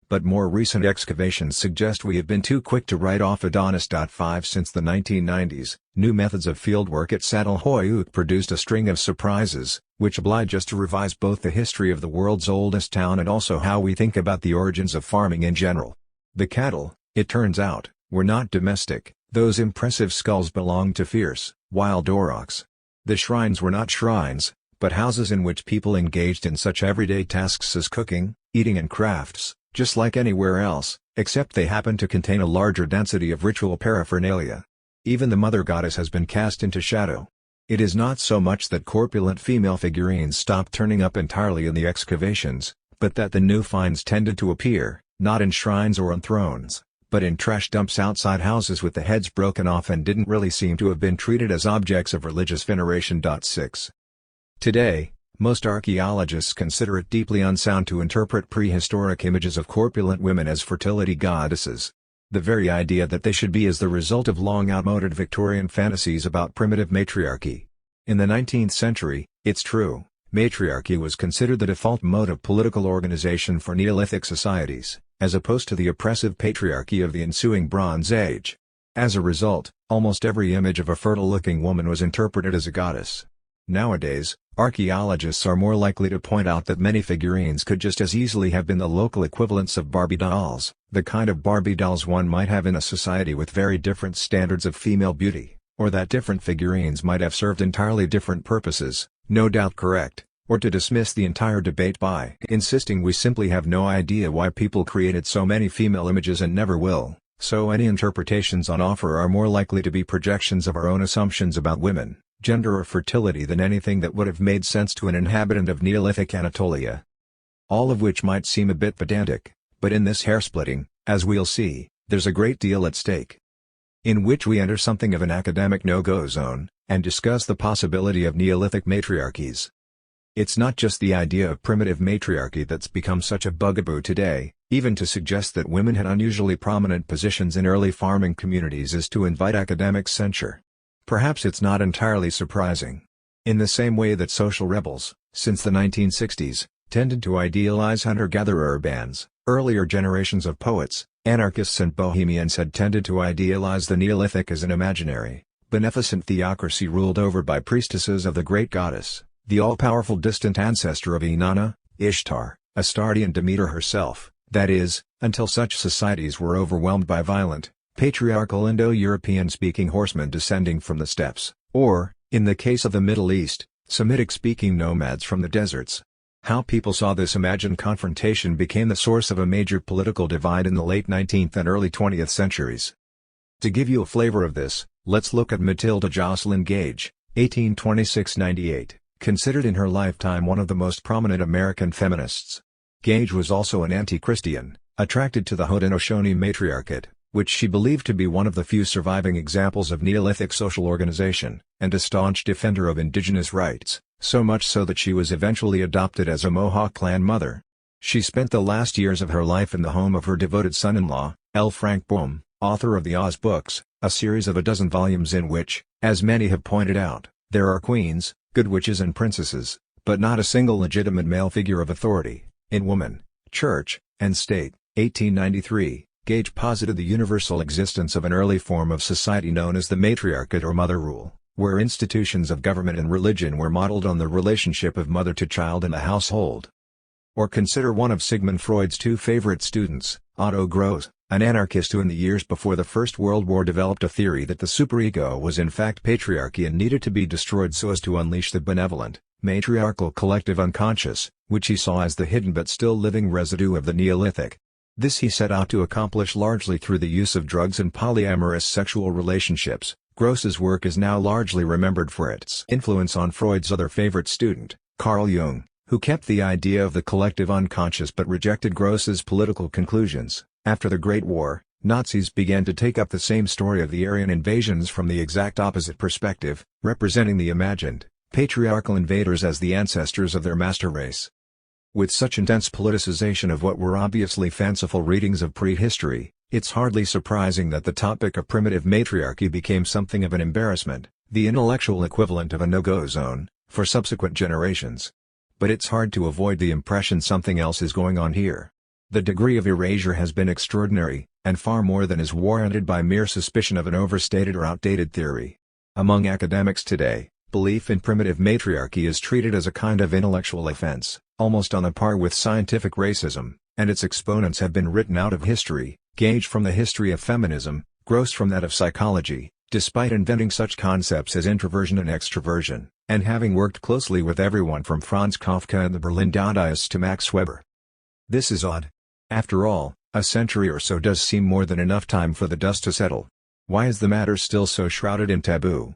But more recent excavations suggest we have been too quick to write off Adonis. 5 Since the 1990s, new methods of fieldwork at Çatalhöyük produced a string of surprises, which oblige us to revise both the history of the world's oldest town and also how we think about the origins of farming in general. The cattle, it turns out, were not domestic. Those impressive skulls belonged to fierce, wild aurochs. The shrines were not shrines, but houses in which people engaged in such everyday tasks as cooking, eating and crafts, just like anywhere else, except they happened to contain a larger density of ritual paraphernalia. Even the mother goddess has been cast into shadow. It is not so much that corpulent female figurines stopped turning up entirely in the excavations, but that the new finds tended to appear, not in shrines or on thrones, but in trash dumps outside houses with the heads broken off and didn't really seem to have been treated as objects of religious veneration. 6 Today, most archaeologists consider it deeply unsound to interpret prehistoric images of corpulent women as fertility goddesses. The very idea that they should be is the result of long outmoded Victorian fantasies about primitive matriarchy. In the 19th century, it's true, matriarchy was considered the default mode of political organization for Neolithic societies, as opposed to the oppressive patriarchy of the ensuing Bronze Age. As a result, almost every image of a fertile-looking woman was interpreted as a goddess. Nowadays, archaeologists are more likely to point out that many figurines could just as easily have been the local equivalents of Barbie dolls, the kind of Barbie dolls one might have in a society with very different standards of female beauty, or that different figurines might have served entirely different purposes, no doubt correct, or to dismiss the entire debate by insisting we simply have no idea why people created so many female images and never will, so any interpretations on offer are more likely to be projections of our own assumptions about women, gender or fertility than anything that would have made sense to an inhabitant of Neolithic Anatolia. All of which might seem a bit pedantic, but in this hair-splitting, as we'll see, there's a great deal at stake. In which we enter something of an academic no-go zone, and discuss the possibility of Neolithic matriarchies. It's not just the idea of primitive matriarchy that's become such a bugaboo today, even to suggest that women had unusually prominent positions in early farming communities is to invite academic censure. Perhaps it's not entirely surprising. In the same way that social rebels, since the 1960s, tended to idealize hunter-gatherer bands, earlier generations of poets, anarchists and bohemians had tended to idealize the Neolithic as an imaginary, beneficent theocracy ruled over by priestesses of the great goddess, the all-powerful distant ancestor of Inanna, Ishtar, Astarte and Demeter herself, that is, until such societies were overwhelmed by violent, patriarchal Indo-European-speaking horsemen descending from the steppes, or, in the case of the Middle East, Semitic-speaking nomads from the deserts. How people saw this imagined confrontation became the source of a major political divide in the late 19th and early 20th centuries. To give you a flavor of this, let's look at Matilda Jocelyn Gage, 1826–98, considered in her lifetime one of the most prominent American feminists. Gage was also an anti-Christian, attracted to the Haudenosaunee matriarchate, which she believed to be one of the few surviving examples of Neolithic social organization, and a staunch defender of indigenous rights, so much so that she was eventually adopted as a Mohawk clan mother. She spent the last years of her life in the home of her devoted son-in-law, L. Frank Boehm, author of the Oz Books, a series of a dozen volumes in which, as many have pointed out, there are queens, good witches and princesses, but not a single legitimate male figure of authority, in woman, church, and state. 1893, Gage posited the universal existence of an early form of society known as the matriarchate or mother rule, where institutions of government and religion were modeled on the relationship of mother to child in the household. Or consider one of Sigmund Freud's two favorite students, Otto Gross, an anarchist who in the years before the First World War developed a theory that the superego was in fact patriarchy and needed to be destroyed so as to unleash the benevolent, matriarchal collective unconscious, which he saw as the hidden but still living residue of the Neolithic. This he set out to accomplish largely through the use of drugs and polyamorous sexual relationships. Gross's work is now largely remembered for its influence on Freud's other favorite student, Carl Jung, who kept the idea of the collective unconscious but rejected Gross's political conclusions. After the Great War, Nazis began to take up the same story of the Aryan invasions from the exact opposite perspective, representing the imagined, patriarchal invaders as the ancestors of their master race. With such intense politicization of what were obviously fanciful readings of prehistory, it's hardly surprising that the topic of primitive matriarchy became something of an embarrassment, the intellectual equivalent of a no-go zone, for subsequent generations. But it's hard to avoid the impression something else is going on here. The degree of erasure has been extraordinary, and far more than is warranted by mere suspicion of an overstated or outdated theory. Among academics today, belief in primitive matriarchy is treated as a kind of intellectual offense, almost on a par with scientific racism, and its exponents have been written out of history, Gage from the history of feminism, Gross from that of psychology, despite inventing such concepts as introversion and extroversion, and having worked closely with everyone from Franz Kafka and the Berlin Dadaists to Max Weber. This is odd. After all, a century or so does seem more than enough time for the dust to settle. Why is the matter still so shrouded in taboo?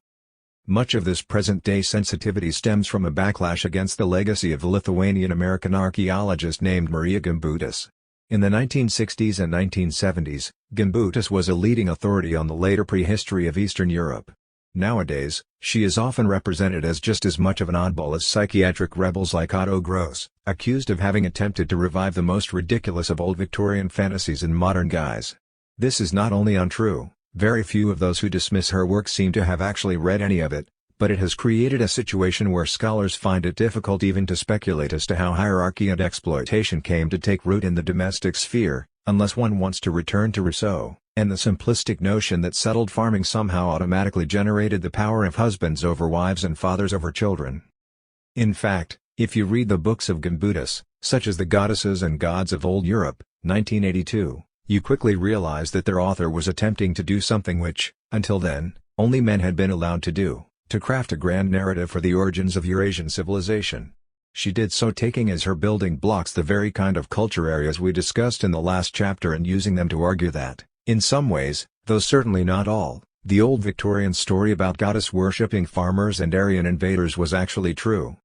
Much of this present-day sensitivity stems from a backlash against the legacy of the Lithuanian-American archaeologist named Marija Gimbutas. In the 1960s and 1970s, Gimbutas was a leading authority on the later prehistory of Eastern Europe. Nowadays, she is often represented as just as much of an oddball as psychiatric rebels like Otto Gross, accused of having attempted to revive the most ridiculous of old Victorian fantasies in modern guise. This is not only untrue, very few of those who dismiss her work seem to have actually read any of it, but it has created a situation where scholars find it difficult even to speculate as to how hierarchy and exploitation came to take root in the domestic sphere, unless one wants to return to Rousseau, and the simplistic notion that settled farming somehow automatically generated the power of husbands over wives and fathers over children. In fact, if you read the books of Gimbutas, such as The Goddesses and Gods of Old Europe, 1982, you quickly realize that their author was attempting to do something which, until then, only men had been allowed to do, to craft a grand narrative for the origins of Eurasian civilization. She did so taking as her building blocks the very kind of culture areas we discussed in the last chapter and using them to argue that, in some ways, though certainly not all, the old Victorian story about goddess-worshipping farmers and Aryan invaders was actually true.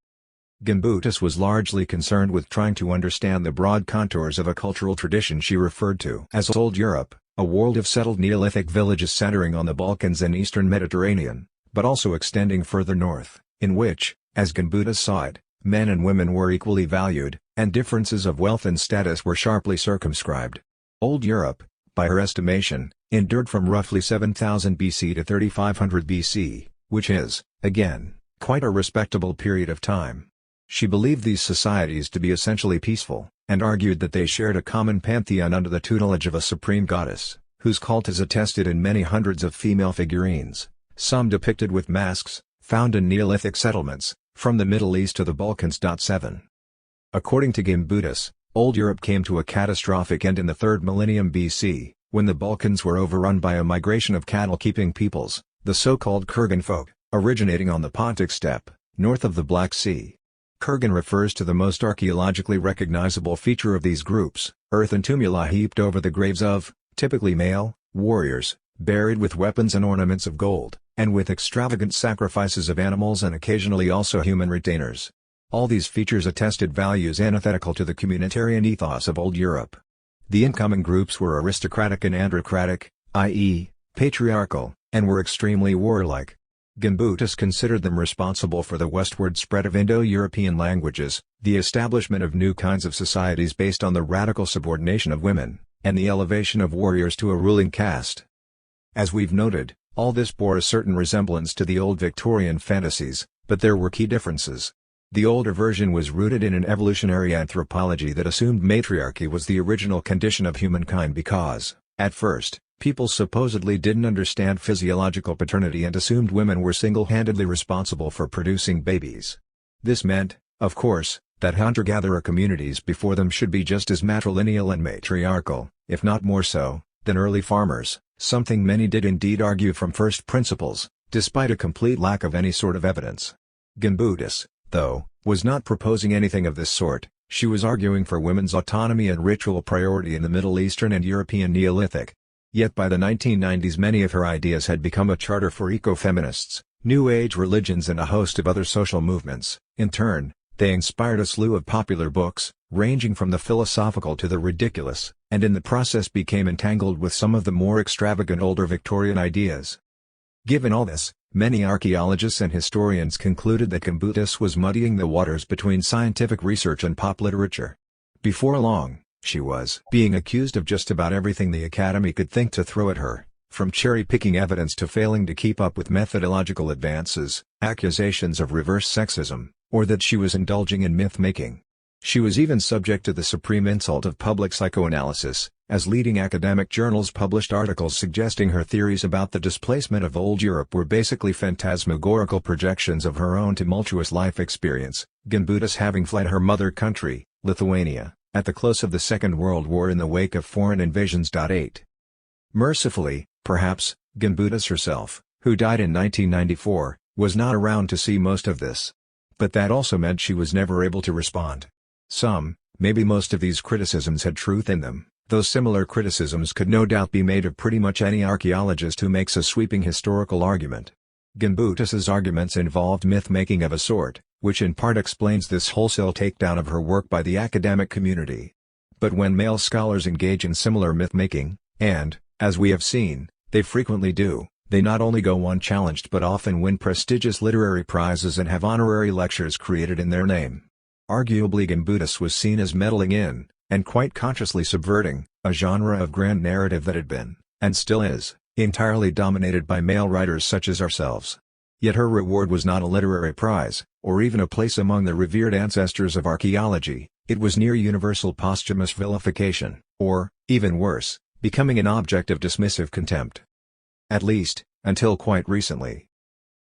Gimbutas was largely concerned with trying to understand the broad contours of a cultural tradition she referred to as Old Europe, a world of settled Neolithic villages centering on the Balkans and Eastern Mediterranean, but also extending further north, in which, as Gimbutas saw it, men and women were equally valued, and differences of wealth and status were sharply circumscribed. Old Europe, by her estimation, endured from roughly 7000 BC to 3500 BC, which is, again, quite a respectable period of time. She believed these societies to be essentially peaceful, and argued that they shared a common pantheon under the tutelage of a supreme goddess, whose cult is attested in many hundreds of female figurines, some depicted with masks, found in Neolithic settlements, from the Middle East to the Balkans. 7. According to Gimbutas, Old Europe came to a catastrophic end in the 3rd millennium BC, when the Balkans were overrun by a migration of cattle-keeping peoples, the so-called Kurgan folk, originating on the Pontic steppe, north of the Black Sea. Kurgan refers to the most archaeologically recognizable feature of these groups: earthen tumuli heaped over the graves of, typically male, warriors, buried with weapons and ornaments of gold, and with extravagant sacrifices of animals and occasionally also human retainers. All these features attested values antithetical to the communitarian ethos of Old Europe. The incoming groups were aristocratic and androcratic, i.e., patriarchal, and were extremely warlike. Gimbutas considered them responsible for the westward spread of Indo-European languages, the establishment of new kinds of societies based on the radical subordination of women, and the elevation of warriors to a ruling caste. As we've noted, all this bore a certain resemblance to the old Victorian fantasies, but there were key differences. The older version was rooted in an evolutionary anthropology that assumed matriarchy was the original condition of humankind because, at first, people supposedly didn't understand physiological paternity and assumed women were single-handedly responsible for producing babies. This meant, of course, that hunter-gatherer communities before them should be just as matrilineal and matriarchal, if not more so, than early farmers, something many did indeed argue from first principles, despite a complete lack of any sort of evidence. Gimbutas, though, was not proposing anything of this sort. She was arguing for women's autonomy and ritual priority in the Middle Eastern and European Neolithic. Yet by the 1990s many of her ideas had become a charter for ecofeminists, New Age religions and a host of other social movements. In turn, they inspired a slew of popular books, ranging from the philosophical to the ridiculous, and in the process became entangled with some of the more extravagant older Victorian ideas. Given all this, many archaeologists and historians concluded that Gimbutas was muddying the waters between scientific research and pop literature. Before long, she was being accused of just about everything the Academy could think to throw at her, from cherry-picking evidence to failing to keep up with methodological advances, accusations of reverse sexism, or that she was indulging in myth-making. She was even subject to the supreme insult of public psychoanalysis, as leading academic journals published articles suggesting her theories about the displacement of Old Europe were basically phantasmagorical projections of her own tumultuous life experience, Gimbutas having fled her mother country, Lithuania, at the close of the Second World War in the wake of foreign invasions. 8. Mercifully, perhaps, Gimbutas herself, who died in 1994, was not around to see most of this. But that also meant she was never able to respond. Some, maybe most of these criticisms had truth in them, though similar criticisms could no doubt be made of pretty much any archaeologist who makes a sweeping historical argument. Gimbutas's arguments involved myth-making of a sort, which in part explains this wholesale takedown of her work by the academic community. But when male scholars engage in similar myth-making, and, as we have seen, they frequently do, they not only go unchallenged but often win prestigious literary prizes and have honorary lectures created in their name. Arguably Gimbutas was seen as meddling in, and quite consciously subverting, a genre of grand narrative that had been, and still is, entirely dominated by male writers such as ourselves. Yet her reward was not a literary prize, or even a place among the revered ancestors of archaeology. It was near universal posthumous vilification, or, even worse, becoming an object of dismissive contempt. At least, until quite recently.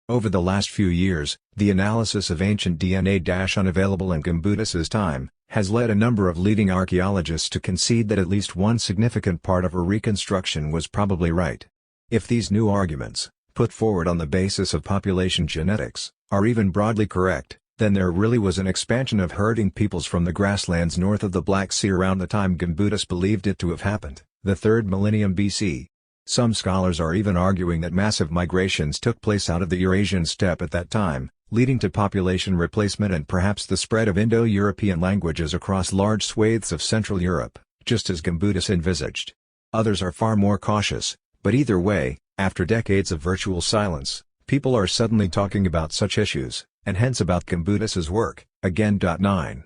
Over the last few years, the analysis of ancient DNA unavailable in Gimbutas's time, has led a number of leading archaeologists to concede that at least one significant part of her reconstruction was probably right. If these new arguments, put forward on the basis of population genetics, are even broadly correct, then there really was an expansion of herding peoples from the grasslands north of the Black Sea around the time Gimbutas believed it to have happened, the 3rd millennium BC. Some scholars are even arguing that massive migrations took place out of the Eurasian steppe at that time, leading to population replacement and perhaps the spread of Indo-European languages across large swathes of Central Europe, just as Gimbutas envisaged. Others are far more cautious, but either way, after decades of virtual silence, people are suddenly talking about such issues, and hence about Gimbutas's work, again. 9.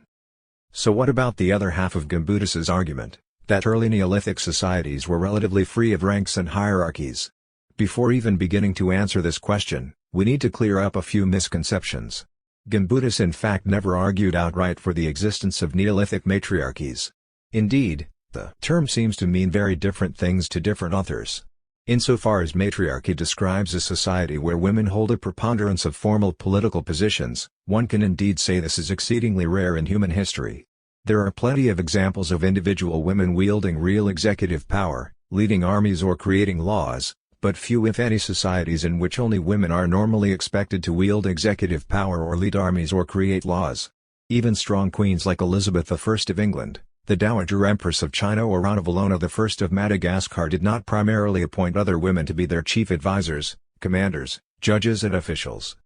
So what about the other half of Gimbutas's argument, that early Neolithic societies were relatively free of ranks and hierarchies? Before even beginning to answer this question, we need to clear up a few misconceptions. Gimbutas in fact never argued outright for the existence of Neolithic matriarchies. Indeed, the term seems to mean very different things to different authors. Insofar as matriarchy describes a society where women hold a preponderance of formal political positions, one can indeed say this is exceedingly rare in human history. There are plenty of examples of individual women wielding real executive power, leading armies or creating laws, but few if any societies in which only women are normally expected to wield executive power or lead armies or create laws. Even strong queens like Elizabeth I of England, the Dowager Empress of China, or Ranavalona I of Madagascar did not primarily appoint other women to be their chief advisors, commanders, judges and officials.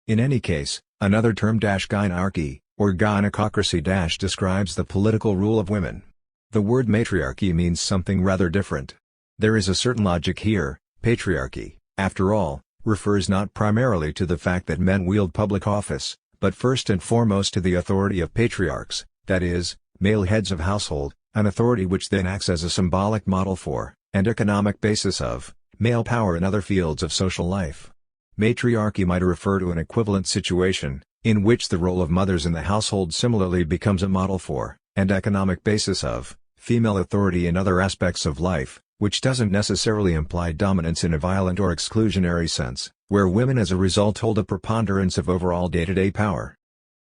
In any case, another term gynarchy, or gynecocracy describes the political rule of women. The word matriarchy means something rather different. There is a certain logic here. Patriarchy, after all, refers not primarily to the fact that men wield public office, but first and foremost to the authority of patriarchs, that is, male heads of household, an authority which then acts as a symbolic model for, and economic basis of, male power in other fields of social life. Matriarchy might refer to an equivalent situation, in which the role of mothers in the household similarly becomes a model for, and economic basis of, female authority in other aspects of life, which doesn't necessarily imply dominance in a violent or exclusionary sense, where women as a result hold a preponderance of overall day-to-day power.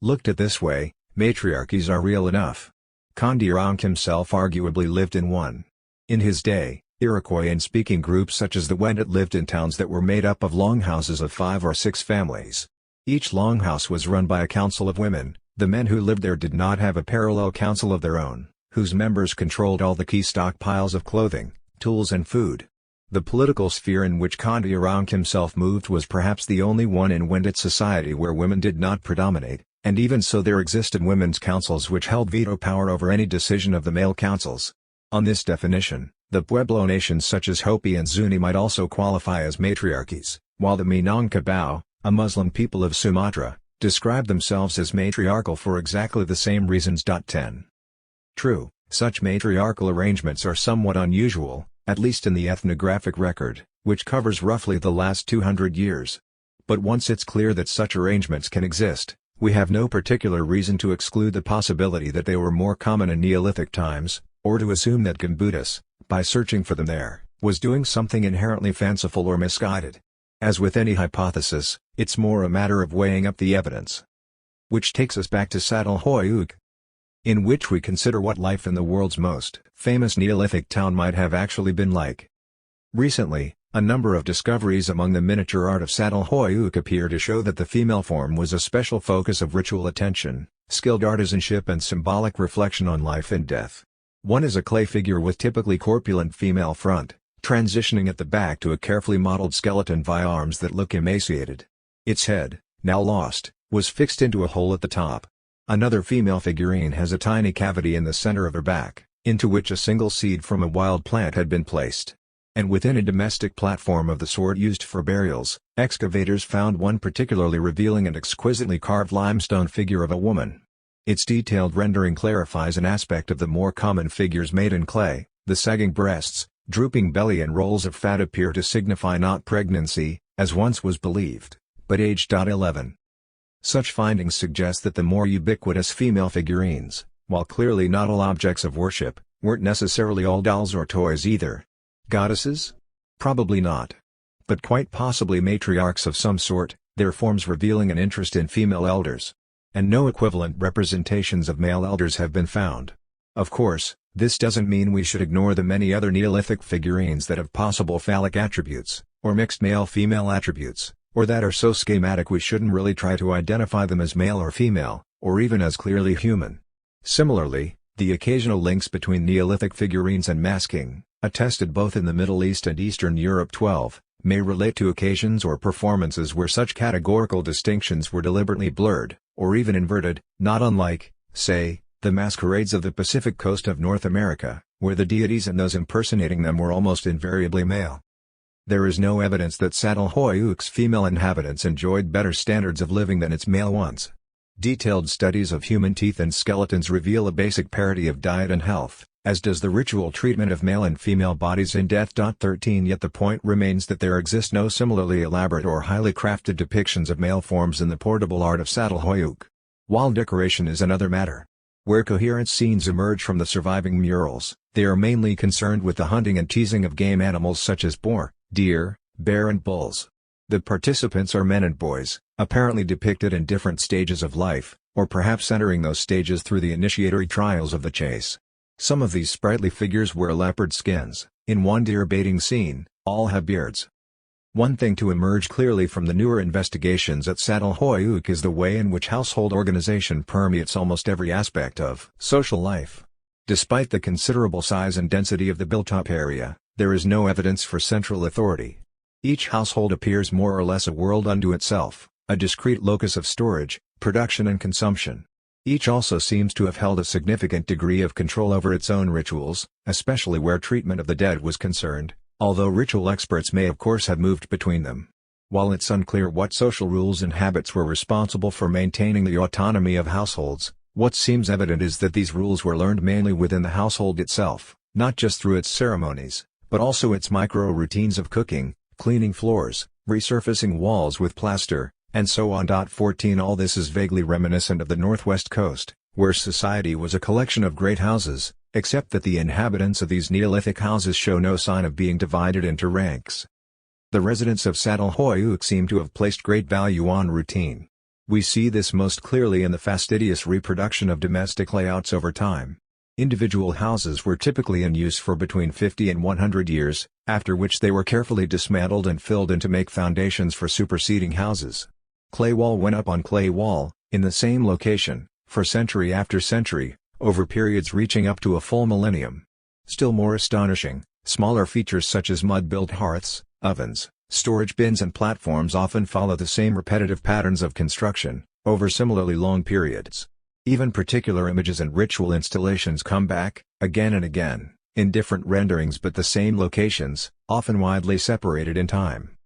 Looked at this way, matriarchies are real enough. Kondiaronk himself arguably lived in one. In his day, Iroquois and speaking groups such as the Wendat lived in towns that were made up of longhouses of 5 or 6 families. Each longhouse was run by a council of women. The men who lived there did not have a parallel council of their own, whose members controlled all the key stockpiles of clothing, tools and food. The political sphere in which Kondiaronk himself moved was perhaps the only one in Wendat society where women did not predominate, and even so there existed women's councils which held veto power over any decision of the male councils. On this definition, the Pueblo nations such as Hopi and Zuni might also qualify as matriarchies, while the Minangkabau, a Muslim people of Sumatra, describe themselves as matriarchal for exactly the same reasons. 10. True, such matriarchal arrangements are somewhat unusual, at least in the ethnographic record, which covers roughly the last 200 years. But once it's clear that such arrangements can exist, we have no particular reason to exclude the possibility that they were more common in Neolithic times, or to assume that Gimbutas, by searching for them there, was doing something inherently fanciful or misguided. As with any hypothesis, it's more a matter of weighing up the evidence. Which takes us back to Çatalhöyük, in which we consider what life in the world's most famous Neolithic town might have actually been like. Recently, a number of discoveries among the miniature art of Çatalhöyük appear to show that the female form was a special focus of ritual attention, skilled artisanship and symbolic reflection on life and death. One is a clay figure with typically corpulent female front, transitioning at the back to a carefully modeled skeleton via arms that look emaciated. Its head, now lost, was fixed into a hole at the top. Another female figurine has a tiny cavity in the center of her back, into which a single seed from a wild plant had been placed. And within a domestic platform of the sort used for burials, excavators found one particularly revealing and exquisitely carved limestone figure of a woman. Its detailed rendering clarifies an aspect of the more common figures made in clay. The sagging breasts, drooping belly and rolls of fat appear to signify not pregnancy, as once was believed, but age. 11. Such findings suggest that the more ubiquitous female figurines, while clearly not all objects of worship, weren't necessarily all dolls or toys either. Goddesses? Probably not. But quite possibly matriarchs of some sort, their forms revealing an interest in female elders. And no equivalent representations of male elders have been found. Of course, this doesn't mean we should ignore the many other Neolithic figurines that have possible phallic attributes, or mixed male-female attributes, or that are so schematic we shouldn't really try to identify them as male or female, or even as clearly human. Similarly, the occasional links between Neolithic figurines and masking, attested both in the Middle East and Eastern Europe. 12, may relate to occasions or performances where such categorical distinctions were deliberately blurred, or even inverted, not unlike, say, the masquerades of the Pacific coast of North America, where the deities and those impersonating them were almost invariably male. There is no evidence that Çatalhöyük's female inhabitants enjoyed better standards of living than its male ones. Detailed studies of human teeth and skeletons reveal a basic parity of diet and health, as does the ritual treatment of male and female bodies in death. 13 Yet the point remains that there exist no similarly elaborate or highly crafted depictions of male forms in the portable art of Çatalhöyük. While decoration is another matter. Where coherent scenes emerge from the surviving murals, they are mainly concerned with the hunting and teasing of game animals such as boar, deer, bear and bulls. The participants are men and boys, apparently depicted in different stages of life, or perhaps entering those stages through the initiatory trials of the chase. Some of these sprightly figures wear leopard skins. In one deer baiting scene, all have beards. One thing to emerge clearly from the newer investigations at Çatalhöyük is the way in which household organization permeates almost every aspect of social life. Despite the considerable size and density of the built-up area, there is no evidence for central authority. Each household appears more or less a world unto itself, a discrete locus of storage, production and consumption. Each also seems to have held a significant degree of control over its own rituals, especially where treatment of the dead was concerned, although ritual experts may of course have moved between them. While it's unclear what social rules and habits were responsible for maintaining the autonomy of households, what seems evident is that these rules were learned mainly within the household itself, not just through its ceremonies, but also its micro-routines of cooking, cleaning floors, resurfacing walls with plaster, and so on. 14 All this is vaguely reminiscent of the northwest coast, where society was a collection of great houses, except that the inhabitants of these Neolithic houses show no sign of being divided into ranks. The residents of Çatalhöyük seem to have placed great value on routine. We see this most clearly in the fastidious reproduction of domestic layouts over time. Individual houses were typically in use for between 50 and 100 years, after which they were carefully dismantled and filled in to make foundations for superseding houses. Clay wall went up on clay wall, in the same location, for century after century, over periods reaching up to a full millennium. Still more astonishing, smaller features such as mud-built hearths, ovens, storage bins and platforms often follow the same repetitive patterns of construction, over similarly long periods. Even particular images and ritual installations come back, again and again, in different renderings but the same locations, often widely separated in time.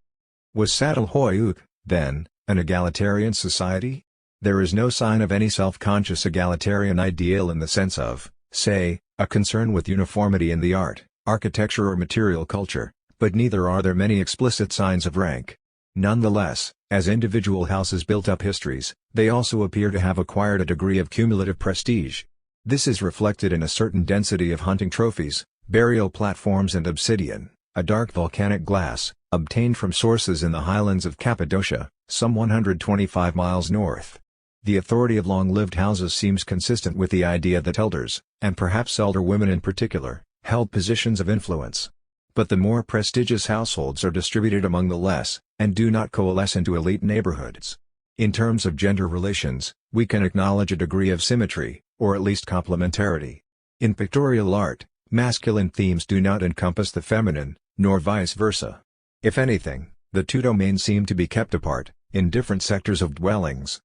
Was Çatalhöyük, then, an egalitarian society? There is no sign of any self-conscious egalitarian ideal in the sense of, say, a concern with uniformity in the art, architecture or material culture, but neither are there many explicit signs of rank. Nonetheless, as individual houses built up histories, they also appear to have acquired a degree of cumulative prestige. This is reflected in a certain density of hunting trophies, burial platforms and obsidian, a dark volcanic glass, obtained from sources in the highlands of Cappadocia, some 125 miles north. The authority of long-lived houses seems consistent with the idea that elders, and perhaps elder women in particular, held positions of influence. But the more prestigious households are distributed among the less, and do not coalesce into elite neighborhoods. In terms of gender relations, we can acknowledge a degree of symmetry, or at least complementarity. In pictorial art, masculine themes do not encompass the feminine, nor vice versa. If anything, the two domains seem to be kept apart, in different sectors of dwellings.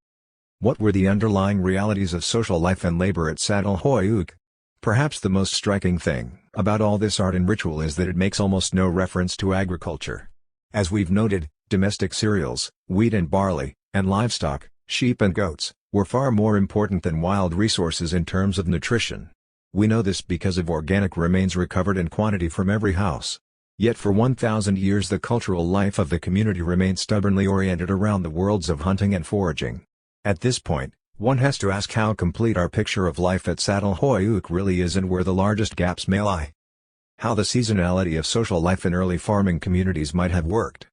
What were the underlying realities of social life and labor at Çatalhöyük? Perhaps the most striking thing about all this art and ritual is that it makes almost no reference to agriculture. As we've noted, domestic cereals, wheat and barley, and livestock, sheep and goats, were far more important than wild resources in terms of nutrition. We know this because of organic remains recovered in quantity from every house. Yet for 1,000 years the cultural life of the community remained stubbornly oriented around the worlds of hunting and foraging. At this point, one has to ask how complete our picture of life at Çatalhöyük really is and where the largest gaps may lie. How the seasonality of social life in early farming communities might have worked.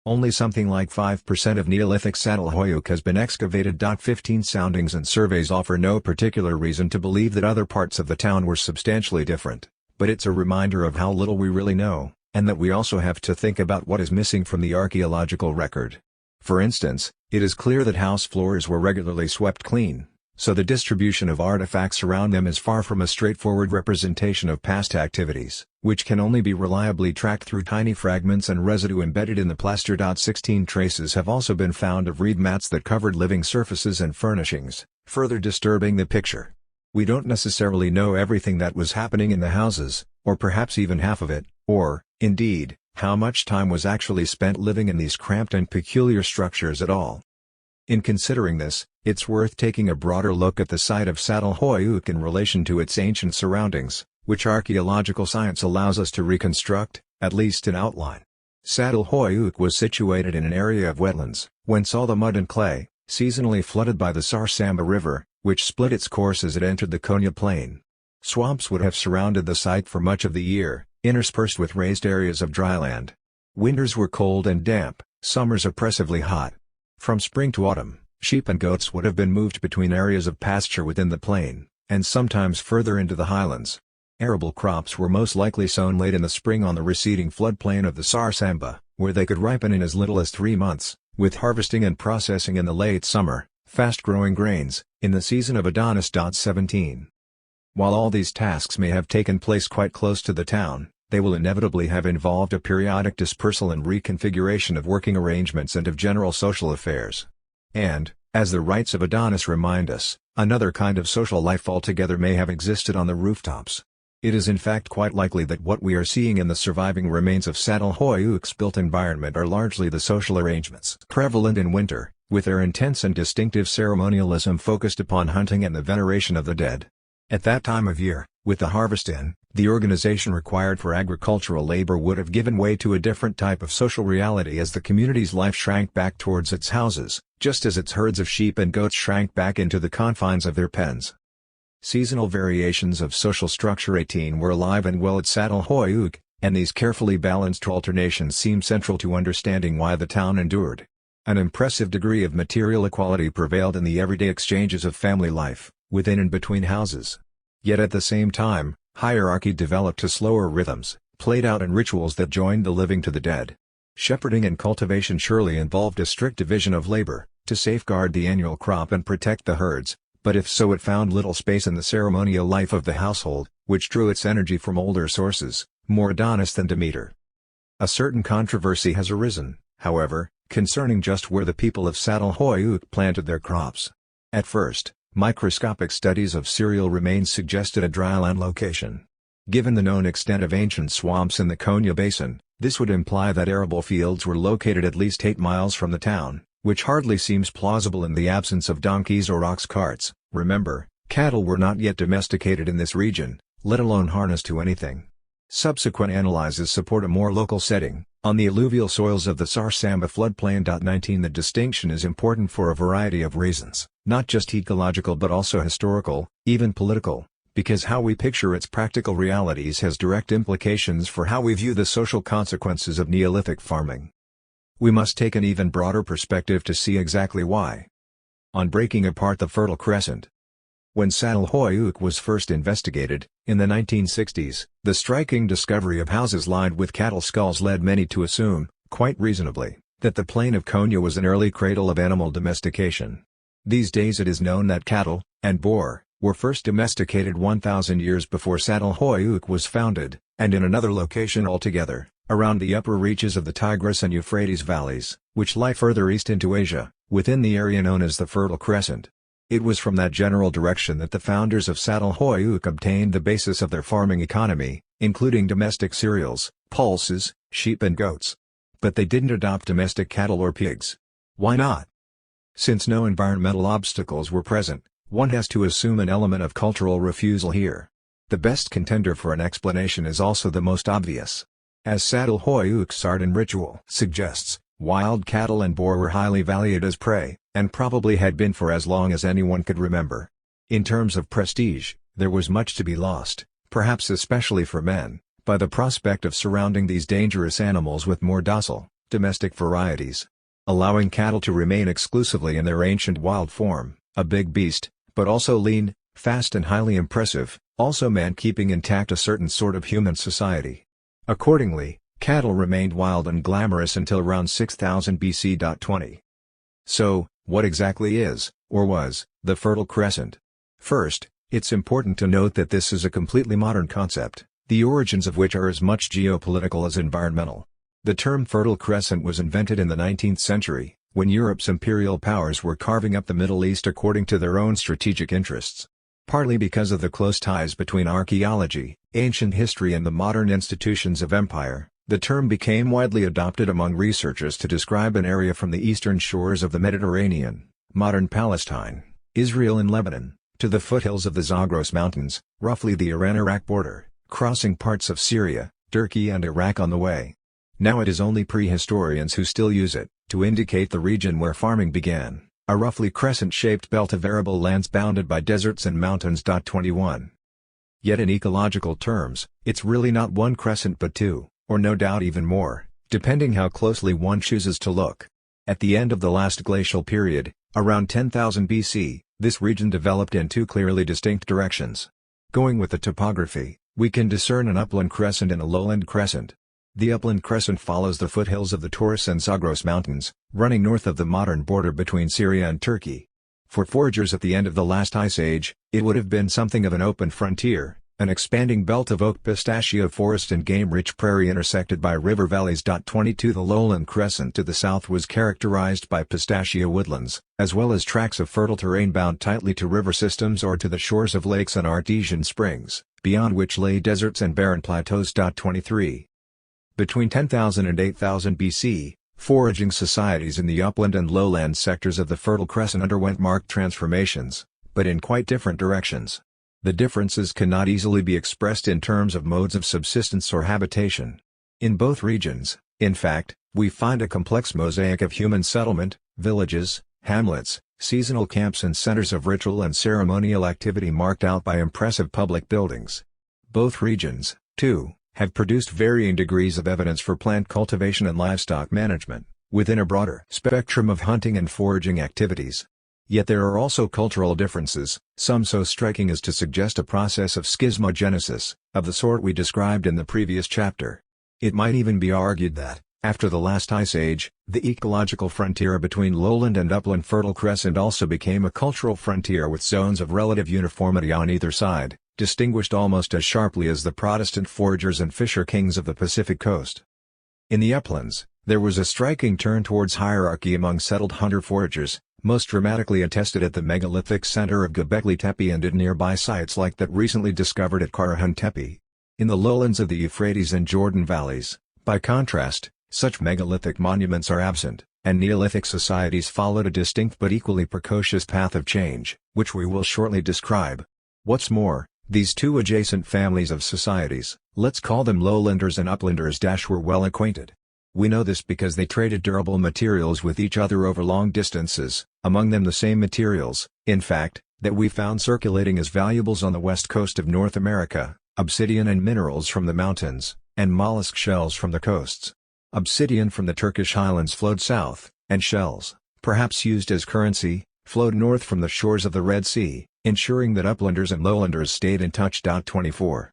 Only something like 5% of Neolithic Çatalhöyük has been excavated. 15 soundings and surveys offer no particular reason to believe that other parts of the town were substantially different, but it's a reminder of how little we really know, and that we also have to think about what is missing from the archaeological record. For instance, it is clear that house floors were regularly swept clean, so the distribution of artifacts around them is far from a straightforward representation of past activities, which can only be reliably tracked through tiny fragments and residue embedded in the plaster. 16 traces have also been found of reed mats that covered living surfaces and furnishings, further disturbing the picture. We don't necessarily know everything that was happening in the houses, or perhaps even half of it, or, indeed, how much time was actually spent living in these cramped and peculiar structures at all. In considering this, it's worth taking a broader look at the site of Çatalhöyük in relation to its ancient surroundings, which archaeological science allows us to reconstruct, at least in outline. Çatalhöyük was situated in an area of wetlands, whence all the mud and clay, seasonally flooded by the Çarşamba River, which split its course as it entered the Konya Plain. Swamps would have surrounded the site for much of the year, interspersed with raised areas of dry land. Winters were cold and damp, summers oppressively hot. From spring to autumn, sheep and goats would have been moved between areas of pasture within the plain, and sometimes further into the highlands. Arable crops were most likely sown late in the spring on the receding floodplain of the Çarşamba, where they could ripen in as little as 3 months, with harvesting and processing in the late summer, fast-growing grains, in the season of Adonis. 17. While all these tasks may have taken place quite close to the town, they will inevitably have involved a periodic dispersal and reconfiguration of working arrangements and of general social affairs. And, as the rites of Adonis remind us, another kind of social life altogether may have existed on the rooftops. It is in fact quite likely that what we are seeing in the surviving remains of Çatalhöyük's built environment are largely the social arrangements prevalent in winter, with their intense and distinctive ceremonialism focused upon hunting and the veneration of the dead. At that time of year, with the harvest in, the organization required for agricultural labor would have given way to a different type of social reality as the community's life shrank back towards its houses, just as its herds of sheep and goats shrank back into the confines of their pens. Seasonal variations of social structure 18 were alive and well at Çatalhöyük, and these carefully balanced alternations seem central to understanding why the town endured. An impressive degree of material equality prevailed in the everyday exchanges of family life, within and between houses. Yet at the same time, hierarchy developed to slower rhythms, played out in rituals that joined the living to the dead. Shepherding and cultivation surely involved a strict division of labor, to safeguard the annual crop and protect the herds, but if so it found little space in the ceremonial life of the household, which drew its energy from older sources, more Adonis than Demeter. A certain controversy has arisen, however, concerning just where the people of Çatalhöyük planted their crops. At first, microscopic studies of cereal remains suggested a dryland location. Given the known extent of ancient swamps in the Konya Basin, this would imply that arable fields were located at least 8 miles from the town, which hardly seems plausible in the absence of donkeys or ox carts. Remember, cattle were not yet domesticated in this region, let alone harnessed to anything. Subsequent analyses support a more local setting, on the alluvial soils of the Sarsamba floodplain. 19 The distinction is important for a variety of reasons, not just ecological but also historical, even political, because how we picture its practical realities has direct implications for how we view the social consequences of Neolithic farming. We must take an even broader perspective to see exactly why. On breaking apart the Fertile Crescent. When Çatalhöyük was first investigated, in the 1960s, the striking discovery of houses lined with cattle skulls led many to assume, quite reasonably, that the plain of Konya was an early cradle of animal domestication. These days it is known that cattle, and boar, were first domesticated 1,000 years before Çatalhöyük was founded, and in another location altogether, around the upper reaches of the Tigris and Euphrates valleys, which lie further east into Asia, within the area known as the Fertile Crescent. It was from that general direction that the founders of Çatalhöyük obtained the basis of their farming economy, including domestic cereals, pulses, sheep and goats. But they didn't adopt domestic cattle or pigs. Why not? Since no environmental obstacles were present, one has to assume an element of cultural refusal here. The best contender for an explanation is also the most obvious. As Çatalhöyük's Sardan ritual suggests, wild cattle and boar were highly valued as prey, and probably had been for as long as anyone could remember. In terms of prestige, there was much to be lost, perhaps especially for men, by the prospect of surrounding these dangerous animals with more docile, domestic varieties. Allowing cattle to remain exclusively in their ancient wild form, a big beast, but also lean, fast and highly impressive, also meant keeping intact a certain sort of human society. Accordingly, cattle remained wild and glamorous until around 6000 BC. 20. So, what exactly is, or was, the Fertile Crescent? First, it's important to note that this is a completely modern concept, the origins of which are as much geopolitical as environmental. The term Fertile Crescent was invented in the 19th century, when Europe's imperial powers were carving up the Middle East according to their own strategic interests. Partly because of the close ties between archaeology, ancient history and the modern institutions of empire, the term became widely adopted among researchers to describe an area from the eastern shores of the Mediterranean, modern Palestine, Israel and Lebanon, to the foothills of the Zagros Mountains, roughly the Iran-Iraq border, crossing parts of Syria, Turkey and Iraq on the way. Now it is only prehistorians who still use it, to indicate the region where farming began. A roughly crescent-shaped belt of arable lands bounded by deserts and mountains. 21. Yet in ecological terms, it's really not one crescent but two, or no doubt even more, depending how closely one chooses to look. At the end of the last glacial period, around 10,000 BC, this region developed in two clearly distinct directions. Going with the topography, we can discern an upland crescent and a lowland crescent. The upland crescent follows the foothills of the Taurus and Zagros Mountains, running north of the modern border between Syria and Turkey. For foragers at the end of the last ice age, it would have been something of an open frontier, an expanding belt of oak pistachio forest and game-rich prairie intersected by river valleys. 22 The lowland crescent to the south was characterized by pistachio woodlands, as well as tracts of fertile terrain bound tightly to river systems or to the shores of lakes and artesian springs, beyond which lay deserts and barren plateaus. 23 Between 10,000 and 8,000 BC, foraging societies in the upland and lowland sectors of the Fertile Crescent underwent marked transformations, but in quite different directions. The differences cannot easily be expressed in terms of modes of subsistence or habitation. In both regions, in fact, we find a complex mosaic of human settlement, villages, hamlets, seasonal camps and centers of ritual and ceremonial activity marked out by impressive public buildings. Both regions, too, have produced varying degrees of evidence for plant cultivation and livestock management, within a broader spectrum of hunting and foraging activities. Yet there are also cultural differences, some so striking as to suggest a process of schismogenesis, of the sort we described in the previous chapter. It might even be argued that, after the last ice age, the ecological frontier between lowland and upland Fertile Crescent also became a cultural frontier with zones of relative uniformity on either side, distinguished almost as sharply as the Protestant foragers and fisher kings of the Pacific coast. In the uplands, there was a striking turn towards hierarchy among settled hunter-foragers, most dramatically attested at the megalithic center of Göbekli Tepe and at nearby sites like that recently discovered at Karahan Tepe. In the lowlands of the Euphrates and Jordan valleys, by contrast, such megalithic monuments are absent, and Neolithic societies followed a distinct but equally precocious path of change, which we will shortly describe. What's more, these two adjacent families of societies, let's call them lowlanders and uplanders, were well acquainted. We know this because they traded durable materials with each other over long distances, among them the same materials, in fact, that we found circulating as valuables on the west coast of North America, obsidian and minerals from the mountains, and mollusk shells from the coasts. Obsidian from the Turkish highlands flowed south, and shells, perhaps used as currency, flowed north from the shores of the Red Sea, ensuring that uplanders and lowlanders stayed in touch. 24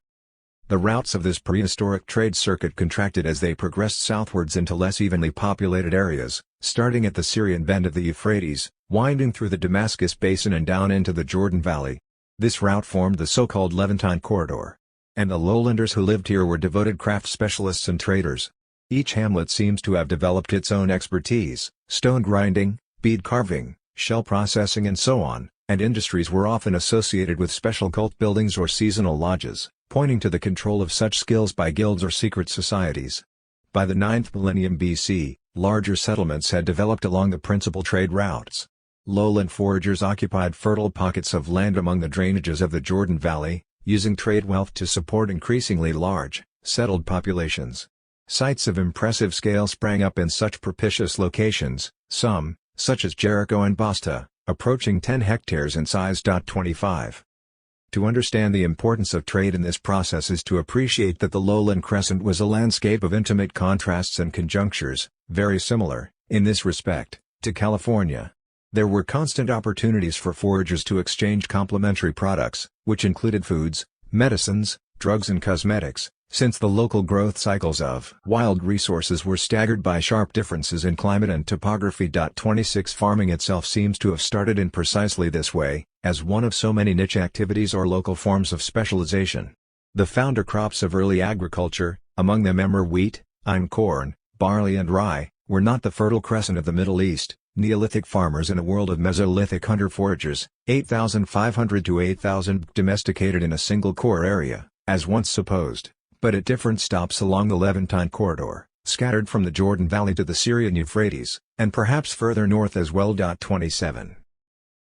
The routes of this prehistoric trade circuit contracted as they progressed southwards into less evenly populated areas, starting at the Syrian bend of the Euphrates, winding through the Damascus Basin and down into the Jordan Valley. This route formed the so-called Levantine Corridor. And the lowlanders who lived here were devoted craft specialists and traders. Each hamlet seems to have developed its own expertise: stone grinding, bead carving, shell processing and so on, and industries were often associated with special cult buildings or seasonal lodges, pointing to the control of such skills by guilds or secret societies. By the 9th millennium BC, larger settlements had developed along the principal trade routes. Lowland foragers occupied fertile pockets of land among the drainages of the Jordan Valley, using trade wealth to support increasingly large, settled populations. Sites of impressive scale sprang up in such propitious locations, some, such as Jericho and Basta, approaching 10 hectares in size. 25 To understand the importance of trade in this process is to appreciate that the lowland crescent was a landscape of intimate contrasts and conjunctures, very similar, in this respect, to California. There were constant opportunities for foragers to exchange complementary products, which included foods, medicines, drugs and cosmetics, since the local growth cycles of wild resources were staggered by sharp differences in climate and topography. 26 Farming itself seems to have started in precisely this way, as one of so many niche activities or local forms of specialization. The founder crops of early agriculture, among them emmer wheat, ein corn, barley and rye, were not the Fertile Crescent of the Middle East, Neolithic farmers in a world of Mesolithic hunter-foragers, 8,500 to 8,000 domesticated in a single core area, as once supposed, but at different stops along the Levantine Corridor, scattered from the Jordan Valley to the Syrian Euphrates, and perhaps further north as well. 27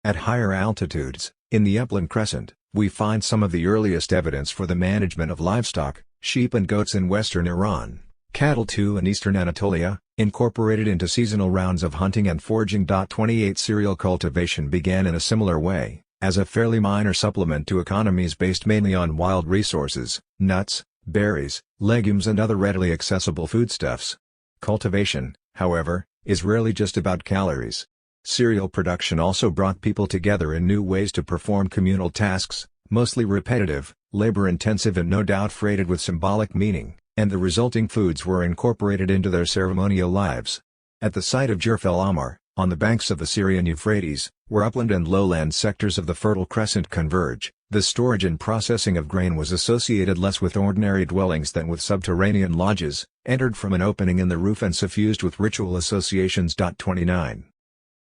At higher altitudes, in the upland crescent, we find some of the earliest evidence for the management of livestock, sheep and goats in western Iran, cattle too in eastern Anatolia, incorporated into seasonal rounds of hunting and foraging. 28 Cereal cultivation began in a similar way, as a fairly minor supplement to economies based mainly on wild resources, nuts, berries, legumes and other readily accessible foodstuffs. Cultivation, however, is rarely just about calories. Cereal production also brought people together in new ways to perform communal tasks, mostly repetitive, labor-intensive and no doubt freighted with symbolic meaning, and the resulting foods were incorporated into their ceremonial lives. At the site of Jerf el Amar, on the banks of the Syrian Euphrates, where upland and lowland sectors of the Fertile Crescent converge, the storage and processing of grain was associated less with ordinary dwellings than with subterranean lodges, entered from an opening in the roof and suffused with ritual associations. 29.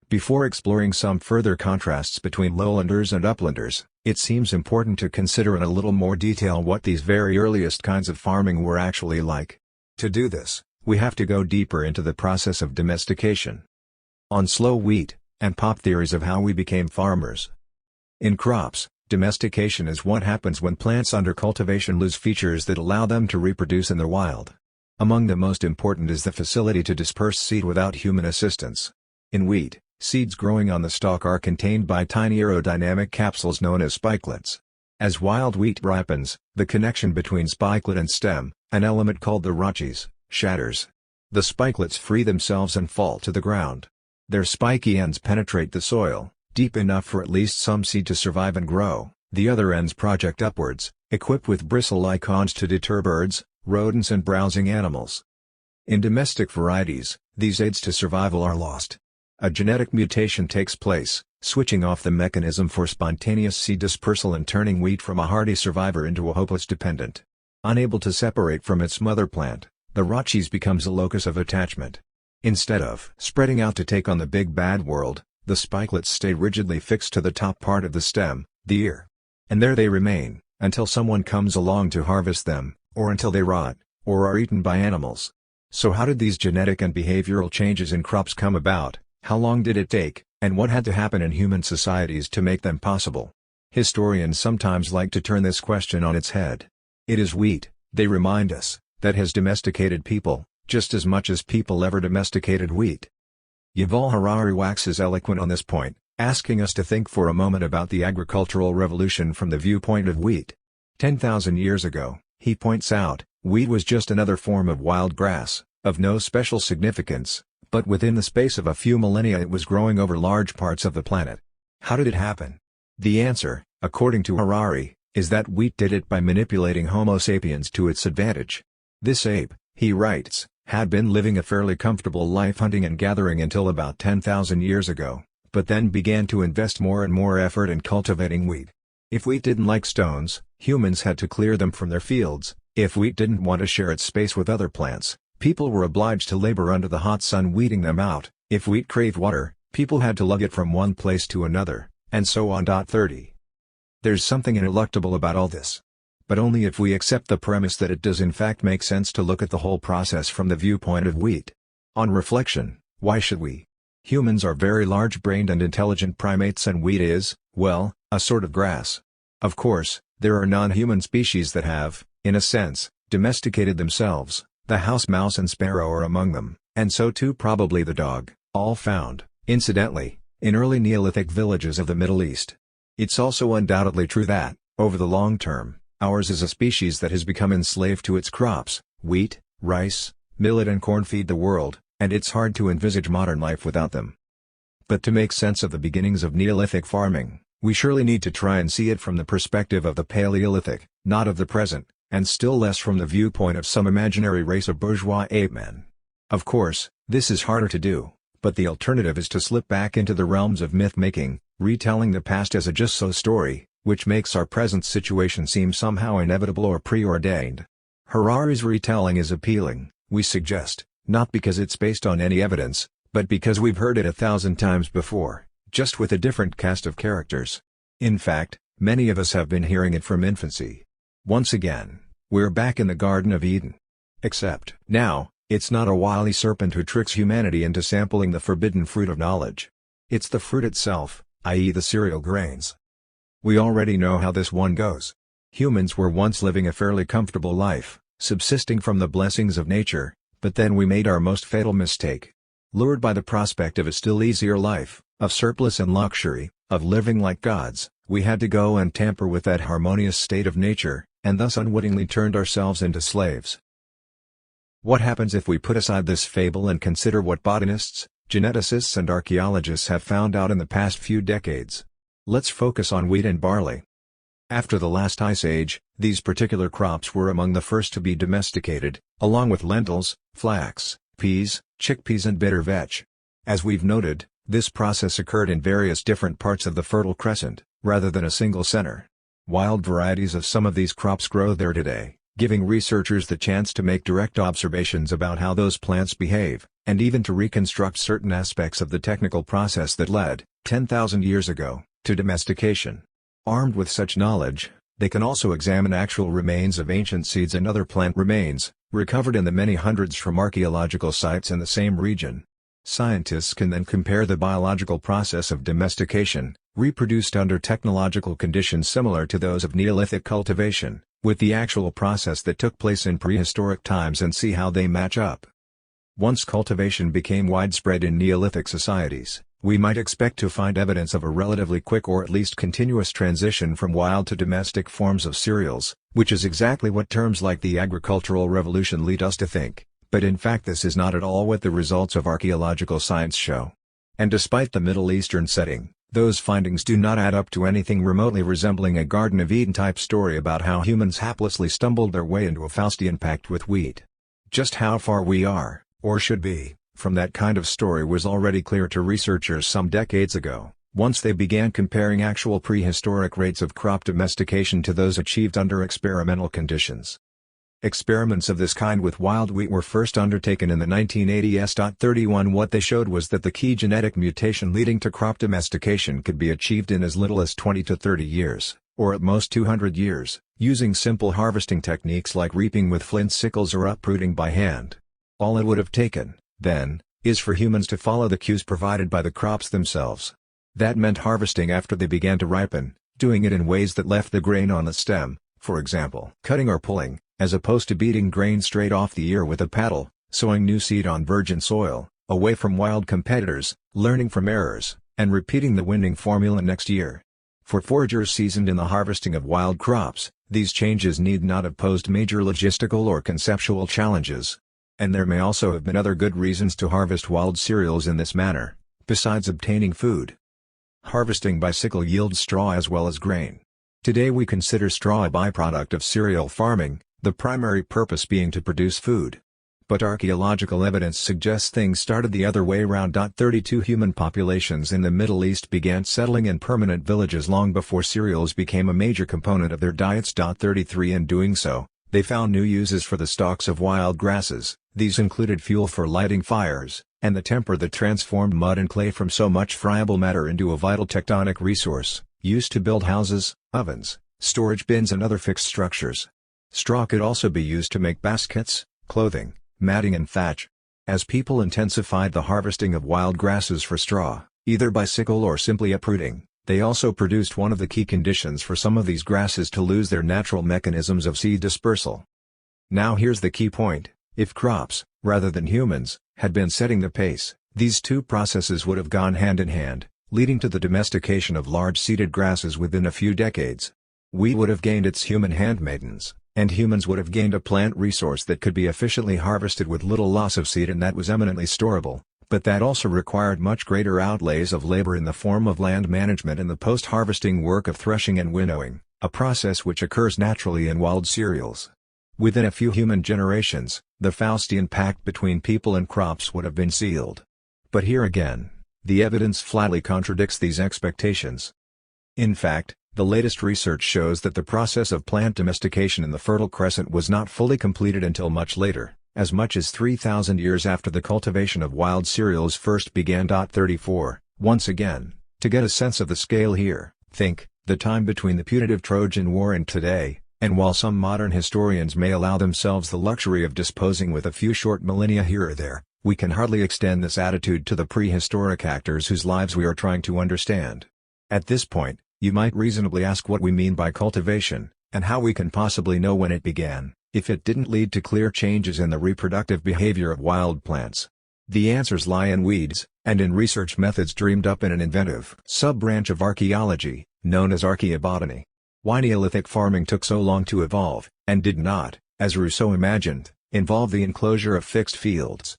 Before exploring some further contrasts between lowlanders and uplanders, it seems important to consider in a little more detail what these very earliest kinds of farming were actually like. To do this, we have to go deeper into the process of domestication. On slow wheat and pop theories of how we became farmers. In crops, domestication is what happens when plants under cultivation lose features that allow them to reproduce in the wild. Among the most important is the facility to disperse seed without human assistance. In wheat, seeds growing on the stalk are contained by tiny aerodynamic capsules known as spikelets. As wild wheat ripens, the connection between spikelet and stem, an element called the rachis, shatters. The spikelets free themselves and fall to the ground. Their spiky ends penetrate the soil, deep enough for at least some seed to survive and grow. The other ends project upwards, equipped with bristle-like cones to deter birds, rodents and browsing animals. In domestic varieties, these aids to survival are lost. A genetic mutation takes place, switching off the mechanism for spontaneous seed dispersal and turning wheat from a hardy survivor into a hopeless dependent. Unable to separate from its mother plant, the rachis becomes a locus of attachment. Instead of spreading out to take on the big bad world, the spikelets stay rigidly fixed to the top part of the stem, the ear. And there they remain, until someone comes along to harvest them, or until they rot, or are eaten by animals. So how did these genetic and behavioral changes in crops come about, how long did it take, and what had to happen in human societies to make them possible? Historians sometimes like to turn this question on its head. It is wheat, they remind us, that has domesticated people, just as much as people ever domesticated wheat. Yuval Harari waxes eloquent on this point, asking us to think for a moment about the agricultural revolution from the viewpoint of wheat. 10,000 years ago, he points out, wheat was just another form of wild grass, of no special significance, but within the space of a few millennia it was growing over large parts of the planet. How did it happen? The answer, according to Harari, is that wheat did it by manipulating Homo sapiens to its advantage. This ape, he writes, had been living a fairly comfortable life hunting and gathering until about 10,000 years ago, but then began to invest more and more effort in cultivating wheat. If wheat didn't like stones, humans had to clear them from their fields. If wheat didn't want to share its space with other plants, people were obliged to labor under the hot sun weeding them out. If wheat craved water, people had to lug it from one place to another, and so on. 30. There's something ineluctable about all this. But only if we accept the premise that it does in fact make sense to look at the whole process from the viewpoint of wheat. On reflection, why should we? Humans are very large-brained and intelligent primates, and wheat is, well, a sort of grass. Of course, there are non-human species that have, in a sense, domesticated themselves. The house mouse and sparrow are among them, and so too probably the dog, all found, incidentally, in early Neolithic villages of the Middle East. It's also undoubtedly true that, over the long term, ours is a species that has become enslaved to its crops. Wheat, rice, millet and corn feed the world, and it's hard to envisage modern life without them. But to make sense of the beginnings of Neolithic farming, we surely need to try and see it from the perspective of the Paleolithic, not of the present, and still less from the viewpoint of some imaginary race of bourgeois ape-men. Of course, this is harder to do, but the alternative is to slip back into the realms of myth-making, retelling the past as a just-so story, which makes our present situation seem somehow inevitable or preordained. Harari's retelling is appealing, we suggest, not because it's based on any evidence, but because we've heard it 1,000 times before, just with a different cast of characters. In fact, many of us have been hearing it from infancy. Once again, we're back in the Garden of Eden. Except, now, it's not a wily serpent who tricks humanity into sampling the forbidden fruit of knowledge. It's the fruit itself, i.e. the cereal grains. We already know how this one goes. Humans were once living a fairly comfortable life, subsisting from the blessings of nature, but then we made our most fatal mistake. Lured by the prospect of a still easier life, of surplus and luxury, of living like gods, we had to go and tamper with that harmonious state of nature, and thus unwittingly turned ourselves into slaves. What happens if we put aside this fable and consider what botanists, geneticists and archaeologists have found out in the past few decades? Let's focus on wheat and barley. After the last ice age, these particular crops were among the first to be domesticated, along with lentils, flax, peas, chickpeas and bitter vetch. As we've noted, this process occurred in various different parts of the Fertile Crescent, rather than a single center. Wild varieties of some of these crops grow there today, giving researchers the chance to make direct observations about how those plants behave, and even to reconstruct certain aspects of the technical process that led, 10,000 years ago, to domestication. Armed with such knowledge, they can also examine actual remains of ancient seeds and other plant remains, recovered in the many hundreds from archaeological sites in the same region. Scientists can then compare the biological process of domestication, reproduced under technological conditions similar to those of Neolithic cultivation, with the actual process that took place in prehistoric times and see how they match up. Once cultivation became widespread in Neolithic societies, we might expect to find evidence of a relatively quick or at least continuous transition from wild to domestic forms of cereals, which is exactly what terms like the agricultural revolution lead us to think, but in fact this is not at all what the results of archaeological science show. And despite the Middle Eastern setting, those findings do not add up to anything remotely resembling a Garden of Eden type story about how humans haplessly stumbled their way into a Faustian pact with wheat. Just how far we are, or should be, from that kind of story was already clear to researchers some decades ago, once they began comparing actual prehistoric rates of crop domestication to those achieved under experimental conditions. Experiments of this kind with wild wheat were first undertaken in the 1980s. 31 What they showed was that the key genetic mutation leading to crop domestication could be achieved in as little as 20 to 30 years, or at most 200 years, using simple harvesting techniques like reaping with flint sickles or uprooting by hand. All it would have taken, then, is for humans to follow the cues provided by the crops themselves. That meant harvesting after they began to ripen, doing it in ways that left the grain on the stem, for example, cutting or pulling, as opposed to beating grain straight off the ear with a paddle, sowing new seed on virgin soil, away from wild competitors, learning from errors, and repeating the winning formula next year. For foragers seasoned in the harvesting of wild crops, these changes need not have posed major logistical or conceptual challenges. And there may also have been other good reasons to harvest wild cereals in this manner, besides obtaining food. Harvesting by sickle yields straw as well as grain. Today we consider straw a byproduct of cereal farming, the primary purpose being to produce food. But archaeological evidence suggests things started the other way around. 32 Human populations in the Middle East began settling in permanent villages long before cereals became a major component of their diets. 33 In doing so, they found new uses for the stalks of wild grasses. These included fuel for lighting fires, and the temper that transformed mud and clay from so much friable matter into a vital tectonic resource, used to build houses, ovens, storage bins and other fixed structures. Straw could also be used to make baskets, clothing, matting and thatch. As people intensified the harvesting of wild grasses for straw, either by sickle or simply uprooting, they also produced one of the key conditions for some of these grasses to lose their natural mechanisms of seed dispersal. Now here's the key point. If crops, rather than humans, had been setting the pace, these two processes would have gone hand in hand, leading to the domestication of large-seeded grasses within a few decades. Wheat would have gained its human handmaidens, and humans would have gained a plant resource that could be efficiently harvested with little loss of seed and that was eminently storable, but that also required much greater outlays of labor in the form of land management and the post-harvesting work of threshing and winnowing, a process which occurs naturally in wild cereals. Within a few human generations, the Faustian pact between people and crops would have been sealed. But here again, the evidence flatly contradicts these expectations. In fact, the latest research shows that the process of plant domestication in the Fertile Crescent was not fully completed until much later, as much as 3,000 years after the cultivation of wild cereals first began. 34 Once again, to get a sense of the scale here, think, the time between the putative Trojan War and today. And while some modern historians may allow themselves the luxury of disposing with a few short millennia here or there, we can hardly extend this attitude to the prehistoric actors whose lives we are trying to understand. At this point, you might reasonably ask what we mean by cultivation, and how we can possibly know when it began, if it didn't lead to clear changes in the reproductive behavior of wild plants. The answers lie in weeds, and in research methods dreamed up in an inventive sub-branch of archaeology, known as archaeobotany. Why Neolithic farming took so long to evolve, and did not, as Rousseau imagined, involve the enclosure of fixed fields.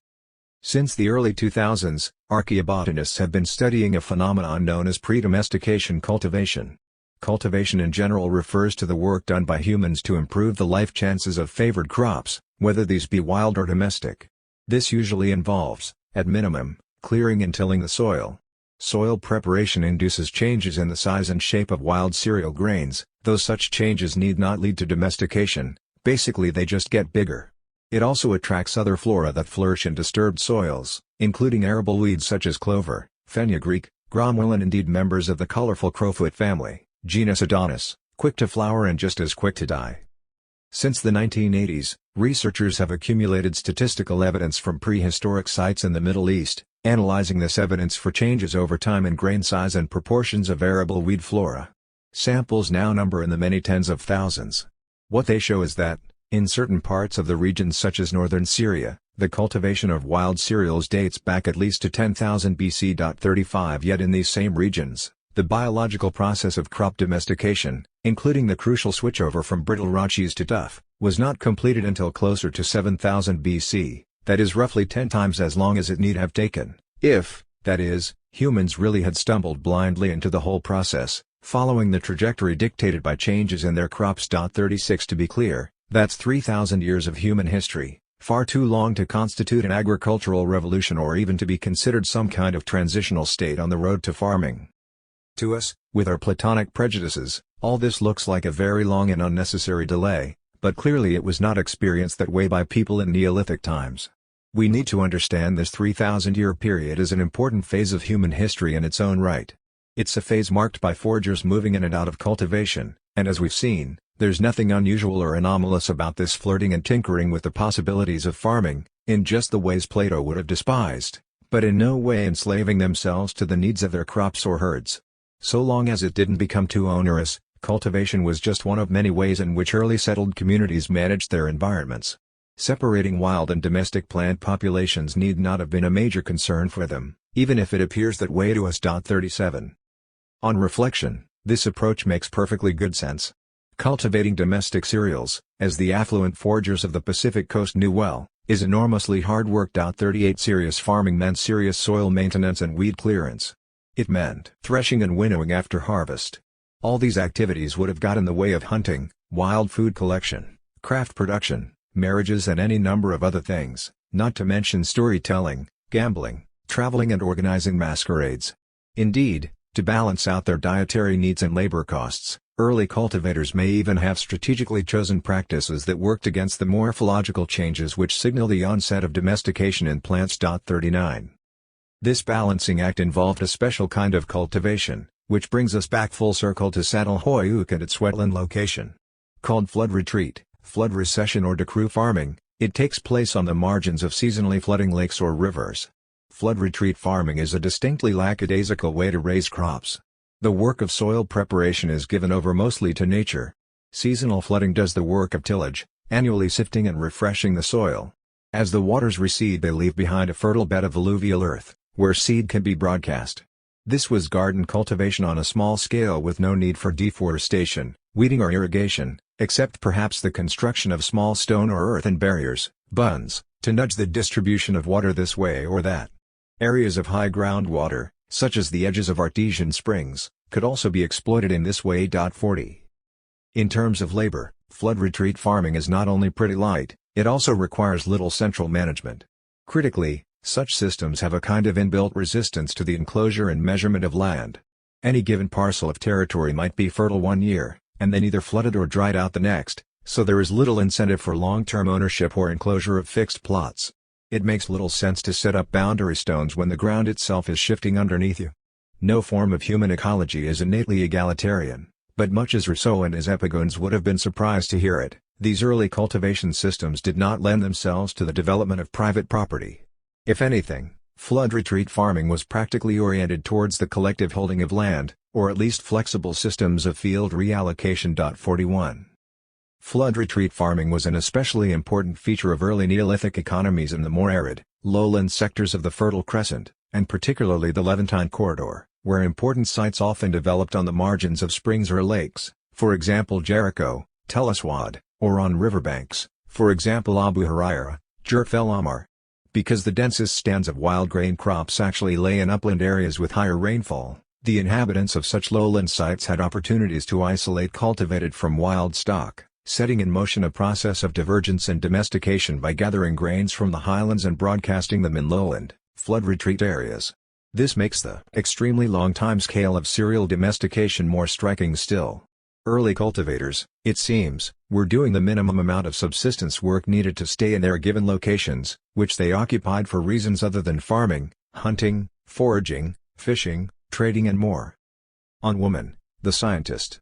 Since the early 2000s, archaeobotanists have been studying a phenomenon known as pre-domestication cultivation. Cultivation in general refers to the work done by humans to improve the life chances of favored crops, whether these be wild or domestic. This usually involves, at minimum, clearing and tilling the soil. Soil preparation induces changes in the size and shape of wild cereal grains, though such changes need not lead to domestication, basically they just get bigger. It also attracts other flora that flourish in disturbed soils, including arable weeds such as clover, fenugreek, gromwell and indeed members of the colorful crowfoot family, genus Adonis, quick to flower and just as quick to die. Since the 1980s, researchers have accumulated statistical evidence from prehistoric sites in the Middle East, analyzing this evidence for changes over time in grain size and proportions of arable weed flora. Samples now number in the many tens of thousands. What they show is that, in certain parts of the regions such as northern Syria, the cultivation of wild cereals dates back at least to 10,000 BC. 35 Yet in these same regions, the biological process of crop domestication, including the crucial switchover from brittle raw cheese to tough, was not completed until closer to 7,000 BC, that is roughly 10 times as long as it need have taken, if, that is, humans really had stumbled blindly into the whole process, following the trajectory dictated by changes in their crops. 36 To be clear, that's 3,000 years of human history, far too long to constitute an agricultural revolution or even to be considered some kind of transitional state on the road to farming. To us, with our Platonic prejudices, all this looks like a very long and unnecessary delay, but clearly it was not experienced that way by people in Neolithic times. We need to understand this 3,000-year period as an important phase of human history in its own right. It's a phase marked by foragers moving in and out of cultivation, and as we've seen, there's nothing unusual or anomalous about this flirting and tinkering with the possibilities of farming, in just the ways Plato would have despised, but in no way enslaving themselves to the needs of their crops or herds. So long as it didn't become too onerous, cultivation was just one of many ways in which early settled communities managed their environments. Separating wild and domestic plant populations need not have been a major concern for them, even if it appears that way to us. 37. On reflection, this approach makes perfectly good sense. Cultivating domestic cereals, as the affluent foragers of the Pacific coast knew well, is enormously hard work. 38 Serious farming meant serious soil maintenance and weed clearance. It meant threshing and winnowing after harvest. All these activities would have got in the way of hunting, wild food collection, craft production, marriages and any number of other things, not to mention storytelling, gambling, traveling and organizing masquerades. Indeed, to balance out their dietary needs and labor costs, early cultivators may even have strategically chosen practices that worked against the morphological changes which signal the onset of domestication in plants. 39. This balancing act involved a special kind of cultivation, which brings us back full circle to Saddle-Hoyuk and its wetland location. Called flood retreat, flood recession or decrue farming, it takes place on the margins of seasonally flooding lakes or rivers. Flood retreat farming is a distinctly lackadaisical way to raise crops. The work of soil preparation is given over mostly to nature. Seasonal flooding does the work of tillage, annually sifting and refreshing the soil. As the waters recede, they leave behind a fertile bed of alluvial earth, where seed can be broadcast. This was garden cultivation on a small scale with no need for deforestation, weeding or irrigation, except perhaps the construction of small stone or earthen barriers, bunds, to nudge the distribution of water this way or that. Areas of high groundwater, such as the edges of artesian springs, could also be exploited in this way. 40. In terms of labor, flood retreat farming is not only pretty light, it also requires little central management. Critically, such systems have a kind of inbuilt resistance to the enclosure and measurement of land. Any given parcel of territory might be fertile one year, and then either flooded or dried out the next, so there is little incentive for long-term ownership or enclosure of fixed plots. It makes little sense to set up boundary stones when the ground itself is shifting underneath you. No form of human ecology is innately egalitarian, but much as Rousseau and his epigones would have been surprised to hear it, these early cultivation systems did not lend themselves to the development of private property. If anything, flood retreat farming was practically oriented towards the collective holding of land, or at least flexible systems of field reallocation. 41. Flood retreat farming was an especially important feature of early Neolithic economies in the more arid, lowland sectors of the Fertile Crescent, and particularly the Levantine corridor, where important sites often developed on the margins of springs or lakes, for example Jericho, Tel Aswad, or on riverbanks, for example Abu Huraira, Jerf el Amar. Because the densest stands of wild grain crops actually lay in upland areas with higher rainfall, The inhabitants of such lowland sites had opportunities to isolate cultivated from wild stock, setting in motion a process of divergence and domestication by gathering grains from the highlands and broadcasting them in lowland, flood retreat areas. This makes the extremely long timescale of serial domestication more striking still. Early cultivators, it seems, were doing the minimum amount of subsistence work needed to stay in their given locations, which they occupied for reasons other than farming, hunting, foraging, fishing, trading and more. On Woman, the Scientist.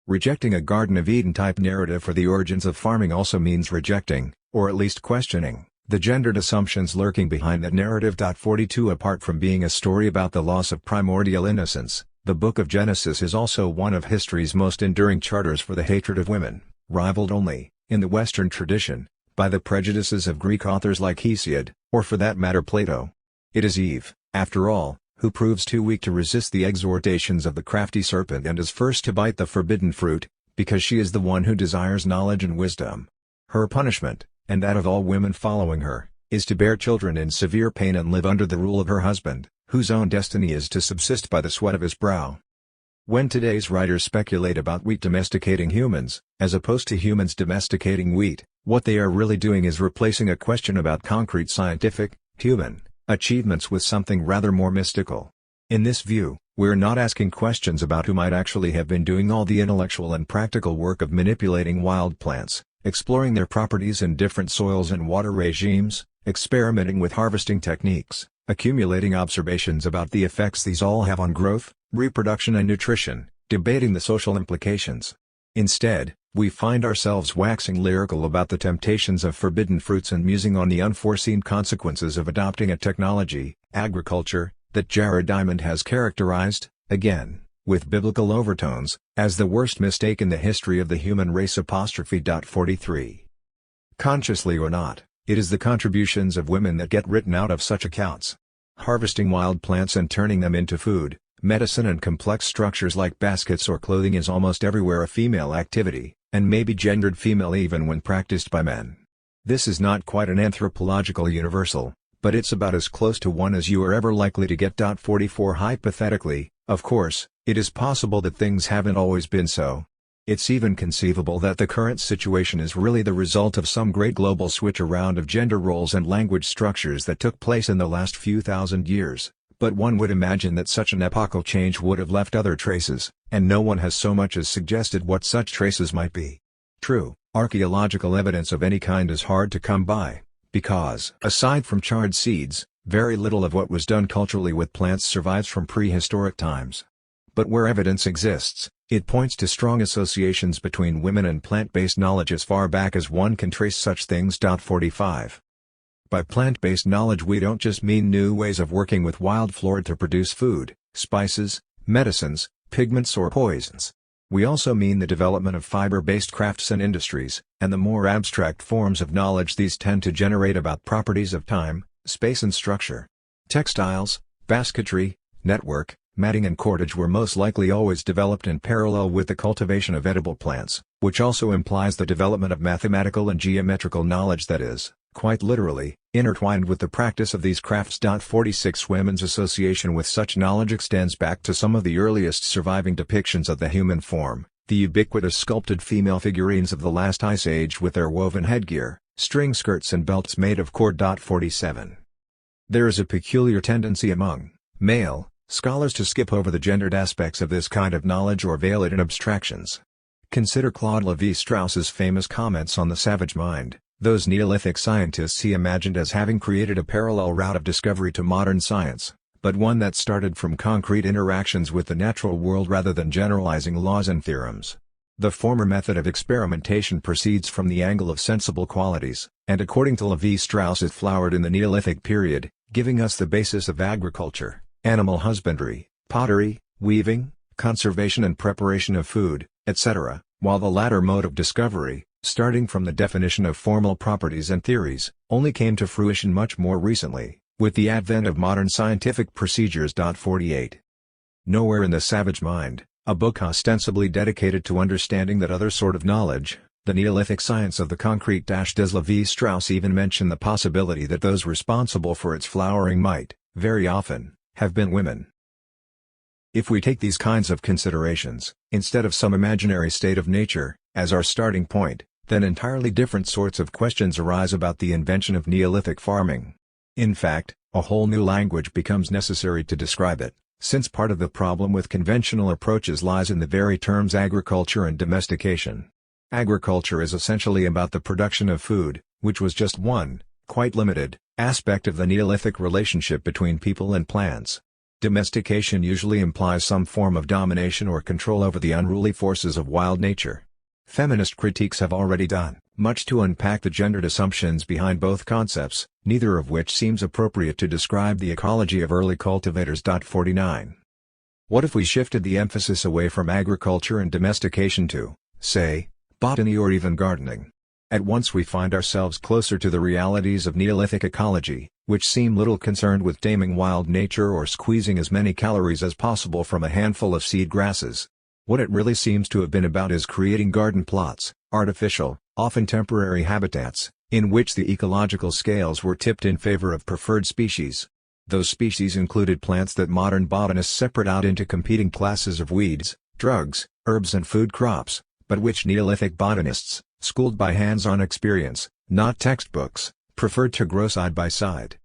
Rejecting a Garden of Eden-type narrative for the origins of farming also means rejecting, or at least questioning, the gendered assumptions lurking behind that narrative. 42 Apart from being a story about the loss of primordial innocence, the Book of Genesis is also one of history's most enduring charters for the hatred of women, rivaled only, in the Western tradition, by the prejudices of Greek authors like Hesiod, or for that matter Plato. It is Eve, after all, who proves too weak to resist the exhortations of the crafty serpent and is first to bite the forbidden fruit, because she is the one who desires knowledge and wisdom. Her punishment, and that of all women following her, is to bear children in severe pain and live under the rule of her husband, whose own destiny is to subsist by the sweat of his brow. When today's writers speculate about wheat domesticating humans, as opposed to humans domesticating wheat, what they are really doing is replacing a question about concrete scientific, human, achievements with something rather more mystical. In this view, we're not asking questions about who might actually have been doing all the intellectual and practical work of manipulating wild plants, exploring their properties in different soils and water regimes, experimenting with harvesting techniques, accumulating observations about the effects these all have on growth, reproduction and nutrition, debating the social implications. Instead, we find ourselves waxing lyrical about the temptations of forbidden fruits and musing on the unforeseen consequences of adopting a technology, agriculture, that Jared Diamond has characterized, again, with biblical overtones, as the worst mistake in the history of the human race. 43. Consciously or not, it is the contributions of women that get written out of such accounts. Harvesting wild plants and turning them into food, medicine and complex structures like baskets or clothing is almost everywhere a female activity, and may be gendered female even when practiced by men. This is not quite an anthropological universal, but it's about as close to one as you are ever likely to get. 44 Hypothetically, of course, it is possible that things haven't always been so. It's even conceivable that the current situation is really the result of some great global switch around of gender roles and language structures that took place in the last few thousand years, but one would imagine that such an epochal change would have left other traces, and no one has so much as suggested what such traces might be. True, archaeological evidence of any kind is hard to come by, because, aside from charred seeds, very little of what was done culturally with plants survives from prehistoric times. But where evidence exists, it points to strong associations between women and plant-based knowledge as far back as one can trace such things. 45. By plant-based knowledge we don't just mean new ways of working with wild flora to produce food, spices, medicines, pigments or poisons. We also mean the development of fiber-based crafts and industries, and the more abstract forms of knowledge these tend to generate about properties of time, space and structure. Textiles, basketry, network, matting and cordage were most likely always developed in parallel with the cultivation of edible plants, which also implies the development of mathematical and geometrical knowledge that is, quite literally, intertwined with the practice of these crafts. 46 Women's association with such knowledge extends back to some of the earliest surviving depictions of the human form, the ubiquitous sculpted female figurines of the last ice age with their woven headgear, string skirts and belts made of cord. 47. There is a peculiar tendency among male scholars to skip over the gendered aspects of this kind of knowledge or veil it in abstractions. Consider Claude Lévi-Strauss's famous comments on the savage mind, those Neolithic scientists he imagined as having created a parallel route of discovery to modern science, but one that started from concrete interactions with the natural world rather than generalizing laws and theorems. The former method of experimentation proceeds from the angle of sensible qualities, and according to Lévi-Strauss it flowered in the Neolithic period, giving us the basis of agriculture, animal husbandry, pottery, weaving, conservation and preparation of food, etc., while the latter mode of discovery, starting from the definition of formal properties and theories, only came to fruition much more recently, with the advent of modern scientific procedures. 48. Nowhere in The Savage Mind, a book ostensibly dedicated to understanding that other sort of knowledge, the Neolithic science of the concrete, does Lévi-Strauss even mention the possibility that those responsible for its flowering might, very often, have been women. If we take these kinds of considerations, instead of some imaginary state of nature, as our starting point, then entirely different sorts of questions arise about the invention of Neolithic farming. In fact, a whole new language becomes necessary to describe it, since part of the problem with conventional approaches lies in the very terms agriculture and domestication. Agriculture is essentially about the production of food, which was just one, quite limited, aspect of the Neolithic relationship between people and plants. Domestication usually implies some form of domination or control over the unruly forces of wild nature. Feminist critiques have already done much to unpack the gendered assumptions behind both concepts, neither of which seems appropriate to describe the ecology of early cultivators. 49. What if we shifted the emphasis away from agriculture and domestication to, say, botany or even gardening? At once we find ourselves closer to the realities of Neolithic ecology, which seem little concerned with taming wild nature or squeezing as many calories as possible from a handful of seed grasses. What it really seems to have been about is creating garden plots, artificial, often temporary habitats, in which the ecological scales were tipped in favor of preferred species. Those species included plants that modern botanists separate out into competing classes of weeds, drugs, herbs and food crops, but which Neolithic botanists, schooled by hands-on experience, not textbooks, preferred to grow side by side.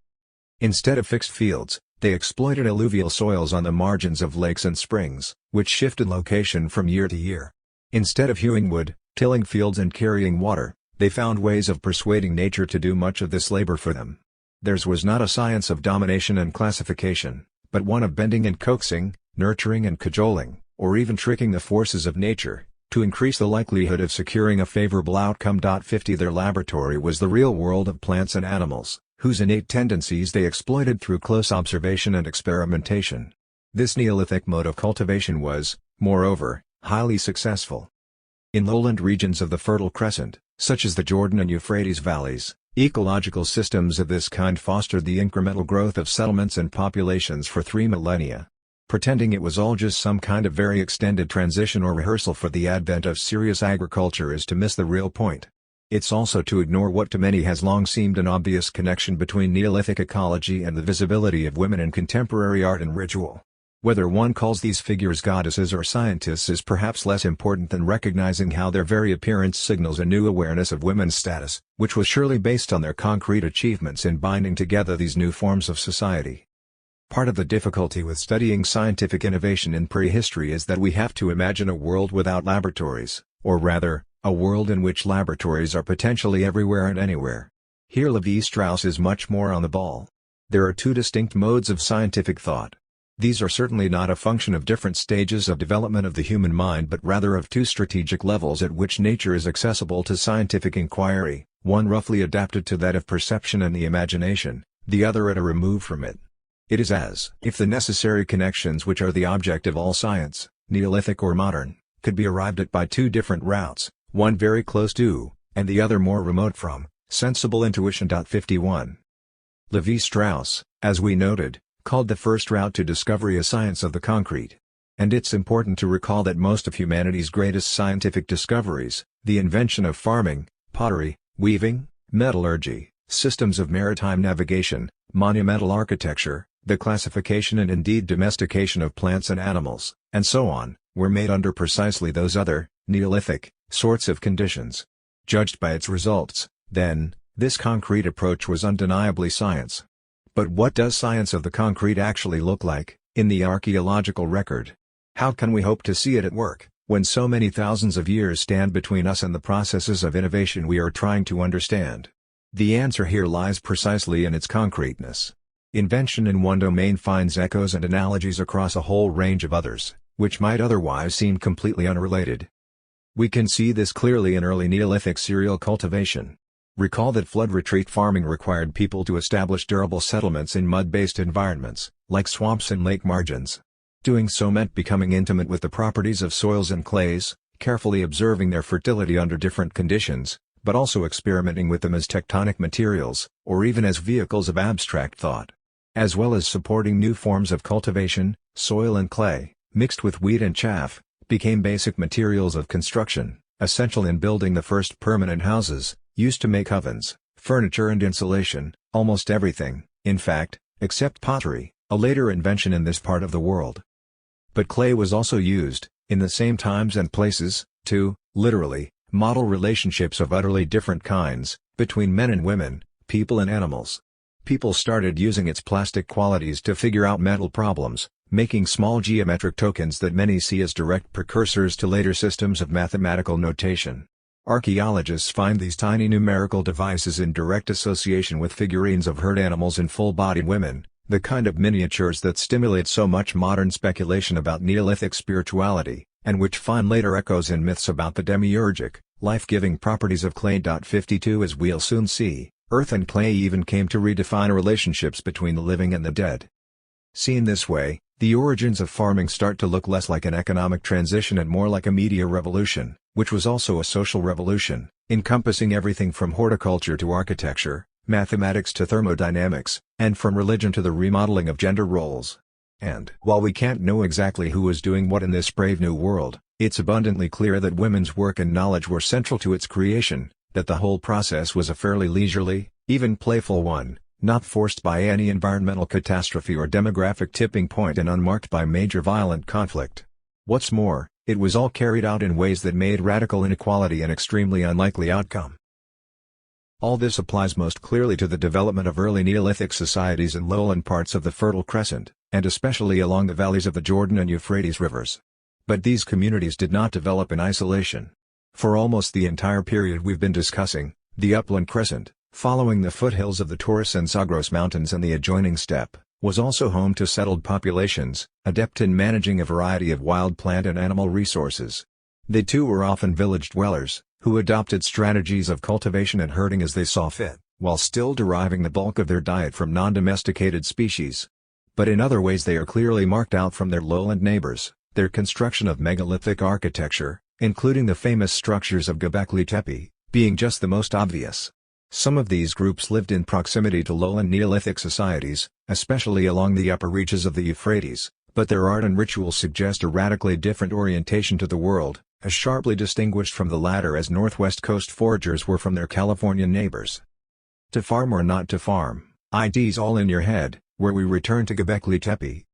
Instead of fixed fields, they exploited alluvial soils on the margins of lakes and springs, which shifted location from year to year. Instead of hewing wood, tilling fields and carrying water, they found ways of persuading nature to do much of this labor for them. Theirs was not a science of domination and classification, but one of bending and coaxing, nurturing and cajoling, or even tricking the forces of nature, to increase the likelihood of securing a favorable outcome. 50 Their laboratory was the real world of plants and animals, whose innate tendencies they exploited through close observation and experimentation. This Neolithic mode of cultivation was, moreover, highly successful. In lowland regions of the Fertile Crescent, such as the Jordan and Euphrates valleys, ecological systems of this kind fostered the incremental growth of settlements and populations for 3 millennia. Pretending it was all just some kind of very extended transition or rehearsal for the advent of serious agriculture is to miss the real point. It's also to ignore what to many has long seemed an obvious connection between Neolithic ecology and the visibility of women in contemporary art and ritual. Whether one calls these figures goddesses or scientists is perhaps less important than recognizing how their very appearance signals a new awareness of women's status, which was surely based on their concrete achievements in binding together these new forms of society. Part of the difficulty with studying scientific innovation in prehistory is that we have to imagine a world without laboratories, or rather, a world in which laboratories are potentially everywhere and anywhere. Here Levi-Strauss is much more on the ball. There are two distinct modes of scientific thought. These are certainly not a function of different stages of development of the human mind but rather of two strategic levels at which nature is accessible to scientific inquiry, one roughly adapted to that of perception and the imagination, the other at a remove from it. It is as if the necessary connections which are the object of all science, Neolithic or modern, could be arrived at by two different routes, one very close to, and the other more remote from, sensible intuition. 51. Levi-Strauss, as we noted, called the first route to discovery a science of the concrete. And it's important to recall that most of humanity's greatest scientific discoveries, the invention of farming, pottery, weaving, metallurgy, systems of maritime navigation, monumental architecture, the classification and indeed domestication of plants and animals, and so on, were made under precisely those other, Neolithic, sorts of conditions. Judged by its results, then, this concrete approach was undeniably science. But what does science of the concrete actually look like, in the archaeological record? How can we hope to see it at work, when so many thousands of years stand between us and the processes of innovation we are trying to understand? The answer here lies precisely in its concreteness. Invention in one domain finds echoes and analogies across a whole range of others, which might otherwise seem completely unrelated. We can see this clearly in early Neolithic cereal cultivation. Recall that flood retreat farming required people to establish durable settlements in mud-based environments, like swamps and lake margins. Doing so meant becoming intimate with the properties of soils and clays, carefully observing their fertility under different conditions, but also experimenting with them as tectonic materials, or even as vehicles of abstract thought. As well as supporting new forms of cultivation, soil and clay, mixed with wheat and chaff, became basic materials of construction, essential in building the first permanent houses, used to make ovens, furniture and insulation, almost everything, in fact, except pottery, a later invention in this part of the world. But clay was also used, in the same times and places, to, literally, model relationships of utterly different kinds, between men and women, people and animals. People started using its plastic qualities to figure out mental problems, making small geometric tokens that many see as direct precursors to later systems of mathematical notation. Archaeologists find these tiny numerical devices in direct association with figurines of herd animals and full-bodied women, the kind of miniatures that stimulate so much modern speculation about Neolithic spirituality, and which find later echoes in myths about the demiurgic, life-giving properties of clay. 52 As we'll soon see, earth and clay even came to redefine relationships between the living and the dead. Seen this way, the origins of farming start to look less like an economic transition and more like a media revolution, which was also a social revolution, encompassing everything from horticulture to architecture, mathematics to thermodynamics, and from religion to the remodeling of gender roles. And while we can't know exactly who was doing what in this brave new world, it's abundantly clear that women's work and knowledge were central to its creation, that the whole process was a fairly leisurely, even playful one, not forced by any environmental catastrophe or demographic tipping point and unmarked by major violent conflict. What's more, it was all carried out in ways that made radical inequality an extremely unlikely outcome. All this applies most clearly to the development of early Neolithic societies in lowland parts of the Fertile Crescent, and especially along the valleys of the Jordan and Euphrates rivers. But these communities did not develop in isolation. For almost the entire period we've been discussing, the upland crescent, following the foothills of the Taurus and Zagros mountains and the adjoining steppe, was also home to settled populations, adept in managing a variety of wild plant and animal resources. They too were often village dwellers, who adopted strategies of cultivation and herding as they saw fit, while still deriving the bulk of their diet from non-domesticated species. But in other ways they are clearly marked out from their lowland neighbors, their construction of megalithic architecture, including the famous structures of Göbekli Tepe, being just the most obvious. Some of these groups lived in proximity to lowland Neolithic societies, especially along the upper reaches of the Euphrates, but their art and rituals suggest a radically different orientation to the world, as sharply distinguished from the latter as Northwest Coast foragers were from their Californian neighbors. To farm or not to farm, IDs all in your head, where we return to Göbekli Tepe.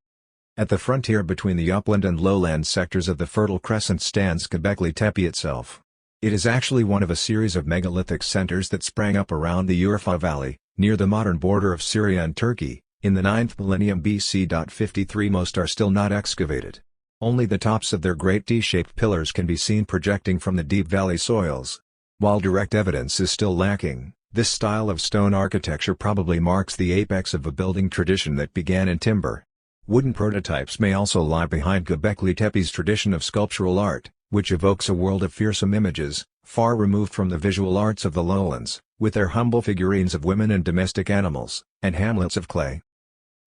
At the frontier between the upland and lowland sectors of the Fertile Crescent stands Göbekli Tepe itself. It is actually one of a series of megalithic centers that sprang up around the Urfa Valley, near the modern border of Syria and Turkey, in the 9th millennium BC. 53 Most are still not excavated. Only the tops of their great D-shaped pillars can be seen projecting from the deep valley soils. While direct evidence is still lacking, this style of stone architecture probably marks the apex of a building tradition that began in timber. Wooden prototypes may also lie behind Göbekli Tepe's tradition of sculptural art, which evokes a world of fearsome images, far removed from the visual arts of the lowlands, with their humble figurines of women and domestic animals, and hamlets of clay.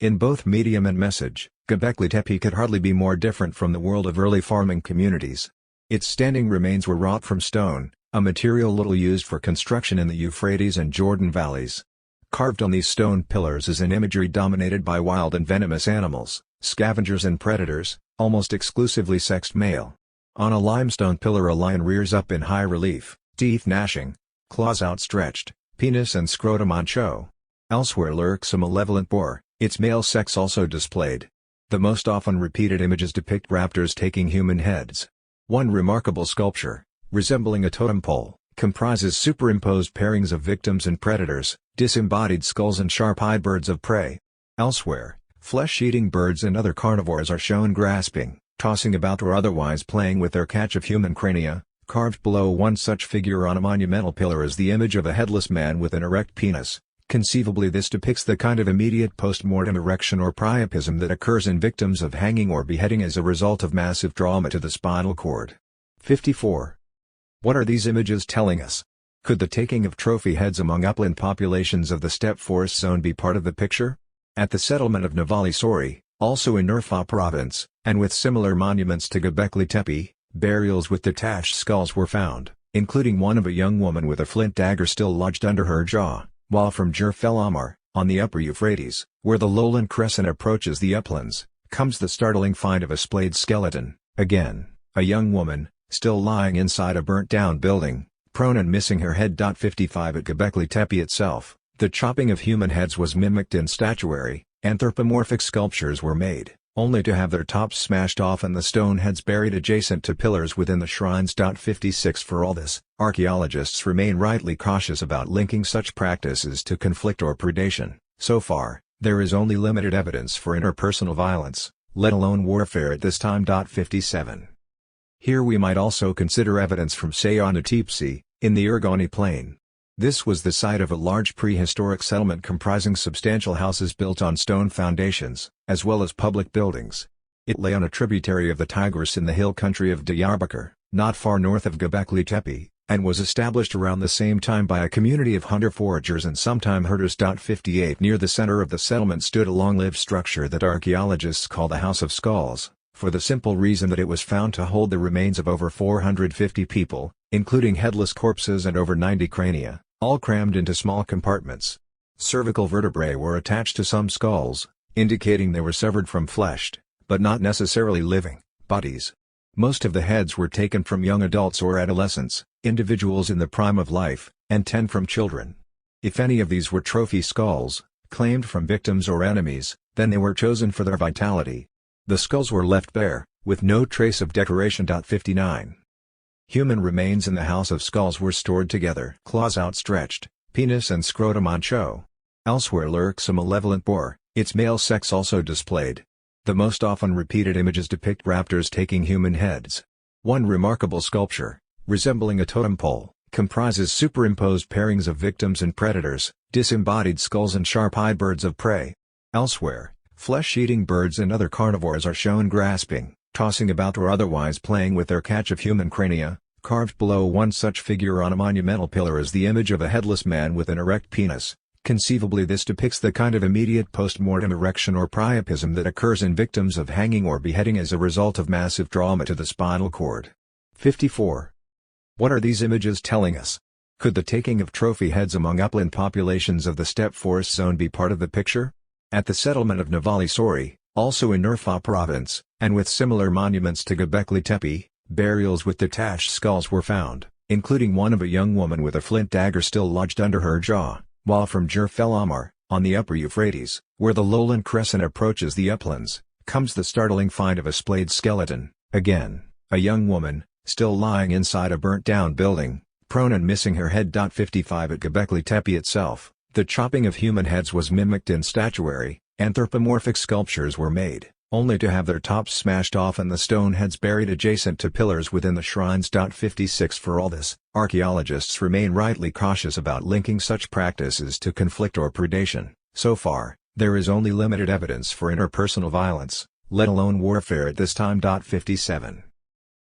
In both medium and message, Göbekli Tepe could hardly be more different from the world of early farming communities. Its standing remains were wrought from stone, a material little used for construction in the Euphrates and Jordan valleys. Carved on these stone pillars is an imagery dominated by wild and venomous animals, scavengers and predators, almost exclusively sexed male. On a limestone pillar a lion rears up in high relief, teeth gnashing, claws outstretched, penis and scrotum on show. Elsewhere lurks a malevolent boar, its male sex also displayed. The most often repeated images depict raptors taking human heads. One remarkable sculpture, resembling a totem pole, comprises superimposed pairings of victims and predators, disembodied skulls and sharp-eyed birds of prey. Elsewhere, flesh-eating birds and other carnivores are shown grasping, tossing about or otherwise playing with their catch of human crania. Carved below one such figure on a monumental pillar is the image of a headless man with an erect penis. Conceivably this depicts the kind of immediate post-mortem erection or priapism that occurs in victims of hanging or beheading as a result of massive trauma to the spinal cord. 54. What are these images telling us? Could the taking of trophy heads among upland populations of the steppe forest zone be part of the picture? At the settlement of Navali Sori, also in Urfa province, and with similar monuments to Göbekli Tepe, burials with detached skulls were found, including one of a young woman with a flint dagger still lodged under her jaw, while from Jurf El Amar, on the upper Euphrates, where the lowland crescent approaches the uplands, comes the startling find of a splayed skeleton, again, a young woman, still lying inside a burnt-down building, prone and missing her head. 55 At Göbekli Tepe itself, the chopping of human heads was mimicked in statuary, anthropomorphic sculptures were made, only to have their tops smashed off and the stone heads buried adjacent to pillars within the shrines. 56 For all this, archaeologists remain rightly cautious about linking such practices to conflict or predation. So far, there is only limited evidence for interpersonal violence, let alone warfare at this time. 57. Here we might also consider evidence from Sayonatipsi, in the Urgani Plain. This was the site of a large prehistoric settlement comprising substantial houses built on stone foundations, as well as public buildings. It lay on a tributary of the Tigris in the hill country of Diyarbakir, not far north of Göbekli Tepe, and was established around the same time by a community of hunter-foragers and sometime herders. 58 Near the center of the settlement stood a long-lived structure that archaeologists call the House of Skulls, for the simple reason that it was found to hold the remains of over 450 people, including headless corpses and over 90 crania, all crammed into small compartments. Cervical vertebrae were attached to some skulls, indicating they were severed from fleshed, but not necessarily living, bodies. Most of the heads were taken from young adults or adolescents, individuals in the prime of life, and 10 from children. If any of these were trophy skulls, claimed from victims or enemies, then they were chosen for their vitality. The skulls were left bare, with no trace of decoration. 59. Human remains in the House of Skulls were stored together. Claws outstretched, penis and scrotum on show. Elsewhere lurks a malevolent boar, its male sex also displayed. The most often repeated images depict raptors taking human heads. One remarkable sculpture, resembling a totem pole, comprises superimposed pairings of victims and predators, disembodied skulls and sharp-eyed birds of prey. Elsewhere, flesh-eating birds and other carnivores are shown grasping, tossing about or otherwise playing with their catch of human crania. Carved below one such figure on a monumental pillar is the image of a headless man with an erect penis. Conceivably this depicts the kind of immediate post-mortem erection or priapism that occurs in victims of hanging or beheading as a result of massive trauma to the spinal cord. 54. What are these images telling us? Could the taking of trophy heads among upland populations of the steppe forest zone be part of the picture? At the settlement of Navali Sori, also in Urfa province, and with similar monuments to Göbekli Tepe, burials with detached skulls were found, including one of a young woman with a flint dagger still lodged under her jaw, while from Jurfel Amar, on the upper Euphrates, where the lowland crescent approaches the uplands, comes the startling find of a splayed skeleton, again, a young woman, still lying inside a burnt-down building, prone and missing her head. 55 At Göbekli Tepe itself, the chopping of human heads was mimicked in statuary. Anthropomorphic sculptures were made, only to have their tops smashed off and the stone heads buried adjacent to pillars within the shrines. 56 For all this, archaeologists remain rightly cautious about linking such practices to conflict or predation. So far, there is only limited evidence for interpersonal violence, let alone warfare at this time. 57.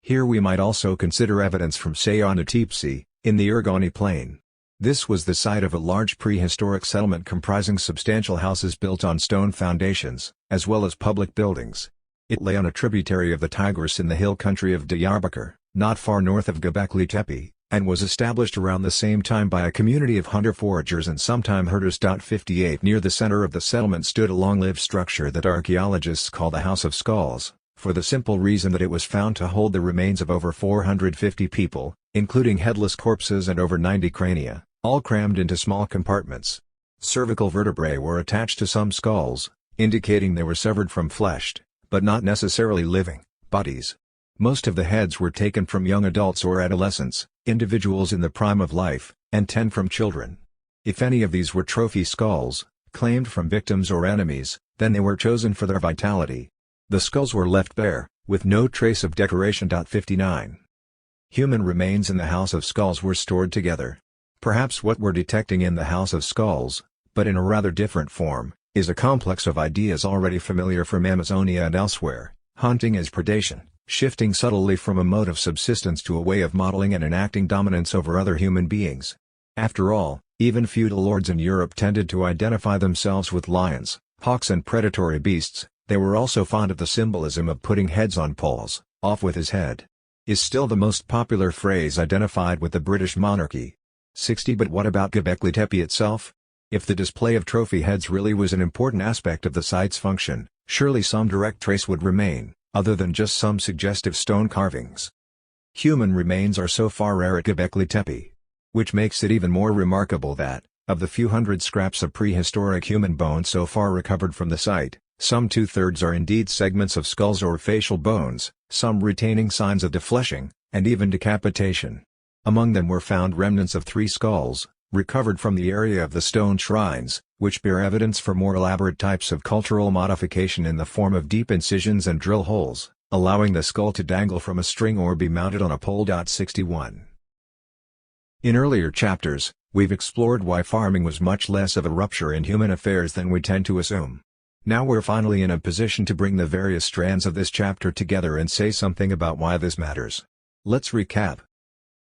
Here we might also consider evidence from Sayonatipsi, in the Urgani Plain. This was the site of a large prehistoric settlement comprising substantial houses built on stone foundations, as well as public buildings. It lay on a tributary of the Tigris in the hill country of Diyarbakir, not far north of Göbekli Tepe, and was established around the same time by a community of hunter-foragers and sometime herders. 58 Near the center of the settlement stood a long-lived structure that archaeologists call the House of Skulls, for the simple reason that it was found to hold the remains of over 450 people, including headless corpses and over 90 crania, all crammed into small compartments. Cervical vertebrae were attached to some skulls, indicating they were severed from fleshed, but not necessarily living, bodies. Most of the heads were taken from young adults or adolescents, individuals in the prime of life, and 10 from children. If any of these were trophy skulls, claimed from victims or enemies, then they were chosen for their vitality. The skulls were left bare, with no trace of decoration. 59. Human remains in the House of Skulls were stored together. Perhaps what we're detecting in the House of Skulls, but in a rather different form, is a complex of ideas already familiar from Amazonia and elsewhere: hunting as predation, shifting subtly from a mode of subsistence to a way of modeling and enacting dominance over other human beings. After all, even feudal lords in Europe tended to identify themselves with lions, hawks and predatory beasts. They were also fond of the symbolism of putting heads on poles. "Off with his head" is still the most popular phrase identified with the British monarchy. 60 But what about Göbekli Tepe itself? If the display of trophy heads really was an important aspect of the site's function, surely some direct trace would remain, other than just some suggestive stone carvings. Human remains are so far rare at Göbekli Tepe, which makes it even more remarkable that, of the few hundred scraps of prehistoric human bones so far recovered from the site, Some 2/3 are indeed segments of skulls or facial bones, some retaining signs of defleshing, and even decapitation. Among them were found remnants of 3 skulls, recovered from the area of the stone shrines, which bear evidence for more elaborate types of cultural modification in the form of deep incisions and drill holes, allowing the skull to dangle from a string or be mounted on a pole. 61. In earlier chapters, we've explored why farming was much less of a rupture in human affairs than we tend to assume. Now we're finally in a position to bring the various strands of this chapter together and say something about why this matters. Let's recap.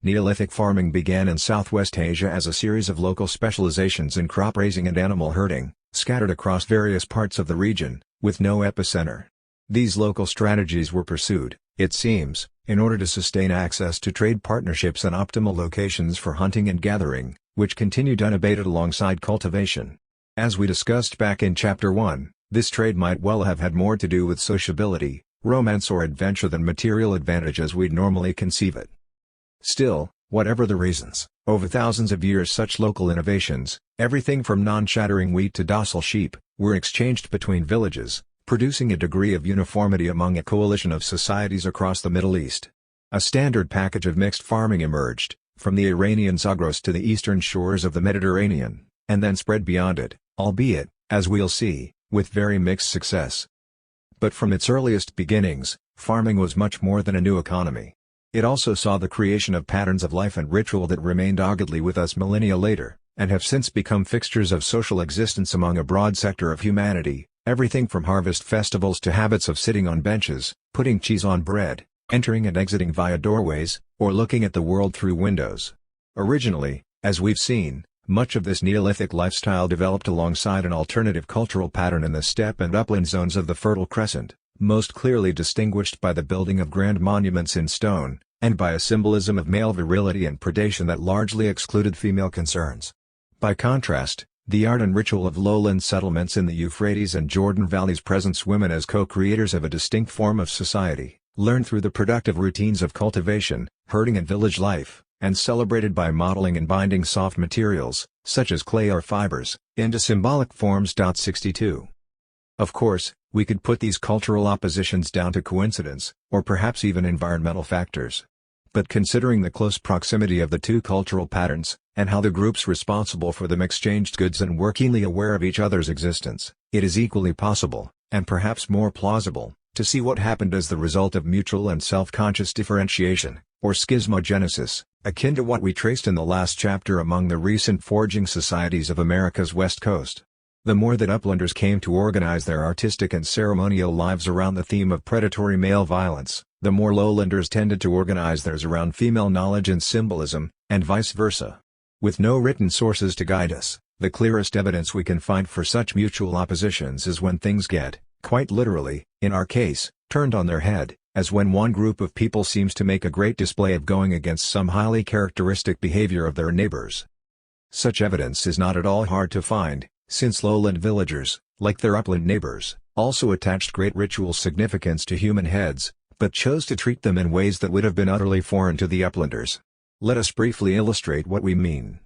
Neolithic farming began in Southwest Asia as a series of local specializations in crop raising and animal herding, scattered across various parts of the region, with no epicenter. These local strategies were pursued, it seems, in order to sustain access to trade partnerships and optimal locations for hunting and gathering, which continued unabated alongside cultivation. As we discussed back in Chapter 1, this trade might well have had more to do with sociability, romance or adventure than material advantage as we'd normally conceive it. Still, whatever the reasons, over thousands of years such local innovations, everything from non-chattering wheat to docile sheep, were exchanged between villages, producing a degree of uniformity among a coalition of societies across the Middle East. A standard package of mixed farming emerged, from the Iranian Zagros to the eastern shores of the Mediterranean, and then spread beyond it, albeit, as we'll see, with very mixed success. But from its earliest beginnings, farming was much more than a new economy. It also saw the creation of patterns of life and ritual that remained doggedly with us millennia later, and have since become fixtures of social existence among a broad sector of humanity, everything from harvest festivals to habits of sitting on benches, putting cheese on bread, entering and exiting via doorways, or looking at the world through windows. Originally, as we've seen, much of this Neolithic lifestyle developed alongside an alternative cultural pattern in the steppe and upland zones of the Fertile Crescent, most clearly distinguished by the building of grand monuments in stone, and by a symbolism of male virility and predation that largely excluded female concerns. By contrast, the art and ritual of lowland settlements in the Euphrates and Jordan valleys presents women as co-creators of a distinct form of society, learned through the productive routines of cultivation, herding and village life, and celebrated by modeling and binding soft materials, such as clay or fibers, into symbolic forms. 62. Of course, we could put these cultural oppositions down to coincidence, or perhaps even environmental factors. But considering the close proximity of the two cultural patterns, and how the groups responsible for them exchanged goods and were keenly aware of each other's existence, it is equally possible, and perhaps more plausible, to see what happened as the result of mutual and self-conscious differentiation, or schismogenesis, akin to what we traced in the last chapter among the recent foraging societies of America's West Coast. The more that uplanders came to organize their artistic and ceremonial lives around the theme of predatory male violence, the more lowlanders tended to organize theirs around female knowledge and symbolism, and vice versa. With no written sources to guide us, the clearest evidence we can find for such mutual oppositions is when things get, quite literally, in our case, turned on their head, as when one group of people seems to make a great display of going against some highly characteristic behavior of their neighbors. Such evidence is not at all hard to find, since lowland villagers, like their upland neighbors, also attached great ritual significance to human heads, but chose to treat them in ways that would have been utterly foreign to the uplanders. Let us briefly illustrate what we mean.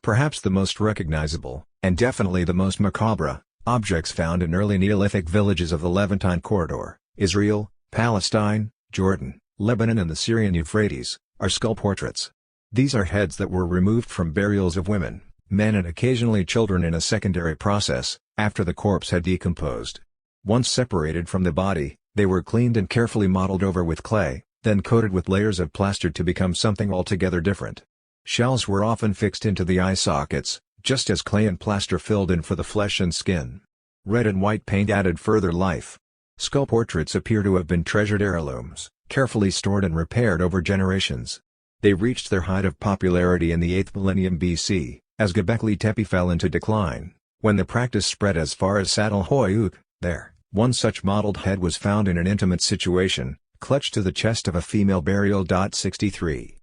Perhaps the most recognizable, and definitely the most macabre, objects found in early Neolithic villages of the Levantine corridor, Israel, Palestine, Jordan, Lebanon and the Syrian Euphrates, are skull portraits. These are heads that were removed from burials of women, men and occasionally children in a secondary process, after the corpse had decomposed. Once separated from the body, they were cleaned and carefully modeled over with clay, then coated with layers of plaster to become something altogether different. Shells were often fixed into the eye sockets, just as clay and plaster filled in for the flesh and skin. Red and white paint added further life. Skull portraits appear to have been treasured heirlooms, carefully stored and repaired over generations. They reached their height of popularity in the 8th millennium BC, as Göbekli Tepe fell into decline, when the practice spread as far as Çatalhöyük. There, one such modeled head was found in an intimate situation, clutched to the chest of a female burial. 63.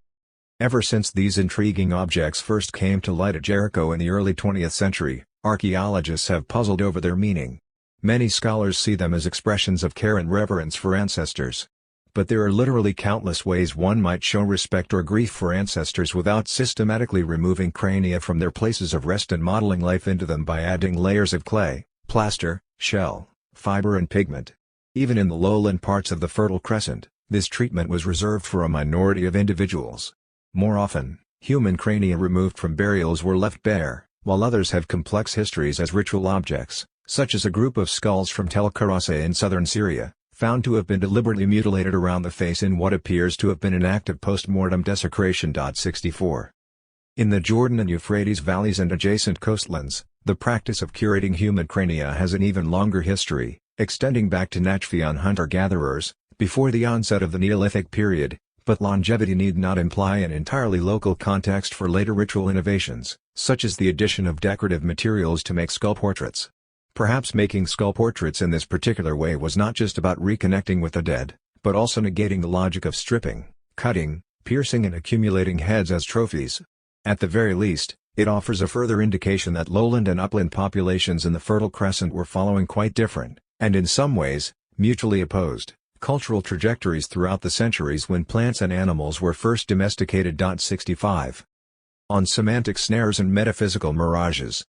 Ever since these intriguing objects first came to light at Jericho in the early 20th century, archaeologists have puzzled over their meaning. Many scholars see them as expressions of care and reverence for ancestors. But there are literally countless ways one might show respect or grief for ancestors without systematically removing crania from their places of rest and modeling life into them by adding layers of clay, plaster, shell, fiber and pigment. Even in the lowland parts of the Fertile Crescent, this treatment was reserved for a minority of individuals. More often, human crania removed from burials were left bare, while others have complex histories as ritual objects, such as a group of skulls from Tel Karasa in southern Syria, found to have been deliberately mutilated around the face in what appears to have been an act of post-mortem desecration. 64. In the Jordan and Euphrates valleys and adjacent coastlands, the practice of curating human crania has an even longer history, extending back to Nachfian hunter-gatherers, before the onset of the Neolithic period, but longevity need not imply an entirely local context for later ritual innovations, such as the addition of decorative materials to make skull portraits. Perhaps making skull portraits in this particular way was not just about reconnecting with the dead, but also negating the logic of stripping, cutting, piercing and accumulating heads as trophies. At the very least, it offers a further indication that lowland and upland populations in the Fertile Crescent were following quite different, and in some ways, mutually opposed, cultural trajectories throughout the centuries when plants and animals were first domesticated. 65. On semantic snares and metaphysical mirages.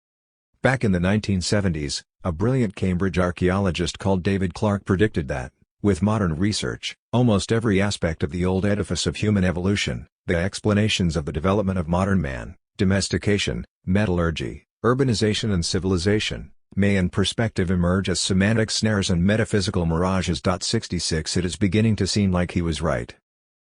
Back in the 1970s, a brilliant Cambridge archaeologist called David Clark predicted that, with modern research, almost every aspect of the old edifice of human evolution, the explanations of the development of modern man, domestication, metallurgy, urbanization and civilization, may in perspective emerge as semantic snares and metaphysical mirages. 66 It is beginning to seem like he was right.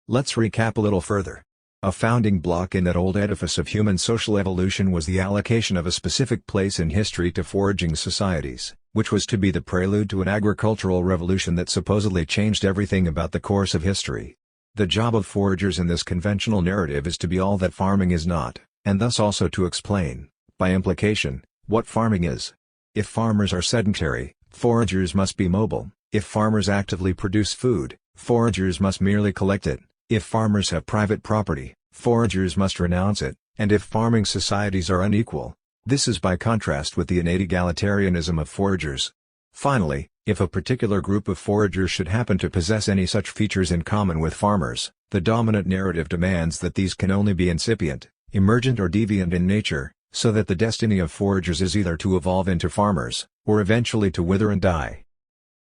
Let's recap a little further. A founding block in that old edifice of human social evolution was the allocation of a specific place in history to foraging societies, which was to be the prelude to an agricultural revolution that supposedly changed everything about the course of history. The job of foragers in this conventional narrative is to be all that farming is not, and thus also to explain, by implication, what farming is. If farmers are sedentary, foragers must be mobile. If farmers actively produce food, foragers must merely collect it. If farmers have private property, foragers must renounce it, and if farming societies are unequal, this is by contrast with the innate egalitarianism of foragers. Finally, if a particular group of foragers should happen to possess any such features in common with farmers, the dominant narrative demands that these can only be incipient, emergent or deviant in nature, so that the destiny of foragers is either to evolve into farmers, or eventually to wither and die.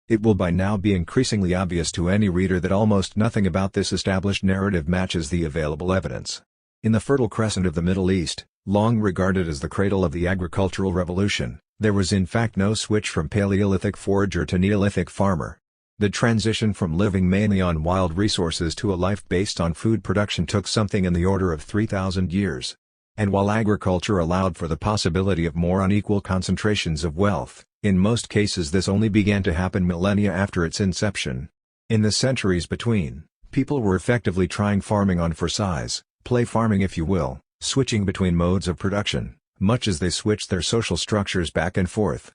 It will by now be increasingly obvious to any reader that almost nothing about this established narrative matches the available evidence. In the Fertile Crescent of the Middle East, long regarded as the cradle of the agricultural revolution, there was in fact no switch from Paleolithic forager to Neolithic farmer. The transition from living mainly on wild resources to a life based on food production took something in the order of 3,000 years. And while agriculture allowed for the possibility of more unequal concentrations of wealth, in most cases this only began to happen millennia after its inception. In the centuries between, people were effectively trying farming on for size, play farming if you will, switching between modes of production, much as they switched their social structures back and forth.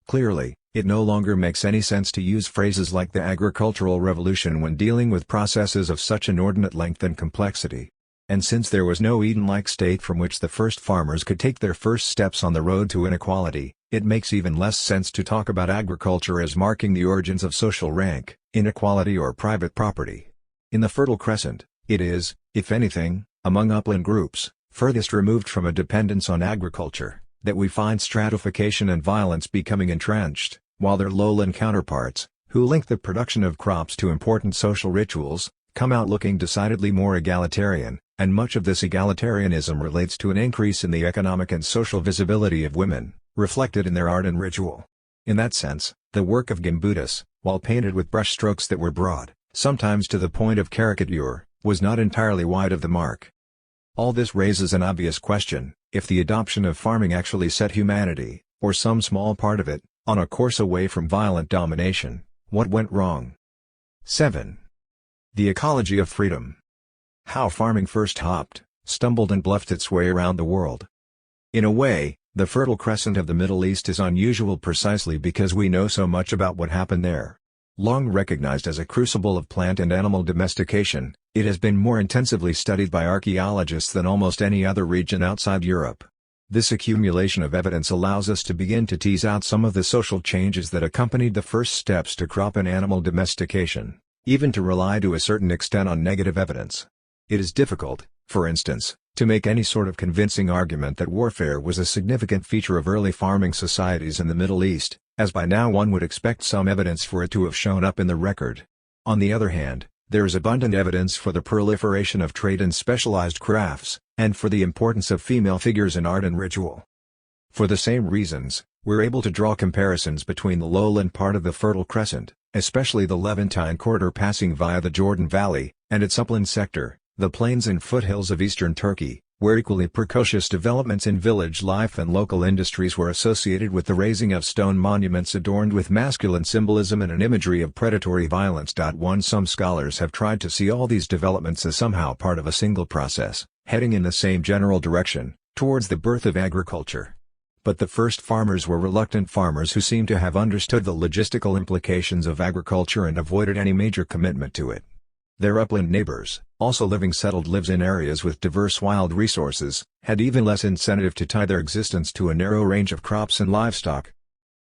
Clearly, it no longer makes any sense to use phrases like the agricultural revolution when dealing with processes of such inordinate length and complexity. And since there was no Eden-like state from which the first farmers could take their first steps on the road to inequality, it makes even less sense to talk about agriculture as marking the origins of social rank, inequality or private property. In the Fertile Crescent, it is, if anything, among upland groups, furthest removed from a dependence on agriculture, that we find stratification and violence becoming entrenched, while their lowland counterparts, who link the production of crops to important social rituals, come out looking decidedly more egalitarian, and much of this egalitarianism relates to an increase in the economic and social visibility of women, reflected in their art and ritual. In that sense, the work of Gimbutas, while painted with brushstrokes that were broad, sometimes to the point of caricature, was not entirely wide of the mark. All this raises an obvious question: if the adoption of farming actually set humanity, or some small part of it, on a course away from violent domination, what went wrong? 7. The ecology of freedom. How farming first hopped, stumbled and bluffed its way around the world. In a way, the Fertile Crescent of the Middle East is unusual precisely because we know so much about what happened there. Long recognized as a crucible of plant and animal domestication, it has been more intensively studied by archaeologists than almost any other region outside Europe. This accumulation of evidence allows us to begin to tease out some of the social changes that accompanied the first steps to crop and animal domestication, even to rely to a certain extent on negative evidence. It is difficult, for instance, to make any sort of convincing argument that warfare was a significant feature of early farming societies in the Middle East, as by now one would expect some evidence for it to have shown up in the record. On the other hand, there is abundant evidence for the proliferation of trade in specialized crafts, and for the importance of female figures in art and ritual. For the same reasons, we're able to draw comparisons between the lowland part of the Fertile Crescent, especially the Levantine corridor passing via the Jordan Valley, and its upland sector, the plains and foothills of eastern Turkey, where equally precocious developments in village life and local industries were associated with the raising of stone monuments adorned with masculine symbolism and an imagery of predatory violence. Some scholars have tried to see all these developments as somehow part of a single process, heading in the same general direction, towards the birth of agriculture. But the first farmers were reluctant farmers who seem to have understood the logistical implications of agriculture and avoided any major commitment to it. Their upland neighbors, also living settled lives in areas with diverse wild resources, had even less incentive to tie their existence to a narrow range of crops and livestock.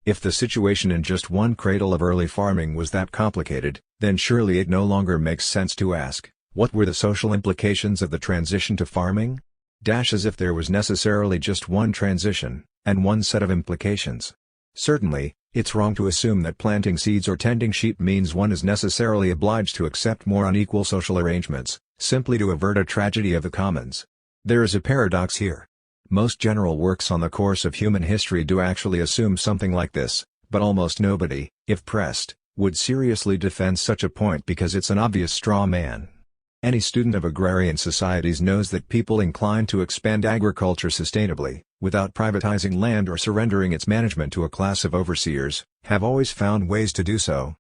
If the situation in just one cradle of early farming was that complicated, then surely it no longer makes sense to ask, what were the social implications of the transition to farming? As if there was necessarily just one transition, and one set of implications. Certainly, it's wrong to assume that planting seeds or tending sheep means one is necessarily obliged to accept more unequal social arrangements, simply to avert a tragedy of the commons. There is a paradox here. Most general works on the course of human history do actually assume something like this, but almost nobody, if pressed, would seriously defend such a point because it's an obvious straw man. Any student of agrarian societies knows that people inclined to expand agriculture sustainably, without privatizing land or surrendering its management to a class of overseers, have always found ways to do so.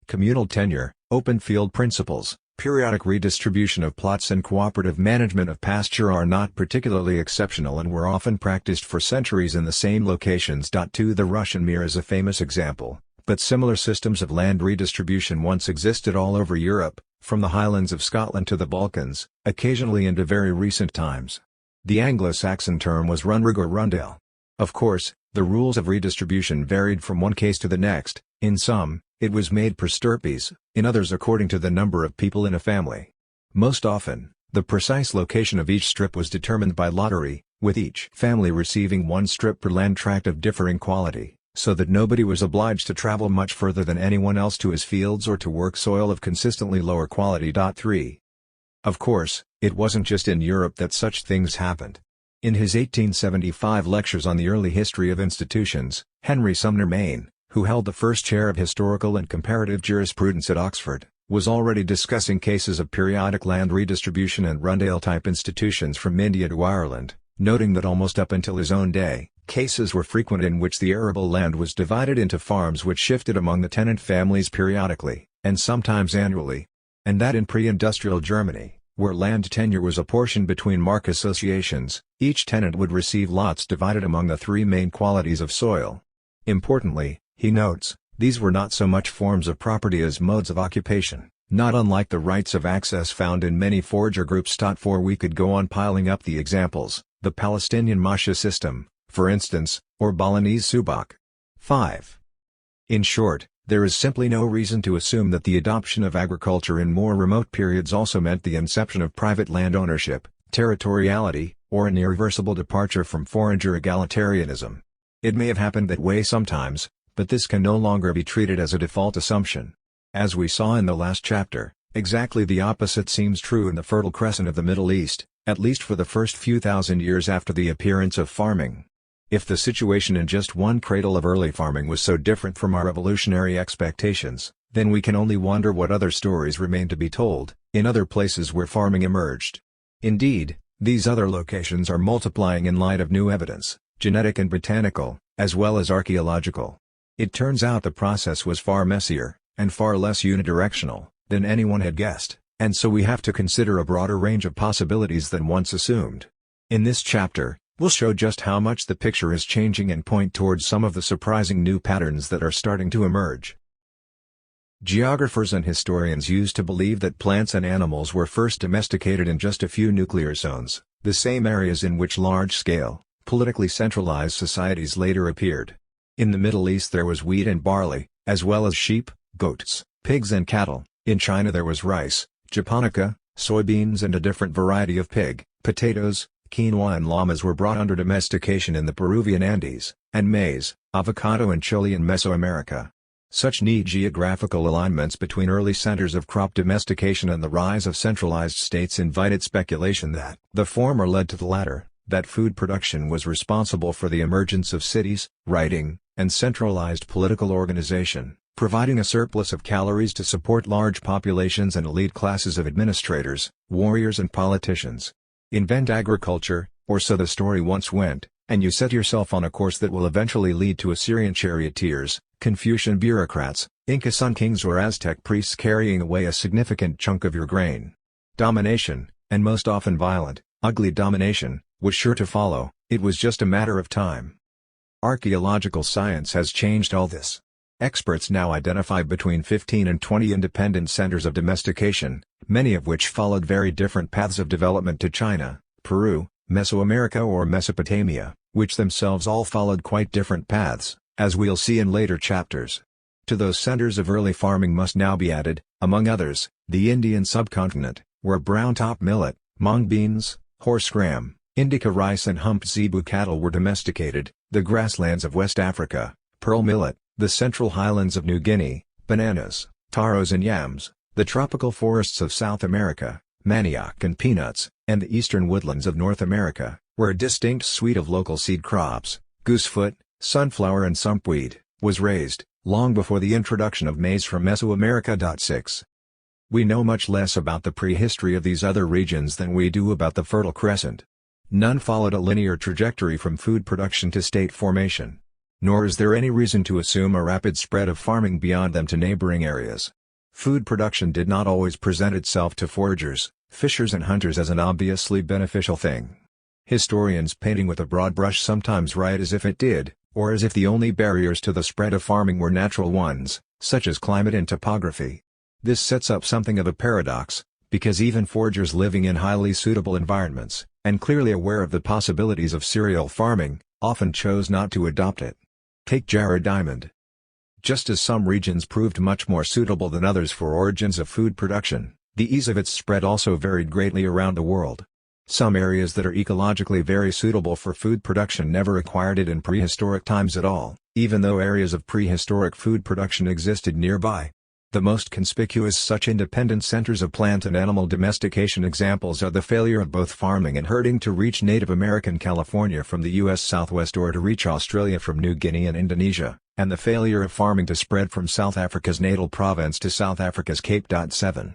Communal tenure, open field principles, periodic redistribution of plots and cooperative management of pasture are not particularly exceptional and were often practiced for centuries in the same locations. The Russian Mir is a famous example, but similar systems of land redistribution once existed all over Europe, from the highlands of Scotland to the Balkans, occasionally into very recent times. The Anglo-Saxon term was runrig or rundale. Of course, the rules of redistribution varied from one case to the next. In some, it was made per stirpes, in others according to the number of people in a family. Most often, the precise location of each strip was determined by lottery, with each family receiving one strip per land tract of differing quality, so that nobody was obliged to travel much further than anyone else to his fields or to work soil of consistently lower quality. 3. Of course, it wasn't just in Europe that such things happened. In his 1875 lectures on the early history of institutions, Henry Sumner Maine, who held the first chair of historical and comparative jurisprudence at Oxford, was already discussing cases of periodic land redistribution and rundale-type institutions from India to Ireland, noting that almost up until his own day, cases were frequent in which the arable land was divided into farms which shifted among the tenant families periodically, and sometimes annually. And that in pre-industrial Germany, where land tenure was apportioned between mark associations, each tenant would receive lots divided among the three main qualities of soil. Importantly, he notes, these were not so much forms of property as modes of occupation, not unlike the rights of access found in many forager groups. 4 We could go on piling up the examples, the Palestinian Masha system, for instance, or Balinese subak. 5. In short, there is simply no reason to assume that the adoption of agriculture in more remote periods also meant the inception of private land ownership, territoriality, or an irreversible departure from forager egalitarianism. It may have happened that way sometimes, but this can no longer be treated as a default assumption. As we saw in the last chapter, exactly the opposite seems true in the Fertile Crescent of the Middle East, at least for the first few thousand years after the appearance of farming. If the situation in just one cradle of early farming was so different from our evolutionary expectations, then we can only wonder what other stories remain to be told, in other places where farming emerged. Indeed, these other locations are multiplying in light of new evidence, genetic and botanical, as well as archaeological. It turns out the process was far messier, and far less unidirectional, than anyone had guessed, and so we have to consider a broader range of possibilities than once assumed. In this chapter, we'll show just how much the picture is changing and point towards some of the surprising new patterns that are starting to emerge. Geographers and historians used to believe that plants and animals were first domesticated in just a few nuclear zones, the same areas in which large-scale, politically centralized societies later appeared. In the Middle East there was wheat and barley, as well as sheep, goats, pigs and cattle. In China there was rice, japonica, soybeans and a different variety of pig, potatoes, quinoa and llamas were brought under domestication in the Peruvian Andes, and maize, avocado and chili in Mesoamerica. Such neat geographical alignments between early centers of crop domestication and the rise of centralized states invited speculation that the former led to the latter, that food production was responsible for the emergence of cities, writing, and centralized political organization, providing a surplus of calories to support large populations and elite classes of administrators, warriors and politicians. Invent agriculture, or so the story once went, and you set yourself on a course that will eventually lead to Assyrian charioteers, Confucian bureaucrats, Inca sun kings or Aztec priests carrying away a significant chunk of your grain. Domination, and most often violent, ugly domination, was sure to follow. It was just a matter of time. Archaeological science has changed all this. Experts now identify between 15 and 20 independent centers of domestication, many of which followed very different paths of development to China, Peru, Mesoamerica or Mesopotamia, which themselves all followed quite different paths, as we'll see in later chapters. To those centers of early farming must now be added, among others, the Indian subcontinent, where brown-top millet, mung beans, horse gram, indica rice and humped zebu cattle were domesticated, the grasslands of West Africa, pearl millet, the central highlands of New Guinea, bananas, taros and yams, the tropical forests of South America, manioc and peanuts, and the eastern woodlands of North America, where a distinct suite of local seed crops, goosefoot, sunflower and sumpweed, was raised, long before the introduction of maize from Mesoamerica. 6. We know much less about the prehistory of these other regions than we do about the Fertile Crescent. None followed a linear trajectory from food production to state formation. Nor is there any reason to assume a rapid spread of farming beyond them to neighboring areas. Food production did not always present itself to foragers, fishers and hunters as an obviously beneficial thing. Historians painting with a broad brush sometimes write as if it did, or as if the only barriers to the spread of farming were natural ones, such as climate and topography. This sets up something of a paradox, because even foragers living in highly suitable environments, and clearly aware of the possibilities of cereal farming, often chose not to adopt it. Take Jarrah Diamond. Just as some regions proved much more suitable than others for origins of food production, the ease of its spread also varied greatly around the world. Some areas that are ecologically very suitable for food production never acquired it in prehistoric times at all, even though areas of prehistoric food production existed nearby. The most conspicuous such independent centers of plant and animal domestication examples are the failure of both farming and herding to reach Native American California from the U.S. Southwest or to reach Australia from New Guinea and Indonesia, and the failure of farming to spread from South Africa's Natal Province to South Africa's Cape. 7.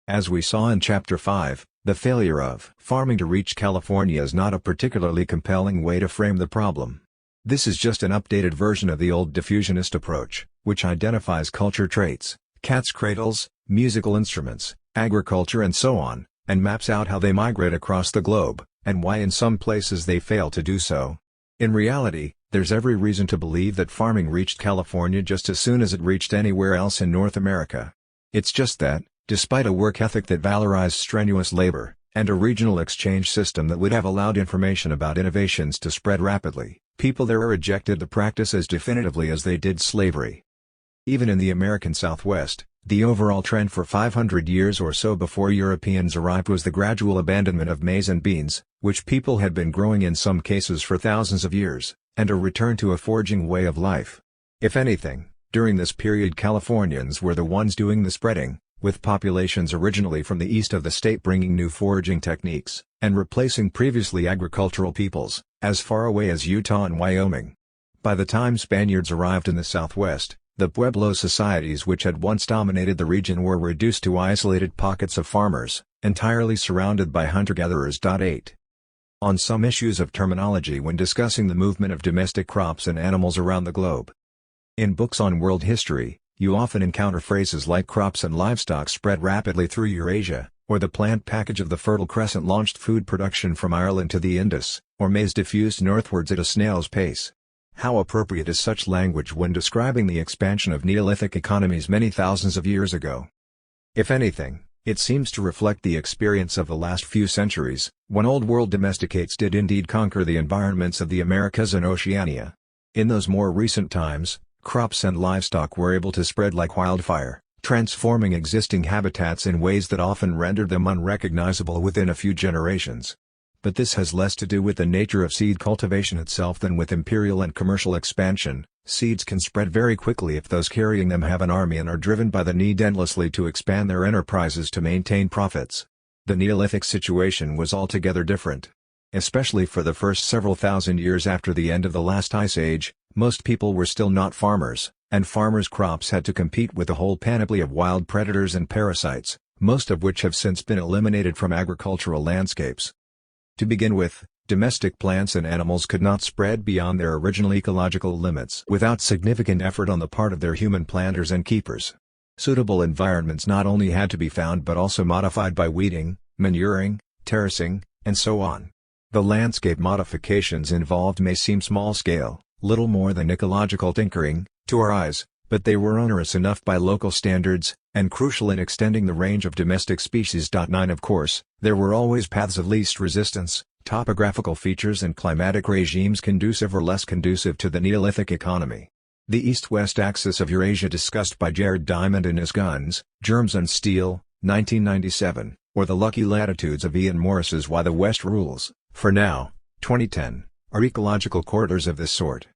As we saw in Chapter 5, the failure of farming to reach California is not a particularly compelling way to frame the problem. This is just an updated version of the old diffusionist approach, which identifies culture traits, cats' cradles, musical instruments, agriculture and so on, and maps out how they migrate across the globe, and why in some places they fail to do so. In reality, there's every reason to believe that farming reached California just as soon as it reached anywhere else in North America. It's just that, despite a work ethic that valorized strenuous labor, and a regional exchange system that would have allowed information about innovations to spread rapidly, people there rejected the practice as definitively as they did slavery. Even in the American Southwest, the overall trend for 500 years or so before Europeans arrived was the gradual abandonment of maize and beans, which people had been growing in some cases for thousands of years, and a return to a foraging way of life. If anything, during this period Californians were the ones doing the spreading, with populations originally from the east of the state bringing new foraging techniques, and replacing previously agricultural peoples, as far away as Utah and Wyoming. By the time Spaniards arrived in the Southwest, the Pueblo societies which had once dominated the region were reduced to isolated pockets of farmers, entirely surrounded by hunter-gatherers. 8. On some issues of terminology when discussing the movement of domestic crops and animals around the globe. In books on world history, you often encounter phrases like crops and livestock spread rapidly through Eurasia, or the plant package of the Fertile Crescent launched food production from Ireland to the Indus, or maize diffused northwards at a snail's pace. How appropriate is such language when describing the expansion of Neolithic economies many thousands of years ago? If anything, it seems to reflect the experience of the last few centuries, when Old World domesticates did indeed conquer the environments of the Americas and Oceania. In those more recent times, crops and livestock were able to spread like wildfire, transforming existing habitats in ways that often rendered them unrecognizable within a few generations. but this has less to do with the nature of seed cultivation itself than with imperial and commercial expansion. Seeds can spread very quickly if those carrying them have an army and are driven by the need endlessly to expand their enterprises to maintain profits. The Neolithic situation was altogether different. Especially for the first several thousand years after the end of the last ice age, most people were still not farmers, and farmers' crops had to compete with a whole panoply of wild predators and parasites, most of which have since been eliminated from agricultural landscapes. To begin with, domestic plants and animals could not spread beyond their original ecological limits without significant effort on the part of their human planters and keepers. Suitable environments not only had to be found but also modified by weeding, manuring, terracing, and so on. The landscape modifications involved may seem small-scale, little more than ecological tinkering, to our eyes, but they were onerous enough by local standards, and crucial in extending the range of domestic species. 9 Of course, there were always paths of least resistance, topographical features and climatic regimes conducive or less conducive to the Neolithic economy. The east-west axis of Eurasia discussed by Jared Diamond in his Guns, Germs and Steel, 1997, or the lucky latitudes of Ian Morris's Why the West Rules, for now, 2010, are ecological corridors of this sort.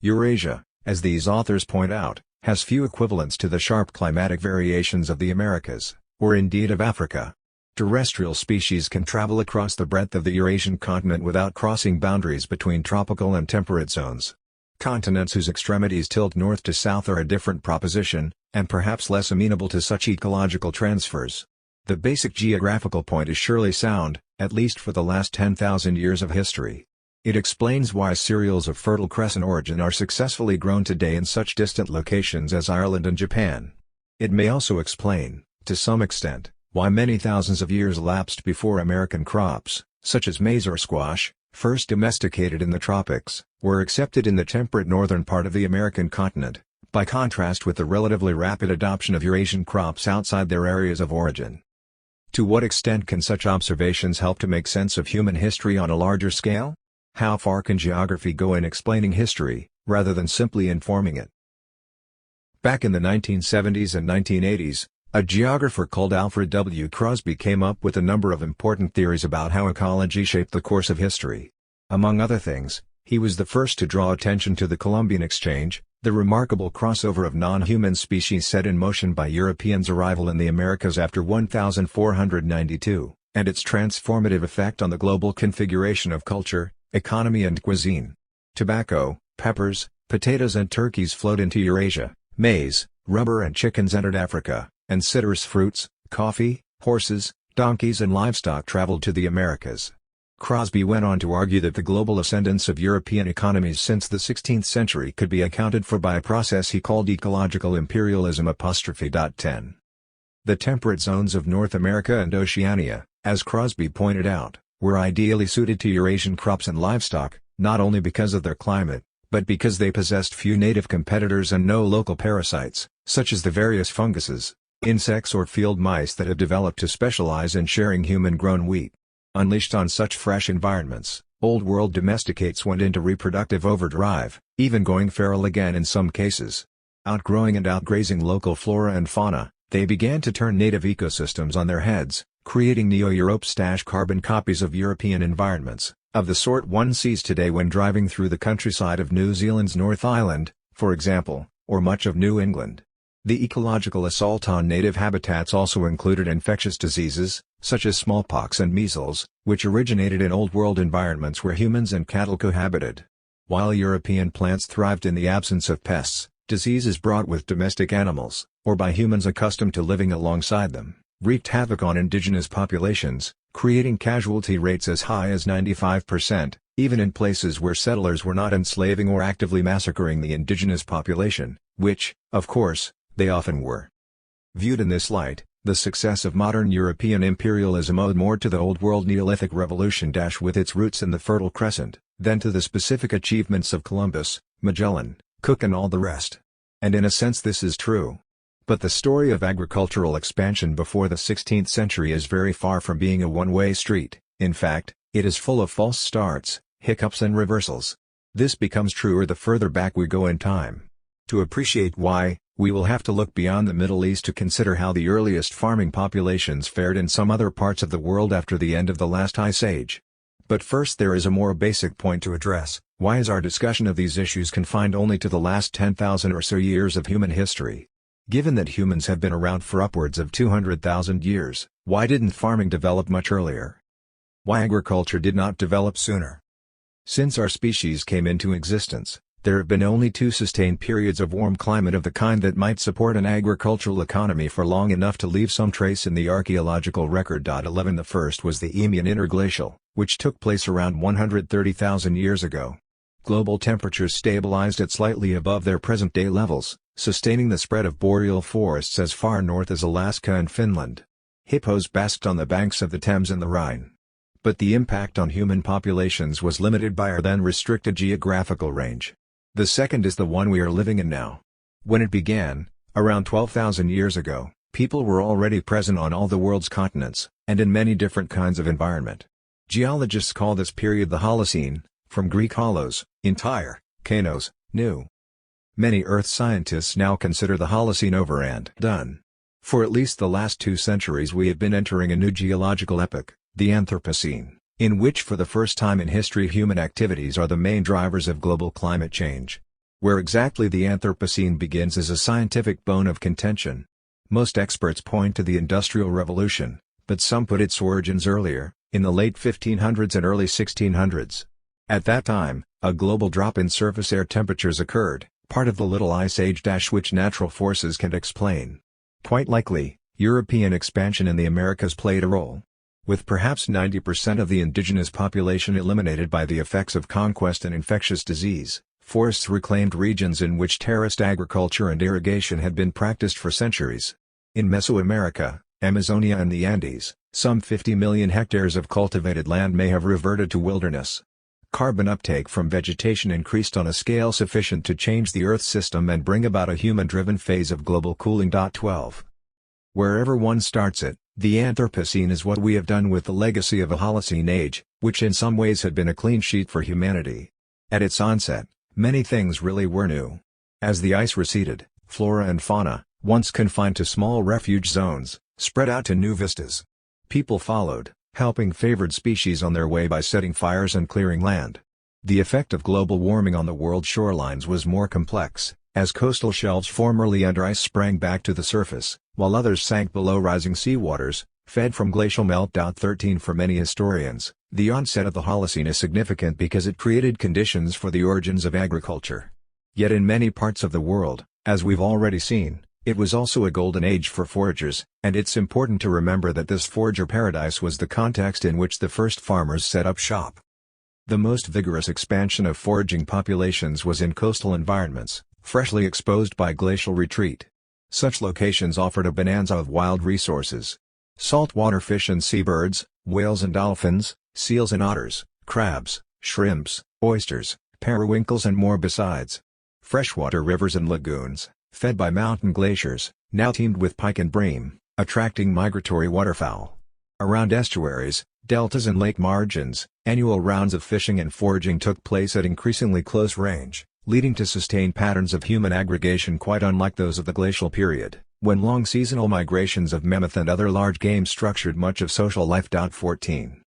Eurasia, as these authors point out, has few equivalents to the sharp climatic variations of the Americas, or indeed of Africa. Terrestrial species can travel across the breadth of the Eurasian continent without crossing boundaries between tropical and temperate zones. Continents whose extremities tilt north to south are a different proposition, and perhaps less amenable to such ecological transfers. The basic geographical point is surely sound, at least for the last 10,000 years of history. It explains why cereals of Fertile Crescent origin are successfully grown today in such distant locations as Ireland and Japan. It may also explain, to some extent, why many thousands of years elapsed before American crops, such as maize or squash, first domesticated in the tropics, were accepted in the temperate northern part of the American continent, by contrast with the relatively rapid adoption of Eurasian crops outside their areas of origin. To what extent can such observations help to make sense of human history on a larger scale? How far can geography go in explaining history, rather than simply informing it? Back in the 1970s and 1980s, a geographer called Alfred W. Crosby came up with a number of important theories about how ecology shaped the course of history. Among other things, he was the first to draw attention to the Columbian Exchange, the remarkable crossover of non-human species set in motion by Europeans' arrival in the Americas after 1492, and its transformative effect on the global configuration of culture, economy and cuisine. Tobacco, peppers, potatoes and turkeys flowed into Eurasia, maize, rubber and chickens entered Africa, and citrus fruits, coffee, horses, donkeys and livestock traveled to the Americas. Crosby went on to argue that the global ascendance of European economies since the 16th century could be accounted for by a process he called ecological imperialism. 10. The temperate zones of North America and Oceania, as Crosby pointed out, were ideally suited to Eurasian crops and livestock, not only because of their climate, but because they possessed few native competitors and no local parasites, such as the various funguses, insects or field mice that have developed to specialize in sharing human-grown wheat. Unleashed on such fresh environments, Old World domesticates went into reproductive overdrive, even going feral again in some cases. Outgrowing and outgrazing local flora and fauna, they began to turn native ecosystems on their heads, creating neo-Europe carbon copies of European environments, of the sort one sees today when driving through the countryside of New Zealand's North Island, for example, or much of New England. The ecological assault on native habitats also included infectious diseases, such as smallpox and measles, which originated in Old World environments where humans and cattle cohabited. While European plants thrived in the absence of pests, diseases brought with domestic animals, or by humans accustomed to living alongside them, wreaked havoc on indigenous populations, creating casualty rates as high as 95%, even in places where settlers were not enslaving or actively massacring the indigenous population, which, of course, they often were. Viewed in this light, the success of modern European imperialism owed more to the Old World Neolithic Revolution with its roots in the Fertile Crescent, than to the specific achievements of Columbus, Magellan, Cook and all the rest. And in a sense this is true. But the story of agricultural expansion before the 16th century is very far from being a one-way street. In fact, it is full of false starts, hiccups and reversals. This becomes truer the further back we go in time. To appreciate why, we will have to look beyond the Middle East to consider how the earliest farming populations fared in some other parts of the world after the end of the last ice age. But first there is a more basic point to address: why is our discussion of these issues confined only to the last 10,000 or so years of human history? Given that humans have been around for upwards of 200,000 years, why didn't farming develop much earlier? Why agriculture did not develop sooner? Since our species came into existence, there have been only two sustained periods of warm climate of the kind that might support an agricultural economy for long enough to leave some trace in the archaeological record. 11 The first was the Eemian interglacial, which took place around 130,000 years ago. Global temperatures stabilized at slightly above their present-day levels, sustaining the spread of boreal forests as far north as Alaska and Finland. Hippos basked on the banks of the Thames and the Rhine. But the impact on human populations was limited by our then restricted geographical range. The second is the one we are living in now. When it began, around 12,000 years ago, people were already present on all the world's continents, and in many different kinds of environment. Geologists call this period the Holocene, from Greek holos, entire, kainos, new. Many Earth scientists now consider the Holocene over and done. For at least the last 2 centuries we have been entering a new geological epoch, the Anthropocene, in which for the first time in history human activities are the main drivers of global climate change. Where exactly the Anthropocene begins is a scientific bone of contention. Most experts point to the Industrial Revolution, but some put its origins earlier, in the late 1500s and early 1600s. At that time, a global drop in surface air temperatures occurred, part of the Little Ice Age which natural forces can't explain. Quite likely, European expansion in the Americas played a role. With perhaps 90% of the indigenous population eliminated by the effects of conquest and infectious disease, forests reclaimed regions in which terraced agriculture and irrigation had been practiced for centuries. In Mesoamerica, Amazonia and the Andes, some 50 million hectares of cultivated land may have reverted to wilderness. Carbon uptake from vegetation increased on a scale sufficient to change the Earth system and bring about a human-driven phase of global cooling. 12. Wherever one starts it, the Anthropocene is what we have done with the legacy of a Holocene age, which in some ways had been a clean sheet for humanity. At its onset, many things really were new. As the ice receded, flora and fauna, once confined to small refuge zones, spread out to new vistas. People followed, helping favored species on their way by setting fires and clearing land. The effect of global warming on the world's shorelines was more complex, as coastal shelves formerly under ice sprang back to the surface, while others sank below rising seawaters, fed from glacial melt. 13 For many historians, the onset of the Holocene is significant because it created conditions for the origins of agriculture. Yet in many parts of the world, as we've already seen, it was also a golden age for foragers, and it's important to remember that this forager paradise was the context in which the first farmers set up shop. The most vigorous expansion of foraging populations was in coastal environments, freshly exposed by glacial retreat. Such locations offered a bonanza of wild resources. Saltwater fish and seabirds, whales and dolphins, seals and otters, crabs, shrimps, oysters, periwinkles and more besides. Freshwater rivers and lagoons, fed by mountain glaciers, now teemed with pike and bream, attracting migratory waterfowl. Around estuaries, deltas and lake margins, annual rounds of fishing and foraging took place at increasingly close range, leading to sustained patterns of human aggregation quite unlike those of the glacial period, when long seasonal migrations of mammoth and other large game structured much of social life. 14.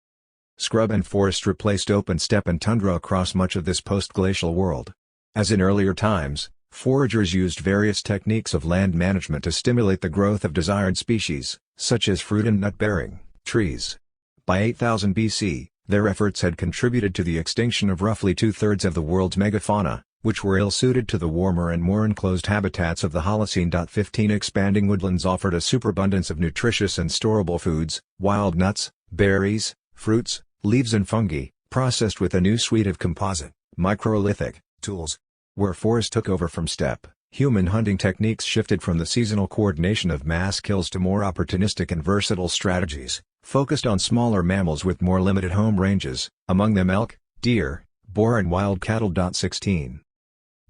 Scrub and forest replaced open steppe and tundra across much of this post-glacial world. As in earlier times, foragers used various techniques of land management to stimulate the growth of desired species, such as fruit and nut-bearing trees. By 8000 BC, their efforts had contributed to the extinction of roughly 2/3 of the world's megafauna, which were ill-suited to the warmer and more enclosed habitats of the Holocene. 15 Expanding woodlands offered a superabundance of nutritious and storable foods, wild nuts, berries, fruits, leaves and fungi, processed with a new suite of composite, microlithic, tools. Where forest took over from steppe, human hunting techniques shifted from the seasonal coordination of mass kills to more opportunistic and versatile strategies, focused on smaller mammals with more limited home ranges, among them elk, deer, boar and wild cattle. 16.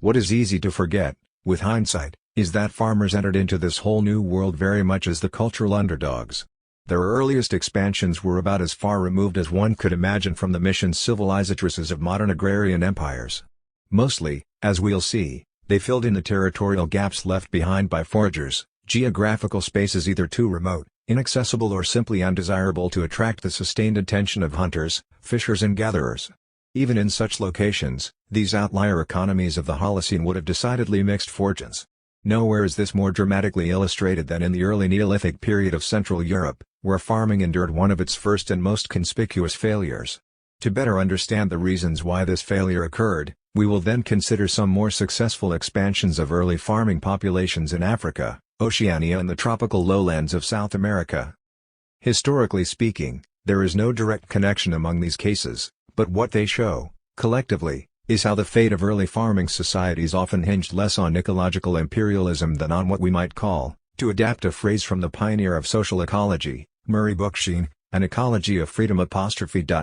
What is easy to forget, with hindsight, is that farmers entered into this whole new world very much as the cultural underdogs. Their earliest expansions were about as far removed as one could imagine from the mission civilizatresses of modern agrarian empires. Mostly, as we'll see, they filled in the territorial gaps left behind by foragers, geographical spaces either too remote, inaccessible or simply undesirable to attract the sustained attention of hunters, fishers and gatherers. Even in such locations, these outlier economies of the Holocene would have decidedly mixed fortunes. Nowhere is this more dramatically illustrated than in the early Neolithic period of Central Europe, where farming endured one of its first and most conspicuous failures. To better understand the reasons why this failure occurred, we will then consider some more successful expansions of early farming populations in Africa, Oceania and the tropical lowlands of South America. Historically speaking, there is no direct connection among these cases, but what they show, collectively, is how the fate of early farming societies often hinged less on ecological imperialism than on what we might call, to adapt a phrase from the pioneer of social ecology, Murray Bookchin, an ecology of freedom.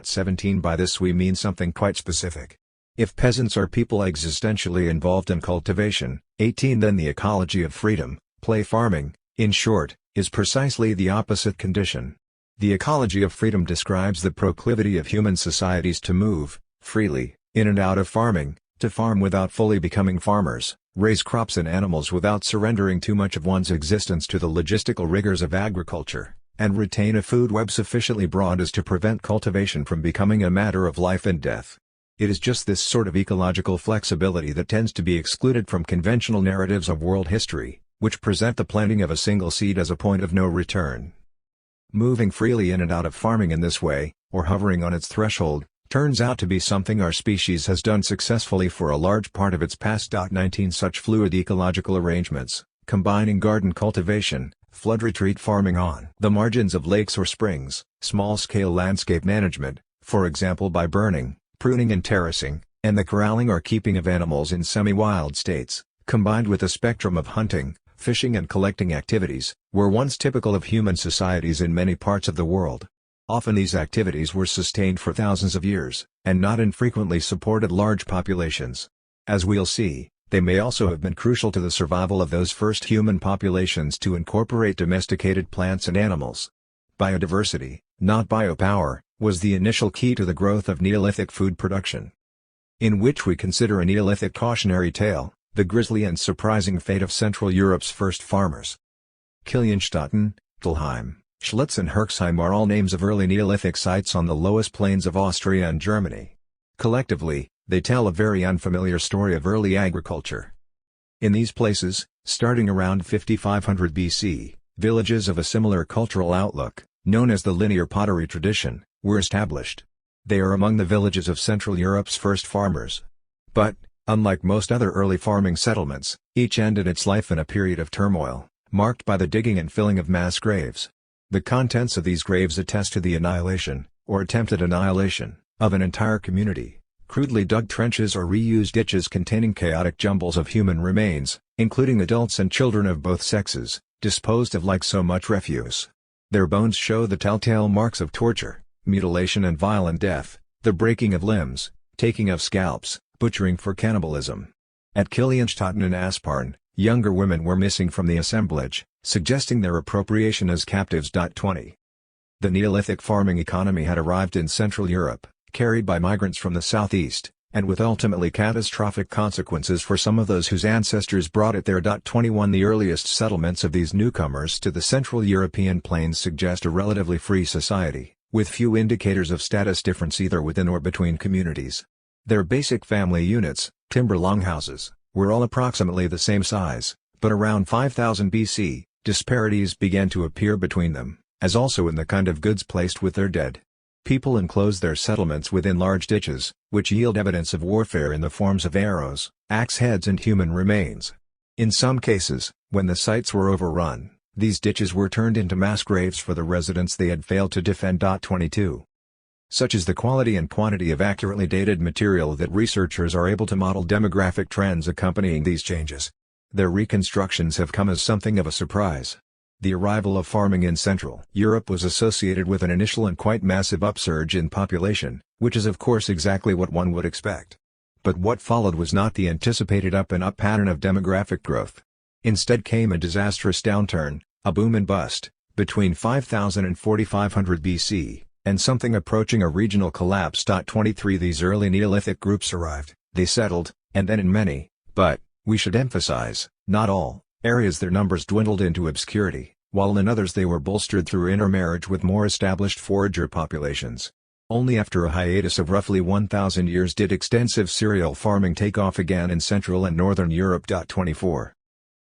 17 By this we mean something quite specific. If peasants are people existentially involved in cultivation, 18 then the ecology of freedom, play farming, in short, is precisely the opposite condition. The ecology of freedom describes the proclivity of human societies to move, freely, in and out of farming, to farm without fully becoming farmers, raise crops and animals without surrendering too much of one's existence to the logistical rigors of agriculture, and retain a food web sufficiently broad as to prevent cultivation from becoming a matter of life and death. It is just this sort of ecological flexibility that tends to be excluded from conventional narratives of world history, which present the planting of a single seed as a point of no return. Moving freely in and out of farming in this way, or hovering on its threshold, turns out to be something our species has done successfully for a large part of its past. 19 Such fluid ecological arrangements, combining garden cultivation, flood retreat farming on the margins of lakes or springs, small-scale landscape management, for example by burning, pruning and terracing, and the corralling or keeping of animals in semi-wild states, combined with a spectrum of hunting, fishing and collecting activities, were once typical of human societies in many parts of the world. Often these activities were sustained for thousands of years, and not infrequently supported large populations. As we'll see, they may also have been crucial to the survival of those first human populations to incorporate domesticated plants and animals. Biodiversity, not biopower, was the initial key to the growth of Neolithic food production. In which we consider a Neolithic cautionary tale, the grisly and surprising fate of Central Europe's first farmers. Kilianstaaten, Thalheim, Schlitz and Herxheim are all names of early Neolithic sites on the lowest plains of Austria and Germany. Collectively, they tell a very unfamiliar story of early agriculture. In these places, starting around 5500 BC, villages of a similar cultural outlook, known as the linear pottery tradition, were established. They are among the villages of Central Europe's first farmers. But, unlike most other early farming settlements, each ended its life in a period of turmoil, marked by the digging and filling of mass graves. The contents of these graves attest to the annihilation, or attempted annihilation, of an entire community. Crudely dug trenches or reused ditches containing chaotic jumbles of human remains, including adults and children of both sexes, disposed of like so much refuse. Their bones show the telltale marks of torture, mutilation and violent death, the breaking of limbs, taking of scalps, butchering for cannibalism. At Kilianstaaten and Asparn, younger women were missing from the assemblage, suggesting their appropriation as captives. 20. The Neolithic farming economy had arrived in Central Europe, carried by migrants from the southeast, and with ultimately catastrophic consequences for some of those whose ancestors brought it there. 21 The earliest settlements of these newcomers to the Central European plains suggest a relatively free society, with few indicators of status difference either within or between communities. Their basic family units, timber longhouses, were all approximately the same size, but around 5000 BC, disparities began to appear between them, as also in the kind of goods placed with their dead. People enclosed their settlements within large ditches, which yield evidence of warfare in the forms of arrows, axe heads and human remains. In some cases, when the sites were overrun, these ditches were turned into mass graves for the residents they had failed to defend. 22. Such is the quality and quantity of accurately dated material that researchers are able to model demographic trends accompanying these changes. Their reconstructions have come as something of a surprise. The arrival of farming in Central Europe was associated with an initial and quite massive upsurge in population, which is of course exactly what one would expect. But what followed was not the anticipated up-and-up pattern of demographic growth. Instead came a disastrous downturn, a boom and bust, between 5000 and 4500 BC, and something approaching a regional collapse. 23 These early Neolithic groups arrived, they settled, and then in many, but, we should emphasize, not all, areas their numbers dwindled into obscurity, while in others they were bolstered through intermarriage with more established forager populations. Only after a hiatus of roughly 1,000 years did extensive cereal farming take off again in Central and Northern Europe. 24.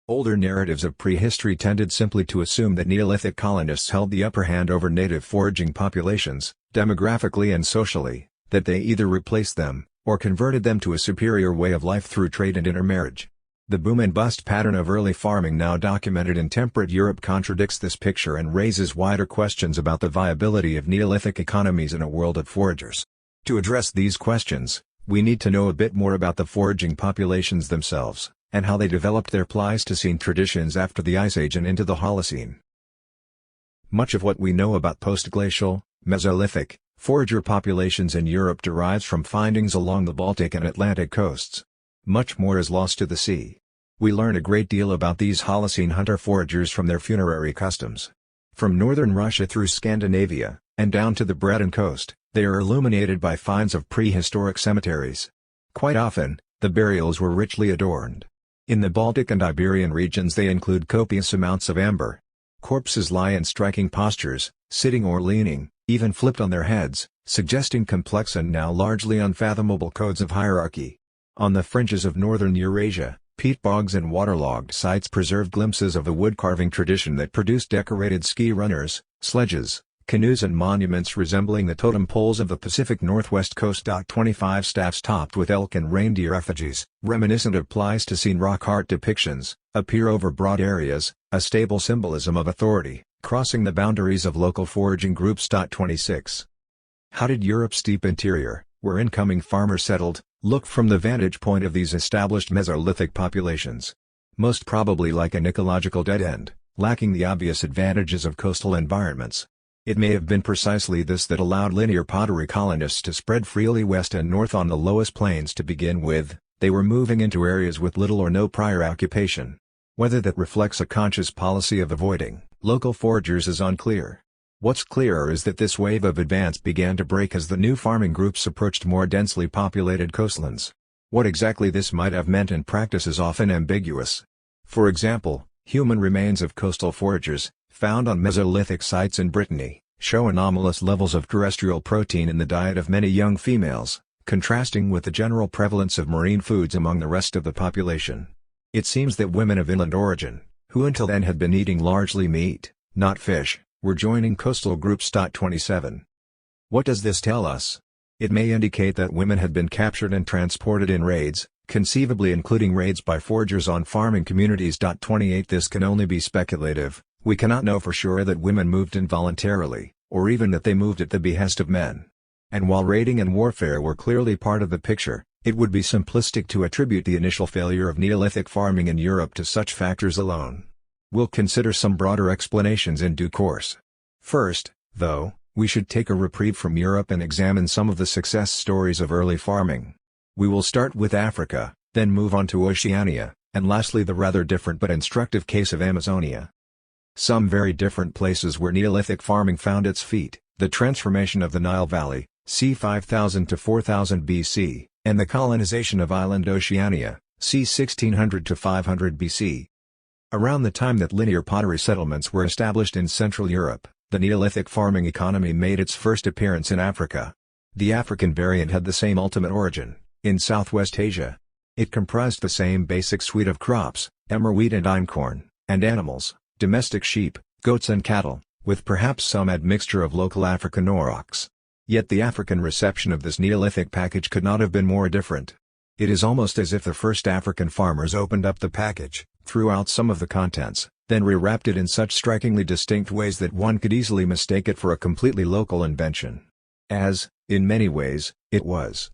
Older narratives of prehistory tended simply to assume that Neolithic colonists held the upper hand over native foraging populations, demographically and socially, that they either replaced them, or converted them to a superior way of life through trade and intermarriage. The boom-and-bust pattern of early farming now documented in temperate Europe contradicts this picture and raises wider questions about the viability of Neolithic economies in a world of foragers. To address these questions, we need to know a bit more about the foraging populations themselves, and how they developed their Pleistocene traditions after the Ice Age and into the Holocene. Much of what we know about post-glacial, Mesolithic, forager populations in Europe derives from findings along the Baltic and Atlantic coasts. Much more is lost to the sea. We learn a great deal about these Holocene hunter-foragers from their funerary customs. From northern Russia through Scandinavia, and down to the Breton coast, they are illuminated by finds of prehistoric cemeteries. Quite often, the burials were richly adorned. In the Baltic and Iberian regions they include copious amounts of amber. Corpses lie in striking postures, sitting or leaning, even flipped on their heads, suggesting complex and now largely unfathomable codes of hierarchy. On the fringes of northern Eurasia, peat bogs and waterlogged sites preserve glimpses of a woodcarving tradition that produced decorated ski runners, sledges, canoes and monuments resembling the totem poles of the Pacific Northwest coast. 25 Staffs topped with elk and reindeer effigies, reminiscent of Pleistocene rock art depictions, appear over broad areas, a stable symbolism of authority, crossing the boundaries of local foraging groups. 26. How did Europe's deep interior, where incoming farmers settled, look from the vantage point of these established Mesolithic populations? Most probably like an ecological dead end, lacking the obvious advantages of coastal environments. It may have been precisely this that allowed linear pottery colonists to spread freely west and north on the lowest plains to begin with. They were moving into areas with little or no prior occupation. Whether that reflects a conscious policy of avoiding local foragers is unclear. What's clearer is that this wave of advance began to break as the new farming groups approached more densely populated coastlands. What exactly this might have meant in practice is often ambiguous. For example, human remains of coastal foragers, found on Mesolithic sites in Brittany, show anomalous levels of terrestrial protein in the diet of many young females, contrasting with the general prevalence of marine foods among the rest of the population. It seems that women of inland origin, who until then had been eating largely meat, not fish, were joining coastal groups. 27. What does this tell us? It may indicate that women had been captured and transported in raids, conceivably including raids by foragers on farming communities. 28. This can only be speculative. We cannot know for sure that women moved involuntarily, or even that they moved at the behest of men. And while raiding and warfare were clearly part of the picture, it would be simplistic to attribute the initial failure of Neolithic farming in Europe to such factors alone. We'll consider some broader explanations in due course. First, though, we should take a reprieve from Europe and examine some of the success stories of early farming. We will start with Africa, then move on to Oceania, and lastly the rather different but instructive case of Amazonia. Some very different places where Neolithic farming found its feet: the transformation of the Nile Valley, c. 5000 to 4000 BC, and the colonization of island Oceania, c. 1600 to 500 BC. Around the time that linear pottery settlements were established in Central Europe, the Neolithic farming economy made its first appearance in Africa. The African variant had the same ultimate origin, in Southwest Asia. It comprised the same basic suite of crops, emmer wheat and einkorn, and animals, domestic sheep, goats and cattle, with perhaps some admixture of local African aurochs. Yet the African reception of this Neolithic package could not have been more different. It is almost as if the first African farmers opened up the package, threw out some of the contents, then rewrapped it in such strikingly distinct ways that one could easily mistake it for a completely local invention. As, in many ways, it was.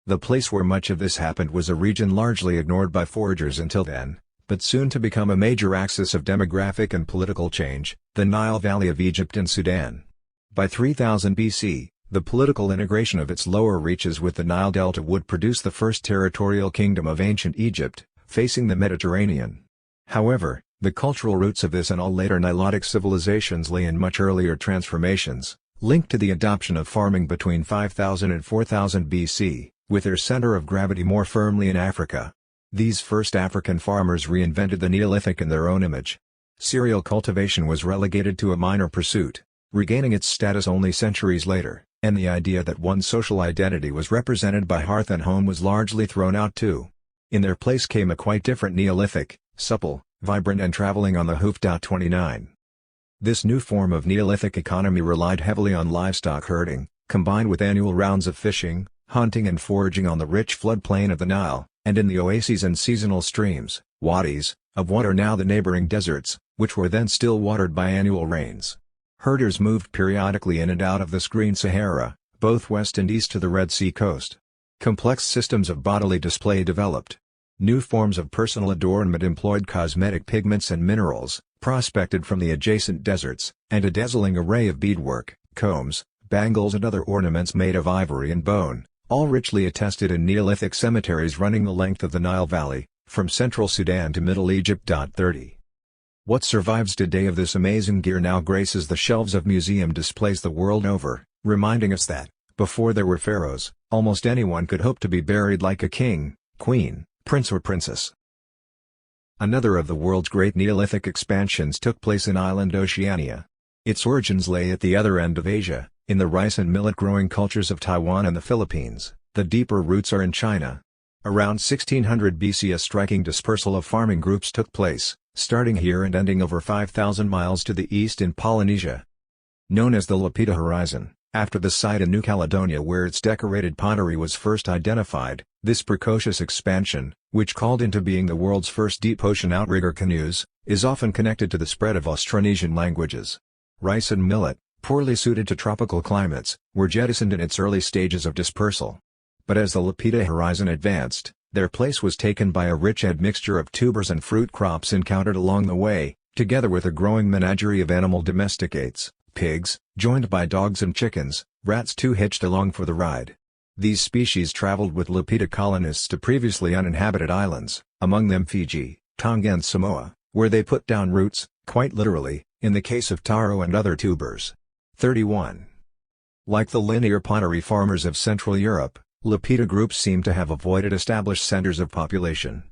The place where much of this happened was a region largely ignored by foragers until then, but soon to become a major axis of demographic and political change, the Nile Valley of Egypt and Sudan. By 3000 BC, the political integration of its lower reaches with the Nile Delta would produce the first territorial kingdom of ancient Egypt, facing the Mediterranean. However, the cultural roots of this and all later Nilotic civilizations lay in much earlier transformations, linked to the adoption of farming between 5000 and 4000 BC, with their center of gravity more firmly in Africa. These first African farmers reinvented the Neolithic in their own image. Cereal cultivation was relegated to a minor pursuit, regaining its status only centuries later, and the idea that one's social identity was represented by hearth and home was largely thrown out too. In their place came a quite different Neolithic, supple, vibrant and traveling on the hoof. 29. This new form of Neolithic economy relied heavily on livestock herding, combined with annual rounds of fishing, hunting and foraging on the rich floodplain of the Nile, and in the oases and seasonal streams, wadis, of what are now the neighboring deserts, which were then still watered by annual rains. Herders moved periodically in and out of this green Sahara, both west and east to the Red Sea coast. Complex systems of bodily display developed. New forms of personal adornment employed cosmetic pigments and minerals, prospected from the adjacent deserts, and a dazzling array of beadwork, combs, bangles and other ornaments made of ivory and bone, all richly attested in Neolithic cemeteries running the length of the Nile Valley, from central Sudan to Middle Egypt. 30. What survives today of this amazing gear now graces the shelves of museum displays the world over, reminding us that, before there were pharaohs, almost anyone could hope to be buried like a king, queen, prince or princess. Another of the world's great Neolithic expansions took place in island Oceania. Its origins lay at the other end of Asia, in the rice and millet-growing cultures of Taiwan and the Philippines. The deeper roots are in China. Around 1600 BC a striking dispersal of farming groups took place, starting here and ending over 5,000 miles to the east in Polynesia. Known as the Lapita Horizon, after the site in New Caledonia where its decorated pottery was first identified, this precocious expansion, which called into being the world's first deep ocean outrigger canoes, is often connected to the spread of Austronesian languages. Rice and millet, poorly suited to tropical climates, were jettisoned in its early stages of dispersal. But as the Lapita Horizon advanced, their place was taken by a rich admixture of tubers and fruit crops encountered along the way, together with a growing menagerie of animal domesticates, pigs, joined by dogs and chickens, rats too hitched along for the ride. These species traveled with Lapita colonists to previously uninhabited islands, among them Fiji, Tonga and Samoa, where they put down roots, quite literally, in the case of taro and other tubers. 31. Like the linear pottery farmers of Central Europe, Lapita groups seem to have avoided established centers of population.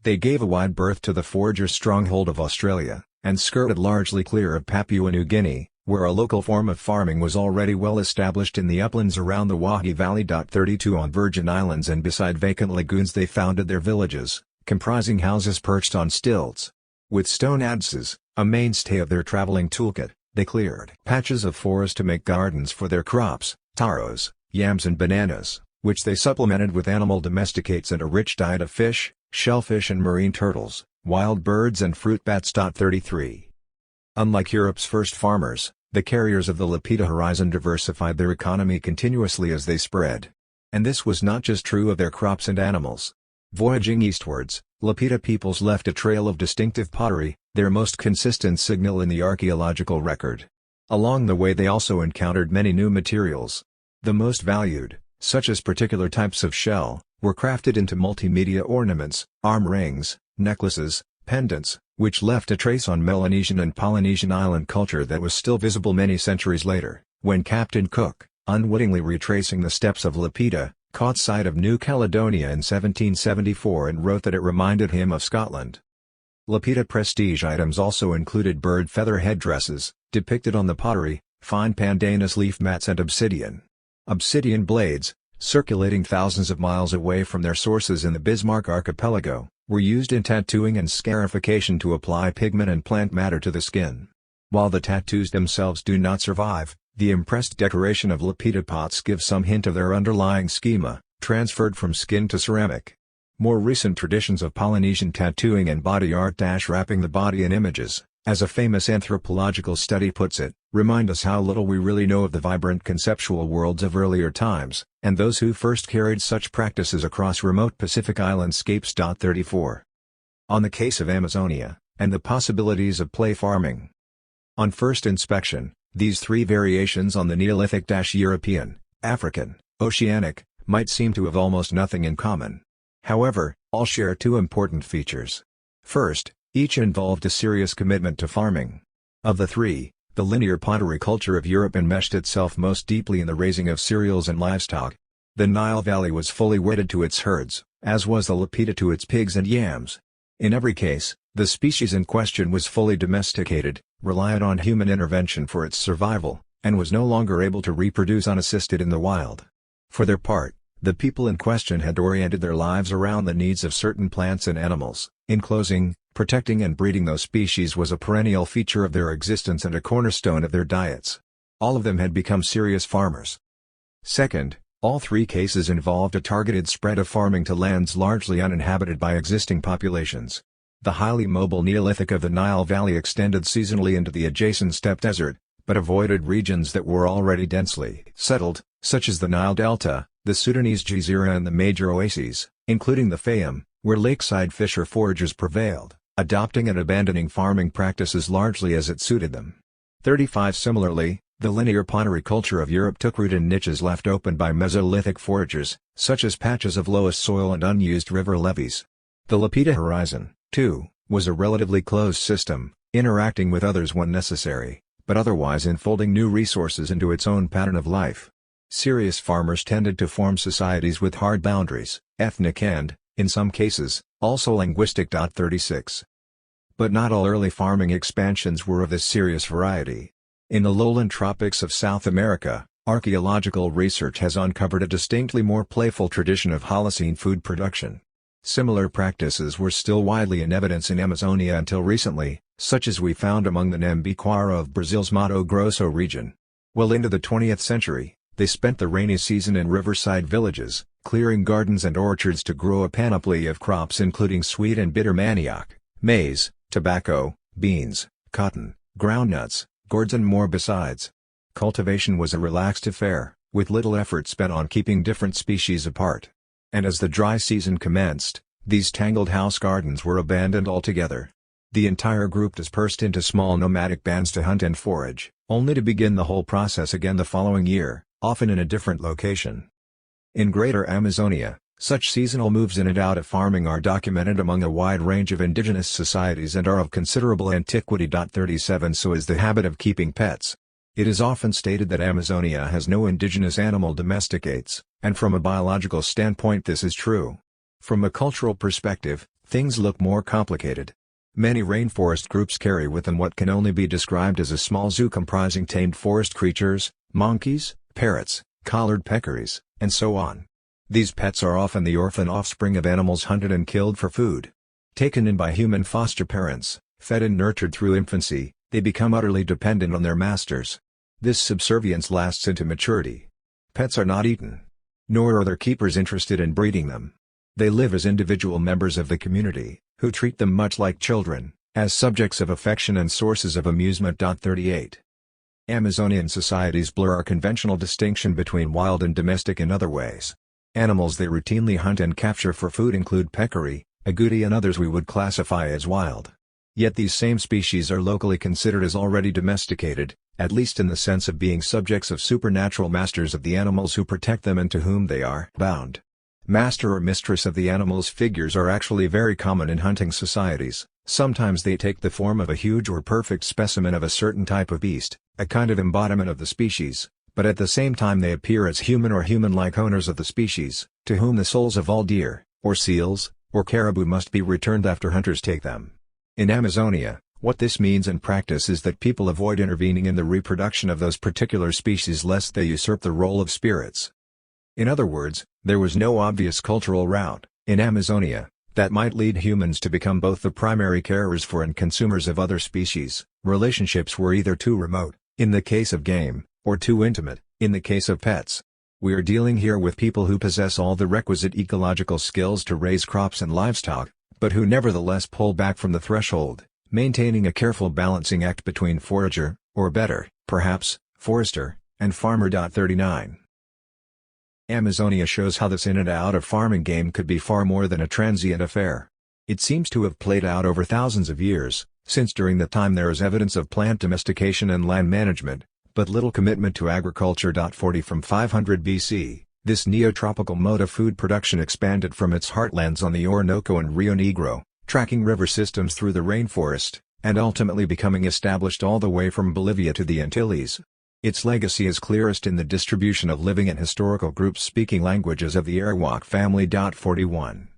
They gave a wide berth to the forager stronghold of Australia, and skirted largely clear of Papua New Guinea, where a local form of farming was already well established in the uplands around the Wahi Valley. 32 On Virgin Islands and beside vacant lagoons they founded their villages, comprising houses perched on stilts. With stone adzes, a mainstay of their traveling toolkit, they cleared patches of forest to make gardens for their crops, taros, yams and bananas, which they supplemented with animal domesticates and a rich diet of fish, shellfish and marine turtles, wild birds and fruit bats. 33. Unlike Europe's first farmers, the carriers of the Lapita Horizon diversified their economy continuously as they spread. And this was not just true of their crops and animals. Voyaging eastwards, Lapita peoples left a trail of distinctive pottery, their most consistent signal in the archaeological record. Along the way they also encountered many new materials. The most valued, such as particular types of shell, were crafted into multimedia ornaments, arm rings, necklaces, pendants, which left a trace on Melanesian and Polynesian island culture that was still visible many centuries later, when Captain Cook, unwittingly retracing the steps of Lapita, caught sight of New Caledonia in 1774 and wrote that it reminded him of Scotland. Lapita prestige items also included bird feather headdresses, depicted on the pottery, fine pandanus leaf mats and obsidian. Obsidian blades, circulating thousands of miles away from their sources in the Bismarck archipelago, were used in tattooing and scarification to apply pigment and plant matter to the skin. While the tattoos themselves do not survive, the impressed decoration of Lapita pots gives some hint of their underlying schema, transferred from skin to ceramic. More recent traditions of Polynesian tattooing and body art wrapping the body in images, as a famous anthropological study puts it, remind us how little we really know of the vibrant conceptual worlds of earlier times, and those who first carried such practices across remote Pacific islandscapes. 34. On the case of Amazonia, and the possibilities of play farming. On first inspection, these three variations on the Neolithic-European, African, Oceanic, might seem to have almost nothing in common. However, all share two important features. First, each involved a serious commitment to farming. Of the three, the linear pottery culture of Europe enmeshed itself most deeply in the raising of cereals and livestock. The Nile Valley was fully wedded to its herds, as was the Lapita to its pigs and yams. In every case, the species in question was fully domesticated, relied on human intervention for its survival, and was no longer able to reproduce unassisted in the wild. For their part, the people in question had oriented their lives around the needs of certain plants and animals. In closing, protecting and breeding those species was a perennial feature of their existence and a cornerstone of their diets. All of them had become serious farmers. Second, all three cases involved a targeted spread of farming to lands largely uninhabited by existing populations. The highly mobile Neolithic of the Nile Valley extended seasonally into the adjacent steppe desert, but avoided regions that were already densely settled, such as the Nile Delta, the Sudanese Jazira and the major oases, including the Fayum, where lakeside fisher-foragers prevailed, adopting and abandoning farming practices largely as it suited them. 35 Similarly, the linear pottery culture of Europe took root in niches left open by Mesolithic foragers, such as patches of lowest soil and unused river levees. The Lapita horizon, too, was a relatively closed system, interacting with others when necessary, but otherwise enfolding new resources into its own pattern of life. Serious farmers tended to form societies with hard boundaries, ethnic and, in some cases, also linguistic. 36. But not all early farming expansions were of this serious variety. In the lowland tropics of South America, archaeological research has uncovered a distinctly more playful tradition of Holocene food production. Similar practices were still widely in evidence in Amazonia until recently, such as we found among the Nambiquara of Brazil's Mato Grosso region. Well into the 20th century, they spent the rainy season in riverside villages, clearing gardens and orchards to grow a panoply of crops including sweet and bitter manioc, maize, tobacco, beans, cotton, groundnuts, gourds and more besides. Cultivation was a relaxed affair, with little effort spent on keeping different species apart. And as the dry season commenced, these tangled house gardens were abandoned altogether. The entire group dispersed into small nomadic bands to hunt and forage, only to begin the whole process again the following year, often in a different location. In Greater Amazonia, such seasonal moves in and out of farming are documented among a wide range of indigenous societies and are of considerable antiquity. 37 So is the habit of keeping pets. It is often stated that Amazonia has no indigenous animal domesticates, and from a biological standpoint this is true. From a cultural perspective, things look more complicated. Many rainforest groups carry with them what can only be described as a small zoo comprising tamed forest creatures, monkeys, parrots, collared peccaries, and so on. These pets are often the orphan offspring of animals hunted and killed for food. Taken in by human foster parents, fed and nurtured through infancy, they become utterly dependent on their masters. This subservience lasts into maturity. Pets are not eaten. Nor are their keepers interested in breeding them. They live as individual members of the community, who treat them much like children, as subjects of affection and sources of amusement. 38. Amazonian societies blur our conventional distinction between wild and domestic in other ways. Animals they routinely hunt and capture for food include peccary, agouti and others we would classify as wild. Yet these same species are locally considered as already domesticated, at least in the sense of being subjects of supernatural masters of the animals who protect them and to whom they are bound. Master or mistress of the animals figures are actually very common in hunting societies. Sometimes they take the form of a huge or perfect specimen of a certain type of beast, a kind of embodiment of the species, but at the same time they appear as human or human-like owners of the species, to whom the souls of all deer, or seals, or caribou must be returned after hunters take them. In Amazonia, what this means in practice is that people avoid intervening in the reproduction of those particular species lest they usurp the role of spirits. In other words, there was no obvious cultural route, in Amazonia, that might lead humans to become both the primary carers for and consumers of other species. Relationships were either too remote, in the case of game, or too intimate, in the case of pets. We are dealing here with people who possess all the requisite ecological skills to raise crops and livestock, but who nevertheless pull back from the threshold, maintaining a careful balancing act between forager, or better, perhaps, forester, and farmer. 39. Amazonia shows how this in and out of farming game could be far more than a transient affair. It seems to have played out over thousands of years, since during that time there is evidence of plant domestication and land management, but little commitment to agriculture. 40 From 500 BC, this neotropical mode of food production expanded from its heartlands on the Orinoco and Rio Negro, tracking river systems through the rainforest, and ultimately becoming established all the way from Bolivia to the Antilles. Its legacy is clearest in the distribution of living and historical groups speaking languages of the Arawak family. 41.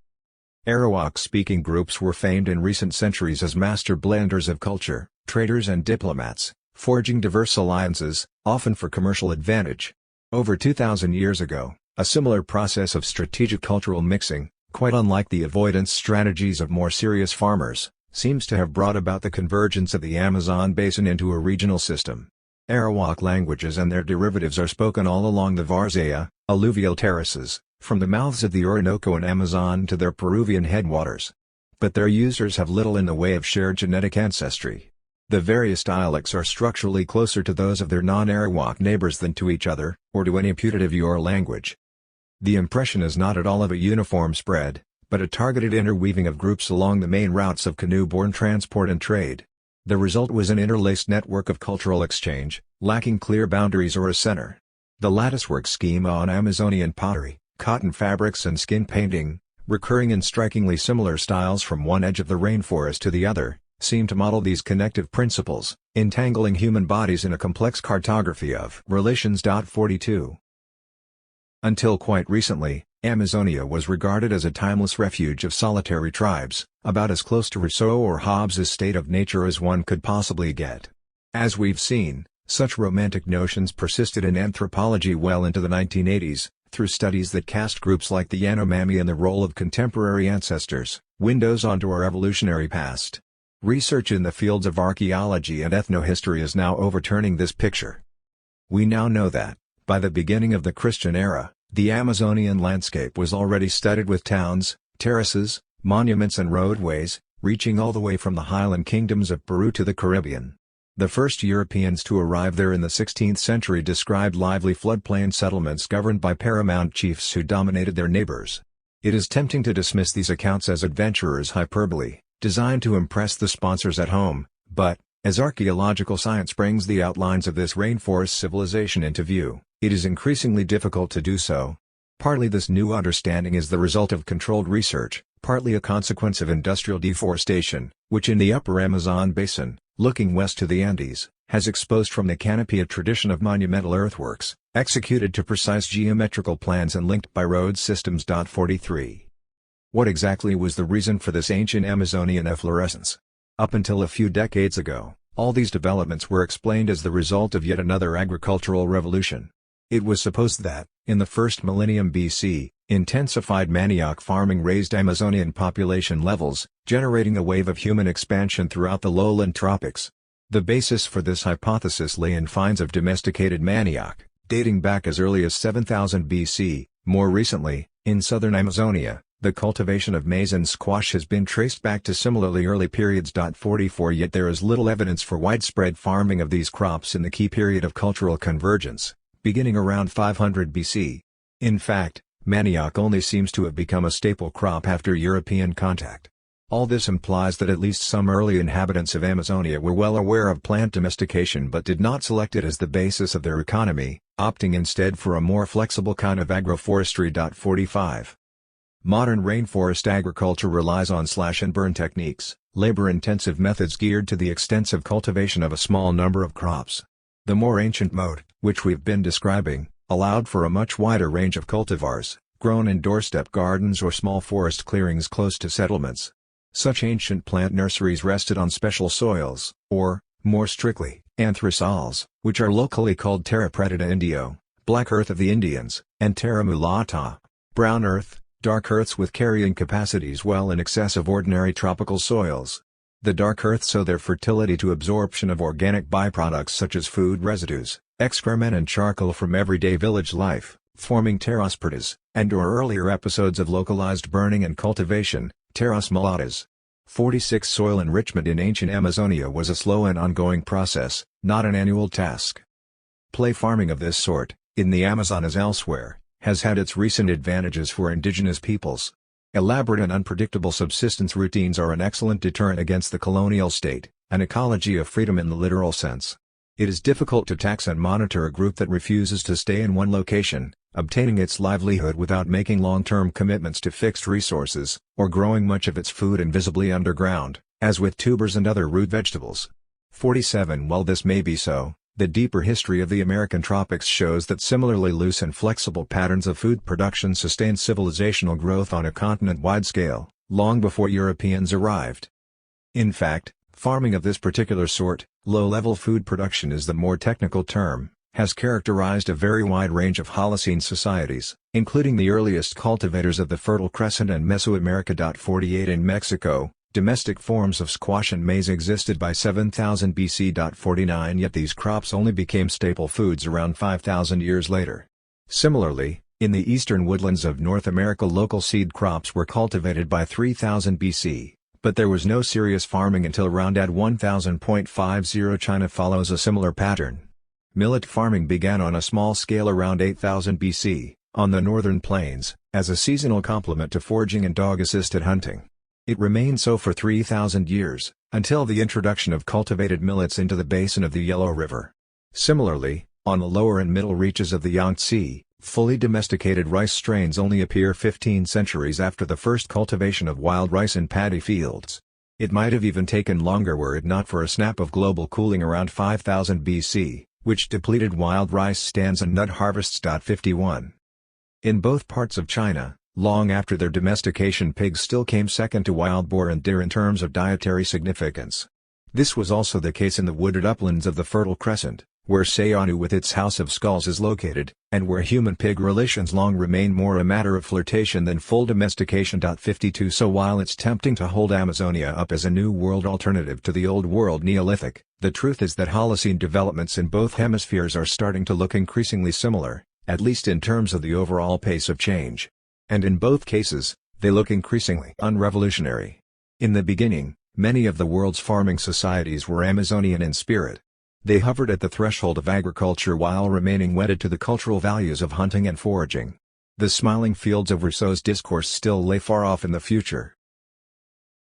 Arawak-speaking groups were famed in recent centuries as master blenders of culture, traders and diplomats, forging diverse alliances, often for commercial advantage. Over 2,000 years ago, a similar process of strategic cultural mixing, quite unlike the avoidance strategies of more serious farmers, seems to have brought about the convergence of the Amazon basin into a regional system. Arawak languages and their derivatives are spoken all along the Varzea, alluvial terraces, from the mouths of the Orinoco and Amazon to their Peruvian headwaters. But their users have little in the way of shared genetic ancestry. The various dialects are structurally closer to those of their non-Arawak neighbors than to each other, or to any putative Yor language. The impression is not at all of a uniform spread, but a targeted interweaving of groups along the main routes of canoe-borne transport and trade. The result was an interlaced network of cultural exchange, lacking clear boundaries or a center. The latticework schema on Amazonian pottery, cotton fabrics and skin painting, recurring in strikingly similar styles from one edge of the rainforest to the other, seem to model these connective principles, entangling human bodies in a complex cartography of relations. 42. Until quite recently, Amazonia was regarded as a timeless refuge of solitary tribes, about as close to Rousseau or Hobbes' state of nature as one could possibly get. As we've seen, such romantic notions persisted in anthropology well into the 1980s, through studies that cast groups like the Yanomami in the role of contemporary ancestors, windows onto our evolutionary past. Research in the fields of archaeology and ethnohistory is now overturning this picture. We now know that, by the beginning of the Christian era, the Amazonian landscape was already studded with towns, terraces, monuments and roadways, reaching all the way from the highland kingdoms of Peru to the Caribbean. The first Europeans to arrive there in the 16th century described lively floodplain settlements governed by paramount chiefs who dominated their neighbors. It is tempting to dismiss these accounts as adventurers' hyperbole, designed to impress the sponsors at home, but, as archaeological science brings the outlines of this rainforest civilization into view, it is increasingly difficult to do so. Partly this new understanding is the result of controlled research, partly a consequence of industrial deforestation, which in the upper Amazon basin, looking west to the Andes, has exposed from the canopy a tradition of monumental earthworks, executed to precise geometrical plans and linked by road systems. 43. What exactly was the reason for this ancient Amazonian efflorescence? Up until a few decades ago, all these developments were explained as the result of yet another agricultural revolution. It was supposed that, in the first millennium BC, intensified manioc farming raised Amazonian population levels, generating a wave of human expansion throughout the lowland tropics. The basis for this hypothesis lay in finds of domesticated manioc, dating back as early as 7000 BC. More recently, in southern Amazonia, the cultivation of maize and squash has been traced back to similarly early periods. 44 Yet there is little evidence for widespread farming of these crops in the key period of cultural convergence, beginning around 500 BC. In fact, manioc only seems to have become a staple crop after European contact. All this implies that at least some early inhabitants of Amazonia were well aware of plant domestication but did not select it as the basis of their economy, opting instead for a more flexible kind of agroforestry. 45. Modern rainforest agriculture relies on slash-and-burn techniques, labor-intensive methods geared to the extensive cultivation of a small number of crops. The more ancient mode, which we've been describing, allowed for a much wider range of cultivars, grown in doorstep gardens or small forest clearings close to settlements. Such ancient plant nurseries rested on special soils, or, more strictly, anthrasols, which are locally called terra preta indio, black earth of the Indians, and terra mulata, brown earth, dark earths with carrying capacities well in excess of ordinary tropical soils. The dark earths owe their fertility to absorption of organic byproducts such as food residues, excrement and charcoal from everyday village life, forming terras pretas, and/or earlier episodes of localized burning and cultivation, terras mulatas. 46 Soil enrichment in ancient Amazonia was a slow and ongoing process, not an annual task. Play farming of this sort, in the Amazon as elsewhere, has had its recent advantages for indigenous peoples. Elaborate and unpredictable subsistence routines are an excellent deterrent against the colonial state, an ecology of freedom in the literal sense. It is difficult to tax and monitor a group that refuses to stay in one location, obtaining its livelihood without making long-term commitments to fixed resources, or growing much of its food invisibly underground, as with tubers and other root vegetables. 47 While this may be so, the deeper history of the American tropics shows that similarly loose and flexible patterns of food production sustained civilizational growth on a continent-wide scale. long before Europeans arrived. In fact, farming of this particular sort, low-level food production is the more technical term, has characterized a very wide range of Holocene societies, including the earliest cultivators of the Fertile Crescent and Mesoamerica. 48 In Mexico, domestic forms of squash and maize existed by 7000 BC. 49 Yet these crops only became staple foods around 5000 years later. Similarly, in the eastern woodlands of North America local seed crops were cultivated by 3000 BC, but there was no serious farming until around AD 1000.50. China follows a similar pattern. Millet farming began on a small scale around 8000 BC, on the northern plains, as a seasonal complement to foraging and dog-assisted hunting. It remained so for 3,000 years, until the introduction of cultivated millets into the basin of the Yellow River. Similarly, on the lower and middle reaches of the Yangtze, fully domesticated rice strains only appear 15 centuries after the first cultivation of wild rice in paddy fields. It might have even taken longer were it not for a snap of global cooling around 5000 BC, which depleted wild rice stands and nut harvests. 51. In both parts of China, long after their domestication, pigs still came second to wild boar and deer in terms of dietary significance. This was also the case in the wooded uplands of the Fertile Crescent, where Sayanu with its House of Skulls is located, and where human-pig relations long remained more a matter of flirtation than full domestication. 52 So while it's tempting to hold Amazonia up as a New World alternative to the Old World Neolithic, the truth is that Holocene developments in both hemispheres are starting to look increasingly similar, at least in terms of the overall pace of change. And in both cases, they look increasingly unrevolutionary. In the beginning, many of the world's farming societies were Amazonian in spirit. They hovered at the threshold of agriculture while remaining wedded to the cultural values of hunting and foraging. The smiling fields of Rousseau's discourse still lay far off in the future.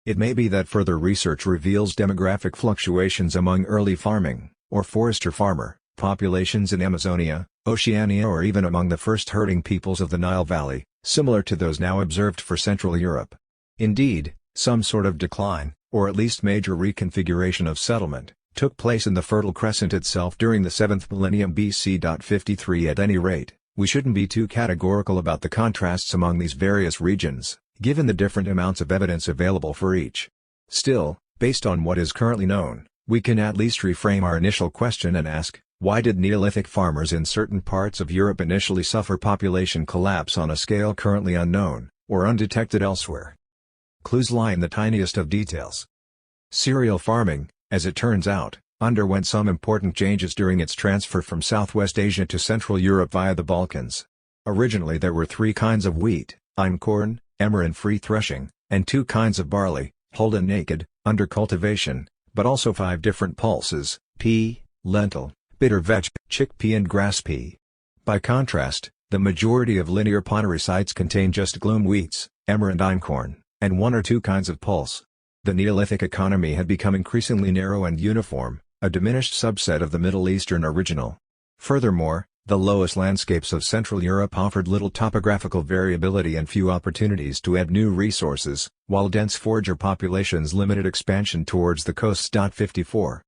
It may be that further research reveals demographic fluctuations among early farming, or forester-farmer, populations in Amazonia, Oceania, or even among the first herding peoples of the Nile Valley, similar to those now observed for Central Europe. Indeed, some sort of decline, or at least major reconfiguration of settlement, took place in the Fertile Crescent itself during the 7th millennium BC. 53 At any rate, we shouldn't be too categorical about the contrasts among these various regions, given the different amounts of evidence available for each. Still, based on what is currently known, we can at least reframe our initial question and ask, why did Neolithic farmers in certain parts of Europe initially suffer population collapse on a scale currently unknown, or undetected elsewhere? Clues lie in the tiniest of details. Cereal farming, as it turns out, underwent some important changes during its transfer from Southwest Asia to Central Europe via the Balkans. Originally there were 3 kinds of wheat, einkorn, emmer and free threshing, and 2 kinds of barley, hulled and naked, under cultivation, but also 5 different pulses, pea, lentil, bitter vetch, chickpea and grass pea. By contrast, the majority of linear pottery sites contain just gloom wheats, emmer and einkorn, and 1 or 2 kinds of pulse. The Neolithic economy had become increasingly narrow and uniform, a diminished subset of the Middle Eastern original. Furthermore, the lowest landscapes of Central Europe offered little topographical variability and few opportunities to add new resources, while dense forager populations limited expansion towards the coasts. 54.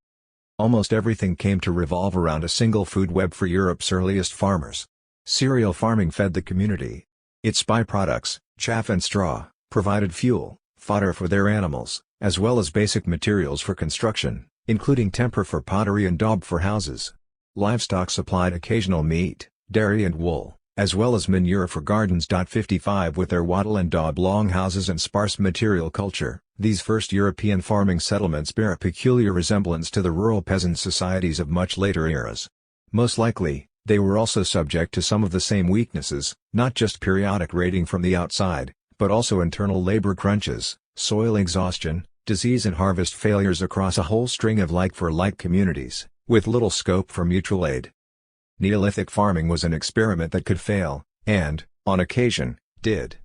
Almost everything came to revolve around a single food web for Europe's earliest farmers. Cereal farming fed the community. Its byproducts, chaff and straw, provided fuel, fodder for their animals, as well as basic materials for construction, including timber for pottery and daub for houses. Livestock supplied occasional meat, dairy and wool, as well as manure for gardens. 55 With their wattle and daub longhouses and sparse material culture, these first European farming settlements bear a peculiar resemblance to the rural peasant societies of much later eras. Most likely, they were also subject to some of the same weaknesses, not just periodic raiding from the outside, but also internal labor crunches, soil exhaustion, disease and harvest failures across a whole string of like-for-like communities, with little scope for mutual aid. Neolithic farming was an experiment that could fail, and, on occasion, did.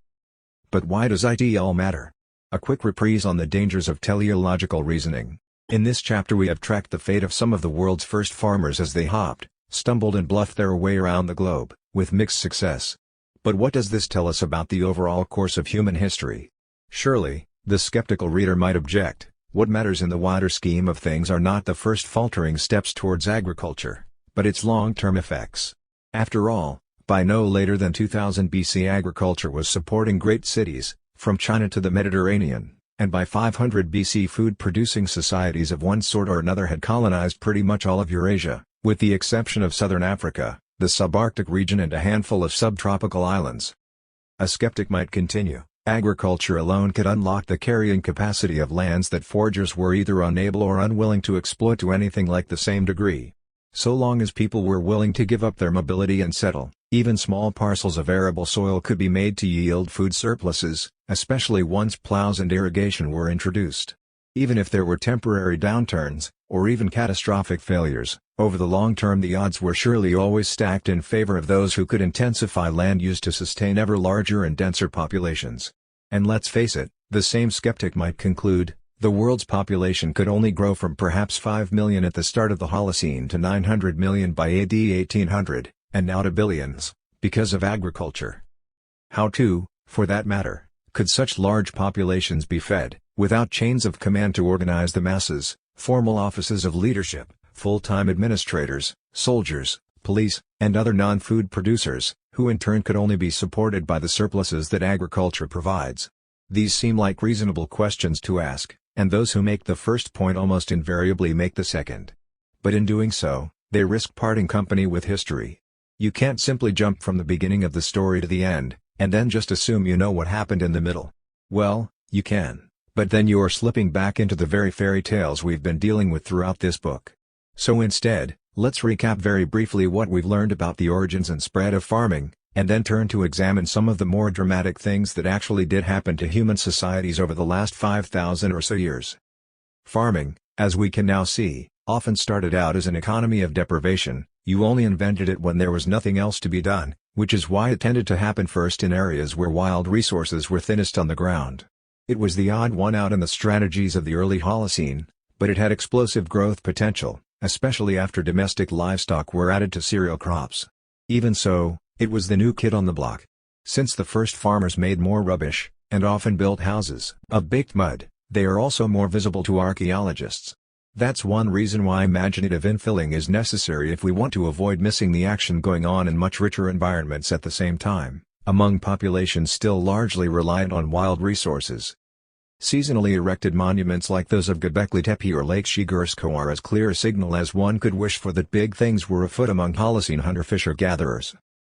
But why does it all matter? A quick reprise on the dangers of teleological reasoning. In this chapter we have tracked the fate of some of the world's first farmers as they hopped, stumbled and bluffed their way around the globe, with mixed success. But what does this tell us about the overall course of human history? Surely, the skeptical reader might object, what matters in the wider scheme of things are not the first faltering steps towards agriculture, but its long-term effects. After all, by no later than 2000 BC agriculture was supporting great cities, from China to the Mediterranean, and by 500 BC food-producing societies of one sort or another had colonized pretty much all of Eurasia, with the exception of southern Africa, the subarctic region and a handful of subtropical islands. A skeptic might continue, agriculture alone could unlock the carrying capacity of lands that foragers were either unable or unwilling to exploit to anything like the same degree. So long as people were willing to give up their mobility and settle, even small parcels of arable soil could be made to yield food surpluses, especially once plows and irrigation were introduced. Even if there were temporary downturns, or even catastrophic failures, over the long term the odds were surely always stacked in favor of those who could intensify land use to sustain ever larger and denser populations. And let's face it, the same skeptic might conclude, the world's population could only grow from perhaps 5 million at the start of the Holocene to 900 million by AD 1800, and now to billions, because of agriculture. How too, for that matter, could such large populations be fed, without chains of command to organize the masses, formal offices of leadership, full-time administrators, soldiers, police, and other non-food producers, who in turn could only be supported by the surpluses that agriculture provides? These seem like reasonable questions to ask, and those who make the first point almost invariably make the second. But in doing so, they risk parting company with history. You can't simply jump from the beginning of the story to the end, and then just assume you know what happened in the middle. Well, you can, but then you are slipping back into the very fairy tales we've been dealing with throughout this book. So instead, let's recap very briefly what we've learned about the origins and spread of farming, and then turn to examine some of the more dramatic things that actually did happen to human societies over the last 5,000 or so years. Farming, as we can now see, often started out as an economy of deprivation. You only invented it when there was nothing else to be done, which is why it tended to happen first in areas where wild resources were thinnest on the ground. It was the odd one out in the strategies of the early Holocene, but it had explosive growth potential, especially after domestic livestock were added to cereal crops. Even so, it was the new kid on the block. Since the first farmers made more rubbish, and often built houses of baked mud, they are also more visible to archaeologists. That's one reason why imaginative infilling is necessary if we want to avoid missing the action going on in much richer environments at the same time, among populations still largely reliant on wild resources. Seasonally erected monuments like those of Göbekli Tepe or Lake Shigursko are as clear a signal as one could wish for that big things were afoot among Holocene hunter-fisher-gatherers.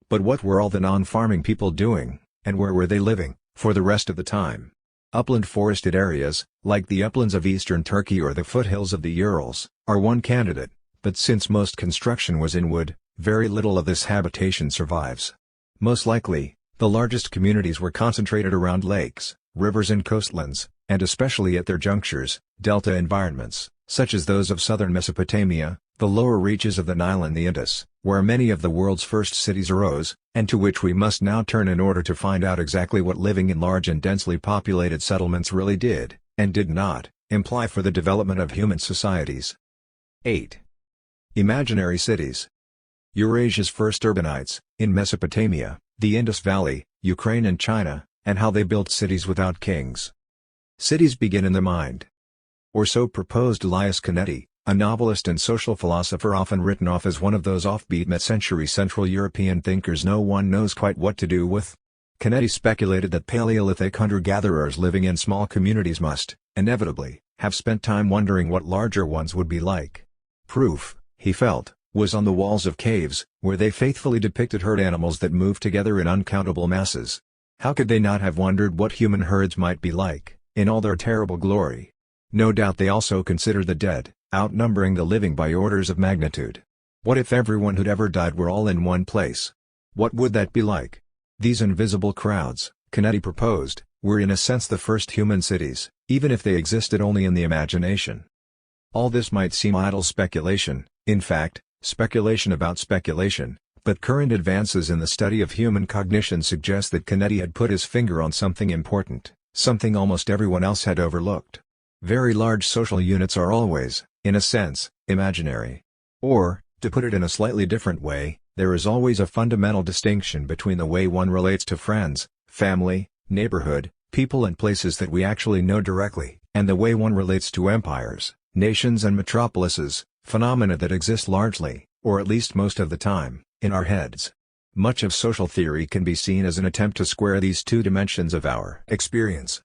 But what were all the non-farming people doing, and where were they living, for the rest of the time? Upland forested areas, like the uplands of eastern Turkey or the foothills of the Urals, are one candidate, but since most construction was in wood, very little of this habitation survives. Most likely, the largest communities were concentrated around lakes, rivers and coastlands, and especially at their junctures, delta environments, such as those of southern Mesopotamia, the lower reaches of the Nile and the Indus, where many of the world's first cities arose, and to which we must now turn in order to find out exactly what living in large and densely populated settlements really did, and did not, imply for the development of human societies. 8. Imaginary cities. Eurasia's first urbanites, in Mesopotamia, the Indus Valley, Ukraine and China, and how they built cities without kings. Cities begin in the mind. Or so proposed Elias Canetti, a novelist and social philosopher often written off as one of those offbeat mid-century Central European thinkers no one knows quite what to do with. Canetti speculated that Paleolithic hunter-gatherers living in small communities must, inevitably, have spent time wondering what larger ones would be like. Proof, he felt, was on the walls of caves, where they faithfully depicted herd animals that moved together in uncountable masses. How could they not have wondered what human herds might be like, in all their terrible glory? No doubt they also considered the dead, outnumbering the living by orders of magnitude. What if everyone who'd ever died were all in one place? What would that be like? These invisible crowds, Canetti proposed, were in a sense the first human cities, even if they existed only in the imagination. All this might seem idle speculation, in fact, speculation about speculation, but current advances in the study of human cognition suggest that Canetti had put his finger on something important, something almost everyone else had overlooked. Very large social units are always, in a sense, imaginary. Or, to put it in a slightly different way, there is always a fundamental distinction between the way one relates to friends, family, neighborhood, people and places that we actually know directly, and the way one relates to empires, nations and metropolises, phenomena that exist largely, or at least most of the time, in our heads. Much of social theory can be seen as an attempt to square these two dimensions of our experience.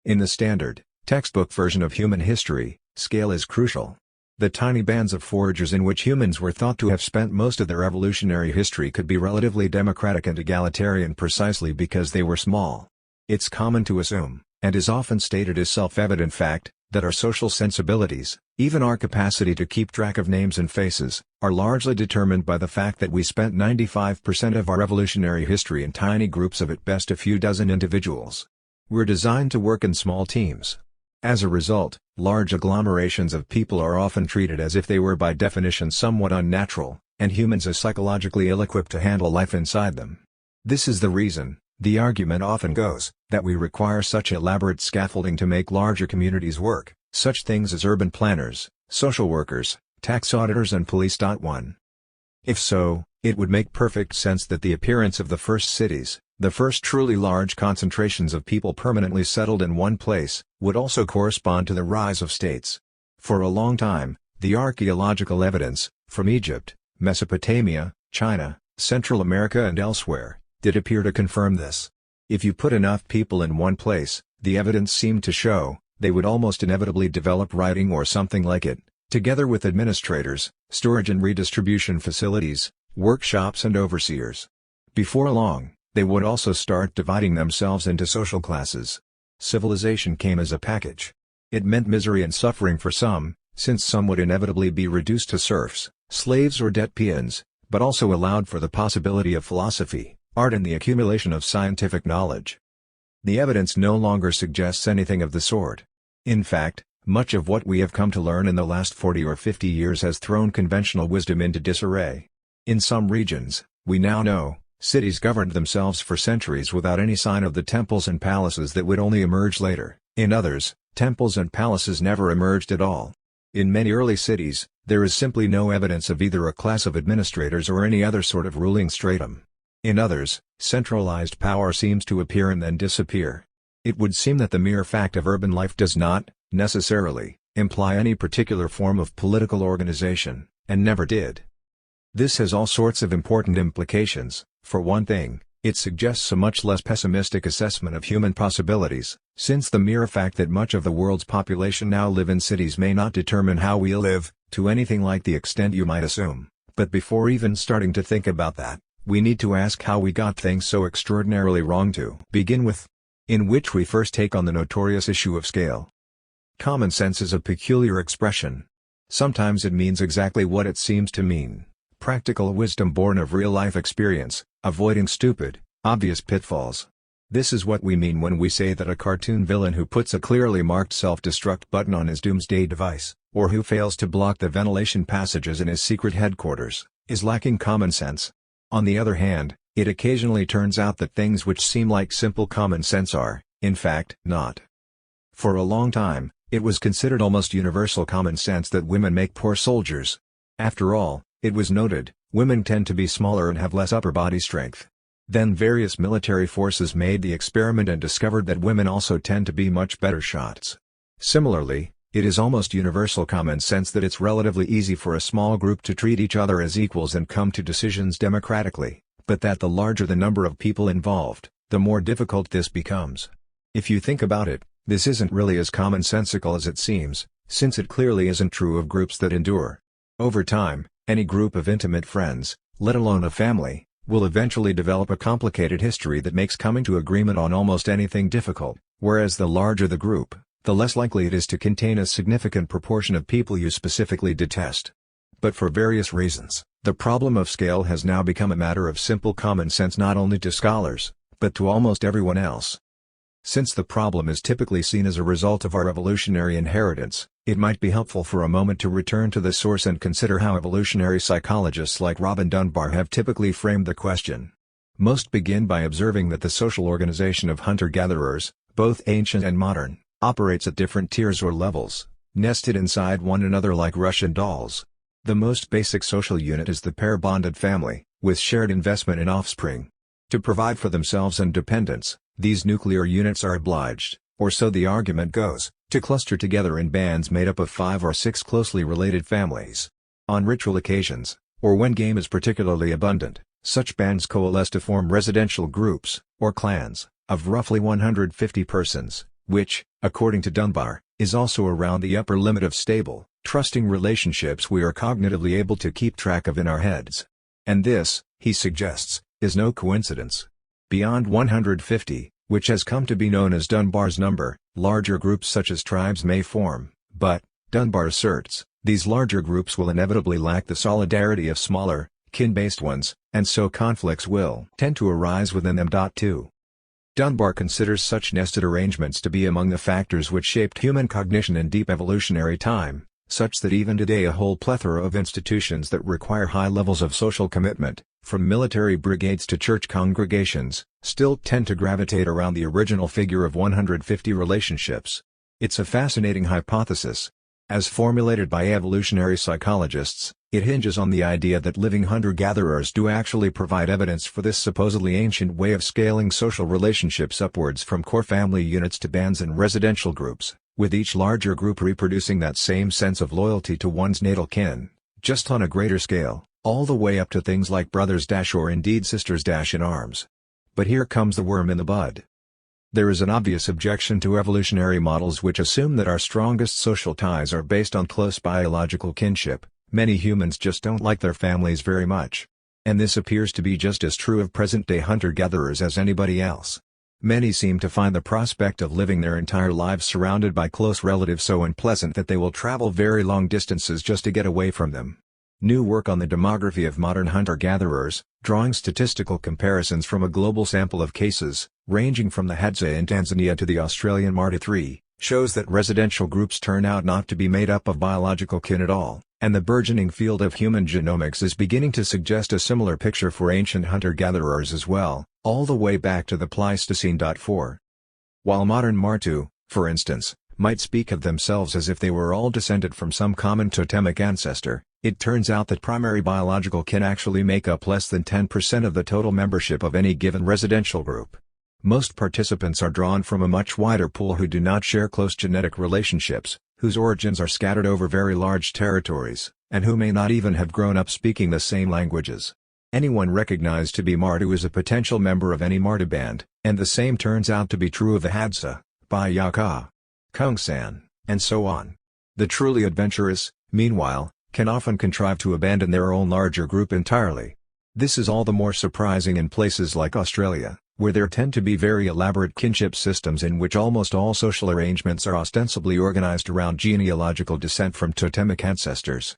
In the standard, textbook version of human history, scale is crucial. The tiny bands of foragers in which humans were thought to have spent most of their evolutionary history could be relatively democratic and egalitarian precisely because they were small. It's common to assume, and is often stated as self-evident fact, that our social sensibilities, even our capacity to keep track of names and faces, are largely determined by the fact that we spent 95% of our evolutionary history in tiny groups of at best a few dozen individuals. We're designed to work in small teams. As a result, large agglomerations of people are often treated as if they were by definition somewhat unnatural, and humans as psychologically ill-equipped to handle life inside them. This is the reason, the argument often goes, that we require such elaborate scaffolding to make larger communities work, such things as urban planners, social workers, tax auditors and police. 1. If so, it would make perfect sense that the appearance of the first cities, the first truly large concentrations of people permanently settled in one place, would also correspond to the rise of states. For a long time, the archaeological evidence, from Egypt, Mesopotamia, China, Central America and elsewhere, did appear to confirm this. If you put enough people in one place, the evidence seemed to show, they would almost inevitably develop writing or something like it, together with administrators, storage and redistribution facilities, workshops and overseers. Before long, they would also start dividing themselves into social classes. Civilization came as a package. It meant misery and suffering for some, since some would inevitably be reduced to serfs, slaves or debt peons, but also allowed for the possibility of philosophy, art and the accumulation of scientific knowledge. The evidence no longer suggests anything of the sort. In fact, much of what we have come to learn in the last 40 or 50 years has thrown conventional wisdom into disarray. In some regions, we now know, cities governed themselves for centuries without any sign of the temples and palaces that would only emerge later. In others, temples and palaces never emerged at all. In many early cities, there is simply no evidence of either a class of administrators or any other sort of ruling stratum. In others, centralized power seems to appear and then disappear. It would seem that the mere fact of urban life does not, necessarily, imply any particular form of political organization, and never did. This has all sorts of important implications. For one thing, it suggests a much less pessimistic assessment of human possibilities, since the mere fact that much of the world's population now live in cities may not determine how we live, to anything like the extent you might assume. But before even starting to think about that, we need to ask how we got things so extraordinarily wrong to begin with. In which we first take on the notorious issue of scale. Common sense is a peculiar expression. Sometimes it means exactly what it seems to mean. Practical wisdom born of real-life experience, avoiding stupid, obvious pitfalls. This is what we mean when we say that a cartoon villain who puts a clearly marked self-destruct button on his doomsday device, or who fails to block the ventilation passages in his secret headquarters, is lacking common sense. On the other hand, it occasionally turns out that things which seem like simple common sense are, in fact, not. For a long time, it was considered almost universal common sense that women make poor soldiers. After all, it was noted, women tend to be smaller and have less upper body strength. Then various military forces made the experiment and discovered that women also tend to be much better shots. Similarly, it is almost universal common sense that it's relatively easy for a small group to treat each other as equals and come to decisions democratically, but that the larger the number of people involved, the more difficult this becomes. If you think about it, this isn't really as commonsensical as it seems, since it clearly isn't true of groups that endure. Over time, any group of intimate friends, let alone a family, will eventually develop a complicated history that makes coming to agreement on almost anything difficult, whereas the larger the group, the less likely it is to contain a significant proportion of people you specifically detest. But for various reasons, the problem of scale has now become a matter of simple common sense not only to scholars, but to almost everyone else. Since the problem is typically seen as a result of our evolutionary inheritance, it might be helpful for a moment to return to the source and consider how evolutionary psychologists like Robin Dunbar have typically framed the question. Most begin by observing that the social organization of hunter-gatherers, both ancient and modern, operates at different tiers or levels, nested inside one another like Russian dolls. The most basic social unit is the pair-bonded family, with shared investment in offspring. To provide for themselves and dependents, these nuclear units are obliged, or so the argument goes, to cluster together in bands made up of 5 or 6 closely related families. On ritual occasions, or when game is particularly abundant, Such bands coalesce to form residential groups, or clans, of roughly 150 persons, which, according to Dunbar, is also around the upper limit of stable, trusting relationships we are cognitively able to keep track of in our heads. And this, he suggests, is no coincidence. Beyond 150, which has come to be known as Dunbar's number, larger groups such as tribes may form, but, Dunbar asserts, these larger groups will inevitably lack the solidarity of smaller, kin-based ones, and so conflicts will tend to arise within them. 2. Dunbar considers such nested arrangements to be among the factors which shaped human cognition in deep evolutionary time, such that even today a whole plethora of institutions that require high levels of social commitment, from military brigades to church congregations, still tend to gravitate around the original figure of 150 relationships. It's a fascinating hypothesis. As formulated by evolutionary psychologists, it hinges on the idea that living hunter-gatherers do actually provide evidence for this supposedly ancient way of scaling social relationships upwards from core family units to bands and residential groups, with each larger group reproducing that same sense of loyalty to one's natal kin, just on a greater scale, all the way up to things like brothers or indeed sisters in arms. But here comes the worm in the bud. There is an obvious objection to evolutionary models which assume that our strongest social ties are based on close biological kinship. Many humans just don't like their families very much. And this appears to be just as true of present-day hunter-gatherers as anybody else. Many seem to find the prospect of living their entire lives surrounded by close relatives so unpleasant that they will travel very long distances just to get away from them. New work on the demography of modern hunter-gatherers, drawing statistical comparisons from a global sample of cases, ranging from the Hadza in Tanzania to the Australian Marta III, shows that residential groups turn out not to be made up of biological kin at all, and the burgeoning field of human genomics is beginning to suggest a similar picture for ancient hunter-gatherers as well, all the way back to the Pleistocene. 4. While modern Martu, for instance, might speak of themselves as if they were all descended from some common totemic ancestor, it turns out that primary biological kin actually make up less than 10% of the total membership of any given residential group. Most participants are drawn from a much wider pool who do not share close genetic relationships, whose origins are scattered over very large territories, and who may not even have grown up speaking the same languages. Anyone recognized to be Martu is a potential member of any Martu band, and the same turns out to be true of the Hadza, Bayaka, Kungsan, and so on. The truly adventurous, meanwhile, can often contrive to abandon their own larger group entirely. This is all the more surprising in places like Australia, where there tend to be very elaborate kinship systems in which almost all social arrangements are ostensibly organized around genealogical descent from totemic ancestors.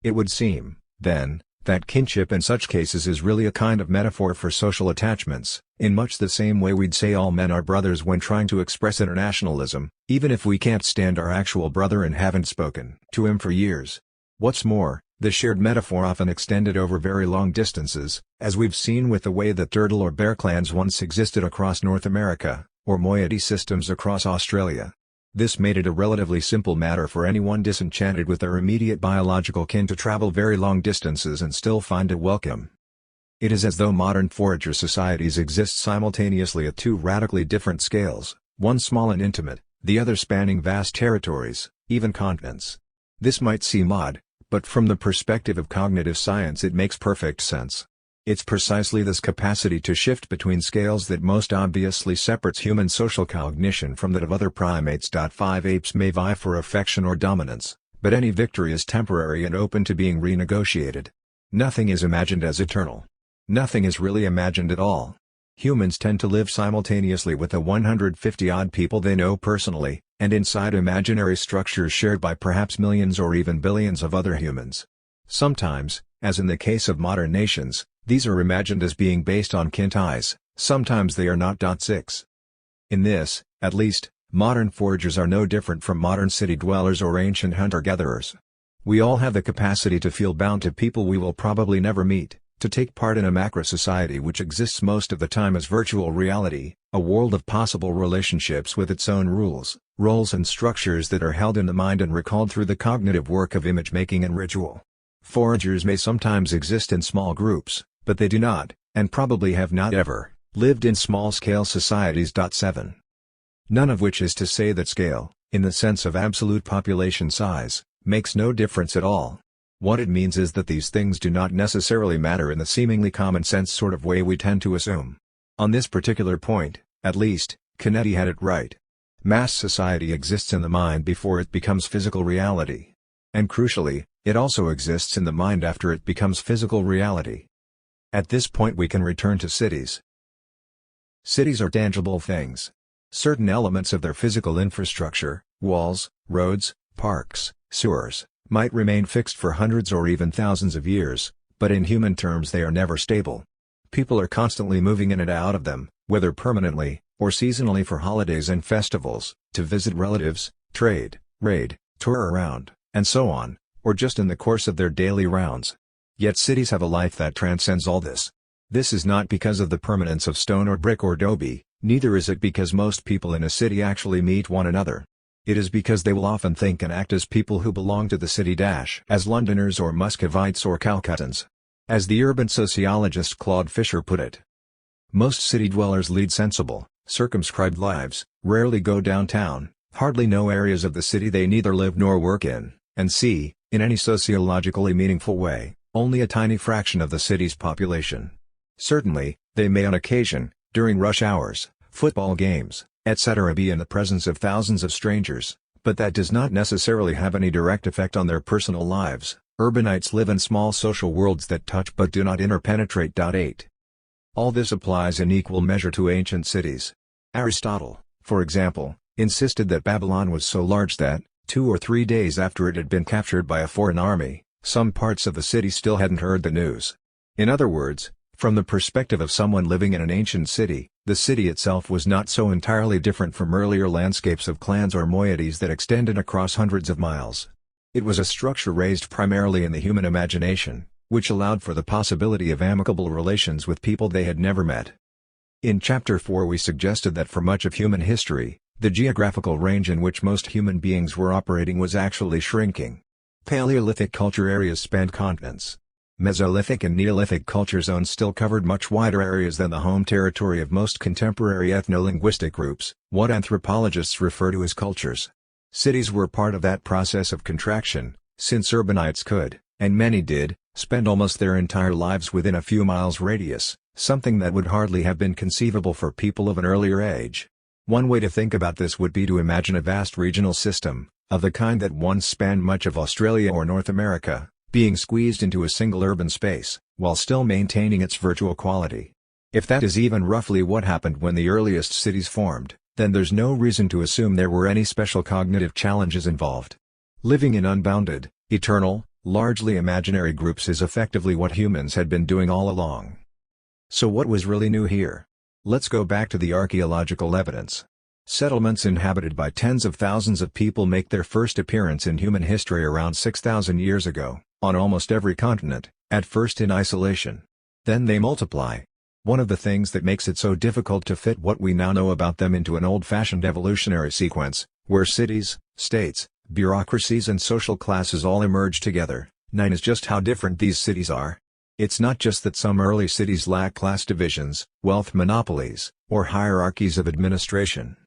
It would seem, then, that kinship in such cases is really a kind of metaphor for social attachments, in much the same way we'd say all men are brothers when trying to express internationalism, even if we can't stand our actual brother and haven't spoken to him for years. What's more, the shared metaphor often extended over very long distances, as we've seen with the way that turtle or bear clans once existed across North America, or moiety systems across Australia. This made it a relatively simple matter for anyone disenchanted with their immediate biological kin to travel very long distances and still find a welcome. It is as though modern forager societies exist simultaneously at two radically different scales, one small and intimate, the other spanning vast territories, even continents. This might seem odd, but from the perspective of cognitive science it makes perfect sense. It's precisely this capacity to shift between scales that most obviously separates human social cognition from that of other primates. 5 Apes may vie for affection or dominance, but any victory is temporary and open to being renegotiated. Nothing is imagined as eternal. Nothing is really imagined at all. Humans tend to live simultaneously with the 150-odd people they know personally, and inside imaginary structures shared by perhaps millions or even billions of other humans. Sometimes, as in the case of modern nations, these are imagined as being based on kin ties, sometimes they are not. 6. In this, at least, modern foragers are no different from modern city dwellers or ancient hunter-gatherers. We all have the capacity to feel bound to people we will probably never meet, to take part in a macro-society which exists most of the time as virtual reality, a world of possible relationships with its own rules, roles and structures that are held in the mind and recalled through the cognitive work of image-making and ritual. Foragers may sometimes exist in small groups, but they do not, and probably have not ever, lived in small-scale societies. 7. None of which is to say that scale, in the sense of absolute population size, makes no difference at all. What it means is that these things do not necessarily matter in the seemingly common-sense sort of way we tend to assume. On this particular point, at least, Canetti had it right. Mass society exists in the mind before it becomes physical reality. And crucially, it also exists in the mind after it becomes physical reality. At this point we can return to cities. Cities are tangible things. Certain elements of their physical infrastructure, walls, roads, parks, sewers, might remain fixed for hundreds or even thousands of years, but in human terms they are never stable. People are constantly moving in and out of them, whether permanently, or seasonally for holidays and festivals, to visit relatives, trade, raid, tour around, and so on, or just in the course of their daily rounds. Yet cities have a life that transcends all this. This is not because of the permanence of stone or brick or adobe, neither is it because most people in a city actually meet one another. It is because they will often think and act as people who belong to the city as Londoners or Muscovites or Calcuttans. As the urban sociologist Claude Fisher put it, most city dwellers lead sensible, circumscribed lives, rarely go downtown, hardly know areas of the city they neither live nor work in, and see, in any sociologically meaningful way, only a tiny fraction of the city's population. Certainly, they may on occasion, during rush hours, football games, etc. be in the presence of thousands of strangers, but that does not necessarily have any direct effect on their personal lives. Urbanites live in small social worlds that touch but do not interpenetrate. 8. All this applies in equal measure to ancient cities. Aristotle, for example, insisted that Babylon was so large that, 2 or 3 days after it had been captured by a foreign army, some parts of the city still hadn't heard the news. In other words, from the perspective of someone living in an ancient city, the city itself was not so entirely different from earlier landscapes of clans or moieties that extended across hundreds of miles. It was a structure raised primarily in the human imagination, which allowed for the possibility of amicable relations with people they had never met. In Chapter 4 we suggested that for much of human history, the geographical range in which most human beings were operating was actually shrinking. Paleolithic culture areas spanned continents. Mesolithic and Neolithic culture zones still covered much wider areas than the home territory of most contemporary ethno-linguistic groups, what anthropologists refer to as cultures. Cities were part of that process of contraction, since urbanites could, and many did, spend almost their entire lives within a few miles radius, something that would hardly have been conceivable for people of an earlier age. One way to think about this would be to imagine a vast regional system, of the kind that once spanned much of Australia or North America, being squeezed into a single urban space, while still maintaining its virtual quality. If that is even roughly what happened when the earliest cities formed, then there's no reason to assume there were any special cognitive challenges involved. Living in unbounded, eternal, largely imaginary groups is effectively what humans had been doing all along. So what was really new here? Let's go back to the archaeological evidence. Settlements inhabited by tens of thousands of people make their first appearance in human history around 6,000 years ago, on almost every continent, at first in isolation. Then they multiply. One of the things that makes it so difficult to fit what we now know about them into an old-fashioned evolutionary sequence, where cities, states, bureaucracies and social classes all emerge together, 9 is just how different these cities are. It's not just that some early cities lack class divisions, wealth monopolies, or hierarchies of administration.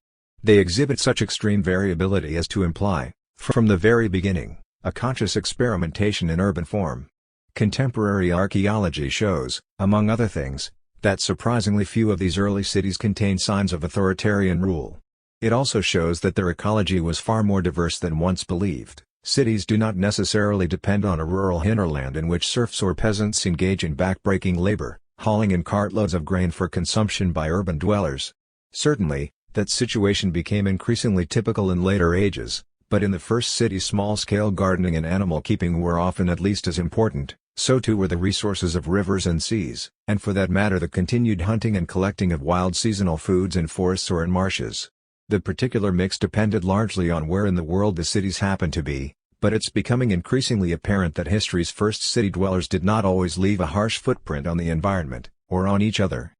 They exhibit such extreme variability as to imply, from the very beginning, a conscious experimentation in urban form. Contemporary archaeology shows, among other things, that surprisingly few of these early cities contain signs of authoritarian rule. It also shows that their ecology was far more diverse than once believed. Cities do not necessarily depend on a rural hinterland in which serfs or peasants engage in backbreaking labor, hauling in cartloads of grain for consumption by urban dwellers. Certainly, that situation became increasingly typical in later ages, but in the first city small-scale gardening and animal keeping were often at least as important, so too were the resources of rivers and seas, and for that matter the continued hunting and collecting of wild seasonal foods in forests or in marshes. The particular mix depended largely on where in the world the cities happened to be, but it's becoming increasingly apparent that history's first city dwellers did not always leave a harsh footprint on the environment, or on each other.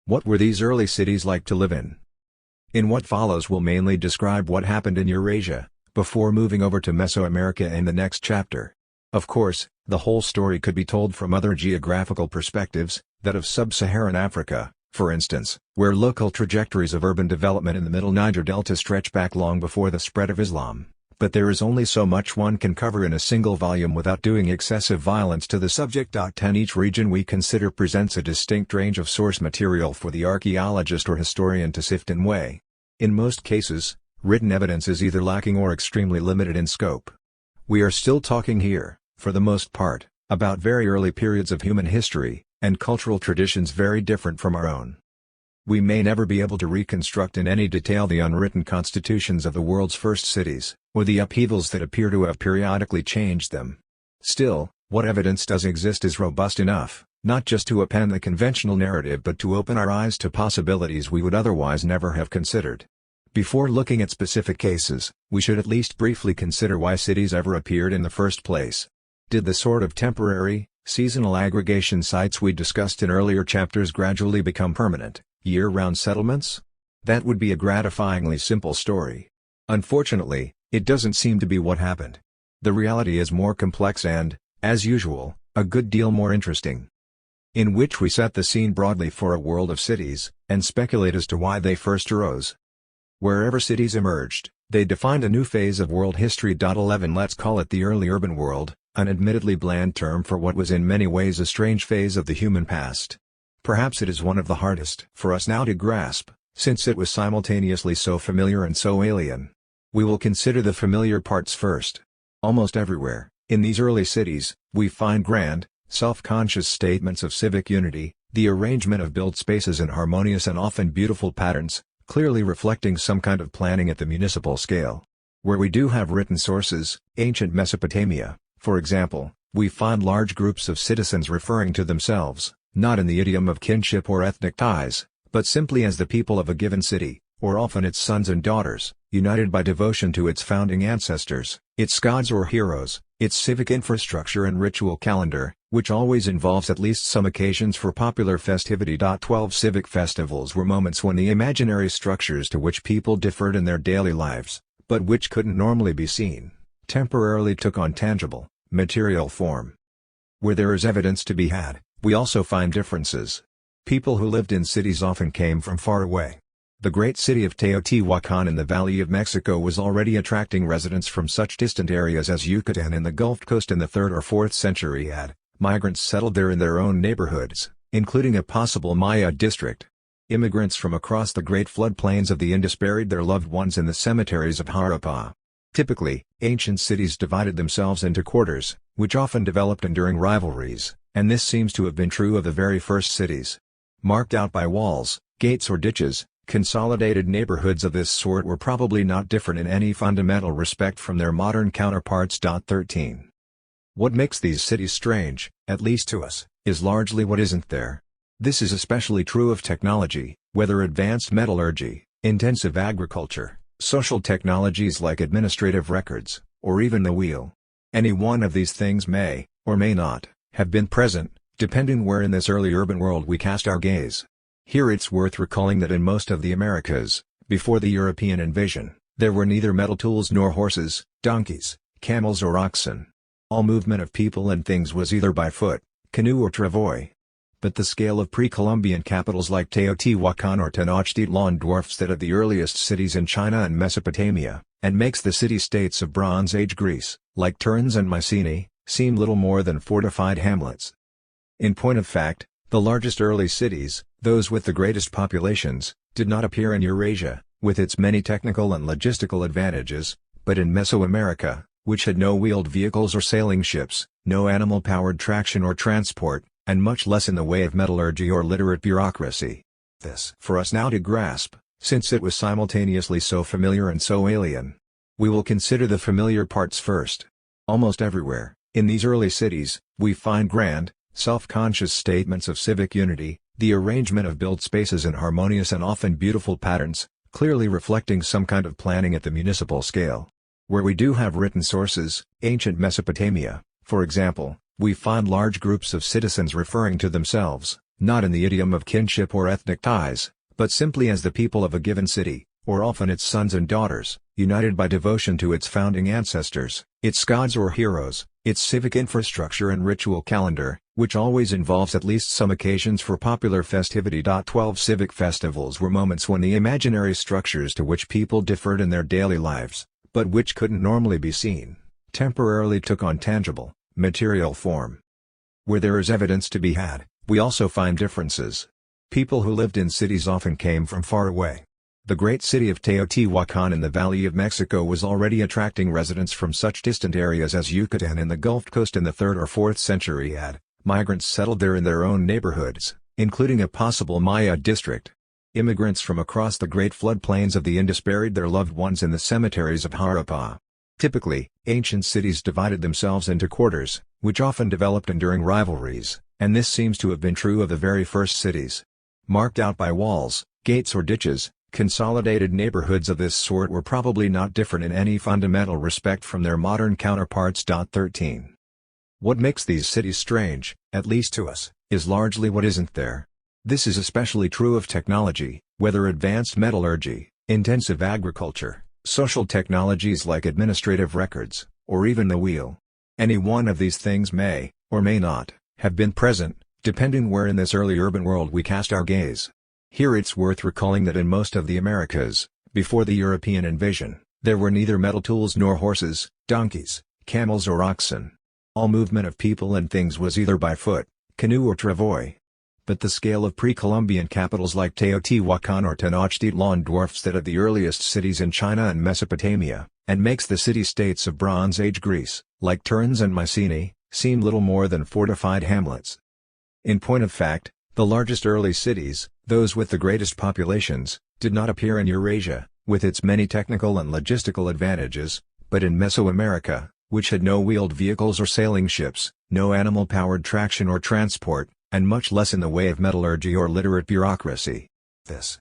What were these early cities like to live in? In what follows we'll mainly describe what happened in Eurasia, before moving over to Mesoamerica in the next chapter. Of course, the whole story could be told from other geographical perspectives, that of sub-Saharan Africa, for instance, where local trajectories of urban development in the middle Niger Delta stretch back long before the spread of Islam. but there is only so much one can cover in a single volume without doing excessive violence to the subject. 10 Each region we consider presents a distinct range of source material for the archaeologist or historian to sift and weigh. In most cases, written evidence is either lacking or extremely limited in scope. We are still talking here, for the most part, about very early periods of human history, and cultural traditions very different from our own. We may never be able to reconstruct in any detail the unwritten constitutions of the world's first cities, or the upheavals that appear to have periodically changed them. Still, what evidence does exist is robust enough, not just to append the conventional narrative but to open our eyes to possibilities we would otherwise never have considered. Before looking at specific cases, we should at least briefly consider why cities ever appeared in the first place. Did the sort of temporary, seasonal aggregation sites we discussed in earlier chapters gradually become permanent, year-round settlements? That would be a gratifyingly simple story. Unfortunately, it doesn't seem to be what happened. The reality is more complex and, as usual, a good deal more interesting. In which we set the scene broadly for a world of cities, and speculate as to why they first arose. Wherever cities emerged, they defined a new phase of world history. 11 Let's call it the early urban world, an admittedly bland term for what was in many ways a strange phase of the human past. Perhaps it is one of the hardest for us now to grasp, since it was simultaneously so familiar and so alien. We will consider the familiar parts first. Almost everywhere, in these early cities, we find grand, self-conscious statements of civic unity, the arrangement of built spaces in harmonious and often beautiful patterns, clearly reflecting some kind of planning at the municipal scale. Where we do have written sources, ancient Mesopotamia, for example, we find large groups of citizens referring to themselves, not in the idiom of kinship or ethnic ties, but simply as the people of a given city, or often its sons and daughters, united by devotion to its founding ancestors, its gods or heroes, its civic infrastructure and ritual calendar, which always involves at least some occasions for popular festivity. 12 Civic festivals were moments when the imaginary structures to which people differed in their daily lives, but which couldn't normally be seen, temporarily took on tangible, material form. Where there is evidence to be had, we also find differences. People who lived in cities often came from far away. The great city of Teotihuacan in the Valley of Mexico was already attracting residents from such distant areas as Yucatan and the Gulf Coast in the 3rd or 4th century. Migrants settled there in their own neighborhoods, including a possible Maya district. Immigrants from across the great floodplains of the Indus buried their loved ones in the cemeteries of Harappa. Typically, ancient cities divided themselves into quarters, which often developed enduring rivalries, and this seems to have been true of the very first cities. Marked out by walls, gates or ditches, consolidated neighborhoods of this sort were probably not different in any fundamental respect from their modern counterparts. 13. What makes these cities strange, at least to us, is largely what isn't there. This is especially true of technology, whether advanced metallurgy, intensive agriculture, social technologies like administrative records, or even the wheel. Any one of these things may, or may not, have been present, depending where in this early urban world we cast our gaze. Here it's worth recalling that in most of the Americas, before the European invasion, there were neither metal tools nor horses, donkeys, camels or oxen. All movement of people and things was either by foot, canoe or travois. But the scale of pre-Columbian capitals like Teotihuacan or Tenochtitlan dwarfs that of the earliest cities in China and Mesopotamia, and makes the city-states of Bronze Age Greece, like Tiryns and Mycenae, seem little more than fortified hamlets. In point of fact, the largest early cities, those with the greatest populations, did not appear in Eurasia, with its many technical and logistical advantages, but in Mesoamerica, which had no wheeled vehicles or sailing ships, no animal-powered traction or transport, and much less in the way of metallurgy or literate bureaucracy. This for us now to grasp, since it was simultaneously so familiar and so alien. We will consider the familiar parts first. Almost everywhere, in these early cities, we find grand, self-conscious statements of civic unity, the arrangement of built spaces in harmonious and often beautiful patterns, clearly reflecting some kind of planning at the municipal scale. Where we do have written sources, ancient Mesopotamia, for example, we find large groups of citizens referring to themselves, not in the idiom of kinship or ethnic ties, but simply as the people of a given city, or often its sons and daughters, united by devotion to its founding ancestors, its gods or heroes, its civic infrastructure and ritual calendar, which always involves at least some occasions for popular festivity. 12 Civic festivals were moments when the imaginary structures to which people differed in their daily lives, but which couldn't normally be seen, temporarily took on tangible, material form. Where there is evidence to be had, we also find differences. People who lived in cities often came from far away. The great city of Teotihuacan in the Valley of Mexico was already attracting residents from such distant areas as Yucatan and the Gulf Coast in the 3rd or 4th century. Migrants settled there in their own neighborhoods, including a possible Maya district. Immigrants from across the great floodplains of the Indus buried their loved ones in the cemeteries of Harappa. Typically, ancient cities divided themselves into quarters, which often developed enduring rivalries, and this seems to have been true of the very first cities. Marked out by walls, gates or ditches, consolidated neighborhoods of this sort were probably not different in any fundamental respect from their modern counterparts. 13. What makes these cities strange, at least to us, is largely what isn't there. This is especially true of technology, whether advanced metallurgy, intensive agriculture, social technologies like administrative records, or even the wheel. Any one of these things may, or may not, have been present, depending where in this early urban world we cast our gaze. Here it's worth recalling that in most of the Americas, before the European invasion, there were neither metal tools nor horses, donkeys, camels or oxen. All movement of people and things was either by foot, canoe or travois. But the scale of pre-Columbian capitals like Teotihuacan or Tenochtitlan dwarfs that of the earliest cities in China and Mesopotamia, and makes the city-states of Bronze Age Greece, like Turin and Mycenae, seem little more than fortified hamlets. In point of fact, the largest early cities, those with the greatest populations, did not appear in Eurasia, with its many technical and logistical advantages, but in Mesoamerica, which had no wheeled vehicles or sailing ships, no animal-powered traction or transport, and much less in the way of metallurgy or literate bureaucracy. This